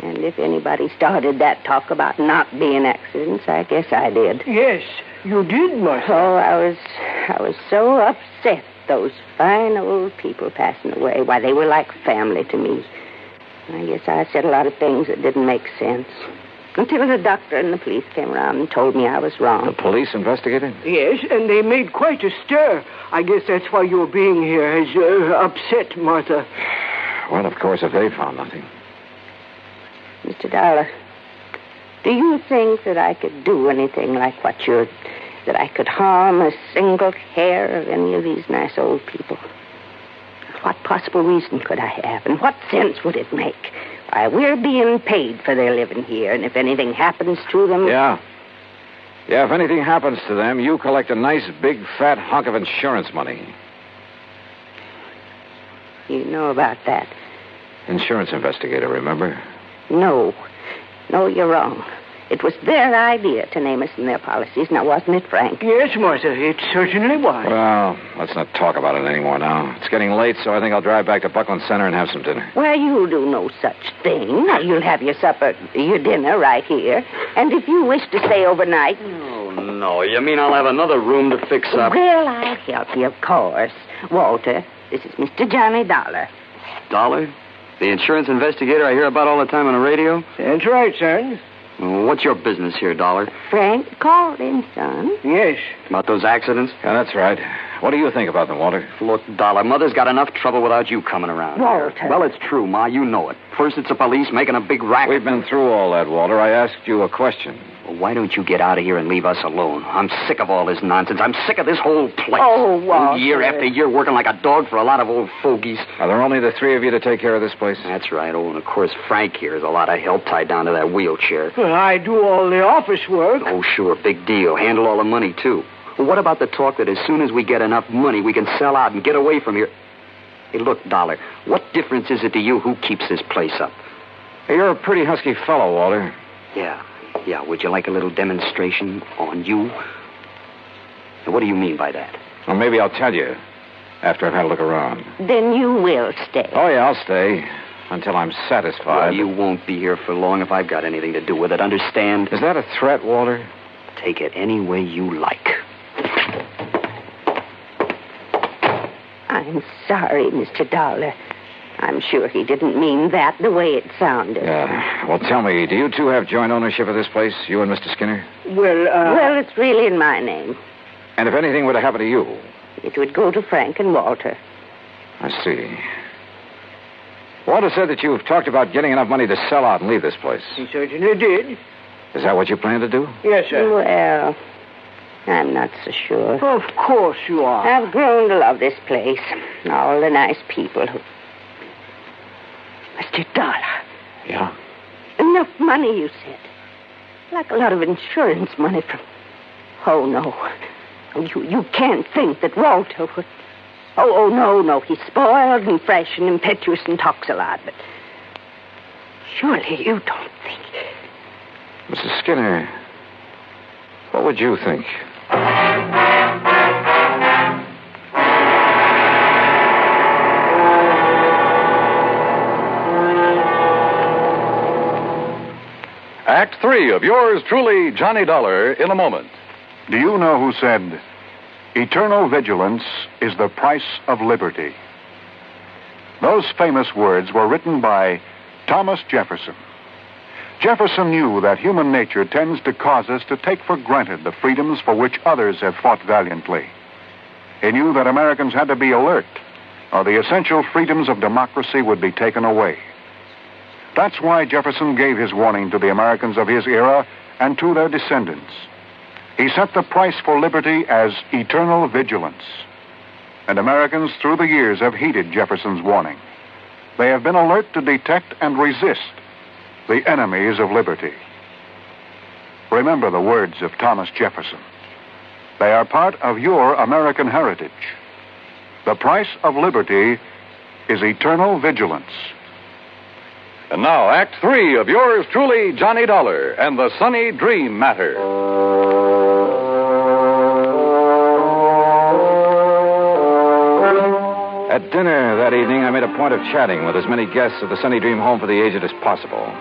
And if anybody started that talk about not being accidents, I guess I did. Yes, you did, Martha. Oh, I was so upset, those fine old people passing away. Why, they were like family to me. I guess I said a lot of things that didn't make sense. Until the doctor and the police came around and told me I was wrong. The police investigated? Yes, and they made quite a stir. I guess that's why your being here has upset Martha. Well, of course, if they found nothing. Mr. Dollar, do you think that I could do anything like what you're... that I could harm a single hair of any of these nice old people? What possible reason could I have, and what sense would it make? Why, we're being paid for their living here, and if anything happens to them... Yeah. Yeah, if anything happens to them, you collect a nice, big, fat hunk of insurance money. You know about that? Insurance investigator, remember? No. No, you're wrong. It was their idea to name us in their policies, now wasn't it, Frank? Yes, Martha, it certainly was. Well, let's not talk about it anymore now. It's getting late, so I think I'll drive back to Buckland Center and have some dinner. Well, you'll do no such thing. You'll have your supper, your dinner right here. And if you wish to stay overnight... Oh, no. You mean I'll have another room to fix up? Well, I'll help you, of course. Walter, this is Mr. Johnny Dollar. Dollar? The insurance investigator I hear about all the time on the radio? That's right, son. What's your business here, Dollar? Frank called in, son. Yes. About those accidents? Yeah, that's right. What do you think about them, Walter? Look, Dollar, Mother's got enough trouble without you coming around. Walter. Well, it's true, Ma. You know it. First it's the police making a big racket. We've been through all that, Walter. I asked you a question. Well, why don't you get out of here and leave us alone? I'm sick of all this nonsense. I'm sick of this whole place. Oh, Walter. Year after year working like a dog for a lot of old fogies. Are there only the three of you to take care of this place? That's right. Oh, and of course Frank here is a lot of help tied down to that wheelchair. Well, I do all the office work. Oh, sure. Big deal. Handle all the money, too. Well, what about the talk that as soon as we get enough money, we can sell out and get away from here? Hey, look, Dollar, what difference is it to you who keeps this place up? Hey, you're a pretty husky fellow, Walter. Yeah. Would you like a little demonstration on you? Now, what do you mean by that? Well, maybe I'll tell you after I've had a look around. Then you will stay. Oh, yeah, I'll stay until I'm satisfied. Well, you won't be here for long if I've got anything to do with it, understand? Is that a threat, Walter? Take it any way you like. I'm sorry, Mr. Dollar. I'm sure he didn't mean that the way it sounded. Yeah. Well, tell me, do you two have joint ownership of this place, you and Mr. Skinner? Well, it's really in my name. And if anything were to happen to you? It would go to Frank and Walter. I see. Walter said that you've talked about getting enough money to sell out and leave this place. He certainly did. Is that what you plan to do? Yes, sir. Well, I'm not so sure. Of course you are. I've grown to love this place. All the nice people who... Mr. Dollar. Yeah? Enough money, you said. Like a lot of insurance money from... Oh, no. You can't think that Walter would... Oh, no. He's spoiled and fresh and impetuous and talks a lot, but... Surely you don't think... Mrs. Skinner, what would you think? Act 3 of yours truly, Johnny Dollar, in a moment. Do you know who said, "Eternal vigilance is the price of liberty"? Those famous words were written by Thomas Jefferson. Jefferson knew that human nature tends to cause us to take for granted the freedoms for which others have fought valiantly. He knew that Americans had to be alert, or the essential freedoms of democracy would be taken away. That's why Jefferson gave his warning to the Americans of his era and to their descendants. He set the price for liberty as eternal vigilance. And Americans through the years have heeded Jefferson's warning. They have been alert to detect and resist the enemies of liberty. Remember the words of Thomas Jefferson. They are part of your American heritage. The price of liberty is eternal vigilance. And now, Act 3 of yours truly, Johnny Dollar, and the Sunny Dream Matter. At dinner that evening, I made a point of chatting with as many guests of the Sunny Dream Home for the Aged as possible.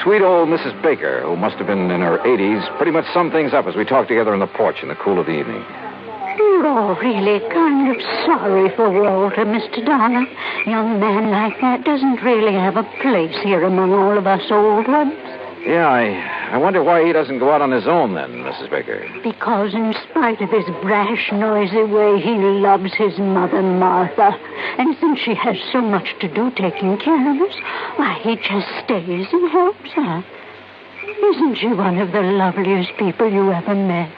Sweet old Mrs. Baker, who must have been in her 80s, pretty much summed things up as we talked together on the porch in the cool of the evening. You're really kind of sorry for Walter, Mr. Dollar. Young man like that doesn't really have a place here among all of us old ones. Yeah, I wonder why he doesn't go out on his own then, Mrs. Baker. Because in spite of his brash, noisy way, he loves his mother, Martha. And since she has so much to do taking care of us, why, he just stays and helps her. Isn't she one of the loveliest people you ever met?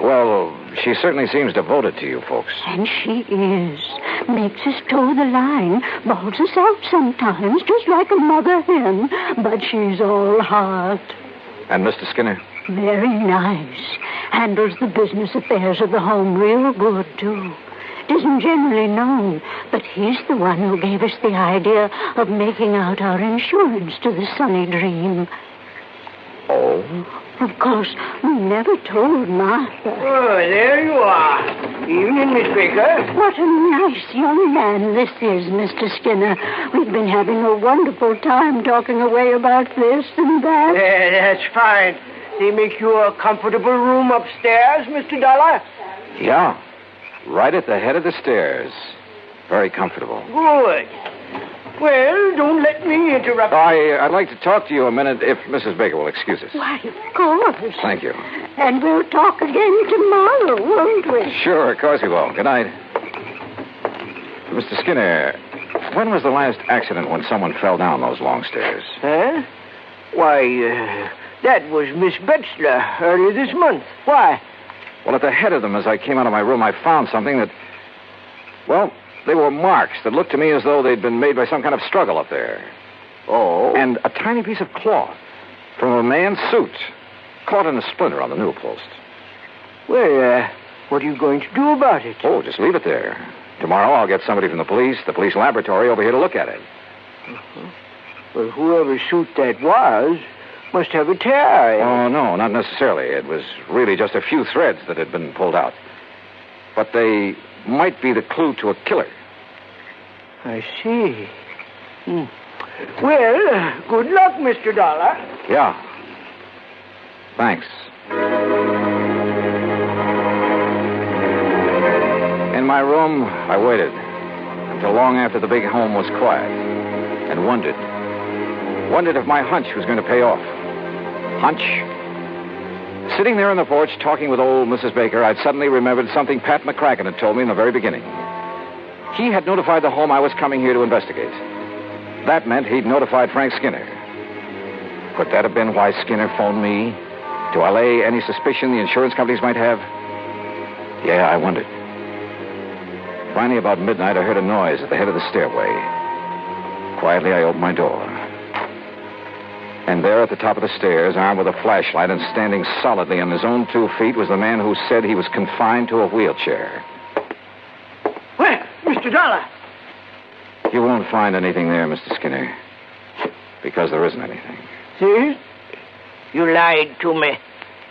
Well, she certainly seems devoted to you folks. And she is. Makes us toe the line, bawls us out sometimes, just like a mother hen. But she's all heart. And Mr. Skinner? Very nice. Handles the business affairs of the home real good, too. It isn't generally known, but he's the one who gave us the idea of making out our insurance to the Sunny Dream. Oh? Of course, we never told Martha. Oh, there you are. Evening, Miss Baker. What a nice young man this is, Mr. Skinner. We've been having a wonderful time talking away about this and that. That's fine. They make you a comfortable room upstairs, Mr. Dollar? Yeah. Right at the head of the stairs. Very comfortable. Good. Well, don't let me interrupt. I'd like to talk to you a minute if Mrs. Baker will excuse us. Why, of course. Thank you. And we'll talk again tomorrow, won't we? Sure, of course we will. Good night. Mr. Skinner, when was the last accident when someone fell down those long stairs? Huh? Why, that was Miss Betzler early this month. Why? Well, at the head of them, as I came out of my room, I found something that... Well, they were marks that looked to me as though they'd been made by some kind of struggle up there. Oh? And a tiny piece of cloth from a man's suit caught in a splinter on the newel post. Well, what are you going to do about it? Oh, just leave it there. Tomorrow I'll get somebody from the police laboratory over here to look at it. Uh-huh. Well, whoever suit that was must have a tear. Oh, no, not necessarily. It was really just a few threads that had been pulled out. But they might be the clue to a killer. I see. Well, good luck, Mr. Dollar. Yeah. Thanks. In my room, I waited until long after the big home was quiet and wondered if my hunch was going to pay off. Hunch? Sitting there on the porch talking with old Mrs. Baker, I'd suddenly remembered something Pat McCracken had told me in the very beginning. He had notified the home I was coming here to investigate. That meant he'd notified Frank Skinner. Could that have been why Skinner phoned me? To allay any suspicion the insurance companies might have? Yeah, I wondered. Finally, about midnight, I heard a noise at the head of the stairway. Quietly, I opened my door. And there at the top of the stairs, armed with a flashlight and standing solidly on his own 2 feet, was the man who said he was confined to a wheelchair. Well, Mr. Dollar. You won't find anything there, Mr. Skinner. Because there isn't anything. See? You lied to me.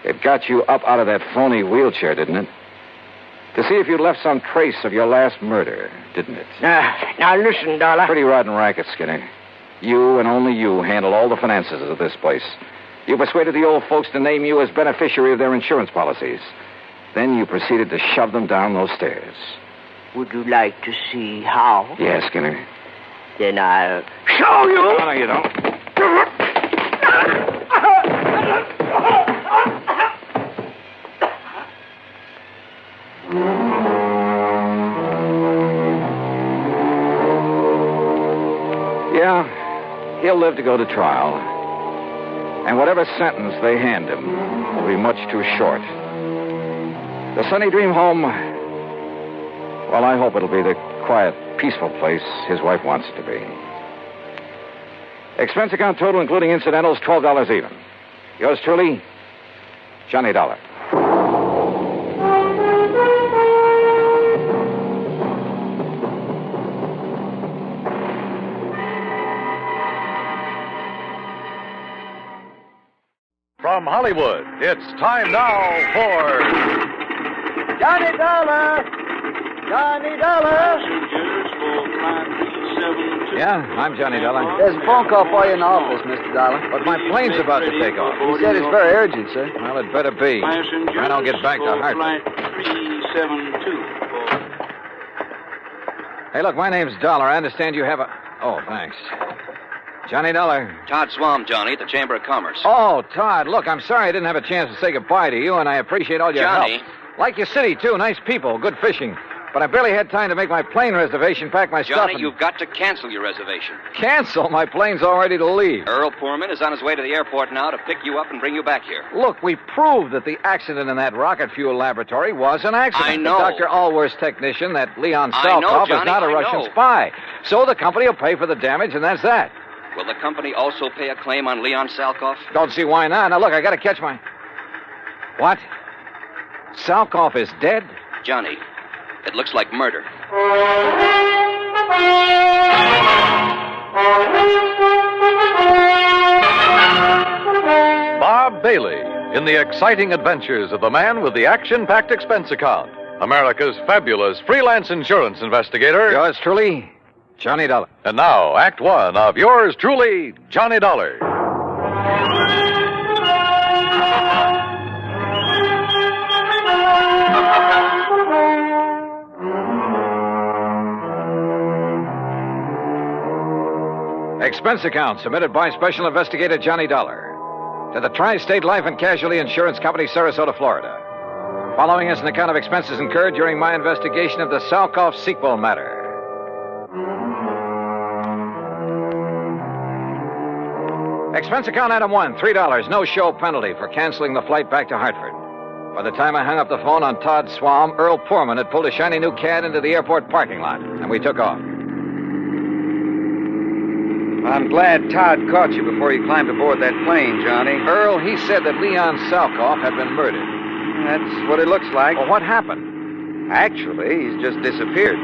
It got you up out of that phony wheelchair, didn't it? To see if you'd left some trace of your last murder, didn't it? Now listen, Dollar. Pretty rotten racket, Skinner. You and only you handle all the finances of this place. You persuaded the old folks to name you as beneficiary of their insurance policies. Then you proceeded to shove them down those stairs. Would you like to see how? Yeah, Skinner. Then I'll show you. No, you don't. Yeah, he'll live to go to trial. And whatever sentence they hand him will be much too short. The Sunny Dream home, well, I hope it'll be the quiet, peaceful place his wife wants it to be. Expense account total, including incidentals, $12 even. Yours truly, Johnny Dollar. From Hollywood, it's time now for Johnny Dollar! Johnny Dollar! Yeah, I'm Johnny Dollar. There's a phone call for you in the office, Mr. Dollar. But my plane's about to take off. He said it's very urgent, sir. Well, it better be. If I don't get back to Hartford. Hey, look, my name's Dollar. I understand you have a... Oh, thanks. Johnny Dollar. Todd Swam, Johnny, at the Chamber of Commerce. Oh, Todd, look, I'm sorry I didn't have a chance to say goodbye to you, and I appreciate all your Johnny. help. Like your city, too. Nice people, good fishing. But I barely had time to make my plane reservation, pack my stuff, Johnny, and... you've got to cancel your reservation. Cancel? My plane's all ready to leave. Earl Poorman is on his way to the airport now to pick you up and bring you back here. Look, we proved that the accident in that rocket fuel laboratory was an accident. I know. Dr. Allworth's technician, that Leon I know, Salkoff, is Johnny, not a I Russian know. spy. So the company will pay for the damage, and that's that. Will the company also pay a claim on Leon Salkoff? Don't see why not. Now, look, I gotta catch my... What? Salkoff is dead? Johnny, it looks like murder. Bob Bailey in the exciting adventures of the man with the action-packed expense account. America's fabulous freelance insurance investigator. Yours truly, Johnny Dollar. And now, Act One of yours truly, Johnny Dollar. Expense account submitted by Special Investigator Johnny Dollar to the Tri-State Life and Casualty Insurance Company, Sarasota, Florida. Following is an account of expenses incurred during my investigation of the Salkoff sequel matter. Expense account item 1, $3, no show penalty for canceling the flight back to Hartford. By the time I hung up the phone on Todd Swam, Earl Poorman had pulled a shiny new Cad into the airport parking lot, and we took off. I'm glad Todd caught you before you climbed aboard that plane, Johnny. Earl, he said that Leon Salkoff had been murdered. That's what it looks like. Well, what happened? Actually, he's just disappeared.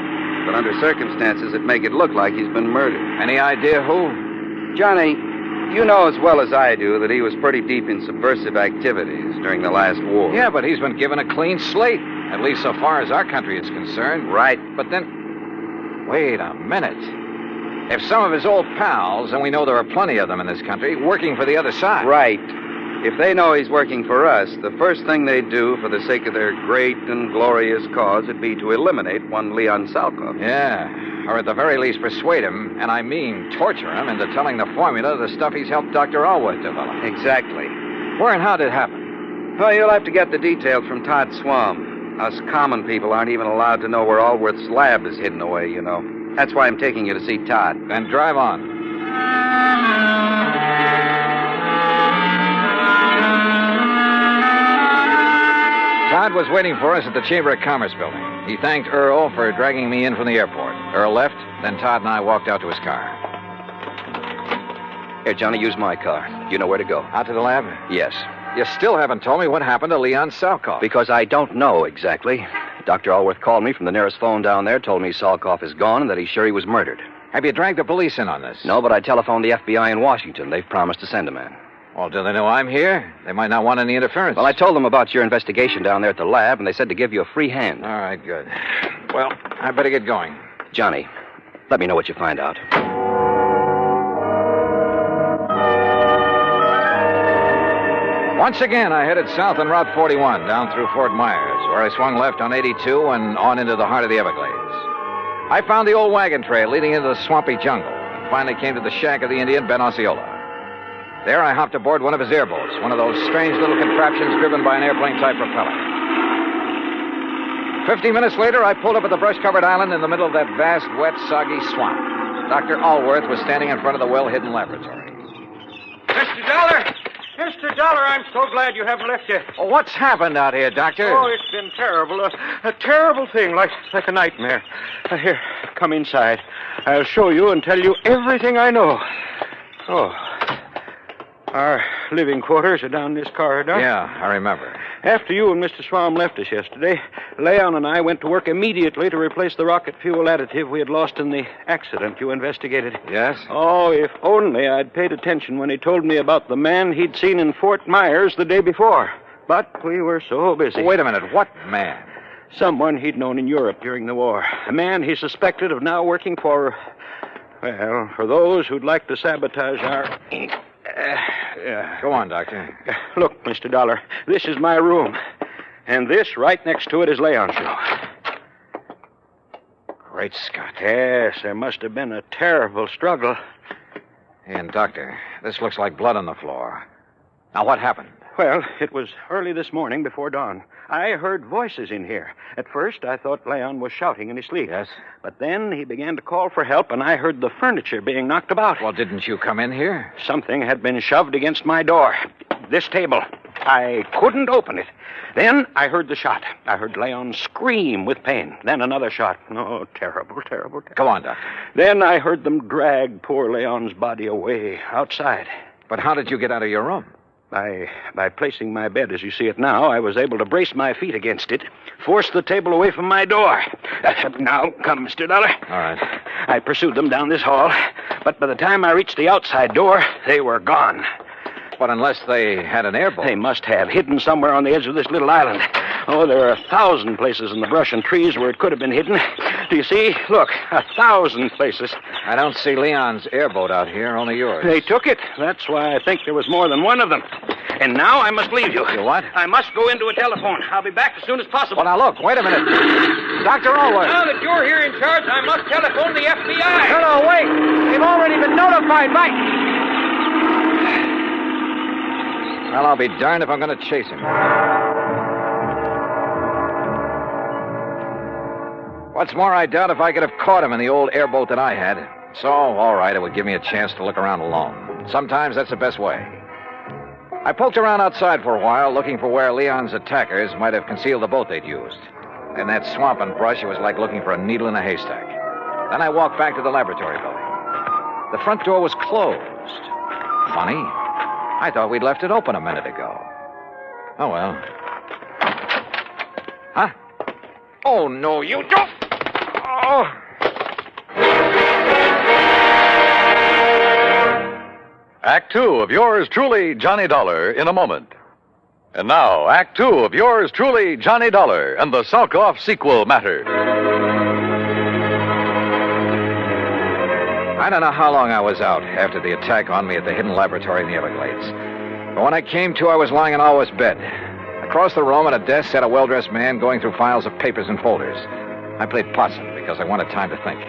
But under circumstances that make it look like he's been murdered. Any idea who? Johnny, you know as well as I do that he was pretty deep in subversive activities during the last war. Yeah, but he's been given a clean slate, at least so far as our country is concerned. Right. But then, wait a minute. If some of his old pals, and we know there are plenty of them in this country, working for the other side. Right. If they know he's working for us, the first thing they'd do for the sake of their great and glorious cause would be to eliminate one Leon Salkoff. Yeah, or at the very least persuade him, and I mean torture him, into telling the formula of the stuff he's helped Dr. Allworth develop. Exactly. Where and how did it happen? Well, you'll have to get the details from Todd Swam. Us common people aren't even allowed to know where Allworth's lab is hidden away, you know. That's why I'm taking you to see Todd. Then drive on. Todd was waiting for us at the Chamber of Commerce building. He thanked Earl for dragging me in from the airport. Earl left, then Todd and I walked out to his car. Here, Johnny, use my car. You know where to go. Out to the lab? Yes. You still haven't told me what happened to Leon Salkoff. Because I don't know exactly. Dr. Allworth called me from the nearest phone down there, told me Salkoff is gone and that he's sure he was murdered. Have you dragged the police in on this? No, but I telephoned the FBI in Washington. They've promised to send a man. Well, do they know I'm here? They might not want any interference. Well, I told them about your investigation down there at the lab, and they said to give you a free hand. All right, good. Well, I better get going. Johnny, let me know what you find out. Once again, I headed south on Route 41, down through Fort Myers, where I swung left on 82 and on into the heart of the Everglades. I found the old wagon trail leading into the swampy jungle, and finally came to the shack of the Indian, Ben Osceola. There, I hopped aboard one of his airboats, one of those strange little contraptions driven by an airplane-type propeller. 50 minutes later, I pulled up at the brush-covered island in the middle of that vast, wet, soggy swamp. Dr. Allworth was standing in front of the well-hidden laboratory. Mr. Dollar! Mr. Dollar, I'm so glad you haven't left yet. Oh, what's happened out here, Doctor? Oh, it's been terrible. A terrible thing, like a nightmare. Here, come inside. I'll show you and tell you everything I know. Oh. Our living quarters are down this corridor. Yeah, I remember. After you and Mr. Swam left us yesterday, Leon and I went to work immediately to replace the rocket fuel additive we had lost in the accident you investigated. Yes? Oh, if only I'd paid attention when he told me about the man he'd seen in Fort Myers the day before. But we were so busy. Wait a minute. What man? Someone he'd known in Europe during the war. A man he suspected of now working for, well, for those who'd like to sabotage our... Go on, Doctor. Look, Mr. Dollar, this is my room. And this, right next to it, is Leon's room. Great Scott. Yes, there must have been a terrible struggle. And, Doctor, this looks like blood on the floor. Now, what happened? Well, it was early this morning before dawn. I heard voices in here. At first, I thought Leon was shouting in his sleep. Yes? But then he began to call for help, and I heard the furniture being knocked about. Well, didn't you come in here? Something had been shoved against my door. This table. I couldn't open it. Then I heard the shot. I heard Leon scream with pain. Then another shot. Oh, terrible, terrible, terrible. Go on, Doctor. Then I heard them drag poor Leon's body away outside. But how did you get out of your room? By placing my bed as you see it now, I was able to brace my feet against it, force the table away from my door. Now, come, Mr. Dollar. All right. I pursued them down this hall, but by the time I reached the outside door, they were gone. But unless they had an airboat. They must have, hidden somewhere on the edge of this little island. Oh, there are 1,000 places in the brush and trees where it could have been hidden. Do you see? Look, 1,000 places. I don't see Leon's airboat out here, only yours. They took it. That's why I think there was more than one of them. And now I must leave you. You what? I must go into a telephone. I'll be back as soon as possible. Well, now, look, wait a minute. Dr. Allworth. Now that you're here in charge, I must telephone the FBI. No, wait. They've already been notified by... Well, I'll be darned if I'm going to chase him. What's more, I doubt if I could have caught him in the old airboat that I had. So, all right, it would give me a chance to look around alone. Sometimes that's the best way. I poked around outside for a while, looking for where Leon's attackers might have concealed the boat they'd used. In that swamp and brush, it was like looking for a needle in a haystack. Then I walked back to the laboratory building. The front door was closed. Funny. I thought we'd left it open a minute ago. Oh, well. Huh? Oh, no, you don't. Oh. Act Two of yours truly, Johnny Dollar, in a moment. And now, Act Two of yours truly, Johnny Dollar, and the Salkoff sequel matter. I don't know how long I was out after the attack on me at the hidden laboratory in the Everglades. But when I came to, I was lying in Alwa's bed. Across the room at a desk sat a well-dressed man going through files of papers and folders. I played possum because I wanted time to think.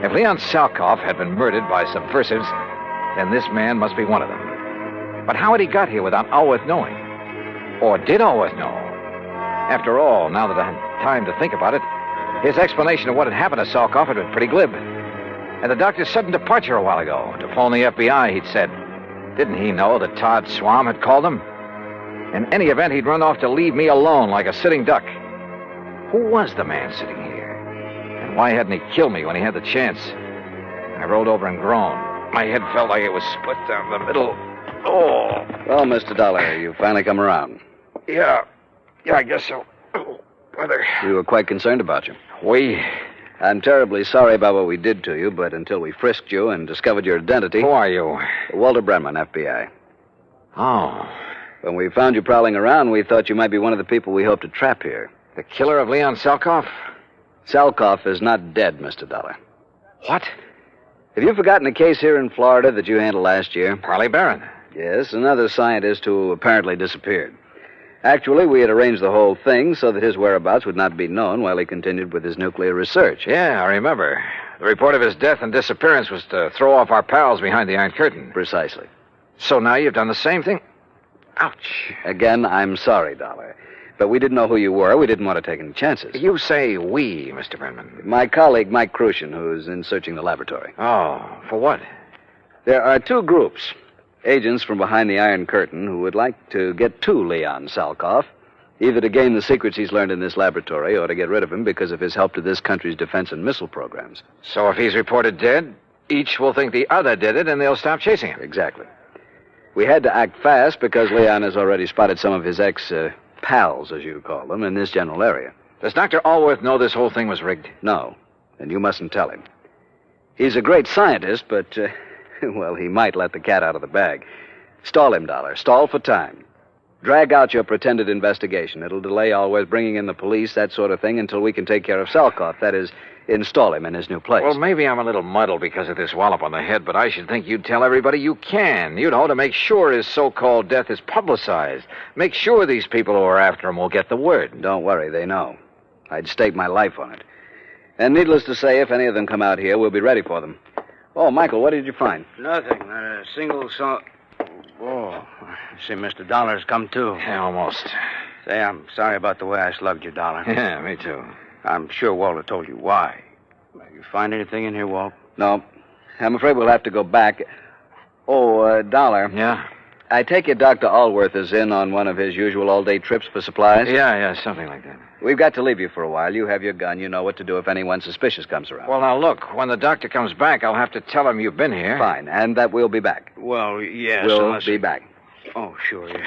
If Leon Salkoff had been murdered by subversives, then this man must be one of them. But how had he got here without Alworth knowing? Or did Alworth know? After all, now that I had time to think about it, his explanation of what had happened to Salkoff had been pretty glib. And the doctor's sudden departure a while ago to phone the FBI, he'd said. Didn't he know that Todd Swam had called him? In any event, he'd run off to leave me alone like a sitting duck. Who was the man sitting here? And why hadn't he killed me when he had the chance? I rolled over and groaned. My head felt like it was split down the middle. Oh. Well, Mr. Dollar, you finally come around. Yeah, I guess so. Oh, brother. We were quite concerned about you. We? I'm terribly sorry about what we did to you, but until we frisked you and discovered your identity... Who are you? Walter Brenman, FBI. Oh. When we found you prowling around, we thought you might be one of the people we hoped to trap here. The killer of Leon Salkoff? Salkoff is not dead, Mr. Dollar. What? Have you forgotten a case here in Florida that you handled last year? Parley Barron. Yes, another scientist who apparently disappeared. Actually, we had arranged the whole thing so that his whereabouts would not be known while he continued with his nuclear research. Yeah, I remember. The report of his death and disappearance was to throw off our pals behind the Iron Curtain. Precisely. So now you've done the same thing? Ouch. Again, I'm sorry, Dollar. But we didn't know who you were. We didn't want to take any chances. You say we, Mr. Brenman. My colleague, Mike Crucian, who's in searching the laboratory. Oh, for what? There are two groups. Agents from behind the Iron Curtain who would like to get to Leon Salkoff, either to gain the secrets he's learned in this laboratory or to get rid of him because of his help to this country's defense and missile programs. So if he's reported dead, each will think the other did it and they'll stop chasing him. Exactly. We had to act fast because Leon has already spotted some of his ex-pals, as you call them, in this general area. Does Dr. Allworth know this whole thing was rigged? No, and you mustn't tell him. He's a great scientist, but... well, he might let the cat out of the bag. Stall him, Dollar. Stall for time. Drag out your pretended investigation. It'll delay Allworth bringing in the police, that sort of thing, until we can take care of Salkoff. That is, install him in his new place. Well, maybe I'm a little muddled because of this wallop on the head, but I should think you'd tell everybody you can. You know, to make sure his so-called death is publicized. Make sure these people who are after him will get the word. Don't worry, they know. I'd stake my life on it. And needless to say, if any of them come out here, we'll be ready for them. Oh, Michael, what did you find? Nothing. Not a single song. Oh, see, Mr. Dollar's come too. Yeah, almost. Say, I'm sorry about the way I slugged you, Dollar. Yeah, me too. I'm sure Walter told you why. You find anything in here, Walt? No. I'm afraid we'll have to go back. Oh, Dollar. Yeah? I take it Dr. Allworth is in on one of his usual all-day trips for supplies? Yeah, something like that. We've got to leave you for a while. You have your gun. You know what to do if anyone suspicious comes around. Well, now, look, when the doctor comes back, I'll have to tell him you've been here. Fine, and that we'll be back. Well, yes. We'll be back. Oh, sure, yeah.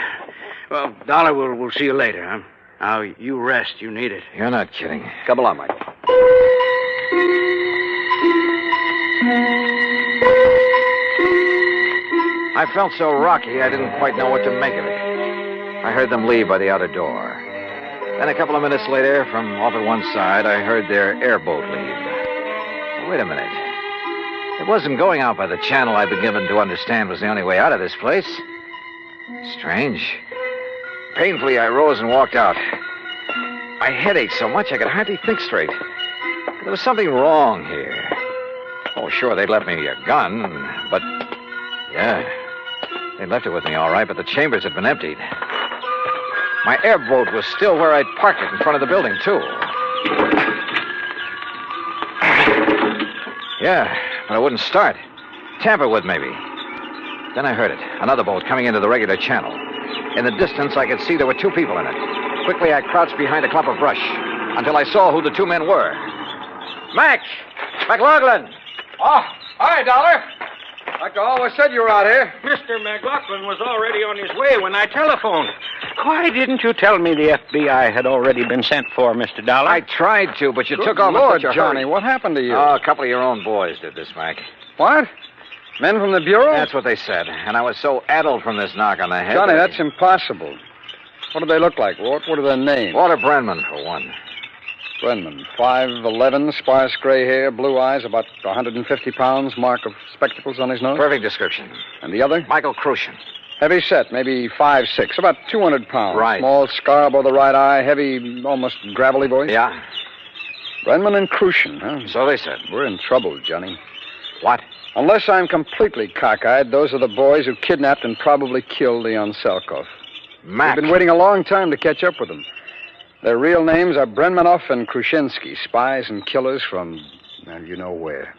Well, Dollar, we'll see you later, huh? Now, you rest. You need it. You're not kidding. Come along, Mike. I felt so rocky, I didn't quite know what to make of it. I heard them leave by the outer door. Then a couple of minutes later, from off at one side, I heard their airboat leave. Wait a minute. It wasn't going out by the channel I'd been given to understand was the only way out of this place. Strange. Painfully, I rose and walked out. My head ached so much I could hardly think straight. There was something wrong here. Oh, sure, they'd left me a gun, but... Yeah, they left it with me all right, but the chambers had been emptied. My airboat was still where I'd parked it in front of the building, too. Yeah, but it wouldn't start. Tamper with, maybe. Then I heard it. Another boat coming into the regular channel. In the distance, I could see there were two people in it. Quickly, I crouched behind a clump of brush until I saw who the two men were. Mac! McLaughlin! Oh, hi, Dollar. Dr. always said you were out here. Mr. McLaughlin was already on his way when I telephoned. Why didn't you tell me the FBI had already been sent for, Mr. Dollar? I tried to, but you Good took off Lord, in such a Johnny, hurry. what happened to you? Oh, a couple of your own boys did this, Mac. What? Men from the Bureau? That's what they said. And I was so addled from this knock on the head. Johnny, that that's impossible. What do they look like, Walt? What are their names? Walter Brenman, for one. Brenman, 5'11", sparse gray hair, blue eyes, about 150 pounds, mark of spectacles on his nose. Perfect description. And the other? Michael Crucian. Heavy set, maybe 5'6", about 200 pounds. Right. Small scar above the right eye, heavy, almost gravelly voice. Yeah. Brenman and Crucian, huh? So they said. We're in trouble, Johnny. What? Unless I'm completely cockeyed, those are the boys who kidnapped and probably killed Leon Salkoff. Mac. We've been waiting a long time to catch up with them. Their real names are Brenmanoff and Krushinsky, spies and killers from, well, you know where.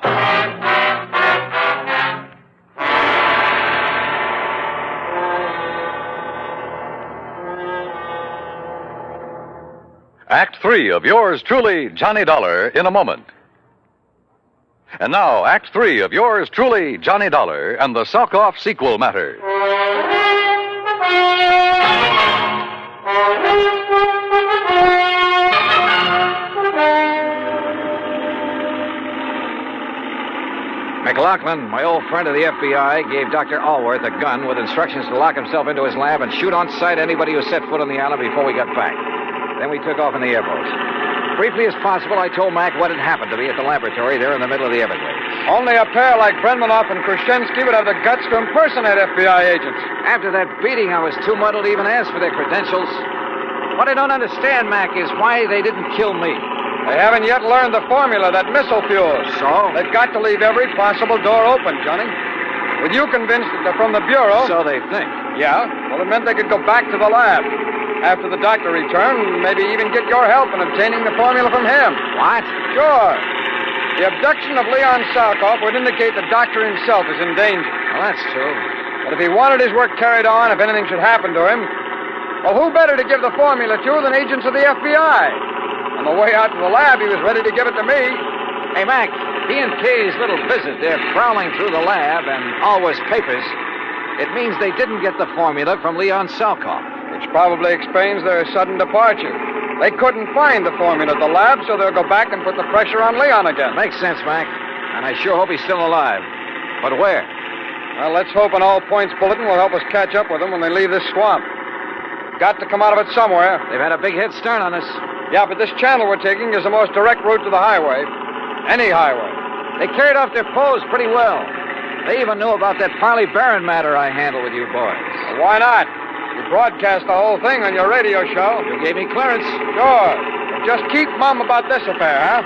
Act 3 of yours truly, Johnny Dollar, in a moment. And now, Act 3 of yours truly, Johnny Dollar, and the Salkoff sequel matter. McLaughlin, my old friend of the FBI, gave Dr. Allworth a gun with instructions to lock himself into his lab and shoot on sight anybody who set foot on the island before we got back. Then we took off in the airboat. Briefly as possible, I told Mac what had happened to me at the laboratory there in the middle of the Everglades. Only a pair like Brenmanoff and Krushinsky would have the guts to impersonate FBI agents. After that beating, I was too muddled to even ask for their credentials. What I don't understand, Mac, is why they didn't kill me. They haven't yet learned the formula, that missile fuel. So? They've got to leave every possible door open, Johnny. With you convinced that they're from the Bureau... So they think. Yeah. Well, it meant they could go back to the lab. After the doctor returned, maybe even get your help in obtaining the formula from him. What? Sure. The abduction of Leon Salkoff would indicate the doctor himself is in danger. Well, that's true. But if he wanted his work carried on, if anything should happen to him, well, who better to give the formula to than agents of the FBI? On the way out to the lab, he was ready to give it to me. Hey, Mac, B&K's little visit, they're prowling through the lab and Allworth's papers. It means they didn't get the formula from Leon Salkoff. Which probably explains their sudden departure. They couldn't find the formula at the lab, so they'll go back and put the pressure on Leon again. Makes sense, Mac. And I sure hope he's still alive. But where? Well, let's hope an all-points bulletin will help us catch up with them when they leave this swamp. Got to come out of it somewhere. They've had a big head start on us. Yeah, but this channel we're taking is the most direct route to the highway. Any highway. They carried off their foes pretty well. They even knew about that Farley Barron matter I handled with you boys. Well, why not? You broadcast the whole thing on your radio show. You gave me clearance. Sure. But just keep mum about this affair, huh?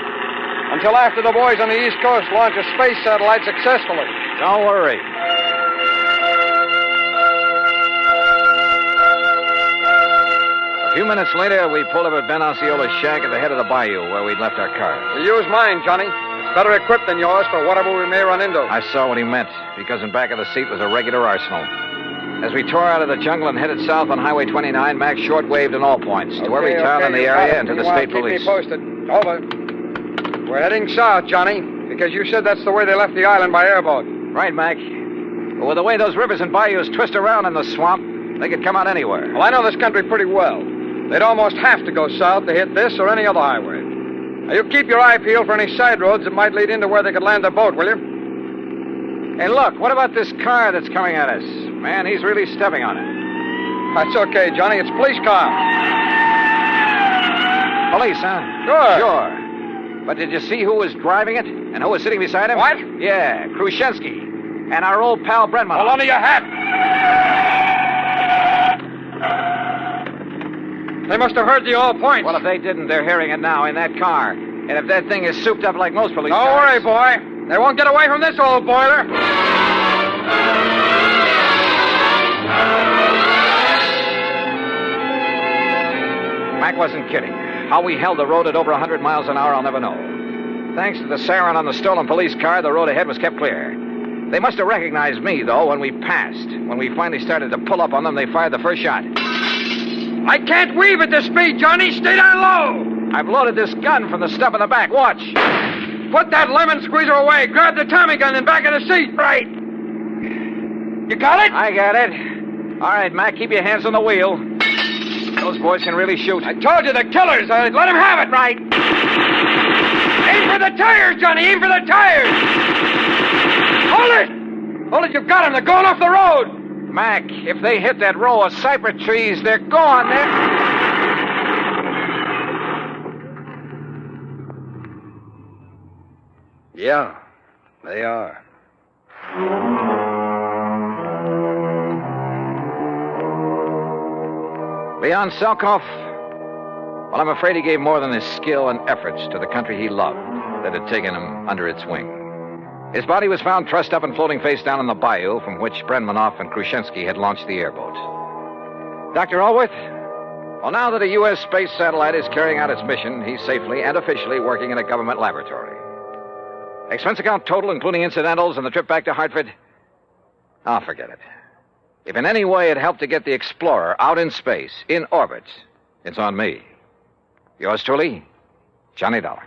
Until after the boys on the East Coast launch a space satellite successfully. Don't worry. A few minutes later, we pulled up at Ben Osceola's shack at the head of the bayou where we'd left our car. We use mine, Johnny. It's better equipped than yours for whatever we may run into. I saw what he meant, because in back of the seat was a regular arsenal. As we tore out of the jungle and headed south on Highway 29, Mac short-waved in all points to every town in the area and to the state police. Keep me posted. Over. We're heading south, Johnny, because you said that's the way they left the island by airboat. Right, Mac. But with the way those rivers and bayous twist around in the swamp, they could come out anywhere. Well, I know this country pretty well. They'd almost have to go south to hit this or any other highway. Now, you keep your eye peeled for any side roads that might lead into where they could land their boat, will you? Hey, look, what about this car that's coming at us? Man, he's really stepping on it. That's okay, Johnny. It's a police car. Police, huh? Sure. Sure. But did you see who was driving it and who was sitting beside him? What? Yeah, Krushinsky. And our old pal Brenman. Hold on to your hat. They must have heard the all points. Well, if they didn't, they're hearing it now in that car. And if that thing is souped up like most police Don't cars... worry, boy. They won't get away from this old boiler. Mac wasn't kidding. How we held the road at over 100 miles an hour, I'll never know. Thanks to the siren on the stolen police car, the road ahead was kept clear. They must have recognized me, though, when we passed. When we finally started to pull up on them, they fired the first shot. I can't weave at this speed, Johnny. Stay down low. I've loaded this gun from the stub in the back. Watch. Put that lemon squeezer away. Grab the Tommy gun in back of the seat. Right. You got it? I got it. All right, Mac, keep your hands on the wheel. Those boys can really shoot. I told you, the killers. Let them have it. Right. Aim for the tires, Johnny. Aim for the tires. Hold it. Hold it. You've got them. They're going off the road. Mac, if they hit that row of cypress trees, they're gone. Yeah, they are. Leon Salkoff? Well, I'm afraid he gave more than his skill and efforts to the country he loved that had taken him under its wing. His body was found trussed up and floating face down in the bayou from which Brenmanoff and Khrushchevsky had launched the airboat. Dr. Allworth? Well, now that a U.S. space satellite is carrying out its mission, he's safely and officially working in a government laboratory. Expense account total, including incidentals and the trip back to Hartford? Oh, forget it. If in any way it helped to get the Explorer out in space, in orbit, it's on me. Yours truly, Johnny Dollar.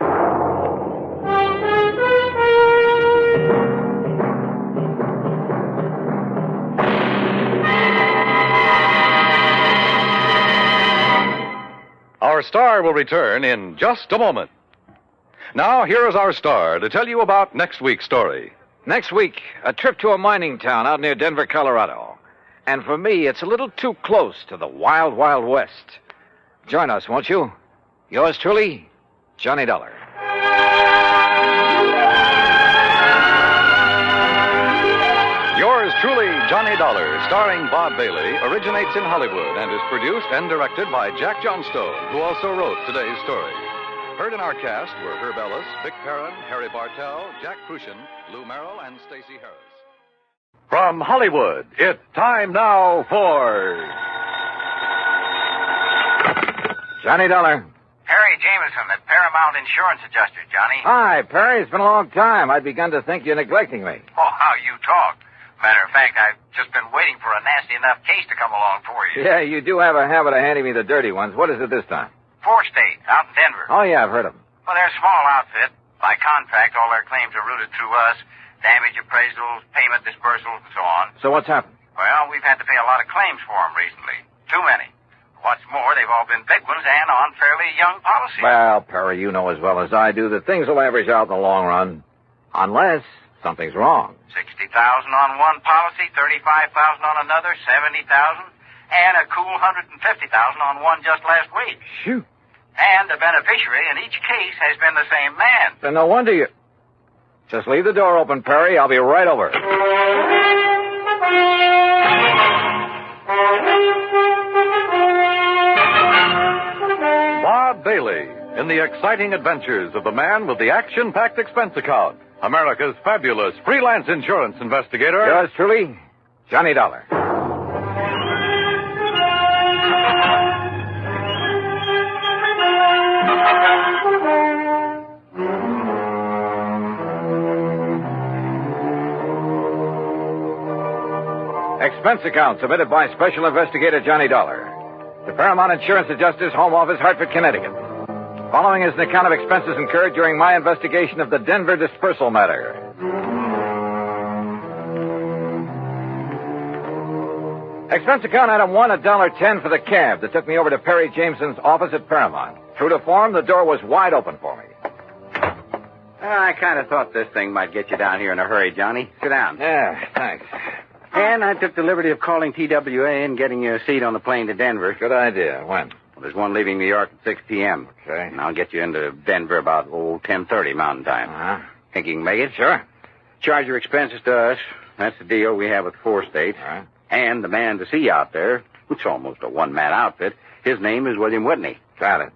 Our star will return in just a moment. Now, here is our star to tell you about next week's story. Next week, a trip to a mining town out near Denver, Colorado. And for me, it's a little too close to the wild, wild west. Join us, won't you? Yours truly, Johnny Dollar. Yours truly, Johnny Dollar, starring Bob Bailey, originates in Hollywood and is produced and directed by Jack Johnstone, who also wrote today's story. Heard in our cast were Herb Ellis, Vic Perrin, Harry Bartell, Jack Crucian, Lou Merrill, and Stacey Harris. From Hollywood, it's time now for... Johnny Dollar. Perry Jameson, the Paramount Insurance Adjuster, Johnny. Hi, Perry. It's been a long time. I'd begun to think you're neglecting me. Oh, how you talk. Matter of fact, I've just been waiting for a nasty enough case to come along for you. Yeah, you do have a habit of handing me the dirty ones. What is it this time? 4-State, out in Denver. Oh, yeah, I've heard of them. Well, they're a small outfit. By contract, all their claims are routed through us. Damage appraisals, payment disbursals, and so on. So what's happened? Well, we've had to pay a lot of claims for them recently. Too many. What's more, they've all been big ones and on fairly young policies. Well, Perry, you know as well as I do that things will average out in the long run. Unless something's wrong. $60,000 on one policy, $35,000 on another, $70,000, and a cool $150,000 on one just last week. Shoot. And the beneficiary in each case has been the same man. Then no wonder you... Just leave the door open, Perry. I'll be right over. Bob Bailey in the exciting adventures of the man with the action-packed expense account. America's fabulous freelance insurance investigator. Yours truly, Johnny Dollar. Expense account submitted by Special Investigator Johnny Dollar. The Paramount Insurance Adjuster's Home Office, Hartford, Connecticut. Following is an account of expenses incurred during my investigation of the Denver dispersal matter. Expense account item 1, $1.10 for the cab that took me over to Perry Jameson's office at Paramount. True to form, the door was wide open for me. I kind of thought this thing might get you down here in a hurry, Johnny. Sit down. Yeah, thanks. And I took the liberty of calling TWA and getting you a seat on the plane to Denver. Good idea. When? Well, there's one leaving New York at 6 p.m. Okay. And I'll get you into Denver about, 10:30 Mountain Time. Uh-huh. Think you can make it? Sure. Charge your expenses to us. That's the deal we have with 4-State. All right. And the man to see you out there, it's almost a one-man outfit, His name is William Whitney. Got it.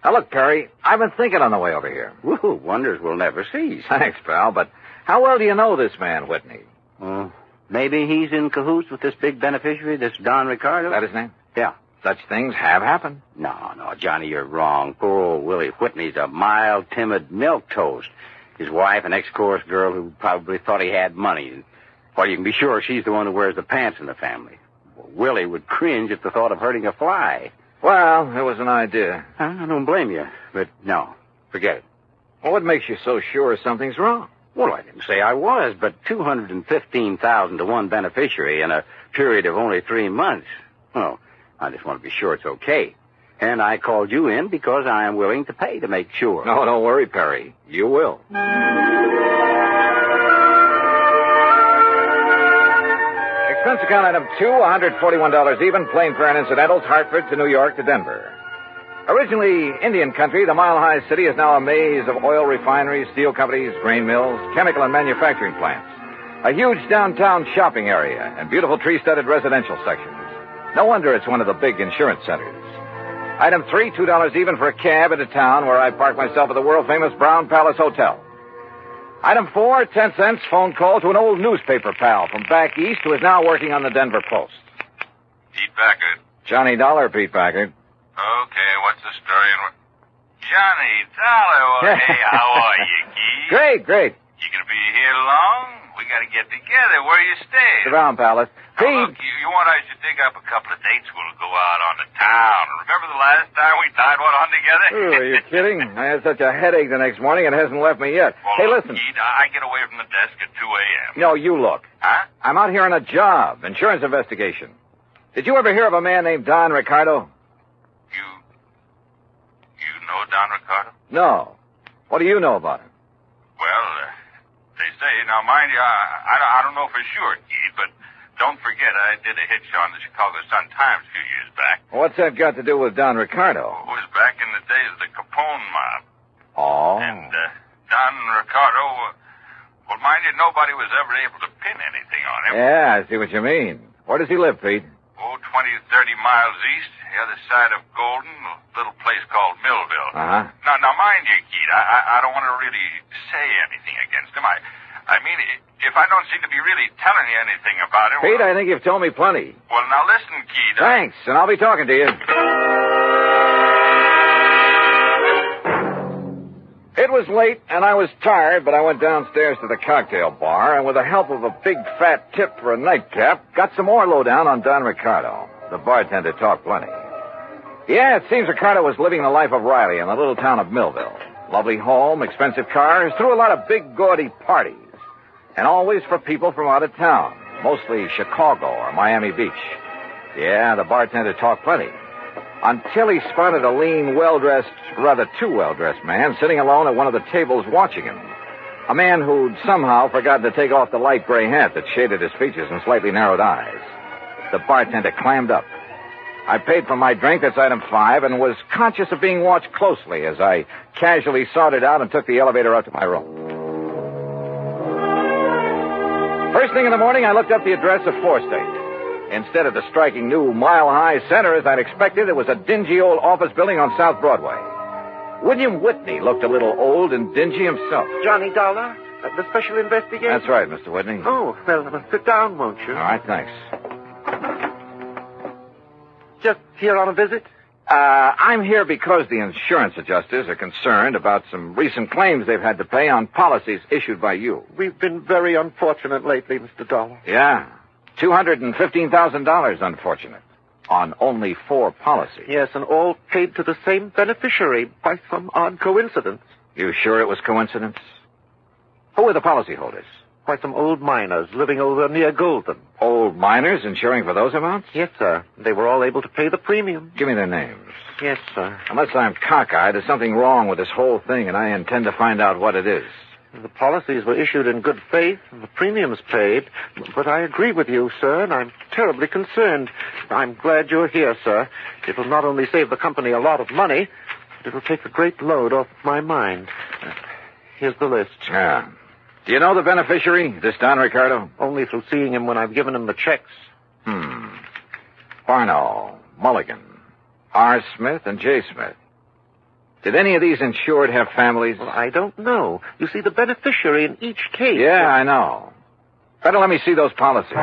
Now, look, Perry, I've been thinking on the way over here. Woo, wonders will never cease. Thanks, pal, but how well do you know this man, Whitney? Maybe he's in cahoots with this big beneficiary, this Don Ricardo. Is that his name? Yeah. Such things have happened. No, Johnny, you're wrong. Poor old Willie Whitney's a mild, timid milquetoast. His wife, an ex-chorus girl who probably thought he had money. Well, you can be sure she's the one who wears the pants in the family. Willie would cringe at the thought of hurting a fly. Well, it was an idea. I don't blame you, but no, forget it. Well, what makes you so sure something's wrong? Well, I didn't say I was, but $215,000 to one beneficiary in a period of only 3 months. Well, I just want to be sure it's okay. And I called you in because I am willing to pay to make sure. No, don't worry, Perry. You will. Expense account item 2, $141 even, plane fare and incidentals, Hartford to New York to Denver. Originally Indian country, the mile-high city is now a maze of oil refineries, steel companies, grain mills, chemical and manufacturing plants. A huge downtown shopping area and beautiful tree-studded residential sections. No wonder it's one of the big insurance centers. Item 3, $2 even for a cab into town where I park myself at the world-famous Brown Palace Hotel. Item 4, 10 cents, phone call to an old newspaper pal from back east who is now working on the Denver Post. Pete Packard. Johnny Dollar, Pete Packard. Okay, what's the story? Johnny Dollar, hey, how are you, Keith? Great. You gonna be here long? We gotta get together. Where you staying? The Brown Palace. Pete! Look, you want I should dig up a couple of dates? We'll go out on the town. Remember the last time we tied one on together? Oh, are you kidding? I had such a headache the next morning, it hasn't left me yet. Well, hey, look, listen. Keith, I get away from the desk at 2 a.m. No, you look. Huh? I'm out here on a job, insurance investigation. Did you ever hear of a man named Don Ricardo? You know Don Ricardo? No. What do you know about him? Well, they say, now mind you, I don't know for sure, Keith, but don't forget I did a hitch on the Chicago Sun-Times a few years back. What's that got to do with Don Ricardo? It was back in the days of the Capone mob. Oh. And Don Ricardo, well, mind you, nobody was ever able to pin anything on him. Yeah, I see what you mean. Where does he live, Pete? 20, 30 miles east, the other side of Golden, a little place called Millville. Uh-huh. Now, mind you, Keith, I don't want to really say anything against him. I mean, if I don't seem to be really telling you anything about him... Pete, I think you've told me plenty. Well, now listen, Keith. Thanks, and I'll be talking to you. It was late, and I was tired, but I went downstairs to the cocktail bar, and with the help of a big fat tip for a nightcap, got some more lowdown on Don Ricardo. The bartender talked plenty. Yeah, it seems Ricardo was living the life of Riley in the little town of Millville. Lovely home, expensive cars, threw a lot of big, gaudy parties. And always for people from out of town, mostly Chicago or Miami Beach. Yeah, the bartender talked plenty. Until he spotted a lean, well-dressed, rather too well-dressed man sitting alone at one of the tables watching him. A man who'd somehow forgotten to take off the light gray hat that shaded his features and slightly narrowed eyes. The bartender clammed up. I paid for my drink, that's item 5, and was conscious of being watched closely as I casually sauntered out and took the elevator up to my room. First thing in the morning, I looked up the address of 4th State. Instead of the striking new mile-high center as I'd expected, it was a dingy old office building on South Broadway. William Whitney looked a little old and dingy himself. Johnny Dollar, the special investigator? That's right, Mr. Whitney. Oh, well, sit down, won't you? All right, thanks. Just here on a visit? I'm here because the insurance adjusters are concerned about some recent claims they've had to pay on policies issued by you. We've been very unfortunate lately, Mr. Dollar. Yeah. $215,000, unfortunate. On only 4 policies. Yes, and all paid to the same beneficiary by some odd coincidence. You sure it was coincidence? Who were the policyholders? Why, some old miners living over near Golden. Old miners insuring for those amounts? Yes, sir. They were all able to pay the premium. Give me their names. Yes, sir. Unless I'm cockeyed, there's something wrong with this whole thing, and I intend to find out what it is. The policies were issued in good faith, and the premiums paid. But I agree with you, sir, and I'm terribly concerned. I'm glad you're here, sir. It will not only save the company a lot of money, but it will take a great load off my mind. Here's the list. Yeah. Do you know the beneficiary, this Don Ricardo? Only through seeing him when I've given him the checks. Barno, Mulligan, R. Smith and J. Smith. Did any of these insured have families? Well, I don't know. You see, the beneficiary in each case... Yeah, I know. Better let me see those policies.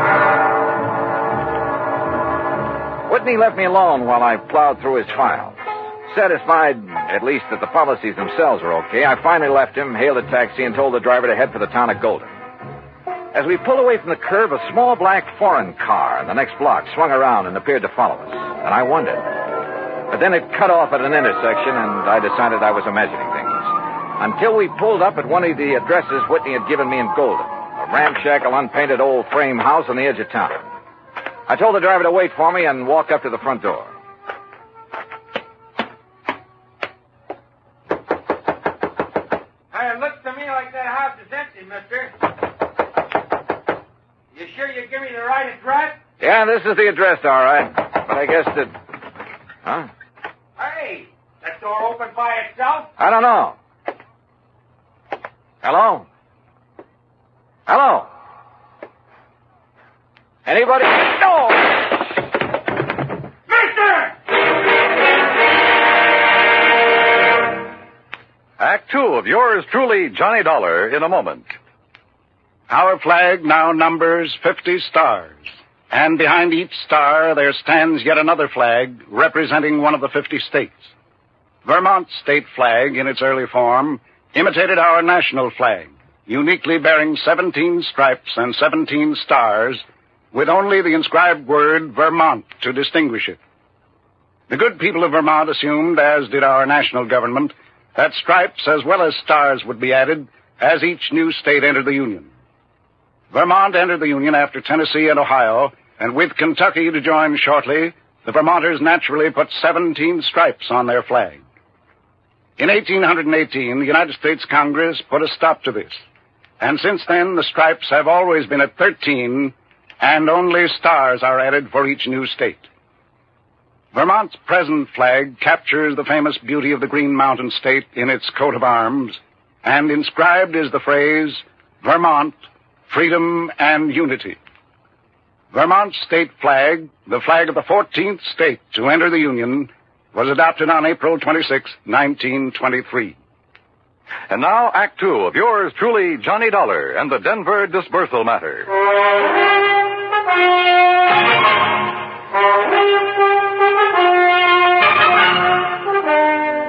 Whitney left me alone while I plowed through his files. Satisfied, at least, that the policies themselves were okay, I finally left him, hailed a taxi, and told the driver to head for the town of Golden. As we pulled away from the curb, a small black foreign car in the next block swung around and appeared to follow us. And I wondered. But then it cut off at an intersection, and I decided I was imagining things. Until we pulled up at one of the addresses Whitney had given me in Golden, a ramshackle, unpainted old frame house on the edge of town. I told the driver to wait for me and walk up to the front door. It looks to me like that house is empty, mister. You sure you give me the right address? Yeah, this is the address, all right. But I guess that... Huh? Hey, that door open by itself? I don't know. Hello? Hello? Anybody? No! Mister! Act 2 of yours truly, Johnny Dollar, in a moment. Our flag now numbers 50 stars. And behind each star there stands yet another flag representing one of the 50 states. Vermont's state flag, in its early form, imitated our national flag, uniquely bearing 17 stripes and 17 stars, with only the inscribed word Vermont to distinguish it. The good people of Vermont assumed, as did our national government, that stripes as well as stars would be added as each new state entered the Union. Vermont entered the Union after Tennessee and Ohio, and with Kentucky to join shortly, the Vermonters naturally put 17 stripes on their flag. In 1818, the United States Congress put a stop to this, and since then the stripes have always been at 13, and only stars are added for each new state. Vermont's present flag captures the famous beauty of the Green Mountain State in its coat of arms, and inscribed is the phrase, Vermont, Freedom and Unity. Vermont's state flag, the flag of the 14th state to enter the Union, was adopted on April 26, 1923. And now, Act 2 of yours truly, Johnny Dollar, and the Denver disbursal matter.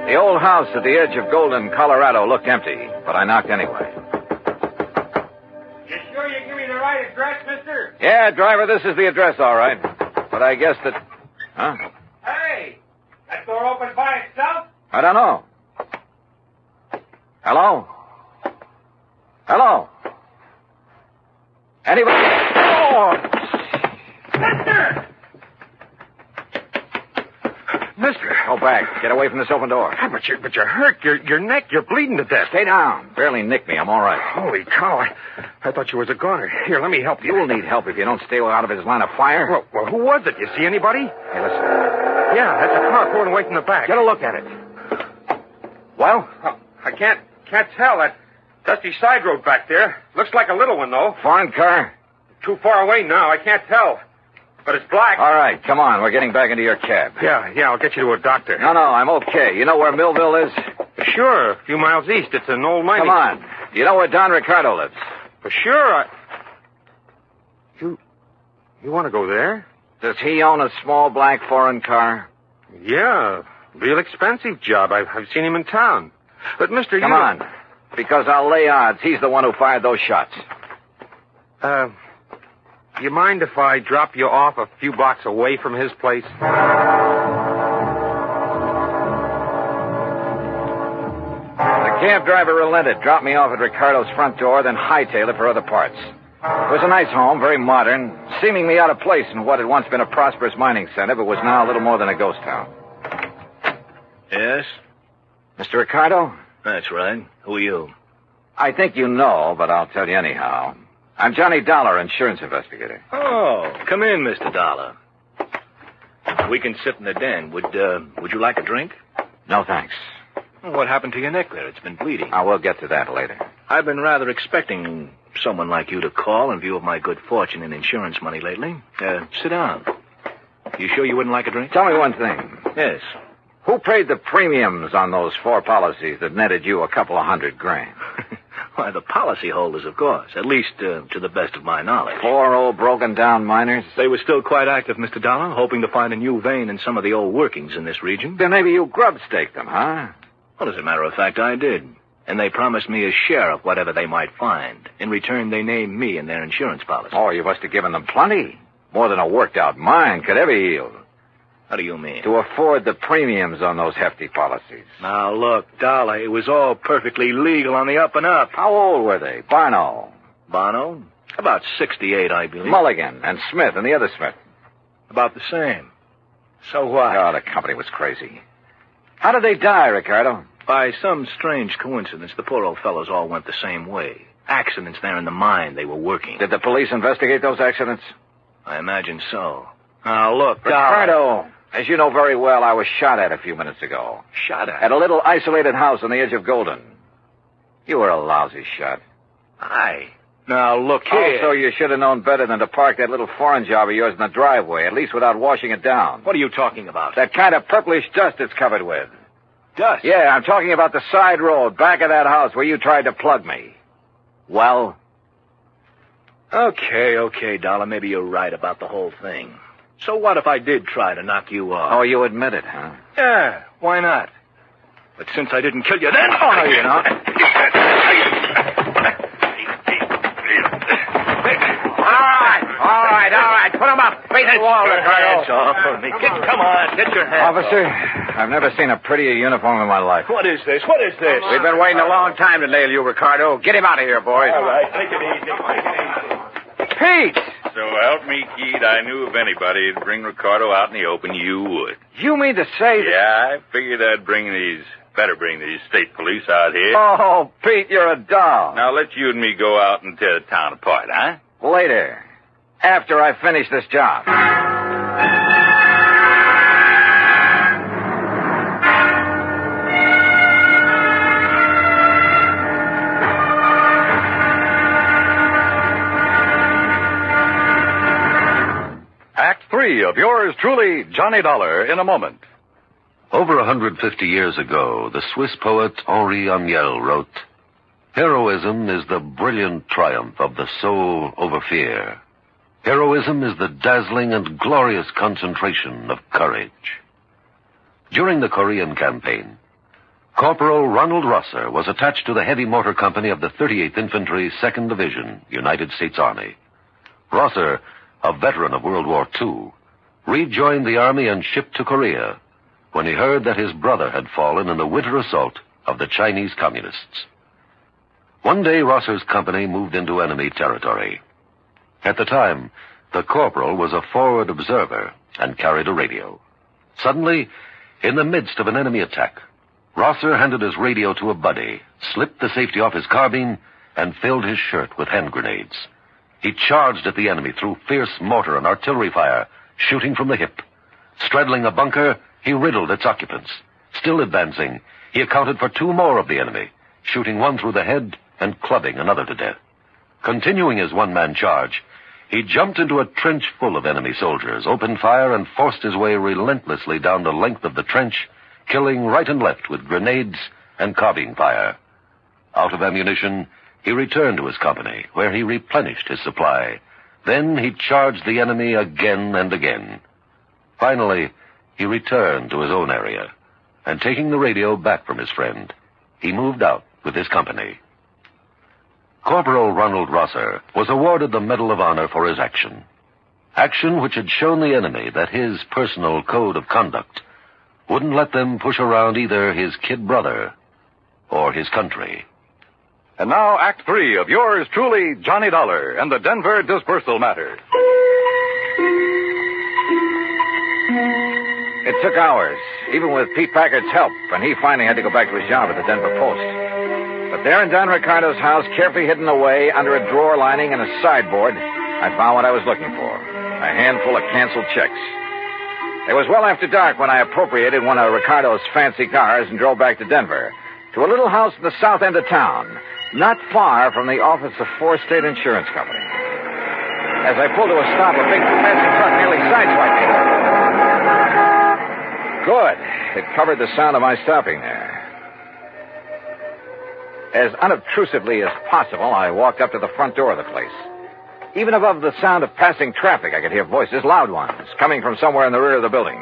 The old house at the edge of Golden, Colorado looked empty, but I knocked anyway. You sure you give me the right address, mister? Yeah, driver, this is the address, all right. But I guess that... Huh? Hey, that door open by itself? I don't know. Hello? Hello? Anybody? Oh! Mister! Mister! Go back. Get away from this open door. But you're hurt. Your neck, you're bleeding to death. Stay down. Barely nicked me. I'm all right. Holy cow. I thought you was a goner. Here, let me help you. You'll need help if you don't stay out of his line of fire. Well, who was it? You see anybody? Hey, listen. Yeah, that's a car pulling away from the back. Get a look at it. Well? I can't tell. That dusty side road back there. Looks like a little one, though. Foreign car? Too far away now. I can't tell. But it's black. All right, come on. We're getting back into your cab. Yeah, I'll get you to a doctor. No, I'm okay. You know where Millville is? Sure, a few miles east. It's an old mining... Come on. You know where Don Ricardo lives? For sure, You want to go there? Does he own a small black foreign car? Yeah, real expensive job. I've seen him in town. But, mister, Come on, because I'll lay odds he's the one who fired those shots. You mind if I drop you off a few blocks away from his place? The cab driver relented, dropped me off at Ricardo's front door, then hightailed it for other parts. It was a nice home, very modern, seemingly out of place in what had once been a prosperous mining center, but was now a little more than a ghost town. Yes? Mr. Ricardo? That's right. Who are you? I think you know, but I'll tell you anyhow. I'm Johnny Dollar, insurance investigator. Oh, come in, Mr. Dollar. We can sit in the den. Would you like a drink? No, thanks. What happened to your neck there? It's been bleeding. We'll get to that later. I've been rather expecting someone like you to call in view of my good fortune in insurance money lately. Sit down. You sure you wouldn't like a drink? Tell me one thing. Yes. Who paid the premiums on those 4 policies that netted you a couple of $100,000? Why, the policyholders, of course. At least to the best of my knowledge. 4 old broken-down miners? They were still quite active, Mr. Dollar, hoping to find a new vein in some of the old workings in this region. Then maybe you grub-staked them, huh? Well, as a matter of fact, I did. And they promised me a share of whatever they might find. In return, they named me in their insurance policy. Oh, you must have given them plenty. More than a worked-out mine could ever yield. How do you mean? To afford the premiums on those hefty policies. Now, look, Dollar, it was all perfectly legal on the up and up. How old were they? Barno? About 68, I believe. Mulligan and Smith and the other Smith? About the same. So what? Oh, the company was crazy. How did they die, Ricardo? By some strange coincidence, the poor old fellows all went the same way. Accidents there in the mine they were working. Did the police investigate those accidents? I imagine so. Now, look, Ricardo, as you know very well, I was shot at a few minutes ago. Shot at? At a little isolated house on the edge of Golden. You were a lousy shot. Now, look here. Also, you should have known better than to park that little foreign job of yours in the driveway, at least without washing it down. What are you talking about? That kind of purplish dust it's covered with. Dust? Yeah, I'm talking about the side road back of that house where you tried to plug me. Well? Okay, Dollar, maybe you're right about the whole thing. So what if I did try to knock you off? Oh, you admit it, huh? Yeah, why not? But since I didn't kill you then... Oh, no, you know. All right. Put him up. Face the wall, Ricardo. Hands off of me. Come on, get your hands Officer, off. I've never seen a prettier uniform in my life. What is this? We've been waiting a long time to nail you, Ricardo. Get him out of here, boys. All right, take it easy. Pete! So help me, Keith, I knew if anybody would bring Ricardo out in the open, you would. You mean to say that... Yeah, I figured I'd better bring these state police out here. Oh, Pete, you're a doll. Now let you and me go out and tear the town apart, huh? Later. After I finish this job. Act 3 of yours truly, Johnny Dollar, in a moment. Over 150 years ago, the Swiss poet Henri Amiel wrote, "Heroism is the brilliant triumph of the soul over fear. Heroism is the dazzling and glorious concentration of courage." During the Korean campaign, Corporal Ronald Rosser was attached to the heavy mortar company of the 38th Infantry, 2nd Division, United States Army. Rosser, a veteran of World War II, rejoined the Army and shipped to Korea when he heard that his brother had fallen in the winter assault of the Chinese Communists. One day, Rosser's company moved into enemy territory. At the time, the corporal was a forward observer and carried a radio. Suddenly, in the midst of an enemy attack, Rosser handed his radio to a buddy, slipped the safety off his carbine, and filled his shirt with hand grenades. He charged at the enemy through fierce mortar and artillery fire, shooting from the hip. Straddling a bunker, he riddled its occupants. Still advancing, he accounted for 2 more of the enemy, shooting one through the head and clubbing another to death. Continuing his one-man charge, he jumped into a trench full of enemy soldiers, opened fire, and forced his way relentlessly down the length of the trench, killing right and left with grenades and carbine fire. Out of ammunition, he returned to his company, where he replenished his supply. Then he charged the enemy again and again. Finally, he returned to his own area, and taking the radio back from his friend, he moved out with his company. Corporal Ronald Rosser was awarded the Medal of Honor for his action. Action which had shown the enemy that his personal code of conduct wouldn't let them push around either his kid brother or his country. And now, Act 3 of yours truly, Johnny Dollar, and the Denver disbursal matter. It took hours, even with Pete Packard's help, and he finally had to go back to his job at the Denver Post. But there in Don Ricardo's house, carefully hidden away under a drawer lining and a sideboard, I found what I was looking for, a handful of canceled checks. It was well after dark when I appropriated one of Ricardo's fancy cars and drove back to Denver, to a little house in the south end of town, not far from the office of 4 State Insurance Company. As I pulled to a stop, a big passing truck nearly sideswiped me. Good. It covered the sound of my stopping there. As unobtrusively as possible, I walked up to the front door of the place. Even above the sound of passing traffic, I could hear voices, loud ones, coming from somewhere in the rear of the building.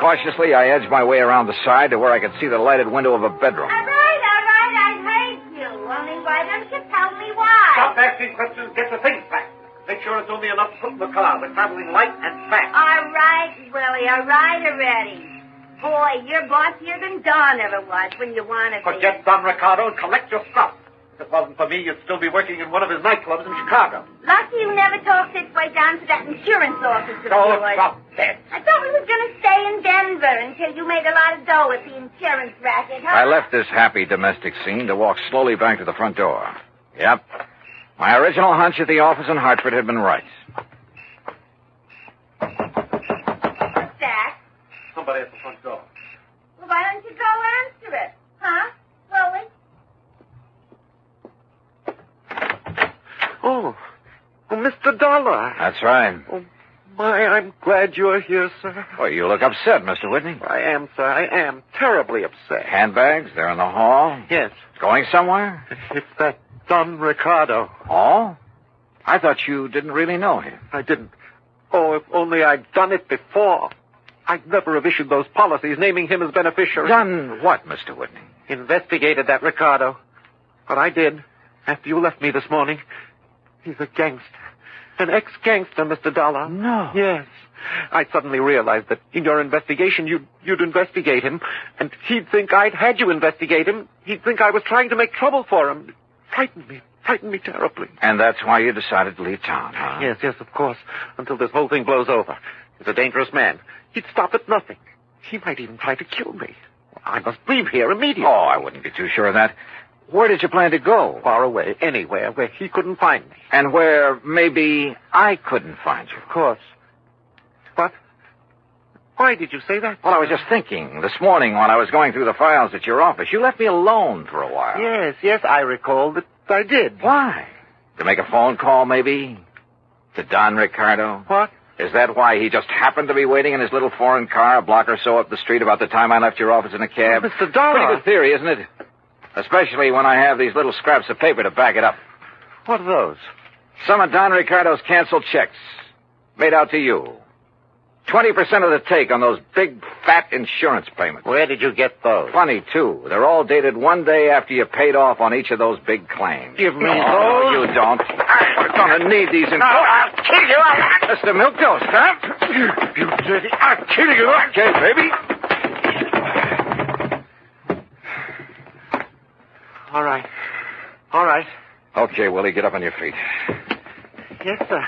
Cautiously, I edged my way around the side to where I could see the lighted window of a bedroom. All right, I heard you. Only why don't you tell me why? Stop asking questions. Get the things back. Make sure it's only enough to put in the car. We're traveling light and fast. All right, Willie, all right already. Boy, you're bossier than Don ever was when you want to be. Forget Don Ricardo and collect your stuff. If it wasn't for me, you'd still be working in one of his nightclubs in Chicago. Lucky you never talked this way down to that insurance office of Oh, yours. stop that. I thought we was going to stay in Denver until you made a lot of dough at the insurance racket, huh? I left this happy domestic scene to walk slowly back to the front door. Yep. My original hunch at the office in Hartford had been right. What's that? Somebody at the front door. Well, why don't you go answer it? Huh, Willie? Oh, Mr. Dollar. That's right. Oh, my, I'm glad you're here, sir. Well, you look upset, Mr. Whitney. I am, sir. I am terribly upset. Handbags, they're in the hall. Yes. Going somewhere? It's that Don Ricardo. Oh? I thought you didn't really know him. I didn't. Oh, if only I'd done it before. I'd never have issued those policies naming him as beneficiary. Done what, Mr. Whitney? Investigated that Ricardo. But I did, after you left me this morning. He's a gangster. An ex-gangster, Mr. Dollar. No. Yes. I suddenly realized that in your investigation, you'd investigate him, and he'd think I'd had you investigate him. He'd think I was trying to make trouble for him. It frightened me terribly. And that's why you decided to leave town, huh? Yes, of course, until this whole thing blows over. He's a dangerous man. He'd stop at nothing. He might even try to kill me. I must leave here immediately. Oh, I wouldn't be too sure of that. Where did you plan to go? Far away, anywhere where he couldn't find me. And where maybe I couldn't find you? Of course. What? Why did you say that? Well, I was just thinking. This morning when I was going through the files at your office, you left me alone for a while. Yes, I recall that I did. Why? To make a phone call, maybe? To Don Ricardo? What? Is that why he just happened to be waiting in his little foreign car a block or so up the street about the time I left your office in a cab? Oh, Mr. Dollar. Pretty good theory, isn't it? Especially when I have these little scraps of paper to back it up. What are those? Some of Don Ricardo's canceled checks. Made out to you. 20% of the take on those big, fat insurance payments. Where did you get those? Funny, too. They're all dated one day after you paid off on each of those big claims. Give me those? Oh, you don't. I'm gonna need these in... No, I'll kill you. Mr. Milktoast, huh? You dirty... I'll kill you. Okay, baby. All right. Okay, Willie, get up on your feet. Yes, sir.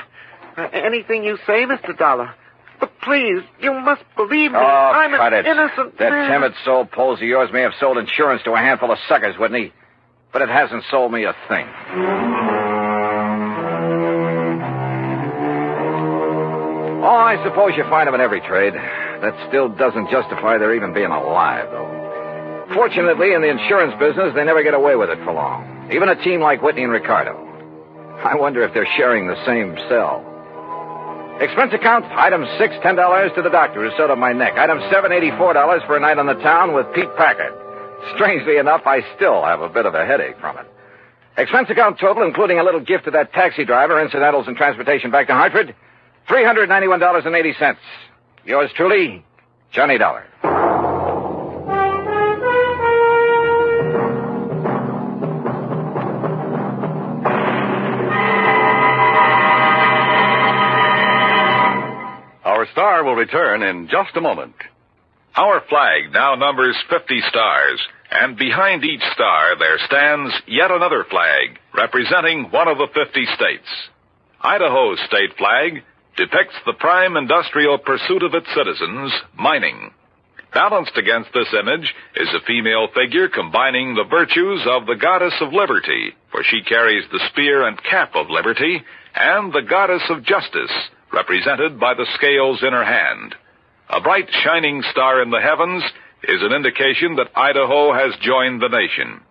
Anything you say, Mr. Dollar. But please, you must believe me. Oh, I'm cut an it. innocent That man. timid soul pose of yours may have sold insurance to a handful of suckers, Whitney. But it hasn't sold me a thing. Oh, I suppose you find them in every trade. That still doesn't justify their even being alive, though. Fortunately, in the insurance business, they never get away with it for long. Even a team like Whitney and Ricardo. I wonder if they're sharing the same cell. Expense account, item 6, $10 to the doctor who sewed up my neck. Item 7, $84 for a night on the town with Pete Packard. Strangely enough, I still have a bit of a headache from it. Expense account total, including a little gift to that taxi driver, incidentals and transportation back to Hartford, $391.80. Yours truly, Johnny Dollar. Our star will return in just a moment. Our flag now numbers 50 stars, and behind each star there stands yet another flag representing one of the 50 states. Idaho's state flag depicts the prime industrial pursuit of its citizens, mining. Balanced against this image is a female figure combining the virtues of the goddess of liberty, for she carries the spear and cap of liberty, and the goddess of justice, represented by the scales in her hand. A bright shining star in the heavens is an indication that Idaho has joined the nation.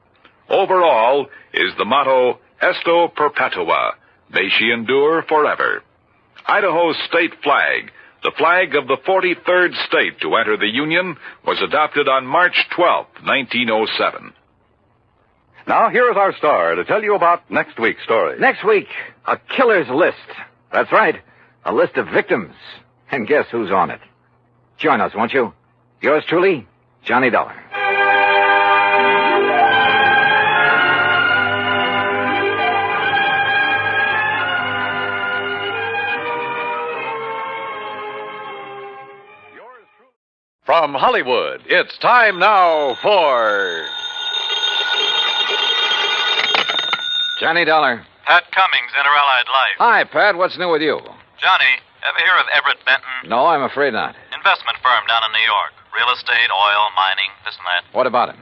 Overall is the motto, Esto Perpetua, may she endure forever. Idaho's state flag The flag of the 43rd state to enter the Union was adopted on March 12, 1907. Now, here is our star to tell you about next week's story. Next week, a killer's list. That's right, a list of victims. And guess who's on it? Join us, won't you? Yours truly, Johnny Dollar. From Hollywood, it's time now for Johnny Dollar. Pat Cummings, Inter-Allied Life. Hi, Pat. What's new with you? Johnny, ever hear of Everett Benton? No, I'm afraid not. Investment firm down in New York. Real estate, oil, mining, this and that. What about him?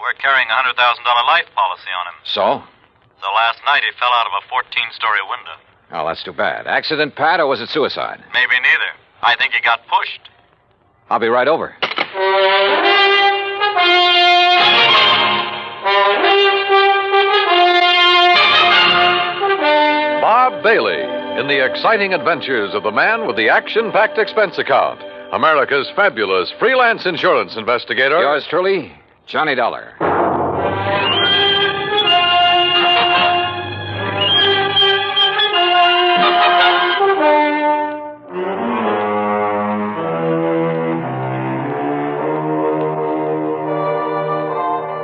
We're carrying a $100,000 life policy on him. So? So last night he fell out of a 14-story window. Oh, that's too bad. Accident, Pat, or was it suicide? Maybe neither. I think he got pushed. I'll be right over. Bob Bailey in the exciting adventures of the man with the action-packed expense account, America's fabulous freelance insurance investigator. Yours truly, Johnny Dollar.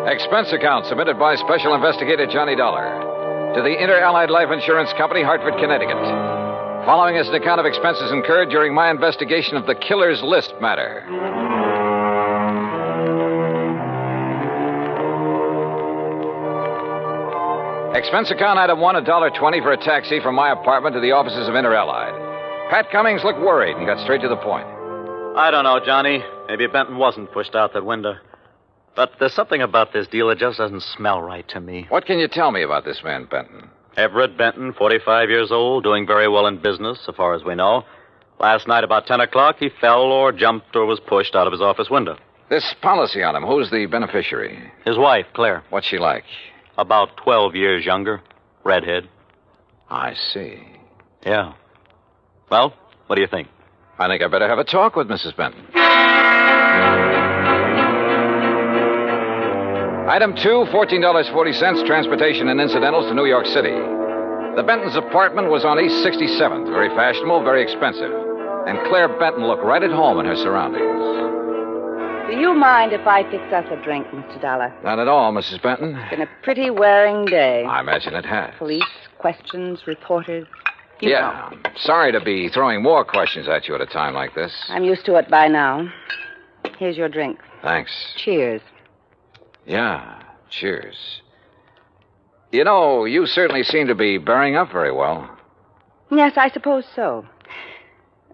Expense account submitted by Special Investigator Johnny Dollar to the Inter-Allied Life Insurance Company, Hartford, Connecticut. Following is an account of expenses incurred during my investigation of the killer's list matter. Expense account item 1, $1.20 for a taxi from my apartment to the offices of Inter-Allied. Pat Cummings looked worried and got straight to the point. I don't know, Johnny. Maybe Benton wasn't pushed out that window. But there's something about this deal that just doesn't smell right to me. What can you tell me about this man, Benton? Everett Benton, 45 years old, doing very well in business, so far as we know. Last night about 10 o'clock, he fell or jumped or was pushed out of his office window. This policy on him, who's the beneficiary? His wife, Claire. What's she like? About 12 years younger. Redhead. I see. Yeah. Well, what do you think? I think I better have a talk with Mrs. Benton. Item 2, $14.40, transportation and incidentals to New York City. The Benton's apartment was on East 67th, very fashionable, very expensive. And Claire Benton looked right at home in her surroundings. Do you mind if I fix us a drink, Mr. Dollar? Not at all, Mrs. Benton. It's been a pretty wearing day. I imagine it has. Police, questions, reporters. You yeah, know. Sorry to be throwing more questions at you at a time like this. I'm used to it by now. Here's your drink. Thanks. Cheers. Yeah, cheers. You know, you certainly seem to be bearing up very well. Yes, I suppose so.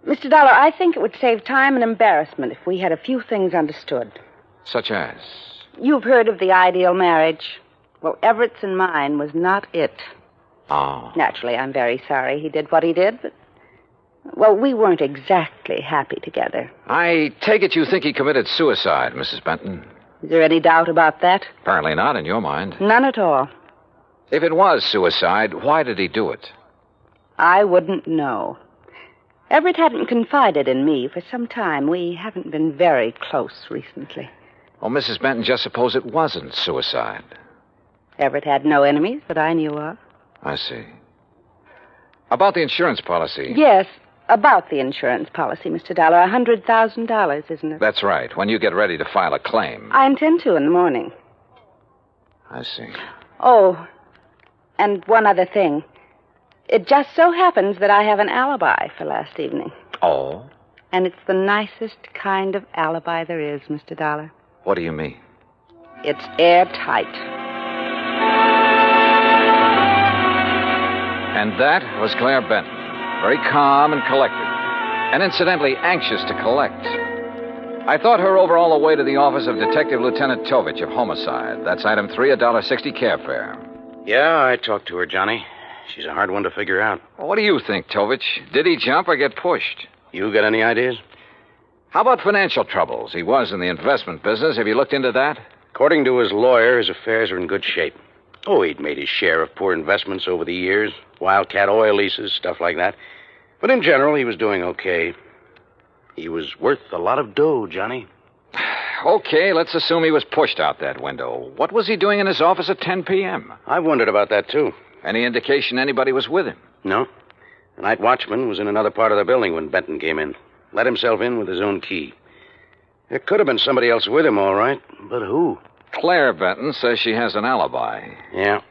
Mr. Dollar, I think it would save time and embarrassment if we had a few things understood. Such as? You've heard of the ideal marriage. Well, Everett's and mine was not it. Oh. Naturally, I'm very sorry he did what he did, but... Well, we weren't exactly happy together. I take it you think he committed suicide, Mrs. Benton. Is there any doubt about that? Apparently not, in your mind. None at all. If it was suicide, why did he do it? I wouldn't know. Everett hadn't confided in me for some time. We haven't been very close recently. Well, Mrs. Benton, just suppose it wasn't suicide. Everett had no enemies that I knew of. I see. About the insurance policy. Yes, about the insurance policy, Mr. Dollar. $100,000, isn't it? That's right, when you get ready to file a claim. I intend to in the morning. I see. Oh, and one other thing. It just so happens that I have an alibi for last evening. Oh? And it's the nicest kind of alibi there is, Mr. Dollar. What do you mean? It's airtight. And that was Claire Benton. Very calm and collected. And incidentally, anxious to collect. I thought her over all the way to the office of Detective Lieutenant Tovich of Homicide. That's item 3, $1.60 cab fare. Yeah, I talked to her, Johnny. She's a hard one to figure out. Well, what do you think, Tovich? Did he jump or get pushed? You got any ideas? How about financial troubles? He was in the investment business. Have you looked into that? According to his lawyer, his affairs are in good shape. Oh, he'd made his share of poor investments over the years. Wildcat oil leases, stuff like that. But in general, he was doing okay. He was worth a lot of dough, Johnny. Okay, let's assume he was pushed out that window. What was he doing in his office at 10 p.m.? I've wondered about that, too. Any indication anybody was with him? No. The night watchman was in another part of the building when Benton came in. Let himself in with his own key. There could have been somebody else with him, all right. But who? Claire Benton says she has an alibi. Yeah.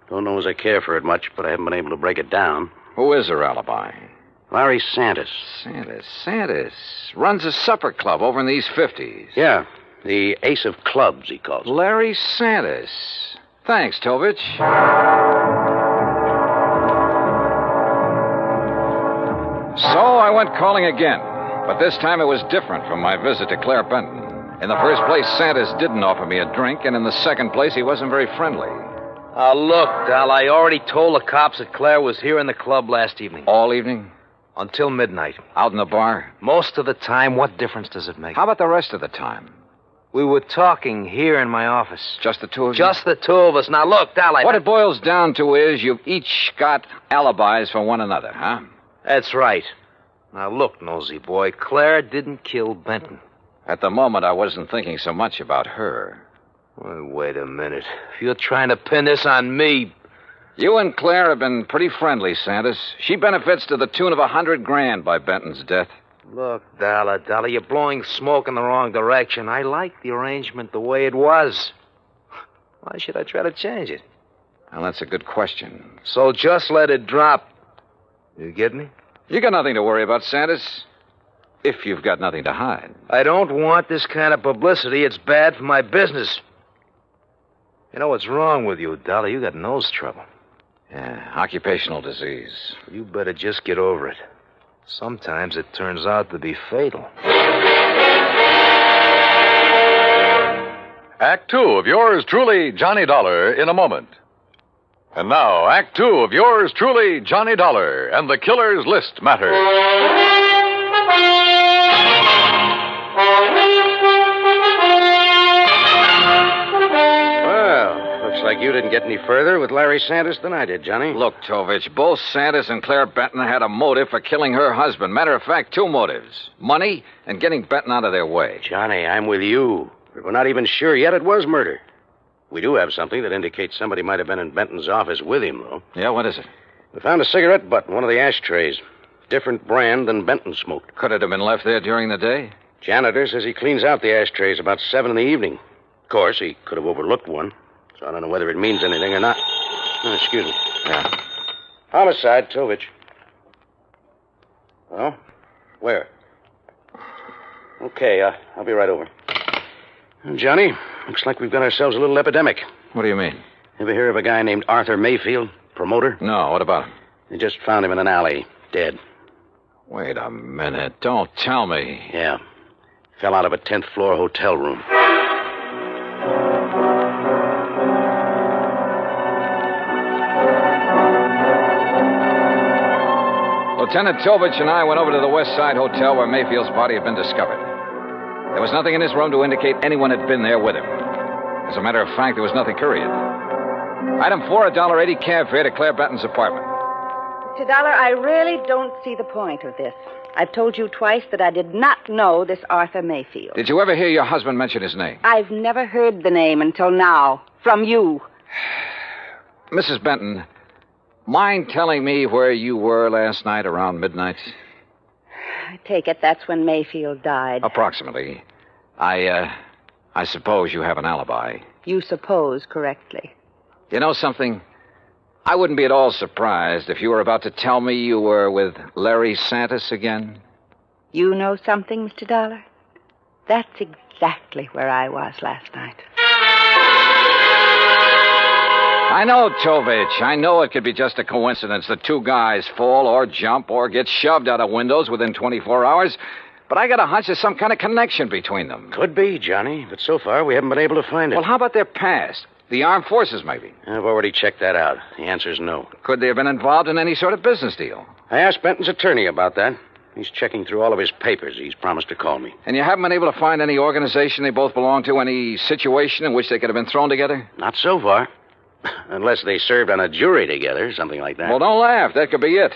Don't know as I care for it much, but I haven't been able to break it down. Who is her alibi? Larry Santis. Santis. Runs a supper club over in the East 50s. Yeah. The Ace of Clubs, he calls it. Larry Santis. Thanks, Tovich. So I went calling again, but this time it was different from my visit to Claire Benton. In the first place, Santis didn't offer me a drink, and in the second place, he wasn't very friendly. Look, Dal, I already told the cops that Claire was here in the club last evening. All evening? Until midnight. Out in the bar? Most of the time. What difference does it make? How about the rest of the time? We were talking here in my office. Just the two of you? Just the two of us. Now, look, Dal, What it boils down to is you've each got alibis for one another, huh? That's right. Now, look, nosy boy, Claire didn't kill Benton. At the moment, I wasn't thinking so much about her. Well, wait a minute. If you're trying to pin this on me... You and Claire have been pretty friendly, Santis. She benefits to the tune of $100,000 by Benton's death. Look, Dollar, you're blowing smoke in the wrong direction. I like the arrangement the way it was. Why should I try to change it? Well, that's a good question. So just let it drop. You get me? You got nothing to worry about, Santis. If you've got nothing to hide. I don't want this kind of publicity. It's bad for my business. You know what's wrong with you, Dollar? You got nose trouble. Yeah, occupational disease. You better just get over it. Sometimes it turns out to be fatal. Act Two of yours truly, Johnny Dollar, in a moment. And now, Act Two of yours truly, Johnny Dollar, and the Killer's List matter. Well, looks like you didn't get any further with Larry Santis than I did, Johnny. Look, Tovich, both Santis and Claire Benton had a motive for killing her husband. Matter of fact, two motives. Money and getting Benton out of their way. Johnny, I'm with you. But we're not even sure yet it was murder. We do have something that indicates somebody might have been in Benton's office with him, though. Yeah, what is it? We found a cigarette butt in one of the ashtrays. Different brand than Benton smoked. Could it have been left there during the day? Janitor says he cleans out the ashtrays about 7 in the evening. Of course, he could have overlooked one. So I don't know whether it means anything or not. Oh, excuse me. Yeah. Homicide, Tovich. Oh? Where? Okay, I'll be right over. Well, Johnny, looks like we've got ourselves a little epidemic. What do you mean? Ever hear of a guy named Arthur Mayfield, promoter? No, what about him? They just found him in an alley, dead. Wait a minute. Don't tell me. Yeah. Fell out of a 10th floor hotel room. Lieutenant Tovich and I went over to the West Side Hotel where Mayfield's body had been discovered. There was nothing in his room to indicate anyone had been there with him. As a matter of fact, there was nothing couriered. Item 4, $1.80 cab fare to Claire Benton's apartment. Mr. Dollar, I really don't see the point of this. I've told you twice that I did not know this Arthur Mayfield. Did you ever hear your husband mention his name? I've never heard the name until now. From you. Mrs. Benton, mind telling me where you were last night around midnight? I take it that's when Mayfield died. Approximately. I suppose you have an alibi. You suppose correctly. You know something? I wouldn't be at all surprised if you were about to tell me you were with Larry Santis again. You know something, Mr. Dollar? That's exactly where I was last night. I know, Tovich. I know it could be just a coincidence that two guys fall or jump or get shoved out of windows within 24 hours. But I got a hunch there's some kind of connection between them. Could be, Johnny. But so far, we haven't been able to find it. Well, how about their past? The armed forces, maybe? I've already checked that out. The answer's no. Could they have been involved in any sort of business deal? I asked Benton's attorney about that. He's checking through all of his papers. He's promised to call me. And you haven't been able to find any organization they both belong to, any situation in which they could have been thrown together? Not so far. Unless they served on a jury together, something like that. Well, don't laugh. That could be it.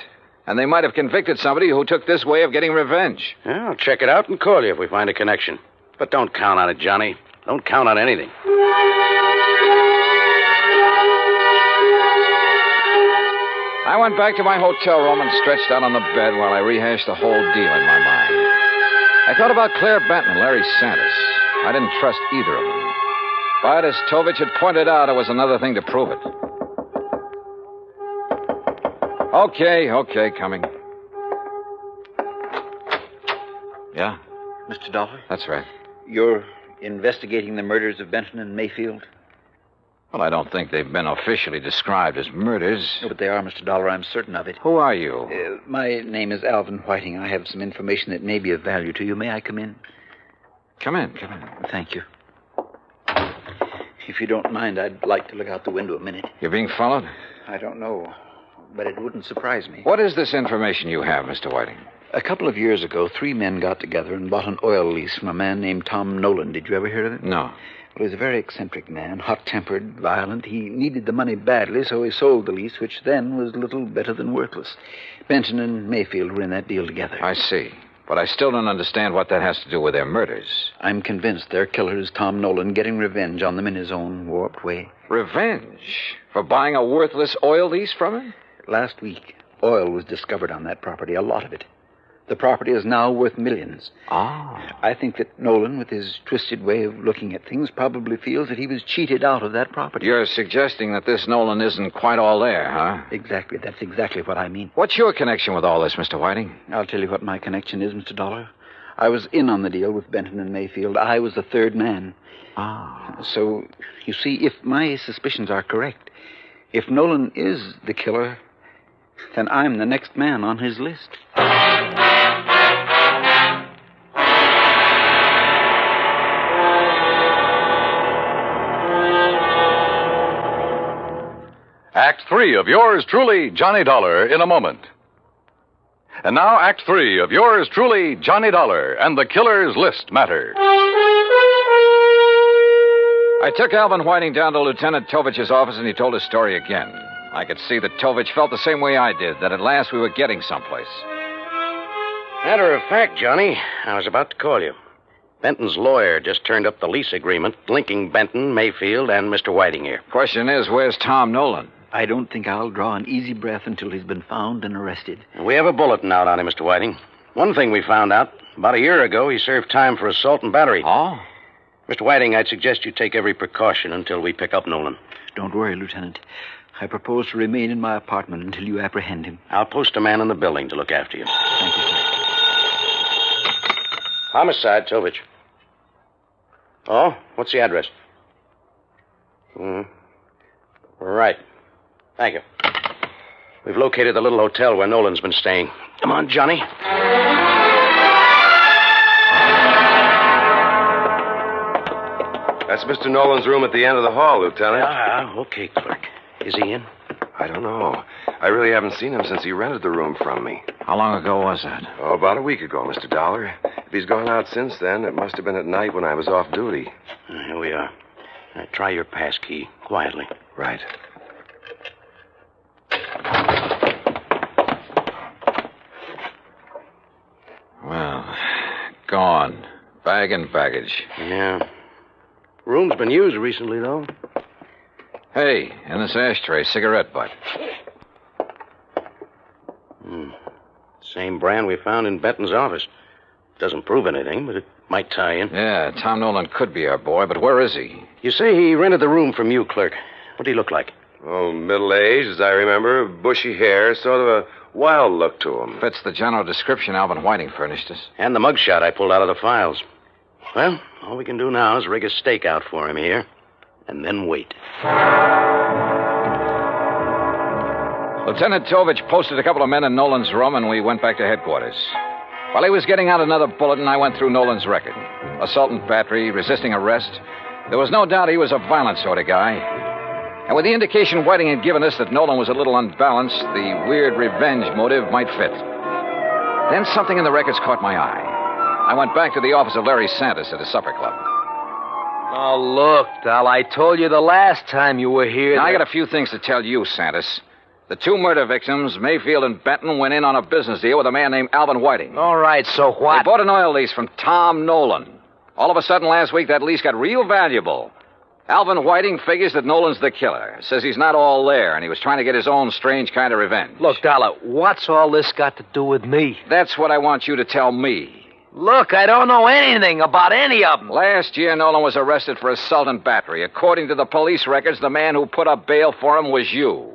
And they might have convicted somebody who took this way of getting revenge. Yeah, I'll check it out and call you if we find a connection. But don't count on it, Johnny. Don't count on anything. I went back to my hotel room and stretched out on the bed while I rehashed the whole deal in my mind. I thought about Claire Benton and Larry Santis. I didn't trust either of them. But as Tovich had pointed out, it was another thing to prove it. Okay, coming. Yeah? Mr. Dollar? That's right. You're investigating the murders of Benton and Mayfield? Well, I don't think they've been officially described as murders. No, but they are, Mr. Dollar. I'm certain of it. Who are you? My name is Alvin Whiting. I have some information that may be of value to you. May I come in? Come in. Thank you. If you don't mind, I'd like to look out the window a minute. You're being followed? I don't know, but it wouldn't surprise me. What is this information you have, Mr. Whiting? A couple of years ago, 3 men got together and bought an oil lease from a man named Tom Nolan. Did you ever hear of him? No. Well, he was a very eccentric man, hot-tempered, violent. He needed the money badly, so he sold the lease, which then was little better than worthless. Benton and Mayfield were in that deal together. I see. But I still don't understand what that has to do with their murders. I'm convinced their killer is Tom Nolan, getting revenge on them in his own warped way. Revenge? For buying a worthless oil lease from him? Last week, oil was discovered on that property, a lot of it. The property is now worth millions. Ah. I think that Nolan, with his twisted way of looking at things, probably feels that he was cheated out of that property. You're suggesting that this Nolan isn't quite all there, huh? Exactly. That's exactly what I mean. What's your connection with all this, Mr. Whiting? I'll tell you what my connection is, Mr. Dollar. I was in on the deal with Benton and Mayfield. I was the third man. Ah. So, you see, if my suspicions are correct, if Nolan is the killer, then I'm the next man on his list. Act 3 of yours truly, Johnny Dollar, in a moment. And now, Act 3 of yours truly, Johnny Dollar, and the Killer's List matter. I took Alvin Whiting down to Lieutenant Tovich's office, and he told his story again. I could see that Tovich felt the same way I did, that at last we were getting someplace. Matter of fact, Johnny, I was about to call you. Benton's lawyer just turned up the lease agreement linking Benton, Mayfield, and Mr. Whiting here. Question is, where's Tom Nolan? I don't think I'll draw an easy breath until he's been found and arrested. We have a bulletin out on him, Mr. Whiting. One thing we found out, about a year ago, he served time for assault and battery. Oh? Mr. Whiting, I'd suggest you take every precaution until we pick up Nolan. Don't worry, Lieutenant. I propose to remain in my apartment until you apprehend him. I'll post a man in the building to look after you. Thank you, sir. Homicide, Tovich. Oh, what's the address? Right. Thank you. We've located the little hotel where Nolan's been staying. Come on, Johnny. That's Mr. Nolan's room at the end of the hall, Lieutenant. Okay, clerk. Is he in? I don't know. I really haven't seen him since he rented the room from me. How long ago was that? Oh, about a week ago, Mr. Dollar. If he's gone out since then, it must have been at night when I was off duty. Here we are. Try your pass key, quietly. Right. Well, gone. Bag and baggage. Yeah. Room's been used recently, though. Hey, in this ashtray, cigarette butt. Same brand we found in Benton's office. Doesn't prove anything, but it might tie in. Yeah, Tom Nolan could be our boy, but where is he? You say he rented the room from you, clerk. What did he look like? Oh, middle-aged, as I remember. Bushy hair, sort of a wild look to him. Fits the general description Alvin Whiting furnished us. And the mugshot I pulled out of the files. Well, all we can do now is rig a stake out for him here, and then wait. Lieutenant Tovich posted a couple of men in Nolan's room, and we went back to headquarters. While he was getting out another bulletin, I went through Nolan's record. Assault and battery, resisting arrest. There was no doubt he was a violent sort of guy. And with the indication Whiting had given us that Nolan was a little unbalanced, the weird revenge motive might fit. Then something in the records caught my eye. I went back to the office of Larry Santis at a supper club. Oh, look, Dal, I told you the last time you were here. Now, I got a few things to tell you, Santis. The two murder victims, Mayfield and Benton, went in on a business deal with a man named Alvin Whiting. All right, so what? They bought an oil lease from Tom Nolan. All of a sudden last week, that lease got real valuable. Alvin Whiting figures that Nolan's the killer. Says he's not all there, and he was trying to get his own strange kind of revenge. Look, Dollar, what's all this got to do with me? That's what I want you to tell me. Look, I don't know anything about any of them. Last year, Nolan was arrested for assault and battery. According to the police records, the man who put up bail for him was you.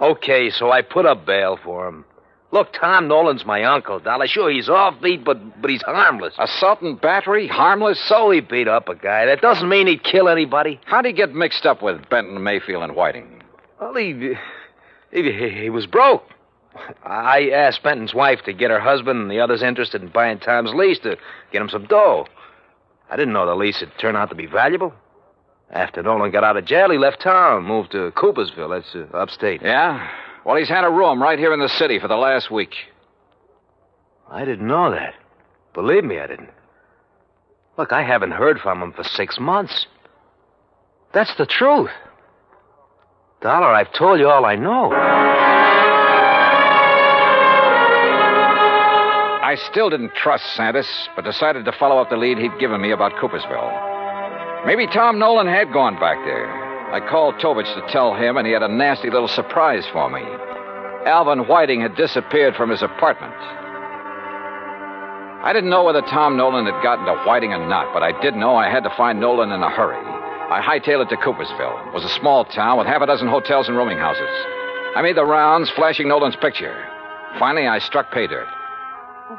Okay, so I put up bail for him. Look, Tom Nolan's my uncle, Dollar. Sure, he's offbeat, but he's harmless. Assault and battery? Harmless? So he beat up a guy. That doesn't mean he'd kill anybody. How'd he get mixed up with Benton, Mayfield, and Whiting? Well, he was broke. I asked Benton's wife to get her husband and the others interested in buying Tom's lease to get him some dough. I didn't know the lease would turn out to be valuable. After Nolan got out of jail, he left town, moved to Coopersville. That's upstate. Yeah? Well, he's had a room right here in the city for the last week. I didn't know that. Believe me, I didn't. Look, I haven't heard from him for 6 months. That's the truth. Dollar, I've told you all I know. I still didn't trust Santis, but decided to follow up the lead he'd given me about Coopersville. Maybe Tom Nolan had gone back there. I called Tovich to tell him, and he had a nasty little surprise for me. Alvin Whiting had disappeared from his apartment. I didn't know whether Tom Nolan had gotten to Whiting or not, but I did know I had to find Nolan in a hurry. I hightailed it to Coopersville. It was a small town with half a dozen hotels and rooming houses. I made the rounds, flashing Nolan's picture. Finally, I struck pay dirt.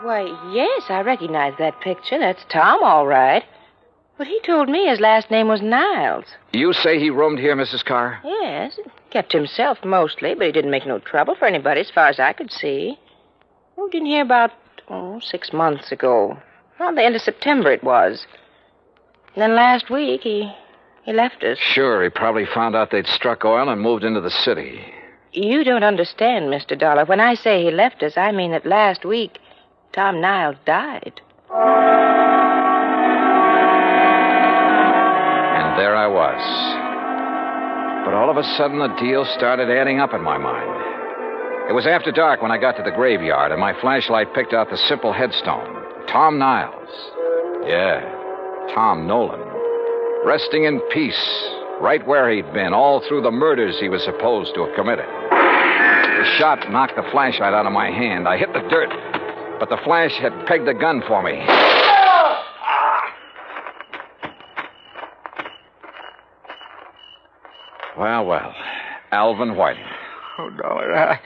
Why, yes, I recognize that picture. That's Tom, all right. But he told me his last name was Niles. You say he roamed here, Mrs. Carr? Yes, kept himself mostly, but he didn't make no trouble for anybody as far as I could see. Moved in here about, 6 months ago. Around the end of September it was. And then last week he left us. Sure, he probably found out they'd struck oil and moved into the city. You don't understand, Mr. Dollar. When I say he left us, I mean that last week Tom Niles died. There I was. But all of a sudden, the deal started adding up in my mind. It was after dark when I got to the graveyard, and my flashlight picked out the simple headstone. Tom Niles. Yeah, Tom Nolan. Resting in peace, right where he'd been, all through the murders he was supposed to have committed. The shot knocked the flashlight out of my hand. I hit the dirt, but the flash had pegged the gun for me. Well, Alvin Whiting. Oh, Dollar,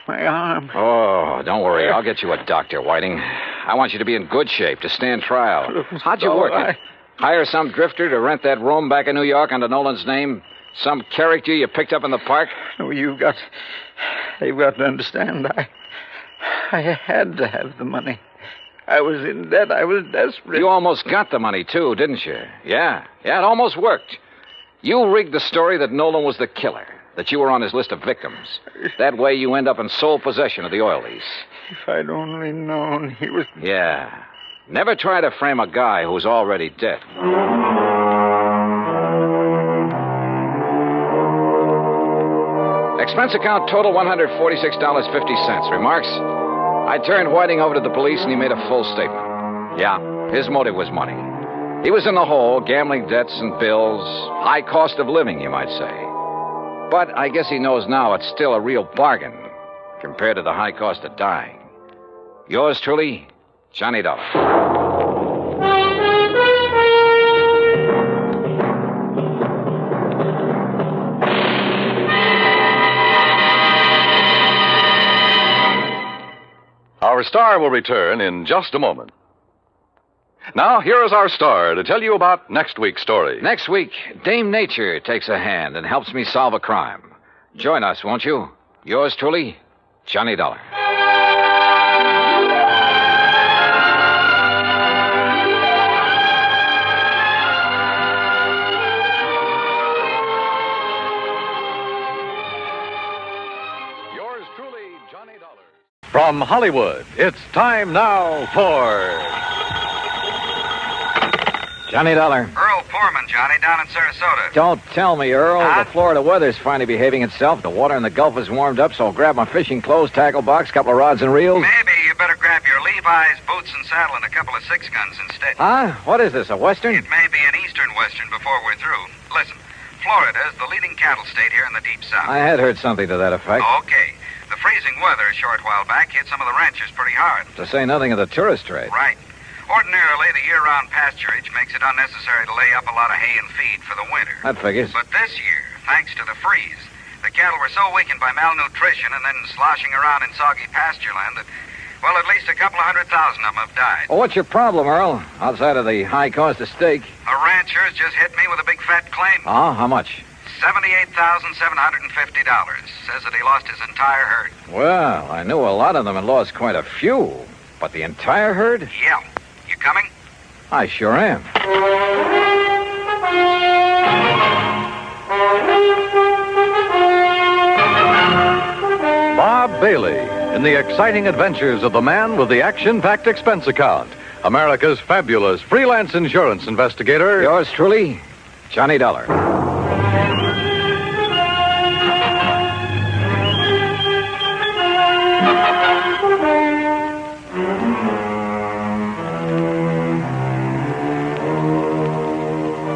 my arm. Oh, don't worry. I'll get you a doctor, Whiting. I want you to be in good shape to stand trial. How'd you work it? Hire some drifter to rent that room back in New York under Nolan's name? Some character you picked up in the park? No, you've got to understand. I had to have the money. I was in debt. I was desperate. You almost got the money, too, didn't you? Yeah, it almost worked. You rigged the story that Nolan was the killer, that you were on his list of victims. That way you end up in sole possession of the oil lease. If I'd only known he was... Yeah. Never try to frame a guy who's already dead. Expense account total $146.50. Remarks? I turned Whiting over to the police and he made a full statement. Yeah, his motive was money. He was in the hole, gambling debts and bills, high cost of living, you might say. But I guess he knows now it's still a real bargain compared to the high cost of dying. Yours truly, Johnny Dollar. Our star will return in just a moment. Now, here is our star to tell you about next week's story. Next week, Dame Nature takes a hand and helps me solve a crime. Join us, won't you? Yours truly, Johnny Dollar. Yours truly, Johnny Dollar. From Hollywood, it's time now for... Johnny Dollar. Earl, pull Foreman, Johnny, down in Sarasota. Don't tell me, Earl. Huh? The Florida weather's finally behaving itself. The water in the Gulf is warmed up, so I'll grab my fishing clothes, tackle box, couple of rods and reels. Maybe you better grab your Levi's, boots and saddle, and a couple of 6-guns instead. Huh? What is this, a Western? It may be an eastern Western before we're through. Listen, Florida is the leading cattle state here in the Deep South. I had heard something to that effect. Okay. The freezing weather a short while back hit some of the ranchers pretty hard. To say nothing of the tourist trade. Right. Ordinarily, the year-round pasturage makes it unnecessary to lay up a lot of hay and feed for the winter. That figures. But this year, thanks to the freeze, the cattle were so weakened by malnutrition and then sloshing around in soggy pasture land that, well, at least a couple of 100,000 of them have died. Well, what's your problem, Earl? Outside of the high cost of steak. A rancher's just hit me with a big fat claim. Oh, how much? $78,750. Says that he lost his entire herd. Well, I knew a lot of them had lost quite a few. But the entire herd? Yeah. You coming? I sure am. Bob Bailey in the exciting adventures of the man with the action-packed expense account. America's fabulous freelance insurance investigator. Yours truly, Johnny Dollar.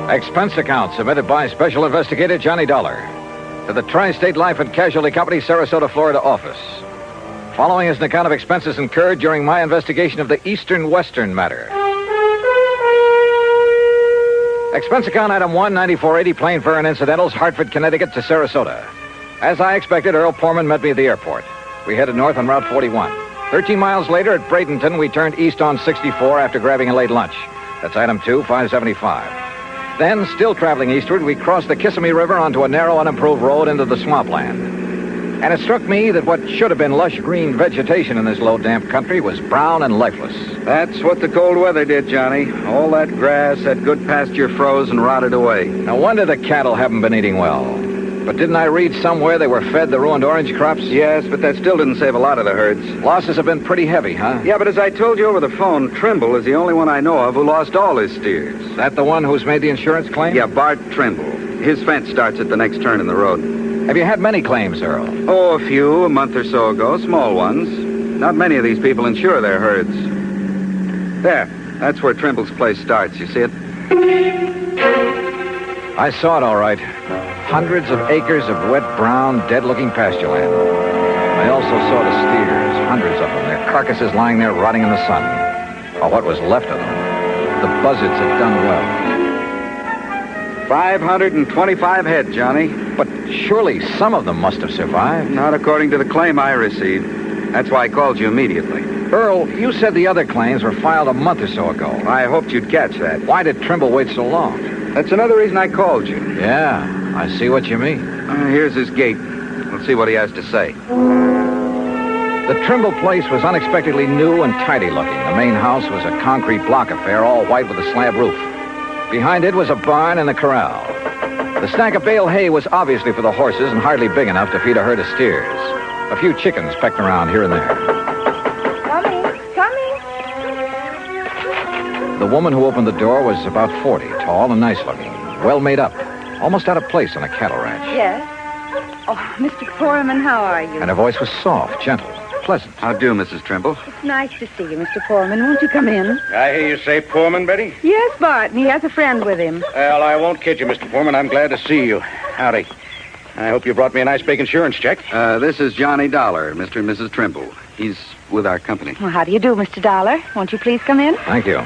Expense account submitted by Special Investigator Johnny Dollar to the Tri-State Life and Casualty Company, Sarasota, Florida office. Following is an account of expenses incurred during my investigation of the Eastern Western matter. Expense account item 1, 9480, plane fare and incidentals, Hartford, Connecticut to Sarasota. As I expected, Earl Poorman met me at the airport. We headed north on Route 41. 13 miles later at Bradenton, we turned east on 64 after grabbing a late lunch. That's item 2, 575. Then, still traveling eastward, we crossed the Kissimmee River onto a narrow, unimproved road into the swampland. And it struck me that what should have been lush green vegetation in this low, damp country was brown and lifeless. That's what the cold weather did, Johnny. All that grass, that good pasture froze and rotted away. No wonder the cattle haven't been eating well. But didn't I read somewhere they were fed the ruined orange crops? Yes, but that still didn't save a lot of the herds. Losses have been pretty heavy, huh? Yeah, but as I told you over the phone, Trimble is the only one I know of who lost all his steers. That the one who's made the insurance claim? Yeah, Bart Trimble. His fence starts at the next turn in the road. Have you had many claims, Earl? Oh, a few, a month or so ago, small ones. Not many of these people insure their herds. There, that's where Trimble's place starts. You see it? I saw it all right. Hundreds of acres of wet, brown, dead-looking pasture land. I also saw the steers, hundreds of them, their carcasses lying there rotting in the sun. Or what was left of them. The buzzards had done well. 525 head, Johnny. But surely some of them must have survived. Not according to the claim I received. That's why I called you immediately. Earl, you said the other claims were filed a month or so ago. I hoped you'd catch that. Why did Trimble wait so long? That's another reason I called you. Yeah, I see what you mean. Here's his gate. Let's see what he has to say. The Trimble place was unexpectedly new and tidy looking. The main house was a concrete block affair, all white with a slab roof. Behind it was a barn and a corral. The stack of bale hay was obviously for the horses and hardly big enough to feed a herd of steers. A few chickens pecked around here and there. Coming. The woman who opened the door was about 40, tall and nice looking, well made up, almost out of place on a cattle ranch. Yes? Oh, Mr. Foreman, how are you? And her voice was soft, gentle, pleasant. How do, Mrs. Trimble? It's nice to see you, Mr. Foreman. Won't you come in? I hear you say Foreman, Betty? Yes, Bart, and he has a friend with him. Well, I won't kid you, Mr. Foreman. I'm glad to see you. Howdy. I hope you brought me a nice big insurance check. This is Johnny Dollar, Mr. and Mrs. Trimble. He's with our company. Well, how do you do, Mr. Dollar? Won't you please come in? Thank you.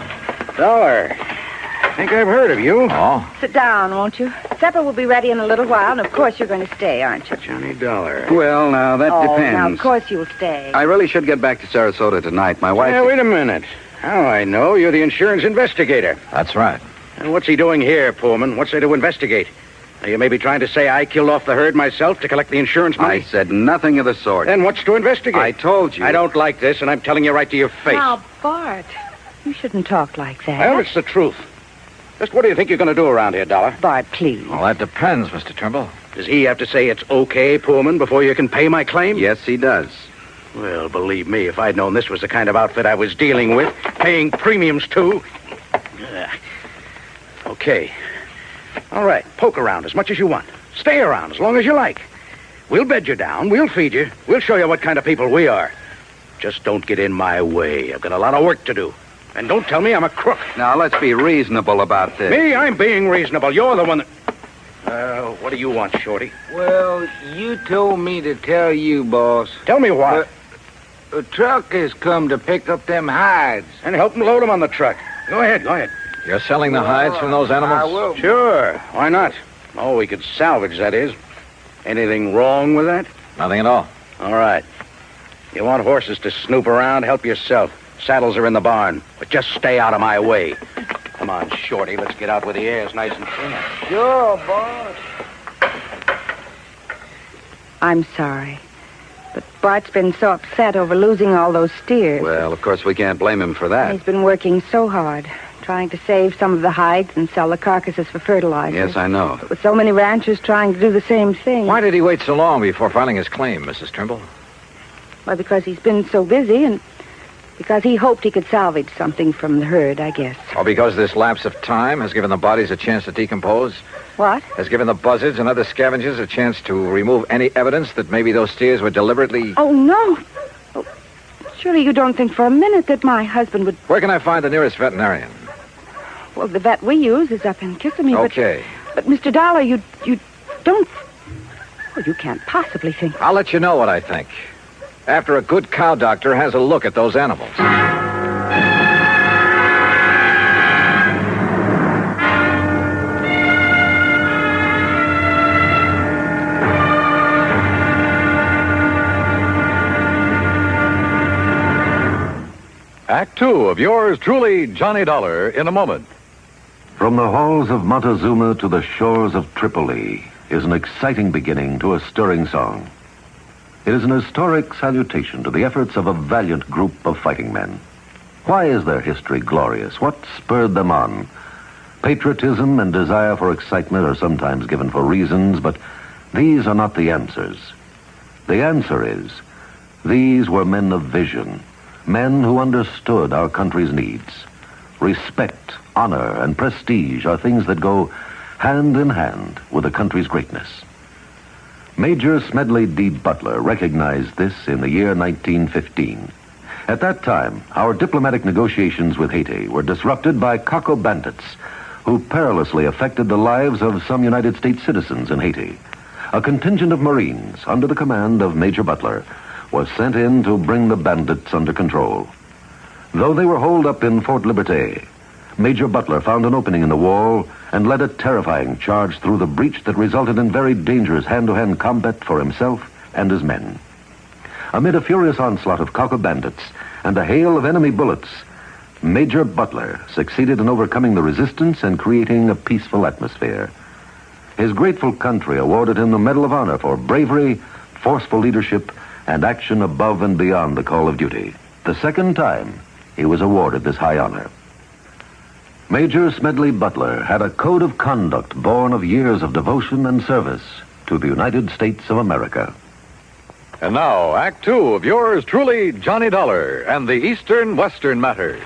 Dollar. I think I've heard of you. Oh? Sit down, won't you? Supper will be ready in a little while, and of course you're going to stay, aren't you? Johnny Dollar. Well, now, that depends. Now, of course you'll stay. I really should get back to Sarasota tonight. My wife... Yeah, wait a minute. How I know you're the insurance investigator. That's right. And what's he doing here, Pullman? What's there to investigate? Are you maybe trying to say I killed off the herd myself to collect the insurance money? I said nothing of the sort. Then what's to investigate? I told you. I don't like this, and I'm telling you right to your face. Now, Bart, you shouldn't talk like that. Well, it's the truth. Just what do you think you're going to do around here, Dollar? Bart, please. Well, that depends, Mr. Trimble. Does he have to say it's okay, Pullman, before you can pay my claim? Yes, he does. Well, believe me, if I'd known this was the kind of outfit I was dealing with, paying premiums to... Okay. All right, poke around as much as you want. Stay around as long as you like. We'll bed you down, we'll feed you, we'll show you what kind of people we are. Just don't get in my way. I've got a lot of work to do. And don't tell me I'm a crook. Now, let's be reasonable about this. Me? I'm being reasonable. You're the one that... what do you want, Shorty? Well, you told me to tell you, boss. Tell me what? A truck has come to pick up them hides. And help them load them on the truck. Go ahead. You're selling the hides from those animals? I will. Sure. Why not? Oh, we could salvage, that is. Anything wrong with that? Nothing at all. All right. You want horses to snoop around? Help yourself. Saddles are in the barn. But just stay out of my way. Come on, Shorty. Let's get out where the air's nice and clean. Sure, boss. I'm sorry. But Bart's been so upset over losing all those steers. Well, of course, we can't blame him for that. He's been working so hard, trying to save some of the hides and sell the carcasses for fertilizer. Yes, I know. With so many ranchers trying to do the same thing. Why did he wait so long before filing his claim, Mrs. Trimble? Well, because he's been so busy and because he hoped he could salvage something from the herd, I guess. Or because this lapse of time has given the bodies a chance to decompose? What? Has given the buzzards and other scavengers a chance to remove any evidence that maybe those steers were deliberately... Oh, no. Oh, surely you don't think for a minute that my husband would... Where can I find the nearest veterinarian? Well, the vet we use is up in Kissimmee, Okay. But Mr. Dollar, you don't... Well, you can't possibly think... I'll let you know what I think. After a good cow doctor has a look at those animals. Act two of yours truly, Johnny Dollar, in a moment. From the halls of Montezuma to the shores of Tripoli is an exciting beginning to a stirring song. It is an historic salutation to the efforts of a valiant group of fighting men. Why is their history glorious? What spurred them on? Patriotism and desire for excitement are sometimes given for reasons, but these are not the answers. The answer is, these were men of vision, men who understood our country's needs. Respect, honor, and prestige are things that go hand in hand with a country's greatness. Major Smedley D. Butler recognized this in the year 1915. At that time, our diplomatic negotiations with Haiti were disrupted by Coco bandits who perilously affected the lives of some United States citizens in Haiti. A contingent of Marines under the command of Major Butler was sent in to bring the bandits under control. Though they were holed up in Fort Liberté, Major Butler found an opening in the wall and led a terrifying charge through the breach that resulted in very dangerous hand-to-hand combat for himself and his men. Amid a furious onslaught of Coco bandits and a hail of enemy bullets, Major Butler succeeded in overcoming the resistance and creating a peaceful atmosphere. His grateful country awarded him the Medal of Honor for bravery, forceful leadership, and action above and beyond the call of duty. The second time he was awarded this high honor. Major Smedley Butler had a code of conduct born of years of devotion and service to the United States of America. And now, Act two of yours truly, Johnny Dollar and the Eastern-Western Matter.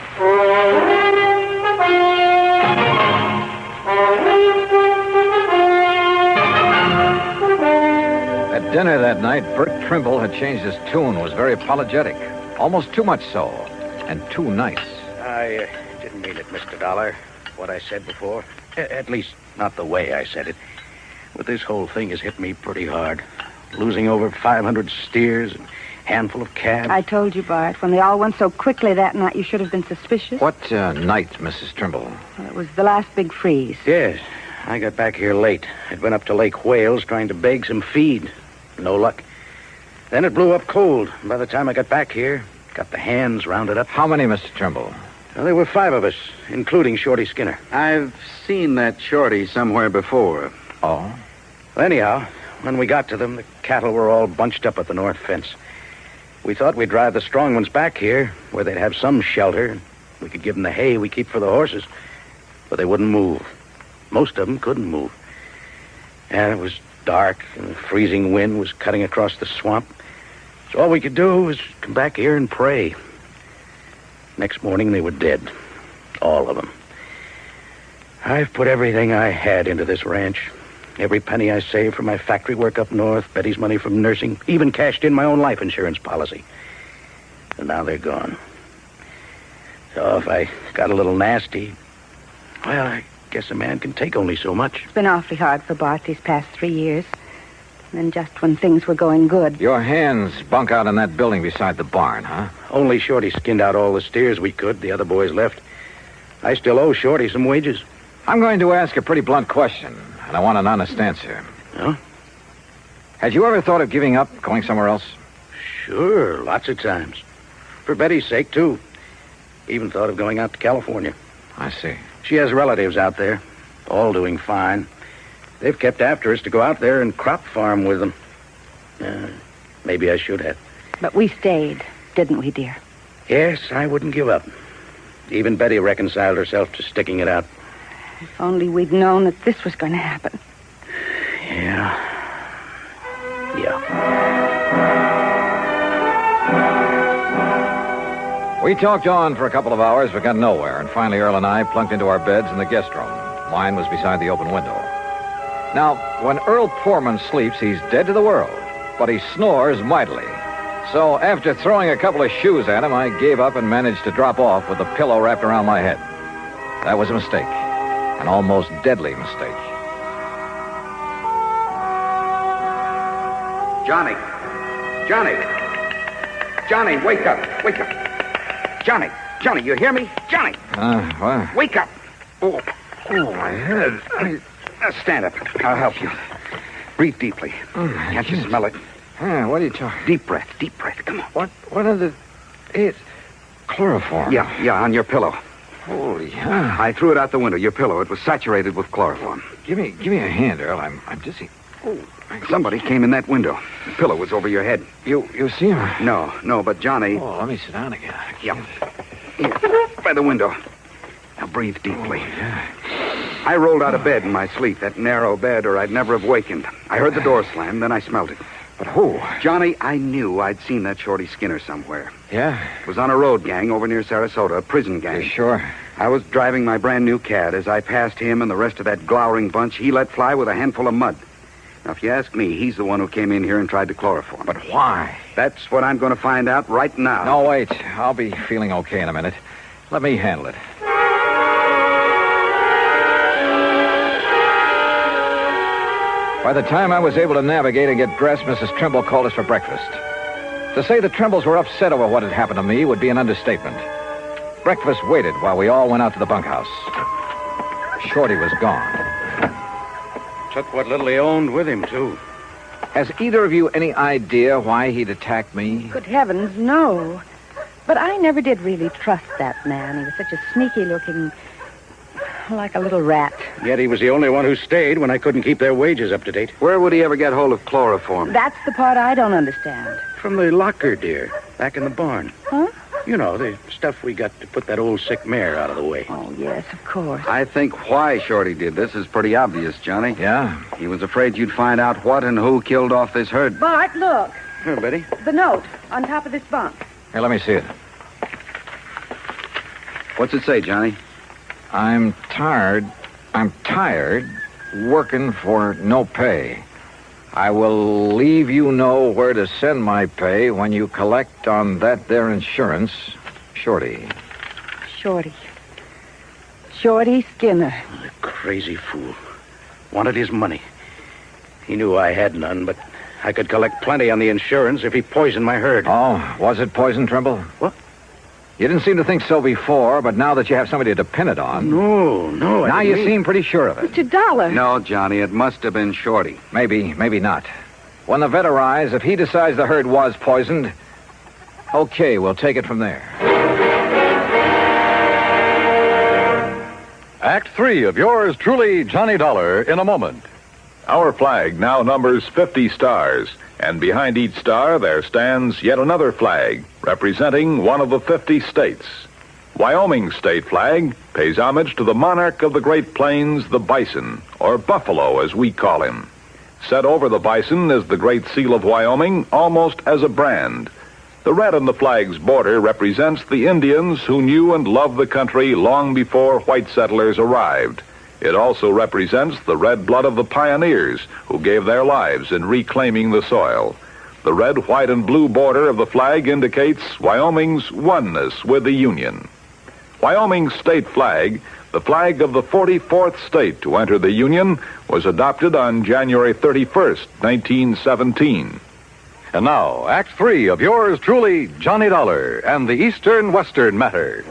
At dinner that night, Bert Trimble had changed his tune, was very apologetic. Almost too much so, and too nice. I didn't mean it, Mr. Dollar, what I said before. At least, not the way I said it. But this whole thing has hit me pretty hard. Losing over 500 steers, and a handful of calves. I told you, Bart, when they all went so quickly that night, you should have been suspicious. What night, Mrs. Trimble? Well, it was the last big freeze. Yes, I got back here late. I'd been up to Lake Wales trying to beg some feed. No luck. Then it blew up cold. By the time I got back here, got the hands rounded up. How many, Mr. Trimble? Well, there were 5 of us, including Shorty Skinner. I've seen that Shorty somewhere before. Oh? Well, anyhow, when we got to them, the cattle were all bunched up at the north fence. We thought we'd drive the strong ones back here, where they'd have some shelter, and we could give them the hay we keep for the horses. But they wouldn't move. Most of them couldn't move. And it was dark, and the freezing wind was cutting across the swamp. So all we could do was come back here and pray. Next morning, they were dead. All of them. I've put everything I had into this ranch. Every penny I saved from my factory work up north, Betty's money from nursing, even cashed in my own life insurance policy. And now they're gone. So if I got a little nasty, well, I guess a man can take only so much. It's been awfully hard for Bart these past 3 years. And then just when things were going good. Your hands bunk out in that building beside the barn, huh? Only Shorty skinned out all the steers we could. The other boys left. I still owe Shorty some wages. I'm going to ask a pretty blunt question, and I want an honest answer. Huh? Had you ever thought of giving up, going somewhere else? Sure, lots of times. For Betty's sake, too. Even thought of going out to California. I see. She has relatives out there, all doing fine. They've kept after us to go out there and crop farm with them. Maybe I should have. But we stayed, didn't we, dear? Yes, I wouldn't give up. Even Betty reconciled herself to sticking it out. If only we'd known that this was going to happen. Yeah. We talked on for a couple of hours, but got nowhere, and finally Earl and I plunked into our beds in the guest room. Mine was beside the open window. Now, when Earl Poorman sleeps, he's dead to the world, but he snores mightily. So after throwing a couple of shoes at him, I gave up and managed to drop off with the pillow wrapped around my head. That was a mistake, an almost deadly mistake. Johnny, wake up. Johnny, you hear me? Johnny! What? Wake up! Oh, my head. Stand up. I'll help you. Breathe deeply. Can't you smell it? What are you talking? Deep breath. Come on. What are the... It's chloroform. Yeah, on your pillow. Holy hell. I threw it out the window, your pillow. It was saturated with chloroform. Give me a hand, Earl. I'm dizzy. Oh, somebody came in that window. The pillow was over your head. You see him? No, but Johnny... Oh, let me sit down again. Yeah. Here, by the window. Now breathe deeply. Oh, yeah. I rolled out of bed in my sleep, that narrow bed, or I'd never have wakened. I heard the door slam, then I smelled it. But who? Johnny, I knew I'd seen that Shorty Skinner somewhere. Yeah? It was on a road gang over near Sarasota, a prison gang. You sure? I was driving my brand new Cat. As I passed him and the rest of that glowering bunch, he let fly with a handful of mud. Now, if you ask me, he's the one who came in here and tried to chloroform. But why? That's what I'm going to find out right now. No, wait. I'll be feeling okay in a minute. Let me handle it. By the time I was able to navigate and get dressed, Mrs. Trimble called us for breakfast. To say the Trimbles were upset over what had happened to me would be an understatement. Breakfast waited while we all went out to the bunkhouse. Shorty was gone. Took what little he owned with him, too. Has either of you any idea why he'd attacked me? Good heavens, no. But I never did really trust that man. He was such a sneaky-looking... like a little rat. Yet he was the only one who stayed when I couldn't keep their wages up to date. Where would he ever get hold of chloroform? That's the part I don't understand. From the locker, dear. Back in the barn. Huh? You know, the stuff we got to put that old sick mare out of the way. Oh, yes, of course. I think why Shorty did this is pretty obvious, Johnny. Yeah? He was afraid you'd find out what and who killed off this herd. Bart, look. Here, Betty. The note on top of this bunk. Here, let me see it. What's it say, Johnny? I'm tired working for no pay. I will leave you know where to send my pay when you collect on that there insurance. Shorty. Shorty Skinner. The crazy fool. Wanted his money. He knew I had none, but I could collect plenty on the insurance if he poisoned my herd. Oh, was it poison, Trimble? What? You didn't seem to think so before, but now that you have somebody to pin it on... No. Now you seem pretty sure of it. Mr. Dollar. No, Johnny, it must have been Shorty. Maybe not. When the vet arrives, if he decides the herd was poisoned, okay, we'll take it from there. Act 3 of yours truly, Johnny Dollar, in a moment. Our flag now numbers 50 stars, and behind each star there stands yet another flag, representing one of the 50 states. Wyoming's state flag pays homage to the monarch of the Great Plains, the bison, or buffalo as we call him. Set over the bison is the Great Seal of Wyoming, almost as a brand. The red on the flag's border represents the Indians who knew and loved the country long before white settlers arrived. It also represents the red blood of the pioneers who gave their lives in reclaiming the soil. The red, white, and blue border of the flag indicates Wyoming's oneness with the Union. Wyoming's state flag, the flag of the 44th state to enter the Union, was adopted on January 31st, 1917. And now, Act 3 of yours truly, Johnny Dollar and the Eastern-Western Matter.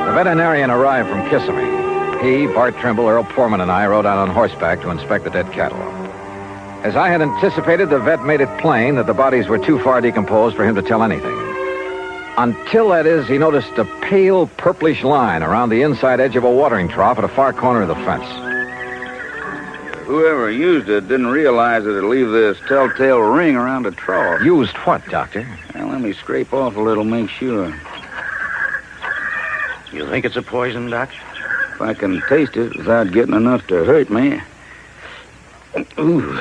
The veterinarian arrived from Kissimmee. He, Bart Trimble, Earl Poorman, and I rode out on horseback to inspect the dead cattle. As I had anticipated, the vet made it plain that the bodies were too far decomposed for him to tell anything. Until, that is, he noticed a pale purplish line around the inside edge of a watering trough at a far corner of the fence. Whoever used it didn't realize that it'd leave this telltale ring around the trough. Used what, Doctor? Well, let me scrape off a little, make sure. You think it's a poison, Doc? If I can taste it without getting enough to hurt me. Ooh.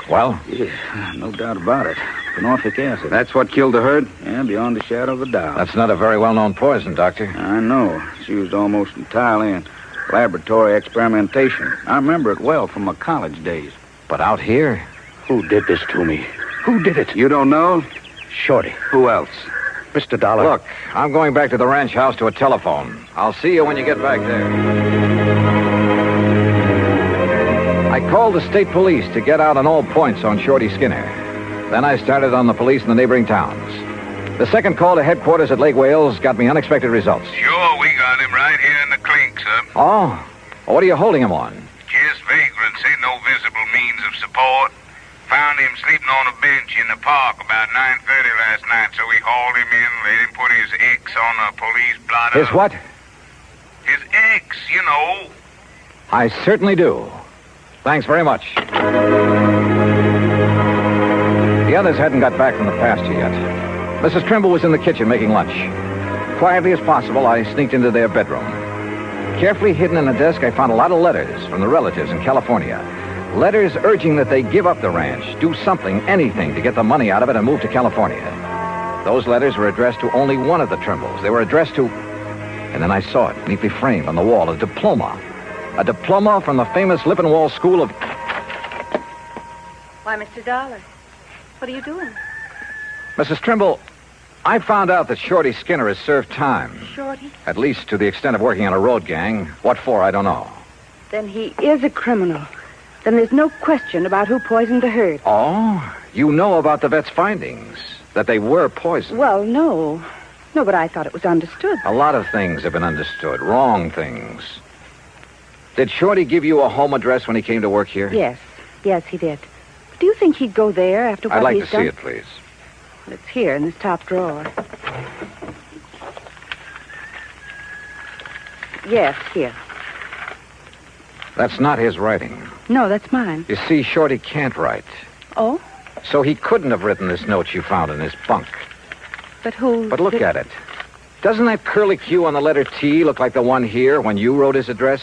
Well? Yeah, no doubt about it. Phenofic acid. That's what killed the herd? Yeah, beyond a shadow of a doubt. That's not a very well-known poison, Doctor. I know. It's used almost entirely in laboratory experimentation. I remember it well from my college days. But out here? Who did this to me? Who did it? You don't know? Shorty. Who else? Mr. Dollar. Look, I'm going back to the ranch house to a telephone. I'll see you when you get back there. I called the state police to get out on all points on Shorty Skinner. Then I started on the police in the neighboring towns. The second call to headquarters at Lake Wales got me unexpected results. Sure, we got him right here in the clink, sir. Oh? What are you holding him on? Just vagrancy, no visible means of support. Found him sleeping on a bench in the park about 9:30 last night, so we hauled him in, let him put his X on a police blotter. His what? His X, you know. I certainly do. Thanks very much. The others hadn't got back from the pasture yet. Mrs. Trimble was in the kitchen making lunch. Quietly as possible, I sneaked into their bedroom. Carefully hidden in a desk, I found a lot of letters from the relatives in California. Letters urging that they give up the ranch, do something, anything, to get the money out of it and move to California. Those letters were addressed to only one of the Trimbles. They were addressed to... And then I saw it, neatly framed on the wall, a diploma. A diploma from the famous Lippenwall School of... Why, Mr. Dollar, what are you doing? Mrs. Trimble, I found out that Shorty Skinner has served time. Shorty? At least to the extent of working on a road gang. What for, I don't know. Then he is a criminal. Then there's no question about who poisoned the herd. Oh? You know about the vet's findings? That they were poisoned? Well, no. No, but I thought it was understood. A lot of things have been understood. Wrong things. Did Shorty give you a home address when he came to work here? Yes. Yes, he did. Do you think he'd go there after what I'd like he's to done? see it, please. It's here in this top drawer. Yes, here. That's not his writing. No, that's mine. You see, Shorty can't write. Oh? So he couldn't have written this note you found in his bunk. But who... But look at it. Doesn't that curly Q on the letter T look like the one here when you wrote his address?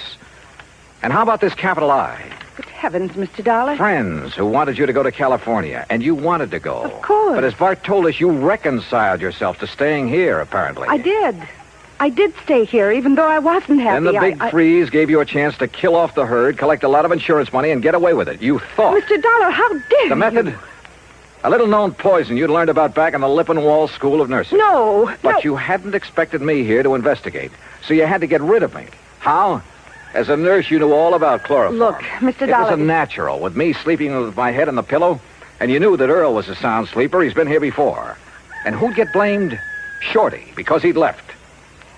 And how about this capital I? Good heavens, Mr. Dollar. Friends who wanted you to go to California, and you wanted to go. Of course. But as Bart told us, you reconciled yourself to staying here, apparently. I did. I did stay here, even though I wasn't happy. And the big freeze gave you a chance to kill off the herd, collect a lot of insurance money, and get away with it. You thought. Mr. Dollar, how dare you? The method? A little-known poison you'd learned about back in the Lippenwall School of Nursing. No, But you hadn't expected me here to investigate, so you had to get rid of me. How? As a nurse, you knew all about chloroform. Look, Mr. Dollar... It was a natural, with me sleeping with my head on the pillow, and you knew that Earl was a sound sleeper. He's been here before. And who'd get blamed? Shorty, because he'd left.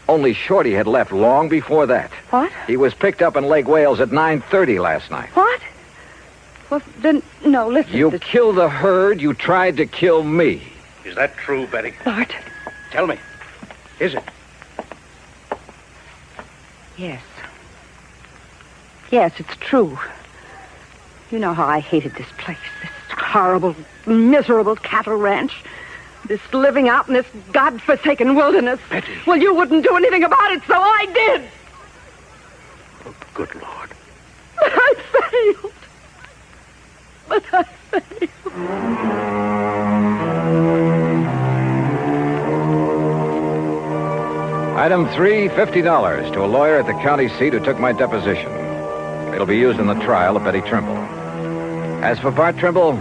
Only Shorty had left long before that. What? He was picked up in Lake Wales at 9:30 last night. What? Well, then, no, listen. You killed the herd. You tried to kill me. Is that true, Betty? Bart. Tell me. Is it? Yes. Yes, it's true. You know how I hated this place. This horrible, miserable cattle ranch. This living out in this godforsaken wilderness. Betty. Well, you wouldn't do anything about it, so I did. Oh, good Lord. But I failed. But I failed. I Item 3, $50 to a lawyer at the county seat who took my deposition. It'll be used in the trial of Betty Trimble. As for Bart Trimble,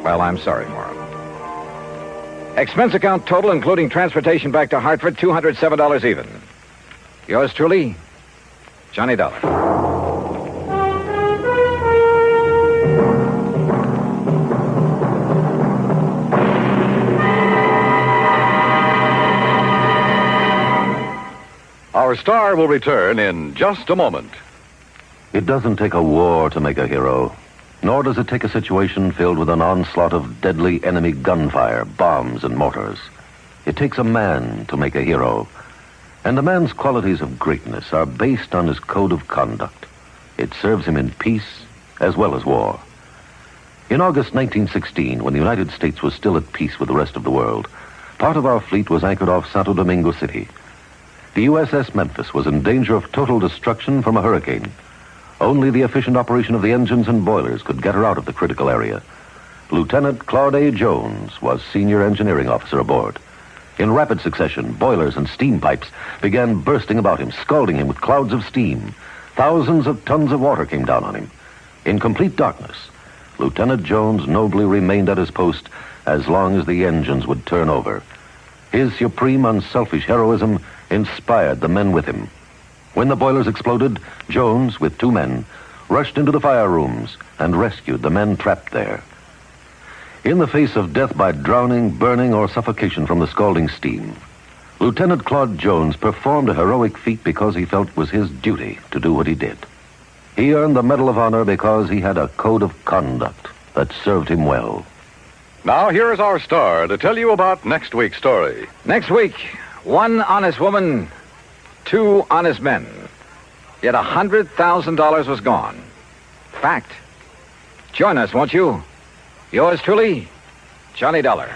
well, I'm sorry for him. Expense account total, including transportation back to Hartford, $207 even. Yours truly, Johnny Dollar. Our star will return in just a moment. It doesn't take a war to make a hero, nor does it take a situation filled with an onslaught of deadly enemy gunfire, bombs, and mortars. It takes a man to make a hero, and a man's qualities of greatness are based on his code of conduct. It serves him in peace as well as war. In August 1916, when the United States was still at peace with the rest of the world, part of our fleet was anchored off Santo Domingo City. The USS Memphis was in danger of total destruction from a hurricane. Only the efficient operation of the engines and boilers could get her out of the critical area. Lieutenant Claude A. Jones was senior engineering officer aboard. In rapid succession, boilers and steam pipes began bursting about him, scalding him with clouds of steam. Thousands of tons of water came down on him. In complete darkness, Lieutenant Jones nobly remained at his post as long as the engines would turn over. His supreme, unselfish heroism inspired the men with him. When the boilers exploded, Jones, with 2 men, rushed into the fire rooms and rescued the men trapped there. In the face of death by drowning, burning, or suffocation from the scalding steam, Lieutenant Claude Jones performed a heroic feat because he felt it was his duty to do what he did. He earned the Medal of Honor because he had a code of conduct that served him well. Now, here is our star to tell you about next week's story. Next week, 1 honest woman, 2 honest men. Yet $100,000 was gone. Fact. Join us, won't you? Yours truly, Johnny Dollar.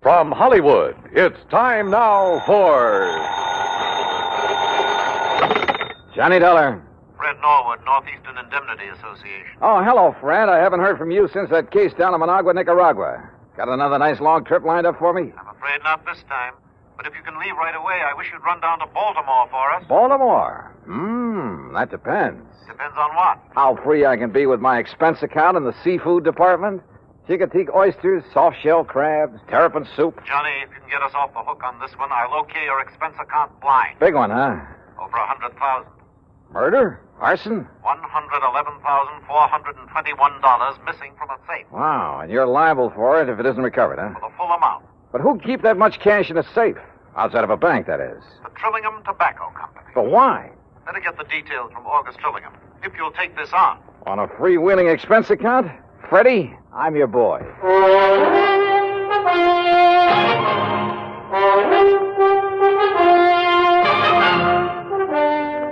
From Hollywood, it's time now for Johnny Dollar. Fred Norwood, Northeastern Indemnity Association. Oh, hello, Fred. I haven't heard from you since that case down in Managua, Nicaragua. Got another nice long trip lined up for me? I'm afraid not this time. But if you can leave right away, I wish you'd run down to Baltimore for us. Baltimore? That depends. Depends on what? How free I can be with my expense account in the seafood department. Chicoteague oysters, soft-shell crabs, terrapin soup. Johnny, if you can get us off the hook on this one, I'll okay your expense account blind. Big one, huh? Over $100,000. Murder? Arson? $111,421 missing from a safe. Wow, and you're liable for it if it isn't recovered, huh? For the full amount. But who'd keep that much cash in a safe? Outside of a bank, that is. The Trillingham Tobacco Company. But why? Better get the details from August Trillingham, if you'll take this on. On a freewheeling expense account? Freddie, I'm your boy.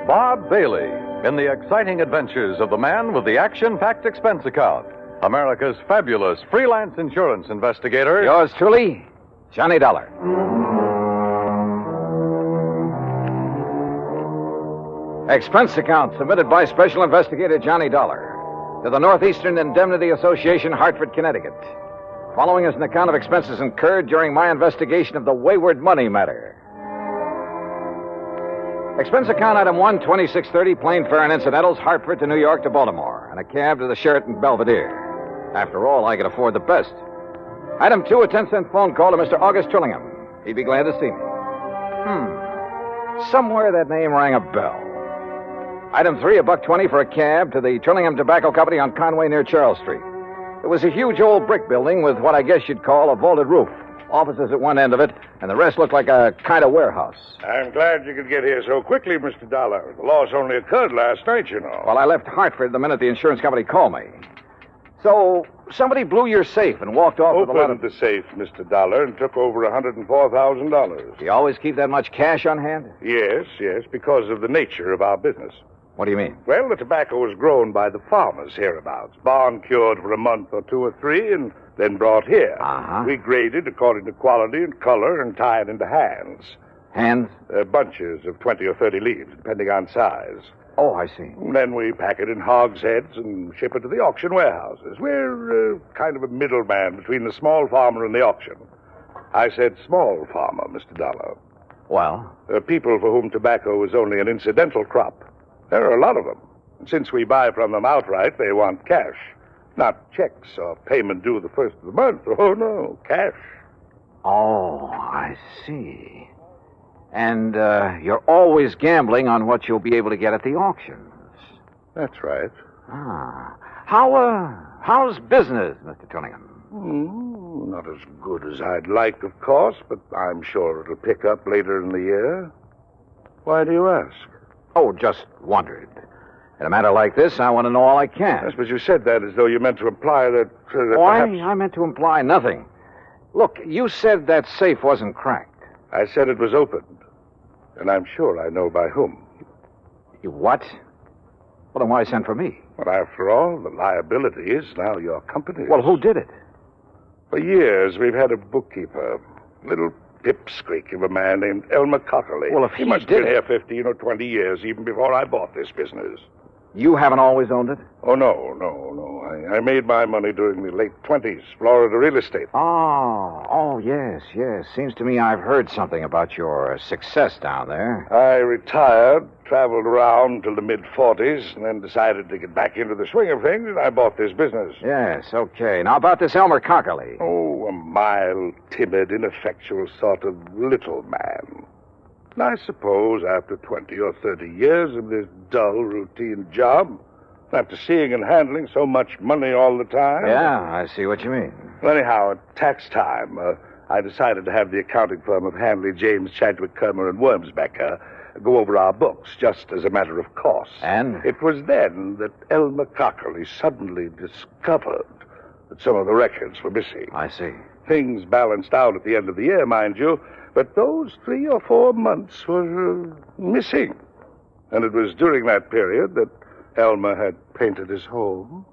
Bob Bailey in the exciting adventures of the man with the action-packed expense account. America's fabulous freelance insurance investigator. Yours truly, Johnny Dollar. Expense account submitted by Special Investigator Johnny Dollar to the Northeastern Indemnity Association, Hartford, Connecticut. Following is an account of expenses incurred during my investigation of the Wayward money matter. Expense account item 1, 2630, plane fare and incidentals, Hartford to New York to Baltimore, and a cab to the Sheraton Belvedere. After all, I could afford the best. Item 2, a 10-cent phone call to Mr. August Trillingham. He'd be glad to see me. Somewhere that name rang a bell. Item 3, $1.20 for a cab to the Trillingham Tobacco Company on Conway near Charles Street. It was a huge old brick building with what I guess you'd call a vaulted roof. Offices at one end of it, and the rest looked like a kind of warehouse. I'm glad you could get here so quickly, Mr. Dollar. The loss only occurred last night, you know. Well, I left Hartford the minute the insurance company called me. So, somebody blew your safe and walked off with a lot of... Opened the safe, Mr. Dollar, and took over $104,000. Do you always keep that much cash on hand? Yes, because of the nature of our business. What do you mean? Well, the tobacco was grown by the farmers hereabouts, barn cured for a month or 2 or 3, and then brought here. Uh-huh. We graded according to quality and color and tied into hands. Hands? Bunches of 20 or 30 leaves, depending on size. Oh, I see. And then we pack it in hogsheads and ship it to the auction warehouses. We're kind of a middleman between the small farmer and the auction. I said small farmer, Mr. Dollar. Well? People for whom tobacco is only an incidental crop. There are a lot of them. And since we buy from them outright, they want cash. Not checks or payment due the first of the month. Oh, no, cash. Oh, I see. And you're always gambling on what you'll be able to get at the auctions. That's right. Ah. How's business, Mr. Trillingham? Not as good as I'd like, of course, but I'm sure it'll pick up later in the year. Why do you ask? Oh, just wondered. In a matter like this, I want to know all I can. Yes, but you said that as though you meant to imply that perhaps... I meant to imply nothing. Look, you said that safe wasn't cracked. I said it was opened. And I'm sure I know by whom. You what? Well, then why send for me? Well, after all, the liability is now your company's. Well, who did it? For years, we've had a bookkeeper, little pipsqueak of a man named Elmer Cockerly. Well, if he must did have been here 15 or 20 years, even before I bought this business. You haven't always owned it? Oh, no. I made my money during the late 20s, Florida real estate. Oh, yes. Seems to me I've heard something about your success down there. I retired, traveled around till the mid-40s, and then decided to get back into the swing of things, and I bought this business. Yes, okay. Now, about this Elmer Cockerly. Oh, a mild, timid, ineffectual sort of little man. And I suppose after 20 or 30 years of this dull, routine job, after seeing and handling so much money all the time... Yeah, I see what you mean. Well, anyhow, at tax time, I decided to have the accounting firm of Hanley, James, Chadwick, Kermer, and Wormsbecker go over our books, just as a matter of course. And? It was then that Elmer Cockerly suddenly discovered that some of the records were missing. I see. Things balanced out at the end of the year, mind you, but those 3 or 4 months were missing. And it was during that period that Elmer had painted his home,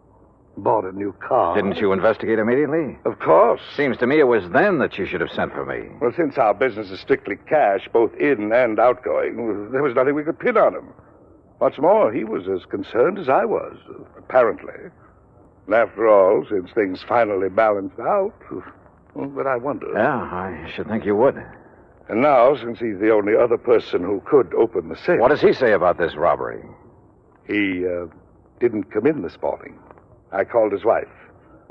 bought a new car. Didn't you investigate immediately? Of course. Seems to me it was then that you should have sent for me. Well, since our business is strictly cash, both in and outgoing, there was nothing we could pin on him. What's more, he was as concerned as I was, apparently. And after all, since things finally balanced out, but I wonder. Yeah, I should think you would. And now, since he's the only other person who could open the safe... What does he say about this robbery? He didn't come in this morning. I called his wife.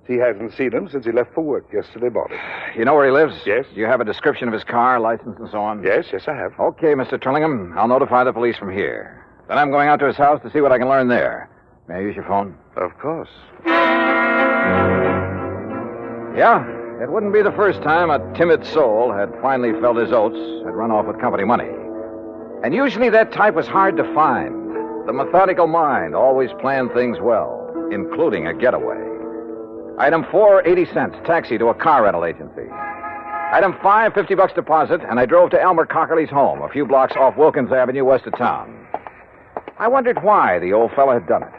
She hasn't seen him since he left for work yesterday morning. You know where he lives? Yes. Do you have a description of his car, license, and so on? Yes, I have. Okay, Mr. Trillingham. I'll notify the police from here. Then I'm going out to his house to see what I can learn there. May I use your phone? Of course. Yeah, it wouldn't be the first time a timid soul had finally felt his oats, had run off with company money. And usually that type was hard to find. The methodical mind always planned things well, including a getaway. Item 4, 80 cents, taxi to a car rental agency. Item 5, $50 deposit, and I drove to Elmer Cockerly's home, a few blocks off Wilkins Avenue, west of town. I wondered why the old fella had done it.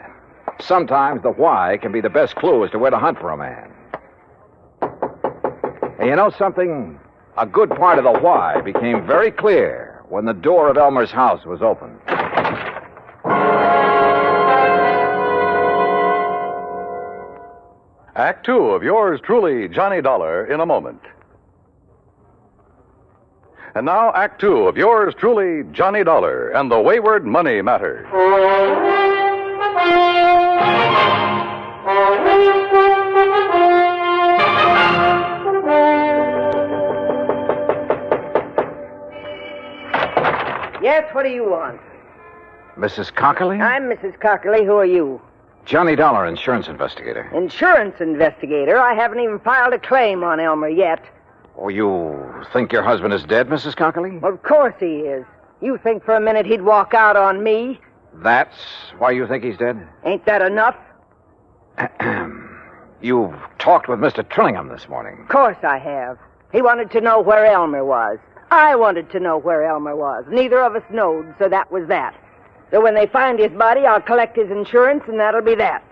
Sometimes the why can be the best clue as to where to hunt for a man. And you know something? A good part of the why became very clear when the door of Elmer's house was opened. Act 2 of yours truly, Johnny Dollar, in a moment. And now, Act 2 of yours truly, Johnny Dollar, and the Wayward Money Matter. Yes, what do you want? Mrs. Cockerly? I'm Mrs. Cockerly. Who are you? Johnny Dollar, insurance investigator. Insurance investigator? I haven't even filed a claim on Elmer yet. Oh, you think your husband is dead, Mrs. Cockerly? Well, of course he is. You think for a minute he'd walk out on me? That's why you think he's dead? Ain't that enough? You've talked with Mr. Trillingham this morning. Of course I have. He wanted to know where Elmer was. I wanted to know where Elmer was. Neither of us knowed, so that was that. So when they find his body, I'll collect his insurance, and that'll be that.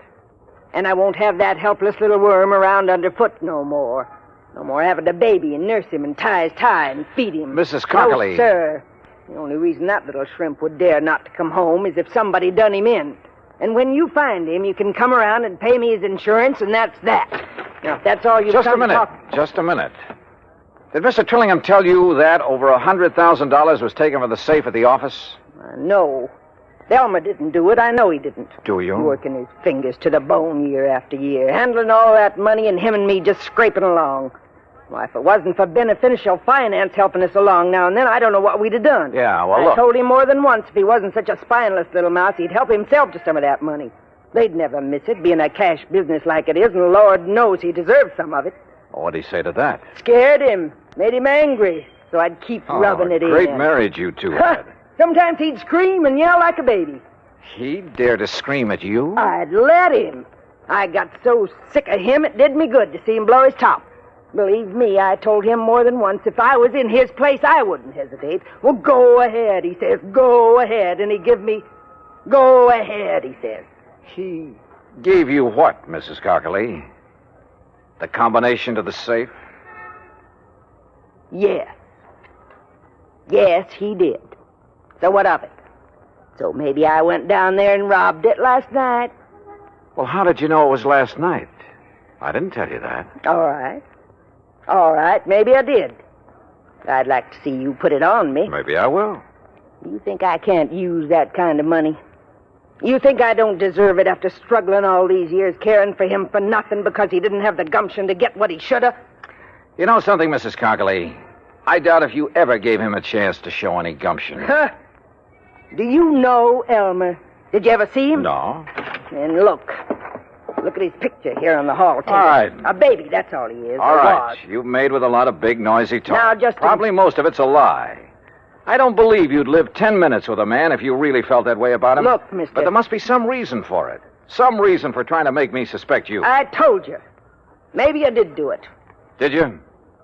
And I won't have that helpless little worm around underfoot no more. No more having to baby and nurse him and tie his tie and feed him. Mrs. Alkali. No, sir. The only reason that little shrimp would dare not to come home is if somebody done him in. And when you find him, you can come around and pay me his insurance, and that's that. Now, if that's all you Just a minute. Just a minute. Did Mr. Trillingham tell you that over $100,000 was taken from the safe at the office? No. Elmer didn't do it. I know he didn't. Do you? Working his fingers to the bone year after year, handling all that money, and him and me just scraping along. Why, if it wasn't for beneficial finance helping us along now and then, I don't know what we'd have done. Yeah, well, I look. told him more than once if he wasn't such a spineless little mouse, he'd help himself to some of that money. They'd never miss it, being a cash business like it is, and Lord knows he deserves some of it. What'd he say to that? Scared him, made him angry, so I'd keep rubbing it in. Great marriage you two had. Sometimes he'd scream and yell like a baby. He dared to scream at you? I'd let him. I got so sick of him, it did me good to see him blow his top. Believe me, I told him more than once, if I was in his place, I wouldn't hesitate. Well, go ahead, he says. Go ahead. And he give me, go ahead, he says. He gave you what, Mrs. Alkali? The combination to the safe? Yes. Yes, he did. So what of it? So maybe I went down there and robbed it last night. Well, how did you know it was last night? I didn't tell you that. All right. All right, maybe I did. I'd like to see you put it on me. Maybe I will. You think I can't use that kind of money? You think I don't deserve it after struggling all these years, caring for him for nothing because he didn't have the gumption to get what he should have? You know something, Mrs. Alkali? I doubt if you ever gave him a chance to show any gumption. Huh? Do you know Elmer? Did you ever see him? No. And look. Look at his picture here on the hall table. All right. A baby, that's all he is. All or right. was. You've made with a lot of big, noisy talk. Now, just Probably most of it's a lie. I don't believe you'd live 10 minutes with a man if you really felt that way about him. Look, mister. But there must be some reason for it. Some reason for trying to make me suspect you. I told you. Maybe you did do it. Did you?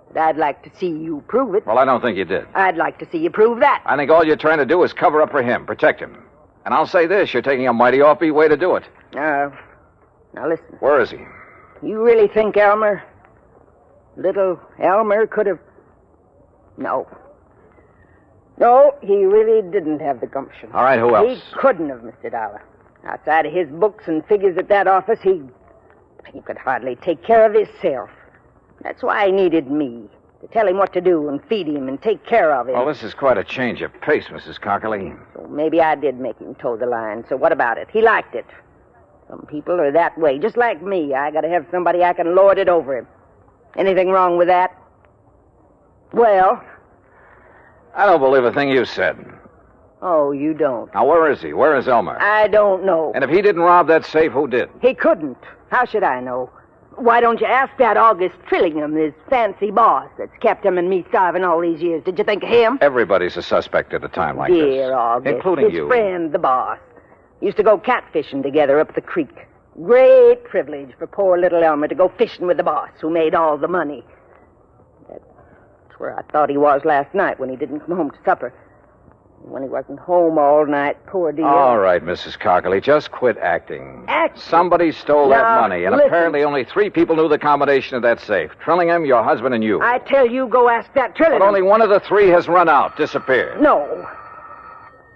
But I'd like to see you prove it. Well, I don't think you did. I'd like to see you prove that. I think all you're trying to do is cover up for him, protect him. And I'll say this, you're taking a mighty offbeat way to do it. Now listen. Where is he? You really think Elmer, little Elmer, could have... No. No, he really didn't have the gumption. All right, who else? He couldn't have, Mr. Dollar. Outside of his books and figures at that office, he could hardly take care of himself. That's why he needed me, to tell him what to do and feed him and take care of him. Well, this is quite a change of pace, Mrs. Alkali. So maybe I did make him toe the line, so what about it? He liked it. Some people are that way, just like me. I gotta have somebody I can lord it over him. Anything wrong with that? Well... I don't believe a thing you said. Oh, you don't? Now, where is he? Where is Elmer? I don't know. And if he didn't rob that safe, who did? He couldn't. How should I know? Why don't you ask that August Trillingham, his fancy boss that's kept him and me starving all these years? Did you think of him? Everybody's a suspect at a time like this. Dear August. Including his you. Friend, the boss. Used to go catfishing together up the creek. Great privilege for poor little Elmer to go fishing with the boss who made all the money. That's where I thought he was last night when he didn't come home to supper. When he wasn't home all night, poor dear. All right, Mrs. Alkali, just quit acting. Acting? Somebody stole that Now, money, and listen. apparently only 3 people knew the combination of that safe. Trillingham, your husband, and you. I tell you, go ask that Trillingham. But only one of the 3 has run out, disappeared. No.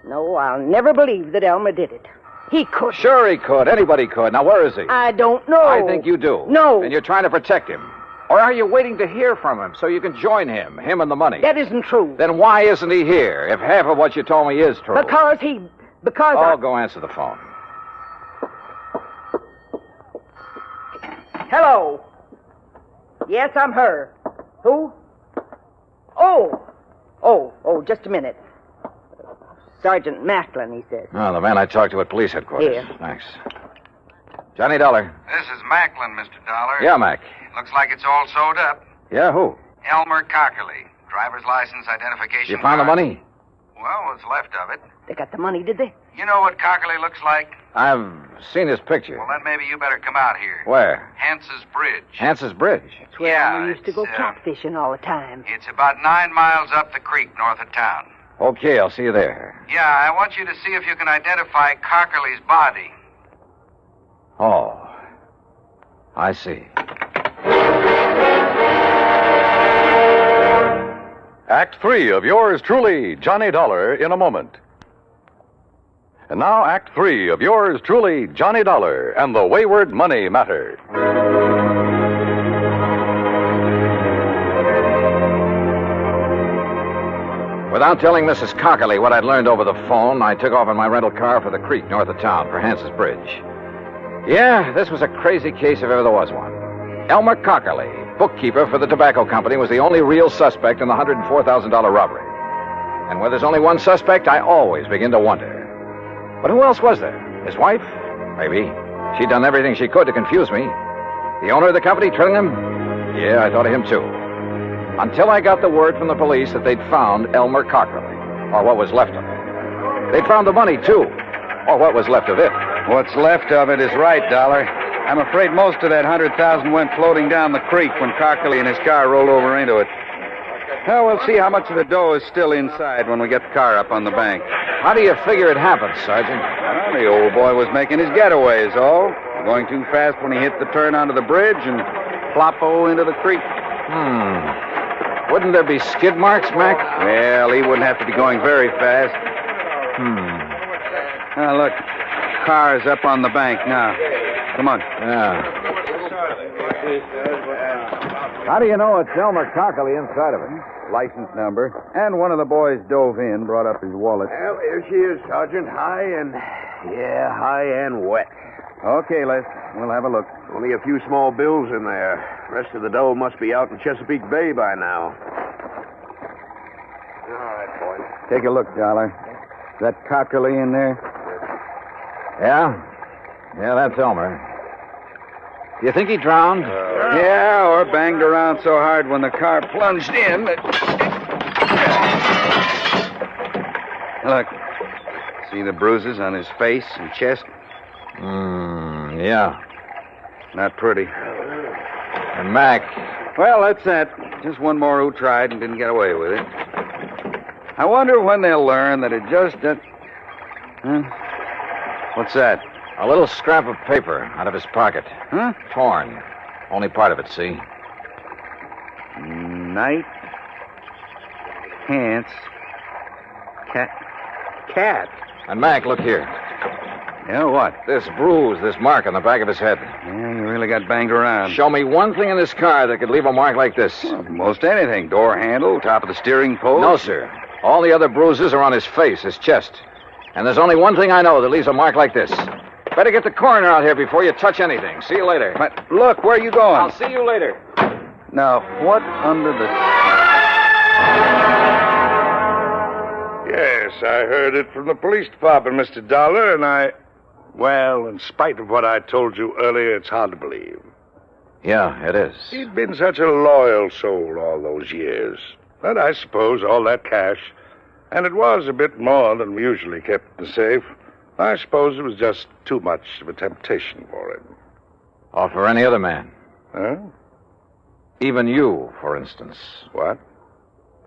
No, I'll never believe that Elmer did it. He could. Sure he could. Anybody could. Now, where is he? I don't know. I think you do. No. And you're trying to protect him. Or are you waiting to hear from him so you can join him and the money? That isn't true. Then why isn't he here, if half of what you told me is true? Because go answer the phone. Hello. Yes, I'm her. Who? Oh, just a minute. Sergeant Macklin, he says. Oh, the man I talked to at police headquarters. Here. Thanks. Johnny Dollar. This is Macklin, Mr. Dollar. Yeah, Mac. Looks like it's all sewed up. Yeah, who? Elmer Cockerly. Driver's license, identification You found the card. money? Well, what's left of it. They got the money, did they? You know what Cockerly looks like? I've seen his picture. Well, then maybe you better come out here. Where? Hance's Bridge. Hance's Bridge. That's where Yeah, Elmer used to go it's, catfishing all the time. It's about 9 miles up the creek north of town. Okay, I'll see you there. Yeah, I want you to see if you can identify Cockerly's body. Oh, I see. Act 3 of yours truly, Johnny Dollar, in a moment. And now Act 3 of yours truly, Johnny Dollar, and the Wayward Money Matter. Without telling Mrs. Cockerly what I'd learned over the phone, I took off in my rental car for the creek north of town for Hans's Bridge. Yeah, this was a crazy case if ever there was one. Elmer Cockerly, bookkeeper for the tobacco company, was the only real suspect in the $104,000 robbery. And where there's only one suspect, I always begin to wonder. But who else was there? His wife? Maybe. She'd done everything she could to confuse me. The owner of the company, Trillingham? Yeah, I thought of him too. Until I got the word from the police that they'd found Elmer Cockerly, or what was left of him. They'd found the money too, or what was left of it. What's left of it is right, Dollar. I'm afraid most of that 100,000 went floating down the creek when Cockerly and his car rolled over into it. Well, we'll see how much of the dough is still inside when we get the car up on the bank. How do you figure it happened, Sergeant? Well, the old boy was making his getaway, is all. Going too fast when he hit the turn onto the bridge and plop-o into the creek. Wouldn't there be skid marks, Mac? Well, he wouldn't have to be going very fast. Now, look. Car's up on the bank now. Come on. Yeah. How do you know it's Elmer Cockerly inside of it? License number. And one of the boys dove in, brought up his wallet. Well, here she is, Sergeant. High and wet. Okay, Les. We'll have a look. Only a few small bills in there. Rest of the dough must be out in Chesapeake Bay by now. All right, boys. Take a look, Dollar. Is that Cockerly in there? Yeah? Yeah, that's Elmer. Do you think he drowned? Yeah, or banged around so hard when the car plunged in that... Look. See the bruises on his face and chest? Yeah. Not pretty. And Mac. Well, that's that. Just one more who tried and didn't get away with it. I wonder when they'll learn that it just... Huh? What's that? A little scrap of paper out of his pocket. Huh? Torn. Only part of it, see? Night. Pants. Cat. And Mac, look here. Yeah, what? This bruise, this mark on the back of his head. Yeah, he really got banged around. Show me one thing in this car that could leave a mark like this. Well, most anything. Door handle, top of the steering post. No, sir. All the other bruises are on his face, his chest. And there's only one thing I know that leaves a mark like this. Better get the coroner out here before you touch anything. See you later. But look, where are you going? I'll see you later. Now, what under the... Yes, I heard it from the police department, Mr. Dollar, and well, in spite of what I told you earlier, it's hard to believe. Yeah, it is. He'd been such a loyal soul all those years. But I suppose all that cash, and it was a bit more than we usually kept in the safe, I suppose it was just too much of a temptation for him. Or for any other man. Huh? Even you, for instance. What?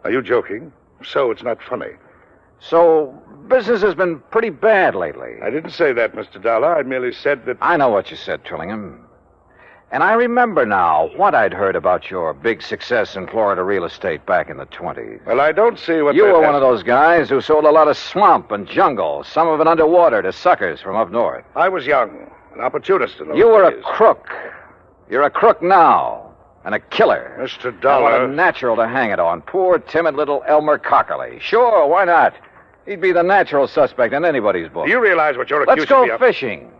Are you joking? So it's not funny. So, business has been pretty bad lately. I didn't say that, Mr. Dollar. I merely said that... I know what you said, Trillingham. And I remember now what I'd heard about your big success in Florida real estate back in the 20s. Well, I don't see what... You were one of those guys who sold a lot of swamp and jungle, some of it underwater, to suckers from up north. I was young, an opportunist in those You were days. a crook. You're a crook now, and a killer. Mr. Dollar... And what a natural to hang it on. Poor, timid little Elmer Cockerly. Sure, why not? He'd be the natural suspect in anybody's book. Do you realize what you're Let's accusing me go of? fishing.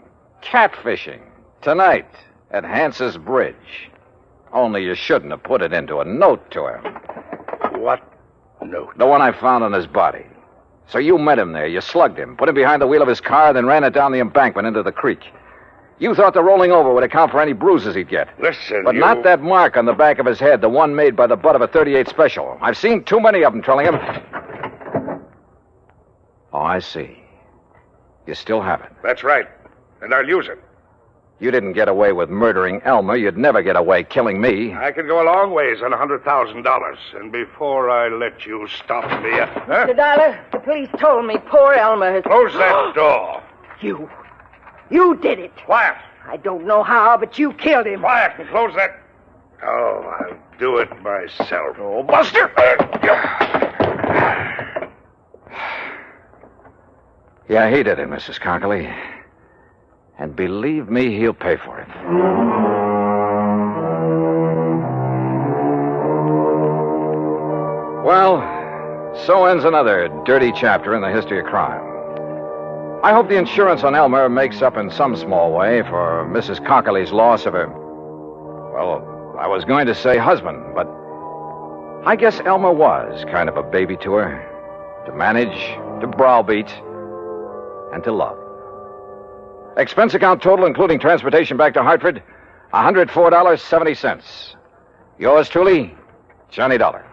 Catfishing. Tonight. At Hans's Bridge. Only you shouldn't have put it into a note to him. What note? The one I found on his body. So you met him there. You slugged him, put him behind the wheel of his car, then ran it down the embankment into the creek. You thought the rolling over would account for any bruises he'd get. Listen, But not that mark on the back of his head, the one made by the butt of a .38 special. I've seen too many of them, Trillingham. Oh, I see. You still have it. That's right. And I'll use it. You didn't get away with murdering Elmer. You'd never get away killing me. I could go a long ways on $100,000. And before I let you stop me... Mr. Dollar, the police told me poor Elmer has... Close that door. You did it. Quiet. I don't know how, but you killed him. Quiet and close that... Oh, I'll do it myself. Oh, Buster! Yeah, he did it, Mrs. Conkely. And believe me, he'll pay for it. Well, so ends another dirty chapter in the history of crime. I hope the insurance on Elmer makes up in some small way for Mrs. Conkely's loss of her... Well, I was going to say husband, but I guess Elmer was kind of a baby to her. To manage, to browbeat, and to love. Expense account total, including transportation back to Hartford, $104.70. Yours truly, Johnny Dollar.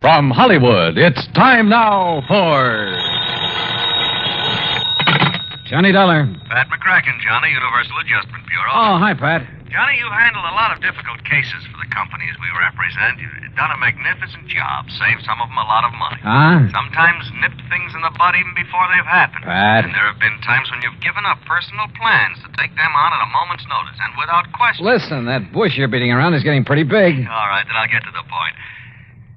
From Hollywood, it's time now for Johnny Dollar. Pat McCracken, Johnny, Universal Adjustment Bureau. Oh, hi, Pat. Johnny, you've handled a lot of difficult cases for the companies we represent. You've done a magnificent job. Saved some of them a lot of money. Huh? Sometimes nipped things in the bud even before they've happened. Pat. And there have been times when you've given up personal plans to take them on at a moment's notice and without question. Listen, that bush you're beating around is getting pretty big. All right, then I'll get to the point.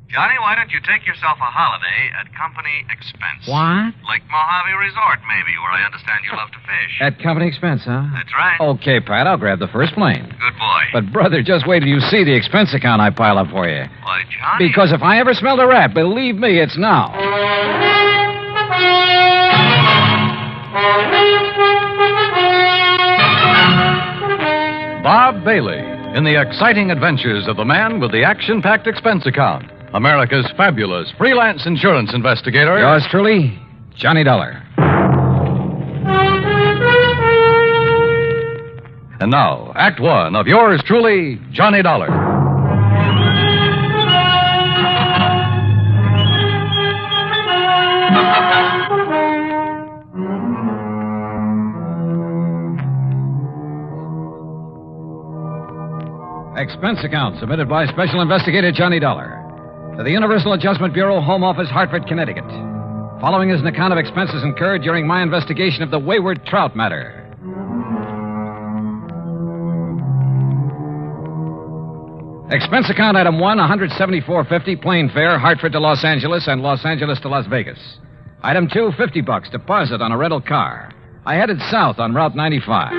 Johnny, why don't you take yourself a holiday at company expense? What? Lake Mojave Resort, maybe, where I understand you love to fish. At company expense, huh? That's right. Okay, Pat, I'll grab the first plane. Good boy. But, brother, just wait till you see the expense account I pile up for you. Why, Johnny... Because if I ever smelled a rat, believe me, it's now. Bob Bailey in the exciting adventures of the man with the action-packed expense account. America's fabulous freelance insurance investigator. Yours truly, Johnny Dollar. And now, Act One of yours truly, Johnny Dollar. Expense account submitted by Special Investigator Johnny Dollar to the Universal Adjustment Bureau, Home Office, Hartford, Connecticut. Following is an account of expenses incurred during my investigation of the Wayward Trout matter. Expense account item 1, $174.50, plane fare, Hartford to Los Angeles and Los Angeles to Las Vegas. Item 2, $50, deposit on a rental car. I headed south on Route 95.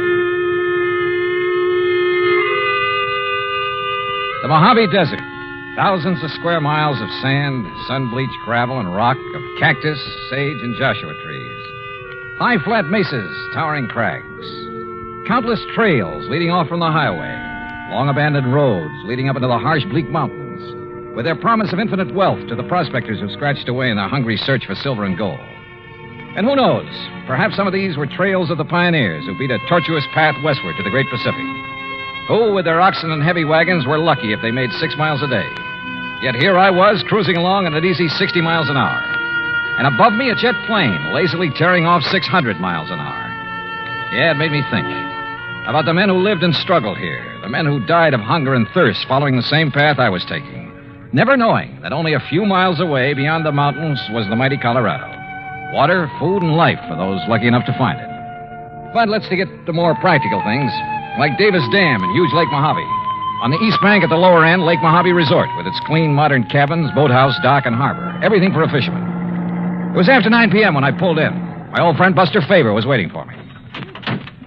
The Mojave Desert. Thousands of square miles of sand, sun-bleached gravel and rock, of cactus, sage, and Joshua trees. High flat mesas, towering crags. Countless trails leading off from the highway. Long abandoned roads leading up into the harsh, bleak mountains, with their promise of infinite wealth to the prospectors who scratched away in their hungry search for silver and gold. And who knows, perhaps some of these were trails of the pioneers who beat a tortuous path westward to the great Pacific, who, with their oxen and heavy wagons, were lucky if they made 6 miles a day. Yet here I was, cruising along at an easy 60 miles an hour. And above me, a jet plane, lazily tearing off 600 miles an hour. Yeah, it made me think about the men who lived and struggled here, the men who died of hunger and thirst following the same path I was taking, never knowing that only a few miles away beyond the mountains was the mighty Colorado. Water, food, and life for those lucky enough to find it. But let's get to more practical things, like Davis Dam and huge Lake Mojave. On the east bank at the lower end, Lake Mojave Resort, with its clean, modern cabins, boathouse, dock, and harbor. Everything for a fisherman. It was after 9 p.m. when I pulled in. My old friend Buster Faber was waiting for me.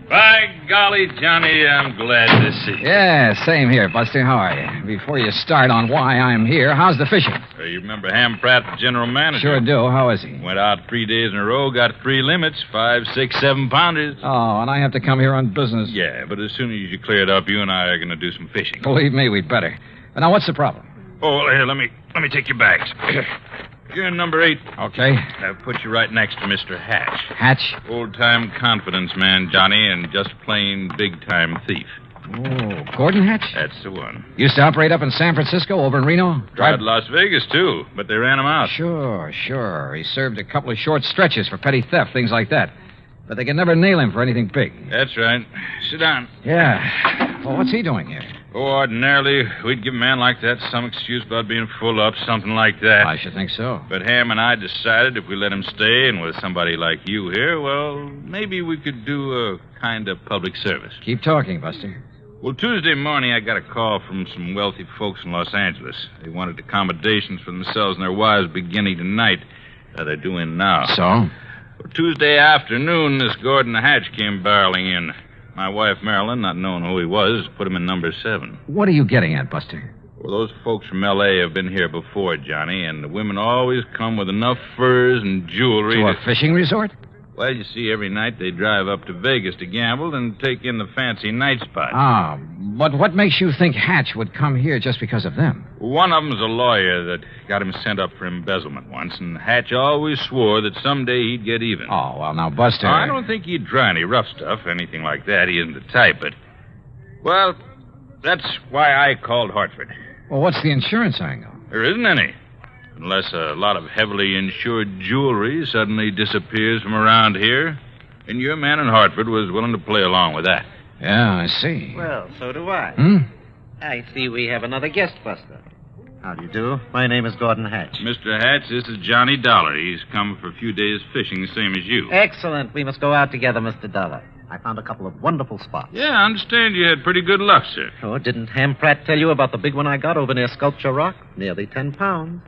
By golly, Johnny, I'm glad to see you. Yeah, same here, Buster. How are you? Before you start on why I'm here, how's the fishing? You remember Ham Pratt, the general manager? Sure do. How is he? Went out 3 days in a row, got 3 limits, 5, 6, 7 pounders. Oh, and I have to come here on business. Yeah, but as soon as you clear it up, you and I are going to do some fishing. Believe me, we'd better. But now, what's the problem? Oh, here, let me take your bags. You're in number 8. Okay. I'll put you right next to Mr. Hatch. Hatch? Old-time confidence man, Johnny, and just plain big-time thief. Oh, Gordon Hatch? That's the one. Used to operate up in San Francisco, over in Reno? Tried Las Vegas, too, but they ran him out. Sure. He served a couple of short stretches for petty theft, things like that. But they could never nail him for anything big. That's right. Sit down. Yeah. Well, what's he doing here? Oh, ordinarily, we'd give a man like that some excuse about being full up, something like that. I should think so. But Ham and I decided if we let him stay, and with somebody like you here, well, maybe we could do a kind of public service. Keep talking, Buster. Well, Tuesday morning, I got a call from some wealthy folks in Los Angeles. They wanted accommodations for themselves and their wives beginning tonight. They're doing now. So? Well, Tuesday afternoon, this Gordon Hatch came barreling in. My wife, Marilyn, not knowing who he was, put him in number 7. What are you getting at, Buster? Well, those folks from L.A. have been here before, Johnny, and the women always come with enough furs and jewelry To a fishing resort? Well, you see, every night they drive up to Vegas to gamble and take in the fancy night spots. Ah, but what makes you think Hatch would come here just because of them? One of them's a lawyer that got him sent up for embezzlement once, and Hatch always swore that someday he'd get even. Oh, well, now, Buster... I don't think he'd try any rough stuff, anything like that. He isn't the type, but... Well, that's why I called Hartford. Well, what's the insurance angle? There isn't any. Unless a lot of heavily insured jewelry suddenly disappears from around here. And your man in Hartford was willing to play along with that. Yeah, I see. Well, so do I. I see we have another guest, Buster. How do you do? My name is Gordon Hatch. Mr. Hatch, this is Johnny Dollar. He's come for a few days fishing, the same as you. Excellent. We must go out together, Mr. Dollar. I found a couple of wonderful spots. Yeah, I understand you had pretty good luck, sir. Oh, didn't Ham Pratt tell you about the big one I got over near Sculpture Rock? Nearly 10 pounds.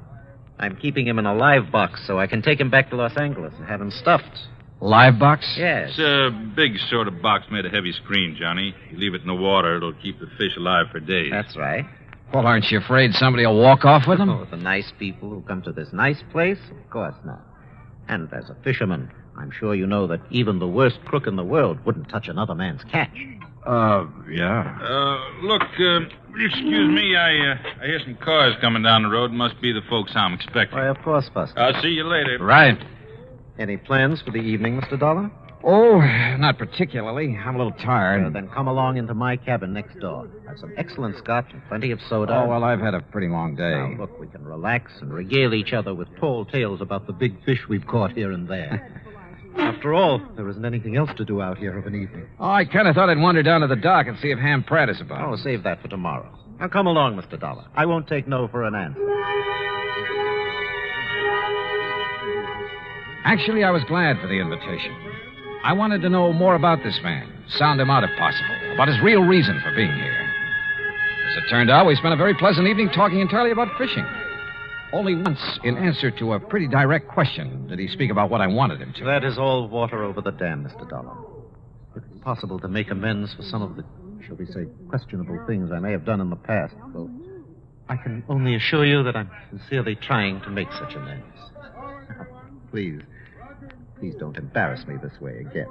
I'm keeping him in a live box so I can take him back to Los Angeles and have him stuffed. Live box? Yes. It's a big sort of box made of heavy screen, Johnny. You leave it in the water, it'll keep the fish alive for days. That's right. Well, aren't you afraid somebody will walk off with them? Oh, the nice people who come to this nice place? Of course not. And as a fisherman, I'm sure you know that even the worst crook in the world wouldn't touch another man's catch. Yeah. Look, excuse me, I hear some cars coming down the road. Must be the folks I'm expecting. Why, of course, Buster. I'll see you later. Right. Any plans for the evening, Mr. Dollar? Oh, not particularly. I'm a little tired. Then come along into my cabin next door. Have some excellent scotch and plenty of soda. Oh, well, I've had a pretty long day. Now, look, we can relax and regale each other with tall tales about the big fish we've caught here and there. After all, there isn't anything else to do out here of an evening. Oh, I kind of thought I'd wander down to the dock and see if Ham Pratt is about. Oh, save that for tomorrow. Now, come along, Mr. Dollar. I won't take no for an answer. Actually, I was glad for the invitation. I wanted to know more about this man, sound him out if possible, about his real reason for being here. As it turned out, we spent a very pleasant evening talking entirely about fishing. Only once, in answer to a pretty direct question, did he speak about what I wanted him to. That is all water over the dam, Mr. Dollar. If it's possible to make amends for some of the, shall we say, questionable things I may have done in the past, well, I can only assure you that I'm sincerely trying to make such amends. Please don't embarrass me this way again.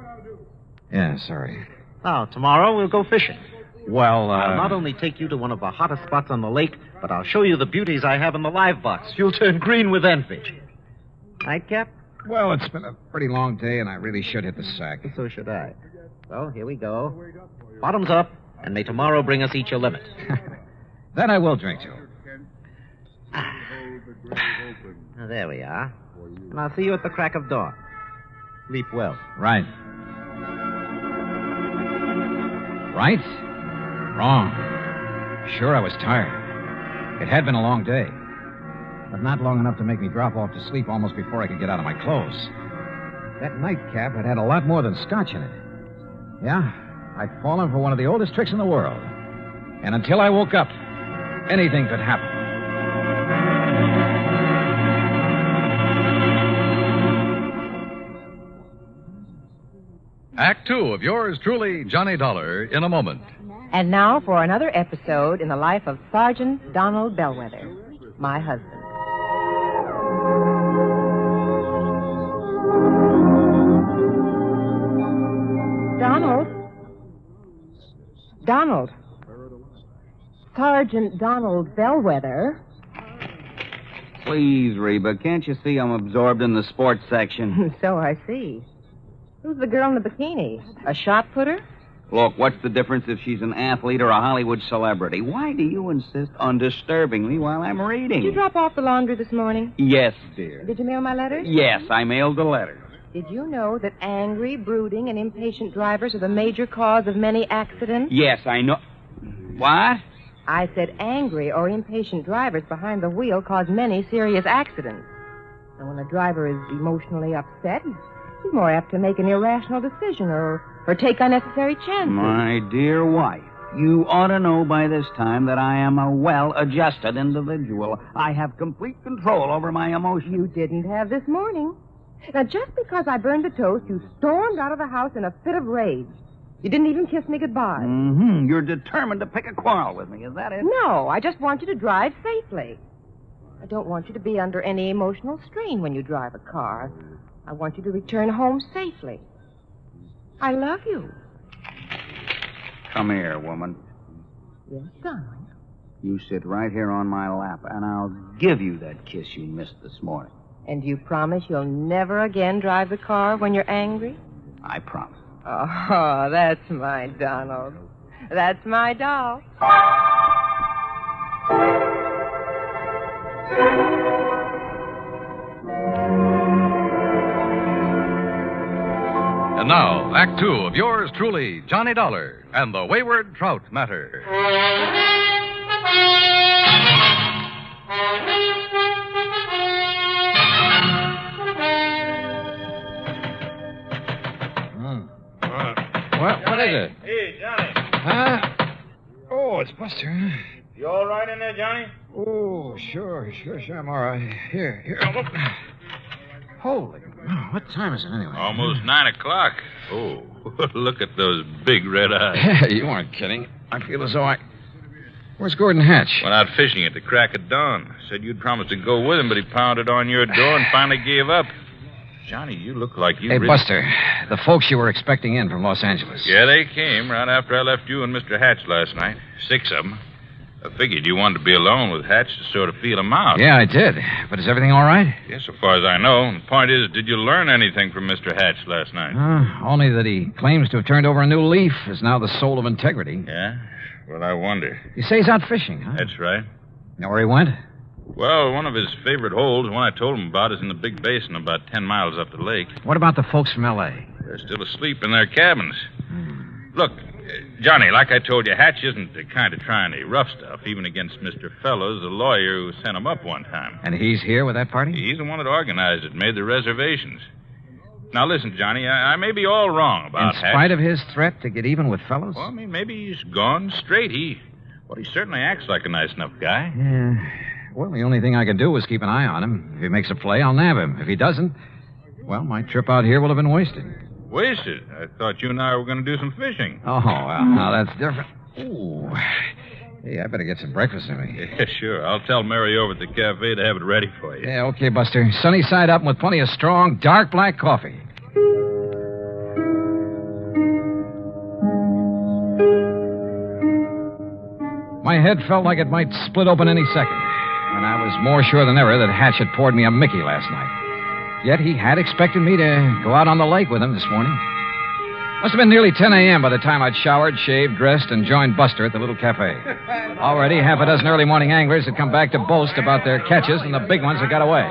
Yeah, sorry. Now, tomorrow we'll go fishing. Well, I'll not only take you to one of the hottest spots on the lake, but I'll show you the beauties I have in the live box. You'll turn green with envy. Right, Cap? Well, it's been a pretty long day, and I really should hit the sack. So should I. Well, here we go. Bottoms up, and may tomorrow bring us each a limit. That I will drink to. Now, there we are. And I'll see you at the crack of dawn. Sleep well. Right. Right? Wrong. Sure, I was tired. It had been a long day. But not long enough to make me drop off to sleep almost before I could get out of my clothes. That nightcap had a lot more than scotch in it. Yeah, I'd fallen for one of the oldest tricks in the world. And until I woke up, anything could happen. Act 2 of yours truly, Johnny Dollar, in a moment. And now for another episode in the life of Sergeant Donald Bellwether, my husband. Donald. Sergeant Donald Bellwether. Please, Reba, can't you see I'm absorbed in the sports section? So I see. Who's the girl in the bikini? A shot putter? Look, what's the difference if she's an athlete or a Hollywood celebrity? Why do you insist on disturbing me while I'm reading? Did you drop off the laundry this morning? Yes, dear. Did you mail my letters? Yes, I mailed the letter. Did you know that angry, brooding, and impatient drivers are the major cause of many accidents? Yes, I know. What? I said angry or impatient drivers behind the wheel cause many serious accidents. And when a driver is emotionally upset, he's more apt to make an irrational decision or take unnecessary chances. My dear wife, you ought to know by this time that I am a well-adjusted individual. I have complete control over my emotions. You didn't have this morning. Now, just because I burned the toast, you stormed out of the house in a fit of rage. You didn't even kiss me goodbye. Mm-hmm. You're determined to pick a quarrel with me, is that it? No, I just want you to drive safely. I don't want you to be under any emotional strain when you drive a car. I want you to return home safely. I love you. Come here, woman. Yes, darling. You sit right here on my lap, and I'll give you that kiss you missed this morning. And you promise you'll never again drive the car when you're angry? I promise. Oh, that's my Donald. That's my doll. And now, Act Two of yours truly, Johnny Dollar, and the Wayward Trout Matter. What is it? Hey, Johnny. Huh? Oh, it's Buster. You all right in there, Johnny? Oh, sure, I'm all right. Here, look. Holy, what time is it anyway? Almost 9 o'clock. Oh, look at those big red eyes. You aren't kidding. I feel as though Where's Gordon Hatch? Went out fishing at the crack of dawn. Said you'd promised to go with him, but he pounded on your door and finally gave up. Johnny, you look like you... Hey, Buster, the folks you were expecting in from Los Angeles. Yeah, they came right after I left you and Mr. Hatch last night. 6 of them. I figured you wanted to be alone with Hatch to sort of feel him out. Yeah, I did. But is everything all right? Yes, so far as I know. And the point is, did you learn anything from Mr. Hatch last night? Only that he claims to have turned over a new leaf, is now the soul of integrity. Yeah? Well, I wonder. You say he's out fishing, huh? That's right. Know where he went? Well, one of his favorite holes, the one I told him about, is in the big basin about 10 miles up the lake. What about the folks from L.A.? They're still asleep in their cabins. Look, Johnny, like I told you, Hatch isn't the kind of trying any rough stuff, even against Mr. Fellows, the lawyer who sent him up one time. And he's here with that party? He's the one that organized it, made the reservations. Now, listen, Johnny, I may be all wrong about Hatch. In spite of his threat to get even with Fellows? Well, I mean, maybe he's gone straight. He certainly acts like a nice enough guy. Yeah. Well, the only thing I can do is keep an eye on him. If he makes a play, I'll nab him. If he doesn't, well, my trip out here will have been wasted. Wasted? I thought you and I were going to do some fishing. Oh, well, now that's different. Ooh. Hey, I better get some breakfast in me. Yeah, sure. I'll tell Mary over at the cafe to have it ready for you. Yeah, okay, Buster. Sunny side up and with plenty of strong, dark black coffee. My head felt like it might split open any second, and I was more sure than ever that Hatch had poured me a Mickey last night. Yet he had expected me to go out on the lake with him this morning. Must have been nearly 10 a.m. by the time I'd showered, shaved, dressed, and joined Buster at the little cafe. Already, half a dozen early morning anglers had come back to boast about their catches, and the big ones had got away.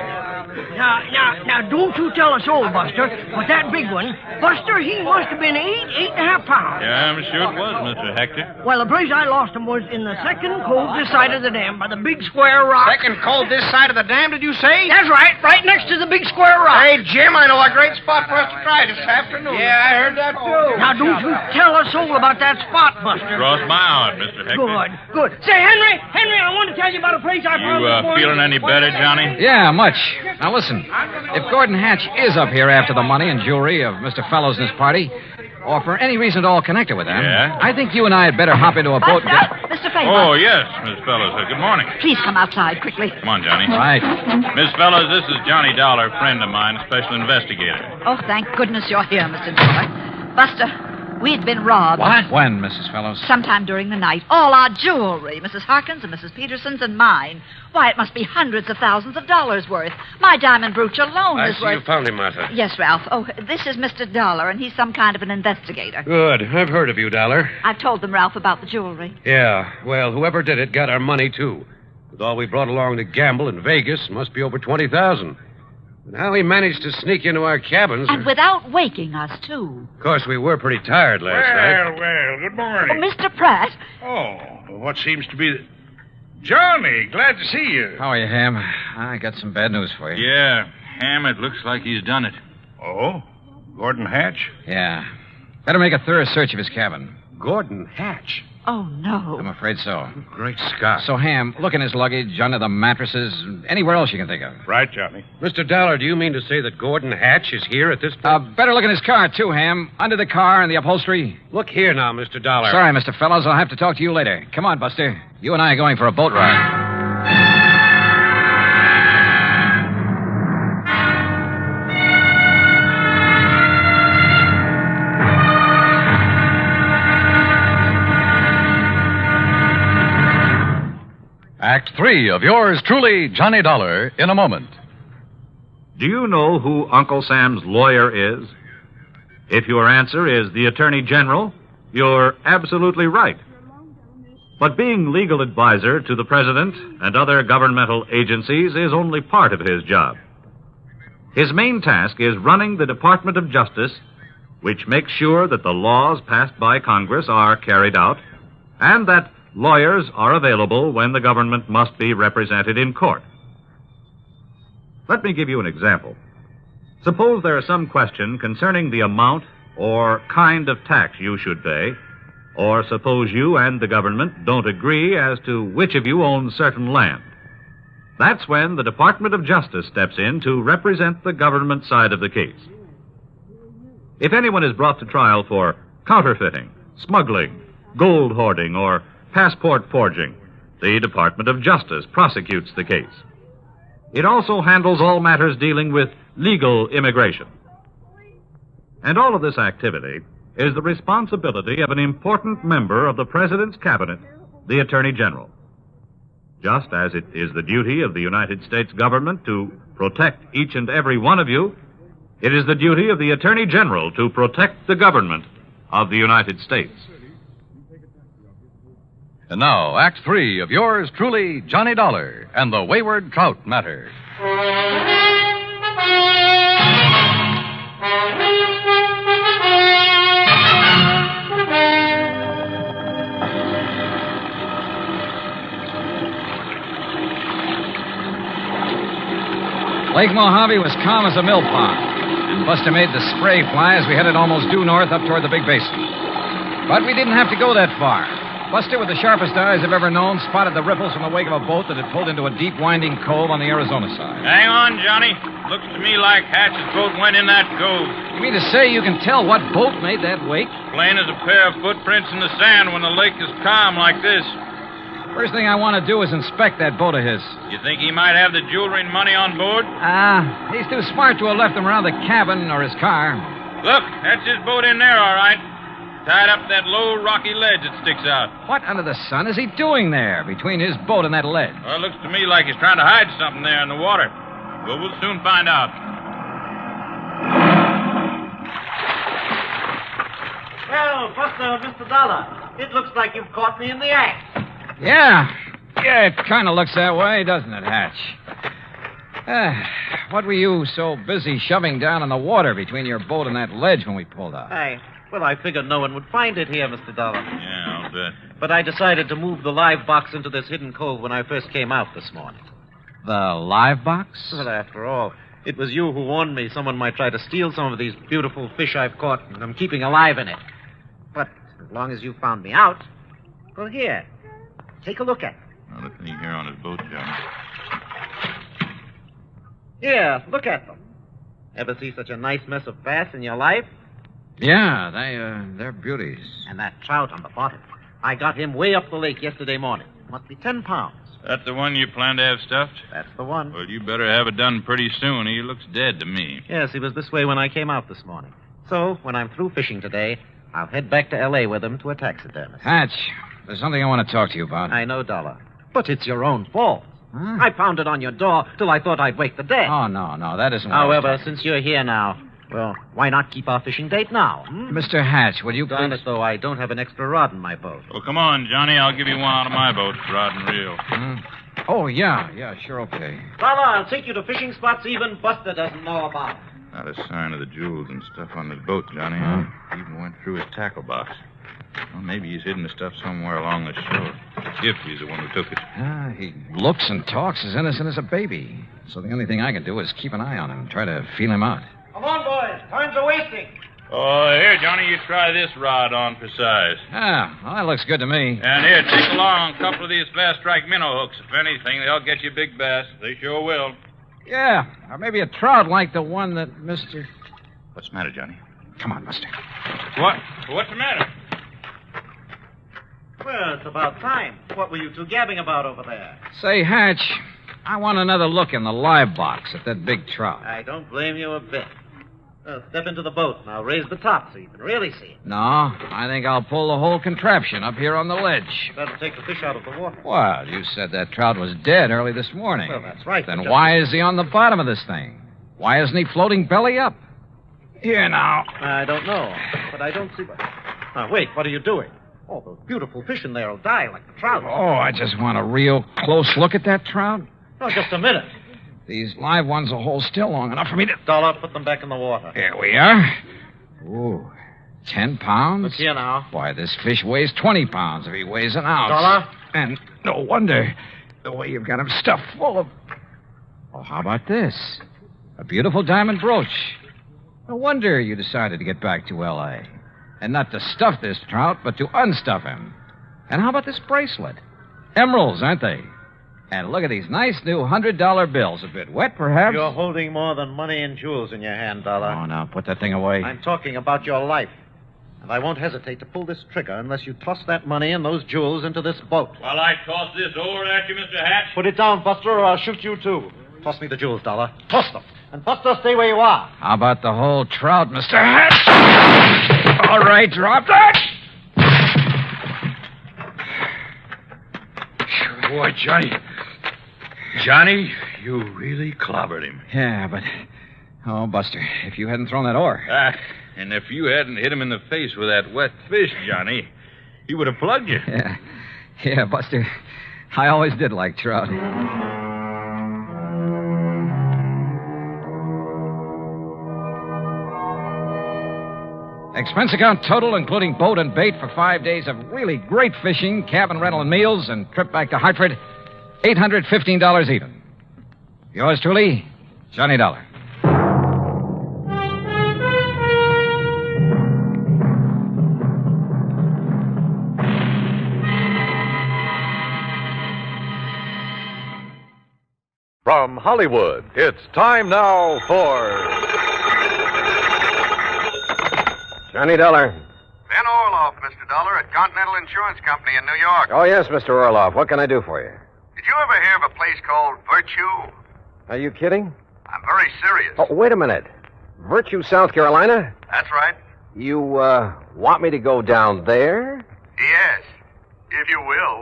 Now, don't you tell us all, Buster, but that big one, Buster, he must have been 8.5 pounds. Yeah, I'm sure it was, Mr. Hector. Well, the place I lost him was in the second cove this side of the dam by the big square rock. Second cove this side of the dam, did you say? That's right next to the big square rock. Hey, Jim, I know a great spot for us to try this afternoon. Yeah, I heard that, too. Now, don't you tell us all about that spot, Buster. Cross my heart, Mr. Hector. Good. Say, Henry, I want to tell you about a place I found this morning. You feeling any better, Johnny? Yeah, much. Now, listen. If Gordon Hatch is up here after the money and jewelry of Mr. Fellows and his party, or for any reason at all connected with them, Yeah? I think you and I had better hop into a boat and get... Mr. Fellows. Oh, yes, Miss Fellows. Good morning. Please come outside quickly. Come on, Johnny. Right. Miss Fellows, this is Johnny Dollar, friend of mine, special investigator. Oh, thank goodness you're here, Mr. Dollar. Buster, We'd been robbed. What? When, Mrs. Fellows? Sometime during the night. All our jewelry, Mrs. Harkins and Mrs. Peterson's and mine. Why, it must be hundreds of thousands of dollars worth. My diamond brooch alone I is see worth... you found him, Martha. Yes, Ralph. Oh, this is Mr. Dollar, and he's some kind of an investigator. Good. I've heard of you, Dollar. I've told them, Ralph, about the jewelry. Yeah, well, whoever did it got our money, too. With all we brought along to gamble in Vegas, must be over $20,000. And how he managed to sneak into our cabins... And without waking us, too. Of course, we were pretty tired last night. Well, good morning. Oh, Mr. Pratt. Oh, what seems to be... Johnny, glad to see you. How are you, Ham? I got some bad news for you. Yeah, Ham, it looks like he's done it. Oh? Gordon Hatch? Yeah. Better make a thorough search of his cabin. Gordon Hatch? Oh, no. I'm afraid so. Great Scott. So, Ham, look in his luggage, under the mattresses, anywhere else you can think of. Right, Johnny. Mr. Dollar, do you mean to say that Gordon Hatch is here at this point? Better look in his car, too, Ham. Under the car and the upholstery. Look here now, Mr. Dollar. Sorry, Mr. Fellows. I'll have to talk to you later. Come on, Buster. You and I are going for a boat ride. Act 3 of yours truly, Johnny Dollar, in a moment. Do you know who Uncle Sam's lawyer is? If your answer is the Attorney General, you're absolutely right. But being legal advisor to the President and other governmental agencies is only part of his job. His main task is running the Department of Justice, which makes sure that the laws passed by Congress are carried out, and that lawyers are available when the government must be represented in court. Let me give you an example. Suppose there is some question concerning the amount or kind of tax you should pay, or suppose you and the government don't agree as to which of you owns certain land. That's when the Department of Justice steps in to represent the government side of the case. If anyone is brought to trial for counterfeiting, smuggling, gold hoarding, or passport forging, the Department of Justice prosecutes the case. It also handles all matters dealing with legal immigration. And all of this activity is the responsibility of an important member of the President's Cabinet, the Attorney General. Just as it is the duty of the United States government to protect each and every one of you, it is the duty of the Attorney General to protect the government of the United States. And now, Act 3 of yours truly, Johnny Dollar, and the Wayward Trout matter. Lake Mojave was calm as a mill pond, and Buster made the spray fly as we headed almost due north up toward the big basin. But we didn't have to go that far. Buster, with the sharpest eyes I've ever known, spotted the ripples from the wake of a boat that had pulled into a deep, winding cove on the Arizona side. Hang on, Johnny. Looks to me like Hatch's boat went in that cove. You mean to say you can tell what boat made that wake? Plain as a pair of footprints in the sand when the lake is calm like this. First thing I want to do is inspect that boat of his. You think he might have the jewelry and money on board? He's too smart to have left them around the cabin or his car. Look, that's his boat in there, all right. Tied up that low, rocky ledge that sticks out. What under the sun is he doing there, between his boat and that ledge? Well, it looks to me like he's trying to hide something there in the water. But we'll soon find out. Well, Buster, Mr. Dollar, it looks like you've caught me in the act. Yeah, it kind of looks that way, doesn't it, Hatch? What were you so busy shoving down in the water between your boat and that ledge when we pulled out? Well, I figured no one would find it here, Mr. Dollar. Yeah, I'll bet. But I decided to move the live box into this hidden cove when I first came out this morning. The live box? Well, after all, it was you who warned me someone might try to steal some of these beautiful fish I've caught, and I'm keeping alive in it. But as long as you found me out, well, here, take a look at it. Now, listen here on his boat, Johnny. Here, look at them. Ever see such a nice mess of bass in your life? Yeah, they're beauties. And that trout on the bottom. I got him way up the lake yesterday morning. Must be 10 pounds. That's the one you plan to have stuffed? That's the one. Well, you better have it done pretty soon. He looks dead to me. Yes, he was this way when I came out this morning. So, when I'm through fishing today, I'll head back to L.A. with him to a taxidermist. Hatch, there's something I want to talk to you about. I know, Dollar. But it's your own fault. Huh? I pounded on your door till I thought I'd wake the dead. Oh, no, that isn't what However, since you're here now, well, why not keep our fishing date now? Mr. Hatch, will you please... Darn it, though, I don't have an extra rod in my boat. Well, come on, Johnny. I'll give you one out of my boat, rod and reel. Oh, yeah, sure, okay. Dollar, I'll take you to fishing spots even Buster doesn't know about. Not a sign of the jewels and stuff on the boat, Johnny. I even went through his tackle box. Well, maybe he's hidden the stuff somewhere along the shore. If he's the one who took it. He looks and talks as innocent as a baby. So the only thing I can do is keep an eye on him, try to feel him out. Come on, boys. Time's a wasting. Oh, here, Johnny, you try this rod on for size. Well, that looks good to me. And here, take along a couple of these fast strike minnow hooks. If anything, they'll get you big bass. They sure will. Yeah, or maybe a trout like the one that Mr... What's the matter, Johnny? Come on, Buster. What? What's the matter? Well, it's about time. What were you two gabbing about over there? Say, Hatch, I want another look in the live box at that big trout. I don't blame you a bit. Well, step into the boat, and I'll raise the top so you can really see it. No, I think I'll pull the whole contraption up here on the ledge. That'll take the fish out of the water. Well, you said that trout was dead early this morning. Well, that's right. Then why is he on the bottom of this thing? Why isn't he floating belly up? Here now. I don't know, but I don't see... Now, wait, what are you doing? Oh, those beautiful fish in there will die like the trout. Oh, I just want a real close look at that trout. Oh, just a minute. These live ones will hold still long enough for me to... Dollar, put them back in the water. Here we are. Ooh, 10 pounds? Look here now. Why, this fish weighs 20 pounds if he weighs an ounce. Dollar? And no wonder the way you've got him stuffed full of... Oh, how about this? A beautiful diamond brooch. No wonder you decided to get back to L.A. And not to stuff this trout, but to unstuff him. And how about this bracelet? Emeralds, aren't they? And look at these nice new $100 bills. A bit wet, perhaps? You're holding more than money and jewels in your hand, Dollar. Oh, now, put that thing away. I'm talking about your life. And I won't hesitate to pull this trigger unless you toss that money and those jewels into this boat. While I toss this over at you, Mr. Hatch? Put it down, Buster, or I'll shoot you, too. Toss me the jewels, Dollar. Toss them. And Buster, stay where you are. How about the whole trout, Mr. Hatch? All right, drop that. Boy, Johnny, you really clobbered him. Yeah, but... Oh, Buster, if you hadn't thrown that oar... And if you hadn't hit him in the face with that wet fish, Johnny, he would have plugged you. Yeah, Buster, I always did like trout. Expense account total, including boat and bait for 5 days of really great fishing, cabin rental and meals, and trip back to Hartford, $815 even. Yours truly, Johnny Dollar. From Hollywood, it's time now for... Johnny Dollar. Ben Orloff, Mr. Dollar, at Continental Insurance Company in New York. Oh, yes, Mr. Orloff. What can I do for you? Did you ever hear of a place called Virtue? Are you kidding? I'm very serious. Oh, wait a minute. Virtue, South Carolina? That's right. You, want me to go down there? Yes, if you will.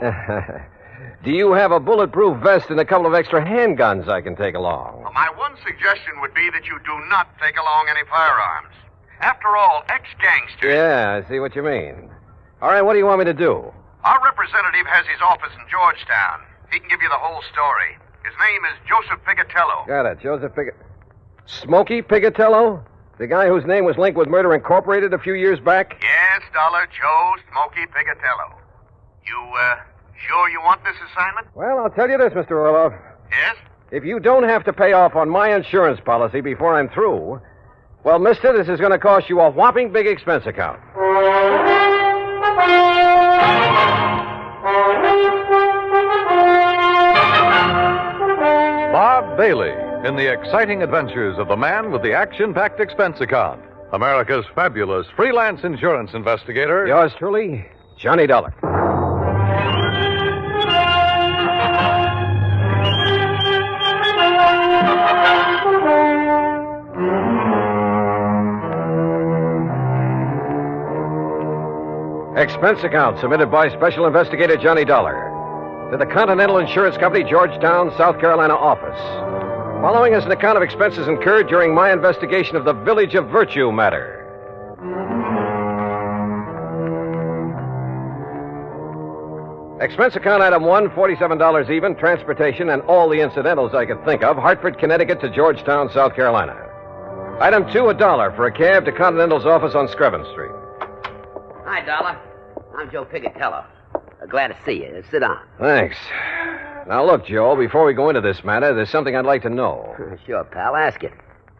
Do you have a bulletproof vest and a couple of extra handguns I can take along? Well, my one suggestion would be that you do not take along any firearms. After all, ex-gangsters... Yeah, I see what you mean. All right, what do you want me to do? Our representative has his office in Georgetown. He can give you the whole story. His name is Joseph Pigatello. Got it, Joseph Smoky Pigatello? The guy whose name was linked with Murder Incorporated a few years back? Yes, Dollar, Joe Smoky Pigatello. You, sure you want this assignment? Well, I'll tell you this, Mr. Orloff. Yes? If you don't have to pay off on my insurance policy before I'm through... Well, mister, this is going to cost you a whopping big expense account. Bob Bailey in the exciting adventures of the man with the action-packed expense account. America's fabulous freelance insurance investigator. Yours truly, Johnny Dollar. Expense account submitted by Special Investigator Johnny Dollar to the Continental Insurance Company, Georgetown, South Carolina office. Following is an account of expenses incurred during my investigation of the Village of Virtue matter. Expense account item 1, $47 even, transportation and all the incidentals I could think of, Hartford, Connecticut to Georgetown, South Carolina. Item 2, $1 for a cab to Continental's office on Screven Street. Hi, Dollar. I'm Joe Pigatello. Glad to see you. Sit down. Thanks. Now, look, Joe, before we go into this matter, there's something I'd like to know. Sure, pal. Ask it.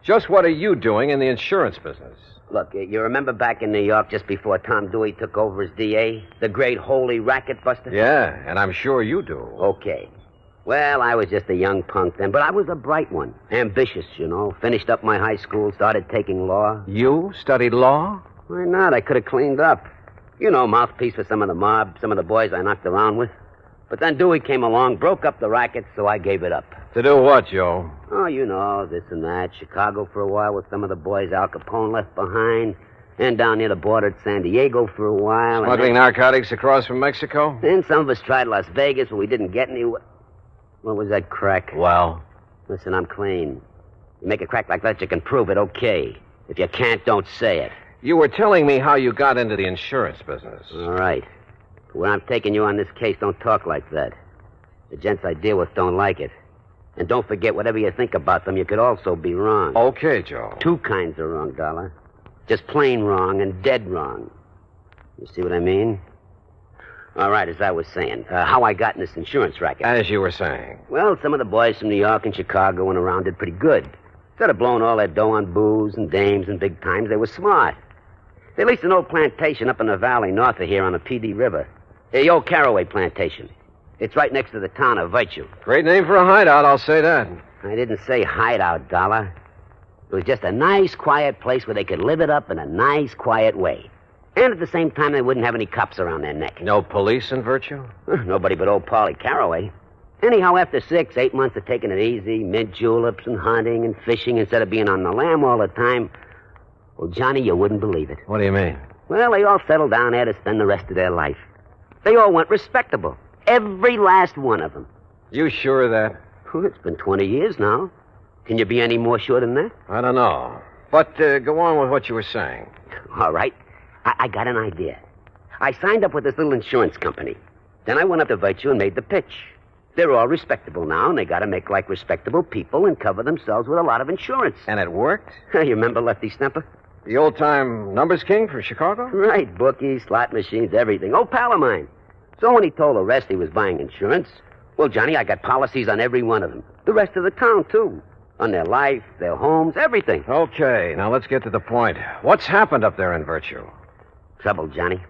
Just what are you doing in the insurance business? Look, you remember back in New York just before Tom Dewey took over as DA? The great holy racket buster? Yeah, and I'm sure you do. Okay. Well, I was just a young punk then, but I was a bright one. Ambitious, you know. Finished up my high school, started taking law. You studied law? Why not? I could have cleaned up. You know, mouthpiece for some of the mob, some of the boys I knocked around with. But then Dewey came along, broke up the racket, so I gave it up. To do what, Joe? Oh, you know, this and that. Chicago for a while with some of the boys Al Capone left behind. And down near the border at San Diego for a while. Smuggling narcotics across from Mexico? Then some of us tried Las Vegas, but we didn't get anywhere. What was that crack? Well? Listen, I'm clean. You make a crack like that, you can prove it, okay. If you can't, don't say it. You were telling me how you got into the insurance business. All right. Where I'm taking you on this case, don't talk like that. The gents I deal with don't like it. And don't forget, whatever you think about them, you could also be wrong. Okay, Joe. Two kinds of wrong, Dollar. Just plain wrong and dead wrong. You see what I mean? All right, as I was saying, how I got in this insurance racket. As you were saying. Well, some of the boys from New York and Chicago and around did pretty good. Instead of blowing all their dough on booze and dames and big times, they were smart. They leased an old plantation up in the valley north of here on the PD River. The old Caraway plantation. It's right next to the town of Virtue. Great name for a hideout, I'll say that. I didn't say hideout, Dollar. It was just a nice, quiet place where they could live it up in a nice, quiet way. And at the same time, they wouldn't have any cops around their neck. No police in Virtue? Nobody but old Polly Caraway. Anyhow, after 6, 8 months of taking it easy, mint juleps and hunting and fishing instead of being on the lam all the time, well, Johnny, you wouldn't believe it. What do you mean? Well, they all settled down there to spend the rest of their life. They all went respectable. Every last one of them. You sure of that? Well, it's been 20 years now. Can you be any more sure than that? I don't know. But go on with what you were saying. All right. I got an idea. I signed up with this little insurance company. Then I went up to Virtue and made the pitch. They're all respectable now, and they got to make like respectable people and cover themselves with a lot of insurance. And it worked? You remember Lefty Stemper? The old-time numbers king from Chicago? Right, bookies, slot machines, everything. Old pal of mine. So when he told the rest he was buying insurance, well, Johnny, I got policies on every one of them. The rest of the town, too. On their life, their homes, everything. Okay, now let's get to the point. What's happened up there in Virtue? Trouble, Johnny.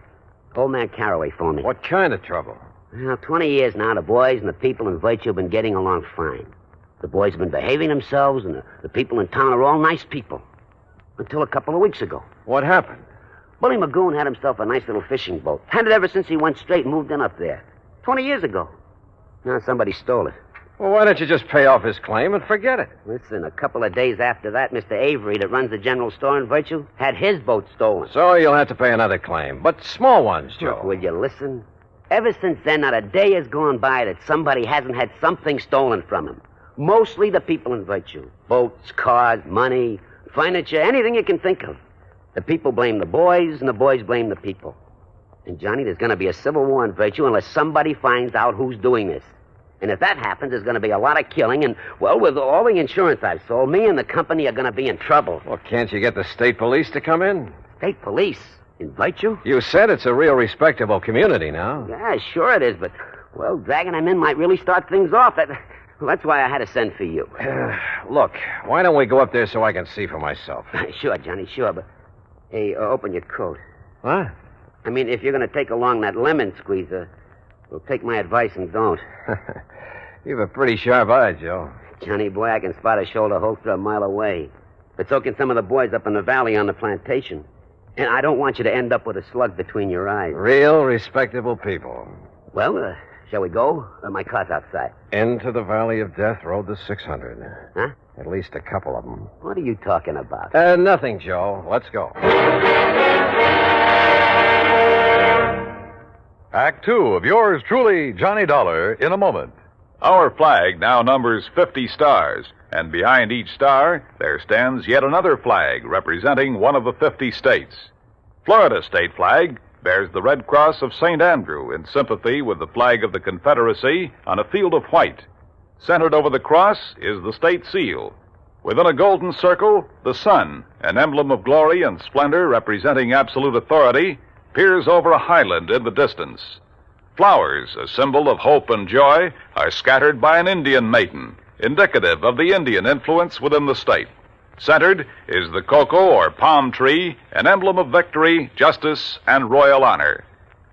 Old man Caraway phoned me. What kind of trouble? Well, 20 years now, the boys and the people in Virtue have been getting along fine. The boys have been behaving themselves, and the people in town are all nice people. Until a couple of weeks ago. What happened? Bully Magoon had himself a nice little fishing boat. Had it ever since he went straight and moved in up there. 20 years ago. Now somebody stole it. Well, why don't you just pay off his claim and forget it? Listen, a couple of days after that, Mr. Avery, that runs the general store in Virtue, had his boat stolen. So you'll have to pay another claim. But small ones, Joe. Look, will you listen? Ever since then, not a day has gone by that somebody hasn't had something stolen from him. Mostly the people in Virtue. Boats, cars, money, furniture, anything you can think of. The people blame the boys, and the boys blame the people. And, Johnny, there's going to be a civil war in Virtue unless somebody finds out who's doing this. And if that happens, there's going to be a lot of killing, and, well, with all the insurance I've sold, me and the company are going to be in trouble. Well, can't you get the state police to come in? State police? In Virtue? You said it's a real respectable community now. Yeah, sure it is, but, well, dragging them in might really start things off. That's why I had to send for you. Look, why don't we go up there so I can see for myself? Sure, Johnny, sure, but... Hey, open your coat. What? I mean, if you're going to take along that lemon squeezer, well, take my advice and don't. You've a pretty sharp eye, Joe. Johnny boy, I can spot a shoulder holster a mile away. But so can some of the boys up in the valley on the plantation. And I don't want you to end up with a slug between your eyes. Real respectable people. Well, shall we go? My car's outside. Into the Valley of Death rode the 600. Huh? At least a couple of them. What are you talking about? Nothing, Joe. Let's go. Act two of yours truly, Johnny Dollar, in a moment. Our flag now numbers 50 stars, and behind each star there stands yet another flag representing one of the 50 states. Florida's state flag bears the Red Cross of St. Andrew in sympathy with the flag of the Confederacy on a field of white. Centered over the cross is the state seal. Within a golden circle, the sun, an emblem of glory and splendor representing absolute authority, peers over a highland in the distance. Flowers, a symbol of hope and joy, are scattered by an Indian maiden, indicative of the Indian influence within the state. Centered is the cocoa or palm tree, an emblem of victory, justice, and royal honor.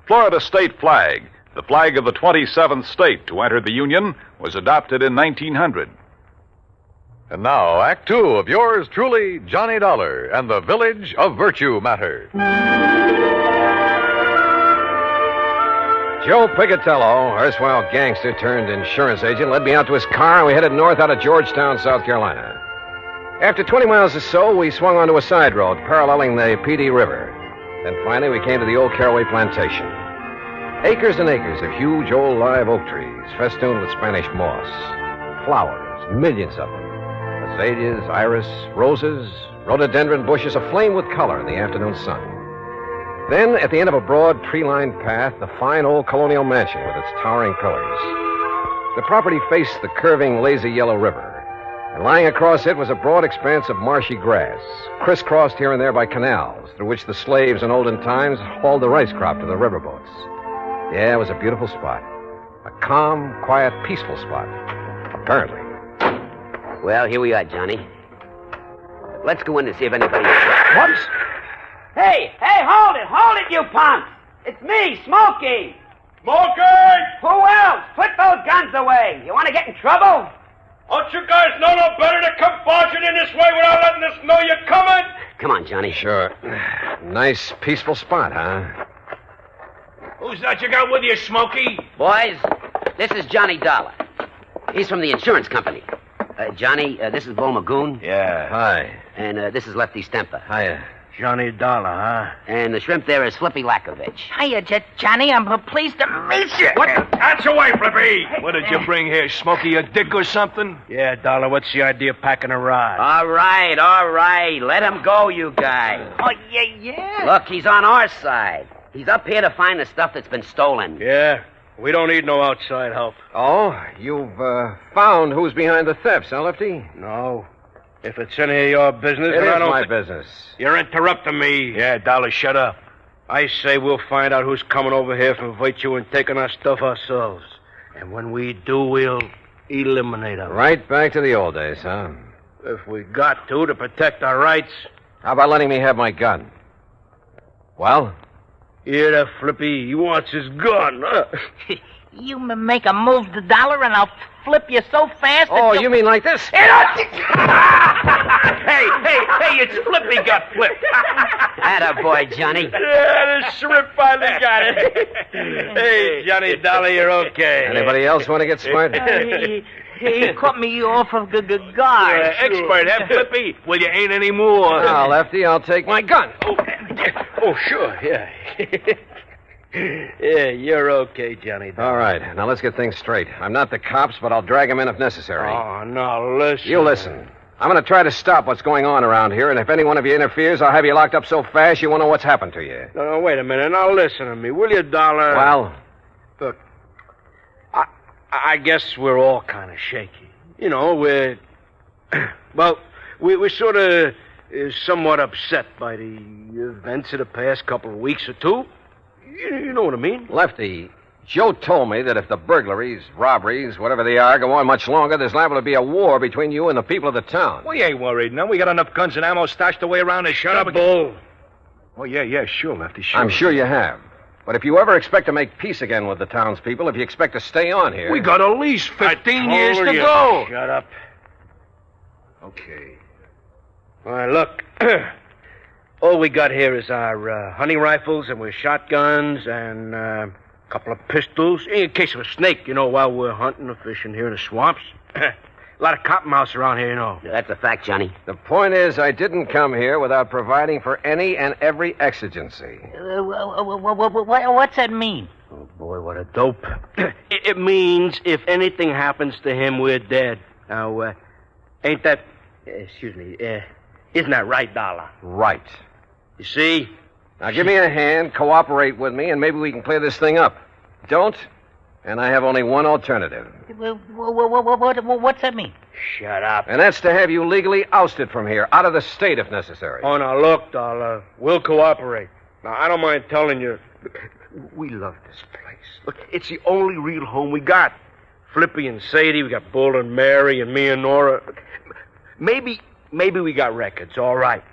Florida state flag, the flag of the 27th state to enter the Union, was adopted in 1900. And now, Act two of yours truly, Johnny Dollar, and the Village of Virtue Matter. Joe Pigatello, erstwhile gangster turned insurance agent, led me out to his car, and we headed north out of Georgetown, South Carolina. After 20 miles or so, we swung onto a side road paralleling the PD River. Then finally, we came to the old Caraway Plantation. Acres and acres of huge old live oak trees, festooned with Spanish moss. Flowers, millions of them. Azaleas, iris, roses, rhododendron bushes aflame with color in the afternoon sun. Then, at the end of a broad, tree-lined path, the fine old colonial mansion with its towering pillars. The property faced the curving, lazy yellow river, and lying across it was a broad expanse of marshy grass, crisscrossed here and there by canals, through which the slaves in olden times hauled the rice crop to the riverboats. Yeah, it was a beautiful spot. A calm, quiet, peaceful spot. Apparently. Well, here we are, Johnny. Let's go in and see if anybody... Whoops! Hey, hold it, you punks! It's me, Smoky! Smoky! Who else? Put those guns away. You want to get in trouble? Don't you guys know no better to come barging in this way without letting us know you're coming? Come on, Johnny. Sure. Nice, peaceful spot, huh? Who's that you got with you, Smoky? Boys, this is Johnny Dollar. He's from the insurance company. Johnny, this is Bo Magoon. Yeah. Hi. And this is Lefty Stemper. Hiya. Johnny Dollar, huh? And the shrimp there is Flippy Lakovich. Hiya, Johnny. I'm pleased to meet you. What? That's away, Flippy. What did you bring here, Smoky? A dick or something? Yeah, Dollar, what's the idea of packing a ride? All right. Let him go, you guys. Oh, yeah. Look, he's on our side. He's up here to find the stuff that's been stolen. Yeah. We don't need no outside help. Oh, you've found who's behind the thefts, huh, Lefty? No. If it's any of your business, It then I is don't my thi- business. You're interrupting me. Yeah, Dollar, shut up. I say we'll find out who's coming over here from Virtue and taking our stuff ourselves. And when we do, we'll eliminate them. Right back to the old days, huh? If we got to protect our rights. How about letting me have my gun? Well? Hear that, Flippy? He wants his gun, huh? You make a move to Dollar and I'll flip you so fast that Oh, you'll... you mean like this? Hey, it's Flippy got flipped. Attaboy, Johnny. Yeah, the shrimp finally got it. Hey, Johnny Dollar, you're okay. Anybody else want to get smart? He caught me off of the guard. Expert, huh, Flippy? Well, you ain't anymore. Now, Lefty, I'll take my gun. Oh, sure, yeah. Yeah, you're okay, Johnny. All right. Now, let's get things straight. I'm not the cops, but I'll drag them in if necessary. Oh, no, listen. You listen. I'm going to try to stop what's going on around here, and if any one of you interferes, I'll have you locked up so fast you won't know what's happened to you. No, wait a minute. Now, listen to me, will you, Dollar? Well? Look, I guess we're all kind of shaky. You know, we're... Well, we're sort of somewhat upset by the events of the past couple of weeks or two. You know what I mean? Lefty, Joe told me that if the burglaries, robberies, whatever they are, go on much longer, there's liable to be a war between you and the people of the town. We ain't worried now. We got enough guns and ammo stashed away around to shut up, Bull. Oh, yeah, sure, Lefty, sure. I'm sure you have. But if you ever expect to make peace again with the townspeople, if you expect to stay on here... We got at least 15 years to go. Shut up. Okay. All right, look. All we got here is our hunting rifles and we're shotguns and a couple of pistols in case of a snake, you know, while we're hunting or fishing here in the swamps. A lot of cottonmouths around here, you know. That's a fact, Johnny. The point is, I didn't come here without providing for any and every exigency. What's that mean? Boy, what a dope. It means if anything happens to him, we're dead. Now, ain't that... excuse me, isn't that right, Dollar? Right. You see? Now, give me a hand, cooperate with me, and maybe we can clear this thing up. Don't, and I have only one alternative. What's that mean? Shut up. And that's to have you legally ousted from here, out of the state if necessary. Oh, now, look, Dollar, we'll cooperate. Now, I don't mind telling you, we love this place. Look, it's the only real home we got. Flippy and Sadie, we got Bull and Mary, and me and Nora. Maybe we got records, all right.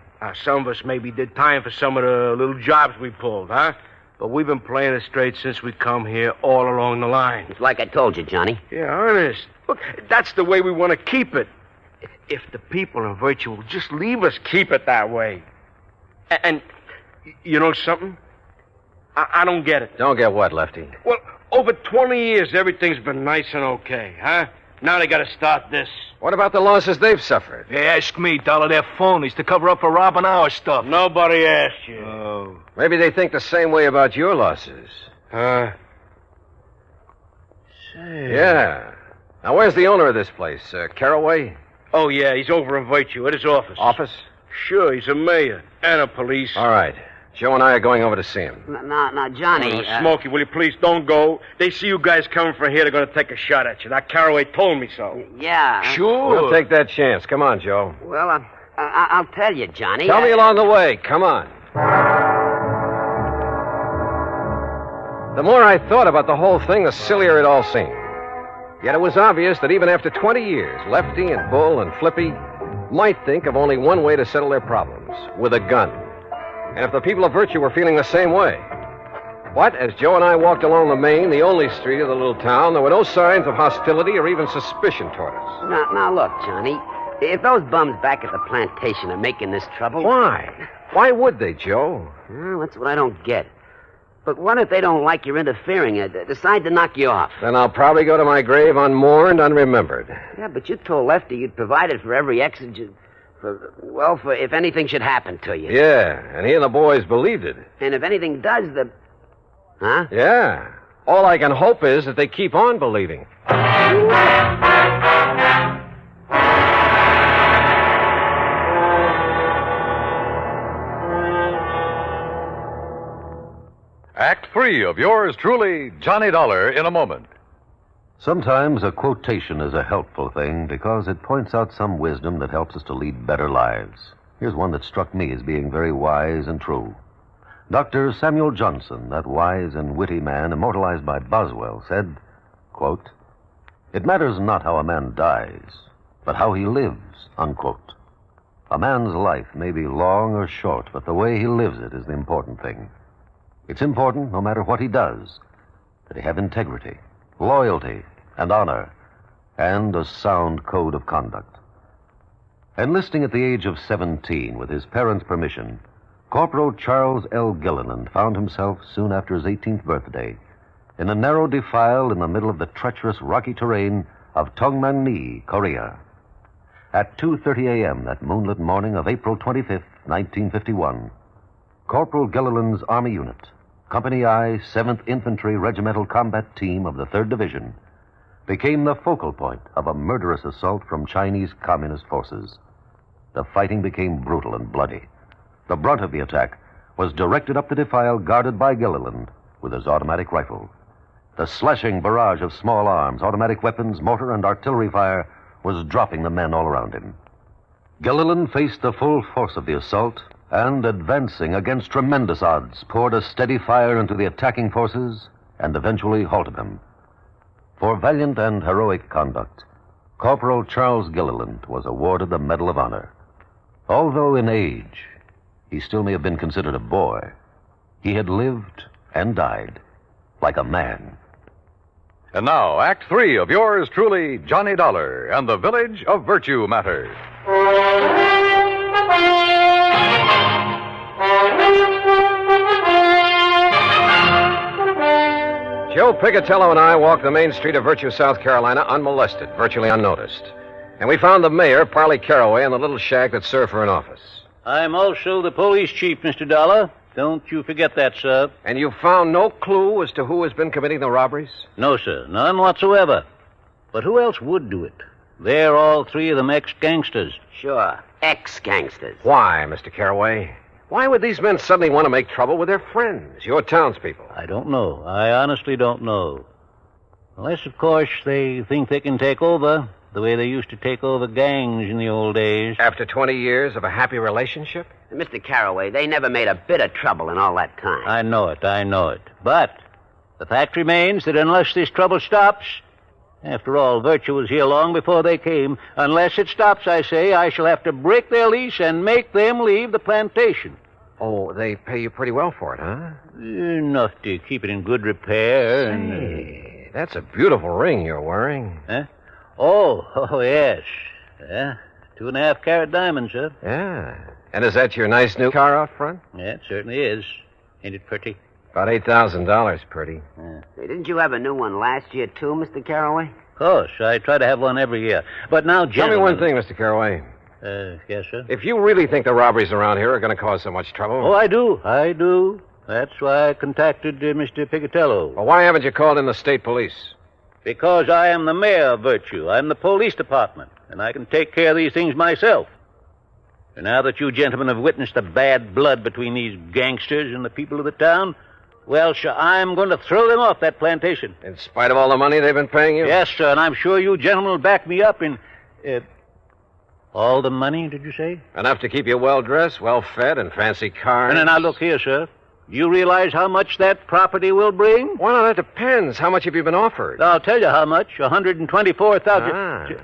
Some of us maybe did time for some of the little jobs we pulled, huh? But we've been playing it straight since we come here all along the line. It's like I told you, Johnny. Yeah, honest. Look, that's the way we want to keep it. If the people in Virtue will just leave us keep it that way. And you know something? I don't get it. Don't get what, Lefty? Well, over 20 years, everything's been nice and okay, huh? Now they gotta start this. What about the losses they've suffered? Hey, ask me, Dollar. They're phonies to cover up for robbing our stuff. Nobody asked you. Oh. Maybe they think the same way about your losses. Huh? Say. Yeah. Now, where's the owner of this place? Caraway? Oh, yeah, he's over in Virtue at his office. Office? Sure, he's a mayor and a police. All right. Joe and I are going over to see him. Now, Johnny... Smoky, will you please don't go? They see you guys coming from here, they're going to take a shot at you. That Caraway told me so. Yeah. Sure. We'll take that chance. Come on, Joe. Well, I'll tell you, Johnny. Tell me along the way. Come on. The more I thought about the whole thing, the sillier it all seemed. Yet it was obvious that even after 20 years, Lefty and Bull and Flippy might think of only one way to settle their problems, with a gun. And if the people of Virtue were feeling the same way. But as Joe and I walked along the main, the only street of the little town, there were no signs of hostility or even suspicion toward us. Now, look, Johnny. If those bums back at the plantation are making this trouble... Why? Why would they, Joe? Well, that's what I don't get. But what if they don't like your interfering and decide to knock you off? Then I'll probably go to my grave unmourned, unremembered. Yeah, but you told Lefty you'd provided for every exigent... for if anything should happen to you. Yeah, and he and the boys believed it. And if anything does, Huh? Yeah. All I can hope is that they keep on believing. Act 3 of yours truly, Johnny Dollar, in a moment. Sometimes a quotation is a helpful thing because it points out some wisdom that helps us to lead better lives. Here's one that struck me as being very wise and true. Dr. Samuel Johnson, that wise and witty man immortalized by Boswell, said, quote, "It matters not how a man dies, but how he lives," unquote. A man's life may be long or short, but the way he lives it is the important thing. It's important, no matter what he does, that he have integrity, loyalty, and honor, and a sound code of conduct. Enlisting at the age of 17 with his parents' permission, Corporal Charles L. Gilliland found himself, soon after his 18th birthday, in a narrow defile in the middle of the treacherous rocky terrain of Tongmangni, Korea. At 2:30 a.m. that moonlit morning of April 25th, 1951, Corporal Gilliland's Army unit, Company I, 7th Infantry Regimental Combat Team of the 3rd Division, became the focal point of a murderous assault from Chinese Communist forces. The fighting became brutal and bloody. The brunt of the attack was directed up the defile guarded by Gilliland with his automatic rifle. The slashing barrage of small arms, automatic weapons, mortar, and artillery fire was dropping the men all around him. Gilliland faced the full force of the assault and, advancing against tremendous odds, poured a steady fire into the attacking forces and eventually halted them. For valiant and heroic conduct, Corporal Charles Gilliland was awarded the Medal of Honor. Although in age, he still may have been considered a boy. He had lived and died like a man. And now, Act 3 of yours truly, Johnny Dollar, and the Village of Virtue Matters. Joe Picatello and I walked the main street of Virtue, South Carolina, unmolested, virtually unnoticed. And we found the mayor, Parley Caraway, in the little shack that served for an office. I'm also the police chief, Mr. Dollar. Don't you forget that, sir. And you found no clue as to who has been committing the robberies? No, sir. None whatsoever. But who else would do it? They're all three of them ex-gangsters. Sure. Ex-gangsters. Why, Mr. Caraway? Why would these men suddenly want to make trouble with their friends, your townspeople? I don't know. I honestly don't know. Unless, of course, they think they can take over the way they used to take over gangs in the old days. After 20 years of a happy relationship? Mr. Caraway, they never made a bit of trouble in all that time. I know it. But the fact remains that unless this trouble stops, after all, Virtue was here long before they came, unless it stops, I say, I shall have to break their lease and make them leave the plantation. Oh, they pay you pretty well for it, huh? Enough to keep it in good repair. Hey, that's a beautiful ring you're wearing. Huh? Oh, yes. 2.5 carat diamonds, sir. Yeah. And is that your nice new car out front? Yeah, it certainly is. Ain't it pretty? About $8,000 pretty. Hey, didn't you have a new one last year, too, Mr. Caraway? Of course. I try to have one every year. But now, Tell me one thing, Mr. Caraway. Yes, sir? If you really think the robberies around here are going to cause so much trouble... Oh, I do. That's why I contacted Mr. Picatello. Well, why haven't you called in the state police? Because I am the mayor of Virtue. I'm the police department, and I can take care of these things myself. And now that you gentlemen have witnessed the bad blood between these gangsters and the people of the town, well, sir, I'm going to throw them off that plantation. In spite of all the money they've been paying you? Yes, sir, and I'm sure you gentlemen will back me up in... all the money, did you say? Enough to keep you well-dressed, well-fed, and fancy cars. And now, look here, sir. Do you realize how much that property will bring? Well, that depends. How much have you been offered? I'll tell you how much. $124,000.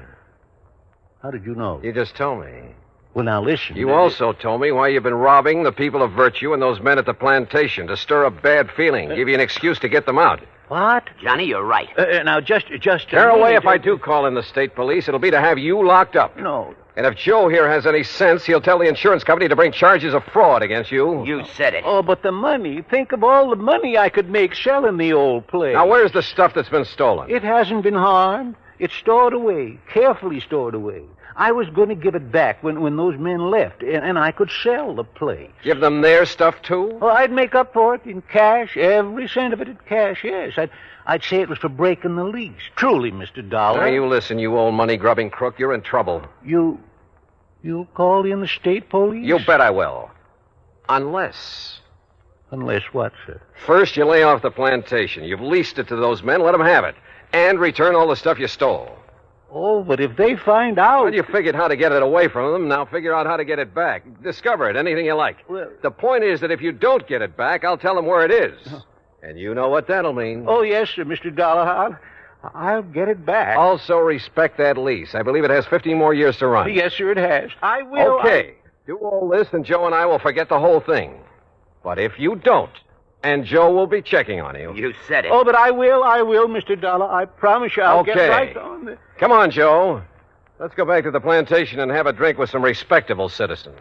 How did you know? You just told me. Well, now, listen. You also told me why you've been robbing the people of Virtue and those men at the plantation to stir up bad feeling, give you an excuse to get them out. What? Johnny, you're right. Now, just... Caraway, if I do call in the state police, it'll be to have you locked up. No. And if Joe here has any sense, he'll tell the insurance company to bring charges of fraud against you. You said it. Oh, but the money. Think of all the money I could make selling the old place. Now, where's the stuff that's been stolen? It hasn't been harmed. It's stored away, carefully stored away. I was going to give it back when those men left, and I could sell the place. Give them their stuff, too? Oh, I'd make up for it in cash, every cent of it in cash, yes. I'd say it was for breaking the lease. Truly, Mr. Dollar. Now, you listen, you old money-grubbing crook. You're in trouble. You'll call in the state police? You bet I will. Unless... Unless what, sir? First, you lay off the plantation. You've leased it to those men. Let them have it. And return all the stuff you stole. Oh, but if they find out... Well, you figured how to get it away from them. Now figure out how to get it back. Discover it, anything you like. Well... The point is that if you don't get it back, I'll tell them where it is. And you know what that'll mean. Oh, yes, sir, Mr. Dollar. I'll get it back. Also respect that lease. I believe it has 15 more years to run. Yes, sir, it has. I will... Okay. Do all this, and Joe and I will forget the whole thing. But if you don't, and Joe will be checking on you. You said it. Oh, but I will, Mr. Dollar. I promise you I'll get right on it. Come on, Joe. Let's go back to the plantation and have a drink with some respectable citizens.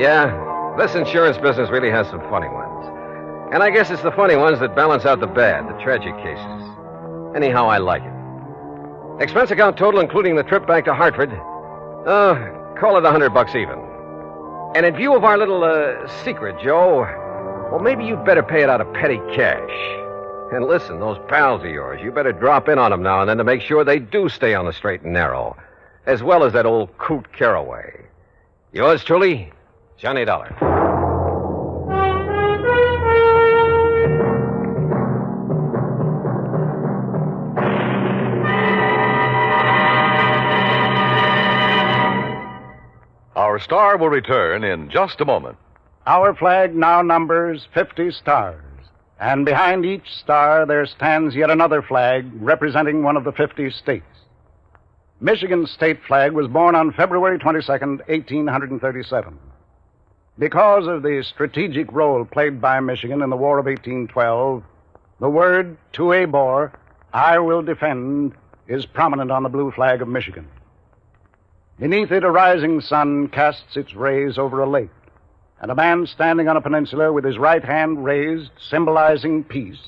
Yeah, this insurance business really has some funny ones. And I guess it's the funny ones that balance out the bad, the tragic cases. Anyhow, I like it. Expense account total, including the trip back to Hartford. Call it $100 even. And in view of our little, secret, Joe, well, maybe you'd better pay it out of petty cash. And listen, those pals of yours, you better drop in on them now and then to make sure they do stay on the straight and narrow. As well as that old coot Caraway. Yours truly, Johnny Dollar. Our star will return in just a moment. Our flag now numbers 50 stars. And behind each star there stands yet another flag representing one of the 50 states. Michigan's state flag was born on February 22nd, 1837. Because of the strategic role played by Michigan in the War of 1812, the word "to a bore, I will defend" is prominent on the blue flag of Michigan. Beneath it, a rising sun casts its rays over a lake, and a man standing on a peninsula with his right hand raised, symbolizing peace,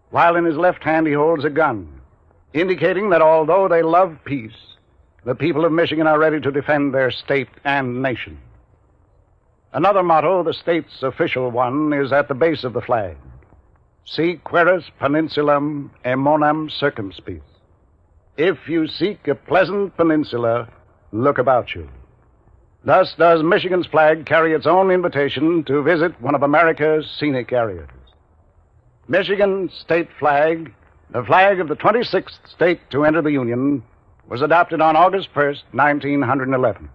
while in his left hand he holds a gun, indicating that although they love peace, the people of Michigan are ready to defend their state and nation. Another motto, the state's official one, is at the base of the flag. Si queris peninsulam emonam circumspice. If you seek a pleasant peninsula, look about you. Thus does Michigan's flag carry its own invitation to visit one of America's scenic areas. Michigan's state flag, the flag of the 26th state to enter the Union, was adopted on August 1st, 1911.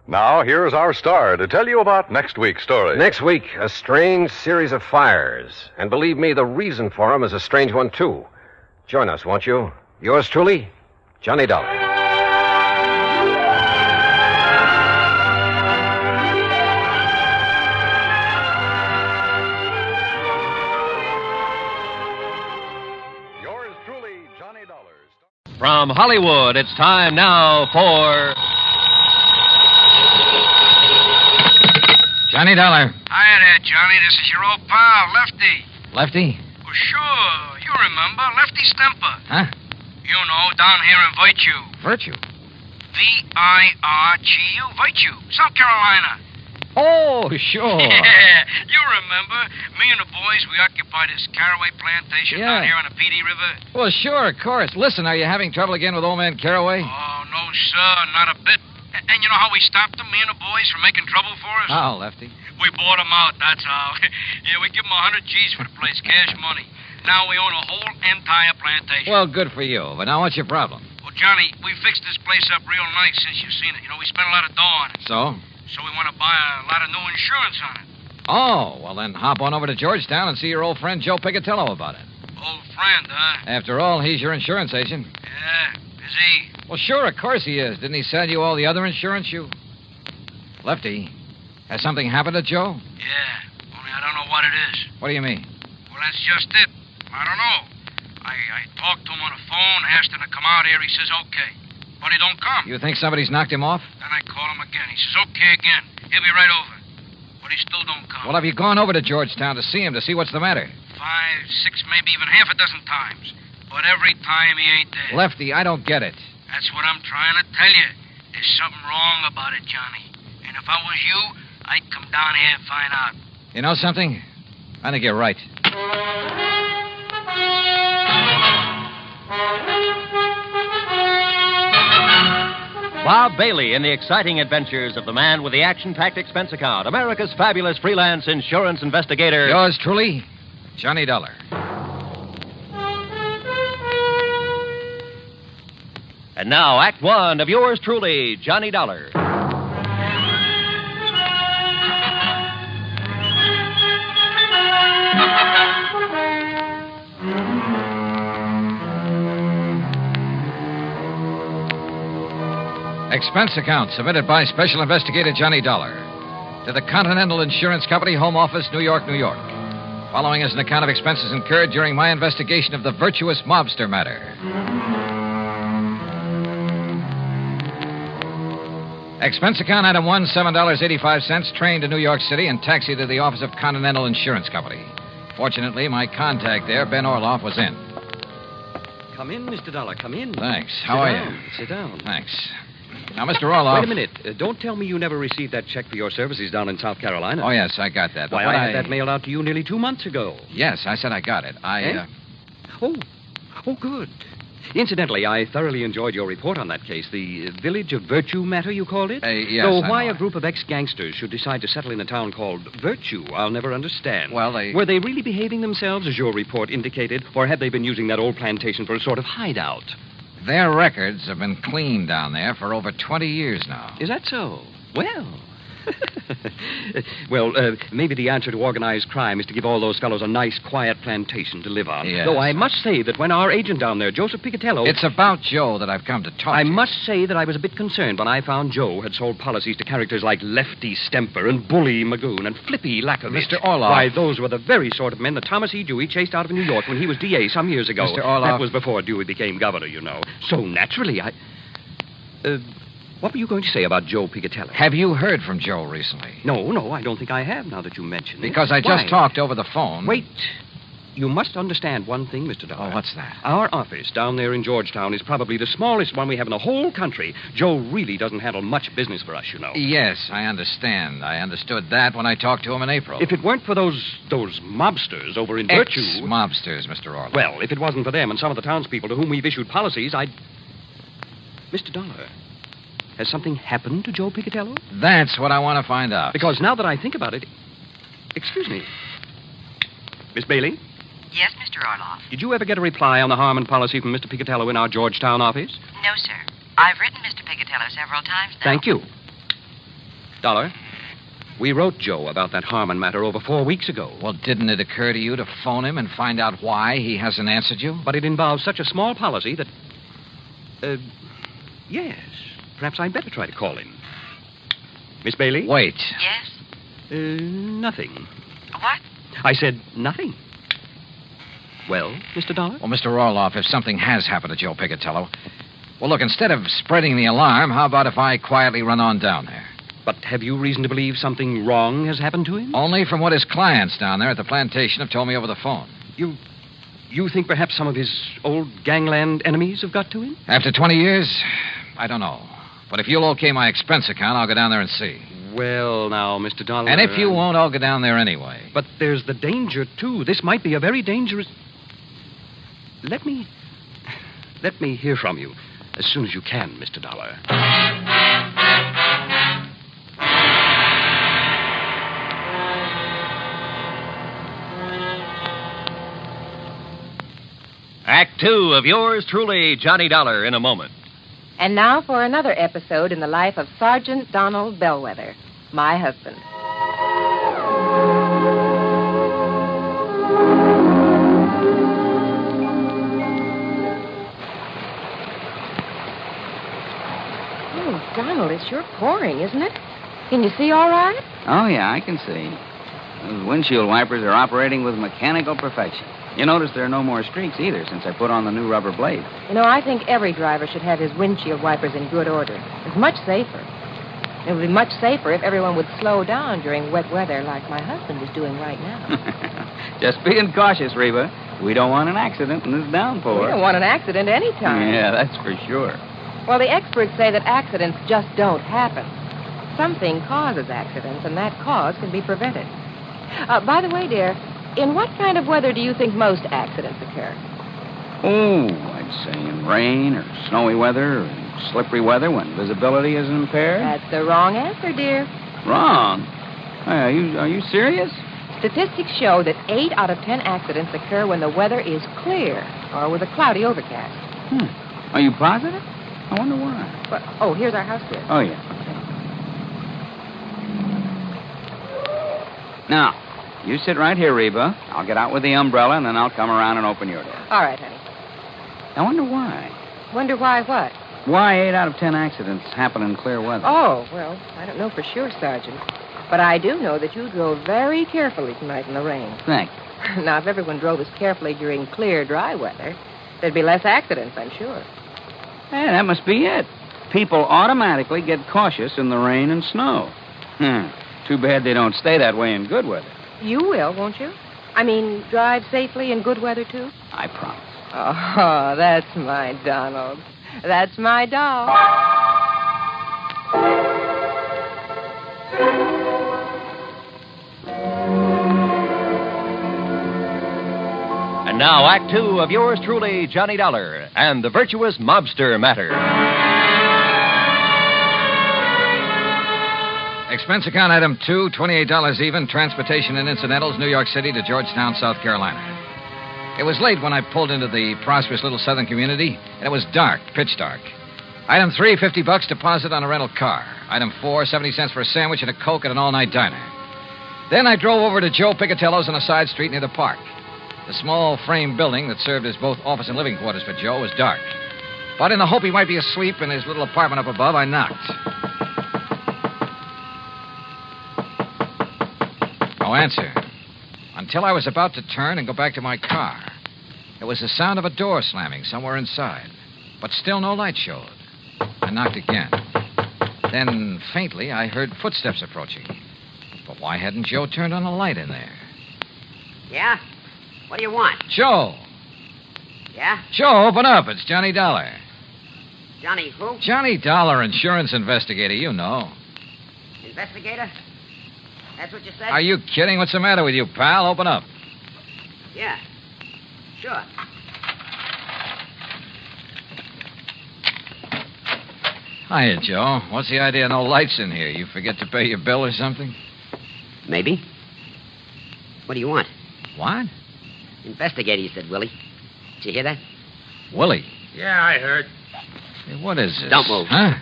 Now, here's our star to tell you about next week's story. Next week, a strange series of fires. And believe me, the reason for them is a strange one, too. Join us, won't you? Yours truly, Johnny Dollar. From Hollywood, it's time now for... Johnny Dollar. Hiya there, Johnny. This is your old pal, Lefty. Lefty? Well, sure. You remember. Lefty Stemper. Huh? You know, down here in Virtue. Virtue? V-I-R-G-U. Virtue. South Carolina. Oh, sure. Yeah. You remember. Me and the boys, we occupied this Caraway plantation down here on the PD River. Well, sure, of course. Listen, are you having trouble again with old man Caraway? Oh, no, sir. Not a bit. And you know how we stopped them, me and the boys, from making trouble for us? Oh, Lefty. We bought them out, that's how. Yeah, we give them 100 G's for the place, cash money. Now we own a whole entire plantation. Well, good for you. But now what's your problem? Well, Johnny, we fixed this place up real nice since you've seen it. You know, we spent a lot of dough on it. So? So we want to buy a lot of new insurance on it. Oh, well, then hop on over to Georgetown and see your old friend Joe Picatello about it. Old friend, huh? After all, he's your insurance agent. Yeah, is he? Well, sure, of course he is. Didn't he sell you all the other insurance you... Lefty, has something happened to Joe? Yeah, only I don't know what it is. What do you mean? Well, that's just it. I don't know. I talked to him on the phone, asked him to come out here. He says, okay. But he don't come. You think somebody's knocked him off? Then I call him again. He says, okay again. He'll be right over. But he still don't come. Well, have you gone over to Georgetown to see him, to see what's the matter? 5, 6, maybe even half a dozen times. But every time he ain't there. Lefty, I don't get it. That's what I'm trying to tell you. There's something wrong about it, Johnny. And if I was you, I'd come down here and find out. You know something? I think you're right. Bob Bailey in the exciting adventures of the man with the action-packed expense account, America's fabulous freelance insurance investigator. Yours truly, Johnny Dollar. And now, Act One of yours truly, Johnny Dollar. Expense account submitted by Special Investigator Johnny Dollar to the Continental Insurance Company, Home Office, New York, New York. Following is an account of expenses incurred during my investigation of the Virtuous Mobster matter. Expense account item 1, $7.85, train to New York City and taxi to the office of Continental Insurance Company. Fortunately, my contact there, Ben Orloff, was in. Come in, Mr. Dollar, come in. Thanks. How are you? Sit down. Thanks. Now, Mr. Orloff... Wait a minute. Don't tell me you never received that check for your services down in South Carolina. Oh, yes, I got that. Why, I had that mailed out to you nearly 2 months ago. Yes, I said I got it. Oh, good. Incidentally, I thoroughly enjoyed your report on that case, the Village of Virtue matter, you called it? Yes, So I why know. a group of ex-gangsters should decide to settle in a town called Virtue, I'll never understand. Well, Were they really behaving themselves, as your report indicated, or had they been using that old plantation for a sort of hideout? Their records have been clean down there for over 20 years now. Is that so? Well... maybe the answer to organized crime is to give all those fellows a nice, quiet plantation to live on. Yes. Though I must say that when our agent down there, Joseph Picatello... It's about Joe that I've come to talk I to. must say that I was a bit concerned when I found Joe had sold policies to characters like Lefty Stemper and Bully Magoon and Flippy Lackovich. Mr. Orloff. Why, those were the very sort of men that Thomas E. Dewey chased out of New York when he was DA some years ago. Mr. Orloff. That was before Dewey became governor, you know. So naturally, what were you going to say about Joe Picatello? Have you heard from Joe recently? No, I don't think I have, now that you mention it. Because I just Why? talked over the phone. Wait. You must understand one thing, Mr. Dollar. Oh, what's that? Our office down there in Georgetown is probably the smallest one we have in the whole country. Joe really doesn't handle much business for us, you know. Yes, I understand. I understood that when I talked to him in April. If it weren't for those mobsters over in Virtuous... Ex-mobsters, Mr. Orloff. Well, if it wasn't for them and some of the townspeople to whom we've issued policies, I'd... Mr. Dollar, has something happened to Joe Picatello? That's what I want to find out. Because now that I think about it... Excuse me. Miss Mei-Ling? Yes, Mr. Orloff. Did you ever get a reply on the Harmon policy from Mr. Picatello in our Georgetown office? No, sir. I've written Mr. Picatello several times now. Thank you. Dollar, we wrote Joe about that Harmon matter over 4 weeks ago. Well, didn't it occur to you to phone him and find out why he hasn't answered you? But it involves such a small policy that... yes. Perhaps I'd better try to call him. Miss Bailey? Wait. Yes? Nothing. What? I said nothing. Well, Mr. Dollar? Well, Mr. Orloff, if something has happened to Joe Picatello... Well, look, instead of spreading the alarm, how about if I quietly run on down there? But have you reason to believe something wrong has happened to him? Only from what his clients down there at the plantation have told me over the phone. You think perhaps some of his old gangland enemies have got to him? After 20 years, I don't know. But if you'll okay my expense account, I'll go down there and see. Well, now, Mr. Dollar... And if you won't, I'll go down there anyway. But there's the danger, too. This might be a very dangerous... Let me hear from you as soon as you can, Mr. Dollar. Act 2 of yours truly, Johnny Dollar, in a moment. And now for another episode in the life of Sergeant Donald Bellwether, my husband. Oh, Donald, it's sure pouring, isn't it? Can you see all right? Oh, yeah, I can see. Those windshield wipers are operating with mechanical perfection. You notice there are no more streaks either since I put on the new rubber blade. You know, I think every driver should have his windshield wipers in good order. It's much safer. It would be much safer if everyone would slow down during wet weather like my husband is doing right now. Just being cautious, Reba. We don't want an accident in this downpour. We don't want an accident any time. Yeah, that's for sure. Well, the experts say that accidents just don't happen. Something causes accidents, and that cause can be prevented. By the way, dear, in what kind of weather do you think most accidents occur? Oh, I'd say in rain or snowy weather or slippery weather when visibility is impaired. That's the wrong answer, dear. Wrong? Are you serious? Statistics show that 8 out of 10 accidents occur when the weather is clear or with a cloudy overcast. Are you positive? I wonder why. Well, here's our house, dear. Oh, yeah. Now, you sit right here, Reba. I'll get out with the umbrella, and then I'll come around and open your door. All right, honey. I wonder why. Wonder why what? Why 8 out of 10 accidents happen in clear weather? Oh, well, I don't know for sure, Sergeant. But I do know that you drove very carefully tonight in the rain. Thanks. Now, if everyone drove as carefully during clear, dry weather, there'd be less accidents, I'm sure. Hey, that must be it. People automatically get cautious in the rain and snow. Too bad they don't stay that way in good weather. You will, won't you? I mean, drive safely in good weather, too? I promise. Oh, that's my Donald. That's my doll. And now, Act 2 of yours truly, Johnny Dollar, and the Virtuous Mobster matter. Expense account item 2, $28 even, transportation and incidentals, New York City to Georgetown, South Carolina. It was late when I pulled into the prosperous little southern community, and it was dark, pitch dark. Item 3, $50 deposit on a rental car. Item 4, 70 cents for a sandwich and a Coke at an all-night diner. Then I drove over to Joe Picatello's on a side street near the park. The small frame building that served as both office and living quarters for Joe was dark. But in the hope he might be asleep in his little apartment up above, I knocked. No answer. Until I was about to turn and go back to my car. There was the sound of a door slamming somewhere inside. But still no light showed. I knocked again. Then, faintly, I heard footsteps approaching. But why hadn't Joe turned on a light in there? Yeah? What do you want? Joe. Yeah? Joe, open up. It's Johnny Dollar. Johnny who? Johnny Dollar, insurance investigator, you know. Investigator? That's what you said? Are you kidding? What's the matter with you, pal? Open up. Yeah. Sure. Hiya, Joe. What's the idea of no lights in here? You forget to pay your bill or something? Maybe. What do you want? What? Investigator, you said, Willie. Did you hear that? Willie. Yeah, I heard. Hey, what is this? Don't move. Huh?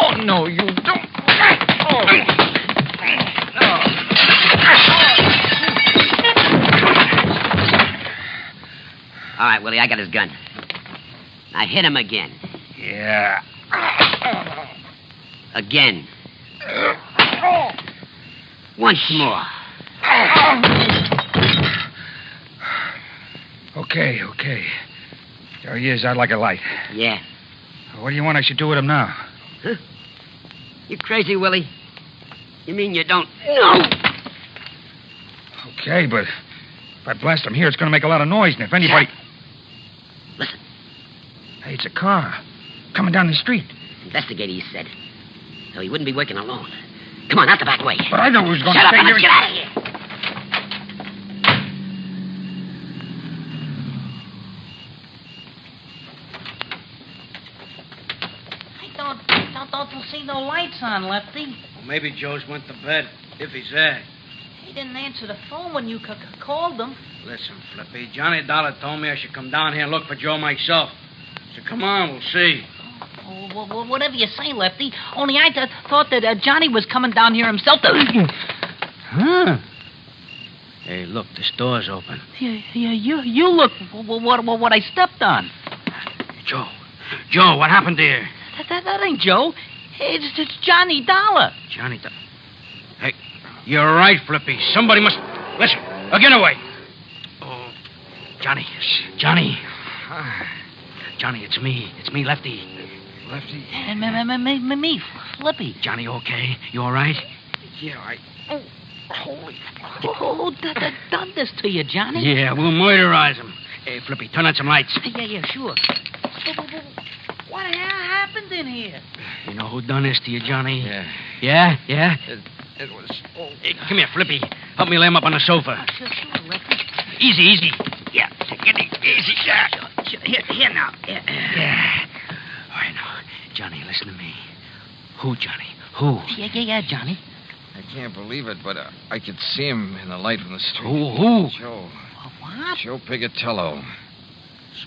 Oh, no, you don't. All right, Willie, I got his gun. Now hit him again. Yeah. Again. Once more. Okay. There he is. I'd like a light. Yeah. What do you want I should do with him now? Huh? You crazy, Willie? You mean you don't know? Okay, but if I blast him here, it's going to make a lot of noise, and if anybody... Listen. Hey, it's a car. Coming down the street. Investigator, you said. So he wouldn't be working alone. Come on, out the back way. But I know who's going Shut to up stay and here. let's get out of here. Don't see no lights on, Lefty. Well, maybe Joe's went to bed, if he's there. He didn't answer the phone when you called him. Listen, Flippy, Johnny Dollar told me I should come down here and look for Joe myself. So come on, we'll see. Oh, well, whatever you say, Lefty. Only I thought that Johnny was coming down here himself to... Huh? Hey, look, this door's open. Yeah, you look what I stepped on. Joe, what happened here? That ain't Joe. It's Johnny Dollar. Johnny Dollar. Hey, you're right, Flippy. Somebody must... Listen, get away. Oh, Johnny, it's me. It's me, Lefty. Lefty? And me, Flippy. Johnny, okay? You all right? Yeah, Oh, holy... Who done this to you, Johnny? Yeah, we'll murderize him. Hey, Flippy, turn on some lights. Yeah, sure. What the hell happened in here? You know who done this to you, Johnny? Yeah. Yeah? It was... Hey, come here, Flippy. Help me lay him up on the sofa. Sure, Lefty. Easy. Yeah, get it easy. Sure. Here now. Yeah. All right, now, Johnny, listen to me. Who, Johnny? Who? Yeah, Johnny. I can't believe it, but I could see him in the light from the street. Who? Joe. What? Joe Pigatello.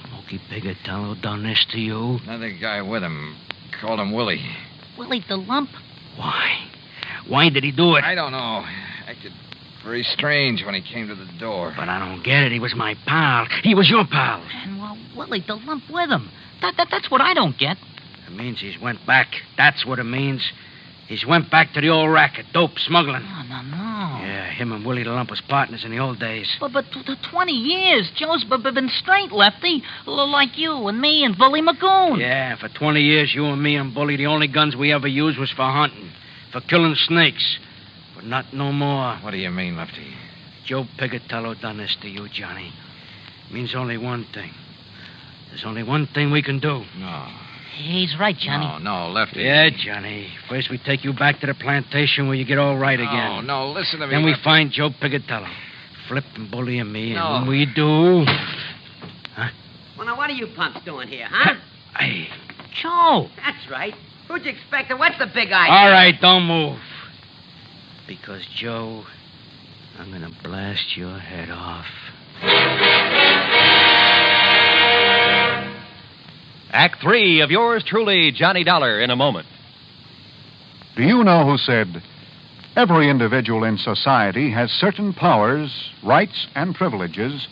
Smoky Pigatello done this to you? Another guy with him. Called him Willie. Willie the Lump? Why? Why did he do it? I don't know. Acted very strange when he came to the door. But I don't get it. He was my pal. He was your pal. And, Willie the Lump with him. That's what I don't get. It means he's went back. That's what it means. He's went back to the old racket, dope smuggling. No. Yeah, him and Willie the Lump was partners in the old days. But 20 years, Joe's been straight, Lefty. Like you and me and Bully Magoon. Yeah, for 20 years, you and me and Bully, the only guns we ever used was for hunting, for killing snakes. But not no more. What do you mean, Lefty? Joe Pigatello done this to you, Johnny. It means only one thing. There's only one thing we can do. No. He's right, Johnny. No, Lefty. Yeah, Johnny. First we take you back to the plantation where you get all right again. No, listen to me. Then we Lefty. find Joe Pigatello. Flip and Bully and me. No. And when we do... Huh? Well, now, what are you punks doing here, huh? Hey. Joe. That's right. Who'd you expect? What's the big idea? All right, don't move. Because, Joe, I'm going to blast your head off. Act 3 of yours truly, Johnny Dollar, in a moment. Do you know who said, every individual in society has certain powers, rights, and privileges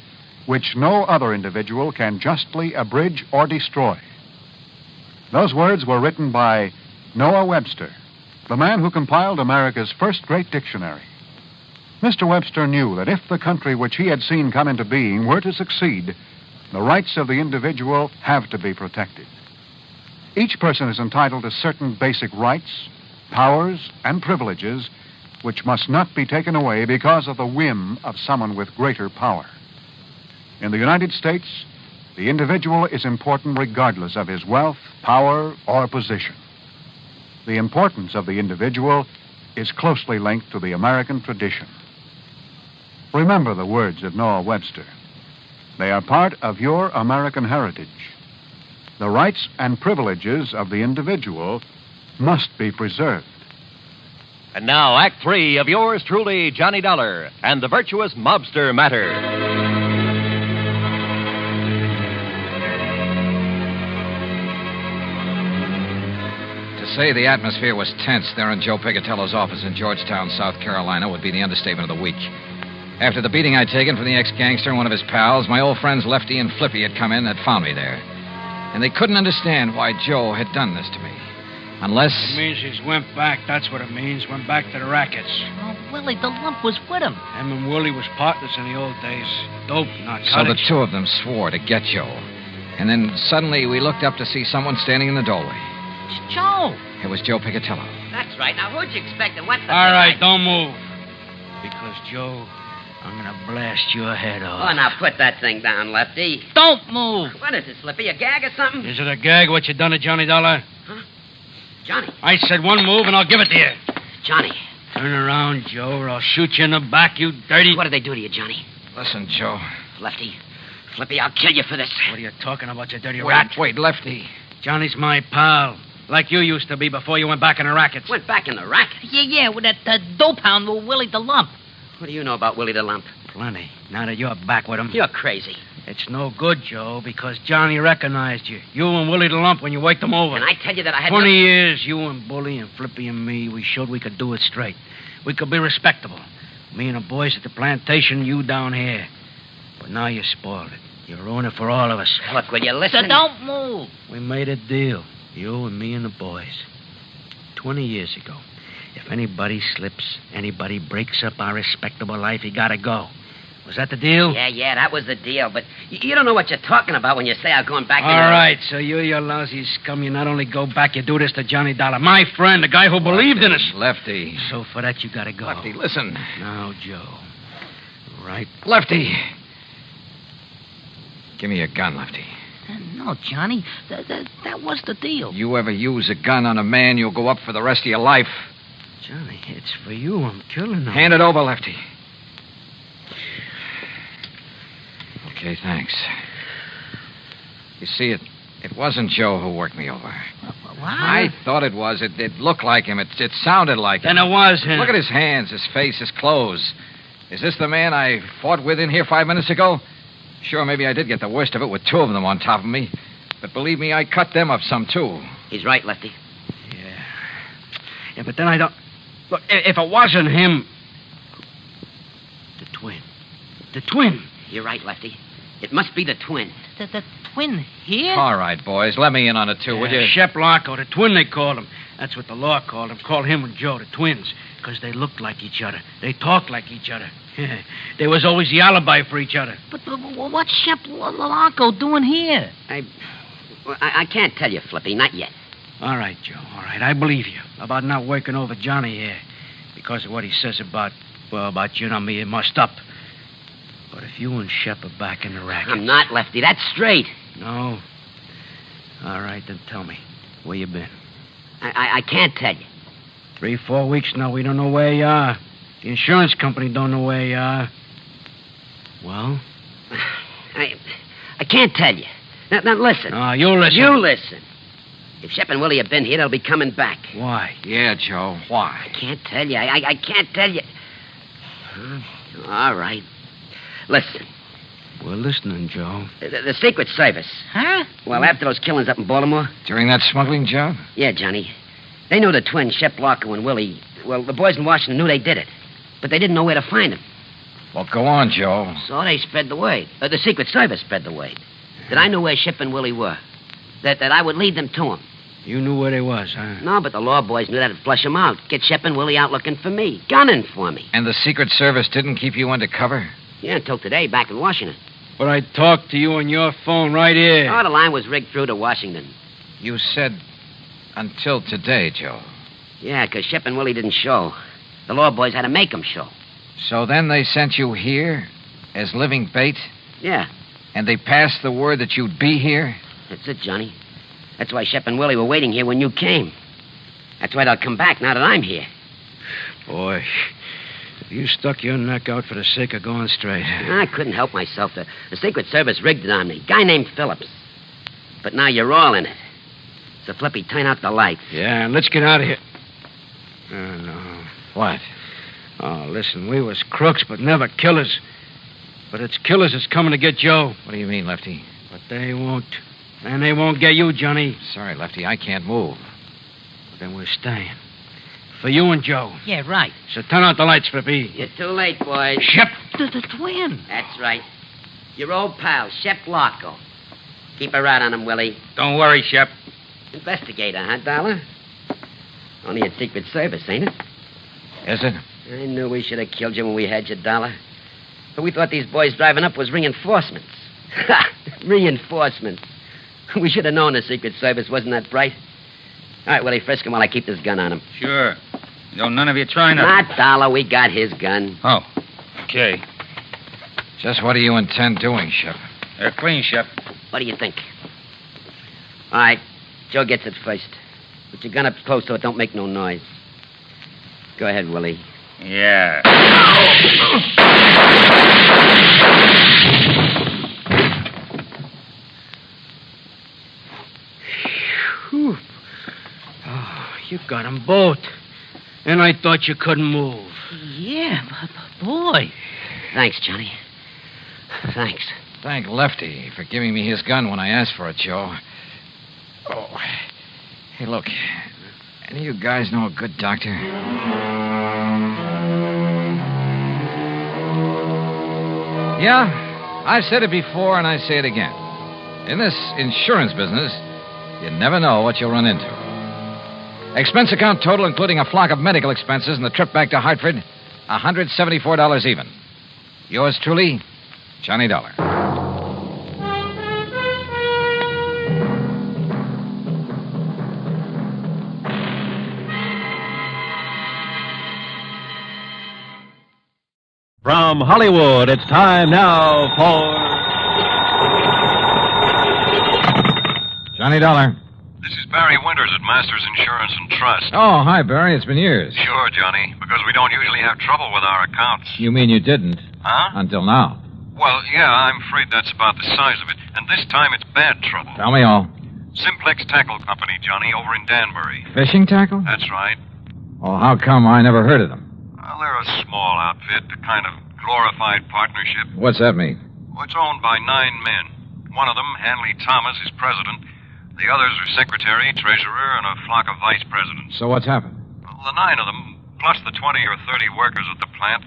which no other individual can justly abridge or destroy? Those words were written by Noah Webster, the man who compiled America's first great dictionary. Mr. Webster knew that if the country which he had seen come into being were to succeed, the rights of the individual have to be protected. Each person is entitled to certain basic rights, powers, and privileges which must not be taken away because of the whim of someone with greater power. In the United States, the individual is important regardless of his wealth, power, or position. The importance of the individual is closely linked to the American tradition. Remember the words of Noah Webster. They are part of your American heritage. The rights and privileges of the individual must be preserved. And now, Act 3 of yours truly, Johnny Dollar, and the Virtuous Mobster Matter. To say the atmosphere was tense there in Joe Picatello's office in Georgetown, South Carolina, would be the understatement of the week. After the beating I'd taken from the ex-gangster and one of his pals, my old friends Lefty and Flippy had come in and had found me there. And they couldn't understand why Joe had done this to me. Unless... It means he's went back, that's what it means. Went back to the rackets. Oh, Willie, the lump was with him. Him and Willie was partners in the old days. Dope, narcotics. So the two of them swore to get Joe. And then suddenly we looked up to see someone standing in the doorway. It's Joe. It was Joe Picatello. That's right. Now, who'd you expect and what the... All right, don't move. Because, Joe, I'm going to blast your head off. Oh, now put that thing down, Lefty. Don't move. What is it, Slippy? A gag or something? Is it a gag what you done to Johnny Dollar? Huh? Johnny. I said one move and I'll give it to you. Johnny. Turn around, Joe, or I'll shoot you in the back, you dirty... What did they do to you, Johnny? Listen, Joe. Lefty. Flippy, I'll kill you for this. What are you talking about, you dirty rat? Wait, Lefty. Johnny's my pal. Like you used to be before you went back in the rackets. Went back in the rackets? Yeah, with that dope hound with Willie the Lump. What do you know about Willie the Lump? Plenty. Now that you're back with him. You're crazy. It's no good, Joe, because Johnny recognized you. You and Willie the Lump when you waked him over. And I tell you that I had 20 years, you and Bully and Flippy and me, we showed we could do it straight. We could be respectable. Me and the boys at the plantation, you down here. But now you spoiled it. You ruined it for all of us. Look, will you listen? So don't move. We made a deal. You and me and the boys. 20 years ago. If anybody slips, anybody breaks up our respectable life, he gotta go. Was that the deal? Yeah, that was the deal. But you don't know what you're talking about when you say I'm going back All right, so you lousy scum, you not only go back, you do this to Johnny Dollar. My friend, the guy who believed in us. Lefty. So for that, you gotta go. Lefty, listen. Now, Joe. Right. Lefty. Give me your gun, Lefty. No, Johnny. That was the deal. You ever use a gun on a man, you'll go up for the rest of your life. Johnny, it's for you. I'm killing him. Hand it over, Lefty. Okay, thanks. You see, it wasn't Joe who worked me over. What? I thought it was. It looked like him. It sounded like him. Then it was him. Look at his hands, his face, his clothes. Is this the man I fought with in here 5 minutes ago? Sure, maybe I did get the worst of it with two of them on top of me. But believe me, I cut them up some, too. He's right, Lefty. Yeah, but then I don't... Look, if it wasn't him... The twin. The twin. You're right, Lefty. It must be the twin. The twin here? All right, boys. Let me in on it, too, will you? Shep Larko, the twin they called him. That's what the law called him. Call him and Joe, the twins. Because they looked like each other. They talked like each other. There was always the alibi for each other. But what's Shep Larko doing here? I can't tell you, Flippy. Not yet. All right, Joe. All right. I believe you about not working over Johnny here. Because of what he says about you and me, it must up. But if you and Shep are back in the racket... I'm not, Lefty. That's straight. No? All right, then tell me. Where you been? I can't tell you. 3-4 weeks now, we don't know where you are. The insurance company don't know where you are. Well? I can't tell you. Now listen. Oh, you listen. You listen. If Shep and Willie have been here, they'll be coming back. Why? Yeah, Joe. Why? I can't tell you. I can't tell you. All right. Listen. We're listening, Joe. The Secret Service. Huh? Well, after those killings up in Baltimore... During that smuggling job? Yeah, Johnny. They knew the twins, Shep Larko and Willie. Well, the boys in Washington knew they did it. But they didn't know where to find them. Well, go on, Joe. So they spread the word. The Secret Service spread the word. That I knew where Shep and Willie were. That I would lead them to them. You knew where they was, huh? No, but the law boys knew that'd flush them out. Get Shep and Willie out looking for me. Gunning for me. And the Secret Service didn't keep you undercover? Yeah, until today, back in Washington. But I talked to you on your phone right here. Oh, the line was rigged through to Washington. You said until today, Joe. Yeah, because Shep and Willie didn't show. The law boys had to make 'em show. So then they sent you here as living bait? Yeah. And they passed the word that you'd be here? That's it, Johnny. That's why Shep and Willie were waiting here when you came. That's why they'll come back now that I'm here. Boy, you stuck your neck out for the sake of going straight. I couldn't help myself. The Secret Service rigged it on me. Guy named Phillips. But now you're all in it. So, Flippy, turn out the lights. Yeah, and let's get out of here. Oh, no. What? Oh, listen, we was crooks, but never killers. But it's killers that's coming to get Joe. What do you mean, Lefty? But they won't. And they won't get you, Johnny. Sorry, Lefty, I can't move. But then we're staying. For you and Joe. Yeah, right. So turn out the lights, Flippy. You're too late, boys. Shep. The twin. That's right. Your old pal, Shep Larko. Keep a rat on him, Willie. Don't worry, Shep. Investigator, huh, Dollar? Only a Secret Service, ain't it? Is it? I knew we should have killed you when we had you, Dollar. But we thought these boys driving up was reinforcements. Ha! Reinforcements. We should have known the Secret Service wasn't that bright. All right, Willie, frisk him while I keep this gun on him. Sure. Don't none of you try nothing. Not Dollar. We got his gun. Oh, okay. Just what do you intend doing, Shep? They're clean, Shep. What do you think? All right, Joe gets it first. Put your gun up close so it don't make no noise. Go ahead, Willie. Yeah. Whew. Oh, you got them both. And I thought you couldn't move. Yeah, but boy. Thanks, Johnny. Thanks. Thank Lefty for giving me his gun when I asked for it, Joe. Oh. Hey, look. Any of you guys know a good doctor? Yeah, I've said it before and I say it again. In this insurance business, you never know what you'll run into. Expense account total, including a flock of medical expenses and the trip back to Hartford, $174 even. Yours truly, Johnny Dollar. From Hollywood, it's time now for Johnny Dollar. This is Barry Winters at Masters Insurance and Trust. Oh, hi, Barry. It's been years. Sure, Johnny, because we don't usually have trouble with our accounts. You mean you didn't? Huh? Until now. Well, yeah, I'm afraid that's about the size of it. And this time it's bad trouble. Tell me all. Simplex Tackle Company, Johnny, over in Danbury. Fishing tackle? That's right. Well, how come I never heard of them? Well, they're a small outfit, a kind of glorified partnership. What's that mean? Well, it's owned by 9 men. One of them, Hanley Thomas, is president. The others are secretary, treasurer, and a flock of vice presidents. So what's happened? Well, the 9 of them, plus the 20 or 30 workers at the plant,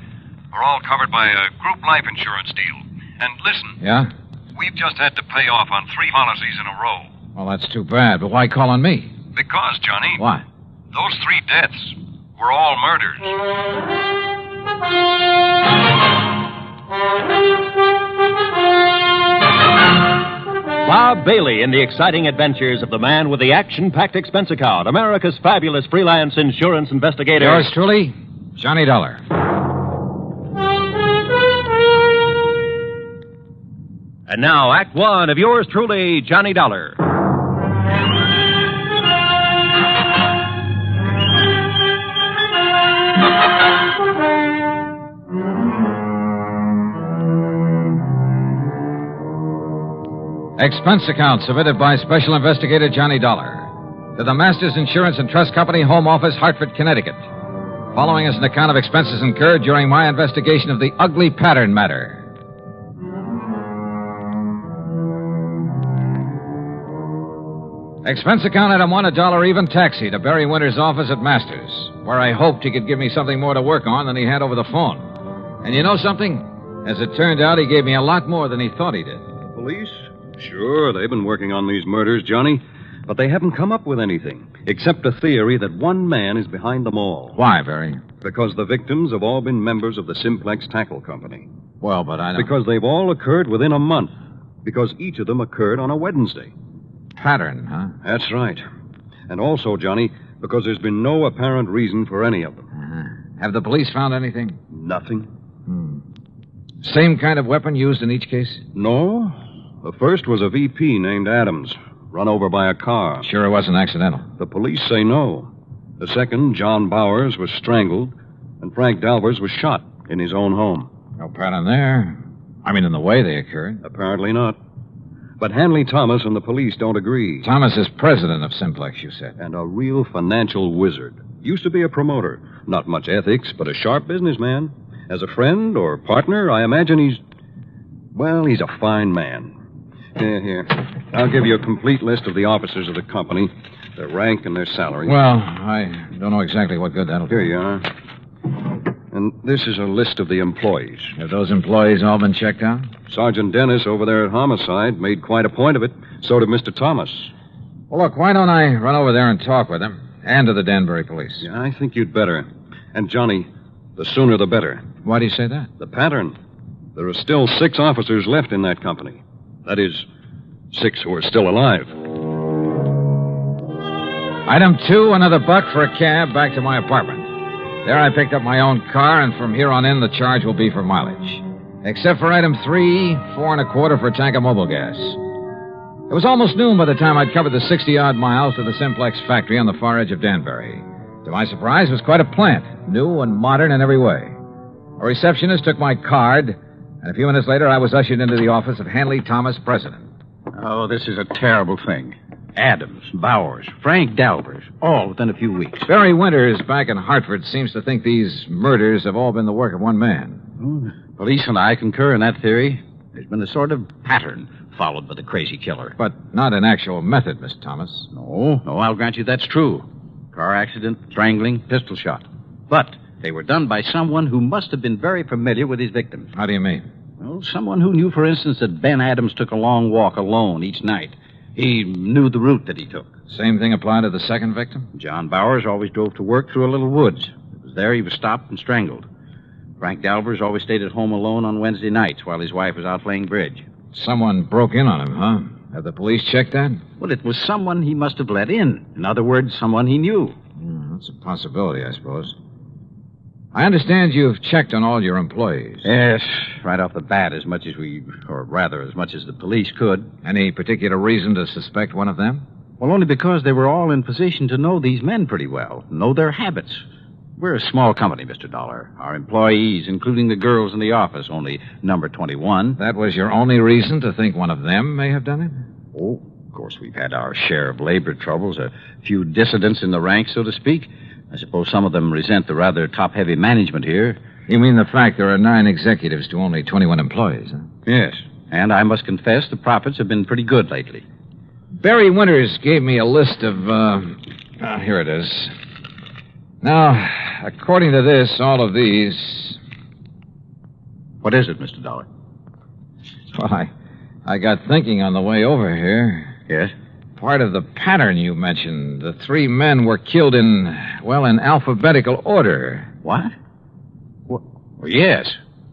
are all covered by a group life insurance deal. And listen. Yeah? We've just had to pay off on 3 policies in a row. Well, that's too bad, but why call on me? Because, Johnny. Why? Those 3 deaths were all murders. Bob Bailey in the exciting adventures of the man with the action-packed expense account, America's fabulous freelance insurance investigator. Yours truly, Johnny Dollar. And now, Act One of yours truly, Johnny Dollar. Expense account submitted by Special Investigator Johnny Dollar to the Masters Insurance and Trust Company, Home Office, Hartford, Connecticut. Following is an account of expenses incurred during my investigation of the ugly pattern matter. Expense account item one, $1 even taxi to Barry Winter's office at Masters, where I hoped he could give me something more to work on than he had over the phone. And you know something? As it turned out, he gave me a lot more than he thought he did. Police? Sure, they've been working on these murders, Johnny. But they haven't come up with anything, except a theory that one man is behind them all. Why, Barry? Because the victims have all been members of the Simplex Tackle Company. Well, but I don't... Because they've all occurred within a month. Because each of them occurred on a Wednesday. Pattern, huh? That's right. And also, Johnny, because there's been no apparent reason for any of them. Have the police found anything? Nothing. Same kind of weapon used in each case? No. The first was a VP named Adams, run over by a car. Sure it wasn't accidental? The police say no. The second, John Bowers, was strangled, and Frank Dalvers was shot in his own home. No pattern there. I mean, in the way they occurred. Apparently not. But Hanley Thomas and the police don't agree. Thomas is president of Simplex, you said. And a real financial wizard. Used to be a promoter. Not much ethics, but a sharp businessman. As a friend or partner, I imagine he's a fine man. Here. I'll give you a complete list of the officers of the company, their rank and their salary. Well, I don't know exactly what good that'll do. Here you are. And this is a list of the employees. Have those employees all been checked out? Sergeant Dennis over there at Homicide made quite a point of it. So did Mr. Thomas. Well, look, why don't I run over there and talk with him? And to the Danbury police. Yeah, I think you'd better. And, Johnny, the sooner the better. Why do you say that? The pattern. There are still 6 officers left in that company. That is, 6 who are still alive. Item 2, another $1 for a cab back to my apartment. There I picked up my own car, and from here on in, the charge will be for mileage. Except for item 3, 4 1/4 for a tank of mobile gas. It was almost noon by the time I'd covered the 60-odd miles to the Simplex factory on the far edge of Danbury. To my surprise, it was quite a plant, new and modern in every way. A receptionist took my card, and a few minutes later, I was ushered into the office of Hanley Thomas, president. Oh, this is a terrible thing. Adams, Bowers, Frank Dalvers, all within a few weeks. Barry Winters back in Hartford seems to think these murders have all been the work of one man. Police and I concur in that theory. There's been a sort of pattern followed by the crazy killer. But not an actual method, Mr. Thomas. No, I'll grant you that's true. Car accident, strangling, pistol shot. But they were done by someone who must have been very familiar with his victims. How do you mean? Well, someone who knew, for instance, that Ben Adams took a long walk alone each night. He knew the route that he took. Same thing applied to the second victim? John Bowers always drove to work through a little woods. It was there he was stopped and strangled. Frank Dalvers always stayed at home alone on Wednesday nights while his wife was out playing bridge. Someone broke in on him, huh? Have the police checked that? Well, it was someone he must have let in. In other words, someone he knew. That's a possibility, I suppose. I understand you've checked on all your employees. Yes, right off the bat, as much as the police could. Any particular reason to suspect one of them? Well, only because they were all in position to know these men pretty well, know their habits. We're a small company, Mr. Dollar. Our employees, including the girls in the office, only number 21. That was your only reason to think one of them may have done it? Oh, of course, we've had our share of labor troubles, a few dissidents in the ranks, so to speak. I suppose some of them resent the rather top-heavy management here. You mean the fact there are 9 executives to only 21 employees, huh? Yes, and I must confess the profits have been pretty good lately. Barry Winters gave me a list of, here it is. Now, according to this, all of these... What is it, Mr. Dollar? Well, I got thinking on the way over here. Yes? Part of the pattern you mentioned. The 3 men were killed in alphabetical order. What? Well, yes.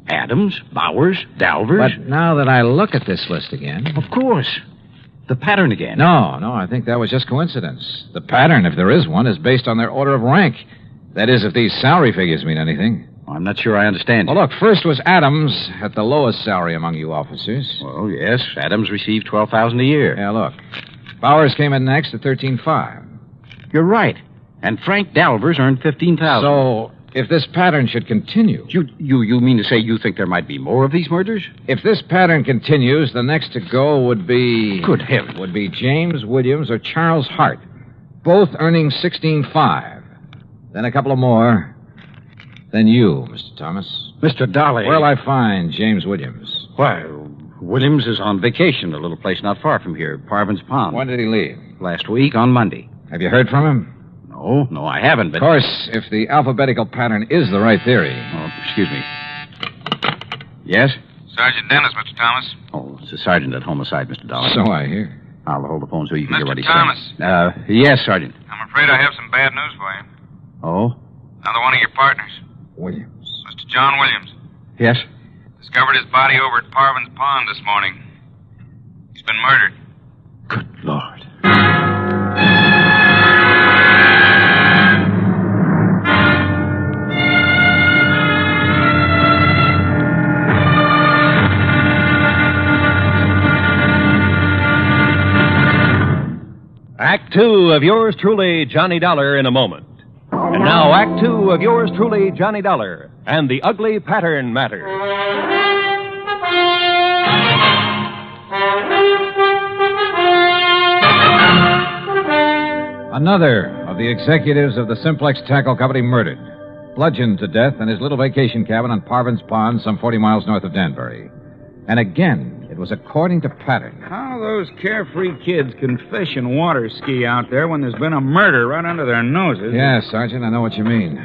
Adams, Bowers, Dalvers. But now that I look at this list again... Of course. The pattern again. No, I think that was just coincidence. The pattern, if there is one, is based on their order of rank. That is, if these salary figures mean anything. I'm not sure I understand you. Well, look, first was Adams at the lowest salary among you officers. Well, yes. Adams received $12,000 a year. Yeah, look. Bowers came in next at $13,500. You're right. And Frank Dalvers earned $15,000. So, if this pattern should continue... You mean to say you think there might be more of these murders? If this pattern continues, the next to go would be... Good heavens. Would be James Williams or Charles Hart, both earning $16,500. Then a couple of more. Then you, Mr. Thomas. Mr. Dolly. Where'll I find James Williams? Why, Williams is on vacation, a little place not far from here, Parvin's Pond. When did he leave? Last week, on Monday. Have you heard from him? No, I haven't, but... Of course, if the alphabetical pattern is the right theory... Oh, excuse me. Yes? Sergeant Dennis, Mr. Thomas. Oh, it's the sergeant at Homicide, Mr. Dollar. So I hear. I'll hold the phone so you can hear what he's Thomas. saying. Yes, Sergeant. I'm afraid I have some bad news for you. Oh? Another one of your partners. Williams. Mr. John Williams. Yes? Discovered his body over at Parvin's Pond this morning. He's been murdered. Good Lord. Act Two of yours truly, Johnny Dollar, in a moment. And now, Act Two of yours truly, Johnny Dollar, and the ugly pattern matter. Another of the executives of the Simplex Tackle Company murdered, bludgeoned to death in his little vacation cabin on Parvin's Pond, some 40 miles north of Danbury. And again, it was according to pattern. How those carefree kids can fish and water ski out there when there's been a murder right under their noses. Yeah, Sergeant, I know what you mean.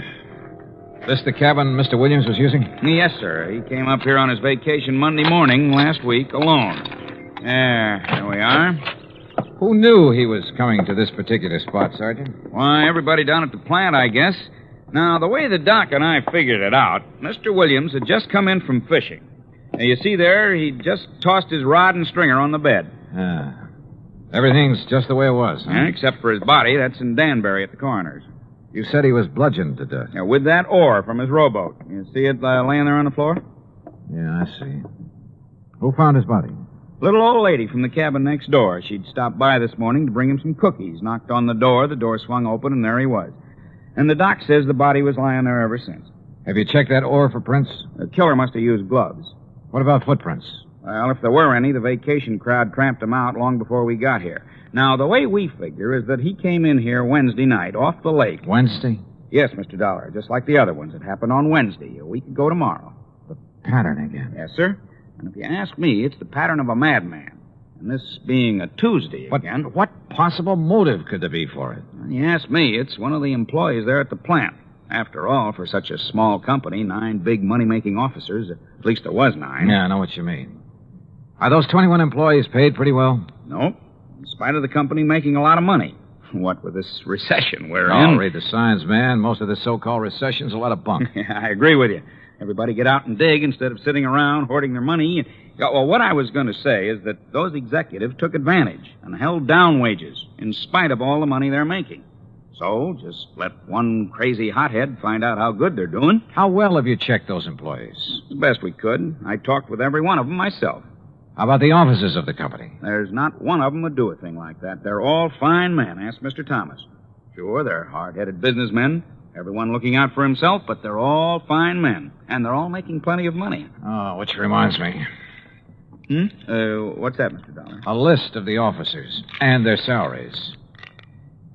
This the cabin Mr. Williams was using? Yes, sir. He came up here on his vacation Monday morning last week alone. There we are. Who knew he was coming to this particular spot, Sergeant? Why, everybody down at the plant, I guess. Now, the way the doc and I figured it out, Mr. Williams had just come in from fishing. Now, you see there, he just tossed his rod and stringer on the bed. Everything's just the way it was, huh? Yeah, except for his body. That's in Danbury at the coroner's. You said he was bludgeoned to death. Yeah, with that oar from his rowboat. You see it laying there on the floor? Yeah, I see. Who found his body? Little old lady from the cabin next door. She'd stopped by this morning to bring him some cookies. Knocked on the door swung open, and there he was. And the doc says the body was lying there ever since. Have you checked that oar for prints? The killer must have used gloves. What about footprints? Well, if there were any, the vacation crowd tramped them out long before we got here. Now, the way we figure is that he came in here Wednesday night, off the lake. Wednesday? Yes, Mr. Dollar, just like the other ones. It happened on Wednesday, a week ago tomorrow. The pattern again. Yes, sir. And if you ask me, it's the pattern of a madman. And this being a Tuesday again. But what possible motive could there be for it? When you ask me, it's one of the employees there at the plant. After all, for such a small company, 9 big money-making officers, at least there was 9. Yeah, I know what you mean. Are those 21 employees paid pretty well? No. In spite of the company making a lot of money. What with this recession we're in? in. Read the signs, man. Most of this so-called recession's a lot of bunk. Yeah, I agree with you. Everybody get out and dig instead of sitting around hoarding their money. Well, what I was going to say is that those executives took advantage and held down wages in spite of all the money they're making. So, just let one crazy hothead find out how good they're doing. How well have you checked those employees? The best we could. I talked with every one of them myself. How about the officers of the company? There's not one of them would do a thing like that. They're all fine men. Ask Mr. Thomas. Sure, they're hard-headed businessmen, everyone looking out for himself, but they're all fine men. And they're all making plenty of money. Oh, which reminds me. What's that, Mr. Dollar? A list of the officers and their salaries.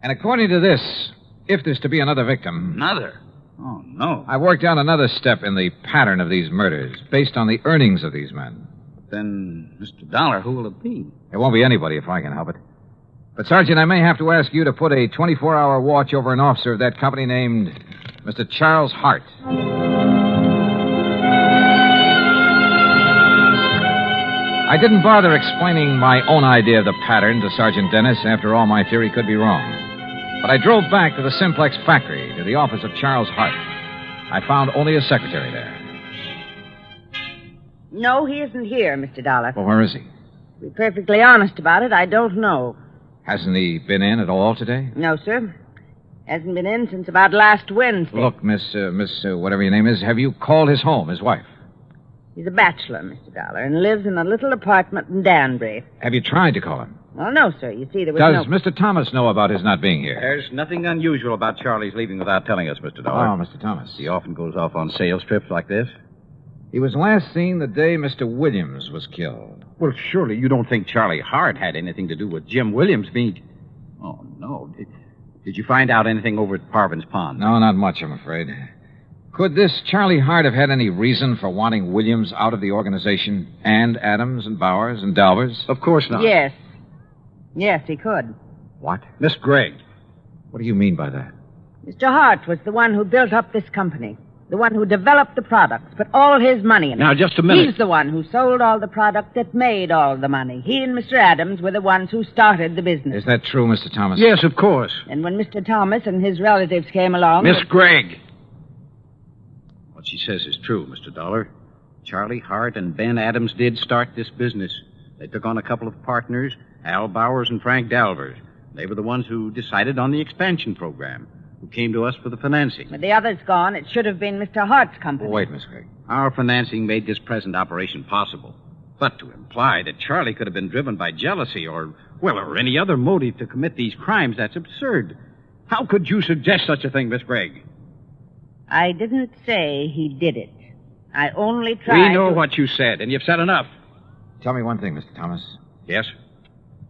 And according to this, if there's to be another victim... Another? Oh, no. I worked out another step in the pattern of these murders, based on the earnings of these men. Then, Mr. Dollar, who will it be? It won't be anybody if I can help it. But, Sergeant, I may have to ask you to put a 24-hour watch over an officer of that company named Mr. Charles Hart. I didn't bother explaining my own idea of the pattern to Sergeant Dennis. After all, my theory could be wrong. But I drove back to the Simplex factory, to the office of Charles Hart. I found only a secretary there. No, he isn't here, Mr. Dollar. Well, where is he? To be perfectly honest about it, I don't know. Hasn't he been in at all today? No, sir. Hasn't been in since about last Wednesday. Look, Miss, whatever your name is, have you called his home, his wife? He's a bachelor, Mr. Dollar, and lives in a little apartment in Danbury. Have you tried to call him? Well, no, sir. You see, there was Does Mr. Thomas know about his not being here? There's nothing unusual about Charlie's leaving without telling us, Mr. Dollar. Oh, Mr. Thomas. He often goes off on sales trips like this. He was last seen the day Mr. Williams was killed. Well, surely you don't think Charlie Hart had anything to do with Jim Williams being... Oh, no. Did you find out anything over at Parvin's Pond? No, not much, I'm afraid. Could this Charlie Hart have had any reason for wanting Williams out of the organization? And Adams and Bowers and Dalvers? Of course not. Yes. Yes, he could. What? Miss Gregg. What do you mean by that? Mr. Hart was the one who built up this company. The one who developed the products, put all his money in it. Now, just a minute. He's the one who sold all the product that made all the money. He and Mr. Adams were the ones who started the business. Is that true, Mr. Thomas? Yes, of course. And when Mr. Thomas and his relatives came along... Miss Gregg. What she says is true, Mr. Dollar. Charlie Hart and Ben Adams did start this business. They took on a couple of partners, Al Bowers and Frank Dalvers. They were the ones who decided on the expansion program, who came to us for the financing. With the others gone, it should have been Mr. Hart's company. Oh, wait, Miss Gregg. Our financing made this present operation possible. But to imply that Charlie could have been driven by jealousy or any other motive to commit these crimes, that's absurd. How could you suggest such a thing, Miss Gregg? I didn't say he did it. I only tried We know what you said, and you've said enough. Tell me one thing, Mr. Thomas. Yes?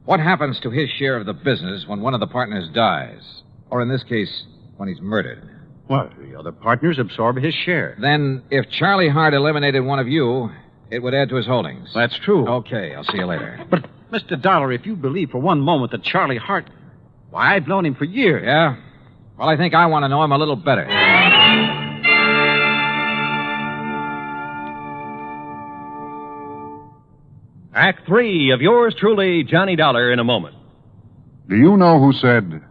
What happens to his share of the business when one of the partners dies? Or in this case, when he's murdered? Well, the other partners absorb his share. Then, if Charlie Hart eliminated one of you, it would add to his holdings. That's true. Okay, I'll see you later. But, Mr. Dollar, if you believe for one moment that Charlie Hart... Why, I've known him for years. Yeah? Well, I think I want to know him a little better. Act 3 of yours truly, Johnny Dollar, in a moment. Do you know who said,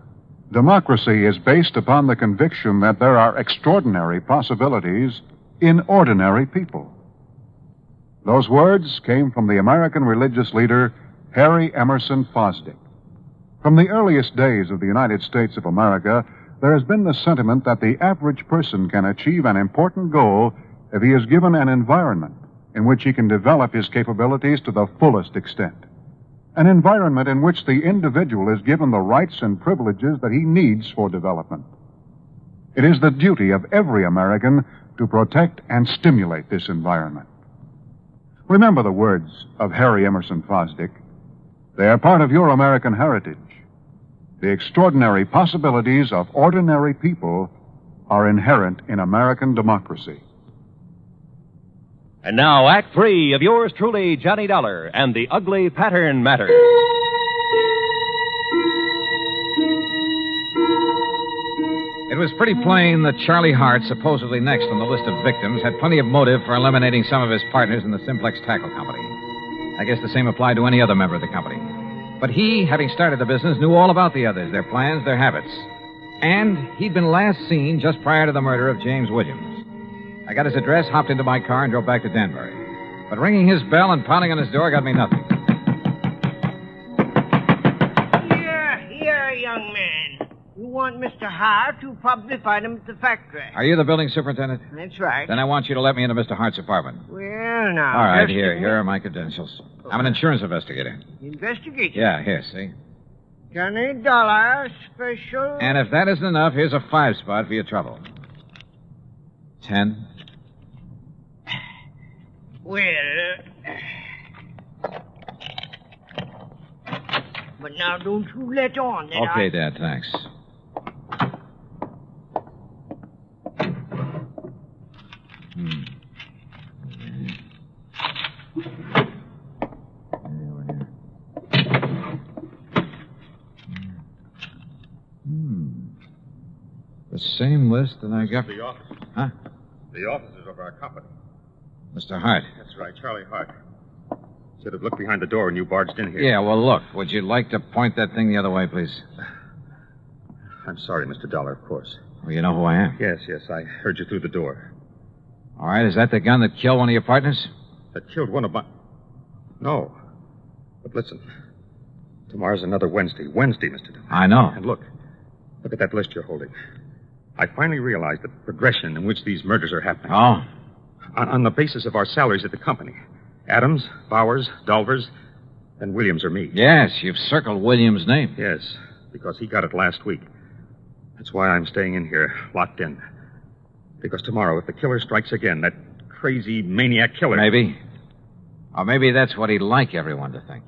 democracy is based upon the conviction that there are extraordinary possibilities in ordinary people? Those words came from the American religious leader Harry Emerson Fosdick. From the earliest days of the United States of America, there has been the sentiment that the average person can achieve an important goal if he is given an environment in which he can develop his capabilities to the fullest extent. An environment in which the individual is given the rights and privileges that he needs for development. It is the duty of every American to protect and stimulate this environment. Remember the words of Harry Emerson Fosdick. They are part of your American heritage. The extraordinary possibilities of ordinary people are inherent in American democracy. And now, Act 3 of yours truly, Johnny Dollar, and the Ugly Pattern Matter. It was pretty plain that Charlie Hart, supposedly next on the list of victims, had plenty of motive for eliminating some of his partners in the Simplex Tackle Company. I guess the same applied to any other member of the company. But he, having started the business, knew all about the others, their plans, their habits. And he'd been last seen just prior to the murder of James Williams. I got his address, hopped into my car, and drove back to Danbury. But ringing his bell and pounding on his door got me nothing. Here, young man. You want Mr. Hart? You'll probably find him at the factory. Are you the building superintendent? That's right. Then I want you to let me into Mr. Hart's apartment. Well, now... All right, here are my credentials. I'm an insurance investigator. Investigation? Yeah, here, see? Johnny Dollar, special... And if that isn't enough, here's a 5-spot for your trouble. 10. Well... But now don't you let on that Okay, Dad, thanks. The same list that I got... The office. Huh? The offices of our company. Mr. Hart. That's right, Charlie Hart. Should have looked behind the door when you barged in here. Yeah, well, look. Would you like to point that thing the other way, please? I'm sorry, Mr. Dollar, of course. Well, you know who I am. Yes, I heard you through the door. All right, is that the gun that killed one of your partners? That killed one of my... No. But listen. Tomorrow's another Wednesday. Wednesday, Mr. Dollar. I know. And look at that list you're holding. I finally realized the progression in which these murders are happening. Oh? On the basis of our salaries at the company. Adams, Bowers, Dolvers, and Williams or me. Yes, you've circled Williams' name. Yes, because he got it last week. That's why I'm staying in here, locked in. Because tomorrow, if the killer strikes again, that crazy maniac killer... Maybe. Or maybe that's what he'd like everyone to think.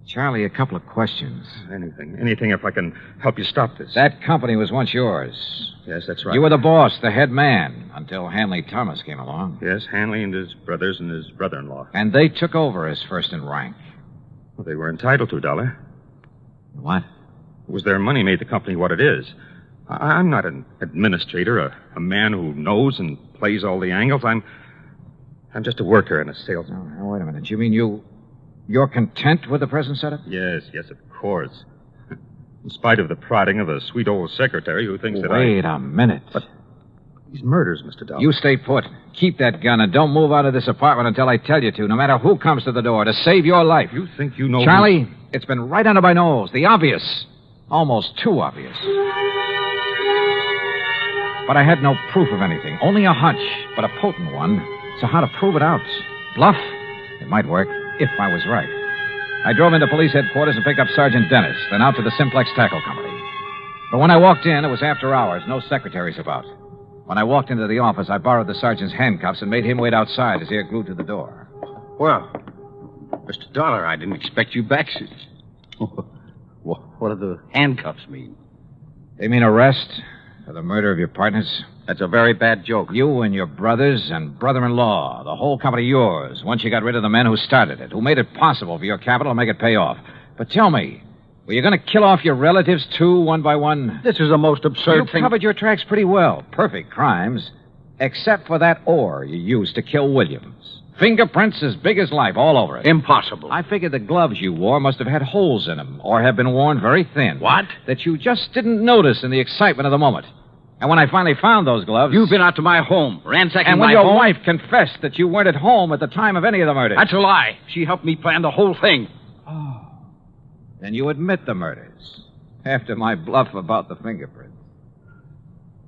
Charlie, a couple of questions. Anything if I can help you stop this. That company was once yours. Yes, that's right. You were the boss, the head man, until Hanley Thomas came along. Yes, Hanley and his brothers and his brother-in-law. And they took over as first in rank. Well, they were entitled to, Dollar. What? It was their money made the company what it is. I'm not an administrator, a man who knows and plays all the angles. I'm just a worker and a salesman. Now, wait a minute. You mean you're content with the present setup? Yes, of course. In spite of the prodding of a sweet old secretary who thinks that Wait a minute. But these murders, Mr. Dollar. You stay put. Keep that gun and don't move out of this apartment until I tell you to, no matter who comes to the door, to save your life. You think you know... Charlie, it's been right under my nose. The obvious. Almost too obvious. But I had no proof of anything. Only a hunch, but a potent one. So how to prove it out? Bluff? It might work, if I was right. I drove into police headquarters and picked up Sergeant Dennis, then out to the Simplex Tackle Company. But when I walked in, it was after hours, no secretaries about. When I walked into the office, I borrowed the sergeant's handcuffs and made him wait outside, his ear glued to the door. Well, Mr. Dollar, I didn't expect you back. What do the handcuffs mean? They mean arrest for the murder of your partners. That's a very bad joke. You and your brothers and brother-in-law, the whole company yours, once you got rid of the men who started it, who made it possible for your capital to make it pay off. But tell me, were you going to kill off your relatives, too, one by one? This is the most absurd thing. You covered your tracks pretty well. Perfect crimes. Except for that ore you used to kill Williams. Fingerprints as big as life all over it. Impossible. I figured the gloves you wore must have had holes in them, or have been worn very thin. What? That you just didn't notice in the excitement of the moment. And when I finally found those gloves... You've been out to my home, ransacking and my when your home? wife confessed that you weren't at home at the time of any of the murders... That's a lie. She helped me plan the whole thing. Oh. Then you admit the murders. After my bluff about the fingerprints.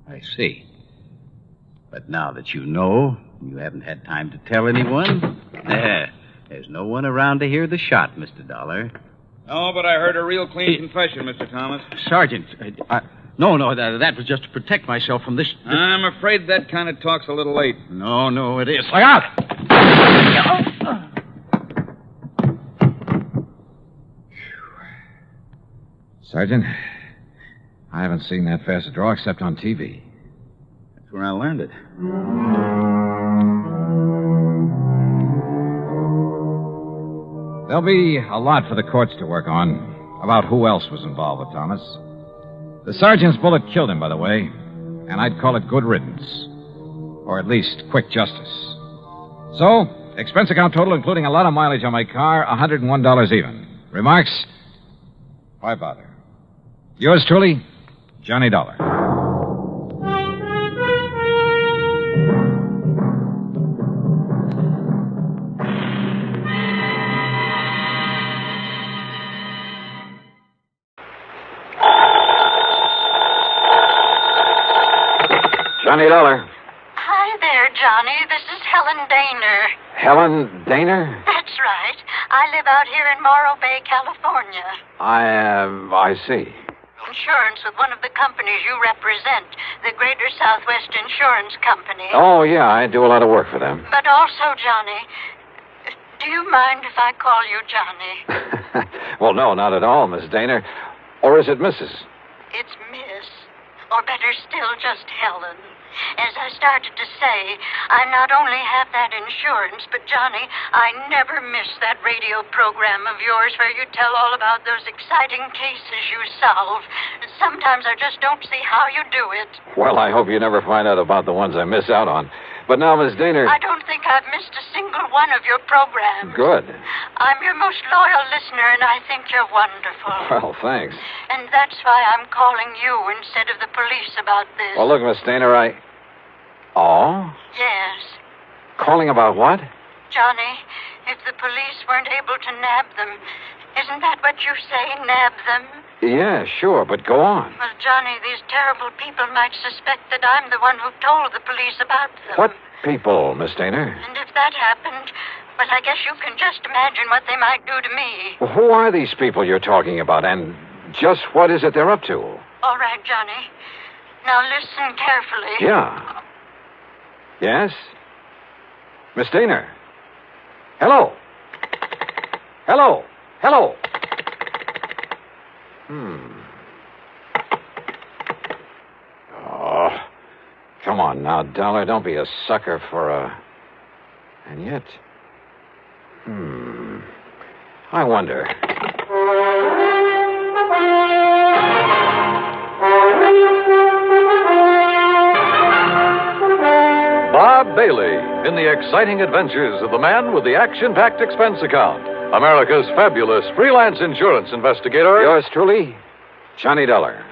I see. But now that you know, you haven't had time to tell anyone. There's no one around to hear the shot, Mr. Dollar. No, but I heard a real clean confession, Mr. Thomas. Sergeant, No, that was just to protect myself from this... I'm afraid that kind of talk's a little late. No, it is. Look out! Sergeant, I haven't seen that fast a draw except on TV. That's where I learned it. There'll be a lot for the courts to work on about who else was involved with Thomas. The sergeant's bullet killed him, by the way, and I'd call it good riddance. Or at least quick justice. So, expense account total, including a lot of mileage on my car, $101 even. Remarks? Why bother? Yours truly, Johnny Dollar. Johnny Dollar. Hi there, Johnny. This is Helen Daner. Helen Daner? That's right. I live out here in Morro Bay, California. I see. Insurance with one of the companies you represent, the Greater Southwest Insurance Company. Oh, yeah, I do a lot of work for them. But also, Johnny, do you mind if I call you Johnny? Well, no, not at all, Miss Daner. Or is it Mrs.? It's Miss. Or better still, just Helen. As I started to say, I not only have that insurance, but, Johnny, I never miss that radio program of yours where you tell all about those exciting cases you solve. Sometimes I just don't see how you do it. Well, I hope you never find out about the ones I miss out on. But now, Miss Daner... I don't think I've missed a single one of your programs. Good. I'm your most loyal listener, and I think you're wonderful. Well, thanks. And that's why I'm calling you instead of the police about this. Well, look, Miss Daner, Oh? Yes. Calling about what? Johnny, if the police weren't able to nab them, isn't that what you say, nab them? Yeah, sure, but go on. Well, Johnny, these terrible people might suspect that I'm the one who told the police about them. What people, Miss Daner? And if that happened, well, I guess you can just imagine what they might do to me. Well, who are these people you're talking about, and just what is it they're up to? All right, Johnny. Now listen carefully. Yeah. Yes? Miss Daner? Hello? Hello? Hello? Oh, come on now, Dollar. Don't be a sucker for a... And yet... I wonder... Bob Bailey in the exciting adventures of the man with the action-packed expense account. America's fabulous freelance insurance investigator. Yours truly, Johnny Dollar.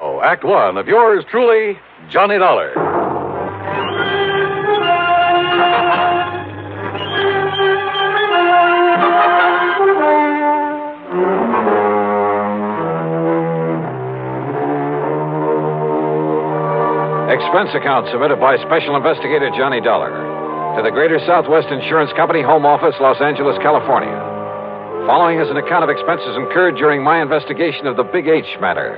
Oh, Act One of yours truly, Johnny Dollar. Expense account submitted by Special Investigator Johnny Dollar to the Greater Southwest Insurance Company, Home Office, Los Angeles, California. Following is an account of expenses incurred during my investigation of the Big H matter.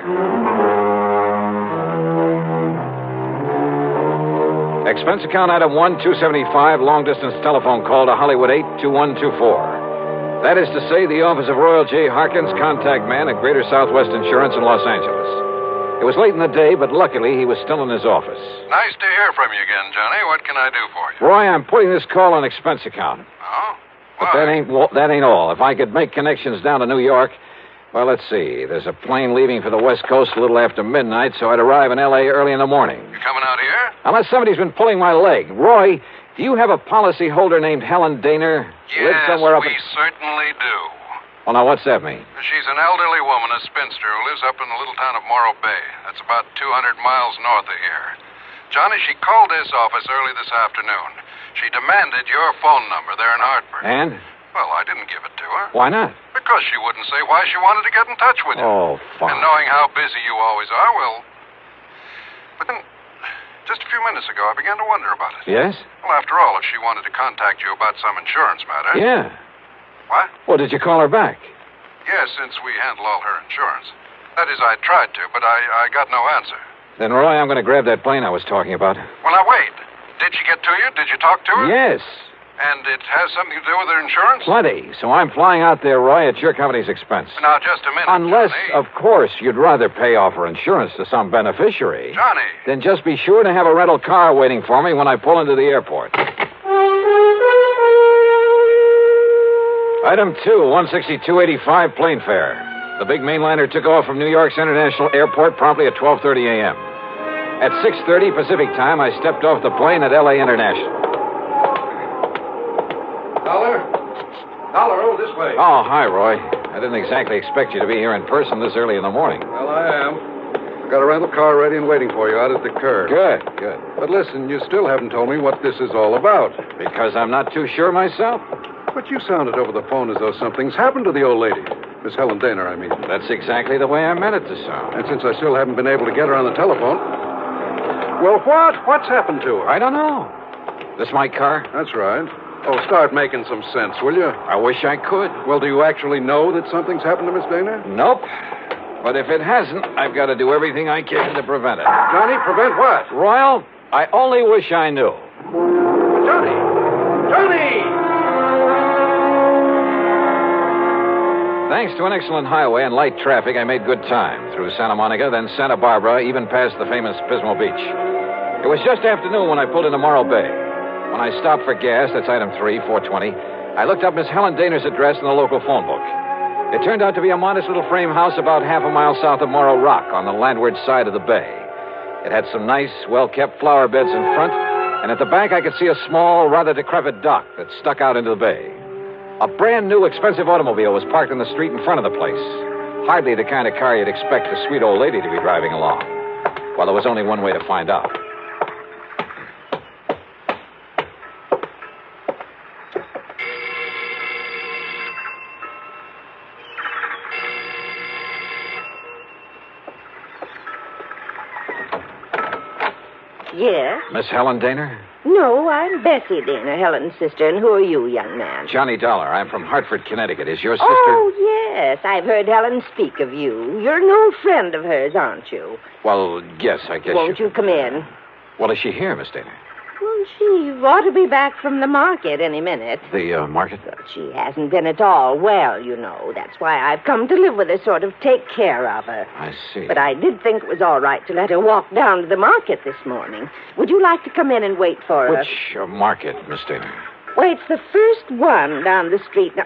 Expense account item 1, 275, long-distance telephone call to Hollywood 82124. That is to say, the office of Royal J. Harkins, contact man at Greater Southwest Insurance in Los Angeles. It was late in the day, but luckily he was still in his office. Nice to hear from you again, Johnny. What can I do for you? Roy, I'm putting this call on expense account. Oh? But that ain't all. If I could make connections down to New York, well, let's see. There's a plane leaving for the West Coast a little after midnight, so I'd arrive in L.A. early in the morning. You coming out here? Unless somebody's been pulling my leg. Roy, do you have a policy holder named Helen Daner? Yes, somewhere up we certainly do. Well, now, what's that mean? She's an elderly woman, a spinster, who lives up in the little town of Morro Bay. That's about 200 miles north of here. Johnny, she called this office early this afternoon. She demanded your phone number there in Hartford. And? Well, I didn't give it to her. Why not? Because she wouldn't say why she wanted to get in touch with you. Oh, fine. And knowing how busy you always are, well... But then, just a few minutes ago, I began to wonder about it. Yes? Well, after all, if she wanted to contact you about some insurance matter... Yeah. What? Well, did you call her back? Yes, since we handle all her insurance. That is, I tried to, but I got no answer. Then, Roy, I'm going to grab that plane I was talking about. Well, now, wait. Did she get to you? Did you talk to her? Yes. And it has something to do with her insurance? Plenty. So I'm flying out there, Roy, at your company's expense. Now, just a minute, Unless, Johnny. of course, you'd rather pay off her insurance to some beneficiary. Johnny. Then just be sure to have a rental car waiting for me when I pull into the airport. Item 2, 162.85 plane fare. The big mainliner took off from New York's International Airport promptly at 12:30 a.m. At 6:30 Pacific time, I stepped off the plane at L.A. International. Dollar, oh, this way. Oh, hi, Roy. I didn't exactly expect you to be here in person this early in the morning. Well, I am. Got a rental car ready and waiting for you out at the curb. Good, good. But listen, you still haven't told me what this is all about. Because I'm not too sure myself. But you sounded over the phone as though something's happened to the old lady. Miss Helen Daner, I mean. That's exactly the way I meant it to sound. And since I still haven't been able to get her on the telephone... Well, what? What's happened to her? I don't know. This my car? That's right. Oh, start making some sense, will you? I wish I could. Well, do you actually know that something's happened to Miss Daner? Nope. But if it hasn't, I've got to do everything I can to prevent it. Johnny, prevent what? Royal, I only wish I knew. Johnny! Johnny! Thanks to an excellent highway and light traffic, I made good time through Santa Monica, then Santa Barbara, even past the famous Pismo Beach. It was just afternoon when I pulled into Morro Bay. When I stopped for gas, that's item 3, 420, I looked up Miss Helen Daner's address in the local phone book. It turned out to be a modest little frame house about half a mile south of Morro Rock on the landward side of the bay. It had some nice, well-kept flower beds in front, and at the back I could see a small, rather decrepit dock that stuck out into the bay. A brand-new, expensive automobile was parked in the street in front of the place. Hardly the kind of car you'd expect a sweet old lady to be driving along. Well, there was only one way to find out. Yes? Miss Helen Daner? No, I'm Bessie Daner, Helen's sister. And who are you, young man? Johnny Dollar. I'm from Hartford, Connecticut. Is your sister... Oh, yes. I've heard Helen speak of you. You're an old friend of hers, aren't you? Well, yes, I guess Won't you come in? Well, is she here, Miss Daner? Well, she ought to be back from the market any minute. The market? She hasn't been at all well, you know. That's why I've come to live with her, sort of take care of her. I see. But I did think it was all right to let her walk down to the market this morning. Would you like to come in and wait for her? Which market, Miss Daner? Well, it's the first one down the street. Now,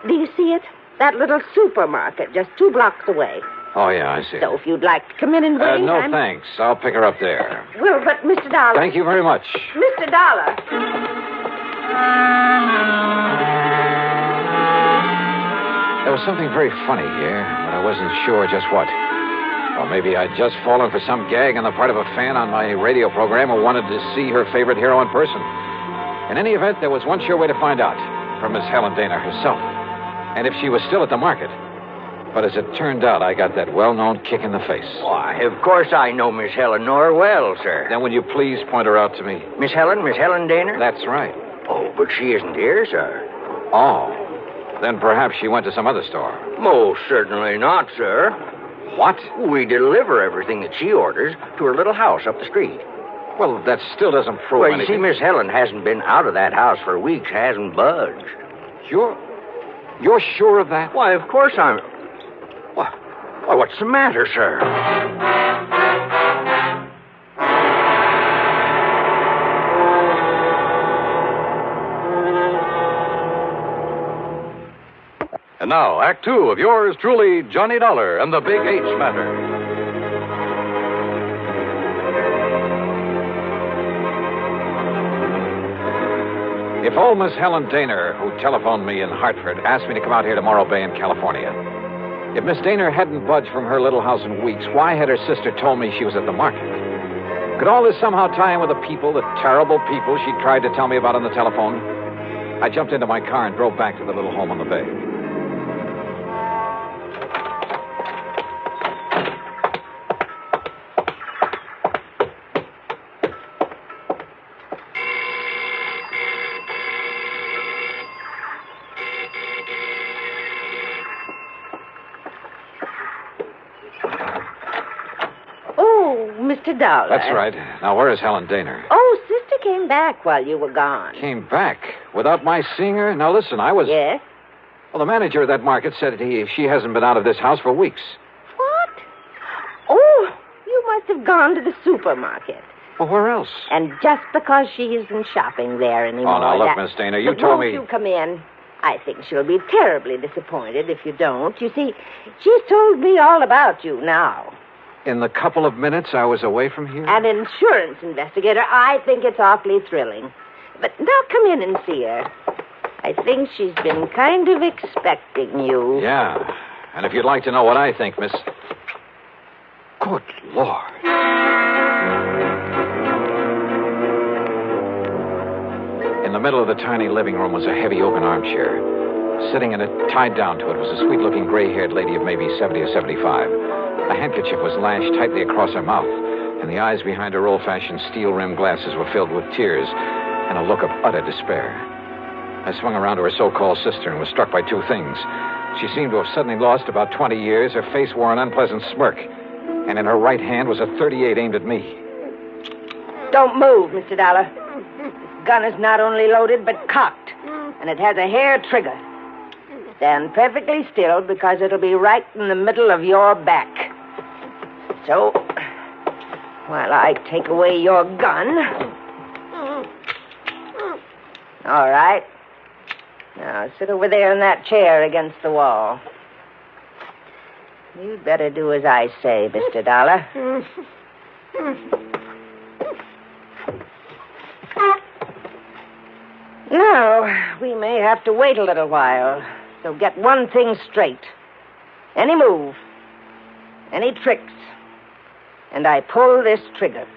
do you see it? That little supermarket just 2 blocks away. Oh, yeah, I see. So if you'd like to come in and wait... no, thanks. I'll pick her up there. Well, but Mr. Dollar... Thank you very much. Mr. Dollar... There was something very funny here, but I wasn't sure just what. Or maybe I'd just fallen for some gag on the part of a fan on my radio program who wanted to see her favorite hero in person. In any event, there was one sure way to find out, from Miss Helen Daner herself. And if she was still at the market. But as it turned out, I got that well-known kick in the face. Why, of course I know Miss Helen Nor well, sir. Then would you please point her out to me? Miss Helen Daner? That's right. Oh, but she isn't here, sir. Oh. Then perhaps she went to some other store. Most certainly not, sir. What? We deliver everything that she orders to her little house up the street. Well, that still doesn't prove Well, anything. you see, Miss Helen hasn't been out of that house for weeks, hasn't budged. You're sure of that? Why, of course I'm... Why, what's the matter, sir? And now, Act Two of yours truly, Johnny Dollar and the Big H Matter. If old Miss Helen Daner, who telephoned me in Hartford, asked me to come out here to Morro Bay in California, if Miss Daner hadn't budged from her little house in weeks, why had her sister told me she was at the market? Could all this somehow tie in with the people, the terrible people she tried to tell me about on the telephone? I jumped into my car and drove back to the little home on the bay. Mr. Dollar. That's right. Now, where is Helen Daner? Oh, Sister came back while you were gone. Came back without my seeing her? Now, listen, I was... Yes? Well, the manager of that market said she hasn't been out of this house for weeks. What? Oh, you must have gone to the supermarket. Well, where else? And just because she isn't shopping there anymore... Oh, now, look, Miss Daner, you told me... Won't you come in? I think she'll be terribly disappointed if you don't. You see, she's told me all about you now. In the couple of minutes I was away from here? An insurance investigator. I think it's awfully thrilling. But now come in and see her. I think she's been kind of expecting you. Yeah. And if you'd like to know what I think, Miss... Good Lord. In the middle of the tiny living room was a heavy oaken armchair. Sitting in it, tied down to it, was a sweet-looking gray-haired lady of maybe 70 or 75. A handkerchief was lashed tightly across her mouth, and the eyes behind her old-fashioned steel-rimmed glasses were filled with tears and a look of utter despair. I swung around to her so-called sister and was struck by two things. She seemed to have suddenly lost about 20 years. Her face wore an unpleasant smirk, and in her right hand was a .38 aimed at me. Don't move, Mr. Dollar. This gun is not only loaded, but cocked, and it has a hair trigger. Stand perfectly still, because it'll be right in the middle of your back. So, while I take away your gun... All right. Now, sit over there in that chair against the wall. You'd better do as I say, Mr. Dollar. Now, we may have to wait a little while. So get one thing straight. Any move, any tricks, and I pull this trigger.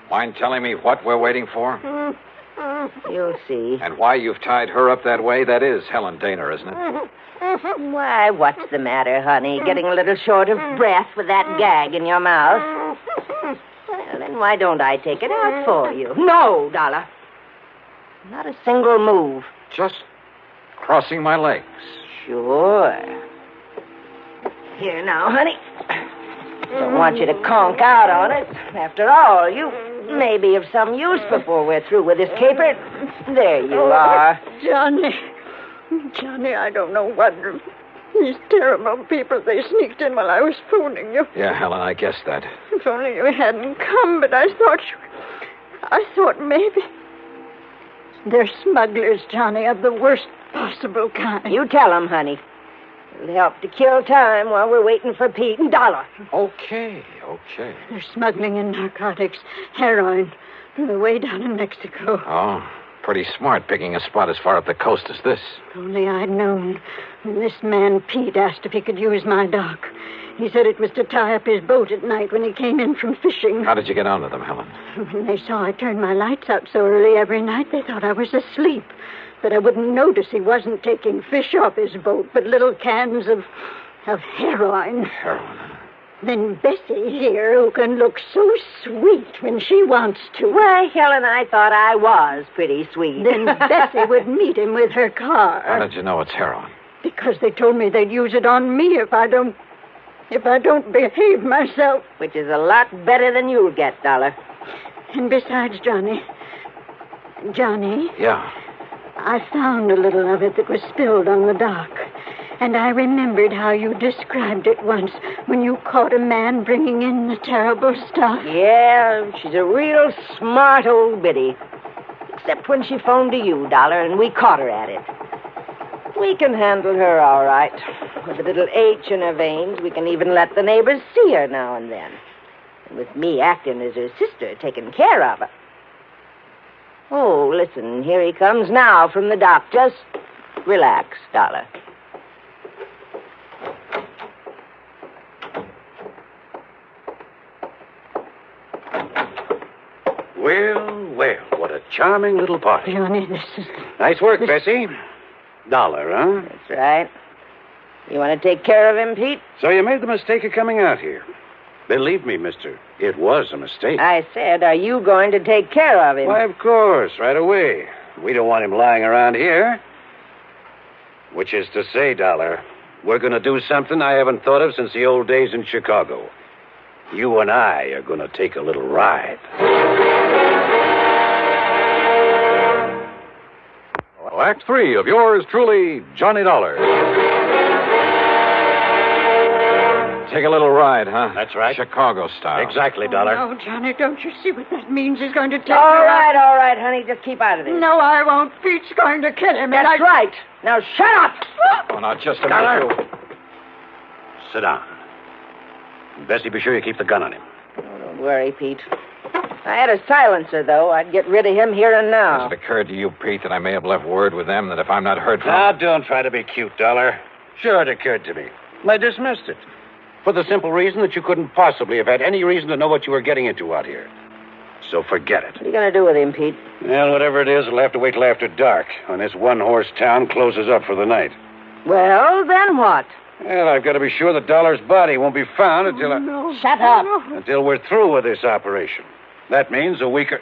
Mind telling me what we're waiting for? You'll see. And why you've tied her up that way? That is Helen Daner, isn't it? Why, what's the matter, honey? Getting a little short of breath with that gag in your mouth? Well, then why don't I take it out for you? No, Dollar. Not a single move. Just crossing my legs. Sure. Here now, honey. Don't want you to conk out on it. After all, you may be of some use before we're through with this caper. There you are. Johnny, I don't know what... These terrible people, they sneaked in while I was phoning you. Yeah, Helen, I guessed that. If only you hadn't come, but I thought maybe... They're smugglers, Johnny, of the worst possible kind. You tell them, honey. It'll help to kill time while we're waiting for Pete and Dollar. Okay. They're smuggling in narcotics, heroin, from the way down in Mexico. Oh, pretty smart picking a spot as far up the coast as this. If only I'd known. When this man, Pete, asked if he could use my dock. He said it was to tie up his boat at night when he came in from fishing. How did you get onto them, Helen? When they saw I turned my lights out so early every night, they thought I was asleep. That I wouldn't notice he wasn't taking fish off his boat, but little cans of Of heroin. Heroin. Then Bessie here, who can look so sweet when she wants to. Why, Helen, I thought I was pretty sweet. Then Bessie would meet him with her car. How did you know it's heroin? Because they told me they'd use it on me if I don't behave myself. Which is a lot better than you'll get, Dollar. And besides, Johnny. Yeah. I found a little of it that was spilled on the dock. And I remembered how you described it once when you caught a man bringing in the terrible stuff. Yeah, she's a real smart old biddy. Except when she phoned to you, Dollar, and we caught her at it. We can handle her all right. With a little H in her veins, we can even let the neighbors see her now and then. And with me acting as her sister, taking care of her. Oh, listen, here he comes now from the dock. Just relax, Dollar. Well, what a charming little party. Johnny, this is... Nice work, Bessie. Dollar, huh? That's right. You want to take care of him, Pete? So you made the mistake of coming out here. Believe me, mister, it was a mistake. I said, are you going to take care of him? Why, of course, right away. We don't want him lying around here. Which is to say, Dollar, we're going to do something I haven't thought of since the old days in Chicago. You and I are going to take a little ride. Act 3 of yours truly, Johnny Dollar. Take a little ride, huh? That's right. Chicago style. Exactly, Dollar. Oh, Johnny, don't you see what that means? He's going to take All right, honey. Just keep out of this. No, I won't. Pete's going to kill him. That's right. Now, shut up. Oh, now, just a Dollar. minute. Sit down. Bessie, be sure you keep the gun on him. Oh, don't worry, Pete. I had a silencer, though. I'd get rid of him here and now. Has it occurred to you, Pete, that I may have left word with them that if I'm not heard from... Now, don't try to be cute, Dollar. Sure, it occurred to me. I dismissed it. For the simple reason that you couldn't possibly have had any reason to know what you were getting into out here. So forget it. What are you going to do with him, Pete? Well, whatever it is, it'll have to wait till after dark, when this one-horse town closes up for the night. Well, then what? Well, I've got to be sure that Dollar's body won't be found until No. Shut up. until we're through with this operation. That means a week or...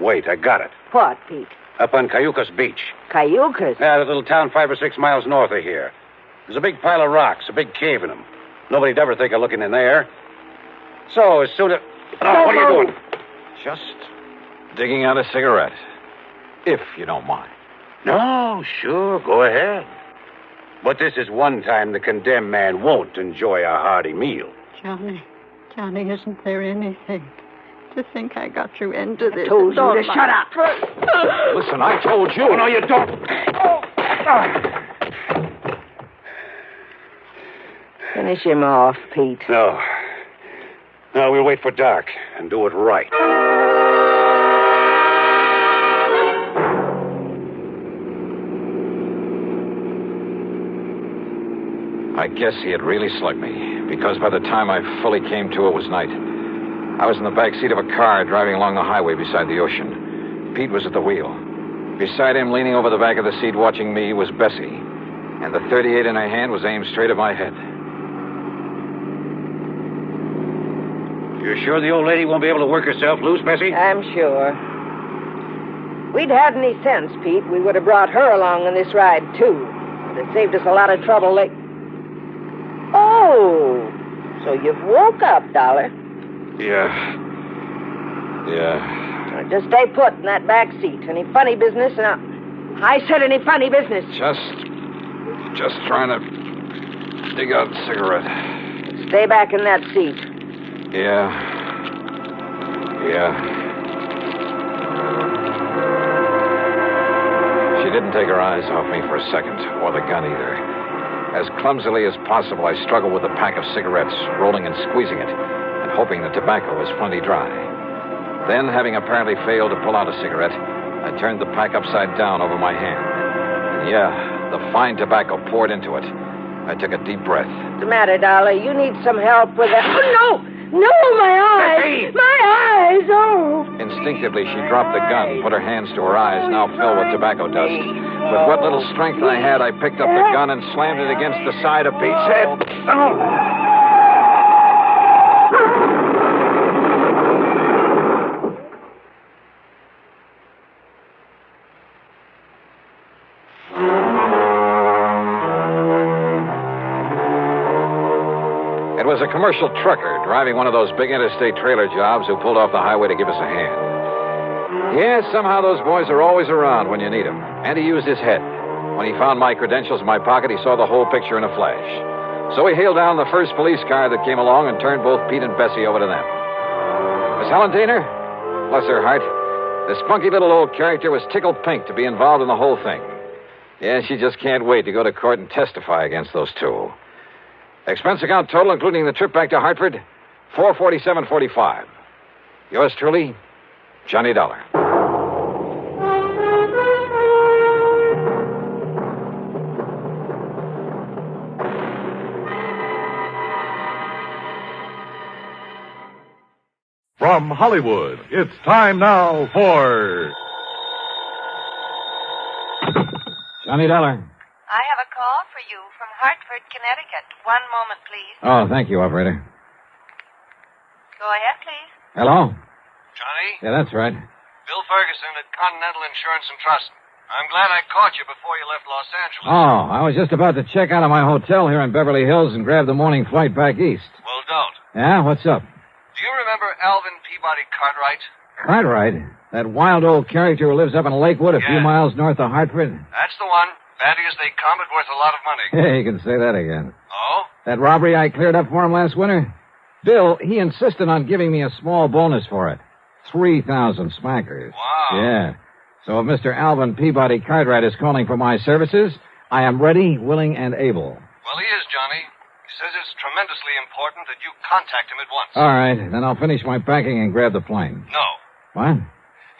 Wait, I got it. What, Pete? Up on Cayucas Beach. Cayucas? Yeah, that little town 5 or 6 miles north of here. There's a big pile of rocks, a big cave in them. Nobody'd ever think of looking in there. So, as soon as... Oh, what are you doing? Just digging out a cigarette. If you don't mind. No, sure, go ahead. But this is one time the condemned man won't enjoy a hearty meal. Johnny, isn't there anything? To think I got you into this. I told you to shut up. Listen, I told you. Oh, no, you don't. Finish him off, Pete. No. No, we'll wait for dark and do it right. I guess he had really slugged me, because by the time I fully came to, it was night. I was in the back seat of a car driving along the highway beside the ocean. Pete was at the wheel. Beside him, leaning over the back of the seat watching me, was Bessie. And the .38 in her hand was aimed straight at my head. You're sure the old lady won't be able to work herself loose, Bessie? I'm sure. If we'd had any sense, Pete, we would have brought her along on this ride, too. It would have saved us a lot of trouble. Oh, so you've woke up, Dollar. Yeah. Well, just stay put in that back seat. Any funny business? No. I said any funny business. Just trying to dig out a cigarette. Stay back in that seat. Yeah. She didn't take her eyes off me for a second, or the gun either. As clumsily as possible, I struggled with the pack of cigarettes, rolling and squeezing it, and hoping the tobacco was plenty dry. Then, having apparently failed to pull out a cigarette, I turned the pack upside down over my hand. And the fine tobacco poured into it. I took a deep breath. What's the matter, Dollar? You need some help with that. Oh, no! No, my eyes! My eyes! Oh! Instinctively, she dropped the gun, put her hands to her eyes, now filled with tobacco dust. With what little strength I had, I picked up the gun and slammed it against the side of Pete's head. It was a commercial trucker driving one of those big interstate trailer jobs who pulled off the highway to give us a hand. Yeah, somehow those boys are always around when you need them. And he used his head. When he found my credentials in my pocket, he saw the whole picture in a flash. So he hailed down the first police car that came along and turned both Pete and Bessie over to them. Miss Helen Daner? Bless her heart. The spunky little old character was tickled pink to be involved in the whole thing. Yeah, she just can't wait to go to court and testify against those two. Expense account total, including the trip back to Hartford, $447.45. Yours truly, Johnny Dollar. From Hollywood, it's time now for Johnny Dollar. I have a call for you from Hartford, Connecticut. One moment, please. Oh, thank you, operator. Go ahead, please. Hello? Johnny? Yeah, that's right. Bill Ferguson at Continental Insurance and Trust. I'm glad I caught you before you left Los Angeles. Oh, I was just about to check out of my hotel here in Beverly Hills and grab the morning flight back east. Well, don't. Yeah? What's up? Do you remember Alvin Peabody Cartwright? Cartwright? That wild old character who lives up in Lakewood a few miles north of Hartford? That's the one. Batty as they come, but worth a lot of money. Hey, you can say that again. Oh? That robbery I cleared up for him last winter? Bill, he insisted on giving me a small bonus for it. 3,000 smackers. Wow. Yeah. So if Mr. Alvin Peabody Cartwright is calling for my services, I am ready, willing, and able. Well, he is, Johnny. He says it's tremendously important that you contact him at once. All right, then I'll finish my packing and grab the plane. No. What?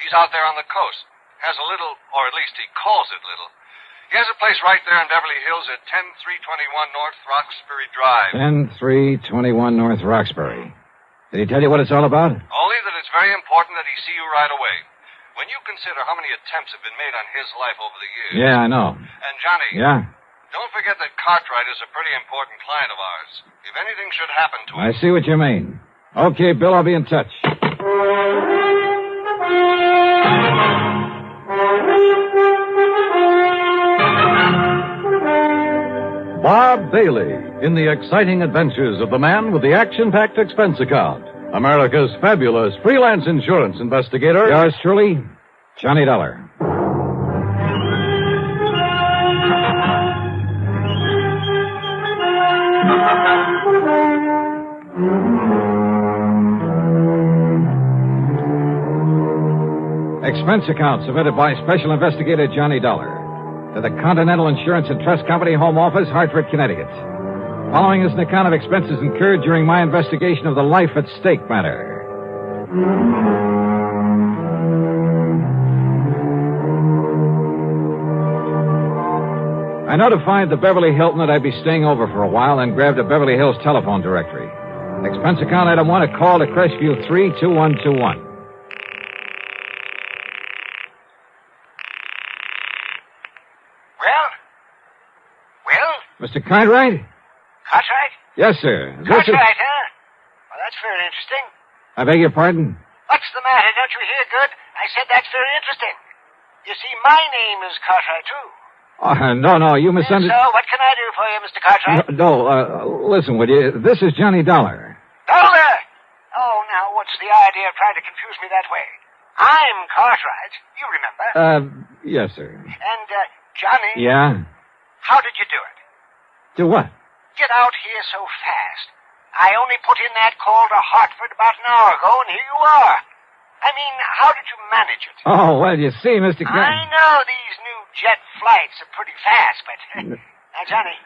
He's out there on the coast. Has a little, or at least he calls it little. He has a place right there in Beverly Hills at 10321 North Roxbury Drive. 10321 North Roxbury. Did he tell you what it's all about? Only that it's very important that he see you right away. When you consider how many attempts have been made on his life over the years. Yeah, I know. And, Johnny. Yeah? Don't forget that Cartwright is a pretty important client of ours. If anything should happen to him... I see what you mean. Okay, Bill, I'll be in touch. Bob Bailey in the exciting adventures of the man with the action-packed expense account. America's fabulous freelance insurance investigator. Yours truly, Johnny Dollar. Expense account submitted by Special Investigator Johnny Dollar to the Continental Insurance and Trust Company Home Office, Hartford, Connecticut. Following is an account of expenses incurred during my investigation of the life at stake matter. I notified the Beverly Hilton that I'd be staying over for a while and grabbed a Beverly Hills telephone directory. Expense account item 1, a call to Crestview 32121. Mr. Cartwright? Cartwright? Yes, sir. Cartwright, huh? Well, that's very interesting. I beg your pardon? What's the matter? Don't you hear good? I said that's very interesting. You see, my name is Cartwright, too. No, you misunderstood. So, what can I do for you, Mr. Cartwright? Listen, will you? This is Johnny Dollar. Dollar! Oh, now, what's the idea of trying to confuse me that way? I'm Cartwright. You remember? Yes, sir. And, Johnny... Yeah? How did you do it? Do what? Get out here so fast. I only put in that call to Hartford about an hour ago, and here you are. I mean, how did you manage it? Oh, well, you see, Mr. I know these new jet flights are pretty fast, but... Now, Johnny,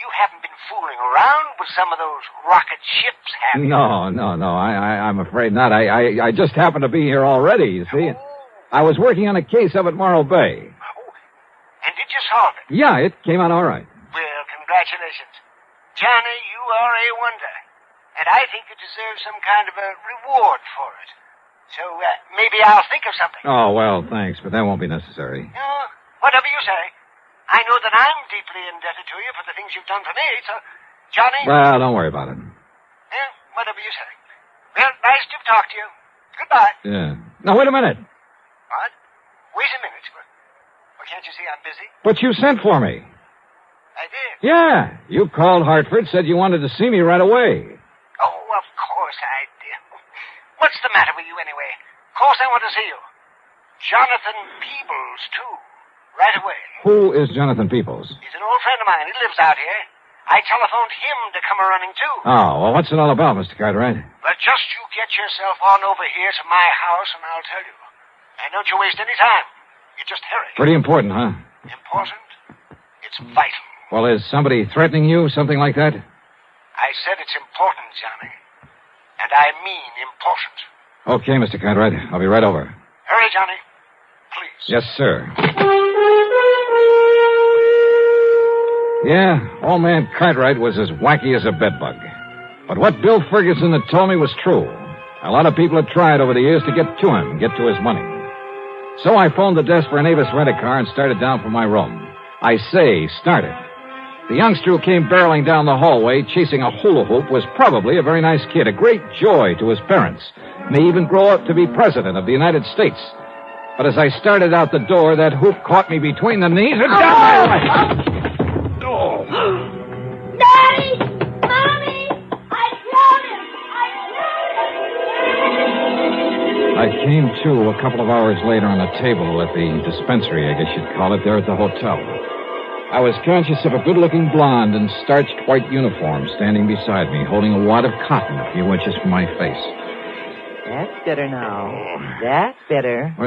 you haven't been fooling around with some of those rocket ships, have you? No. I'm afraid not. I just happened to be here already, you see. I was working on a case up at Morro Bay. Oh, and did you solve it? Yeah, it came out all right. Well, congratulations. Johnny, you are a wonder. and I think you deserve some kind of a reward for it. So maybe I'll think of something. Oh, well, thanks, but that won't be necessary. No, whatever you say. I know that I'm deeply indebted to you for the things you've done for me, so, Johnny... Well, don't worry about it. Yeah, whatever you say. Well, nice to talk to you. Goodbye. Yeah. Now, wait a minute. What? Wait a minute. Well, can't you see I'm busy? But you sent for me. I did. Yeah. You called Hartford, said you wanted to see me right away. Oh, of course I did. What's the matter with you, anyway? Of course I want to see you. Jonathan Peebles, too. Right away. Who is Jonathan Peebles? He's an old friend of mine. He lives out here. I telephoned him to come a-running, too. Oh, well, what's it all about, Mr. Cartwright? Well, just you get yourself on over here to my house, and I'll tell you. And don't you waste any time. You just hurry. Pretty important, huh? Important? It's vital. Well, is somebody threatening you, something like that? I said it's important, Johnny. And I mean important. Okay, Mr. Cartwright. I'll be right over. Hurry, Johnny. Please. Yes, sir. Yeah, old man Cartwright was as wacky as a bedbug. But what Bill Ferguson had told me was true. A lot of people had tried over the years to get to him, get to his money. So I phoned the desk for an Avis rent-a-car and started down from my room. I say started. The youngster who came barreling down the hallway, chasing a hula hoop, was probably a very nice kid, a great joy to his parents. May even grow up to be president of the United States. But as I started out the door, that hoop caught me between the knees and down my leg. Oh. Daddy! Mommy! I killed him! I came to a couple of hours later on a table at the dispensary, I guess you'd call it, there at the hotel. I was conscious of a good-looking blonde in starched white uniform standing beside me, holding a wad of cotton a few inches from my face. That's better now. That's better. How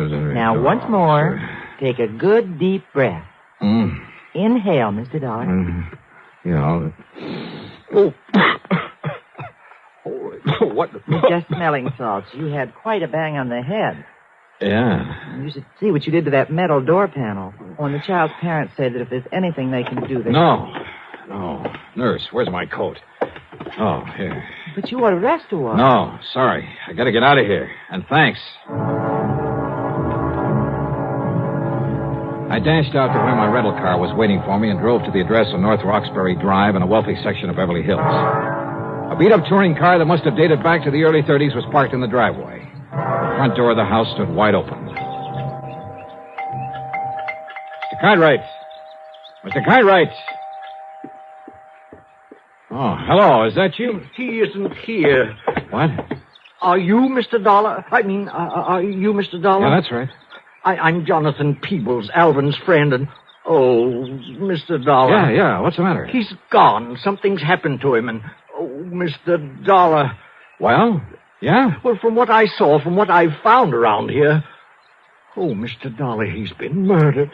is it? Now, once more, take a good, deep breath. Inhale, Mr. Dollar. Yeah. Oh. What? Just smelling salts. You had quite a bang on the head. Yeah. You should see what you did to that metal door panel. When the child's parents say that if there's anything they can do, they... No. Nurse, where's my coat? Oh, here. But you ought to rest a while. No, sorry. I gotta get out of here. And thanks. I dashed out to where my rental car was waiting for me and drove to the address on North Roxbury Drive in a wealthy section of Beverly Hills. A beat-up touring car that must have dated back to the early 30s was parked in the driveway. The front door of the house stood wide open. Mr. Cartwright! Mr. Cartwright! Oh, hello. Is that you? He isn't here. What? Are you Mr. Dollar? I mean, are you Mr. Dollar? Yeah, that's right. I'm Jonathan Peebles, Alvin's friend, and... Oh, Mr. Dollar. Yeah. What's the matter? He's gone. Something's happened to him, and... Oh, Mr. Dollar. Well, yeah? Well, from what I saw, from what I've found around here... Oh, Mr. Dollar, he's been murdered.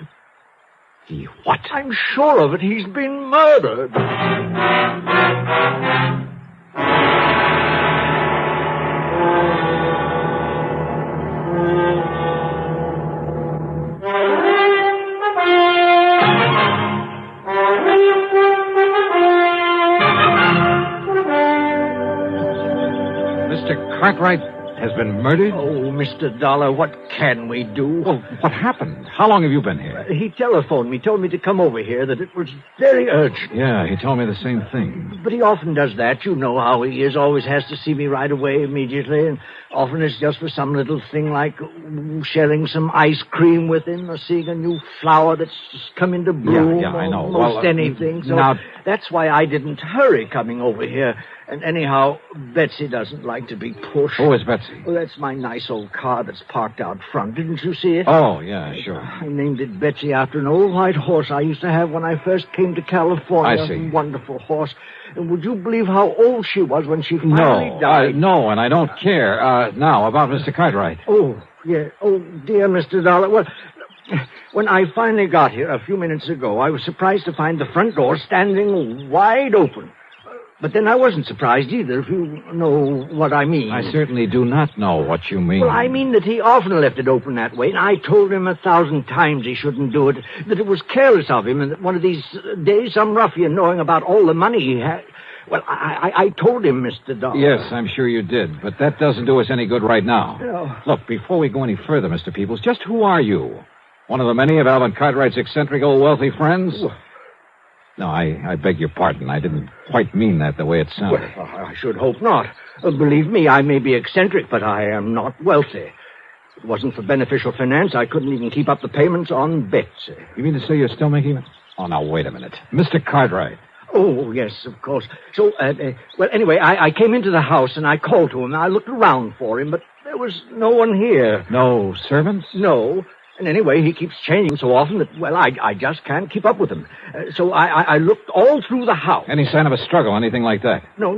He what? I'm sure of it. He's been murdered. Mr. Cartwright has been murdered? Oh, Mr. Dollar, what can we do? Well, what happened? How long have you been here? He telephoned me, told me to come over here, that it was very urgent. Yeah, he told me the same thing. But he often does that. You know how he is. Always has to see me right away, immediately. And often it's just for some little thing like sharing some ice cream with him or seeing a new flower that's just come into bloom. Yeah, I know. Almost anything. So now... that's why I didn't hurry coming over here. And anyhow, Betsy doesn't like to be pushed. Who is Betsy? Well, that's my nice old car that's parked out front. Didn't you see it? Oh, yeah, sure. I named it Betsy after an old white horse I used to have when I first came to California. I see. A wonderful horse. And would you believe how old she was when she finally died? No, and I don't care. Now, about Mr. Cartwright. Oh, yeah. Oh, dear Mr. Dollar. Well, when I finally got here a few minutes ago, I was surprised to find the front door standing wide open. But then I wasn't surprised either, if you know what I mean. I certainly do not know what you mean. Well, I mean that he often left it open that way, and I told him 1,000 times he shouldn't do it, that it was careless of him, and that one of these days some ruffian, knowing about all the money he had... Well, I told him, Mr. Dollar. Yes, I'm sure you did, but that doesn't do us any good right now. No. Look, before we go any further, Mr. Peoples, just who are you? One of the many of Alvin Cartwright's eccentric old wealthy friends? No, I beg your pardon. I didn't quite mean that the way it sounded. Well, I should hope not. Believe me, I may be eccentric, but I am not wealthy. If it wasn't for beneficial finance, I couldn't even keep up the payments on Betsy. You mean to say you're still making it? Oh, now, wait a minute. Mr. Cartwright. Oh, yes, of course. So, well, anyway, I came into the house and I called to him. I looked around for him, but there was no one here. No servants? No. And anyway, he keeps changing so often that, well, I just can't keep up with him. So I looked all through the house. Any sign of a struggle, anything like that? No.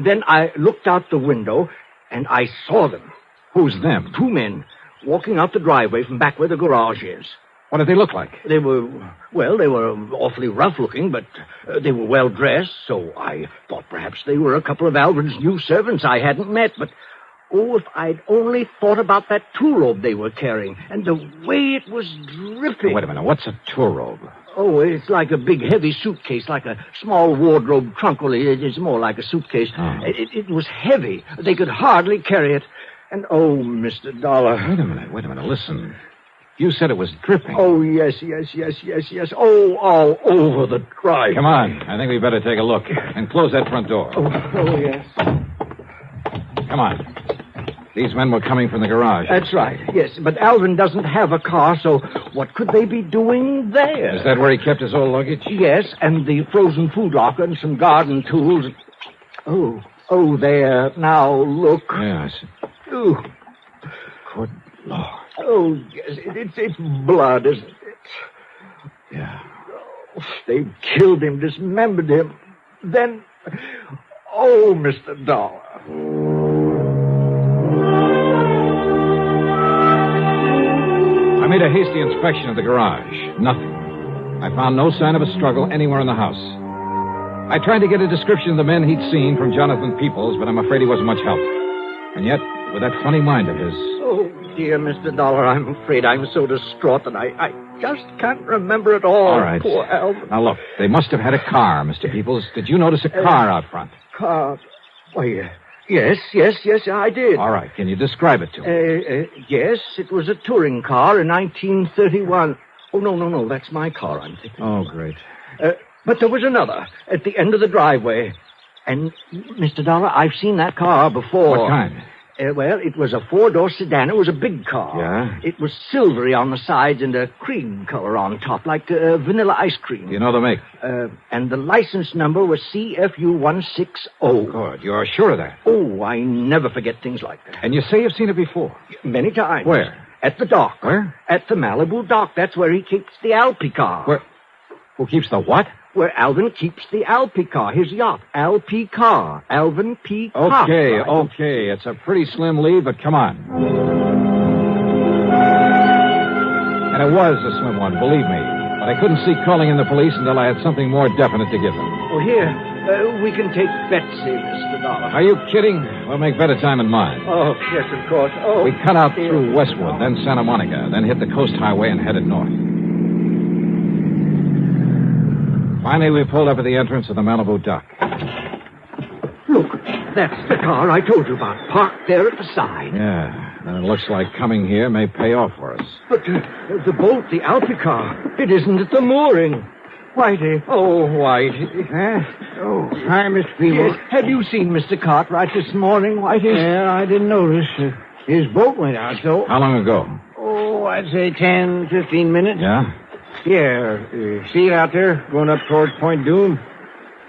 Then I looked out the window, and I saw them. Who's them? 2 men walking out the driveway from back where the garage is. What did they look like? They were awfully rough-looking, but they were well-dressed, so I thought perhaps they were a couple of Alvin's new servants I hadn't met, but... Oh, if I'd only thought about that tool robe they were carrying, and the way it was dripping. Wait a minute, what's a tool robe? Oh, it's like a big, heavy suitcase, like a small wardrobe trunk. Well, it's more like a suitcase. Oh. It was heavy. They could hardly carry it. And, oh, Mr. Dollar. Wait a minute, listen. You said it was dripping. Oh, yes. Oh, all over the drive. Come on, I think we better take a look. And close that front door. Oh, yes. Come on. These men were coming from the garage. That's right, yes. But Alvin doesn't have a car, so what could they be doing there? Is that where he kept his old luggage? Yes, and the frozen food locker and some garden tools. Oh, there. Now, look. Yeah, I see. Oh. Good Lord. Oh, yes, it's blood, isn't it? Yeah. Oh, they killed him, dismembered him. Then, oh, Mr. Dollar. I made a hasty inspection of the garage. Nothing. I found no sign of a struggle anywhere in the house. I tried to get a description of the men he'd seen from Jonathan Peoples, but I'm afraid he wasn't much help. And yet, with that funny mind of his... Oh, dear Mr. Dollar, I'm afraid I'm so distraught that I just can't remember it all. All right. Poor Alvin. Now, look, they must have had a car, Mr. Peoples. Did you notice a car out front? Car? Why, yes, I did. All right. Can you describe it to me? Yes, it was a touring car in 1931. Oh, no, that's my car, I'm thinking. Oh, great. But there was another at the end of the driveway. And, Mr. Dollar, I've seen that car before. What kind? Well, it was a 4-door sedan. It was a big car. Yeah? It was silvery on the sides and a cream color on top, like vanilla ice cream. You know the make? And the license number was CFU160. Good. You're sure of that? Oh, I never forget things like that. And you say you've seen it before? Many times. Where? At the dock. Where? At the Malibu dock. That's where he keeps the Alpi car. Where? Who keeps the what? Where Alvin keeps the Alpi car, his yacht. Alpi car. Alvin P. Cox. Okay. It's a pretty slim lead, but come on. And it was a slim one, believe me. But I couldn't see calling in the police until I had something more definite to give them. Oh, here. We can take Betsy, Mr. Dollar. Are you kidding? We'll make better time in mine. Oh, yes, of course. Oh, we cut out through Westwood, then Santa Monica, then hit the coast highway and headed north. Finally, we pulled up at the entrance of the Malibu dock. Look, that's the car I told you about, parked there at the side. Yeah, and it looks like coming here may pay off for us. But the boat, the Alpi car, it isn't at the mooring. Whitey. Oh, Whitey. Oh, hi, Mr. Peebles. Yes. Have you seen Mr. Cartwright this morning, Whitey? Yeah, I didn't notice. His boat went out, so... How long ago? Oh, I'd say 10, 15 minutes. Yeah? Yeah. See it out there, going up towards Point Doom?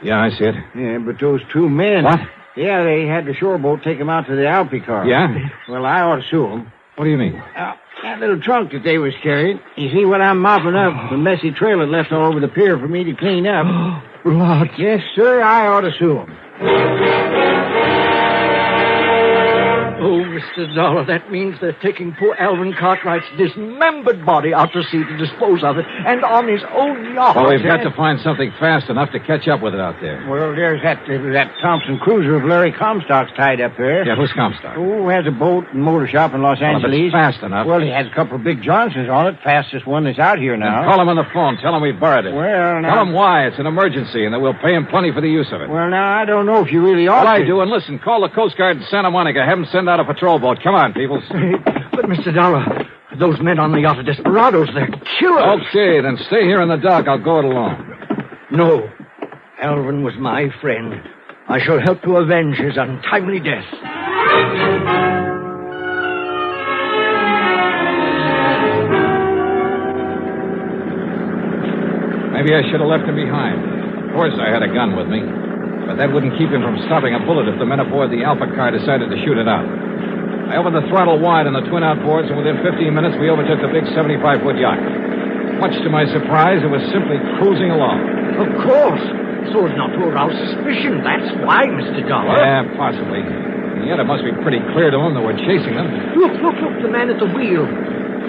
Yeah, I see it. Yeah, but those 2 men... What? Yeah, they had the shore boat take them out to the Alpi car. Yeah? Well, I ought to sue them. What do you mean? That little trunk that they was carrying. You see what I'm mopping up? The messy trail it left all over the pier for me to clean up. Blood. Yes, sir, I ought to sue them. Oh, Mr. Dollar, that means they're taking poor Alvin Cartwright's dismembered body out to sea to dispose of it, and on his own yacht. Well, we've got to find something fast enough to catch up with it out there. Well, there's that Thompson cruiser of Larry Comstock's tied up there. Yeah, who's Comstock? Oh, has a boat and motor shop in Los Angeles. Well, if it's fast enough. Well, he has a couple of big Johnsons on it. Fastest one that's out here now. Then call him on the phone. Tell him we borrowed it. Well, now... Tell him why. It's an emergency, and that we'll pay him plenty for the use of it. Well, now, I don't know if you really ought Well, to. I do, and listen, call the Coast Guard in Santa Monica. Have them send out a patrol boat. Come on, people. But, Mr. Dollar, those men on the yacht are desperados. They're killers. Okay, then stay here in the dock. I'll go it alone. No. Alvin was my friend. I shall help to avenge his untimely death. Maybe I should have left him behind. Of course, I had a gun with me. But that wouldn't keep him from stopping a bullet if the men aboard the Alpha car decided to shoot it out. I opened the throttle wide on the twin outboards, and within 15 minutes, we overtook the big 75-foot yacht. Much to my surprise, it was simply cruising along. Of course. So as not to arouse suspicion. That's why, Mr. Dollar. Yeah, possibly. And yet it must be pretty clear to them that we're chasing them. Look, the man at the wheel.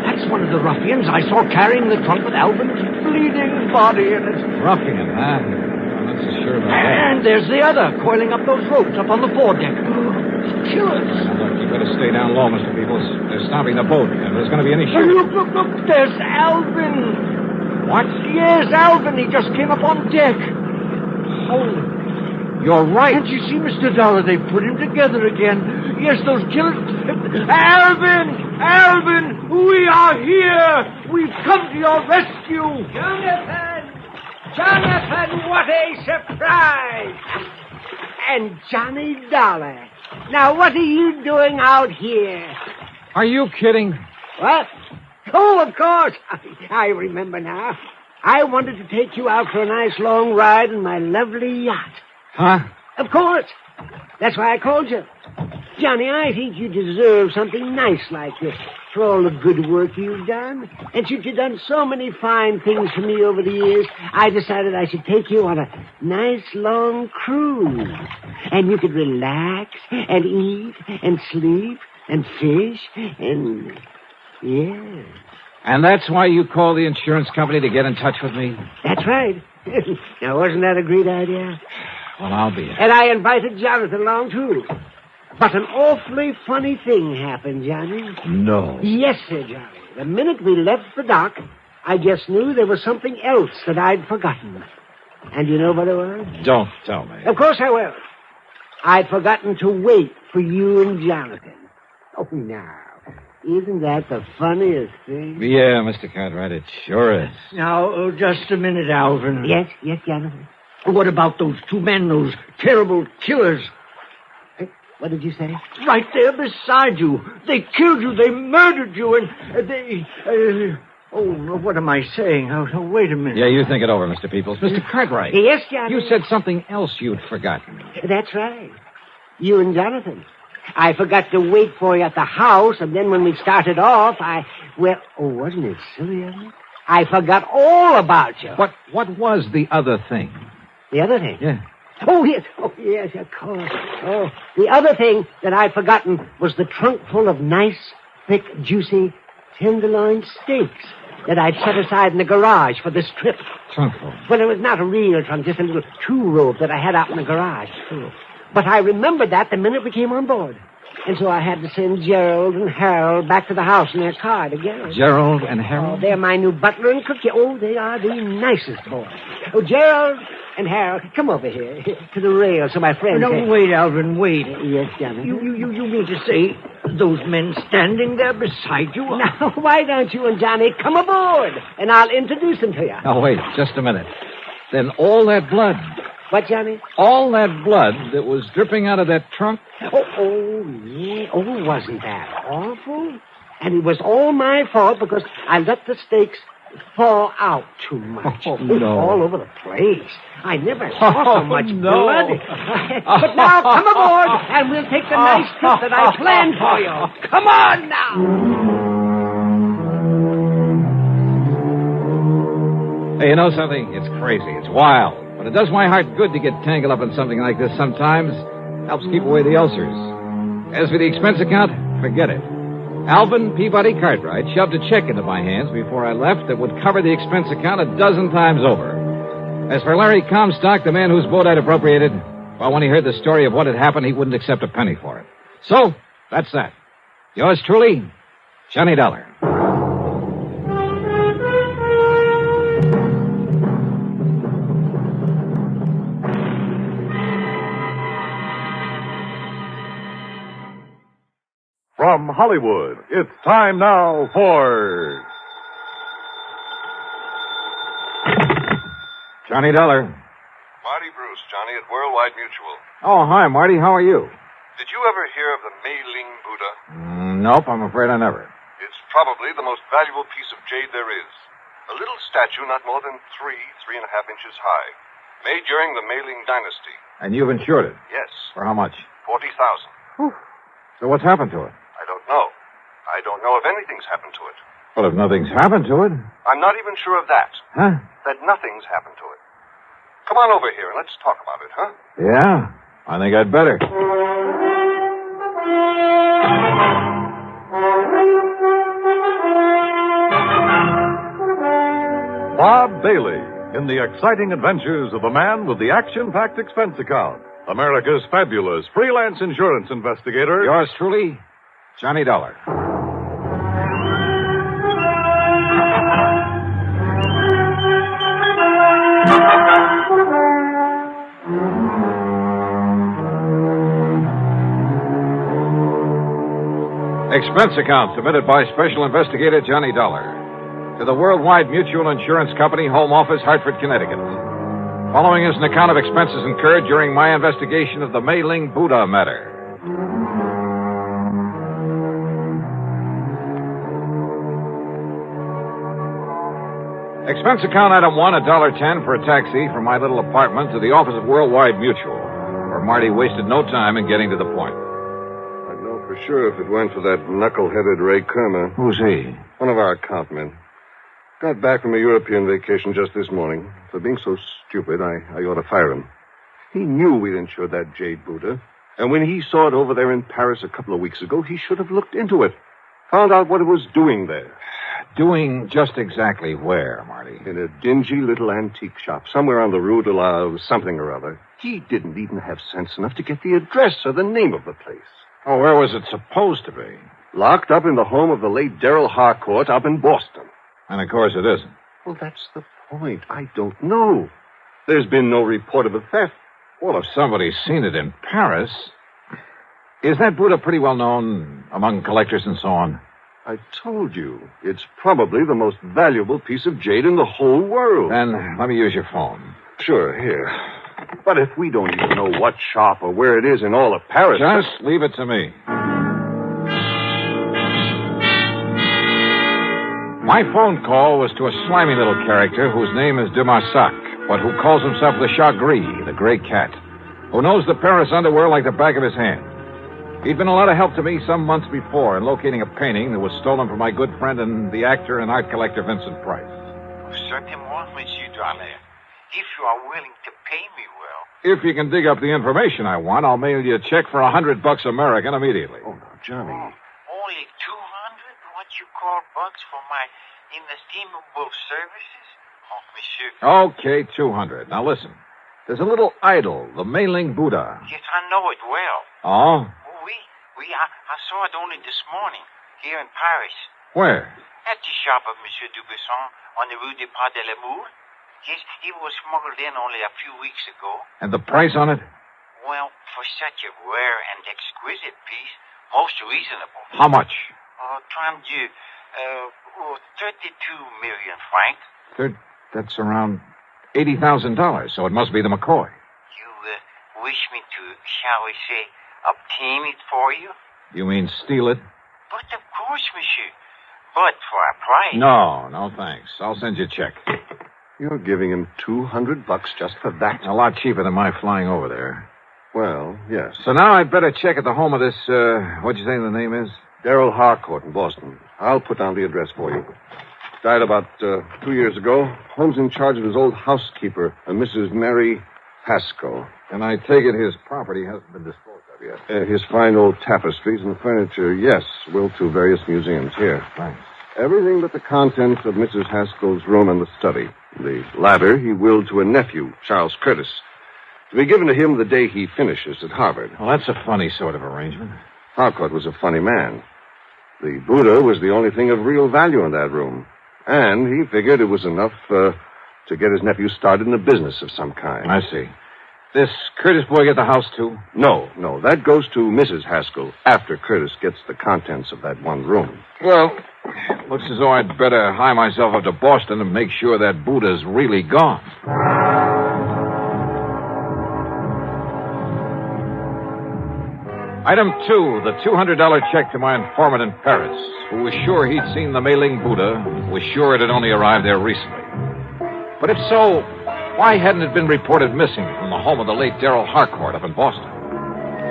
That's one of the ruffians I saw carrying the trunk with Alvin's bleeding body in it. Ruffian, huh? I'm not so sure about that. And there's the other, coiling up those ropes up on the foredeck. Killers. Now, look, you better stay down low, Mr. Peebles. They're stopping the boat. If there's going to be any shooting... Look, there's Alvin. What? Yes, Alvin. He just came up on deck. Oh, you're right. Can't you see, Mr. Dollar? They put him together again. Yes, those killers... Alvin, we are here. We've come to your rescue. Jonathan, what a surprise. And Johnny Dollar. Now, what are you doing out here? Are you kidding? What? Oh, of course. I remember now. I wanted to take you out for a nice long ride in my lovely yacht. Huh? Of course. That's why I called you. Johnny, I think you deserve something nice like this for all the good work you've done. And since you've done so many fine things for me over the years, I decided I should take you on a nice long cruise. And you could relax and eat and sleep and fish and... yeah. And that's why you called the insurance company to get in touch with me? That's right. Now, wasn't that a great idea? Well, I'll be. And I invited Jonathan along, too. But an awfully funny thing happened, Johnny. No. Yes, sir, Johnny. The minute we left the dock, I just knew there was something else that I'd forgotten. And you know what it was? Don't tell me. Of course I will. I'd forgotten to wait for you and Jonathan. Oh, now. Isn't that the funniest thing? Yeah, Mr. Cartwright, it sure is. Now, just a minute, Alvin. Yes, Jonathan. What about those two men, those terrible killers? What did you say? Right there beside you. They killed you. They murdered you. And they... oh, what am I saying? Oh, wait a minute. Yeah, you think it over, Mr. Peoples. Mr. Cartwright. Yes, Jonathan. You said something else you'd forgotten. That's right. You and Jonathan. I forgot to wait for you at the house, and then when we started off, wasn't it silly of me? I forgot all about you. What was the other thing? The other thing? Yeah. Oh, yes, of course. Oh, the other thing that I'd forgotten was the trunk full of nice, thick, juicy tenderloin steaks that I'd set aside in the garage for this trip. Trunk full? Well, it was not a real trunk, just a little two-rope that I had out in the garage. But I remembered that the minute we came on board. And so I had to send Gerald and Harold back to the house in their car to get us. Gerald and Harold? Oh, they're my new butler and cook. Oh, they are the nicest boys. Oh, Gerald and Harold, come over here to the rail so my friend can... Wait, Alvin, wait. Yes, Johnny. You mean to say those men standing there beside you? Now, why don't you and Johnny come aboard, and I'll introduce them to you. Now, wait, just a minute. Then all that blood... What, Johnny? All that blood that was dripping out of that trunk? Oh, yeah. Oh, wasn't that awful? And it was all my fault because I let the steaks fall out too much. Oh, no. All over the place. I never saw so much no. blood. But now, come aboard, and we'll take the nice trip that I planned for you. Come on now. Hey, you know something? It's crazy. It's wild. But it does my heart good to get tangled up in something like this sometimes. Helps keep away the ulcers. As for the expense account, forget it. Alvin Peabody Cartwright shoved a check into my hands before I left that would cover the expense account a dozen times over. As for Larry Comstock, the man whose boat I'd appropriated, well, when he heard the story of what had happened, he wouldn't accept a penny for it. So, that's that. Yours truly, Johnny Dollar. From Hollywood, it's time now for... Johnny Dollar. Marty Bruce, Johnny, at Worldwide Mutual. Oh, hi, Marty. How are you? Did you ever hear of the Mei-Ling Buddha? Nope, I'm afraid I never. It's probably the most valuable piece of jade there is. A little statue not more than 3.5 inches high. Made during the Mei-Ling dynasty. And you've insured it? Yes. For how much? $40,000. So what's happened to it? I don't know. I don't know if anything's happened to it. Well, if nothing's happened to it. I'm not even sure of that. Huh? That nothing's happened to it. Come on over here and let's talk about it, huh? Yeah, I think I'd better. Bob Bailey in the exciting adventures of the man with the action-packed expense account. America's fabulous freelance insurance investigator. Yours truly, Johnny Dollar. Expense account submitted by Special Investigator Johnny Dollar to the Worldwide Mutual Insurance Company, Home Office, Hartford, Connecticut. Following is an account of expenses incurred during my investigation of the Mei-Ling Buddha matter. Expense account item 1, $1.10 for a taxi from my little apartment to the office of Worldwide Mutual, where Marty wasted no time in getting to the point. I'd know for sure if it weren't for that knuckle-headed Ray Kermer. Who's he? One of our account men. Got back from a European vacation just this morning. For being so stupid, I ought to fire him. He knew we'd insured that jade Buddha. And when he saw it over there in Paris a couple of weeks ago, he should have looked into it. Found out what it was doing there. Doing just exactly where, Marty? In a dingy little antique shop, somewhere on the Rue de la something or other. He didn't even have sense enough to get the address or the name of the place. Oh, where was it supposed to be? Locked up in the home of the late Darrell Harcourt up in Boston. And of course it isn't. Well, that's the point. I don't know. There's been no report of a theft. Well, if somebody's seen it in Paris... Is that Buddha pretty well known among collectors and so on? I told you. It's probably the most valuable piece of jade in the whole world. Then let me use your phone. Sure, here. But if we don't even know what shop or where it is in all of Paris... Just leave it to me. My phone call was to a slimy little character whose name is de Marsac, but who calls himself the Chat Gris, the gray cat, who knows the Paris underworld like the back of his hand. He'd been a lot of help to me some months before in locating a painting that was stolen from my good friend and the actor and art collector Vincent Price. Certainement, Monsieur Dollar. If you are willing to pay me well. If you can dig up the information I want, I'll mail you a check for $100 American immediately. Oh, no, Johnny. Only 200? What you call bucks for my inestimable services? Oh, Monsieur. Okay, 200. Now listen. There's a little idol, the Mei-Ling Buddha. Yes, I know it well. Oh? I saw it only this morning, here in Paris. Where? At the shop of Monsieur Dubuisson on the Rue des Pas de l'Amour. Yes, it was smuggled in only a few weeks ago. And the price on it? Well, for such a rare and exquisite piece, most reasonable. How much? 32 million francs. That's around $80,000, so it must be the McCoy. You wish me to, shall we say, obtain it for you? You mean steal it? But of course, monsieur. But for a price. No, thanks. I'll send you a check. You're giving him $200 just for that? A lot cheaper than my flying over there. Well, yes. So now I'd better check at the home of this, what'd you say the name is? Darrell Harcourt in Boston. I'll put down the address for you. Died about 2 years ago. Home's in charge of his old housekeeper, a Mrs. Mary Haskell. And I take it his property hasn't been disposed of yet. His fine old tapestries and furniture, yes, will to various museums here. Thanks. Everything but the contents of Mrs. Haskell's room and the study. The latter he willed to a nephew, Charles Curtis, to be given to him the day he finishes at Harvard. Well, that's a funny sort of arrangement. Harcourt was a funny man. The Buddha was the only thing of real value in that room. And he figured it was enough to get his nephew started in a business of some kind. I see. This Curtis boy get the house, too? No. That goes to Mrs. Haskell after Curtis gets the contents of that one room. Well, looks as though I'd better hie myself up to Boston and make sure that Buddha's really gone. Item 2, the $200 check to my informant in Paris, who was sure he'd seen the Mei-Ling Buddha, was sure it had only arrived there recently. But if so, why hadn't it been reported missing from the home of the late Darrell Harcourt up in Boston?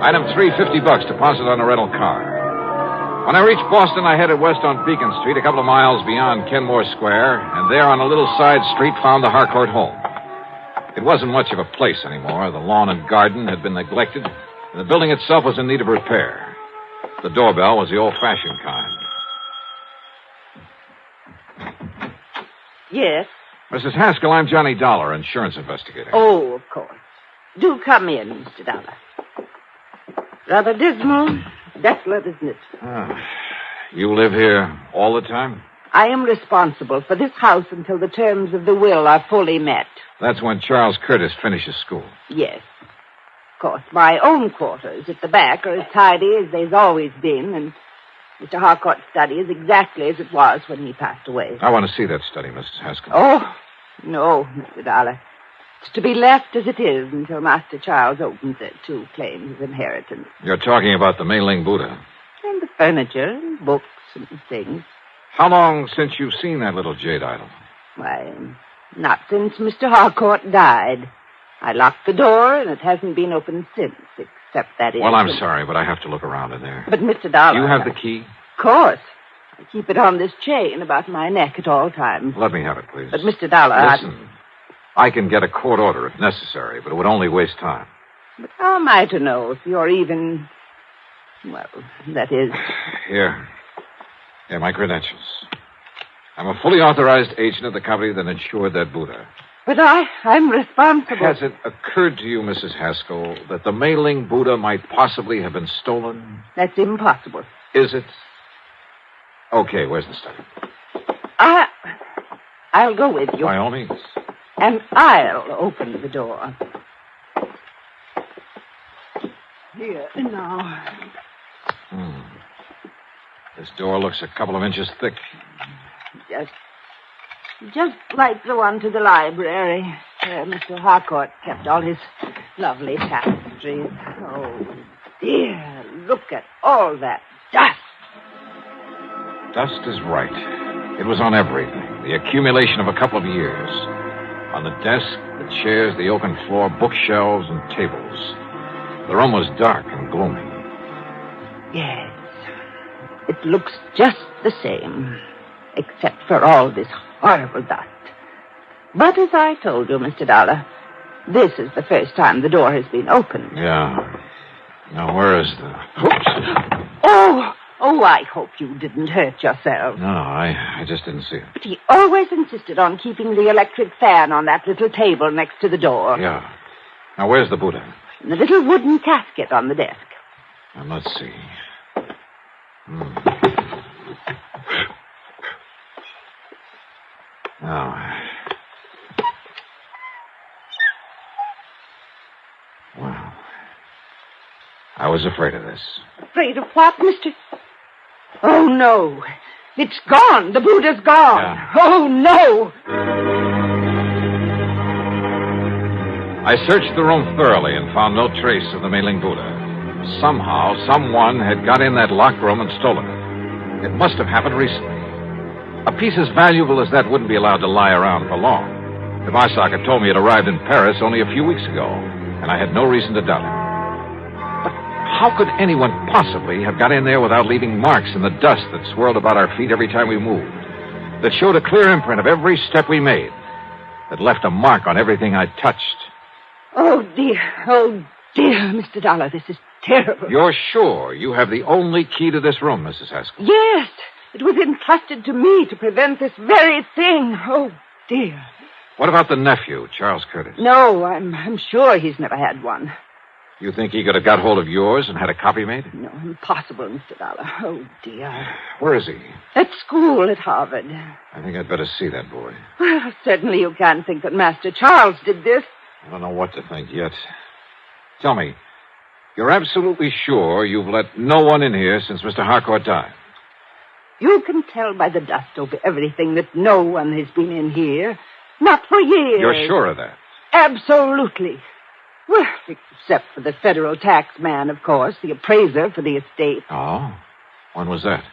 Item 3, $50 deposit on a rental car. When I reached Boston, I headed west on Beacon Street, a couple of miles beyond Kenmore Square, and there on a little side street found the Harcourt home. It wasn't much of a place anymore. The lawn and garden had been neglected, and the building itself was in need of repair. The doorbell was the old-fashioned kind. Yes? Mrs. Haskell, I'm Johnny Dollar, insurance investigator. Oh, of course. Do come in, Mr. Dollar. Rather dismal, desolate, isn't it? You live here all the time? I am responsible for this house until the terms of the will are fully met. That's when Charles Curtis finishes school. Yes. Of course, my own quarters at the back are as tidy as they've always been, and Mr. Harcourt's study is exactly as it was when he passed away. I want to see that study, Mrs. Haskell. Oh, no, Mr. Dollar. It's to be left as it is until Master Charles opens it to claim his inheritance. You're talking about the Mei-Ling Buddha. And the furniture and books and things. How long since you've seen that little jade idol? Why, not since Mr. Harcourt died. I locked the door, and it hasn't been opened since, except that Well, I'm sorry, but I have to look around in there. But, Mr. Dollar... You have the key? Of course. I keep it on this chain about my neck at all times. Let me have it, please. But, Mr. Dollar... Listen, I can get a court order if necessary, but it would only waste time. But how am I to know if you're even... Well, that is... Here, my credentials. I'm a fully authorized agent of the company that insured that Buddha. But I'm responsible. Has it occurred to you, Mrs. Haskell, that the Mei-Ling Buddha might possibly have been stolen? That's impossible. Is it? Okay, where's the study? I'll go with you. By all means. And I'll open the door. Here, now. This door looks a couple of inches thick. Just like the one to the library, where Mr. Harcourt kept all his lovely tapestries. Oh, dear, look at all that dust. Dust is right. It was on everything. The accumulation of a couple of years. On the desk, the chairs, the oaken floor, bookshelves, and tables. The room was dark and gloomy. Yes. It looks just the same, except for all this horrible dust. But as I told you, Mr. Dollar, this is the first time the door has been opened. Yeah. Now, where is the... Oops! Oh, I hope you didn't hurt yourself. No, I just didn't see it. But he always insisted on keeping the electric fan on that little table next to the door. Yeah. Now, where's the Buddha? In the little wooden casket on the desk. Now, let's see. Now. Well, I was afraid of this. Afraid of what, Mr... Oh, no. It's gone. The Buddha's gone. Yeah. Oh, no. I searched the room thoroughly and found no trace of the Mei-Ling Buddha. Somehow, someone had got in that locked room and stolen it. It must have happened recently. A piece as valuable as that wouldn't be allowed to lie around for long. The Varsaka told me it arrived in Paris only a few weeks ago, and I had no reason to doubt him. But how could anyone possibly have got in there without leaving marks in the dust that swirled about our feet every time we moved? That showed a clear imprint of every step we made. That left a mark on everything I touched. Oh, dear, Mr. Dollar, this is terrible. You're sure you have the only key to this room, Mrs. Haskell? Yes, it was entrusted to me to prevent this very thing. Oh, dear. What about the nephew, Charles Curtis? No, I'm sure he's never had one. You think he could have got hold of yours and had a copy made? No, impossible, Mr. Dollar. Oh, dear. Where is he? At school at Harvard. I think I'd better see that boy. Well, certainly you can't think that Master Charles did this. I don't know what to think yet. Tell me, you're absolutely sure you've let no one in here since Mr. Harcourt died? You can tell by the dust over everything that no one has been in here. Not for years. You're sure of that? Absolutely. Well, except for the federal tax man, of course, the appraiser for the estate. Oh? When was that?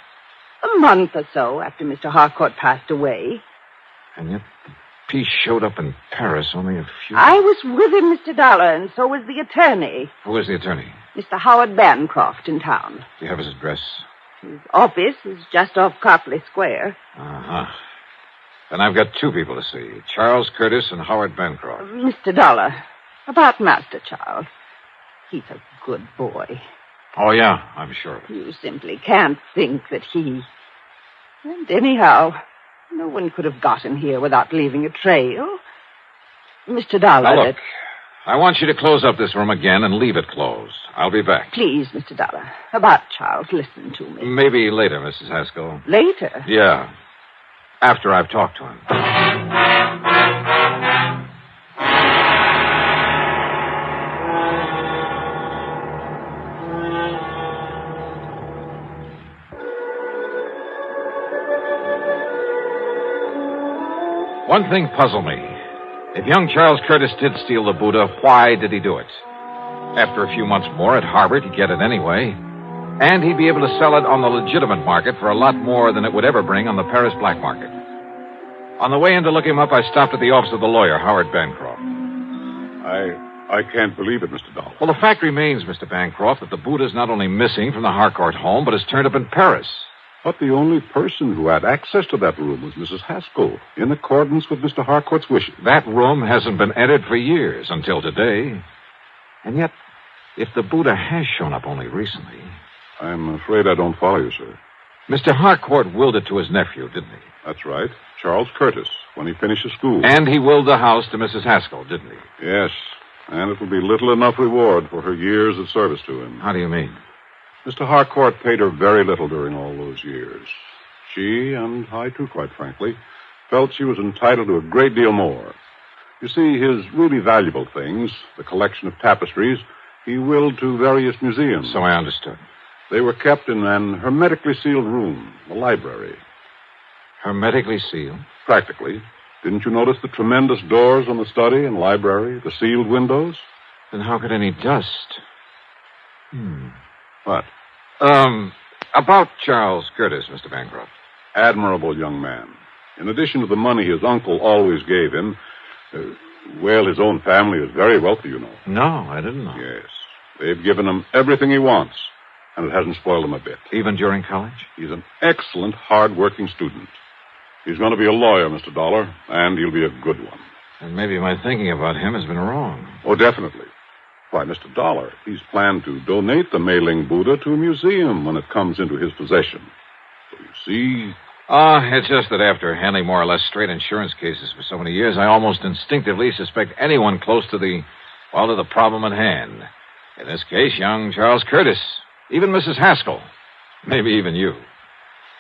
A month or so after Mr. Harcourt passed away. And yet the piece showed up in Paris only a few... I was with him, Mr. Dollar, and so was the attorney. Who is the attorney? Mr. Howard Bancroft in town. Do you have his address? His office is just off Copley Square. Uh-huh. Then I've got two people to see, Charles Curtis and Howard Bancroft. Mr. Dollar, about Master Charles. He's a good boy. Oh, yeah, I'm sure of it. You simply can't think that he... And anyhow, no one could have gotten here without leaving a trail. Mr. Dollar... Now, look, I want you to close up this room again and leave it closed. I'll be back. Please, Mr. Dollar, about Charles, listen to me. Maybe later, Mrs. Haskell. Later? Yeah, after I've talked to him. One thing puzzled me. If young Charles Curtis did steal the Buddha, why did he do it? After a few months more at Harvard, he'd get it anyway. And he'd be able to sell it on the legitimate market for a lot more than it would ever bring on the Paris black market. On the way in to look him up, I stopped at the office of the lawyer, Howard Bancroft. I can't believe it, Mr. Dollar. Well, the fact remains, Mr. Bancroft, that the Buddha's not only missing from the Harcourt home, but has turned up in Paris. But the only person who had access to that room was Mrs. Haskell, in accordance with Mr. Harcourt's wishes. That room hasn't been entered for years, until today. And yet, if the Buddha has shown up only recently... I'm afraid I don't follow you, sir. Mr. Harcourt willed it to his nephew, didn't he? That's right. Charles Curtis, when he finishes school. And he willed the house to Mrs. Haskell, didn't he? Yes, and it will be little enough reward for her years of service to him. How do you mean? Mr. Harcourt paid her very little during all those years. She, and I too, quite frankly, felt she was entitled to a great deal more. You see, his really valuable things, the collection of tapestries, he willed to various museums. So I understood. They were kept in an hermetically sealed room, the library. Hermetically sealed? Practically. Didn't you notice the tremendous doors on the study and library, the sealed windows? Then how could any dust... What? About Charles Curtis, Mr. Bancroft. Admirable young man. In addition to the money his uncle always gave him, his own family is very wealthy, you know. No, I didn't know. Yes. They've given him everything he wants, and it hasn't spoiled him a bit. Even during college? He's an excellent, hard-working student. He's going to be a lawyer, Mr. Dollar, and he'll be a good one. And maybe my thinking about him has been wrong. Oh, definitely. Why, Mr. Dollar, he's planned to donate the Mei-Ling Buddha to a museum when it comes into his possession. So you see... It's just that after handling more or less straight insurance cases for so many years, I almost instinctively suspect anyone close to the problem at hand. In this case, young Charles Curtis. Even Mrs. Haskell. Maybe even you.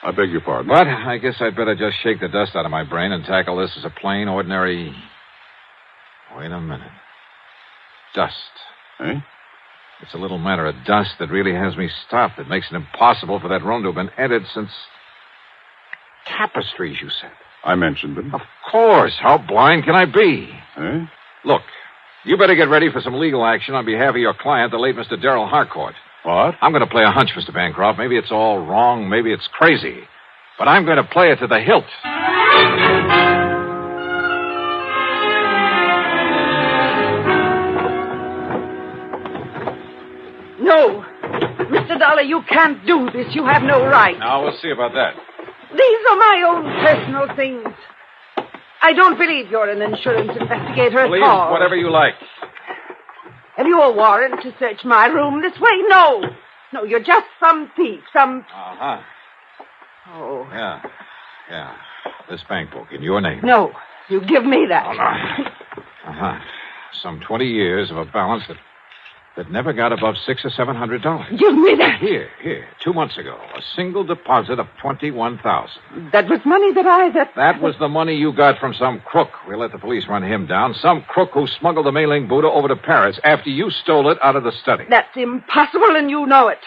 I beg your pardon. But I guess I'd better just shake the dust out of my brain and tackle this as a plain, ordinary... Wait a minute. Dust. Eh? It's a little matter of dust that really has me stopped. It makes it impossible for that room to have been entered since... Tapestries, you said. I mentioned them. Of course. How blind can I be? Eh? Look, you better get ready for some legal action on behalf of your client, the late Mr. Darrell Harcourt. What? I'm going to play a hunch, Mr. Bancroft. Maybe it's all wrong. Maybe it's crazy. But I'm going to play it to the hilt. No. Mr. Dollar, you can't do this. You have no right. Now, we'll see about that. These are my own personal things. I don't believe you're an insurance investigator Please, at all. whatever you like. you a warrant to search my room this way? No. No, you're just some thief, some... Uh-huh. Oh. Yeah. This bank book in your name. No, you give me that. Oh, no. Uh-huh. Some 20 years of a balance that never got above $600 or $700. Give me that. Here. 2 months ago, a single deposit of $21,000. That was money That was the money you got from some crook. We let the police run him down. Some crook who smuggled the Mei-Ling Buddha over to Paris after you stole it out of the study. That's impossible, and you know it.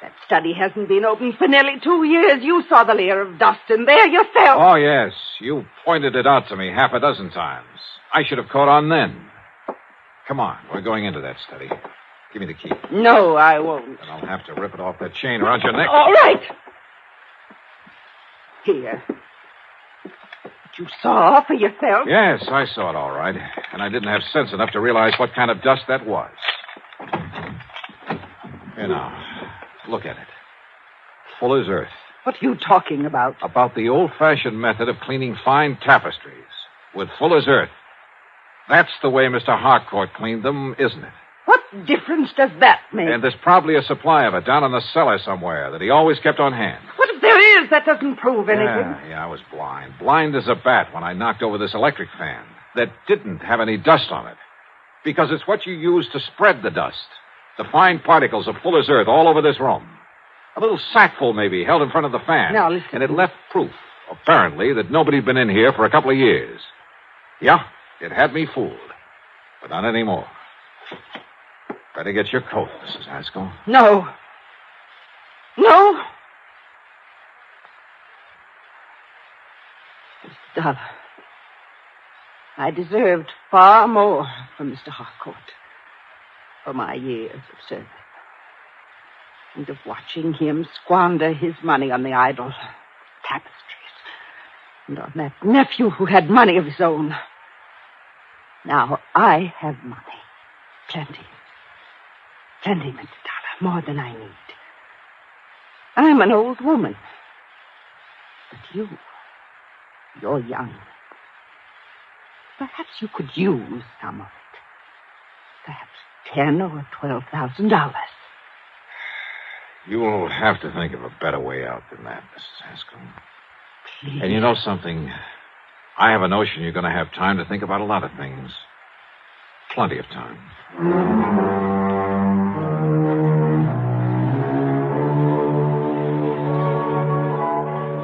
That study hasn't been open for nearly 2 years. You saw the layer of dust in there yourself. Oh, yes. You pointed it out to me half a dozen times. I should have caught on then. Come on, we're going into that study. Give me the key. No, I won't. Then I'll have to rip it off that chain around your neck. All right. Here. You saw for yourself? Yes, I saw it all right. And I didn't have sense enough to realize what kind of dust that was. Here now. Look at it. Full as earth. What are you talking about? About the old-fashioned method of cleaning fine tapestries with full as earth. That's the way Mr. Harcourt cleaned them, isn't it? What difference does that make? And there's probably a supply of it down in the cellar somewhere that he always kept on hand. What if there is? That doesn't prove anything. Yeah, I was blind. Blind as a bat when I knocked over this electric fan that didn't have any dust on it. Because it's what you use to spread the dust. The fine particles of full as earth all over this room. A little sackful, maybe, held in front of the fan. Now, listen. And it left proof, apparently, that nobody'd been in here for a couple of years. Yeah, it had me fooled. But not anymore. Better get your coat, Mrs. Haskell. No. Mr. Dollar, I deserved far more from Mr. Harcourt for my years of service. And of watching him squander his money on the idle tapestries. And on that nephew who had money of his own. Now I have money. Plenty. Plenty, Mr. Dollar. More than I need. I'm an old woman. But you're young. Perhaps you could use some of it. Perhaps $10,000 or $12,000. You'll have to think of a better way out than that, Mrs. Haskell. Please. And you know something? I have a notion you're going to have time to think about a lot of things. Plenty of time.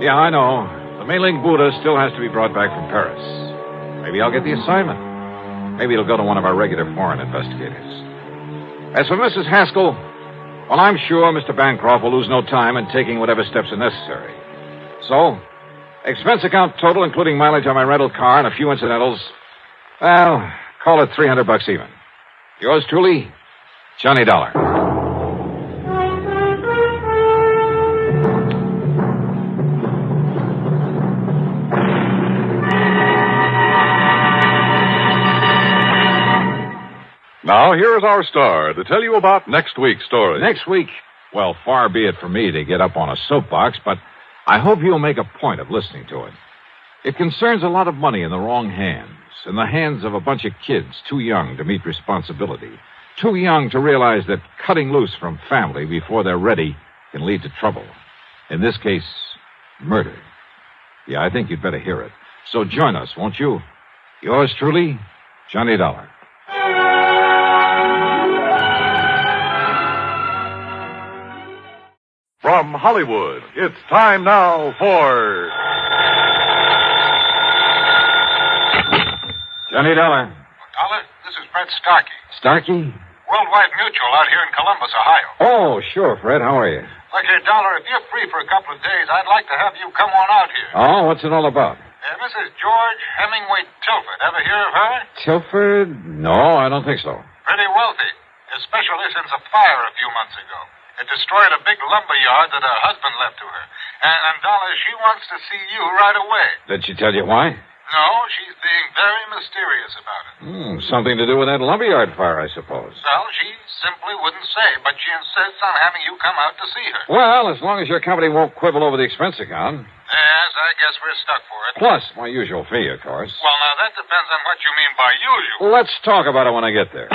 Yeah, I know. The Mei-Ling Buddha still has to be brought back from Paris. Maybe I'll get the assignment. Maybe it'll go to one of our regular foreign investigators. As for Mrs. Haskell, well, I'm sure Mr. Bancroft will lose no time in taking whatever steps are necessary. So, expense account total, including mileage on my rental car and a few incidentals, well, call it $300 even. Yours truly, Johnny Dollar. Now, here is our star to tell you about next week's story. Next week? Well, far be it from me to get up on a soapbox, but I hope you'll make a point of listening to it. It concerns a lot of money in the wrong hands, in the hands of a bunch of kids too young to meet responsibility, too young to realize that cutting loose from family before they're ready can lead to trouble. In this case, murder. Yeah, I think you'd better hear it. So join us, won't you? Yours truly, Johnny Dollar. From Hollywood, it's time now for... Johnny Dollar. Dollar, this is Fred Starkey. Starkey? Worldwide Mutual out here in Columbus, Ohio. Oh, sure, Fred. How are you? Look here, Dollar, if you're free for a couple of days, I'd like to have you come on out here. Oh, what's it all about? Mrs. George Hemingway Tilford. Ever hear of her? Tilford? No, I don't think so. Pretty wealthy, especially since a fire a few months ago. It destroyed a big lumber yard that her husband left to her. And Dollar, she wants to see you right away. Did she tell you why? No, she's being very mysterious about it. Something to do with that lumberyard fire, I suppose. Well, she simply wouldn't say, but she insists on having you come out to see her. Well, as long as your company won't quibble over the expense account. Yes, I guess we're stuck for it. Plus my usual fee, of course. Well, now, that depends on what you mean by usual. Let's talk about it when I get there.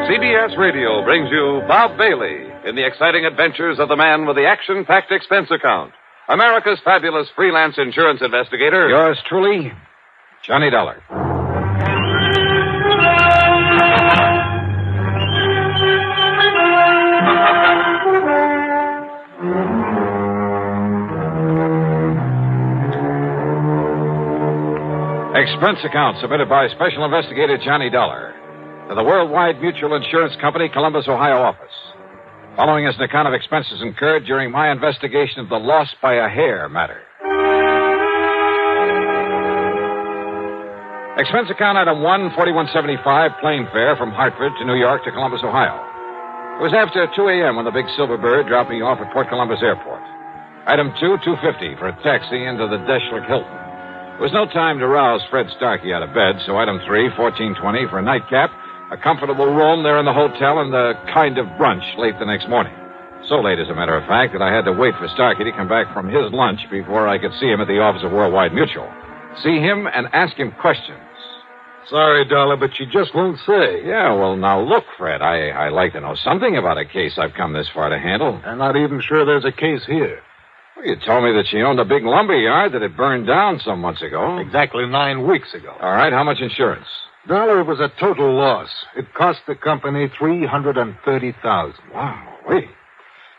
CBS Radio brings you Bob Bailey in the exciting adventures of the man with the action-packed expense account. America's fabulous freelance insurance investigator. Yours truly, Johnny Dollar. Expense account submitted by Special Investigator Johnny Dollar to the Worldwide Mutual Insurance Company, Columbus, Ohio office. Following is an account of expenses incurred during my investigation of the loss by a hair matter. Expense account item 1, $41.75, plane fare from Hartford to New York to Columbus, Ohio. It was after 2 a.m. when the big silver bird dropped me off at Port Columbus Airport. Item 2, $2.50 for a taxi into the Deschler Hilton. There was no time to rouse Fred Starkey out of bed, so item 3, $14.20 for a nightcap, a comfortable room there in the hotel, and a kind of brunch late the next morning. So late, as a matter of fact, that I had to wait for Starkey to come back from his lunch before I could see him at the office of Worldwide Mutual. See him and ask him questions. Sorry, Dollar, but you just won't say. Yeah, well, now look, Fred, I like to know something about a case I've come this far to handle. I'm not even sure there's a case here. Well, you told me that she owned a big lumber yard that had burned down some months ago. Exactly 9 weeks ago. All right, how much insurance? Dollar, it was a total loss. It cost the company $330,000. Wow, wait.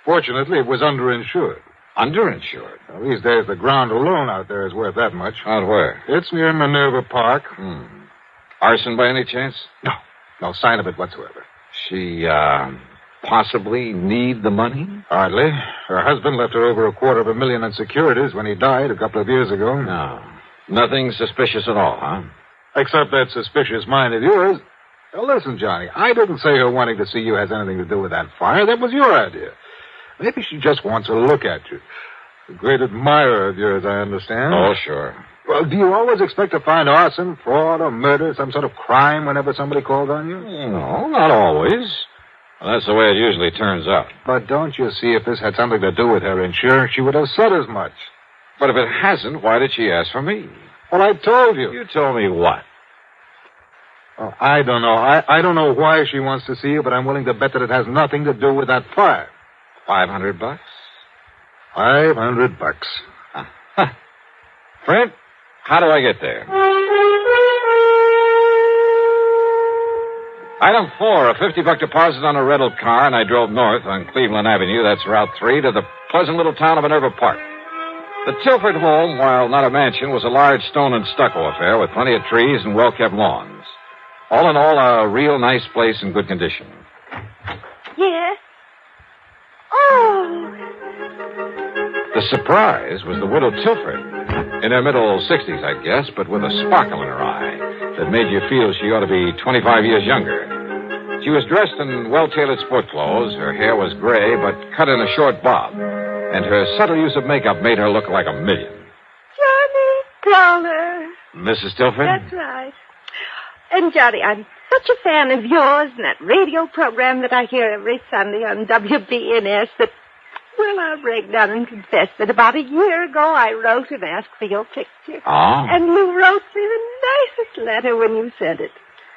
Fortunately, it was underinsured. Underinsured? Well, these days, the ground alone out there is worth that much. Out where? It's near Minerva Park. Arson by any chance? No. No sign of it whatsoever. She, possibly need the money? Hardly. Her husband left her over $250,000 in securities when he died a couple of years ago. No. Nothing suspicious at all, huh? Except that suspicious mind of yours. Now, listen, Johnny, I didn't say her wanting to see you has anything to do with that fire. That was your idea. Maybe she just wants a look at you. A great admirer of yours, I understand. Oh, sure. Well, do you always expect to find arson, fraud, or murder, some sort of crime whenever somebody calls on you? No, not always. Well, that's the way it usually turns out. But don't you see, if this had something to do with her insurance, she would have said as much. But if it hasn't, why did she ask for me? Well, I told you. You told me what? Oh, I don't know. I don't know why she wants to see you, but I'm willing to bet that it has nothing to do with that fire. $500? $500. Fred, how do I get there? Item 4, a $50 deposit on a rental car, and I drove north on Cleveland Avenue, that's Route 3, to the pleasant little town of Minerva Park. The Tilford home, while not a mansion, was a large stone and stucco affair with plenty of trees and well-kept lawns. All in all, a real nice place in good condition. Yes? Oh! The surprise was the widow Tilford, in her middle 60s, I guess, but with a sparkle in her eye that made you feel she ought to be 25 years younger. She was dressed in well-tailored sport clothes. Her hair was gray, but cut in a short bob. And her subtle use of makeup made her look like a million. Johnny Dollar. Mrs. Tilford? That's right. And, Johnny, I'm such a fan of yours and that radio program that I hear every Sunday on WBNS that, well, I'll break down and confess that about a year ago I wrote and asked for your picture. Oh? And you wrote me the nicest letter when you sent it.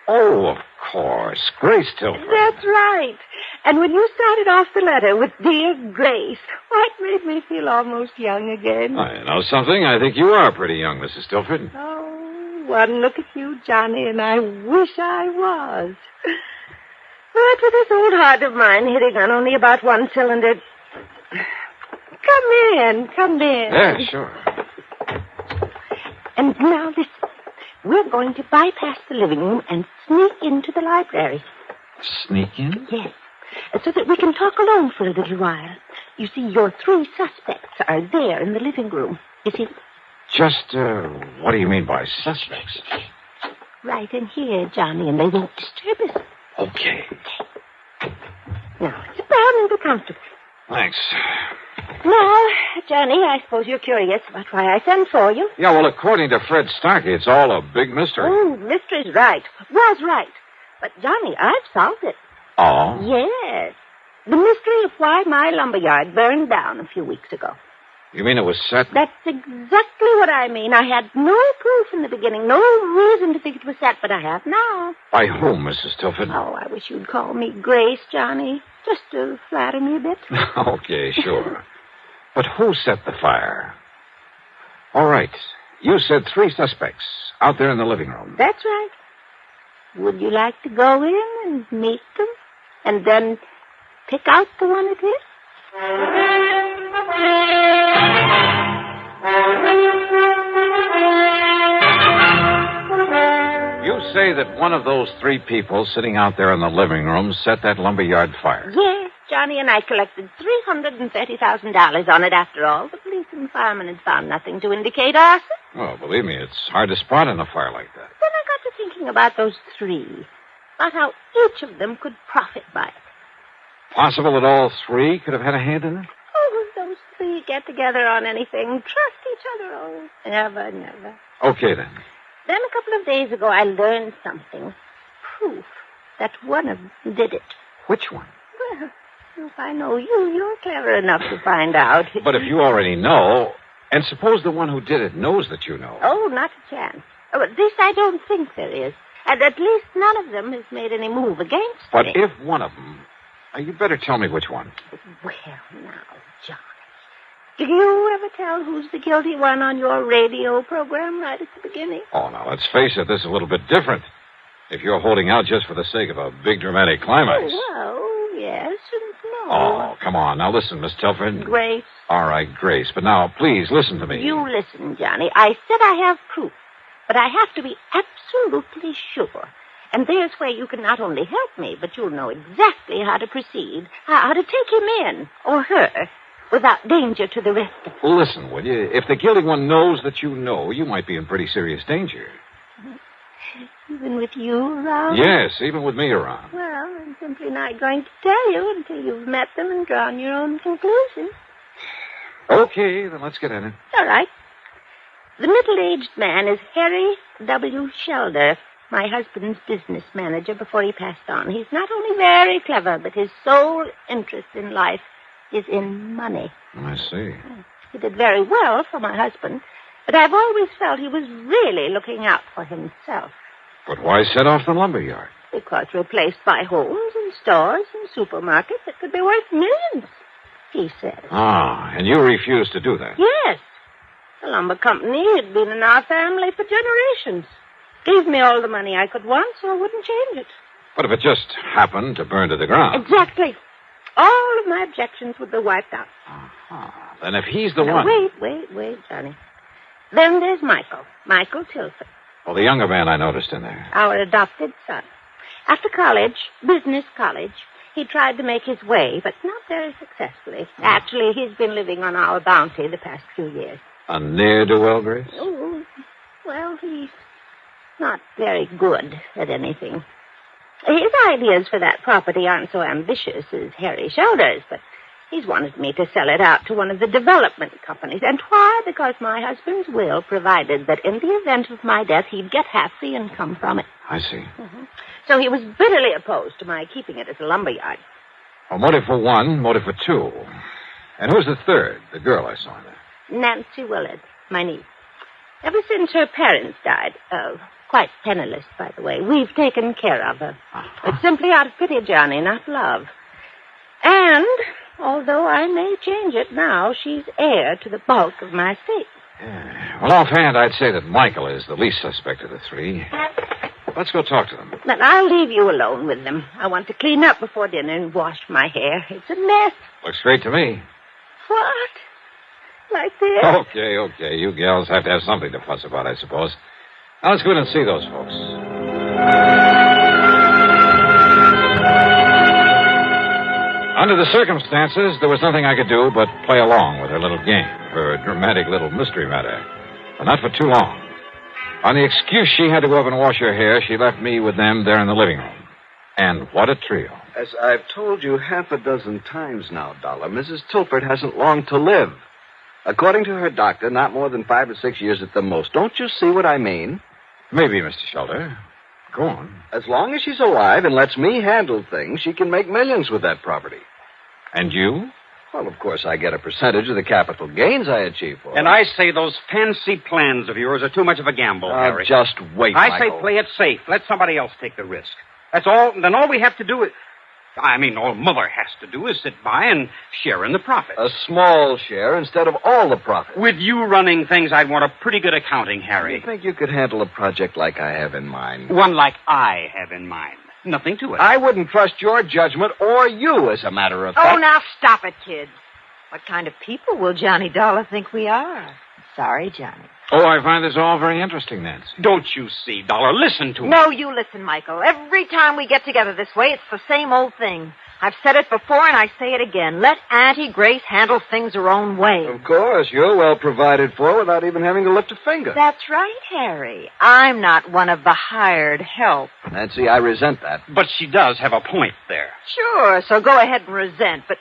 Oh, of course. Grace Tilford. That's right. And when you started off the letter with Dear Grace, why, it made me feel almost young again. Oh, you know something? I think you are pretty young, Mrs. Tilford. Oh, one look at you, Johnny, and I wish I was. But with this old heart of mine hitting on only about one cylinder... Come in. Yeah, sure. And now listen. We're going to bypass the living room and sneak into the library. Sneak in? Yes. So that we can talk alone for a little while. You see, your 3 suspects are there in the living room. You see? Just, what do you mean by suspects? Right in here, Johnny, and they won't disturb us. Okay. Now, sit down and be comfortable. Thanks. Now, Johnny, I suppose you're curious about why I sent for you. Yeah, well, according to Fred Starkey, it's all a big mystery. Oh, mystery's right. Was right. But, Johnny, I've solved it. Oh? Yes. The mystery of why my lumberyard burned down a few weeks ago. You mean it was set? That's exactly what I mean. I had no proof in the beginning, no reason to think it was set, but I have now. By whom, Mrs. Tilford? Oh, I wish you'd call me Grace, Johnny, just to flatter me a bit. Okay, sure. But who set the fire? All right. You said 3 suspects out there in the living room. That's right. Would you like to go in and meet them? And then pick out the one it is? You say that one of those 3 people sitting out there in the living room set that lumberyard fire. Yes, Johnny, and I collected $330,000 on it after all. The police and firemen had found nothing to indicate arson. Oh, believe me, it's hard to spot in a fire like that. Then I got to thinking about those 3, about how each of them could profit by it. Possible that all 3 could have had a hand in it? Oh, those 3 get together on anything, trust each other. Oh, never, never. Okay, then. Then a couple of days ago, I learned something. Proof that one of them did it. Which one? Well, if I know you, you're clever enough to find out. But if you already know, and suppose the one who did it knows that you know. Oh, not a chance. Oh, this I don't think there is. And at least none of them has made any move against But me. if one of them... you better tell me which one. Well, now, Johnny, do you ever tell who's the guilty one on your radio program right at the beginning? Oh, now, let's face it, this is a little bit different. If you're holding out just for the sake of a big dramatic climax. Oh, well, yes and no. Oh, come on. Now, listen, Miss Telford. Grace. All right, Grace. But now, please, listen to me. You listen, Johnny. I said I have proof, but I have to be absolutely sure. And there's where you can not only help me, but you'll know exactly how to proceed, how to take him in, or her, without danger to the rest of us. Listen, will you? If the guilty one knows that you know, you might be in pretty serious danger. Even with you around? Yes, even with me around. Well, I'm simply not going to tell you until you've met them and drawn your own conclusions. Okay, then let's get in it. All right. The middle-aged man is Harry W. Shelder, my husband's business manager before he passed on. He's not only very clever, but his sole interest in life is in money. I see. He did very well for my husband, but I've always felt he was really looking out for himself. But why set off the lumberyard? Because replaced by homes and stores and supermarkets, it could be worth millions, he said. Ah, and you refused to do that? Yes. The lumber company had been in our family for generations. Gave me all the money I could want, so I wouldn't change it. But if it just happened to burn to the ground? Exactly. All of my objections would be wiped out. Then if he's the Now, one... Wait, Johnny. Then there's Michael Tilford. Well, the younger man I noticed in there. Our adopted son. After college, business college, he tried to make his way, but not very successfully. Actually, he's been living on our bounty the past few years. A ne'er-do-well, Grace? Oh, well, he's not very good at anything. His ideas for that property aren't so ambitious as Harry Shelder's, but he's wanted me to sell it out to one of the development companies. And why? Because my husband's will provided that in the event of my death, he'd get half the income from it. I see. So he was bitterly opposed to my keeping it as a lumberyard. Well, motive for one, motive for 2. And who's the third? The girl I saw in there. Nancy Willard, my niece. Ever since her parents died, quite penniless, by the way, we've taken care of her. It's simply out of pity, Johnny, not love. And, although I may change it now, she's heir to the bulk of my estate. Yeah. Well, offhand, I'd say that Michael is the least suspect of the 3. Let's go talk to them. But I'll leave you alone with them. I want to clean up before dinner and wash my hair. It's a mess. Looks great to me. What? Like this? Okay. You gals have to have something to fuss about, I suppose. Now, let's go in and see those folks. Under the circumstances, there was nothing I could do but play along with her little game, her dramatic little mystery matter. But not for too long. On the excuse she had to go up and wash her hair, she left me with them there in the living room. And what a trio. As I've told you half a dozen times now, Dollar, Mrs. Tilford hasn't long to live. According to her doctor, not more than 5 or 6 years at the most. Don't you see what I mean? Maybe, Mr. Shelder. Go on. As long as she's alive and lets me handle things, she can make millions with that property. And you? Well, of course, I get a percentage of the capital gains I achieve for her. And I say those fancy plans of yours are too much of a gamble, Harry. Just wait, I Michael. say play it safe. Let somebody else take the risk. That's all. Then all we have to do is... all Mother has to do is sit by and share in the profit. A small share instead of all the profit. With you running things, I'd want a pretty good accounting, Harry. You think you could handle a project like I have in mind? One like I have in mind. Nothing to it. I wouldn't trust your judgment or you, as a matter of fact. Oh, now stop it, kids. What kind of people will Johnny Dollar think we are? Sorry, Johnny. Oh, I find this all very interesting, Nancy. Don't you see, Dollar? Listen to me. No, you listen, Michael. Every time we get together this way, it's the same old thing. I've said it before, and I say it again. Let Auntie Grace handle things her own way. Of course, you're well provided for without even having to lift a finger. That's right, Harry. I'm not one of the hired help. Nancy, I resent that. But she does have a point there. Sure, so go ahead and resent, but...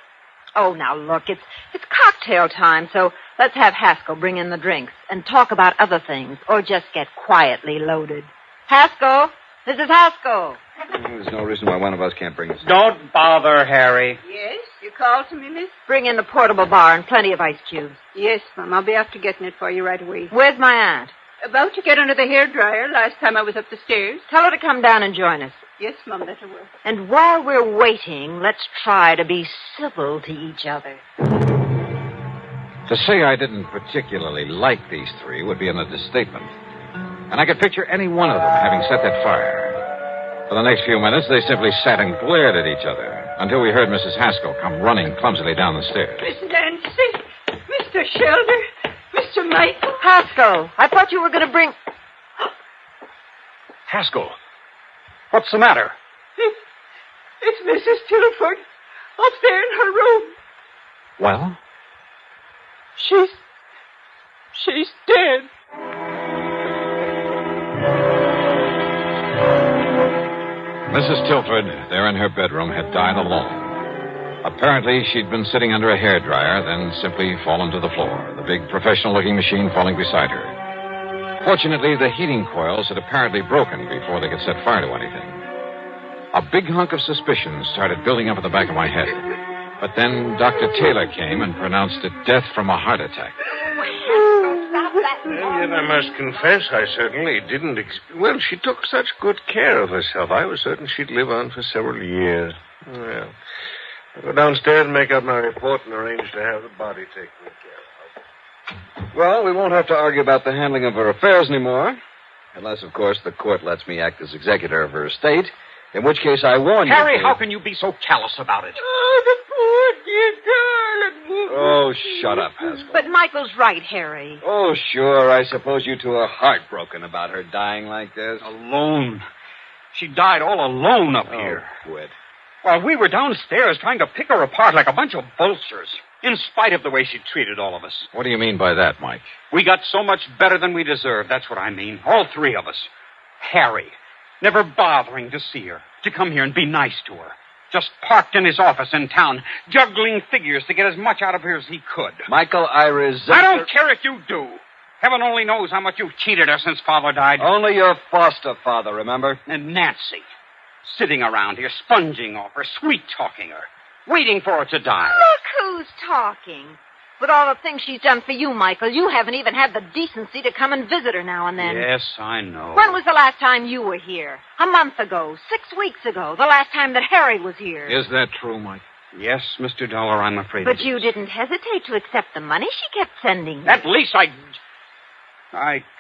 Oh, now, look, it's cocktail time, so let's have Haskell bring in the drinks and talk about other things, or just get quietly loaded. Haskell! Mrs. Haskell! There's no reason why one of us can't bring us. Don't bother, Harry. Yes, you called to me, miss? Bring in the portable bar and plenty of ice cubes. Yes, Mum, I'll be after getting it for you right away. Where's my aunt? About to get under the hairdryer last time I was up the stairs. Tell her to come down and join us. Yes, Mum, that I will. And while we're waiting, let's try to be civil to each other. To say I didn't particularly like these three would be an understatement. And I could picture any one of them having set that fire. For the next few minutes, they simply sat and glared at each other until we heard Mrs. Haskell come running clumsily down the stairs. Miss Nancy, Mr. Shelder, Mr. Michael. Haskell, I thought you were going to bring... Haskell, what's the matter? It's Mrs. Tilford up there in her room. Well? She's dead. Mrs. Tilford, there in her bedroom, had died alone. Apparently, she'd been sitting under a hairdryer, then simply fallen to the floor, the big professional-looking machine falling beside her. Fortunately, the heating coils had apparently broken before they could set fire to anything. A big hunk of suspicion started building up at the back of my head. But then Dr. Taylor came and pronounced it death from a heart attack. And yet I must confess, I certainly didn't Well, she took such good care of herself. I was certain she'd live on for several years. Well, I'll go downstairs and make up my report and arrange to have the body taken care of. Well, we won't have to argue about the handling of her affairs anymore. Unless, of course, the court lets me act as executor of her estate. In which case, I warn you... Harry, how can you be so callous about it? Oh, the poor dear darling. Oh, shut up, Haskell. But Michael's right, Harry. Oh, sure. I suppose you two are heartbroken about her dying like this. Alone. She died all alone up here. Quit. While we were downstairs trying to pick her apart like a bunch of vultures, in spite of the way she treated all of us. What do you mean by that, Mike? We got so much better than we deserved, that's what I mean. All three of us. Harry, never bothering to see her, to come here and be nice to her. Just parked in his office in town, juggling figures to get as much out of her as he could. Michael, I resent... I don't care if you do. Heaven only knows how much you've cheated her since Father died. Only your foster father, remember? And Nancy, sitting around here, sponging off her, sweet-talking her, waiting for her to die. Look who's talking. With all the things she's done for you, Michael, you haven't even had the decency to come and visit her now and then. Yes, I know. When was the last time you were here? A month ago, 6 weeks ago, the last time that Harry was here. Is that true, Mike? Yes, Mr. Dollar, I'm afraid But it you is. didn't hesitate to accept the money she kept sending you. At least I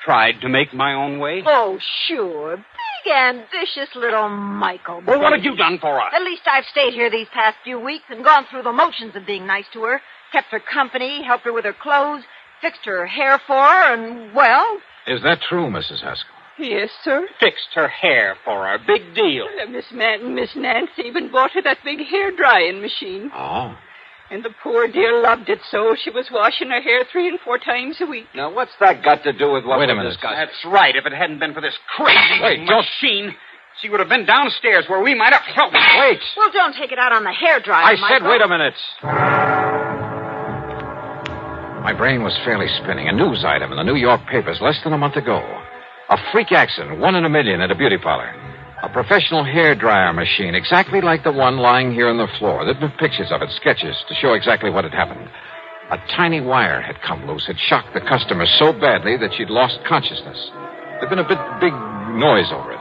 tried to make my own way. Oh, sure. Big, ambitious little Michael. Well, what have you done for us? At least I've stayed here these past few weeks and gone through the motions of being nice to her. Kept her company, helped her with her clothes, fixed her hair for her, and, well... Is that true, Mrs. Haskell? Yes, sir. Fixed her hair for her. Big deal. Miss Nancy even bought her that big hair-drying machine. Oh. And the poor dear loved it so, she was washing her hair 3 and 4 times a week. Now, what's that got to do with what Wait a we're minute. discussing? That's right. If it hadn't been for this crazy machine, she would have been downstairs where we might have... Wait. Well, don't take it out on the hairdryer, I Michael. said wait a minute. My brain was fairly spinning. A news item in the New York papers less than a month ago. A freak accident, 1 in a million at a beauty parlor. A professional hairdryer machine, exactly like the one lying here on the floor. There'd been pictures of it, sketches, to show exactly what had happened. A tiny wire had come loose, had shocked the customer so badly that she'd lost consciousness. There'd been a big noise over it.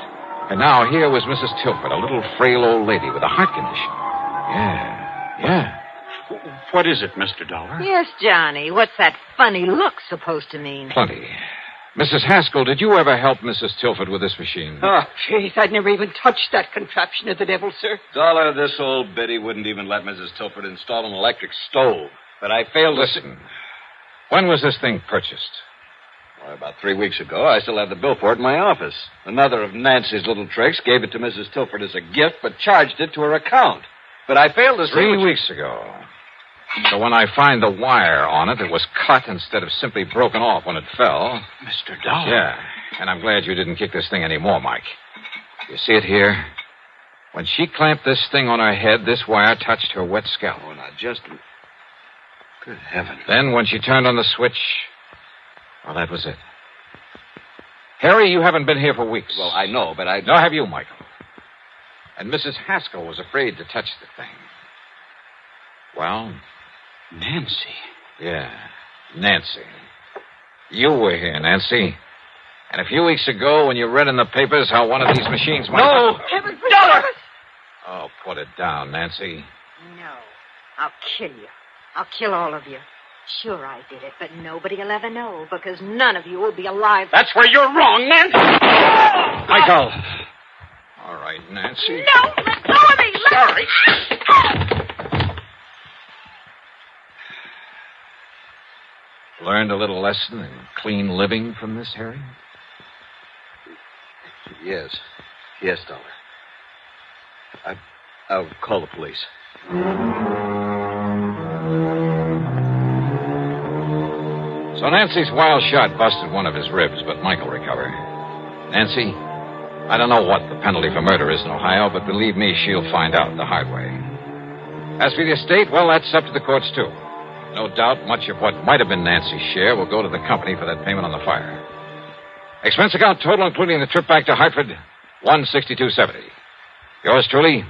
And now here was Mrs. Tilford, a little frail old lady with a heart condition. Yeah. What is it, Mr. Dollar? Yes, Johnny. What's that funny look supposed to mean? Plenty. Mrs. Haskell, did you ever help Mrs. Tilford with this machine? Oh, jeez, I'd never even touched that contraption of the devil, sir. Dollar, this old biddy wouldn't even let Mrs. Tilford install an electric stove. But I failed to... Listen, when was this thing purchased? Well, about 3 weeks ago. I still have the bill for it in my office. Another of Nancy's little tricks gave it to Mrs. Tilford as a gift, but charged it to her account. But I failed to see... 3 weeks ago. So when I find the wire on it, it was cut instead of simply broken off when it fell. Mr. Dollar? Yeah, and I'm glad you didn't kick this thing anymore, Mike. You see it here? When she clamped this thing on her head, this wire touched her wet scalp. Oh, now just... Good heavens. Then when she turned on the switch, well, that was it. Harry, you haven't been here for weeks. Well, I know, but Nor have you, Michael. And Mrs. Haskell was afraid to touch the thing. Well... Nancy. Yeah, Nancy. You were here, Nancy. And a few weeks ago, when you read in the papers how one of these machines might... No! Heaven, Dollar! Oh, put it down, Nancy. No. I'll kill you. I'll kill all of you. Sure, I did it, but nobody will ever know, because none of you will be alive. That's where you're wrong, Nancy! Michael! All right, Nancy. No! Let go of me! Sorry. Learned a little lesson in clean living from this, Harry? Yes. Yes, Dollar. I'll call the police. So Nancy's wild shot busted one of his ribs, but Michael recovered. Nancy, I don't know what the penalty for murder is in Ohio, but believe me, she'll find out the hard way. As for the estate, well, that's up to the courts, too. No doubt much of what might have been Nancy's share will go to the company for that payment on the fire. Expense account total, including the trip back to Hartford, $162.70. Yours truly,